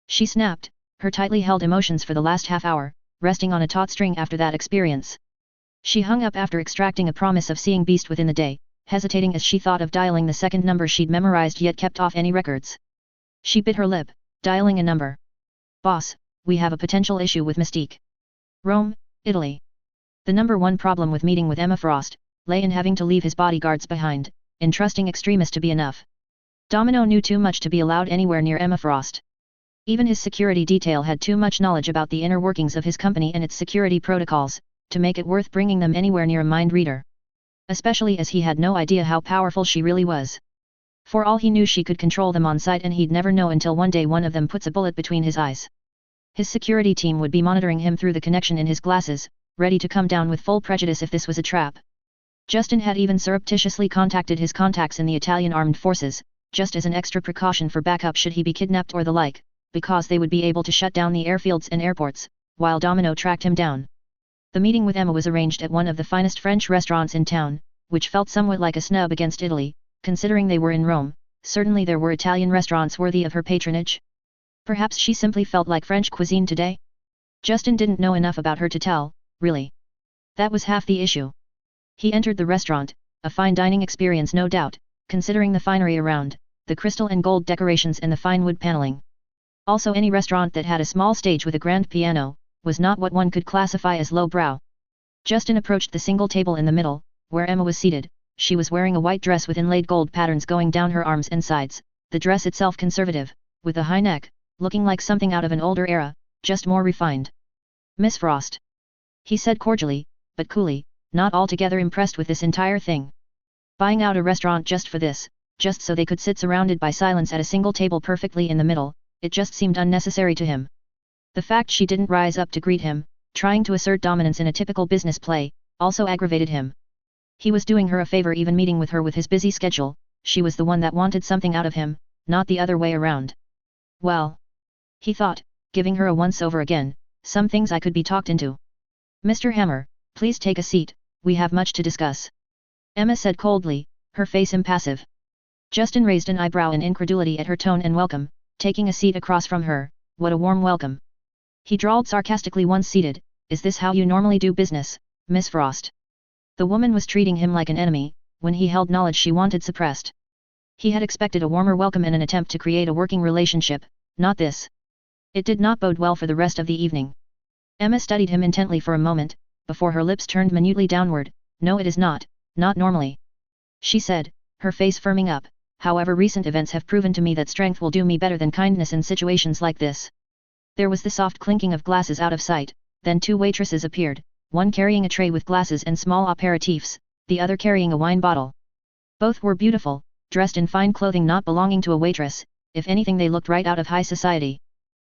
She snapped, her tightly held emotions for the last half hour, resting on a taut string after that experience. She hung up after extracting a promise of seeing Beast within the day, hesitating as she thought of dialing the second number she'd memorized yet kept off any records. She bit her lip, dialing a number. Boss, we have a potential issue with Mystique. Rome, Italy. The number one problem with meeting with Emma Frost lay in having to leave his bodyguards behind, in trusting Extremis to be enough. Domino knew too much to be allowed anywhere near Emma Frost. Even his security detail had too much knowledge about the inner workings of his company and its security protocols, to make it worth bringing them anywhere near a mind reader. Especially as he had no idea how powerful she really was. For all he knew she could control them on sight and he'd never know until one day one of them puts a bullet between his eyes. His security team would be monitoring him through the connection in his glasses, ready to come down with full prejudice if this was a trap. Justin had even surreptitiously contacted his contacts in the Italian armed forces, just as an extra precaution for backup should he be kidnapped or the like, because they would be able to shut down the airfields and airports, while Domino tracked him down. The meeting with Emma was arranged at one of the finest French restaurants in town, which felt somewhat like a snub against Italy, considering they were in Rome. Certainly there were Italian restaurants worthy of her patronage. Perhaps she simply felt like French cuisine today? Justin didn't know enough about her to tell, really. That was half the issue. He entered the restaurant, a fine dining experience no doubt, considering the finery around, the crystal and gold decorations and the fine wood paneling. Also any restaurant that had a small stage with a grand piano, was not what one could classify as low-brow. Justin approached the single table in the middle, where Emma was seated. She was wearing a white dress with inlaid gold patterns going down her arms and sides, the dress itself conservative, with a high neck, looking like something out of an older era, just more refined. Miss Frost. He said cordially, but coolly, not altogether impressed with this entire thing. Buying out a restaurant just for this, just so they could sit surrounded by silence at a single table perfectly in the middle, it just seemed unnecessary to him. The fact she didn't rise up to greet him, Trying to assert dominance in a typical business play, also aggravated him. He was doing her a favor even meeting with her with his busy schedule, she was the one that wanted something out of him, not the other way around. Well, he thought, giving her a once-over again, some things I could be talked into. Mr. Hammer, please take a seat, we have much to discuss. Emma said coldly, her face impassive. Justin raised an eyebrow in incredulity at her tone and welcome, taking a seat across from her, what a warm welcome. He drawled sarcastically once seated, is this how you normally do business, Miss Frost? The woman was treating him like an enemy, when he held knowledge she wanted suppressed. He had expected a warmer welcome and an attempt to create a working relationship, not this. It did not bode well for the rest of the evening. Emma studied him intently for a moment, before her lips turned minutely downward, no it is not, not normally. She said, her face firming up, however recent events have proven to me that strength will do me better than kindness in situations like this. There was the soft clinking of glasses out of sight, then two waitresses appeared, one carrying a tray with glasses and small aperitifs, the other carrying a wine bottle. Both were beautiful, dressed in fine clothing not belonging to a waitress, if anything they looked right out of high society.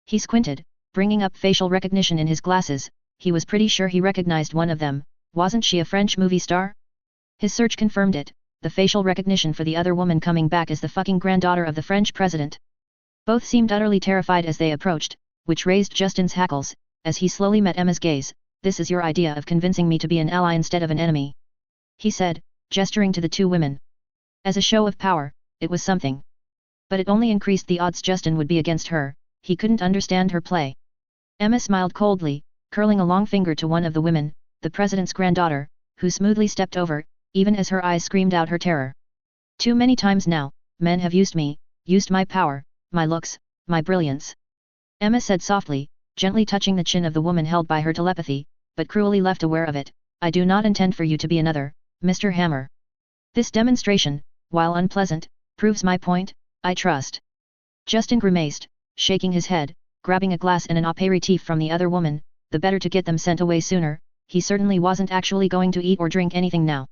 He squinted, bringing up facial recognition in his glasses, he was pretty sure he recognized one of them, wasn't she a French movie star? His search confirmed it, the facial recognition for the other woman coming back as the fucking granddaughter of the French president. Both seemed utterly terrified as they approached, which raised Justin's hackles, as he slowly met Emma's gaze, this is your idea of convincing me to be an ally instead of an enemy. He said, gesturing to the two women. As a show of power, it was something. But it only increased the odds Justin would be against her, he couldn't understand her play. Emma smiled coldly, curling a long finger to one of the women, the president's granddaughter, who smoothly stepped over, even as her eyes screamed out her terror. Too many times now, men have used me, used my power, my looks, my brilliance. Emma said softly, gently touching the chin of the woman held by her telepathy, but cruelly left aware of it, I do not intend for you to be another, Mr. Hammer. This demonstration, while unpleasant, proves my point, I trust. Justin grimaced, shaking his head, grabbing a glass and an aperitif from the other woman, the better to get them sent away sooner, he certainly wasn't actually going to eat or drink anything now.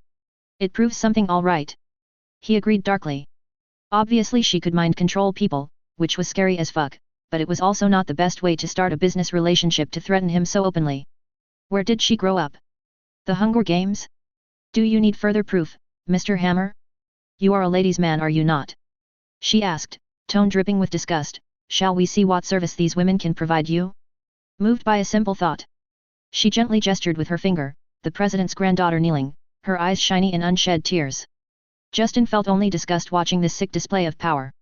It proves something all right. He agreed darkly. Obviously she could mind control people, which was scary as fuck, but it was also not the best way to start a business relationship to threaten him so openly. Where did she grow up? The Hunger Games? Do you need further proof, Mr. Hammer? You are a ladies' man, are you not? She asked, tone dripping with disgust, shall we see what service these women can provide you? Moved by a simple thought. She gently gestured with her finger, the president's granddaughter kneeling, her eyes shiny in unshed tears. Justin felt only disgust watching this sick display of power.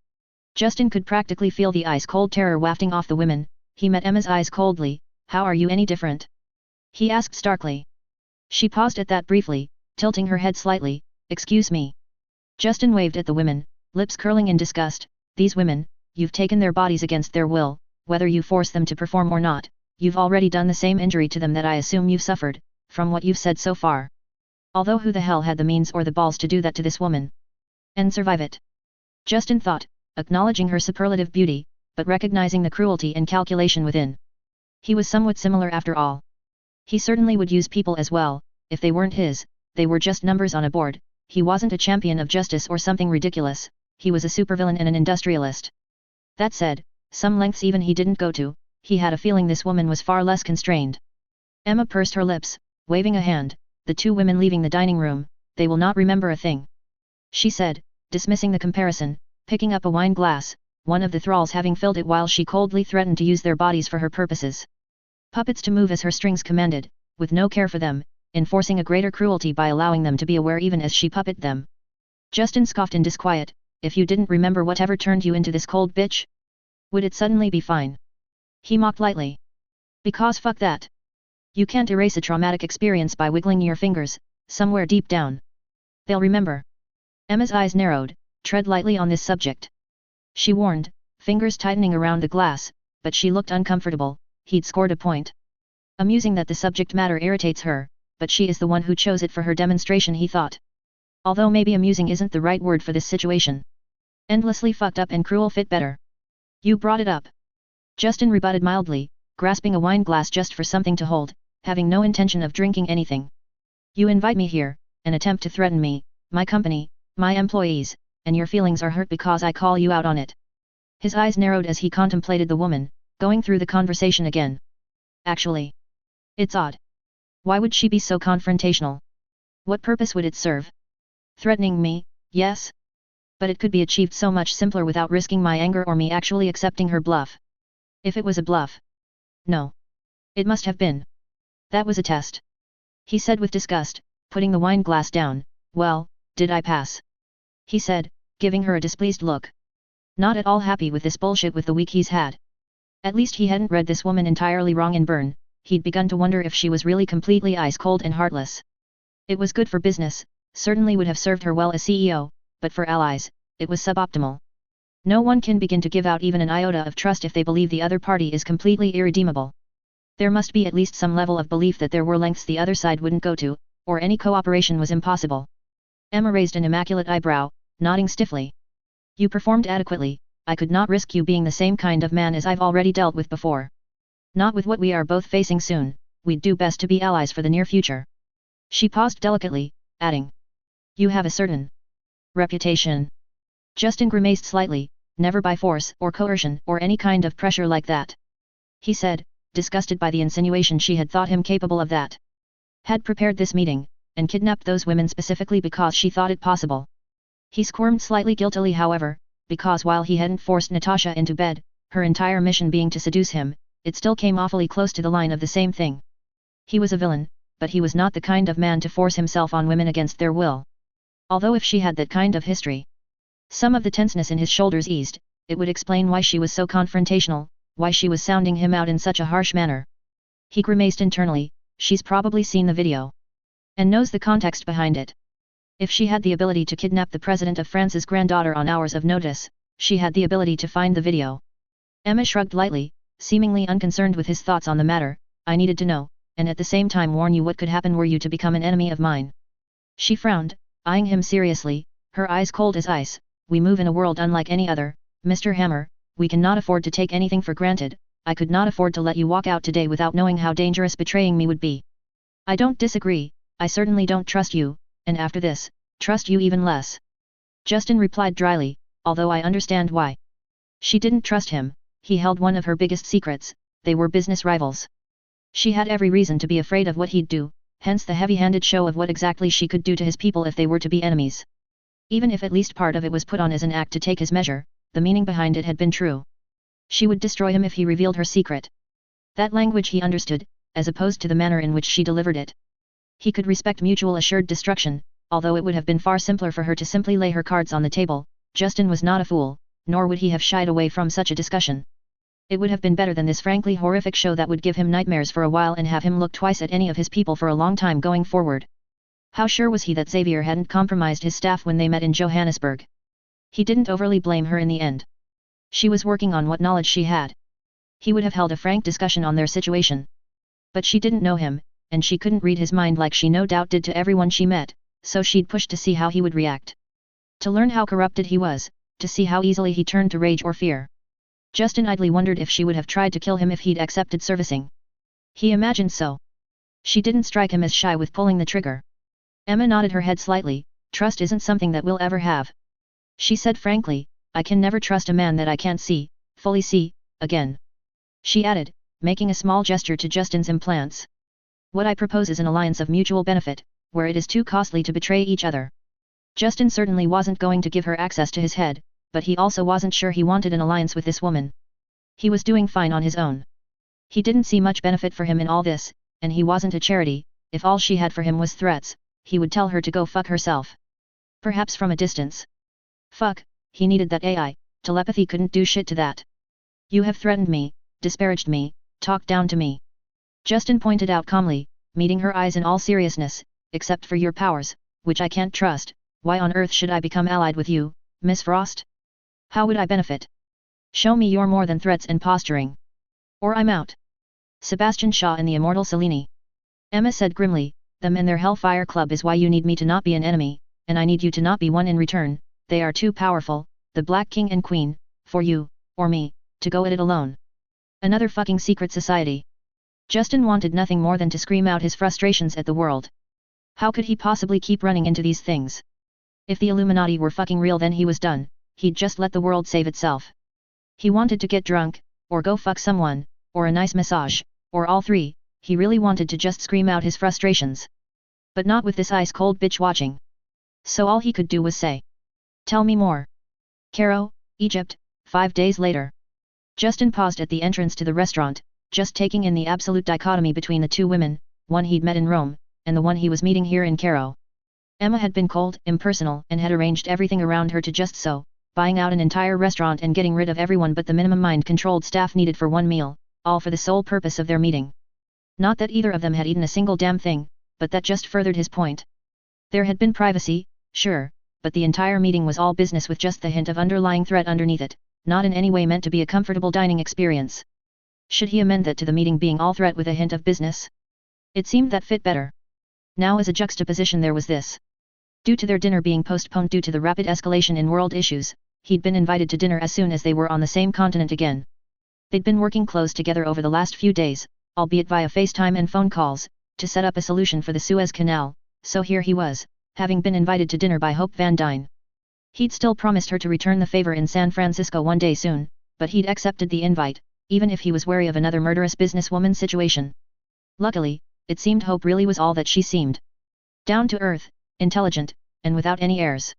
Justin could practically feel the ice-cold terror wafting off the women, he met Emma's eyes coldly, how are you any different? He asked starkly. She paused at that briefly, tilting her head slightly, excuse me. Justin waved at the women, lips curling in disgust, these women, you've taken their bodies against their will, whether you force them to perform or not, you've already done the same injury to them that I assume you've suffered, from what you've said so far. Although who the hell had the means or the balls to do that to this woman? And survive it? Justin thought, acknowledging her superlative beauty, but recognizing the cruelty and calculation within. He was somewhat similar after all. He certainly would use people as well, if they weren't his, they were just numbers on a board, he wasn't a champion of justice or something ridiculous, he was a supervillain and an industrialist. That said, some lengths even he didn't go to, he had a feeling this woman was far less constrained. Emma pursed her lips, waving a hand, the two women leaving the dining room, they will not remember a thing. She said, dismissing the comparison, picking up a wine glass, one of the thralls having filled it while she coldly threatened to use their bodies for her purposes. Puppets to move as her strings commanded, with no care for them, enforcing a greater cruelty by allowing them to be aware even as she puppet them. Justin scoffed in disquiet, if you didn't remember whatever turned you into this cold bitch? Would it suddenly be fine? He mocked lightly. Because fuck that. You can't erase a traumatic experience by wiggling your fingers, somewhere deep down. They'll remember. Emma's eyes narrowed, tread lightly on this subject. She warned, fingers tightening around the glass, but she looked uncomfortable, he'd scored a point. Amusing that the subject matter irritates her, but she is the one who chose it for her demonstration, he thought. Although maybe amusing isn't the right word for this situation. Endlessly fucked up and cruel fit better. You brought it up. Justin rebutted mildly, grasping a wine glass just for something to hold, having no intention of drinking anything. You invite me here, and attempt to threaten me, my company, my employees, and your feelings are hurt because I call you out on it. His eyes narrowed as he contemplated the woman, going through the conversation again. Actually, It's odd. Why would she be so confrontational? What purpose would it serve? Threatening me, yes? But it could be achieved so much simpler without risking my anger or me actually accepting her bluff. If it was a bluff. No. It must have been. That was a test. He said with disgust, putting the wine glass down. Well, did I pass? He said, giving her a displeased look. Not at all happy with this bullshit with the week he's had. At least he hadn't read this woman entirely wrong in Burn, he'd begun to wonder if she was really completely ice-cold and heartless. It was good for business, certainly would have served her well as CEO, but for allies, it was suboptimal. No one can begin to give out even an iota of trust if they believe the other party is completely irredeemable. There must be at least some level of belief that there were lengths the other side wouldn't go to, or any cooperation was impossible. Emma raised an immaculate eyebrow, nodding stiffly. You performed adequately, I could not risk you being the same kind of man as I've already dealt with before. Not with what we are both facing soon, we'd do best to be allies for the near future. She paused delicately, adding. You have a certain reputation. Justin grimaced slightly, never by force or coercion or any kind of pressure like that. He said, disgusted by the insinuation she had thought him capable of that. Had prepared this meeting, and kidnapped those women specifically because she thought it possible. He squirmed slightly guiltily however, because while he hadn't forced Natasha into bed, her entire mission being to seduce him, it still came awfully close to the line of the same thing. He was a villain, but he was not the kind of man to force himself on women against their will. Although if she had that kind of history. Some of the tenseness in his shoulders eased, it would explain why she was so confrontational, why she was sounding him out in such a harsh manner. He grimaced internally, she's probably seen the video. And knows the context behind it. If she had the ability to kidnap the President of France's granddaughter on hours of notice, she had the ability to find the video. Emma shrugged lightly, seemingly unconcerned with his thoughts on the matter. I needed to know, and at the same time warn you what could happen were you to become an enemy of mine. She frowned, eyeing him seriously, her eyes cold as ice. We move in a world unlike any other, Mr. Hammer, we cannot afford to take anything for granted. I could not afford to let you walk out today without knowing how dangerous betraying me would be. I don't disagree, I certainly don't trust you, and after this, trust you even less. Justin replied dryly, although I understand why. She didn't trust him, he held one of her biggest secrets, they were business rivals. She had every reason to be afraid of what he'd do, hence the heavy-handed show of what exactly she could do to his people if they were to be enemies. Even if at least part of it was put on as an act to take his measure, the meaning behind it had been true. She would destroy him if he revealed her secret. That language he understood, as opposed to the manner in which she delivered it. He could respect mutual assured destruction, although it would have been far simpler for her to simply lay her cards on the table. Justin was not a fool, nor would he have shied away from such a discussion. It would have been better than this frankly horrific show that would give him nightmares for a while and have him look twice at any of his people for a long time going forward. How sure was he that Xavier hadn't compromised his staff when they met in Johannesburg? He didn't overly blame her in the end. She was working on what knowledge she had. He would have held a frank discussion on their situation. But she didn't know him, and she couldn't read his mind like she no doubt did to everyone she met, so she'd pushed to see how he would react. To learn how corrupted he was, to see how easily he turned to rage or fear. Justin idly wondered if she would have tried to kill him if he'd accepted servicing. He imagined so. She didn't strike him as shy with pulling the trigger. Emma nodded her head slightly. Trust isn't something that we'll ever have. She said frankly, I can never trust a man that I can't see, fully see, again. She added, making a small gesture to Justin's implants. What I propose is an alliance of mutual benefit, where it is too costly to betray each other. Justin certainly wasn't going to give her access to his head, but he also wasn't sure he wanted an alliance with this woman. He was doing fine on his own. He didn't see much benefit for him in all this, and he wasn't a charity. If all she had for him was threats, he would tell her to go fuck herself. Perhaps from a distance. Fuck, he needed that AI, telepathy couldn't do shit to that. You have threatened me, disparaged me, talked down to me. Justin pointed out calmly, meeting her eyes in all seriousness, except for your powers, which I can't trust. Why on earth should I become allied with you, Miss Frost? How would I benefit? Show me your more than threats and posturing. Or I'm out. Sebastian Shaw and the immortal Selene. Emma said grimly, them and their Hellfire Club is why you need me to not be an enemy, and I need you to not be one in return. They are too powerful, the Black King and Queen, for you, or me, to go at it alone. Another fucking secret society. Justin wanted nothing more than to scream out his frustrations at the world. How could he possibly keep running into these things? If the Illuminati were fucking real then he was done, he'd just let the world save itself. He wanted to get drunk, or go fuck someone, or a nice massage, or all three. he really wanted to just scream out his frustrations. But not with this ice-cold bitch watching. So all he could do was say, "Tell me more." Cairo, Egypt, 5 days later. Justin paused at the entrance to the restaurant, just taking in the absolute dichotomy between the two women, one he'd met in Rome, and the one he was meeting here in Cairo. Emma had been cold, impersonal, and had arranged everything around her to just so, buying out an entire restaurant and getting rid of everyone but the minimum mind-controlled staff needed for one meal, all for the sole purpose of their meeting. Not that either of them had eaten a single damn thing, but that just furthered his point. There had been privacy, sure, but the entire meeting was all business with just the hint of underlying threat underneath it, not in any way meant to be a comfortable dining experience. Should he amend that to the meeting being all threat with a hint of business? It seemed that fit better. Now as a juxtaposition there was this. Due to their dinner being postponed due to the rapid escalation in world issues, he'd been invited to dinner as soon as they were on the same continent again. They'd been working close together over the last few days, albeit via FaceTime and phone calls, to set up a solution for the Suez Canal, so here he was, having been invited to dinner by Hope Van Dyne. He'd still promised her to return the favor in San Francisco one day soon, but he'd accepted the invite, even if he was wary of another murderous businesswoman situation. Luckily, it seemed Hope really was all that she seemed. Down to earth, intelligent, and without any airs.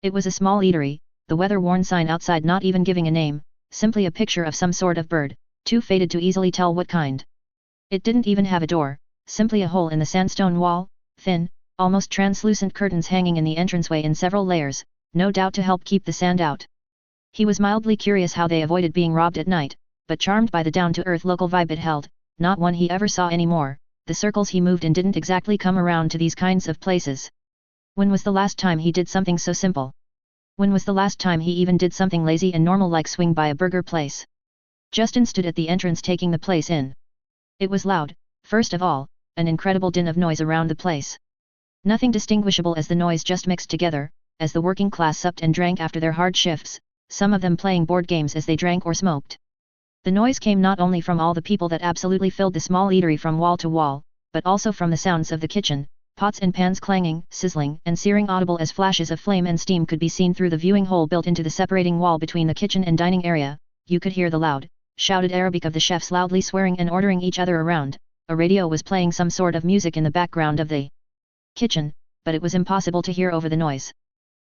It was a small eatery, the weather-worn sign outside not even giving a name, simply a picture of some sort of bird, too faded to easily tell what kind. It didn't even have a door, simply a hole in the sandstone wall, thin, almost translucent curtains hanging in the entranceway in several layers, no doubt to help keep the sand out. He was mildly curious how they avoided being robbed at night, but charmed by the down-to-earth local vibe it held, not one he ever saw anymore. The circles he moved in didn't exactly come around to these kinds of places. When was the last time he did something so simple? When was the last time he even did something lazy and normal like swing by a burger place? Justin stood at the entrance taking the place in. It was loud, first of all, an incredible din of noise around the place. Nothing distinguishable as the noise just mixed together, as the working class supped and drank after their hard shifts, some of them playing board games as they drank or smoked. The noise came not only from all the people that absolutely filled the small eatery from wall to wall, but also from the sounds of the kitchen, pots and pans clanging, sizzling and searing audible as flashes of flame and steam could be seen through the viewing hole built into the separating wall between the kitchen and dining area. You could hear the loud, shouted Arabic of the chefs loudly swearing and ordering each other around. A radio was playing some sort of music in the background of the kitchen, but it was impossible to hear over the noise.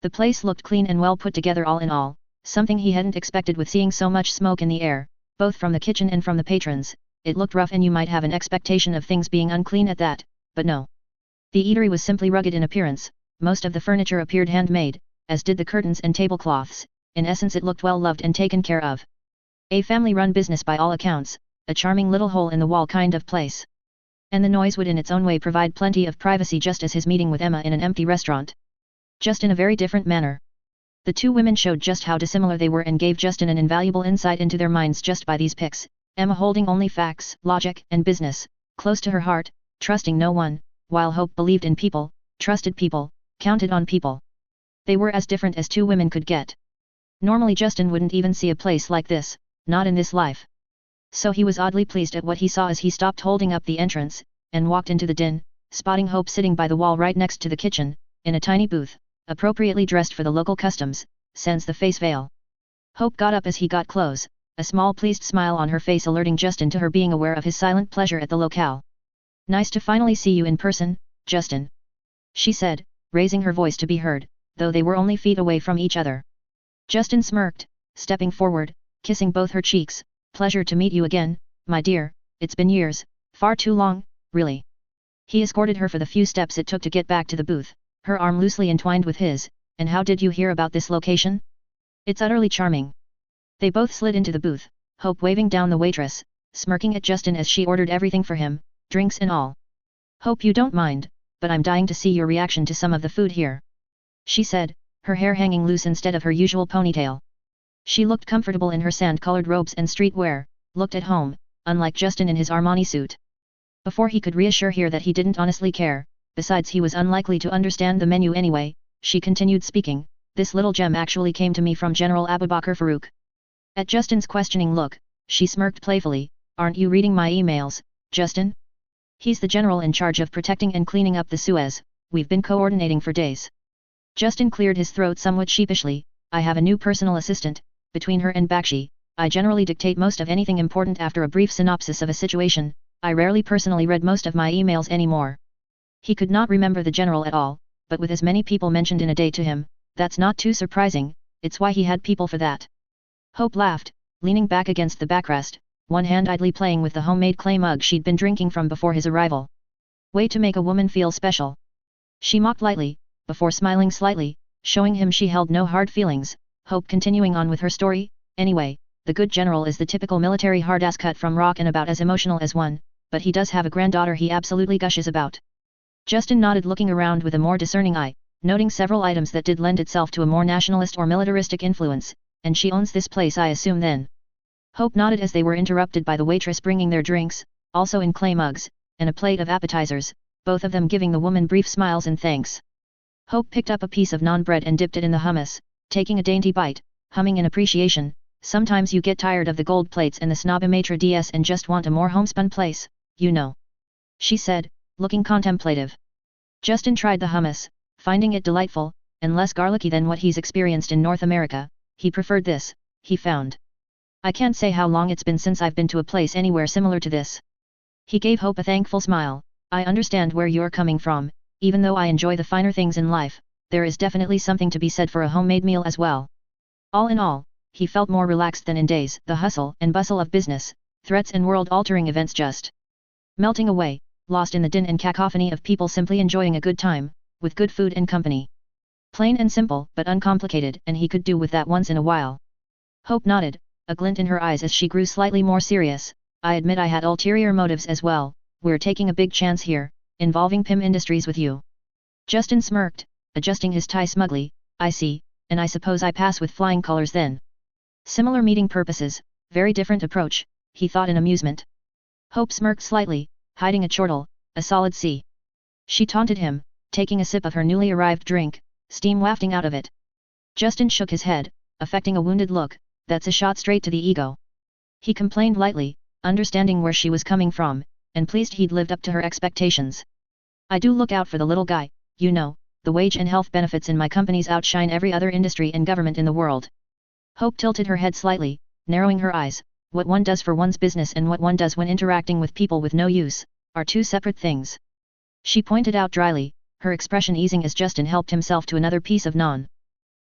The place looked clean and well put together all in all, something he hadn't expected with seeing so much smoke in the air, both from the kitchen and from the patrons. It looked rough and you might have an expectation of things being unclean at that, but no. The eatery was simply rugged in appearance, most of the furniture appeared handmade, as did the curtains and tablecloths. In essence it looked well loved and taken care of. A family-run business by all accounts, a charming little hole-in-the-wall kind of place. And the noise would in its own way provide plenty of privacy just as his meeting with Emma in an empty restaurant. Just in a very different manner. The two women showed just how dissimilar they were and gave Justin an invaluable insight into their minds just by these pics, Emma holding only facts, logic, and business, close to her heart, trusting no one, while Hope believed in people, trusted people, counted on people. They were as different as two women could get. Normally Justin wouldn't even see a place like this, not in this life. So he was oddly pleased at what he saw as he stopped holding up the entrance, and walked into the din, spotting Hope sitting by the wall right next to the kitchen, in a tiny booth, appropriately dressed for the local customs, sans the face veil. Hope got up as he got close, a small pleased smile on her face alerting Justin to her being aware of his silent pleasure at the locale. "Nice to finally see you in person, Justin," she said, raising her voice to be heard, though they were only feet away from each other. Justin smirked, stepping forward, kissing both her cheeks. "Pleasure to meet you again, my dear, it's been years, far too long, really." He escorted her for the few steps it took to get back to the booth, her arm loosely entwined with his. "And how did you hear about this location? It's utterly charming." They both slid into the booth, Hope waving down the waitress, smirking at Justin as she ordered everything for him, drinks and all. "Hope you don't mind, but I'm dying to see your reaction to some of the food here," she said, her hair hanging loose instead of her usual ponytail. She looked comfortable in her sand-colored robes and streetwear, looked at home, unlike Justin in his Armani suit. Before he could reassure her that he didn't honestly care, besides he was unlikely to understand the menu anyway, she continued speaking, "This little gem actually came to me from General Abubakar Farouk." At Justin's questioning look, she smirked playfully, "Aren't you reading my emails, Justin? He's the general in charge of protecting and cleaning up the Suez, we've been coordinating for days." Justin cleared his throat somewhat sheepishly, "I have a new personal assistant. Between her and Bakshi, I generally dictate most of anything important after a brief synopsis of a situation, I rarely personally read most of my emails anymore. He could not remember the general at all, but with as many people mentioned in a day to him, that's not too surprising, it's why he had people for that. Hope laughed, leaning back against the backrest, one hand idly playing with the homemade clay mug she'd been drinking from before his arrival. Way to make a woman feel special. She mocked lightly, before smiling slightly, showing him she held no hard feelings. Hope continuing on with her story, anyway, the good general is the typical military hard-ass cut from rock and about as emotional as one, but he does have a granddaughter he absolutely gushes about. Justin nodded, looking around with a more discerning eye, noting several items that did lend itself to a more nationalist or militaristic influence. And she owns this place, I assume then. Hope nodded as they were interrupted by the waitress bringing their drinks, also in clay mugs, and a plate of appetizers, both of them giving the woman brief smiles and thanks. Hope picked up a piece of naan bread and dipped it in the hummus, taking a dainty bite, humming in appreciation. Sometimes you get tired of the gold plates and the snobby maitre d' and just want a more homespun place, you know. She said, looking contemplative. Justin tried the hummus, finding it delightful, and less garlicky than what he's experienced in North America. He preferred this, he found. I can't say how long it's been since I've been to a place anywhere similar to this. He gave Hope a thankful smile. I understand where you're coming from, even though I enjoy the finer things in life, there is definitely something to be said for a homemade meal as well. All in all, he felt more relaxed than in days. The hustle and bustle of business, threats and world-altering events just melting away, lost in the din and cacophony of people simply enjoying a good time, with good food and company. Plain and simple, but uncomplicated, and he could do with that once in a while. Hope nodded, a glint in her eyes as she grew slightly more serious. I admit I had ulterior motives as well. We're taking a big chance here, involving Pym Industries with you. Justin smirked, adjusting his tie smugly. I see, and I suppose I pass with flying colors then. Similar meeting purposes, very different approach, he thought in amusement. Hope smirked slightly, hiding a chortle, a solid C. She taunted him, taking a sip of her newly arrived drink, steam wafting out of it. Justin shook his head, affecting a wounded look. That's a shot straight to the ego. He complained lightly, understanding where she was coming from, and pleased he'd lived up to her expectations. I do look out for the little guy, you know, the wage and health benefits in my companies outshine every other industry and government in the world. Hope tilted her head slightly, narrowing her eyes. What one does for one's business and what one does when interacting with people with no use, are two separate things. She pointed out dryly, her expression easing as Justin helped himself to another piece of naan.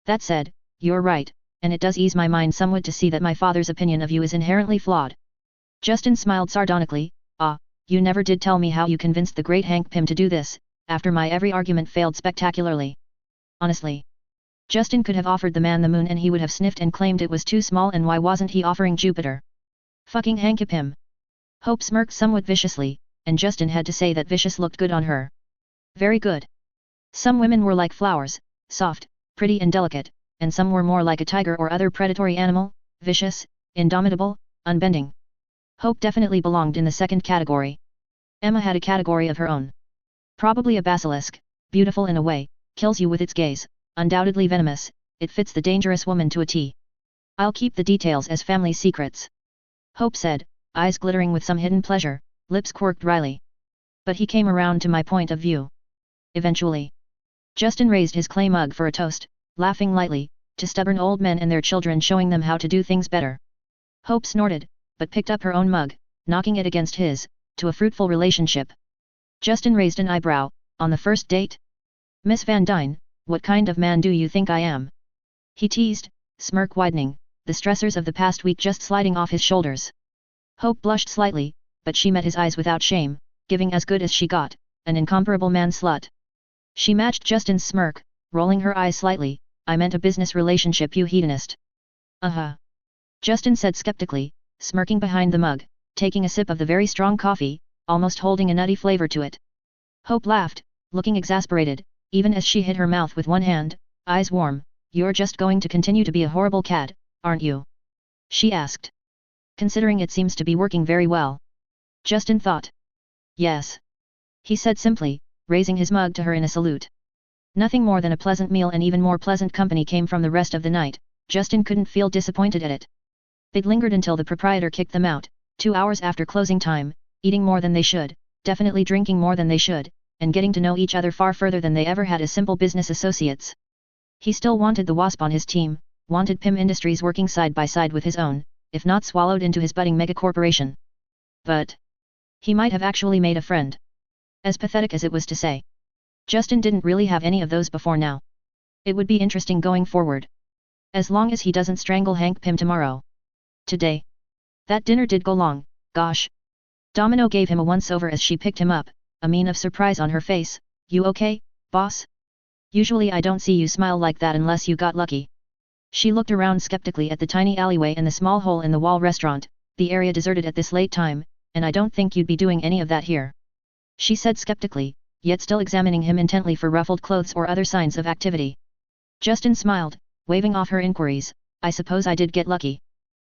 That said, you're right, and it does ease my mind somewhat to see that my father's opinion of you is inherently flawed. Justin smiled sardonically. Ah, you never did tell me how you convinced the great Hank Pym to do this, after my every argument failed spectacularly. Honestly. Justin could have offered the man the moon and he would have sniffed and claimed it was too small, and why wasn't he offering Jupiter? Fucking Hank Pym. Hope smirked somewhat viciously, and Justin had to say that vicious looked good on her. Very good. Some women were like flowers, soft, pretty and delicate, and some were more like a tiger or other predatory animal, vicious, indomitable, unbending. Hope definitely belonged in the second category. Emma had a category of her own. Probably a basilisk, beautiful in a way, kills you with its gaze, undoubtedly venomous, it fits the dangerous woman to a T. I'll keep the details as family secrets. Hope said, eyes glittering with some hidden pleasure, lips quirked wryly. But he came around to my point of view. Eventually. Justin raised his clay mug for a toast, laughing lightly, to stubborn old men and their children, showing them how to do things better. Hope snorted, but picked up her own mug, knocking it against his, to a fruitful relationship. Justin raised an eyebrow. On the first date? Miss Van Dyne, what kind of man do you think I am? He teased, smirk widening, the stressors of the past week just sliding off his shoulders. Hope blushed slightly, but she met his eyes without shame, giving as good as she got, an incomparable man slut. She matched Justin's smirk, rolling her eyes slightly. I meant a business relationship, you hedonist. Justin said skeptically, smirking behind the mug, taking a sip of the very strong coffee, almost holding a nutty flavor to it. Hope laughed, looking exasperated, even as she hid her mouth with one hand, eyes warm. You're just going to continue to be a horrible cad, aren't you? She asked. Considering it seems to be working very well. Justin thought. Yes. He said simply, raising his mug to her in a salute. Nothing more than a pleasant meal, and even more pleasant company came from the rest of the night. Justin couldn't feel disappointed at it. They'd lingered until the proprietor kicked them out, 2 hours after closing time, eating more than they should, definitely drinking more than they should, and getting to know each other far further than they ever had as simple business associates. He still wanted the Wasp on his team, wanted Pym Industries working side by side with his own, if not swallowed into his budding megacorporation. But He might have actually made a friend. As pathetic as it was to say. Justin didn't really have any of those before now. It would be interesting going forward. As long as he doesn't strangle Hank Pym tomorrow. Today. That dinner did go long, gosh. Domino gave him a once-over as she picked him up, a mien of surprise on her face. You okay, boss? Usually I don't see you smile like that unless you got lucky. She looked around skeptically at the tiny alleyway and the small hole in the wall restaurant, the area deserted at this late time, and I don't think you'd be doing any of that here. She said skeptically, yet still examining him intently for ruffled clothes or other signs of activity. Justin smiled, waving off her inquiries. I suppose I did get lucky.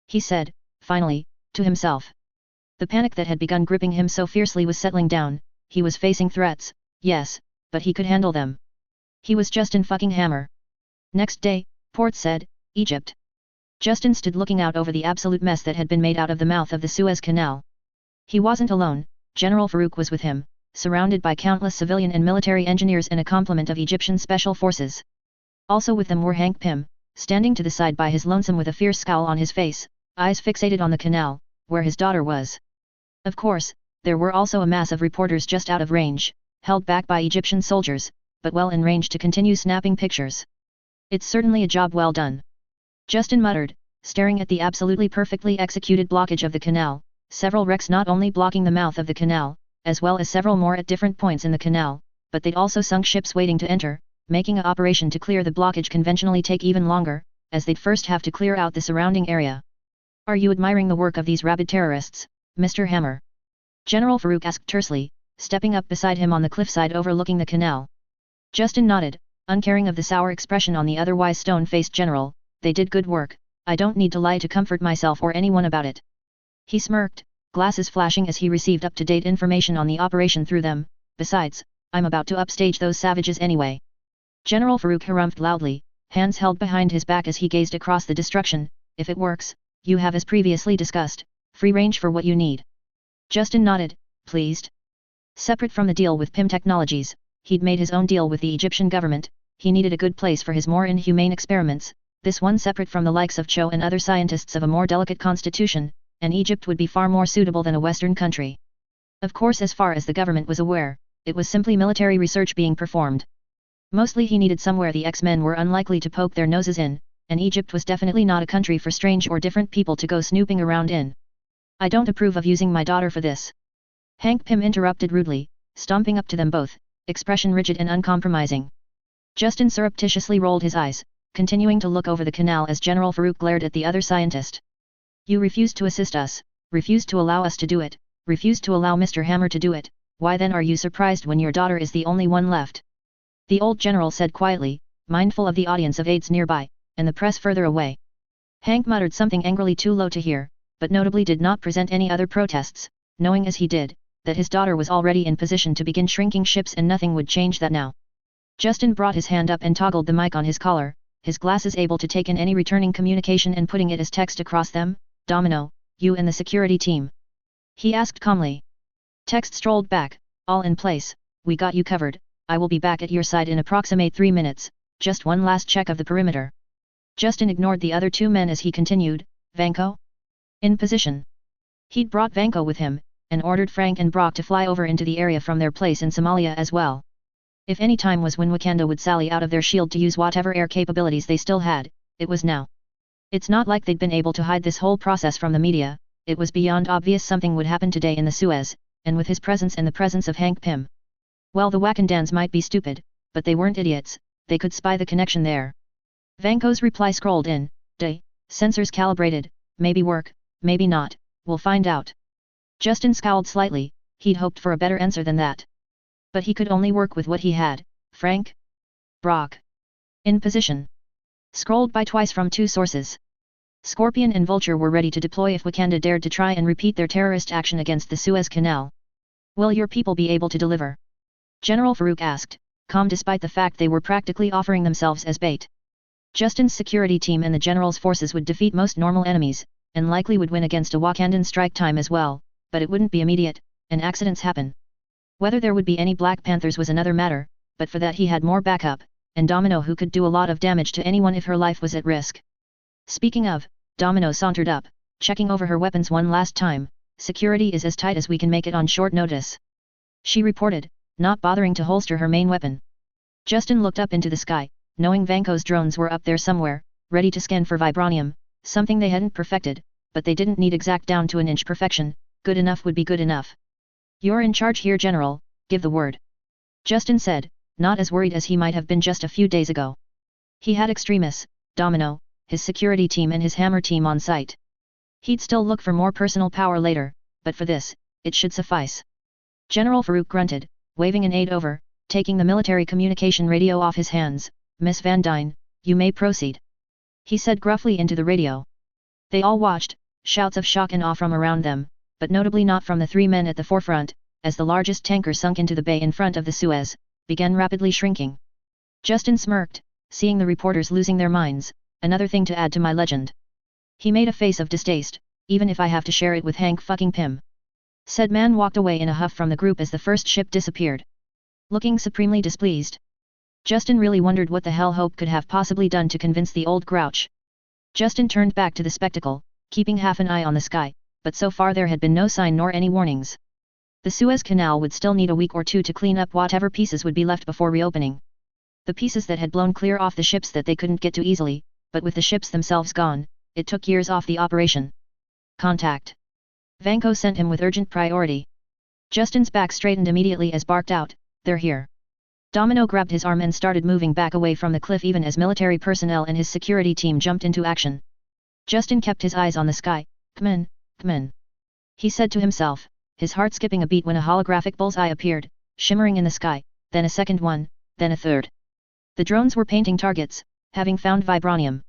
He said, finally, to himself. The panic that had begun gripping him so fiercely was settling down. He was facing threats, yes, but he could handle them. He was Justin fucking Hammer. Next day, Port said, Egypt. Justin stood looking out over the absolute mess that had been made out of the mouth of the Suez Canal. He wasn't alone. General Farouk was with him, surrounded by countless civilian and military engineers and a complement of Egyptian special forces. Also with them were Hank Pym, standing to the side by his lonesome with a fierce scowl on his face, eyes fixated on the canal, where his daughter was. Of course, there were also a mass of reporters just out of range, held back by Egyptian soldiers, but well in range to continue snapping pictures. It's certainly a job well done. Justin muttered, staring at the absolutely perfectly executed blockage of the canal, several wrecks not only blocking the mouth of the canal, as well as several more at different points in the canal, but they'd also sunk ships waiting to enter, making an operation to clear the blockage conventionally take even longer, as they'd first have to clear out the surrounding area. Are you admiring the work of these rabid terrorists, Mr. Hammer? General Farouk asked tersely, stepping up beside him on the cliffside overlooking the canal. Justin nodded, uncaring of the sour expression on the otherwise stone-faced general. They did good work, I don't need to lie to comfort myself or anyone about it. He smirked, glasses flashing as he received up-to-date information on the operation through them. Besides, I'm about to upstage those savages anyway. General Farouk harumphed loudly, hands held behind his back as he gazed across the destruction. If it works, you have as previously discussed, free range for what you need. Justin nodded, pleased. Separate from the deal with Pym Technologies, he'd made his own deal with the Egyptian government. He needed a good place for his more inhumane experiments, this one separate from the likes of Cho and other scientists of a more delicate constitution, and Egypt would be far more suitable than a Western country. Of course, as far as the government was aware, it was simply military research being performed. Mostly he needed somewhere the X-Men were unlikely to poke their noses in, and Egypt was definitely not a country for strange or different people to go snooping around in. I don't approve of using my daughter for this. Hank Pym interrupted rudely, stomping up to them both, expression rigid and uncompromising. Justin surreptitiously rolled his eyes, continuing to look over the canal as General Farouk glared at the other scientist. You refused to assist us, refused to allow us to do it, refused to allow Mr. Hammer to do it, why then are you surprised when your daughter is the only one left? The old general said quietly, mindful of the audience of aides nearby, and the press further away. Hank muttered something angrily too low to hear, but notably did not present any other protests, knowing as he did, that his daughter was already in position to begin shrinking ships and nothing would change that now. Justin brought his hand up and toggled the mic on his collar, his glasses able to take in any returning communication and putting it as text across them. Domino, you and the security team? He asked calmly. Text strolled back, all in place, we got you covered, I will be back at your side in approximate 3 minutes, just one last check of the perimeter. Justin ignored the other two men as he continued, Vanko? In position. He'd brought Vanko with him, and ordered Frank and Brock to fly over into the area from their place in Somalia as well. If any time was when Wakanda would sally out of their shield to use whatever air capabilities they still had, it was now. It's not like they'd been able to hide this whole process from the media, it was beyond obvious something would happen today in the Suez, and with his presence and the presence of Hank Pym. Well, the Wakandans might be stupid, but they weren't idiots, they could spy the connection there. Vanko's reply scrolled in, sensors calibrated, maybe work, maybe not, we'll find out. Justin scowled slightly, he'd hoped for a better answer than that. But he could only work with what he had. Frank? Brock? In position. Scrolled by twice from 2 sources. Scorpion and Vulture were ready to deploy if Wakanda dared to try and repeat their terrorist action against the Suez Canal. Will your people be able to deliver? General Farouk asked, calm despite the fact they were practically offering themselves as bait. Justin's security team and the general's forces would defeat most normal enemies, and likely would win against a Wakandan strike time as well, but it wouldn't be immediate, and accidents happen. Whether there would be any Black Panthers was another matter, but for that he had more backup, and Domino who could do a lot of damage to anyone if her life was at risk. Speaking of, Domino sauntered up, checking over her weapons one last time. security is as tight as we can make it on short notice," she reported, not bothering to holster her main weapon. Justin looked up into the sky, knowing Vanko's drones were up there somewhere, ready to scan for vibranium, something they hadn't perfected, but they didn't need exact down to an inch perfection, good enough would be good enough. "You're in charge here, General, give the word," Justin said, not as worried as he might have been just a few days ago. He had Extremis, Domino, his security team and his Hammer team on site. He'd still look for more personal power later, but for this, it should suffice. General Farouk grunted, waving an aide over, taking the military communication radio off his hands. "Miss Van Dyne, you may proceed," he said gruffly into the radio. They all watched, shouts of shock and awe from around them, but notably not from the three men at the forefront, as the largest tanker sunk into the bay in front of the Suez, began rapidly shrinking. Justin smirked, seeing the reporters losing their minds. "Another thing to add to my legend." He made a face of distaste. "Even if I have to share it with Hank fucking Pym." Said man walked away in a huff from the group as the first ship disappeared, looking supremely displeased. Justin really wondered what the hell Hope could have possibly done to convince the old grouch. Justin turned back to the spectacle, keeping half an eye on the sky, but so far there had been no sign nor any warnings. The Suez Canal would still need a week or two to clean up whatever pieces would be left before reopening. The pieces that had blown clear off the ships that they couldn't get to easily, but with the ships themselves gone, it took years off the operation. "Contact." Vanko sent him with urgent priority. Justin's back straightened immediately as barked out, "They're here." Domino grabbed his arm and started moving back away from the cliff even as military personnel and his security team jumped into action. Justin kept his eyes on the sky. Come in," he said to himself, his heart skipping a beat when a holographic bullseye appeared, shimmering in the sky, then a second one, then a third. The drones were painting targets, having found vibranium.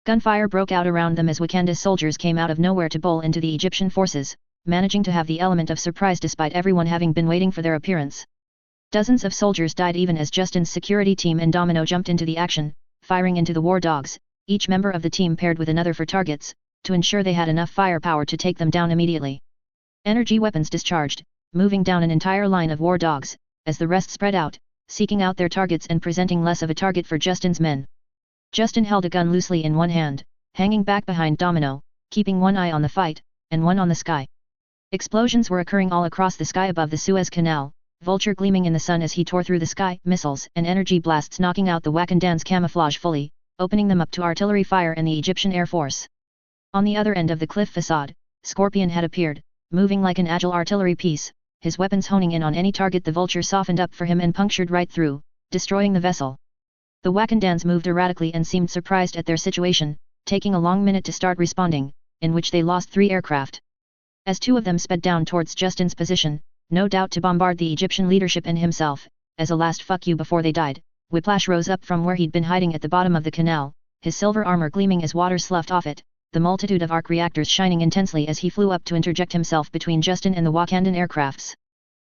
Gunfire broke out around them as Wakanda's soldiers came out of nowhere to bowl into the Egyptian forces, managing to have the element of surprise despite everyone having been waiting for their appearance. Dozens of soldiers died even as Justin's security team and Domino jumped into the action, firing into the war dogs, each member of the team paired with another for targets, to ensure they had enough firepower to take them down immediately. Energy weapons discharged, moving down an entire line of war dogs, as the rest spread out, seeking out their targets and presenting less of a target for Justin's men. Justin held a gun loosely in one hand, hanging back behind Domino, keeping one eye on the fight, and one on the sky. Explosions were occurring all across the sky above the Suez Canal, Vulture gleaming in the sun as he tore through the sky, missiles and energy blasts knocking out the Wakandans' camouflage fully, opening them up to artillery fire and the Egyptian Air Force. On the other end of the cliff facade, Scorpion had appeared, moving like an agile artillery piece, his weapons honing in on any target the Vulture softened up for him and punctured right through, destroying the vessel. The Wakandans moved erratically and seemed surprised at their situation, taking a long minute to start responding, in which they lost 3 aircraft. As 2 of them sped down towards Justin's position, no doubt to bombard the Egyptian leadership and himself, as a last fuck you before they died, Whiplash rose up from where he'd been hiding at the bottom of the canal, his silver armor gleaming as water sloughed off it, the multitude of arc reactors shining intensely as he flew up to interject himself between Justin and the Wakandan aircrafts.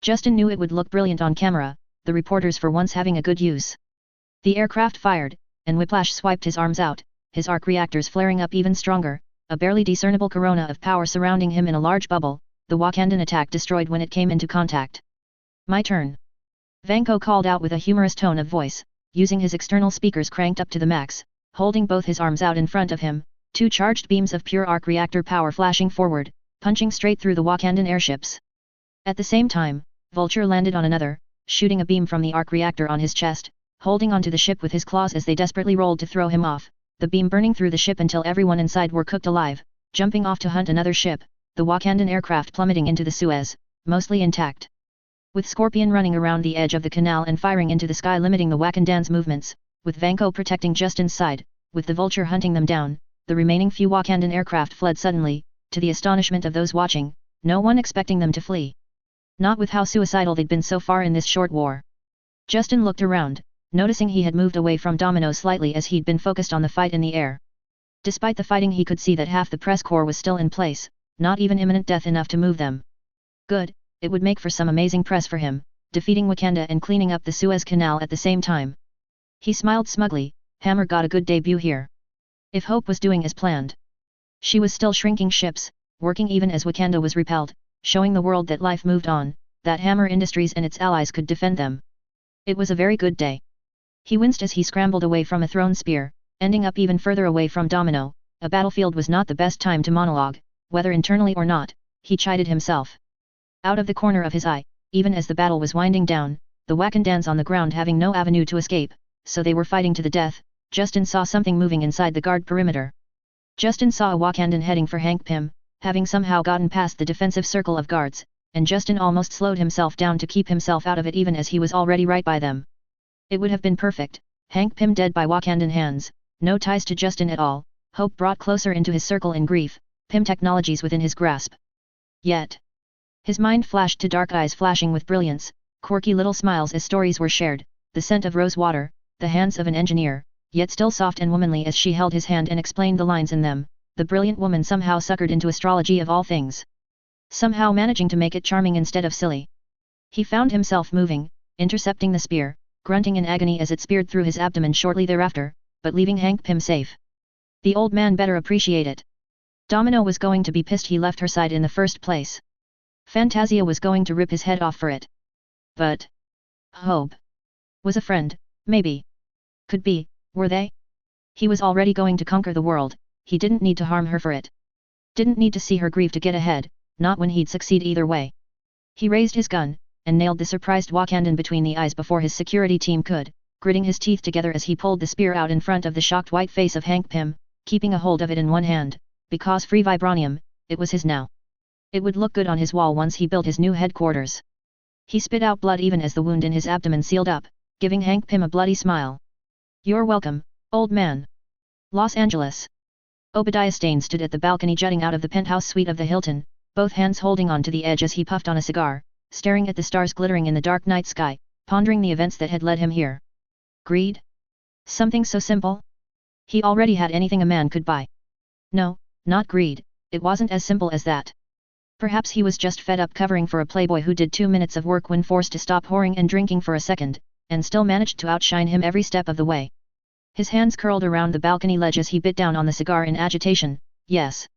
Justin knew it would look brilliant on camera, the reporters for once having a good use. The aircraft fired, and Whiplash swiped his arms out, his arc reactors flaring up even stronger, a barely discernible corona of power surrounding him in a large bubble, the Wakandan attack destroyed when it came into contact. "My turn," Vanko called out with a humorous tone of voice, using his external speakers cranked up to the max, holding both his arms out in front of him, 2 charged beams of pure arc reactor power flashing forward, punching straight through the Wakandan airships. At the same time, Vulture landed on another, shooting a beam from the arc reactor on his chest, holding onto the ship with his claws as they desperately rolled to throw him off, the beam burning through the ship until everyone inside were cooked alive, jumping off to hunt another ship, the Wakandan aircraft plummeting into the Suez, mostly intact. With Scorpion running around the edge of the canal and firing into the sky limiting the Wakandans' movements, with Vanko protecting Justin's side, with the Vulture hunting them down, the remaining few Wakandan aircraft fled suddenly, to the astonishment of those watching, no one expecting them to flee. Not with how suicidal they'd been so far in this short war. Justin looked around, noticing he had moved away from Domino slightly as he'd been focused on the fight in the air. Despite the fighting he could see that half the press corps was still in place, not even imminent death enough to move them. Good, it would make for some amazing press for him, defeating Wakanda and cleaning up the Suez Canal at the same time. He smiled smugly. Hammer got a good debut here. If Hope was doing as planned. She was still shrinking ships, working even as Wakanda was repelled, showing the world that life moved on, that Hammer Industries and its allies could defend them. It was a very good day. He winced as he scrambled away from a thrown spear, ending up even further away from Domino. A battlefield was not the best time to monologue, whether internally or not, he chided himself. Out of the corner of his eye, even as the battle was winding down, the Wakandans on the ground having no avenue to escape, so they were fighting to the death, Justin saw something moving inside the guard perimeter. Justin saw a Wakandan heading for Hank Pym, having somehow gotten past the defensive circle of guards, and Justin almost slowed himself down to keep himself out of it even as he was already right by them. It would have been perfect, Hank Pym dead by Wakandan hands, no ties to Justin at all, hope brought closer into his circle in grief, Pym technologies within his grasp. Yet, his mind flashed to dark eyes flashing with brilliance, quirky little smiles as stories were shared, the scent of rose water, the hands of an engineer, yet still soft and womanly as she held his hand and explained the lines in them, the brilliant woman somehow suckered into astrology of all things. Somehow managing to make it charming instead of silly. He found himself moving, intercepting the spear, grunting in agony as it speared through his abdomen shortly thereafter, but leaving Hank Pym safe. The old man better appreciate it. Domino was going to be pissed he left her side in the first place. Fantasia was going to rip his head off for it. But Hope was a friend, maybe. Could be, were they? He was already going to conquer the world, he didn't need to harm her for it. Didn't need to see her grieve to get ahead, not when he'd succeed either way. He raised his gun, and nailed the surprised Wakandan between the eyes before his security team could, gritting his teeth together as he pulled the spear out in front of the shocked white face of Hank Pym, keeping a hold of it in one hand, because free vibranium, it was his now. It would look good on his wall once he built his new headquarters. He spit out blood even as the wound in his abdomen sealed up, giving Hank Pym a bloody smile. You're welcome, old man. Los Angeles. Obadiah Stane stood at the balcony jutting out of the penthouse suite of the Hilton, both hands holding on to the edge as he puffed on a cigar, staring at the stars glittering in the dark night sky, pondering the events that had led him here. Greed? Something so simple? He already had anything a man could buy. No, not greed, it wasn't as simple as that. Perhaps he was just fed up covering for a playboy who did 2 minutes of work when forced to stop whoring and drinking for a second, and still managed to outshine him every step of the way. His hands curled around the balcony ledge as he bit down on the cigar in agitation. Yes.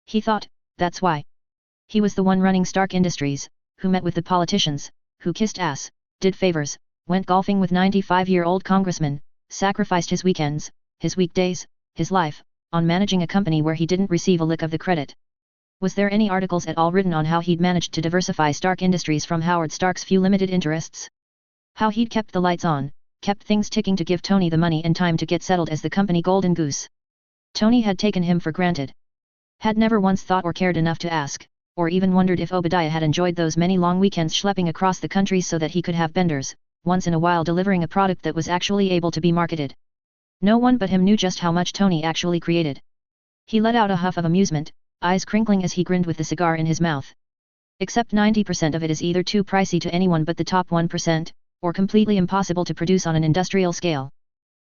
He thought, that's why. He was the one running Stark Industries, who met with the politicians, who kissed ass, did favors, went golfing with 95-year-old congressmen, sacrificed his weekends, his weekdays, his life, on managing a company where he didn't receive a lick of the credit. Was there any articles at all written on how he'd managed to diversify Stark Industries from Howard Stark's few limited interests? How he'd kept the lights on, kept things ticking to give Tony the money and time to get settled as the company Golden Goose. Tony had taken him for granted. Had never once thought or cared enough to ask, or even wondered if Obadiah had enjoyed those many long weekends schlepping across the country so that he could have benders, once in a while delivering a product that was actually able to be marketed. No one but him knew just how much Tony actually created. He let out a huff of amusement, eyes crinkling as he grinned with the cigar in his mouth. Except 90% of it is either too pricey to anyone but the top 1%, or completely impossible to produce on an industrial scale.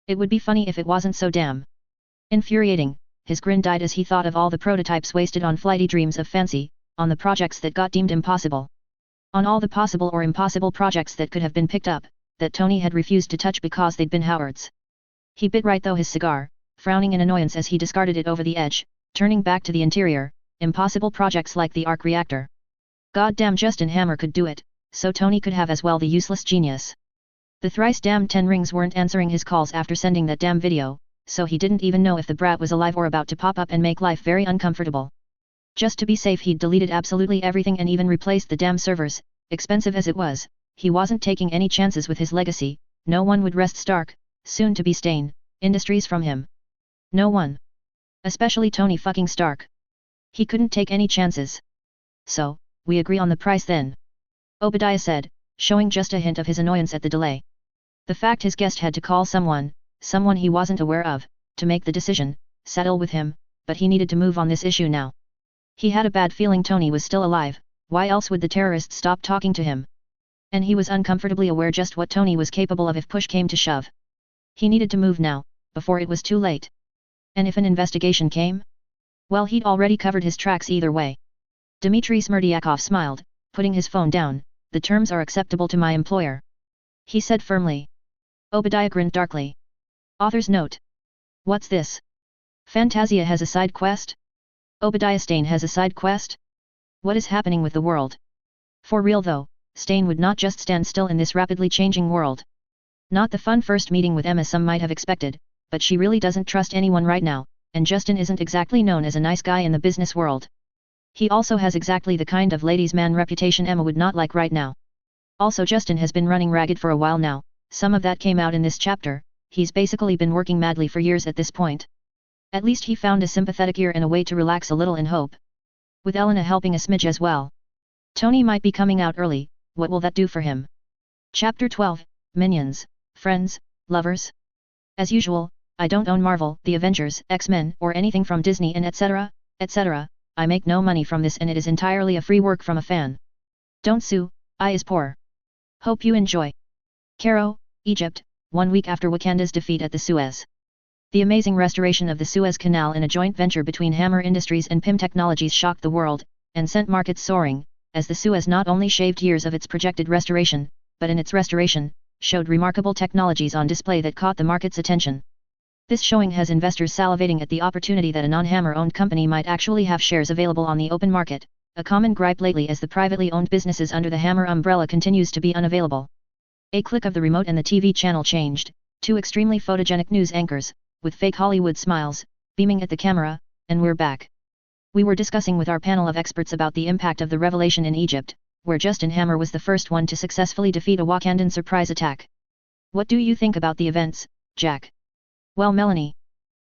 It would be funny if it wasn't so damn infuriating. His grin died as he thought of all the prototypes wasted on flighty dreams of fancy, on the projects that got deemed impossible. On all the possible or impossible projects that could have been picked up, that Tony had refused to touch because they'd been Howard's. He bit right though his cigar, frowning in annoyance as he discarded it over the edge, turning back to the interior, impossible projects like the arc reactor. Goddamn, Justin Hammer could do it, so Tony could have as well the useless genius. The thrice damned 10 rings weren't answering his calls after sending that damn video, so he didn't even know if the brat was alive or about to pop up and make life very uncomfortable. Just to be safe he'd deleted absolutely everything and even replaced the damn servers, expensive as it was. He wasn't taking any chances with his legacy. No one would wrest Stark, soon to be Stane, Industries from him. No one. Especially Tony fucking Stark. He couldn't take any chances. So, we agree on the price then? Obadiah said, showing just a hint of his annoyance at the delay. The fact his guest had to call someone he wasn't aware of, to make the decision, settle with him, but he needed to move on this issue now. He had a bad feeling Tony was still alive, why else would the terrorists stop talking to him? And he was uncomfortably aware just what Tony was capable of if push came to shove. He needed to move now, before it was too late. And if an investigation came? Well, he'd already covered his tracks either way. Dmitry Smerdyakov smiled, putting his phone down. The terms are acceptable to my employer, he said firmly. Obadiah grinned darkly. Author's note. What's this? Fantasia has a side quest? Obadiah Stane has a side quest? What is happening with the world? For real though, Stane would not just stand still in this rapidly changing world. Not the fun first meeting with Emma some might have expected, but she really doesn't trust anyone right now, and Justin isn't exactly known as a nice guy in the business world. He also has exactly the kind of ladies' man reputation Emma would not like right now. Also Justin has been running ragged for a while now, some of that came out in this chapter, he's basically been working madly for years at this point. At least he found a sympathetic ear and a way to relax a little in hope. With Elena helping a smidge as well. Tony might be coming out early, what will that do for him? Chapter 12, Minions, Friends, Lovers? As usual, I don't own Marvel, the Avengers, X-Men, or anything from Disney and etc., etc., I make no money from this and it is entirely a free work from a fan. Don't sue, I is poor. Hope you enjoy. Cairo, Egypt, 1 week after Wakanda's defeat at the Suez. The amazing restoration of the Suez Canal in a joint venture between Hammer Industries and PIM Technologies shocked the world, and sent markets soaring, as the Suez not only shaved years of its projected restoration, but in its restoration, showed remarkable technologies on display that caught the market's attention. This showing has investors salivating at the opportunity that a non-Hammer-owned company might actually have shares available on the open market, a common gripe lately as the privately owned businesses under the Hammer umbrella continues to be unavailable. A click of the remote and the TV channel changed, 2 extremely photogenic news anchors, with fake Hollywood smiles, beaming at the camera, and we're back. We were discussing with our panel of experts about the impact of the revelation in Egypt, where Justin Hammer was the first one to successfully defeat a Wakandan surprise attack. What do you think about the events, Jack? Well, Melanie.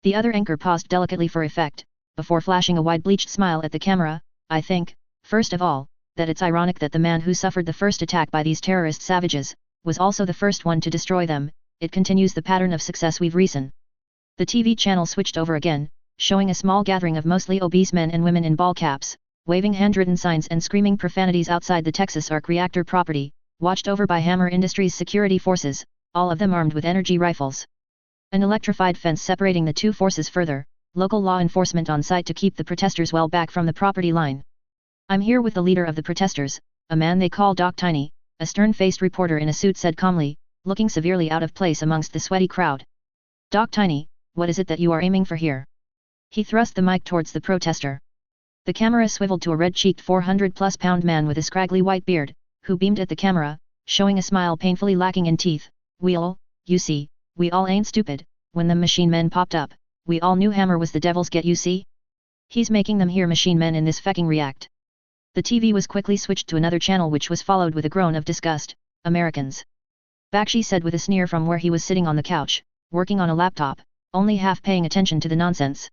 The other anchor paused delicately for effect, before flashing a wide bleached smile at the camera. I think, first of all, that it's ironic that the man who suffered the first attack by these terrorist savages, was also the first one to destroy them. It continues the pattern of success we've recent. The TV channel switched over again, showing a small gathering of mostly obese men and women in ball caps, waving handwritten signs and screaming profanities outside the Texas Arc reactor property, watched over by Hammer Industries security forces, all of them armed with energy rifles. An electrified fence separating the two forces further, local law enforcement on site to keep the protesters well back from the property line. I'm here with the leader of the protesters, a man they call Doc Tiny, a stern-faced reporter in a suit said calmly, looking severely out of place amongst the sweaty crowd. Doc Tiny, what is it that you are aiming for here? He thrust the mic towards the protester. The camera swiveled to a red-cheeked 400-plus-pound man with a scraggly white beard, who beamed at the camera, showing a smile painfully lacking in teeth. Well, you see, we all ain't stupid. When the machine men popped up, we all knew Hammer was the devil's get, you see? He's making them hear machine men in this fecking react. The TV was quickly switched to another channel which was followed with a groan of disgust. Americans. Bakshi said with a sneer from where he was sitting on the couch, working on a laptop, only half paying attention to the nonsense.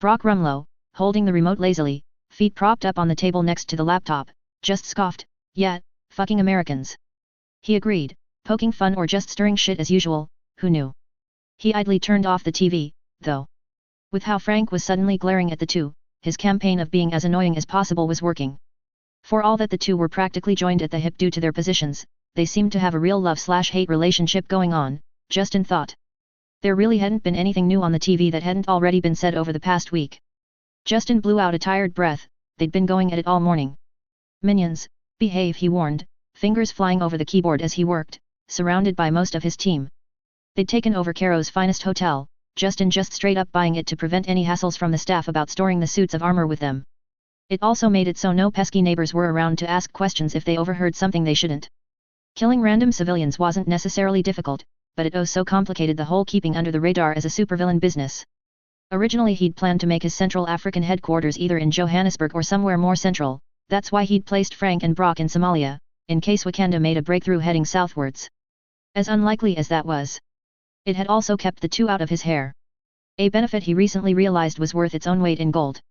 Brock Rumlow, holding the remote lazily, feet propped up on the table next to the laptop, just scoffed, yeah, fucking Americans. He agreed, poking fun or just stirring shit as usual, who knew? He idly turned off the TV, though. With how Frank was suddenly glaring at the two, his campaign of being as annoying as possible was working. For all that the two were practically joined at the hip due to their positions, they seemed to have a real love-slash-hate relationship going on, Justin thought. There really hadn't been anything new on the TV that hadn't already been said over the past week. Justin blew out a tired breath, they'd been going at it all morning. Minions, behave, he warned, fingers flying over the keyboard as he worked, surrounded by most of his team. They'd taken over Cairo's finest hotel, Justin just straight up buying it to prevent any hassles from the staff about storing the suits of armor with them. It also made it so no pesky neighbors were around to ask questions if they overheard something they shouldn't. Killing random civilians wasn't necessarily difficult, but it so complicated the whole keeping under the radar as a supervillain business. Originally he'd planned to make his Central African headquarters either in Johannesburg or somewhere more central, that's why he'd placed Frank and Brock in Somalia, in case Wakanda made a breakthrough heading southwards. As unlikely as that was, it had also kept the two out of his hair. A benefit he recently realized was worth its own weight in gold.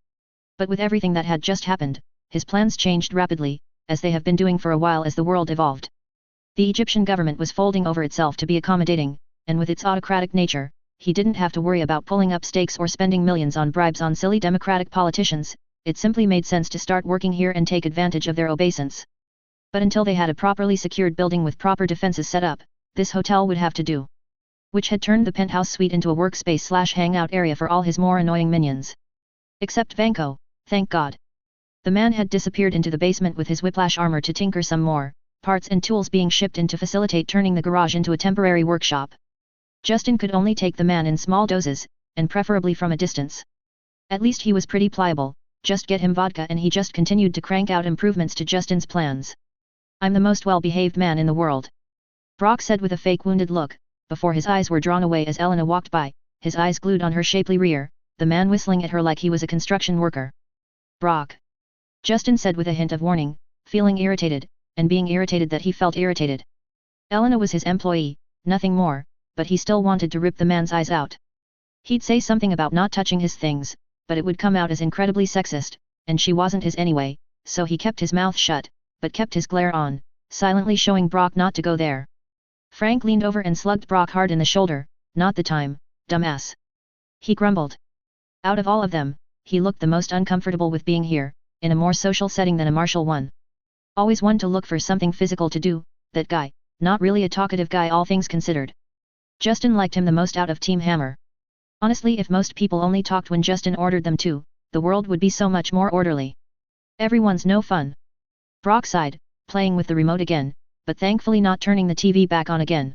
But with everything that had just happened, his plans changed rapidly, as they have been doing for a while as the world evolved. The Egyptian government was folding over itself to be accommodating, and with its autocratic nature, he didn't have to worry about pulling up stakes or spending millions on bribes on silly democratic politicians, it simply made sense to start working here and take advantage of their obeisance. But until they had a properly secured building with proper defenses set up, this hotel would have to do. Which had turned the penthouse suite into a workspace/hangout area for all his more annoying minions. Except Vanko, thank God. The man had disappeared into the basement with his whiplash armor to tinker some more, parts and tools being shipped in to facilitate turning the garage into a temporary workshop. Justin could only take the man in small doses, and preferably from a distance. At least he was pretty pliable, just get him vodka and he just continued to crank out improvements to Justin's plans. I'm the most well-behaved man in the world. Brock said with a fake wounded look, before his eyes were drawn away as Elena walked by, his eyes glued on her shapely rear, the man whistling at her like he was a construction worker. Brock. Justin said with a hint of warning, feeling irritated, and being irritated that he felt irritated. Elena was his employee, nothing more, but he still wanted to rip the man's eyes out. He'd say something about not touching his things, but it would come out as incredibly sexist, and she wasn't his anyway, so he kept his mouth shut, but kept his glare on, silently showing Brock not to go there. Frank leaned over and slugged Brock hard in the shoulder. Not the time, dumbass. He grumbled. Out of all of them, he looked the most uncomfortable with being here, in a more social setting than a martial one. Always one to look for something physical to do, that guy, not really a talkative guy all things considered. Justin liked him the most out of Team Hammer. Honestly, if most people only talked when Justin ordered them to, the world would be so much more orderly. Everyone's no fun. Brock sighed, playing with the remote again, but thankfully not turning the TV back on again.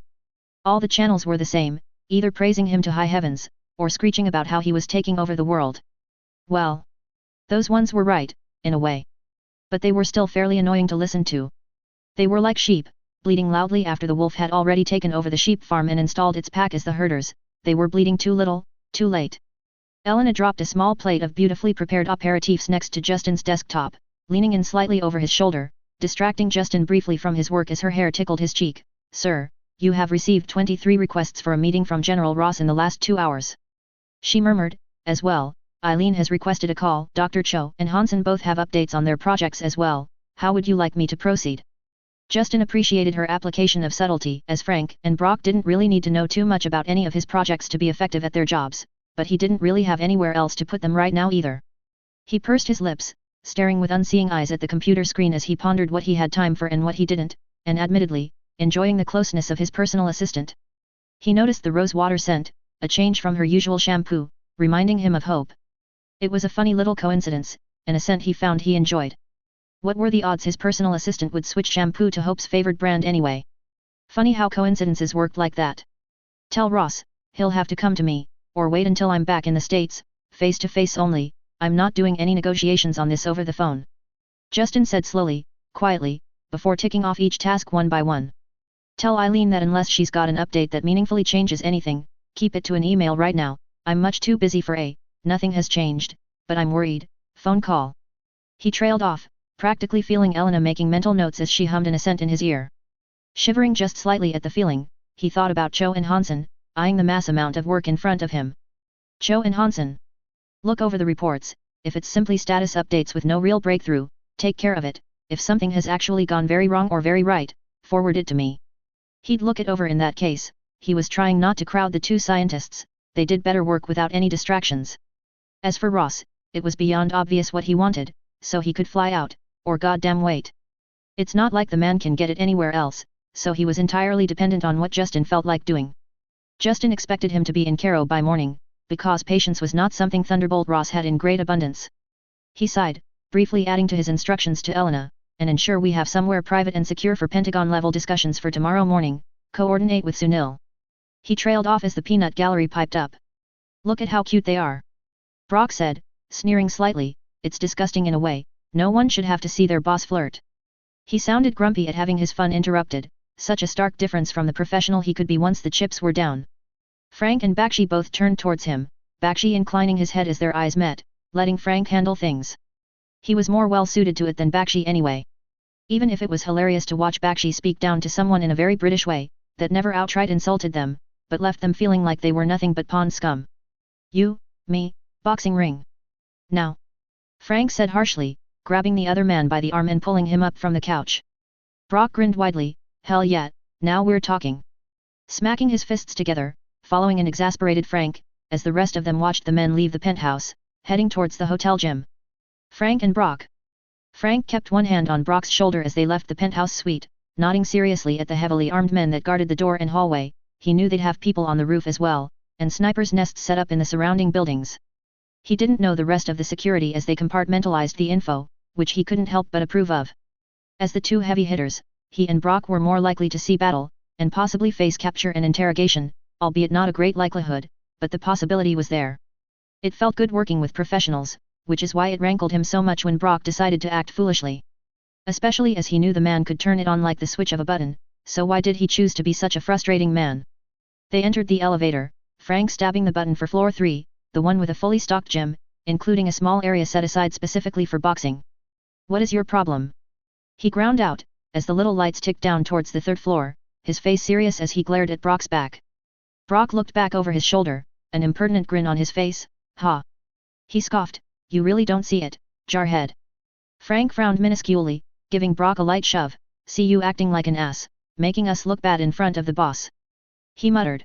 All the channels were the same, either praising him to high heavens, or screeching about how he was taking over the world. Well, those ones were right, in a way. But they were still fairly annoying to listen to. They were like sheep, bleating loudly after the wolf had already taken over the sheep farm and installed its pack as the herders. They were bleating too little, too late. Elena dropped a small plate of beautifully prepared aperitifs next to Justin's desktop, leaning in slightly over his shoulder, distracting Justin briefly from his work as her hair tickled his cheek. Sir, you have received 23 requests for a meeting from General Ross in the last 2 hours. She murmured, as well, Eileen has requested a call. Dr. Cho and Hansen both have updates on their projects as well. How would you like me to proceed? Justin appreciated her application of subtlety, as Frank and Brock didn't really need to know too much about any of his projects to be effective at their jobs, but he didn't really have anywhere else to put them right now either. He pursed his lips, staring with unseeing eyes at the computer screen as he pondered what he had time for and what he didn't, and admittedly, enjoying the closeness of his personal assistant. He noticed the rose water scent, a change from her usual shampoo, reminding him of Hope. It was a funny little coincidence, and a scent he found he enjoyed. What were the odds his personal assistant would switch shampoo to Hope's favored brand anyway? Funny how coincidences worked like that. Tell Ross, he'll have to come to me, or wait until I'm back in the States, face to face only. I'm not doing any negotiations on this over the phone. Justin said slowly, quietly, before ticking off each task one by one. Tell Eileen that unless she's got an update that meaningfully changes anything, keep it to an email right now. I'm much too busy for nothing has changed, but I'm worried. Phone call. He trailed off, practically feeling Elena making mental notes as she hummed an assent in his ear. Shivering just slightly at the feeling, he thought about Cho and Hansen, eyeing the mass amount of work in front of him. Cho and Hansen. Look over the reports. If it's simply status updates with no real breakthrough, take care of it. If something has actually gone very wrong or very right, forward it to me. He'd look it over in that case. He was trying not to crowd the two scientists. They did better work without any distractions. As for Ross, it was beyond obvious what he wanted, so he could fly out, or goddamn wait. It's not like the man can get it anywhere else, so he was entirely dependent on what Justin felt like doing. Justin expected him to be in Cairo by morning, because patience was not something Thunderbolt Ross had in great abundance. He sighed, briefly adding to his instructions to Elena, and ensure we have somewhere private and secure for Pentagon-level discussions for tomorrow morning, coordinate with Sunil. He trailed off as the peanut gallery piped up. Look at how cute they are. Brock said, sneering slightly, it's disgusting in a way, no one should have to see their boss flirt. He sounded grumpy at having his fun interrupted, such a stark difference from the professional he could be once the chips were down. Frank and Bakshi both turned towards him, Bakshi inclining his head as their eyes met, letting Frank handle things. He was more well suited to it than Bakshi anyway. Even if it was hilarious to watch Bakshi speak down to someone in a very British way, that never outright insulted them, but left them feeling like they were nothing but pond scum. You, me, boxing ring. Now. Frank said harshly, grabbing the other man by the arm and pulling him up from the couch. Brock grinned widely, hell yeah, now we're talking. Smacking his fists together, following an exasperated Frank, as the rest of them watched the men leave the penthouse, heading towards the hotel gym. Frank and Brock. Frank kept one hand on Brock's shoulder as they left the penthouse suite, nodding seriously at the heavily armed men that guarded the door and hallway. He knew they'd have people on the roof as well, and snipers' nests set up in the surrounding buildings. He didn't know the rest of the security as they compartmentalized the info, which he couldn't help but approve of. As the two heavy hitters, he and Brock were more likely to see battle, and possibly face capture and interrogation, albeit not a great likelihood, but the possibility was there. It felt good working with professionals, which is why it rankled him so much when Brock decided to act foolishly. Especially as he knew the man could turn it on like the switch of a button, so why did he choose to be such a frustrating man? They entered the elevator, Frank stabbing the button for floor 3, the one with a fully stocked gym, including a small area set aside specifically for boxing. What is your problem? He ground out, as the little lights ticked down towards the 3rd floor, his face serious as he glared at Brock's back. Brock looked back over his shoulder, an impertinent grin on his face. Ha! He scoffed, you really don't see it, jarhead. Frank frowned minusculely, giving Brock a light shove. See you acting like an ass, making us look bad in front of the boss. He muttered.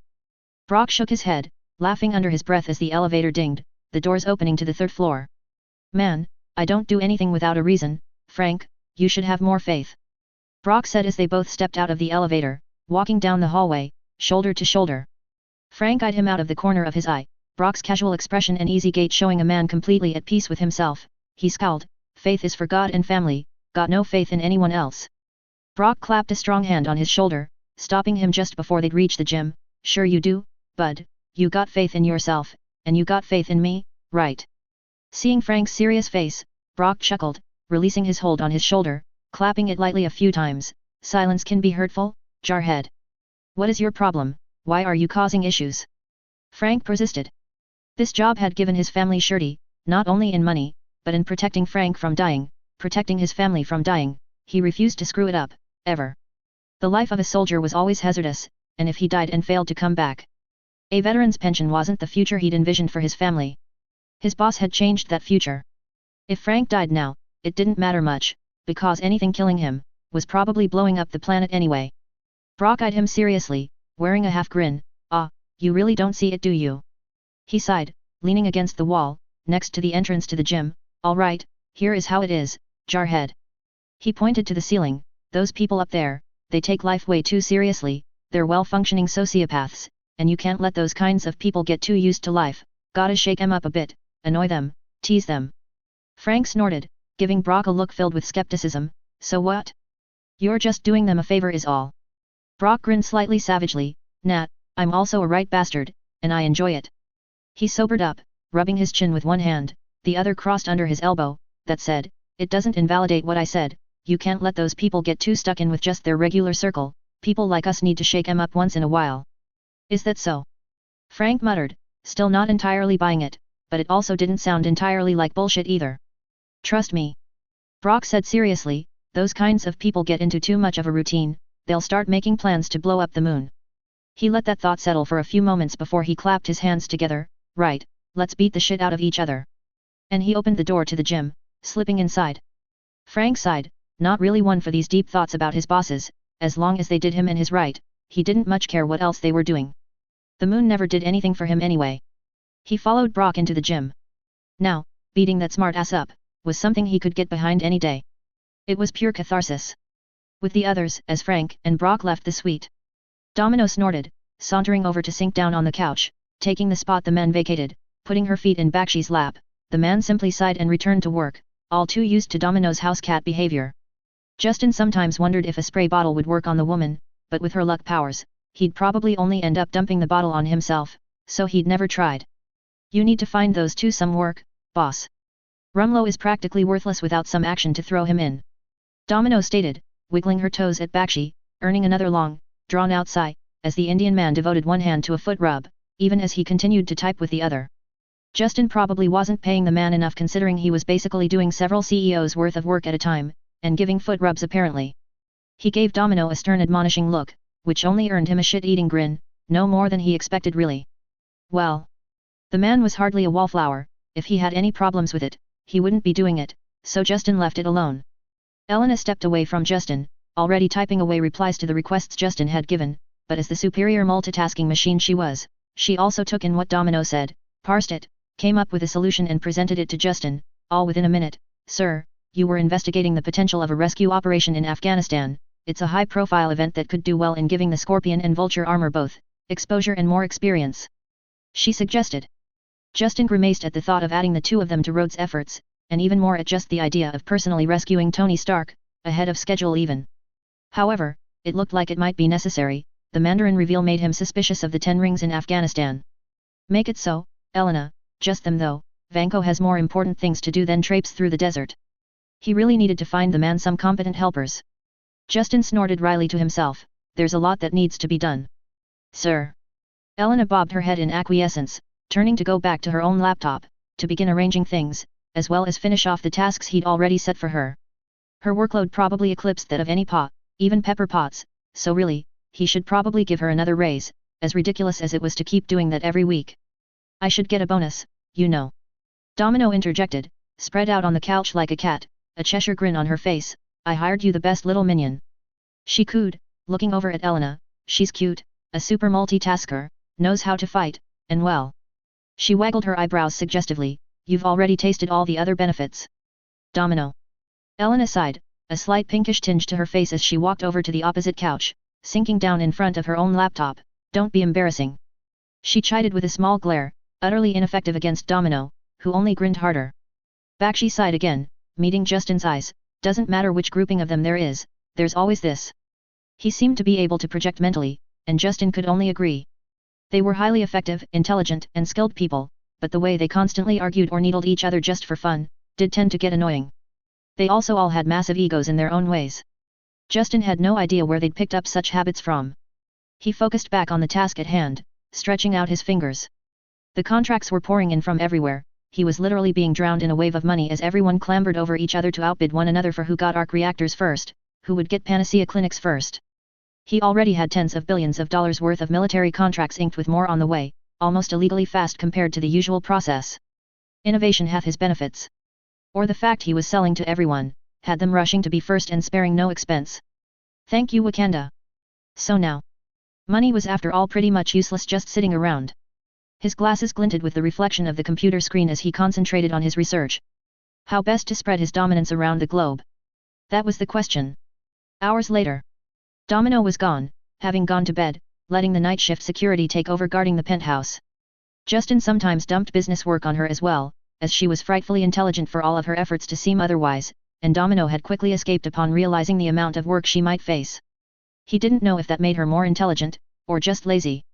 Brock shook his head, laughing under his breath as the elevator dinged, the doors opening to the 3rd floor. Man, I don't do anything without a reason, Frank, you should have more faith. Brock said as they both stepped out of the elevator, walking down the hallway, shoulder to shoulder. Frank eyed him out of the corner of his eye, Brock's casual expression and easy gait showing a man completely at peace with himself. He scowled, faith is for God and family, got no faith in anyone else. Brock clapped a strong hand on his shoulder, stopping him just before they'd reach the gym. Sure you do, bud, you got faith in yourself, and you got faith in me, right? Seeing Frank's serious face, Brock chuckled, releasing his hold on his shoulder, clapping it lightly a few times. Silence can be hurtful, jarhead. What is your problem, why are you causing issues? Frank persisted. This job had given his family surety, not only in money, but in protecting Frank from dying, protecting his family from dying. He refused to screw it up, ever. The life of a soldier was always hazardous, and if he died and failed to come back, a veteran's pension wasn't the future he'd envisioned for his family. His boss had changed that future. If Frank died now, it didn't matter much, because anything killing him was probably blowing up the planet anyway. Brock eyed him seriously, wearing a half grin. Ah, you really don't see it, do you? He sighed, leaning against the wall, next to the entrance to the gym. All right, here is how it is, jarhead. He pointed to the ceiling. Those people up there, they take life way too seriously, they're well-functioning sociopaths, and you can't let those kinds of people get too used to life. Gotta shake them up a bit, annoy them, tease them. Frank snorted, giving Brock a look filled with skepticism. So what? You're just doing them a favor is all. Brock grinned slightly savagely. Nah, I'm also a right bastard, and I enjoy it. He sobered up, rubbing his chin with one hand, the other crossed under his elbow. That said, it doesn't invalidate what I said. You can't let those people get too stuck in with just their regular circle. People like us need to shake 'em up once in a while. Is that so? Frank muttered, still not entirely buying it, but it also didn't sound entirely like bullshit either. Trust me. Brock said seriously, those kinds of people get into too much of a routine, they'll start making plans to blow up the moon. He let that thought settle for a few moments before he clapped his hands together. Right, let's beat the shit out of each other. And he opened the door to the gym, slipping inside. Frank sighed, not really one for these deep thoughts about his bosses, as long as they did him in his right, he didn't much care what else they were doing. The moon never did anything for him anyway. He followed Brock into the gym. Now, beating that smart ass up, was something he could get behind any day. It was pure catharsis. With the others, as Frank and Brock left the suite, Domino snorted, sauntering over to sink down on the couch, taking the spot the men vacated, putting her feet in Bakshi's lap. The man simply sighed and returned to work, all too used to Domino's house cat behavior. Justin sometimes wondered if a spray bottle would work on the woman, but with her luck powers, he'd probably only end up dumping the bottle on himself, so he'd never tried. You need to find those two some work, boss. Rumlow is practically worthless without some action to throw him in. Domino stated, wiggling her toes at Bakshi, earning another long, drawn-out sigh, as the Indian man devoted one hand to a foot rub, even as he continued to type with the other. Justin probably wasn't paying the man enough considering he was basically doing several CEOs worth of work at a time, and giving foot rubs apparently. He gave Domino a stern admonishing look, which only earned him a shit-eating grin, no more than he expected really. Well, the man was hardly a wallflower, if he had any problems with it, he wouldn't be doing it, so Justin left it alone. Elena stepped away from Justin, already typing away replies to the requests Justin had given, but as the superior multitasking machine she was, she also took in what Domino said, parsed it, came up with a solution and presented it to Justin, all within a minute. Sir, you were investigating the potential of a rescue operation in Afghanistan. It's a high-profile event that could do well in giving the Scorpion and Vulture armor both exposure and more experience, she suggested. Justin grimaced at the thought of adding the two of them to Rhodes' efforts, and even more at just the idea of personally rescuing Tony Stark, ahead of schedule even. However, it looked like it might be necessary. The Mandarin reveal made him suspicious of the 10 rings in Afghanistan. Make it so, Elena, just them though. Vanko has more important things to do than traipse through the desert. He really needed to find the man some competent helpers. Justin snorted wryly to himself, there's a lot that needs to be done. Sir. Elena bobbed her head in acquiescence, turning to go back to her own laptop, to begin arranging things, as well as finish off the tasks he'd already set for her. Her workload probably eclipsed that of any pot, even Pepper Potts, so really, he should probably give her another raise, as ridiculous as it was to keep doing that every week. I should get a bonus, you know. Domino interjected, spread out on the couch like a cat, a Cheshire grin on her face. I hired you the best little minion. She cooed, looking over at Elena. She's cute, a super multitasker, knows how to fight, and well. She waggled her eyebrows suggestively. You've already tasted all the other benefits. Domino. Elena sighed, a slight pinkish tinge to her face as she walked over to the opposite couch, sinking down in front of her own laptop. Don't be embarrassing. She chided with a small glare, utterly ineffective against Domino, who only grinned harder. Bakshi sighed again, meeting Justin's eyes. Doesn't matter which grouping of them there is, there's always this. He seemed to be able to project mentally, and Justin could only agree. They were highly effective, intelligent, and skilled people, but the way they constantly argued or needled each other just for fun, did tend to get annoying. They also all had massive egos in their own ways. Justin had no idea where they'd picked up such habits from. He focused back on the task at hand, stretching out his fingers. The contracts were pouring in from everywhere. He was literally being drowned in a wave of money as everyone clambered over each other to outbid one another for who got arc reactors first, who would get panacea clinics first. He already had tens of billions of dollars worth of military contracts inked with more on the way, almost illegally fast compared to the usual process. Innovation hath his benefits. Or the fact he was selling to everyone, had them rushing to be first and sparing no expense. Thank you Wakanda. So now. Money was after all pretty much useless just sitting around. His glasses glinted with the reflection of the computer screen as he concentrated on his research. How best to spread his dominance around the globe? That was the question. Hours later. Domino was gone, having gone to bed, letting the night shift security take over guarding the penthouse. Justin sometimes dumped business work on her as well, as she was frightfully intelligent for all of her efforts to seem otherwise, and Domino had quickly escaped upon realizing the amount of work she might face. He didn't know if that made her more intelligent, or just lazy.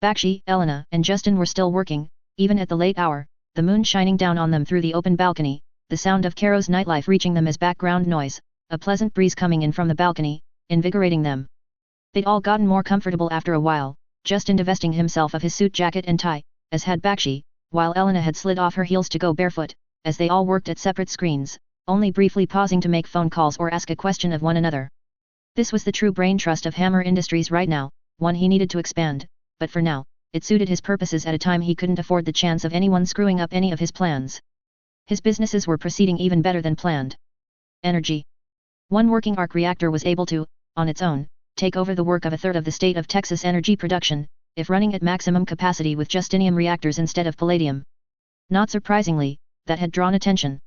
Bakshi, Elena, and Justin were still working, even at the late hour, the moon shining down on them through the open balcony, the sound of Caro's nightlife reaching them as background noise, a pleasant breeze coming in from the balcony, invigorating them. They'd all gotten more comfortable after a while, Justin divesting himself of his suit jacket and tie, as had Bakshi, while Elena had slid off her heels to go barefoot, as they all worked at separate screens, only briefly pausing to make phone calls or ask a question of one another. This was the true brain trust of Hammer Industries right now, one he needed to expand. But for now, it suited his purposes at a time he couldn't afford the chance of anyone screwing up any of his plans. His businesses were proceeding even better than planned. Energy. One working arc reactor was able to, on its own, take over the work of a third of the state of Texas energy production, if running at maximum capacity with justinium reactors instead of palladium. Not surprisingly, that had drawn attention.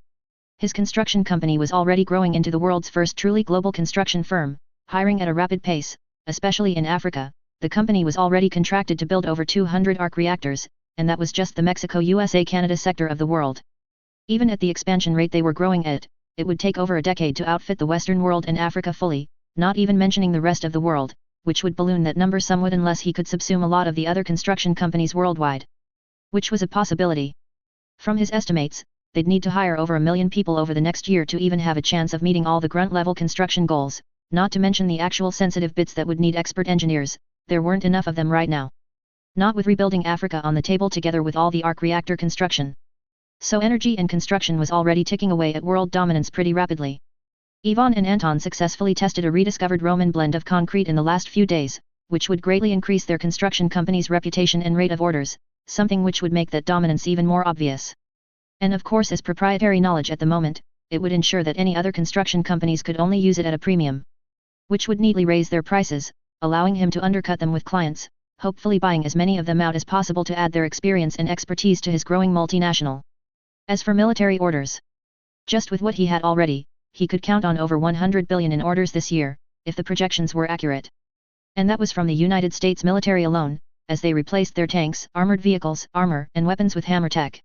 His construction company was already growing into the world's first truly global construction firm, hiring at a rapid pace, especially in Africa. The company was already contracted to build over 200 arc reactors, and that was just the Mexico-USA-Canada sector of the world. Even at the expansion rate they were growing at, it would take over a decade to outfit the Western world and Africa fully, not even mentioning the rest of the world, which would balloon that number somewhat unless he could subsume a lot of the other construction companies worldwide. Which was a possibility. From his estimates, they'd need to hire over 1 million people over the next year to even have a chance of meeting all the grunt-level construction goals, not to mention the actual sensitive bits that would need expert engineers. There weren't enough of them right now. Not with rebuilding Africa on the table together with all the arc reactor construction. So energy and construction was already ticking away at world dominance pretty rapidly. Yvonne and Anton successfully tested a rediscovered Roman blend of concrete in the last few days, which would greatly increase their construction company's reputation and rate of orders, something which would make that dominance even more obvious. And of course as proprietary knowledge at the moment, it would ensure that any other construction companies could only use it at a premium. Which would neatly raise their prices, allowing him to undercut them with clients, hopefully buying as many of them out as possible to add their experience and expertise to his growing multinational. As for military orders, just with what he had already, he could count on over 100 billion in orders this year, if the projections were accurate. And that was from the United States military alone, as they replaced their tanks, armored vehicles, armor, and weapons with hammer tech.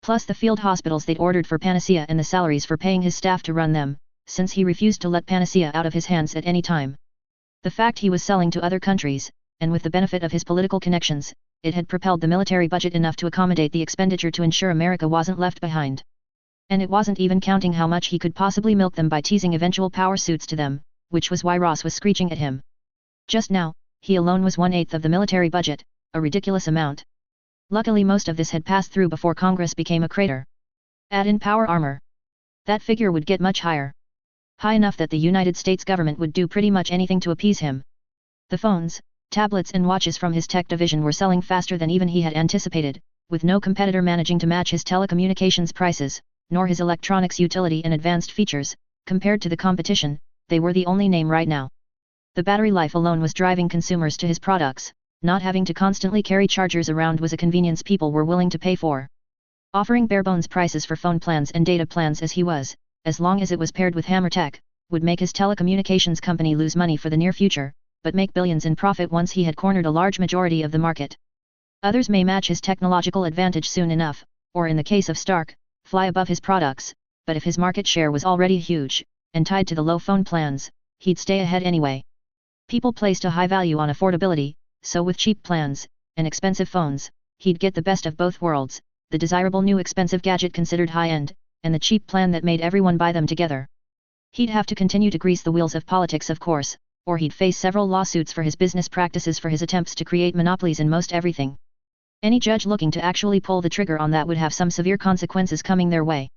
Plus the field hospitals they'd ordered for Panacea and the salaries for paying his staff to run them, since he refused to let Panacea out of his hands at any time. The fact he was selling to other countries, and with the benefit of his political connections, it had propelled the military budget enough to accommodate the expenditure to ensure America wasn't left behind. And it wasn't even counting how much he could possibly milk them by teasing eventual power suits to them, which was why Ross was screeching at him. Just now, he alone was 1/8 of the military budget, a ridiculous amount. Luckily most of this had passed through before Congress became a crater. Add in power armor. That figure would get much higher. high enough that the United States government would do pretty much anything to appease him. The phones, tablets and watches from his tech division were selling faster than even he had anticipated, with no competitor managing to match his telecommunications prices, nor his electronics utility and advanced features. Compared to the competition, they were the only name right now. The battery life alone was driving consumers to his products. Not having to constantly carry chargers around was a convenience people were willing to pay for. Offering bare-bones prices for phone plans and data plans as he was, as long as it was paired with Hammer Tech, would make his telecommunications company lose money for the near future, but make billions in profit once he had cornered a large majority of the market. Others may match his technological advantage soon enough, or in the case of Stark, fly above his products, but if his market share was already huge, and tied to the low phone plans, he'd stay ahead anyway. People placed a high value on affordability, so with cheap plans, and expensive phones, he'd get the best of both worlds, the desirable new expensive gadget considered high-end, and the cheap plan that made everyone buy them together. He'd have to continue to grease the wheels of politics of course, or he'd face several lawsuits for his business practices for his attempts to create monopolies in most everything. Any judge looking to actually pull the trigger on that would have some severe consequences coming their way.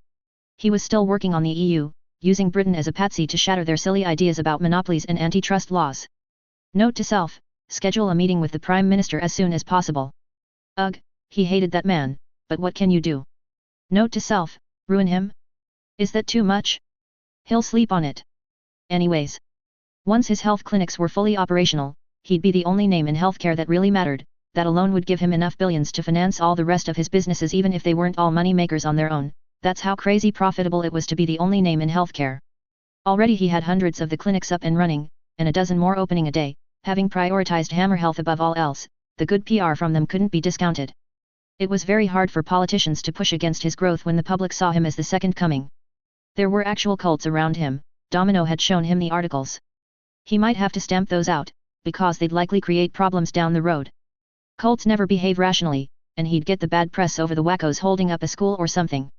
He was still working on the EU, using Britain as a patsy to shatter their silly ideas about monopolies and antitrust laws. Note to self, schedule a meeting with the Prime Minister as soon as possible. Ugh, he hated that man, but what can you do? Note to self, ruin him? Is that too much? He'll sleep on it. Anyways. Once his health clinics were fully operational, he'd be the only name in healthcare that really mattered. That alone would give him enough billions to finance all the rest of his businesses even if they weren't all money makers on their own. That's how crazy profitable it was to be the only name in healthcare. Already he had hundreds of the clinics up and running, and a dozen more opening a day. Having prioritized Hammer Health above all else, the good PR from them couldn't be discounted. It was very hard for politicians to push against his growth when the public saw him as the second coming. There were actual cults around him. Domino had shown him the articles. He might have to stamp those out, because they'd likely create problems down the road. Cults never behave rationally, and he'd get the bad press over the wackos holding up a school or something.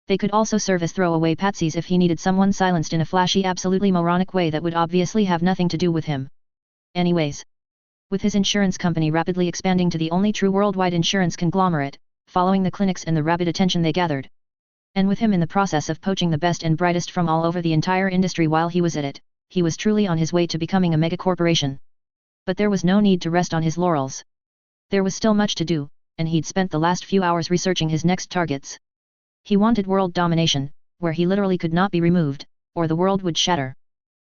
They could also serve as throwaway patsies if he needed someone silenced in a flashy absolutely moronic way that would obviously have nothing to do with him. Anyways. With his insurance company rapidly expanding to the only true worldwide insurance conglomerate, following the clinics and the rabid attention they gathered. And with him in the process of poaching the best and brightest from all over the entire industry while he was at it, he was truly on his way to becoming a megacorporation. But there was no need to rest on his laurels. There was still much to do, and he'd spent the last few hours researching his next targets. He wanted world domination, where he literally could not be removed, or the world would shatter.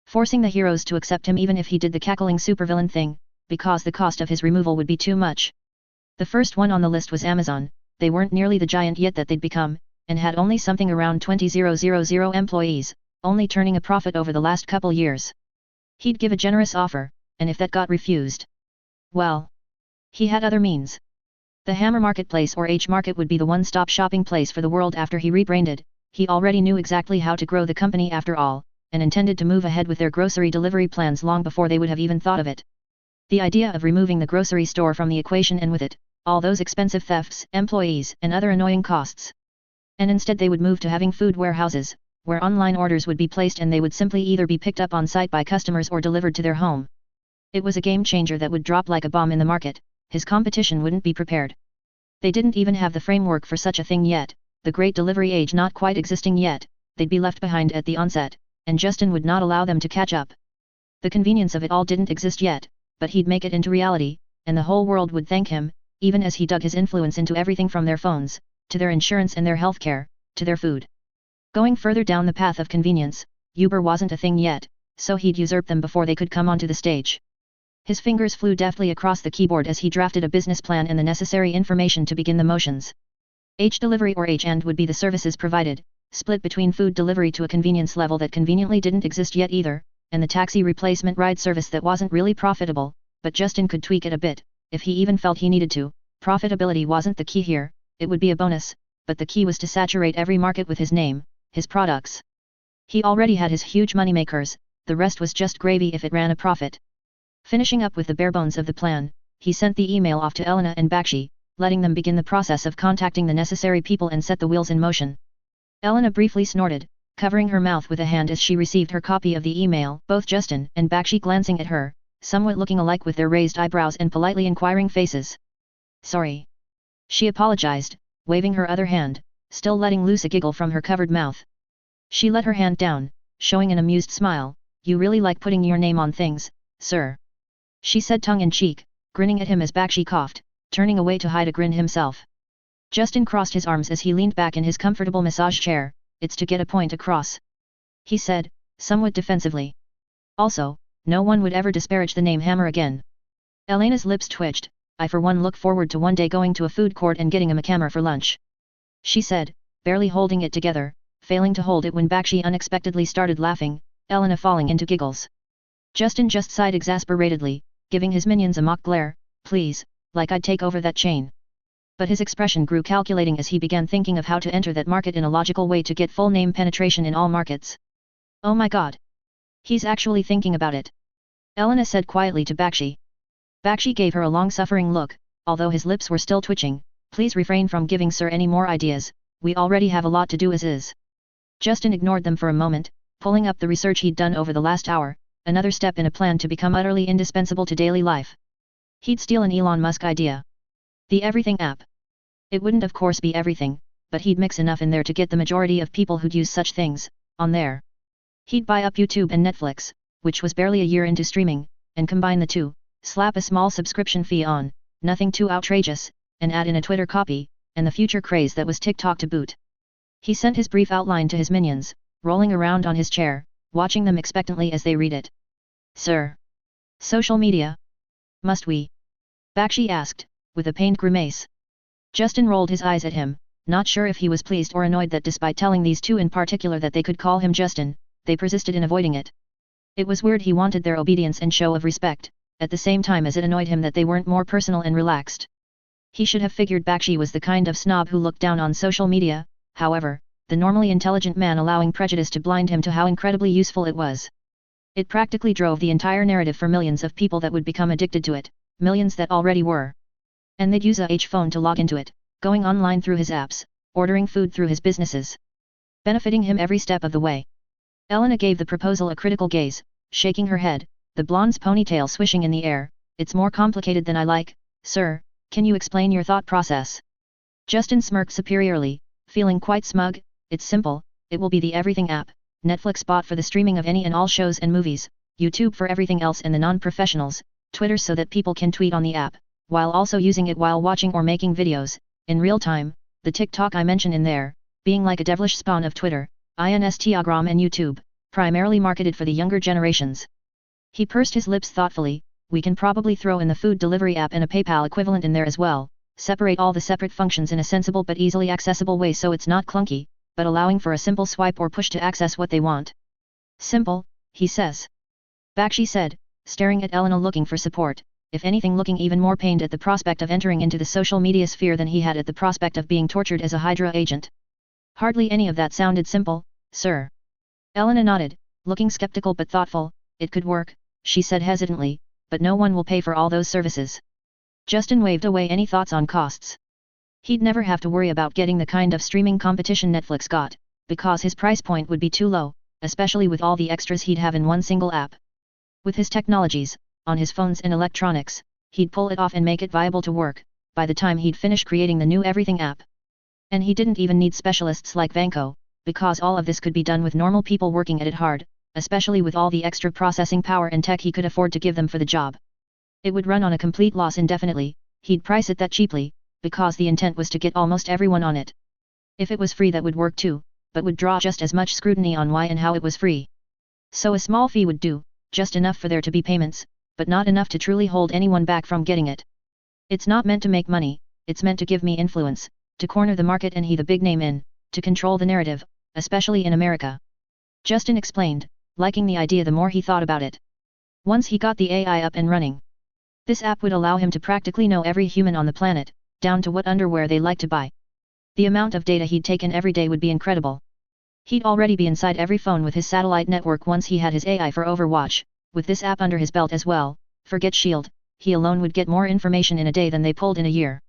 Forcing the heroes to accept him even if he did the cackling supervillain thing, because the cost of his removal would be too much. The first one on the list was Amazon. They weren't nearly the giant yet that they'd become, and had only something around 20,000 employees, only turning a profit over the last couple years. He'd give a generous offer, and if that got refused, well, he had other means. The Hammer Marketplace or H-Market would be the one-stop shopping place for the world after he rebranded. He already knew exactly how to grow the company after all, and intended to move ahead with their grocery delivery plans long before they would have even thought of it. The idea of removing the grocery store from the equation and with it, all those expensive thefts, employees, and other annoying costs. And instead they would move to having food warehouses, where online orders would be placed and they would simply either be picked up on site by customers or delivered to their home. It was a game changer that would drop like a bomb in the market. His competition wouldn't be prepared. They didn't even have the framework for such a thing yet, the great delivery age not quite existing yet. They'd be left behind at the onset, and Justin would not allow them to catch up. The convenience of it all didn't exist yet, but he'd make it into reality, and the whole world would thank him, even as he dug his influence into everything from their phones, to their insurance and their healthcare, to their food. Going further down the path of convenience, Uber wasn't a thing yet, so he'd usurp them before they could come onto the stage. His fingers flew deftly across the keyboard as he drafted a business plan and the necessary information to begin the motions. H-Delivery or H-and would be the services provided, split between food delivery to a convenience level that conveniently didn't exist yet either, and the taxi replacement ride service that wasn't really profitable, but Justin could tweak it a bit, if he even felt he needed to. Profitability wasn't the key here, it would be a bonus, but the key was to saturate every market with his name, his products. He already had his huge moneymakers, the rest was just gravy if it ran a profit. Finishing up with the bare bones of the plan, he sent the email off to Elena and Bakshi, letting them begin the process of contacting the necessary people and set the wheels in motion. Elena briefly snorted, covering her mouth with a hand as she received her copy of the email, both Justin and Bakshi glancing at her, somewhat looking alike with their raised eyebrows and politely inquiring faces. Sorry. She apologized, waving her other hand, still letting loose a giggle from her covered mouth. She let her hand down, showing an amused smile. You really like putting your name on things, sir. She said tongue-in-cheek, grinning at him as Bakshi coughed, turning away to hide a grin himself. Justin crossed his arms as he leaned back in his comfortable massage chair. It's to get a point across, he said, somewhat defensively. Also, no one would ever disparage the name Hammer again. Elena's lips twitched. I for one look forward to one day going to a food court and getting a McHammer for lunch, she said, barely holding it together, failing to hold it when Bakshi unexpectedly started laughing, Elena falling into giggles. Justin just sighed exasperatedly, giving his minions a mock glare. Please, like I'd take over that chain. But his expression grew calculating as he began thinking of how to enter that market in a logical way to get full name penetration in all markets. Oh my god. He's actually thinking about it, Elena said quietly to Bakshi. Bakshi gave her a long-suffering look, although his lips were still twitching. Please refrain from giving sir any more ideas, we already have a lot to do as is. Justin ignored them for a moment, pulling up the research he'd done over the last hour, another step in a plan to become utterly indispensable to daily life. He'd steal an Elon Musk idea. The Everything app. It wouldn't of course be everything, but he'd mix enough in there to get the majority of people who'd use such things, on there. He'd buy up YouTube and Netflix, which was barely a year into streaming, and combine the two, slap a small subscription fee on, nothing too outrageous, and add in a Twitter copy, and the future craze that was TikTok to boot. He sent his brief outline to his minions, rolling around on his chair, watching them expectantly as they read it. Sir. Social media? Must we? Bakshi asked, with a pained grimace. Justin rolled his eyes at him, not sure if he was pleased or annoyed that despite telling these two in particular that they could call him Justin, they persisted in avoiding it. It was weird he wanted their obedience and show of respect, at the same time as it annoyed him that they weren't more personal and relaxed. He should have figured Bakshi was the kind of snob who looked down on social media, however, the normally intelligent man allowing prejudice to blind him to how incredibly useful it was. It practically drove the entire narrative for millions of people that would become addicted to it, millions that already were. And they'd use a phone to log into it, going online through his apps, ordering food through his businesses. Benefiting him every step of the way. Elena gave the proposal a critical gaze, shaking her head, the blonde's ponytail swishing in the air. It's more complicated than I like, sir, can you explain your thought process? Justin smirked superiorly, feeling quite smug. It's simple, it will be the Everything app, Netflix bot for the streaming of any and all shows and movies, YouTube for everything else and the non-professionals, Twitter so that people can tweet on the app, while also using it while watching or making videos, in real time, the TikTok I mention in there, being like a devilish spawn of Twitter, Instagram and YouTube, primarily marketed for the younger generations. He pursed his lips thoughtfully. We can probably throw in the food delivery app and a PayPal equivalent in there as well, separate all the separate functions in a sensible but easily accessible way so it's not clunky, but allowing for a simple swipe or push to access what they want. Simple, he says. Bakshi said, staring at Elena looking for support, if anything looking even more pained at the prospect of entering into the social media sphere than he had at the prospect of being tortured as a Hydra agent. Hardly any of that sounded simple, sir. Elena nodded, looking skeptical but thoughtful. It could work, she said hesitantly, but no one will pay for all those services. Justin waved away any thoughts on costs. He'd never have to worry about getting the kind of streaming competition Netflix got, because his price point would be too low, especially with all the extras he'd have in one single app. With his technologies, on his phones and electronics, he'd pull it off and make it viable to work, by the time he'd finish creating the new Everything app. And he didn't even need specialists like Vanko, because all of this could be done with normal people working at it hard, especially with all the extra processing power and tech he could afford to give them for the job. It would run on a complete loss indefinitely. He'd price it that cheaply, because the intent was to get almost everyone on it. If it was free that would work too, but would draw just as much scrutiny on why and how it was free. So a small fee would do, just enough for there to be payments, but not enough to truly hold anyone back from getting it. It's not meant to make money, it's meant to give me influence, to corner the market and he the big name in, to control the narrative, especially in America. Justin explained, liking the idea the more he thought about it. Once he got the AI up and running, this app would allow him to practically know every human on the planet, down to what underwear they like to buy. The amount of data he'd taken every day would be incredible. He'd already be inside every phone with his satellite network once he had his AI for Overwatch. With this app under his belt as well, forget S.H.I.E.L.D., he alone would get more information in a day than they pulled in a year.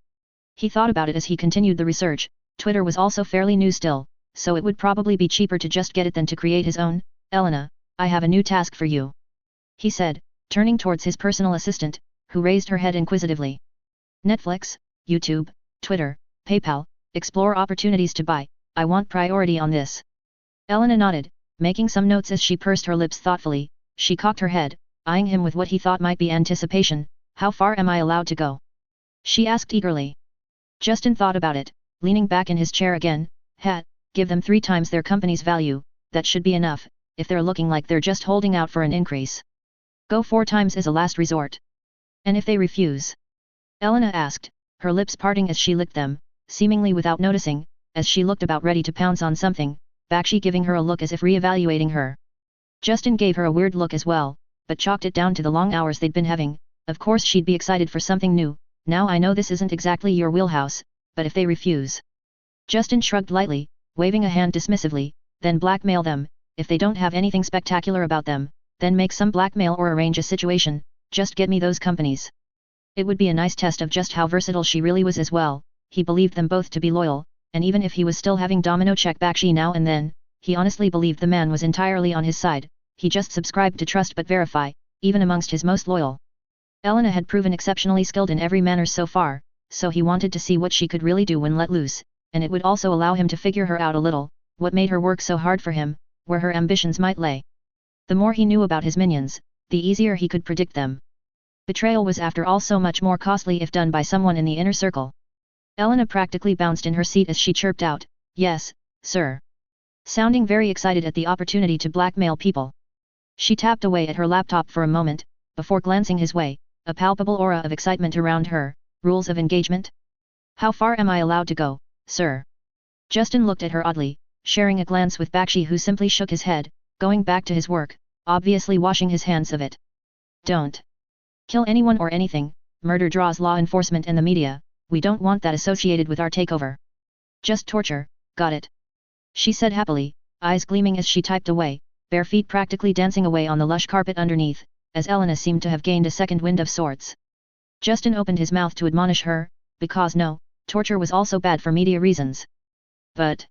He thought about it as he continued the research. Twitter was also fairly new still, so it would probably be cheaper to just get it than to create his own. Elena, I have a new task for you, he said, turning towards his personal assistant, who raised her head inquisitively. Netflix, YouTube, Twitter, PayPal, explore opportunities to buy. I want priority on this. Elena nodded, Making some notes as she pursed her lips thoughtfully, she cocked her head, eyeing him with what he thought might be anticipation. "How far am I allowed to go?" she asked eagerly. Justin thought about it, leaning back in his chair again. Give them 3 times their company's value, that should be enough, if they're looking like they're just holding out for an increase. Go 4 times as a last resort. And if they refuse?" Elena asked, her lips parting as she licked them, seemingly without noticing, as she looked about ready to pounce on something, Bakshi giving her a look as if re-evaluating her. Justin gave her a weird look as well, but chalked it down to the long hours they'd been having. Of course she'd be excited for something new. "Now I know this isn't exactly your wheelhouse, but if they refuse?" Justin shrugged lightly, waving a hand dismissively. "Then blackmail them. If they don't have anything spectacular about them, then make some blackmail or arrange a situation. Just get me those companies." It would be a nice test of just how versatile she really was as well. He believed them both to be loyal, and even if he was still having Domino check Bakshi now and then, he honestly believed the man was entirely on his side. He just subscribed to trust but verify, even amongst his most loyal. Elena had proven exceptionally skilled in every manner so far, so he wanted to see what she could really do when let loose, and it would also allow him to figure her out a little, what made her work so hard for him, where her ambitions might lay. The more he knew about his minions, the easier he could predict them. Betrayal was after all so much more costly if done by someone in the inner circle. Elena practically bounced in her seat as she chirped out, "Yes, sir," sounding very excited at the opportunity to blackmail people. She tapped away at her laptop for a moment, before glancing his way, a palpable aura of excitement around her. "Rules of engagement? How far am I allowed to go, sir?" Justin looked at her oddly, sharing a glance with Bakshi, who simply shook his head, going back to his work, obviously washing his hands of it. "Don't kill anyone or anything. Murder draws law enforcement and the media. We don't want that associated with our takeover. Just torture, got it?" she said happily, eyes gleaming as she typed away, bare feet practically dancing away on the lush carpet underneath, as Elena seemed to have gained a second wind of sorts. Justin opened his mouth to admonish her, because no, torture was also bad for media reasons. But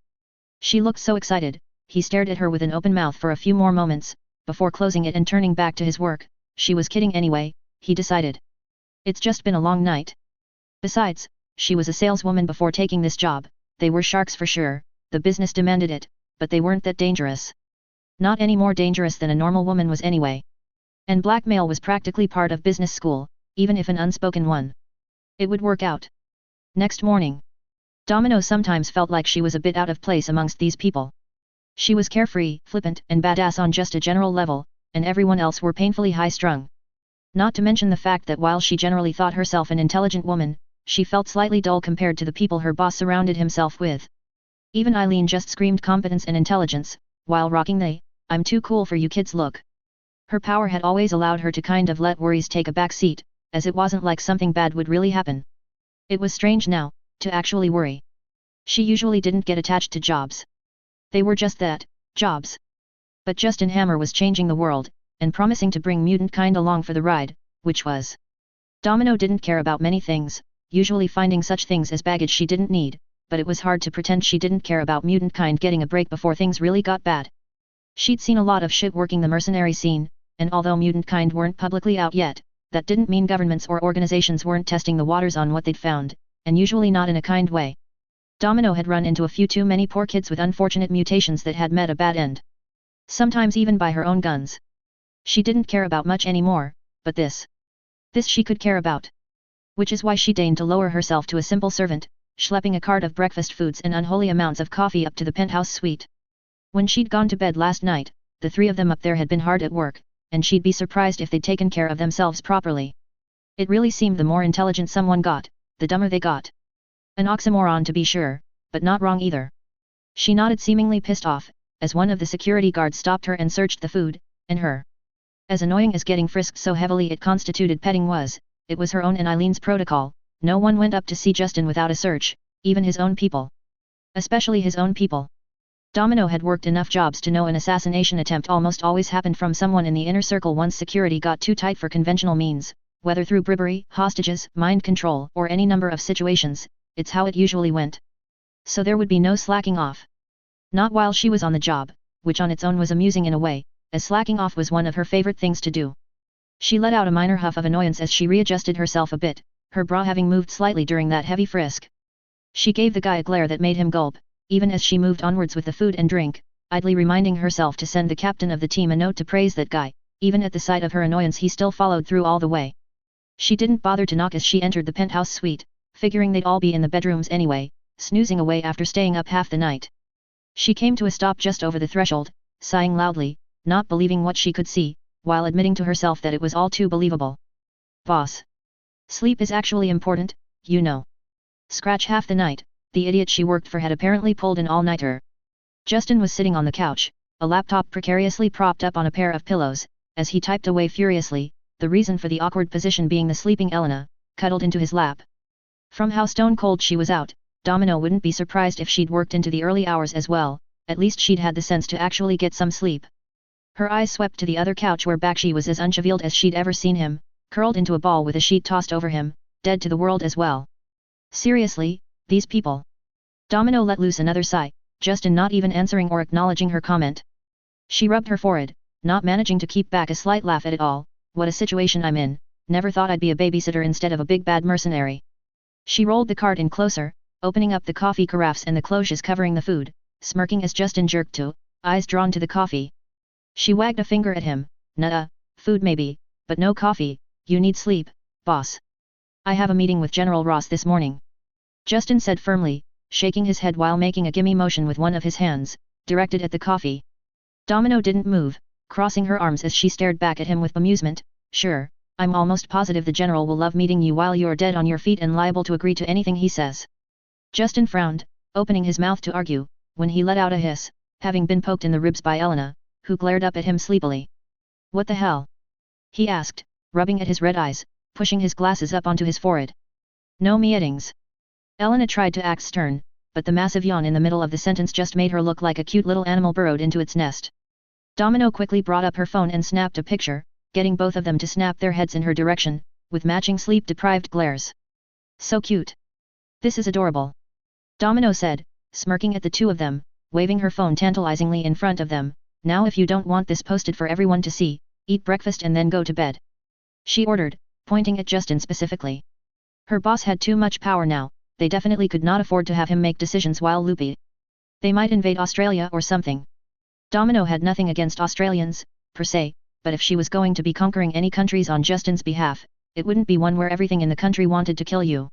she looked so excited, he stared at her with an open mouth for a few more moments, before closing it and turning back to his work. She was kidding anyway, he decided. It's just been a long night. Besides, she was a saleswoman before taking this job. They were sharks for sure, the business demanded it, but they weren't that dangerous. Not any more dangerous than a normal woman was anyway. And blackmail was practically part of business school, even if an unspoken one. It would work out. Next morning, Domino sometimes felt like she was a bit out of place amongst these people. She was carefree, flippant, and badass on just a general level, and everyone else were painfully high-strung. Not to mention the fact that while she generally thought herself an intelligent woman, she felt slightly dull compared to the people her boss surrounded himself with. Even Eileen just screamed competence and intelligence, while rocking the "I'm too cool for you kids" look. Her power had always allowed her to kind of let worries take a back seat, as it wasn't like something bad would really happen. It was strange now, to actually worry. She usually didn't get attached to jobs. They were just that, jobs. But Justin Hammer was changing the world, and promising to bring mutant kind along for the ride, which was. Domino didn't care about many things, usually finding such things as baggage she didn't need, but it was hard to pretend she didn't care about mutant kind getting a break before things really got bad. She'd seen a lot of shit working the mercenary scene, and although mutant kind weren't publicly out yet, that didn't mean governments or organizations weren't testing the waters on what they'd found, and usually not in a kind way. Domino had run into a few too many poor kids with unfortunate mutations that had met a bad end. Sometimes even by her own guns. She didn't care about much anymore, but this she could care about. Which is why she deigned to lower herself to a simple servant, schlepping a cart of breakfast foods and unholy amounts of coffee up to the penthouse suite. When she'd gone to bed last night, the 3 of them up there had been hard at work, and she'd be surprised if they'd taken care of themselves properly. It really seemed the more intelligent someone got, the dumber they got. An oxymoron to be sure, but not wrong either. She nodded, seemingly pissed off, as one of the security guards stopped her and searched the food, and her. As annoying as getting frisked so heavily it constituted petting was, it was her own and Eileen's protocol. No one went up to see Justin without a search, even his own people. Especially his own people. Domino had worked enough jobs to know an assassination attempt almost always happened from someone in the inner circle once security got too tight for conventional means, whether through bribery, hostages, mind control, or any number of situations. It's how it usually went. So there would be no slacking off. Not while she was on the job, which on its own was amusing in a way, as slacking off was one of her favorite things to do. She let out a minor huff of annoyance as she readjusted herself a bit, her bra having moved slightly during that heavy frisk. She gave the guy a glare that made him gulp, even as she moved onwards with the food and drink, idly reminding herself to send the captain of the team a note to praise that guy. Even at the sight of her annoyance he still followed through all the way. She didn't bother to knock as she entered the penthouse suite, figuring they'd all be in the bedrooms anyway, snoozing away after staying up half the night. She came to a stop just over the threshold, sighing loudly, not believing what she could see, while admitting to herself that it was all too believable. Boss. Sleep is actually important, you know. Scratch half the night, the idiot she worked for had apparently pulled an all-nighter. Justin was sitting on the couch, a laptop precariously propped up on a pair of pillows, as he typed away furiously, the reason for the awkward position being the sleeping Elena, cuddled into his lap. From how stone cold she was out, Domino wouldn't be surprised if she'd worked into the early hours as well, at least she'd had the sense to actually get some sleep. Her eyes swept to the other couch where Bakshi was as unshaveled as she'd ever seen him, curled into a ball with a sheet tossed over him, dead to the world as well. Seriously, these people. Domino let loose another sigh, Justin not even answering or acknowledging her comment. She rubbed her forehead, not managing to keep back a slight laugh at it all. What a situation I'm in, never thought I'd be a babysitter instead of a big bad mercenary. She rolled the cart in closer, opening up the coffee carafes and the cloches covering the food, smirking as Justin jerked to, eyes drawn to the coffee. She wagged a finger at him, nuh-uh, food maybe, but no coffee, you need sleep, boss. I have a meeting with General Ross this morning. Justin said firmly, shaking his head while making a gimme motion with one of his hands, directed at the coffee. Domino didn't move, crossing her arms as she stared back at him with amusement. Sure, I'm almost positive the General will love meeting you while you're dead on your feet and liable to agree to anything he says. Justin frowned, opening his mouth to argue, when he let out a hiss, having been poked in the ribs by Elena, who glared up at him sleepily. What the hell? He asked, rubbing at his red eyes, pushing his glasses up onto his forehead. No meetings. Elena tried to act stern, but the massive yawn in the middle of the sentence just made her look like a cute little animal burrowed into its nest. Domino quickly brought up her phone and snapped a picture, getting both of them to snap their heads in her direction, with matching sleep-deprived glares. So cute. This is adorable. Domino said, smirking at the two of them, waving her phone tantalizingly in front of them. Now if you don't want this posted for everyone to see, eat breakfast and then go to bed. She ordered, pointing at Justin specifically. Her boss had too much power now, they definitely could not afford to have him make decisions while loopy. They might invade Australia or something. Domino had nothing against Australians, per se, but if she was going to be conquering any countries on Justin's behalf, it wouldn't be one where everything in the country wanted to kill you.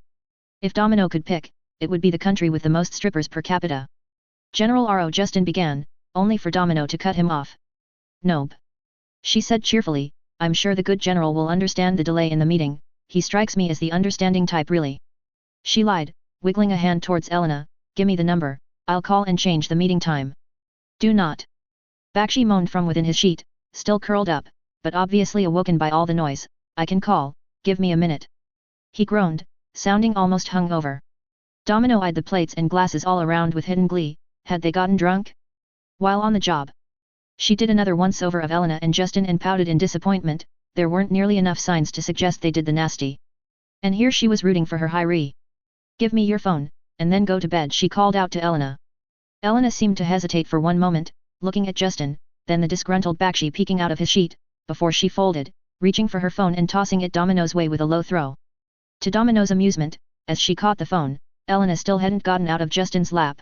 If Domino could pick, it would be the country with the most strippers per capita. General R.O. Justin began, only for Domino to cut him off. Nope. She said cheerfully, I'm sure the good general will understand the delay in the meeting, he strikes me as the understanding type really. She lied, wiggling a hand towards Elena, gimme the number, I'll call and change the meeting time. Do not. Bakshi moaned from within his sheet, still curled up, but obviously awoken by all the noise. I can call, give me a minute. He groaned, sounding almost hungover. Domino eyed the plates and glasses all around with hidden glee. Had they gotten drunk? While on the job. She did another once-over of Elena and Justin and pouted in disappointment. There weren't nearly enough signs to suggest they did the nasty. And here she was rooting for her Hyrie. Give me your phone, and then go to bed, she called out to Elena. Elena seemed to hesitate for one moment, looking at Justin, then the disgruntled Bakshi peeking out of his sheet, before she folded, reaching for her phone and tossing it Domino's way with a low throw. To Domino's amusement, as she caught the phone, Elena still hadn't gotten out of Justin's lap.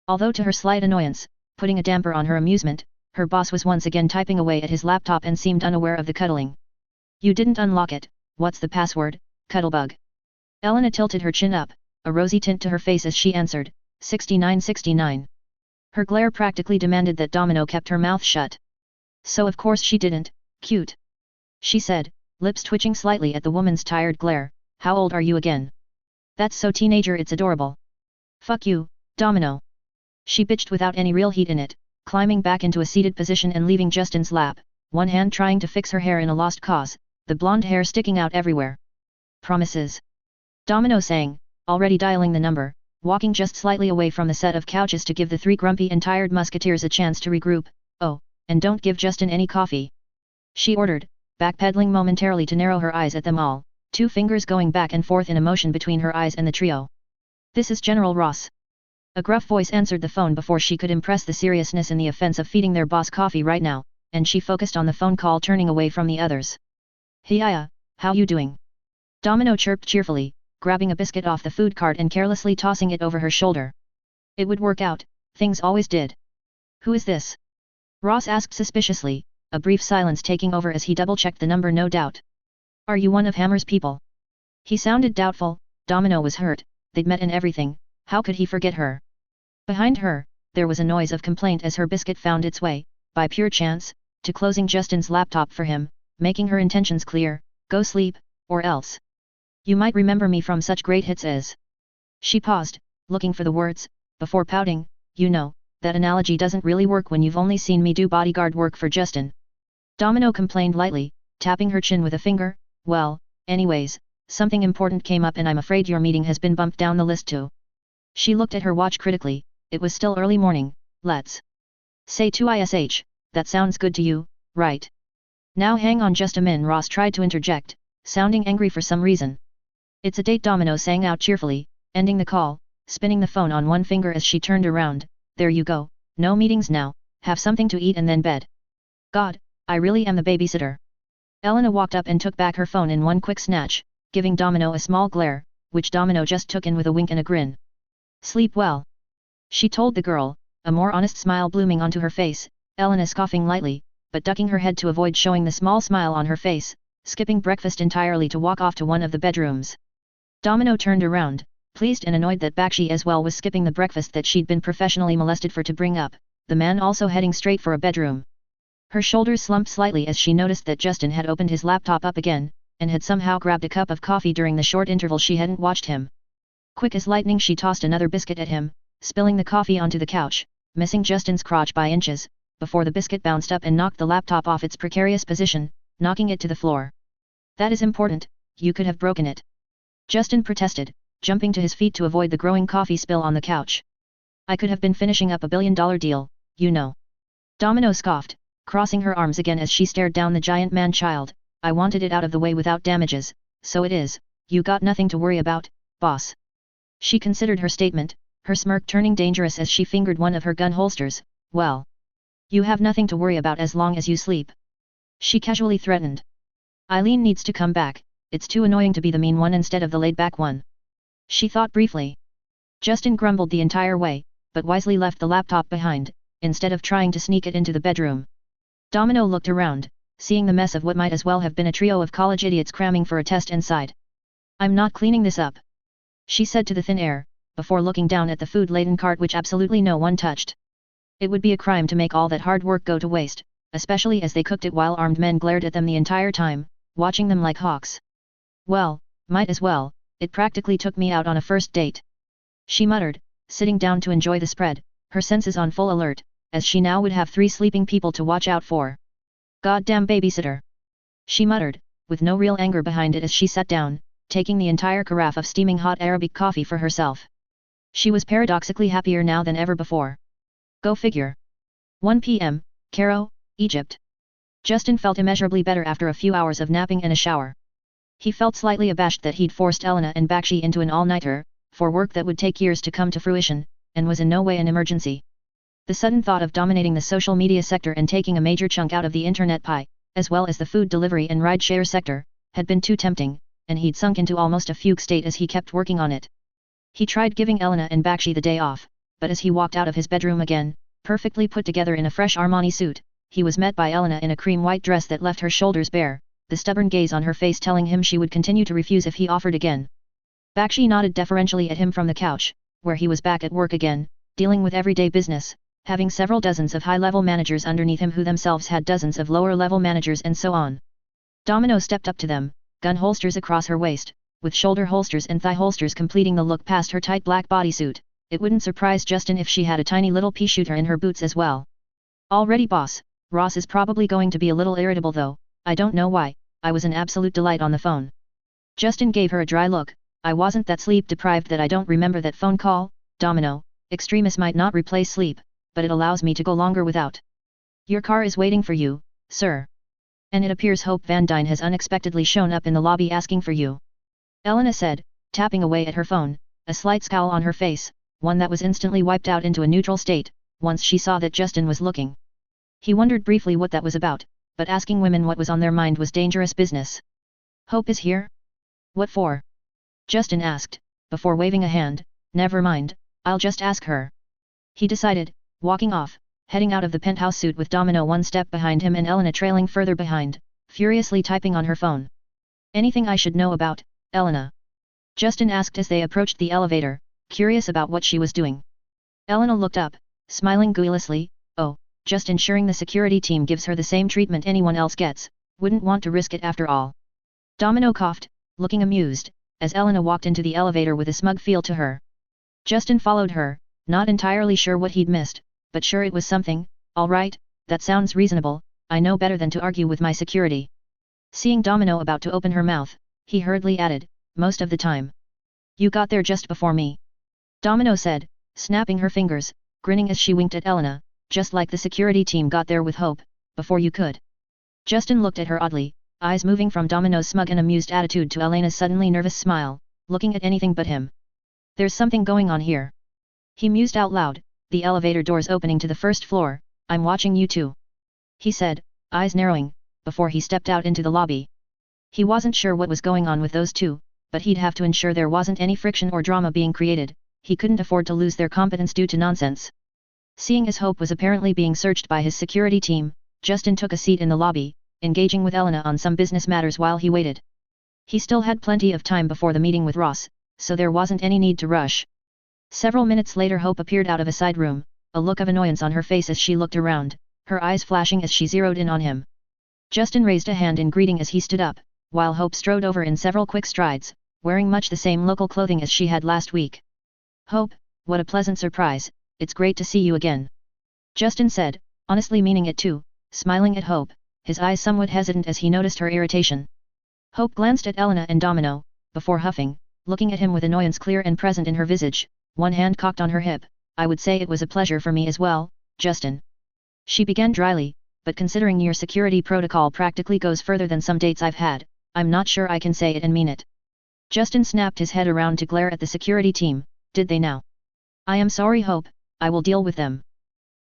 Although to her slight annoyance, putting a damper on her amusement, her boss was once again typing away at his laptop and seemed unaware of the cuddling. You didn't unlock it, what's the password, Cuddlebug? Elena tilted her chin up, a rosy tint to her face as she answered, 6969. Her glare practically demanded that Domino kept her mouth shut. So of course she didn't, cute. She said, lips twitching slightly at the woman's tired glare, how old are you again? That's so teenager it's adorable. Fuck you, Domino. She bitched without any real heat in it, climbing back into a seated position and leaving Justin's lap, one hand trying to fix her hair in a lost cause, the blonde hair sticking out everywhere. Promises. Domino sang, already dialing the number, walking just slightly away from the set of couches to give the three grumpy and tired musketeers a chance to regroup. Oh, and don't give Justin any coffee. She ordered, backpedaling momentarily to narrow her eyes at them all, two fingers going back and forth in a motion between her eyes and the trio. This is General Ross. A gruff voice answered the phone before she could impress the seriousness in the offense of feeding their boss coffee right now, and she focused on the phone call, turning away from the others. Hiya, how you doing? Domino chirped cheerfully, grabbing a biscuit off the food cart and carelessly tossing it over her shoulder. It would work out, things always did. Who is this? Ross asked suspiciously, a brief silence taking over as he double-checked the number. No doubt. Are you one of Hammer's people? He sounded doubtful. Domino was hurt, they'd met and everything, how could he forget her? Behind her, there was a noise of complaint as her biscuit found its way, by pure chance, to closing Justin's laptop for him, making her intentions clear, go sleep, or else. You might remember me from such great hits as... She paused, looking for the words, before pouting, you know, that analogy doesn't really work when you've only seen me do bodyguard work for Justin. Domino complained lightly, tapping her chin with a finger, well, anyways, something important came up and I'm afraid your meeting has been bumped down the list too. She looked at her watch critically, it was still early morning, let's say 2ish, that sounds good to you, right? Now hang on just a min. Ross tried to interject, sounding angry for some reason. It's a date, Domino sang out cheerfully, ending the call, spinning the phone on one finger as she turned around, there you go, no meetings now, have something to eat and then bed. God, I really am the babysitter. Elena walked up and took back her phone in one quick snatch, giving Domino a small glare, which Domino just took in with a wink and a grin. Sleep well. She told the girl, a more honest smile blooming onto her face, Elena scoffing lightly, but ducking her head to avoid showing the small smile on her face, skipping breakfast entirely to walk off to one of the bedrooms. Domino turned around, pleased and annoyed that Bakshi as well was skipping the breakfast that she'd been professionally molested for to bring up, the man also heading straight for a bedroom. Her shoulders slumped slightly as she noticed that Justin had opened his laptop up again, and had somehow grabbed a cup of coffee during the short interval she hadn't watched him. Quick as lightning she tossed another biscuit at him, spilling the coffee onto the couch, missing Justin's crotch by inches, before the biscuit bounced up and knocked the laptop off its precarious position, knocking it to the floor. That is important, you could have broken it. Justin protested, jumping to his feet to avoid the growing coffee spill on the couch. I could have been finishing up a billion-dollar deal, you know. Domino scoffed, crossing her arms again as she stared down the giant man-child, I wanted it out of the way without damages, so it is, you got nothing to worry about, boss. She considered her statement, her smirk turning dangerous as she fingered one of her gun holsters, well. You have nothing to worry about as long as you sleep. She casually threatened. Eileen needs to come back, it's too annoying to be the mean one instead of the laid-back one. She thought briefly. Justin grumbled the entire way, but wisely left the laptop behind, instead of trying to sneak it into the bedroom. Domino looked around, seeing the mess of what might as well have been a trio of college idiots cramming for a test and sighed. I'm not cleaning this up, she said to the thin air, before looking down at the food-laden cart which absolutely no one touched. It would be a crime to make all that hard work go to waste, especially as they cooked it while armed men glared at them the entire time, watching them like hawks. Well, might as well, it practically took me out on a first date. She muttered, sitting down to enjoy the spread, her senses on full alert, as she now would have 3 sleeping people to watch out for. Goddamn babysitter. She muttered, with no real anger behind it as she sat down, taking the entire carafe of steaming hot Arabic coffee for herself. She was paradoxically happier now than ever before. Go figure. 1 p.m., Cairo, Egypt. Justin felt immeasurably better after a few hours of napping and a shower. He felt slightly abashed that he'd forced Elena and Bakshi into an all-nighter, for work that would take years to come to fruition, and was in no way an emergency. The sudden thought of dominating the social media sector and taking a major chunk out of the internet pie, as well as the food delivery and ride-share sector, had been too tempting, and he'd sunk into almost a fugue state as he kept working on it. He tried giving Elena and Bakshi the day off, but as he walked out of his bedroom again, perfectly put together in a fresh Armani suit, he was met by Elena in a cream-white dress that left her shoulders bare, the stubborn gaze on her face telling him she would continue to refuse if he offered again. Bakshi nodded deferentially at him from the couch, where he was back at work again, dealing with everyday business, having several dozens of high-level managers underneath him who themselves had dozens of lower-level managers and so on. Domino stepped up to them, gun holsters across her waist, with shoulder holsters and thigh holsters completing the look past her tight black bodysuit. It wouldn't surprise Justin if she had a tiny little pea shooter in her boots as well. Already boss, Ross is probably going to be a little irritable though, I don't know why, I was an absolute delight on the phone. Justin gave her a dry look, I wasn't that sleep deprived that I don't remember that phone call, Domino, Extremis might not replace sleep, but it allows me to go longer without. Your car is waiting for you, sir. And it appears Hope Van Dyne has unexpectedly shown up in the lobby asking for you. Elena said, tapping away at her phone, a slight scowl on her face, one that was instantly wiped out into a neutral state, once she saw that Justin was looking. He wondered briefly what that was about, but asking women what was on their mind was dangerous business. Hope is here? What for? Justin asked, before waving a hand, never mind, I'll just ask her. He decided, walking off, heading out of the penthouse suite with Domino one step behind him and Elena trailing further behind, furiously typing on her phone. Anything I should know about, Elena? Justin asked as they approached the elevator, curious about what she was doing. Elena looked up, smiling guilelessly. Oh, just ensuring the security team gives her the same treatment anyone else gets, wouldn't want to risk it after all. Domino coughed, looking amused, as Elena walked into the elevator with a smug feel to her. Justin followed her, not entirely sure what he'd missed, but sure it was something. All right, that sounds reasonable, I know better than to argue with my security. Seeing Domino about to open her mouth, he hurriedly added, most of the time. You got there just before me. Domino said, snapping her fingers, grinning as she winked at Elena, just like the security team got there with Hope, before you could. Justin looked at her oddly, eyes moving from Domino's smug and amused attitude to Elena's suddenly nervous smile, looking at anything but him. There's something going on here. He mused out loud, the elevator doors opening to the first floor. I'm watching you too. He said, eyes narrowing, before he stepped out into the lobby. He wasn't sure what was going on with those two, but he'd have to ensure there wasn't any friction or drama being created. He couldn't afford to lose their competence due to nonsense. Seeing as Hope was apparently being searched by his security team, Justin took a seat in the lobby, engaging with Elena on some business matters while he waited. He still had plenty of time before the meeting with Ross, so there wasn't any need to rush. Several minutes later Hope appeared out of a side room, a look of annoyance on her face as she looked around, her eyes flashing as she zeroed in on him. Justin raised a hand in greeting as he stood up, while Hope strode over in several quick strides, wearing much the same local clothing as she had last week. Hope, what a pleasant surprise, it's great to see you again. Justin said, honestly meaning it too, smiling at Hope, his eyes somewhat hesitant as he noticed her irritation. Hope glanced at Elena and Domino, before huffing, looking at him with annoyance clear and present in her visage, one hand cocked on her hip. I would say it was a pleasure for me as well, Justin. She began dryly, but considering your security protocol practically goes further than some dates I've had, I'm not sure I can say it and mean it. Justin snapped his head around to glare at the security team. Did they now? I am sorry, Hope, I will deal with them.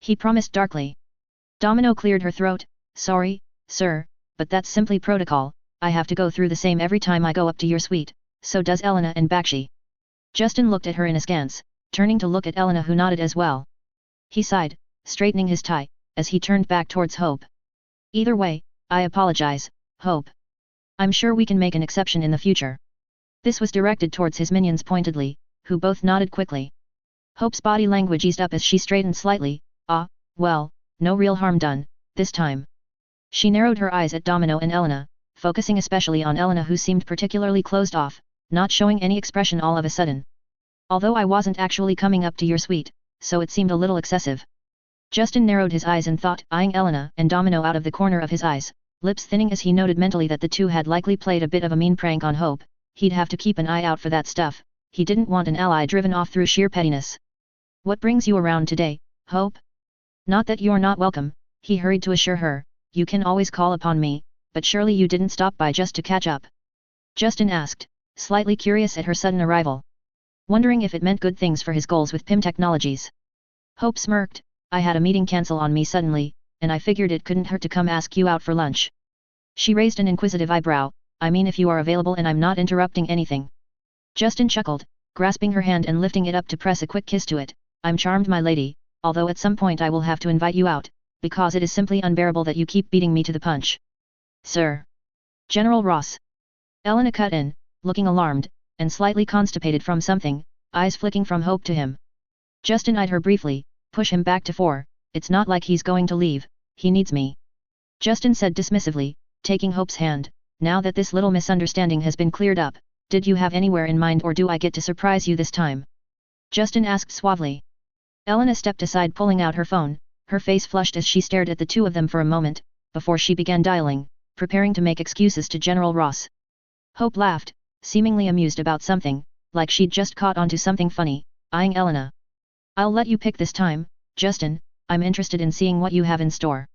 He promised darkly. Domino cleared her throat. Sorry, sir, but that's simply protocol. I have to go through the same every time I go up to your suite, so does Elena and Bakshi. Justin looked at her in askance, turning to look at Elena who nodded as well. He sighed, straightening his tie, as he turned back towards Hope. Either way, I apologize, Hope. I'm sure we can make an exception in the future. This was directed towards his minions pointedly, who both nodded quickly. Hope's body language eased up as she straightened slightly. Ah, well, no real harm done, this time. She narrowed her eyes at Domino and Elena, focusing especially on Elena who seemed particularly closed off, not showing any expression all of a sudden. Although I wasn't actually coming up to your suite, so it seemed a little excessive. Justin narrowed his eyes in thought, eyeing Elena and Domino out of the corner of his eyes, lips thinning as he noted mentally that the two had likely played a bit of a mean prank on Hope. He'd have to keep an eye out for that stuff. He didn't want an ally driven off through sheer pettiness. What brings you around today, Hope? Not that you're not welcome, he hurried to assure her. You can always call upon me, but surely you didn't stop by just to catch up? Justin asked, slightly curious at her sudden arrival. Wondering if it meant good things for his goals with PIM Technologies. Hope smirked. I had a meeting cancel on me suddenly, and I figured it couldn't hurt to come ask you out for lunch. She raised an inquisitive eyebrow. I mean if you are available and I'm not interrupting anything. Justin chuckled, grasping her hand and lifting it up to press a quick kiss to it. I'm charmed, my lady, although at some point I will have to invite you out, because it is simply unbearable that you keep beating me to the punch. Sir. General Ross. Elena cut in, looking alarmed, and slightly constipated from something, eyes flicking from Hope to him. Justin eyed her briefly, push him back to 4, it's not like he's going to leave, he needs me. Justin said dismissively, taking Hope's hand, now that this little misunderstanding has been cleared up, did you have anywhere in mind or do I get to surprise you this time? Justin asked suavely. Elena stepped aside pulling out her phone, her face flushed as she stared at the two of them for a moment, before she began dialing, preparing to make excuses to General Ross. Hope laughed, seemingly amused about something, like she'd just caught onto something funny, eyeing Elena. I'll let you pick this time, Justin, I'm interested in seeing what you have in store.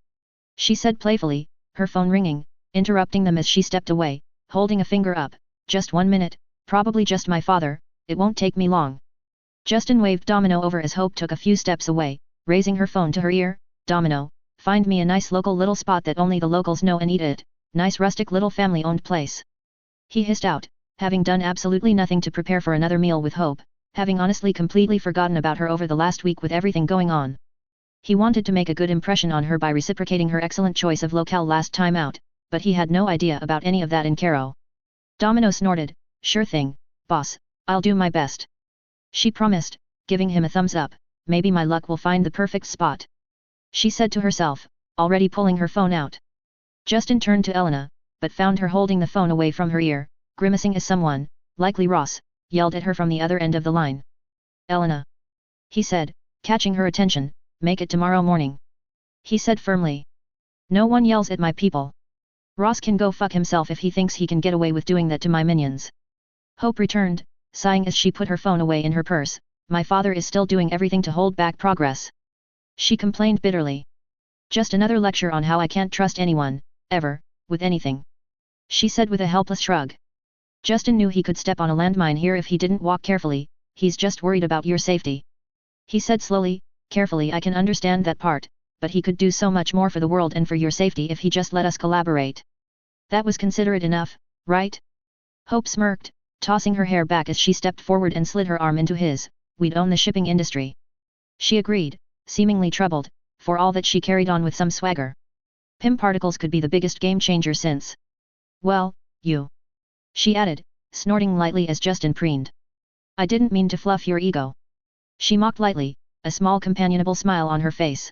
She said playfully, her phone ringing, interrupting them as she stepped away, holding a finger up. Just 1 minute, probably just my father, it won't take me long. Justin waved Domino over as Hope took a few steps away, raising her phone to her ear. Domino, find me a nice local little spot that only the locals know and eat at. Nice rustic little family-owned place. He hissed out, having done absolutely nothing to prepare for another meal with Hope, having honestly completely forgotten about her over the last week with everything going on. He wanted to make a good impression on her by reciprocating her excellent choice of locale last time out, but he had no idea about any of that in Caro. Domino snorted, "Sure thing, boss, I'll do my best." She promised, giving him a thumbs up, "Maybe my luck will find the perfect spot," she said to herself, already pulling her phone out. Justin turned to Elena, but found her holding the phone away from her ear, grimacing as someone, likely Ross, yelled at her from the other end of the line. "Elena," he said, catching her attention, "make it tomorrow morning," he said firmly. "No one yells at my people. Ross can go fuck himself if he thinks he can get away with doing that to my minions." Hope returned, sighing as she put her phone away in her purse. "My father is still doing everything to hold back progress," she complained bitterly. "Just another lecture on how I can't trust anyone, ever, with anything," she said with a helpless shrug. Justin knew he could step on a landmine here if he didn't walk carefully. "He's just worried about your safety," he said slowly. "Carefully, I can understand that part, but he could do so much more for the world and for your safety if he just let us collaborate. That was considerate enough, right?" Hope smirked, tossing her hair back as she stepped forward and slid her arm into his. "We'd own the shipping industry," she agreed, seemingly troubled, for all that she carried on with some swagger. "PIM particles could be the biggest game changer since. Well, you," she added, snorting lightly as Justin preened. "I didn't mean to fluff your ego," she mocked lightly, a small companionable smile on her face.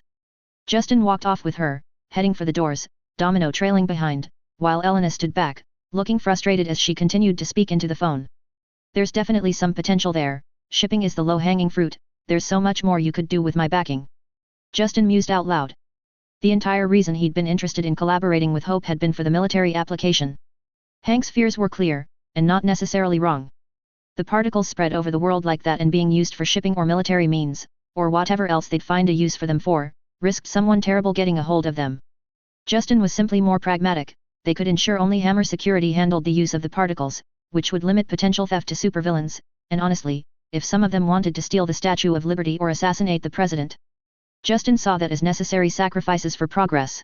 Justin walked off with her, heading for the doors, Domino trailing behind, while Elena stood back, looking frustrated as she continued to speak into the phone. "There's definitely some potential there. Shipping is the low-hanging fruit. There's so much more you could do with my backing," Justin mused out loud. The entire reason he'd been interested in collaborating with Hope had been for the military application. Hank's fears were clear, and not necessarily wrong. The particles spread over the world like that and being used for shipping or military means, or whatever else they'd find a use for them for, risked someone terrible getting a hold of them. Justin was simply more pragmatic. They could ensure only Hammer Security handled the use of the particles, which would limit potential theft to supervillains, and honestly, if some of them wanted to steal the Statue of Liberty or assassinate the president, Justin saw that as necessary sacrifices for progress.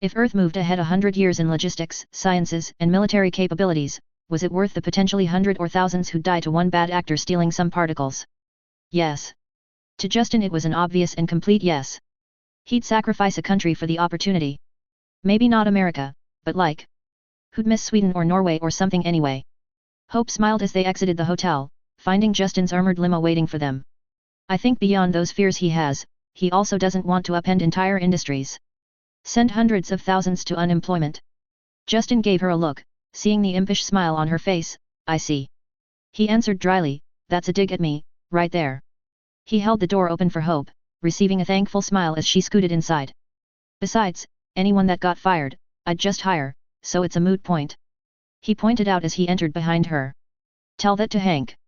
If Earth moved ahead 100 years in logistics, sciences, and military capabilities, was it worth the potentially hundred or thousands who'd die to one bad actor stealing some particles? Yes. To Justin it was an obvious and complete yes. He'd sacrifice a country for the opportunity. Maybe not America, but like, who'd miss Sweden or Norway or something anyway? Hope smiled as they exited the hotel, finding Justin's armored limo waiting for them. "I think beyond those fears he also doesn't want to upend entire industries. Send hundreds of thousands to unemployment." Justin gave her a look, seeing the impish smile on her face. "I see," he answered dryly, "that's a dig at me, right there." He held the door open for Hope, receiving a thankful smile as she scooted inside. "Besides, anyone that got fired, I'd just hire, so it's a moot point," he pointed out as he entered behind her. "Tell that to Hank,"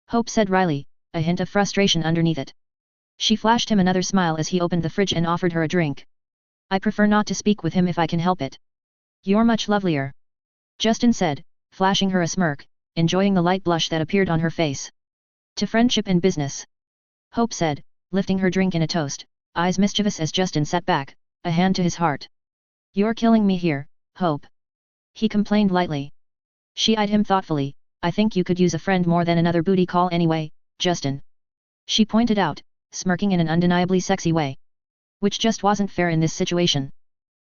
Hope said wryly, a hint of frustration underneath it. She flashed him another smile as he opened the fridge and offered her a drink. "I prefer not to speak with him if I can help it." "You're much lovelier," Justin said, flashing her a smirk, enjoying the light blush that appeared on her face. "To friendship and business," Hope said, lifting her drink in a toast, eyes mischievous as Justin sat back, a hand to his heart. "You're killing me here, Hope," he complained lightly. She eyed him thoughtfully. "I think you could use a friend more than another booty call anyway, Justin," she pointed out, smirking in an undeniably sexy way. "Which just wasn't fair in this situation."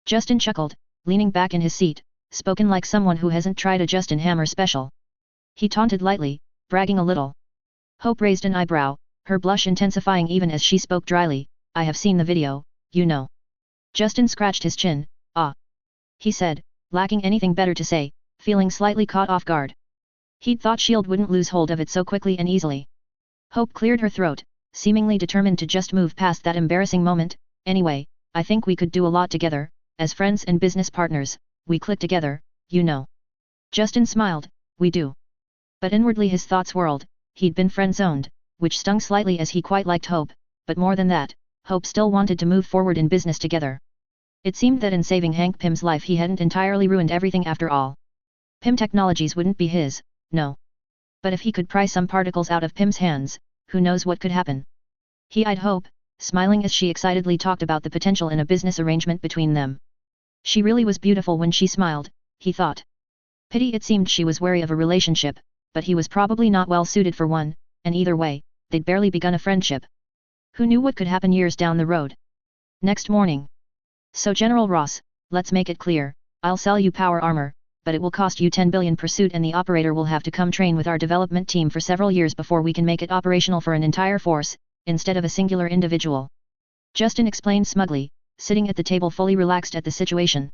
Justin chuckled, leaning back in his seat, spoken like someone who hasn't tried a Justin Hammer special. He taunted lightly, bragging a little. Hope raised an eyebrow, her blush intensifying even as she spoke dryly. "I have seen the video, you know." Justin scratched his chin. "Ah," he said, lacking anything better to say, feeling slightly caught off guard. He'd thought S.H.I.E.L.D. wouldn't lose hold of it so quickly and easily. Hope cleared her throat, seemingly determined to just move past that embarrassing moment. "Anyway, I think we could do a lot together, as friends and business partners, we click together, you know." Justin smiled. "We do." But inwardly his thoughts whirled. He'd been friend-zoned, which stung slightly as he quite liked Hope, but more than that, Hope still wanted to move forward in business together. It seemed that in saving Hank Pym's life he hadn't entirely ruined everything after all. Pym Technologies wouldn't be his, no. But if he could pry some particles out of Pym's hands, who knows what could happen. He eyed Hope, smiling as she excitedly talked about the potential in a business arrangement between them. She really was beautiful when she smiled, he thought. Pity it seemed she was wary of a relationship, but he was probably not well suited for one, and either way, they'd barely begun a friendship. Who knew what could happen years down the road? Next morning. So General Ross, let's make it clear, I'll sell you power armor, but it will cost you 10 billion per suit and the operator will have to come train with our development team for several years before we can make it operational for an entire force, instead of a singular individual. Justin explained smugly, sitting at the table fully relaxed at the situation.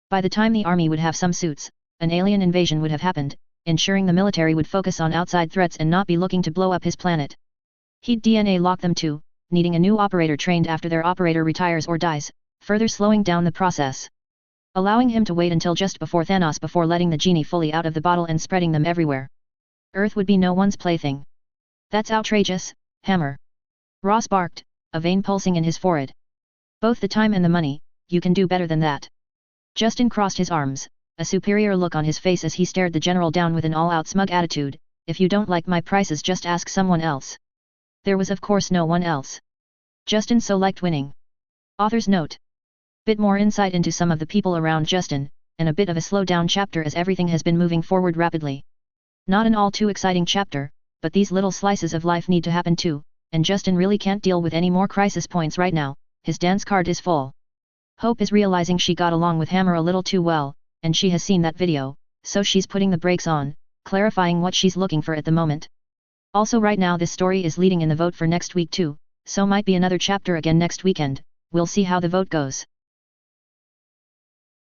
By the time the army would have some suits, an alien invasion would have happened, ensuring the military would focus on outside threats and not be looking to blow up his planet. He'd DNA lock them too, needing a new operator trained after their operator retires or dies, further slowing down the process. Allowing him to wait until just before Thanos before letting the genie fully out of the bottle and spreading them everywhere. Earth would be no one's plaything. That's outrageous, Hammer. Ross barked, a vein pulsing in his forehead. Both the time and the money, you can do better than that. Justin crossed his arms, a superior look on his face as he stared the general down with an all-out smug attitude. If you don't like my prices, just ask someone else. There was of course no one else. Justin so liked winning. Author's note. Bit more insight into some of the people around Justin, and a bit of a slow-down chapter as everything has been moving forward rapidly. Not an all too exciting chapter, but these little slices of life need to happen too, and Justin really can't deal with any more crisis points right now. His dance card is full. Hope is realizing she got along with Hammer a little too well, and she has seen that video, so she's putting the brakes on, clarifying what she's looking for at the moment. Also right now this story is leading in the vote for next week too, so might be another chapter again next weekend. We'll see how the vote goes.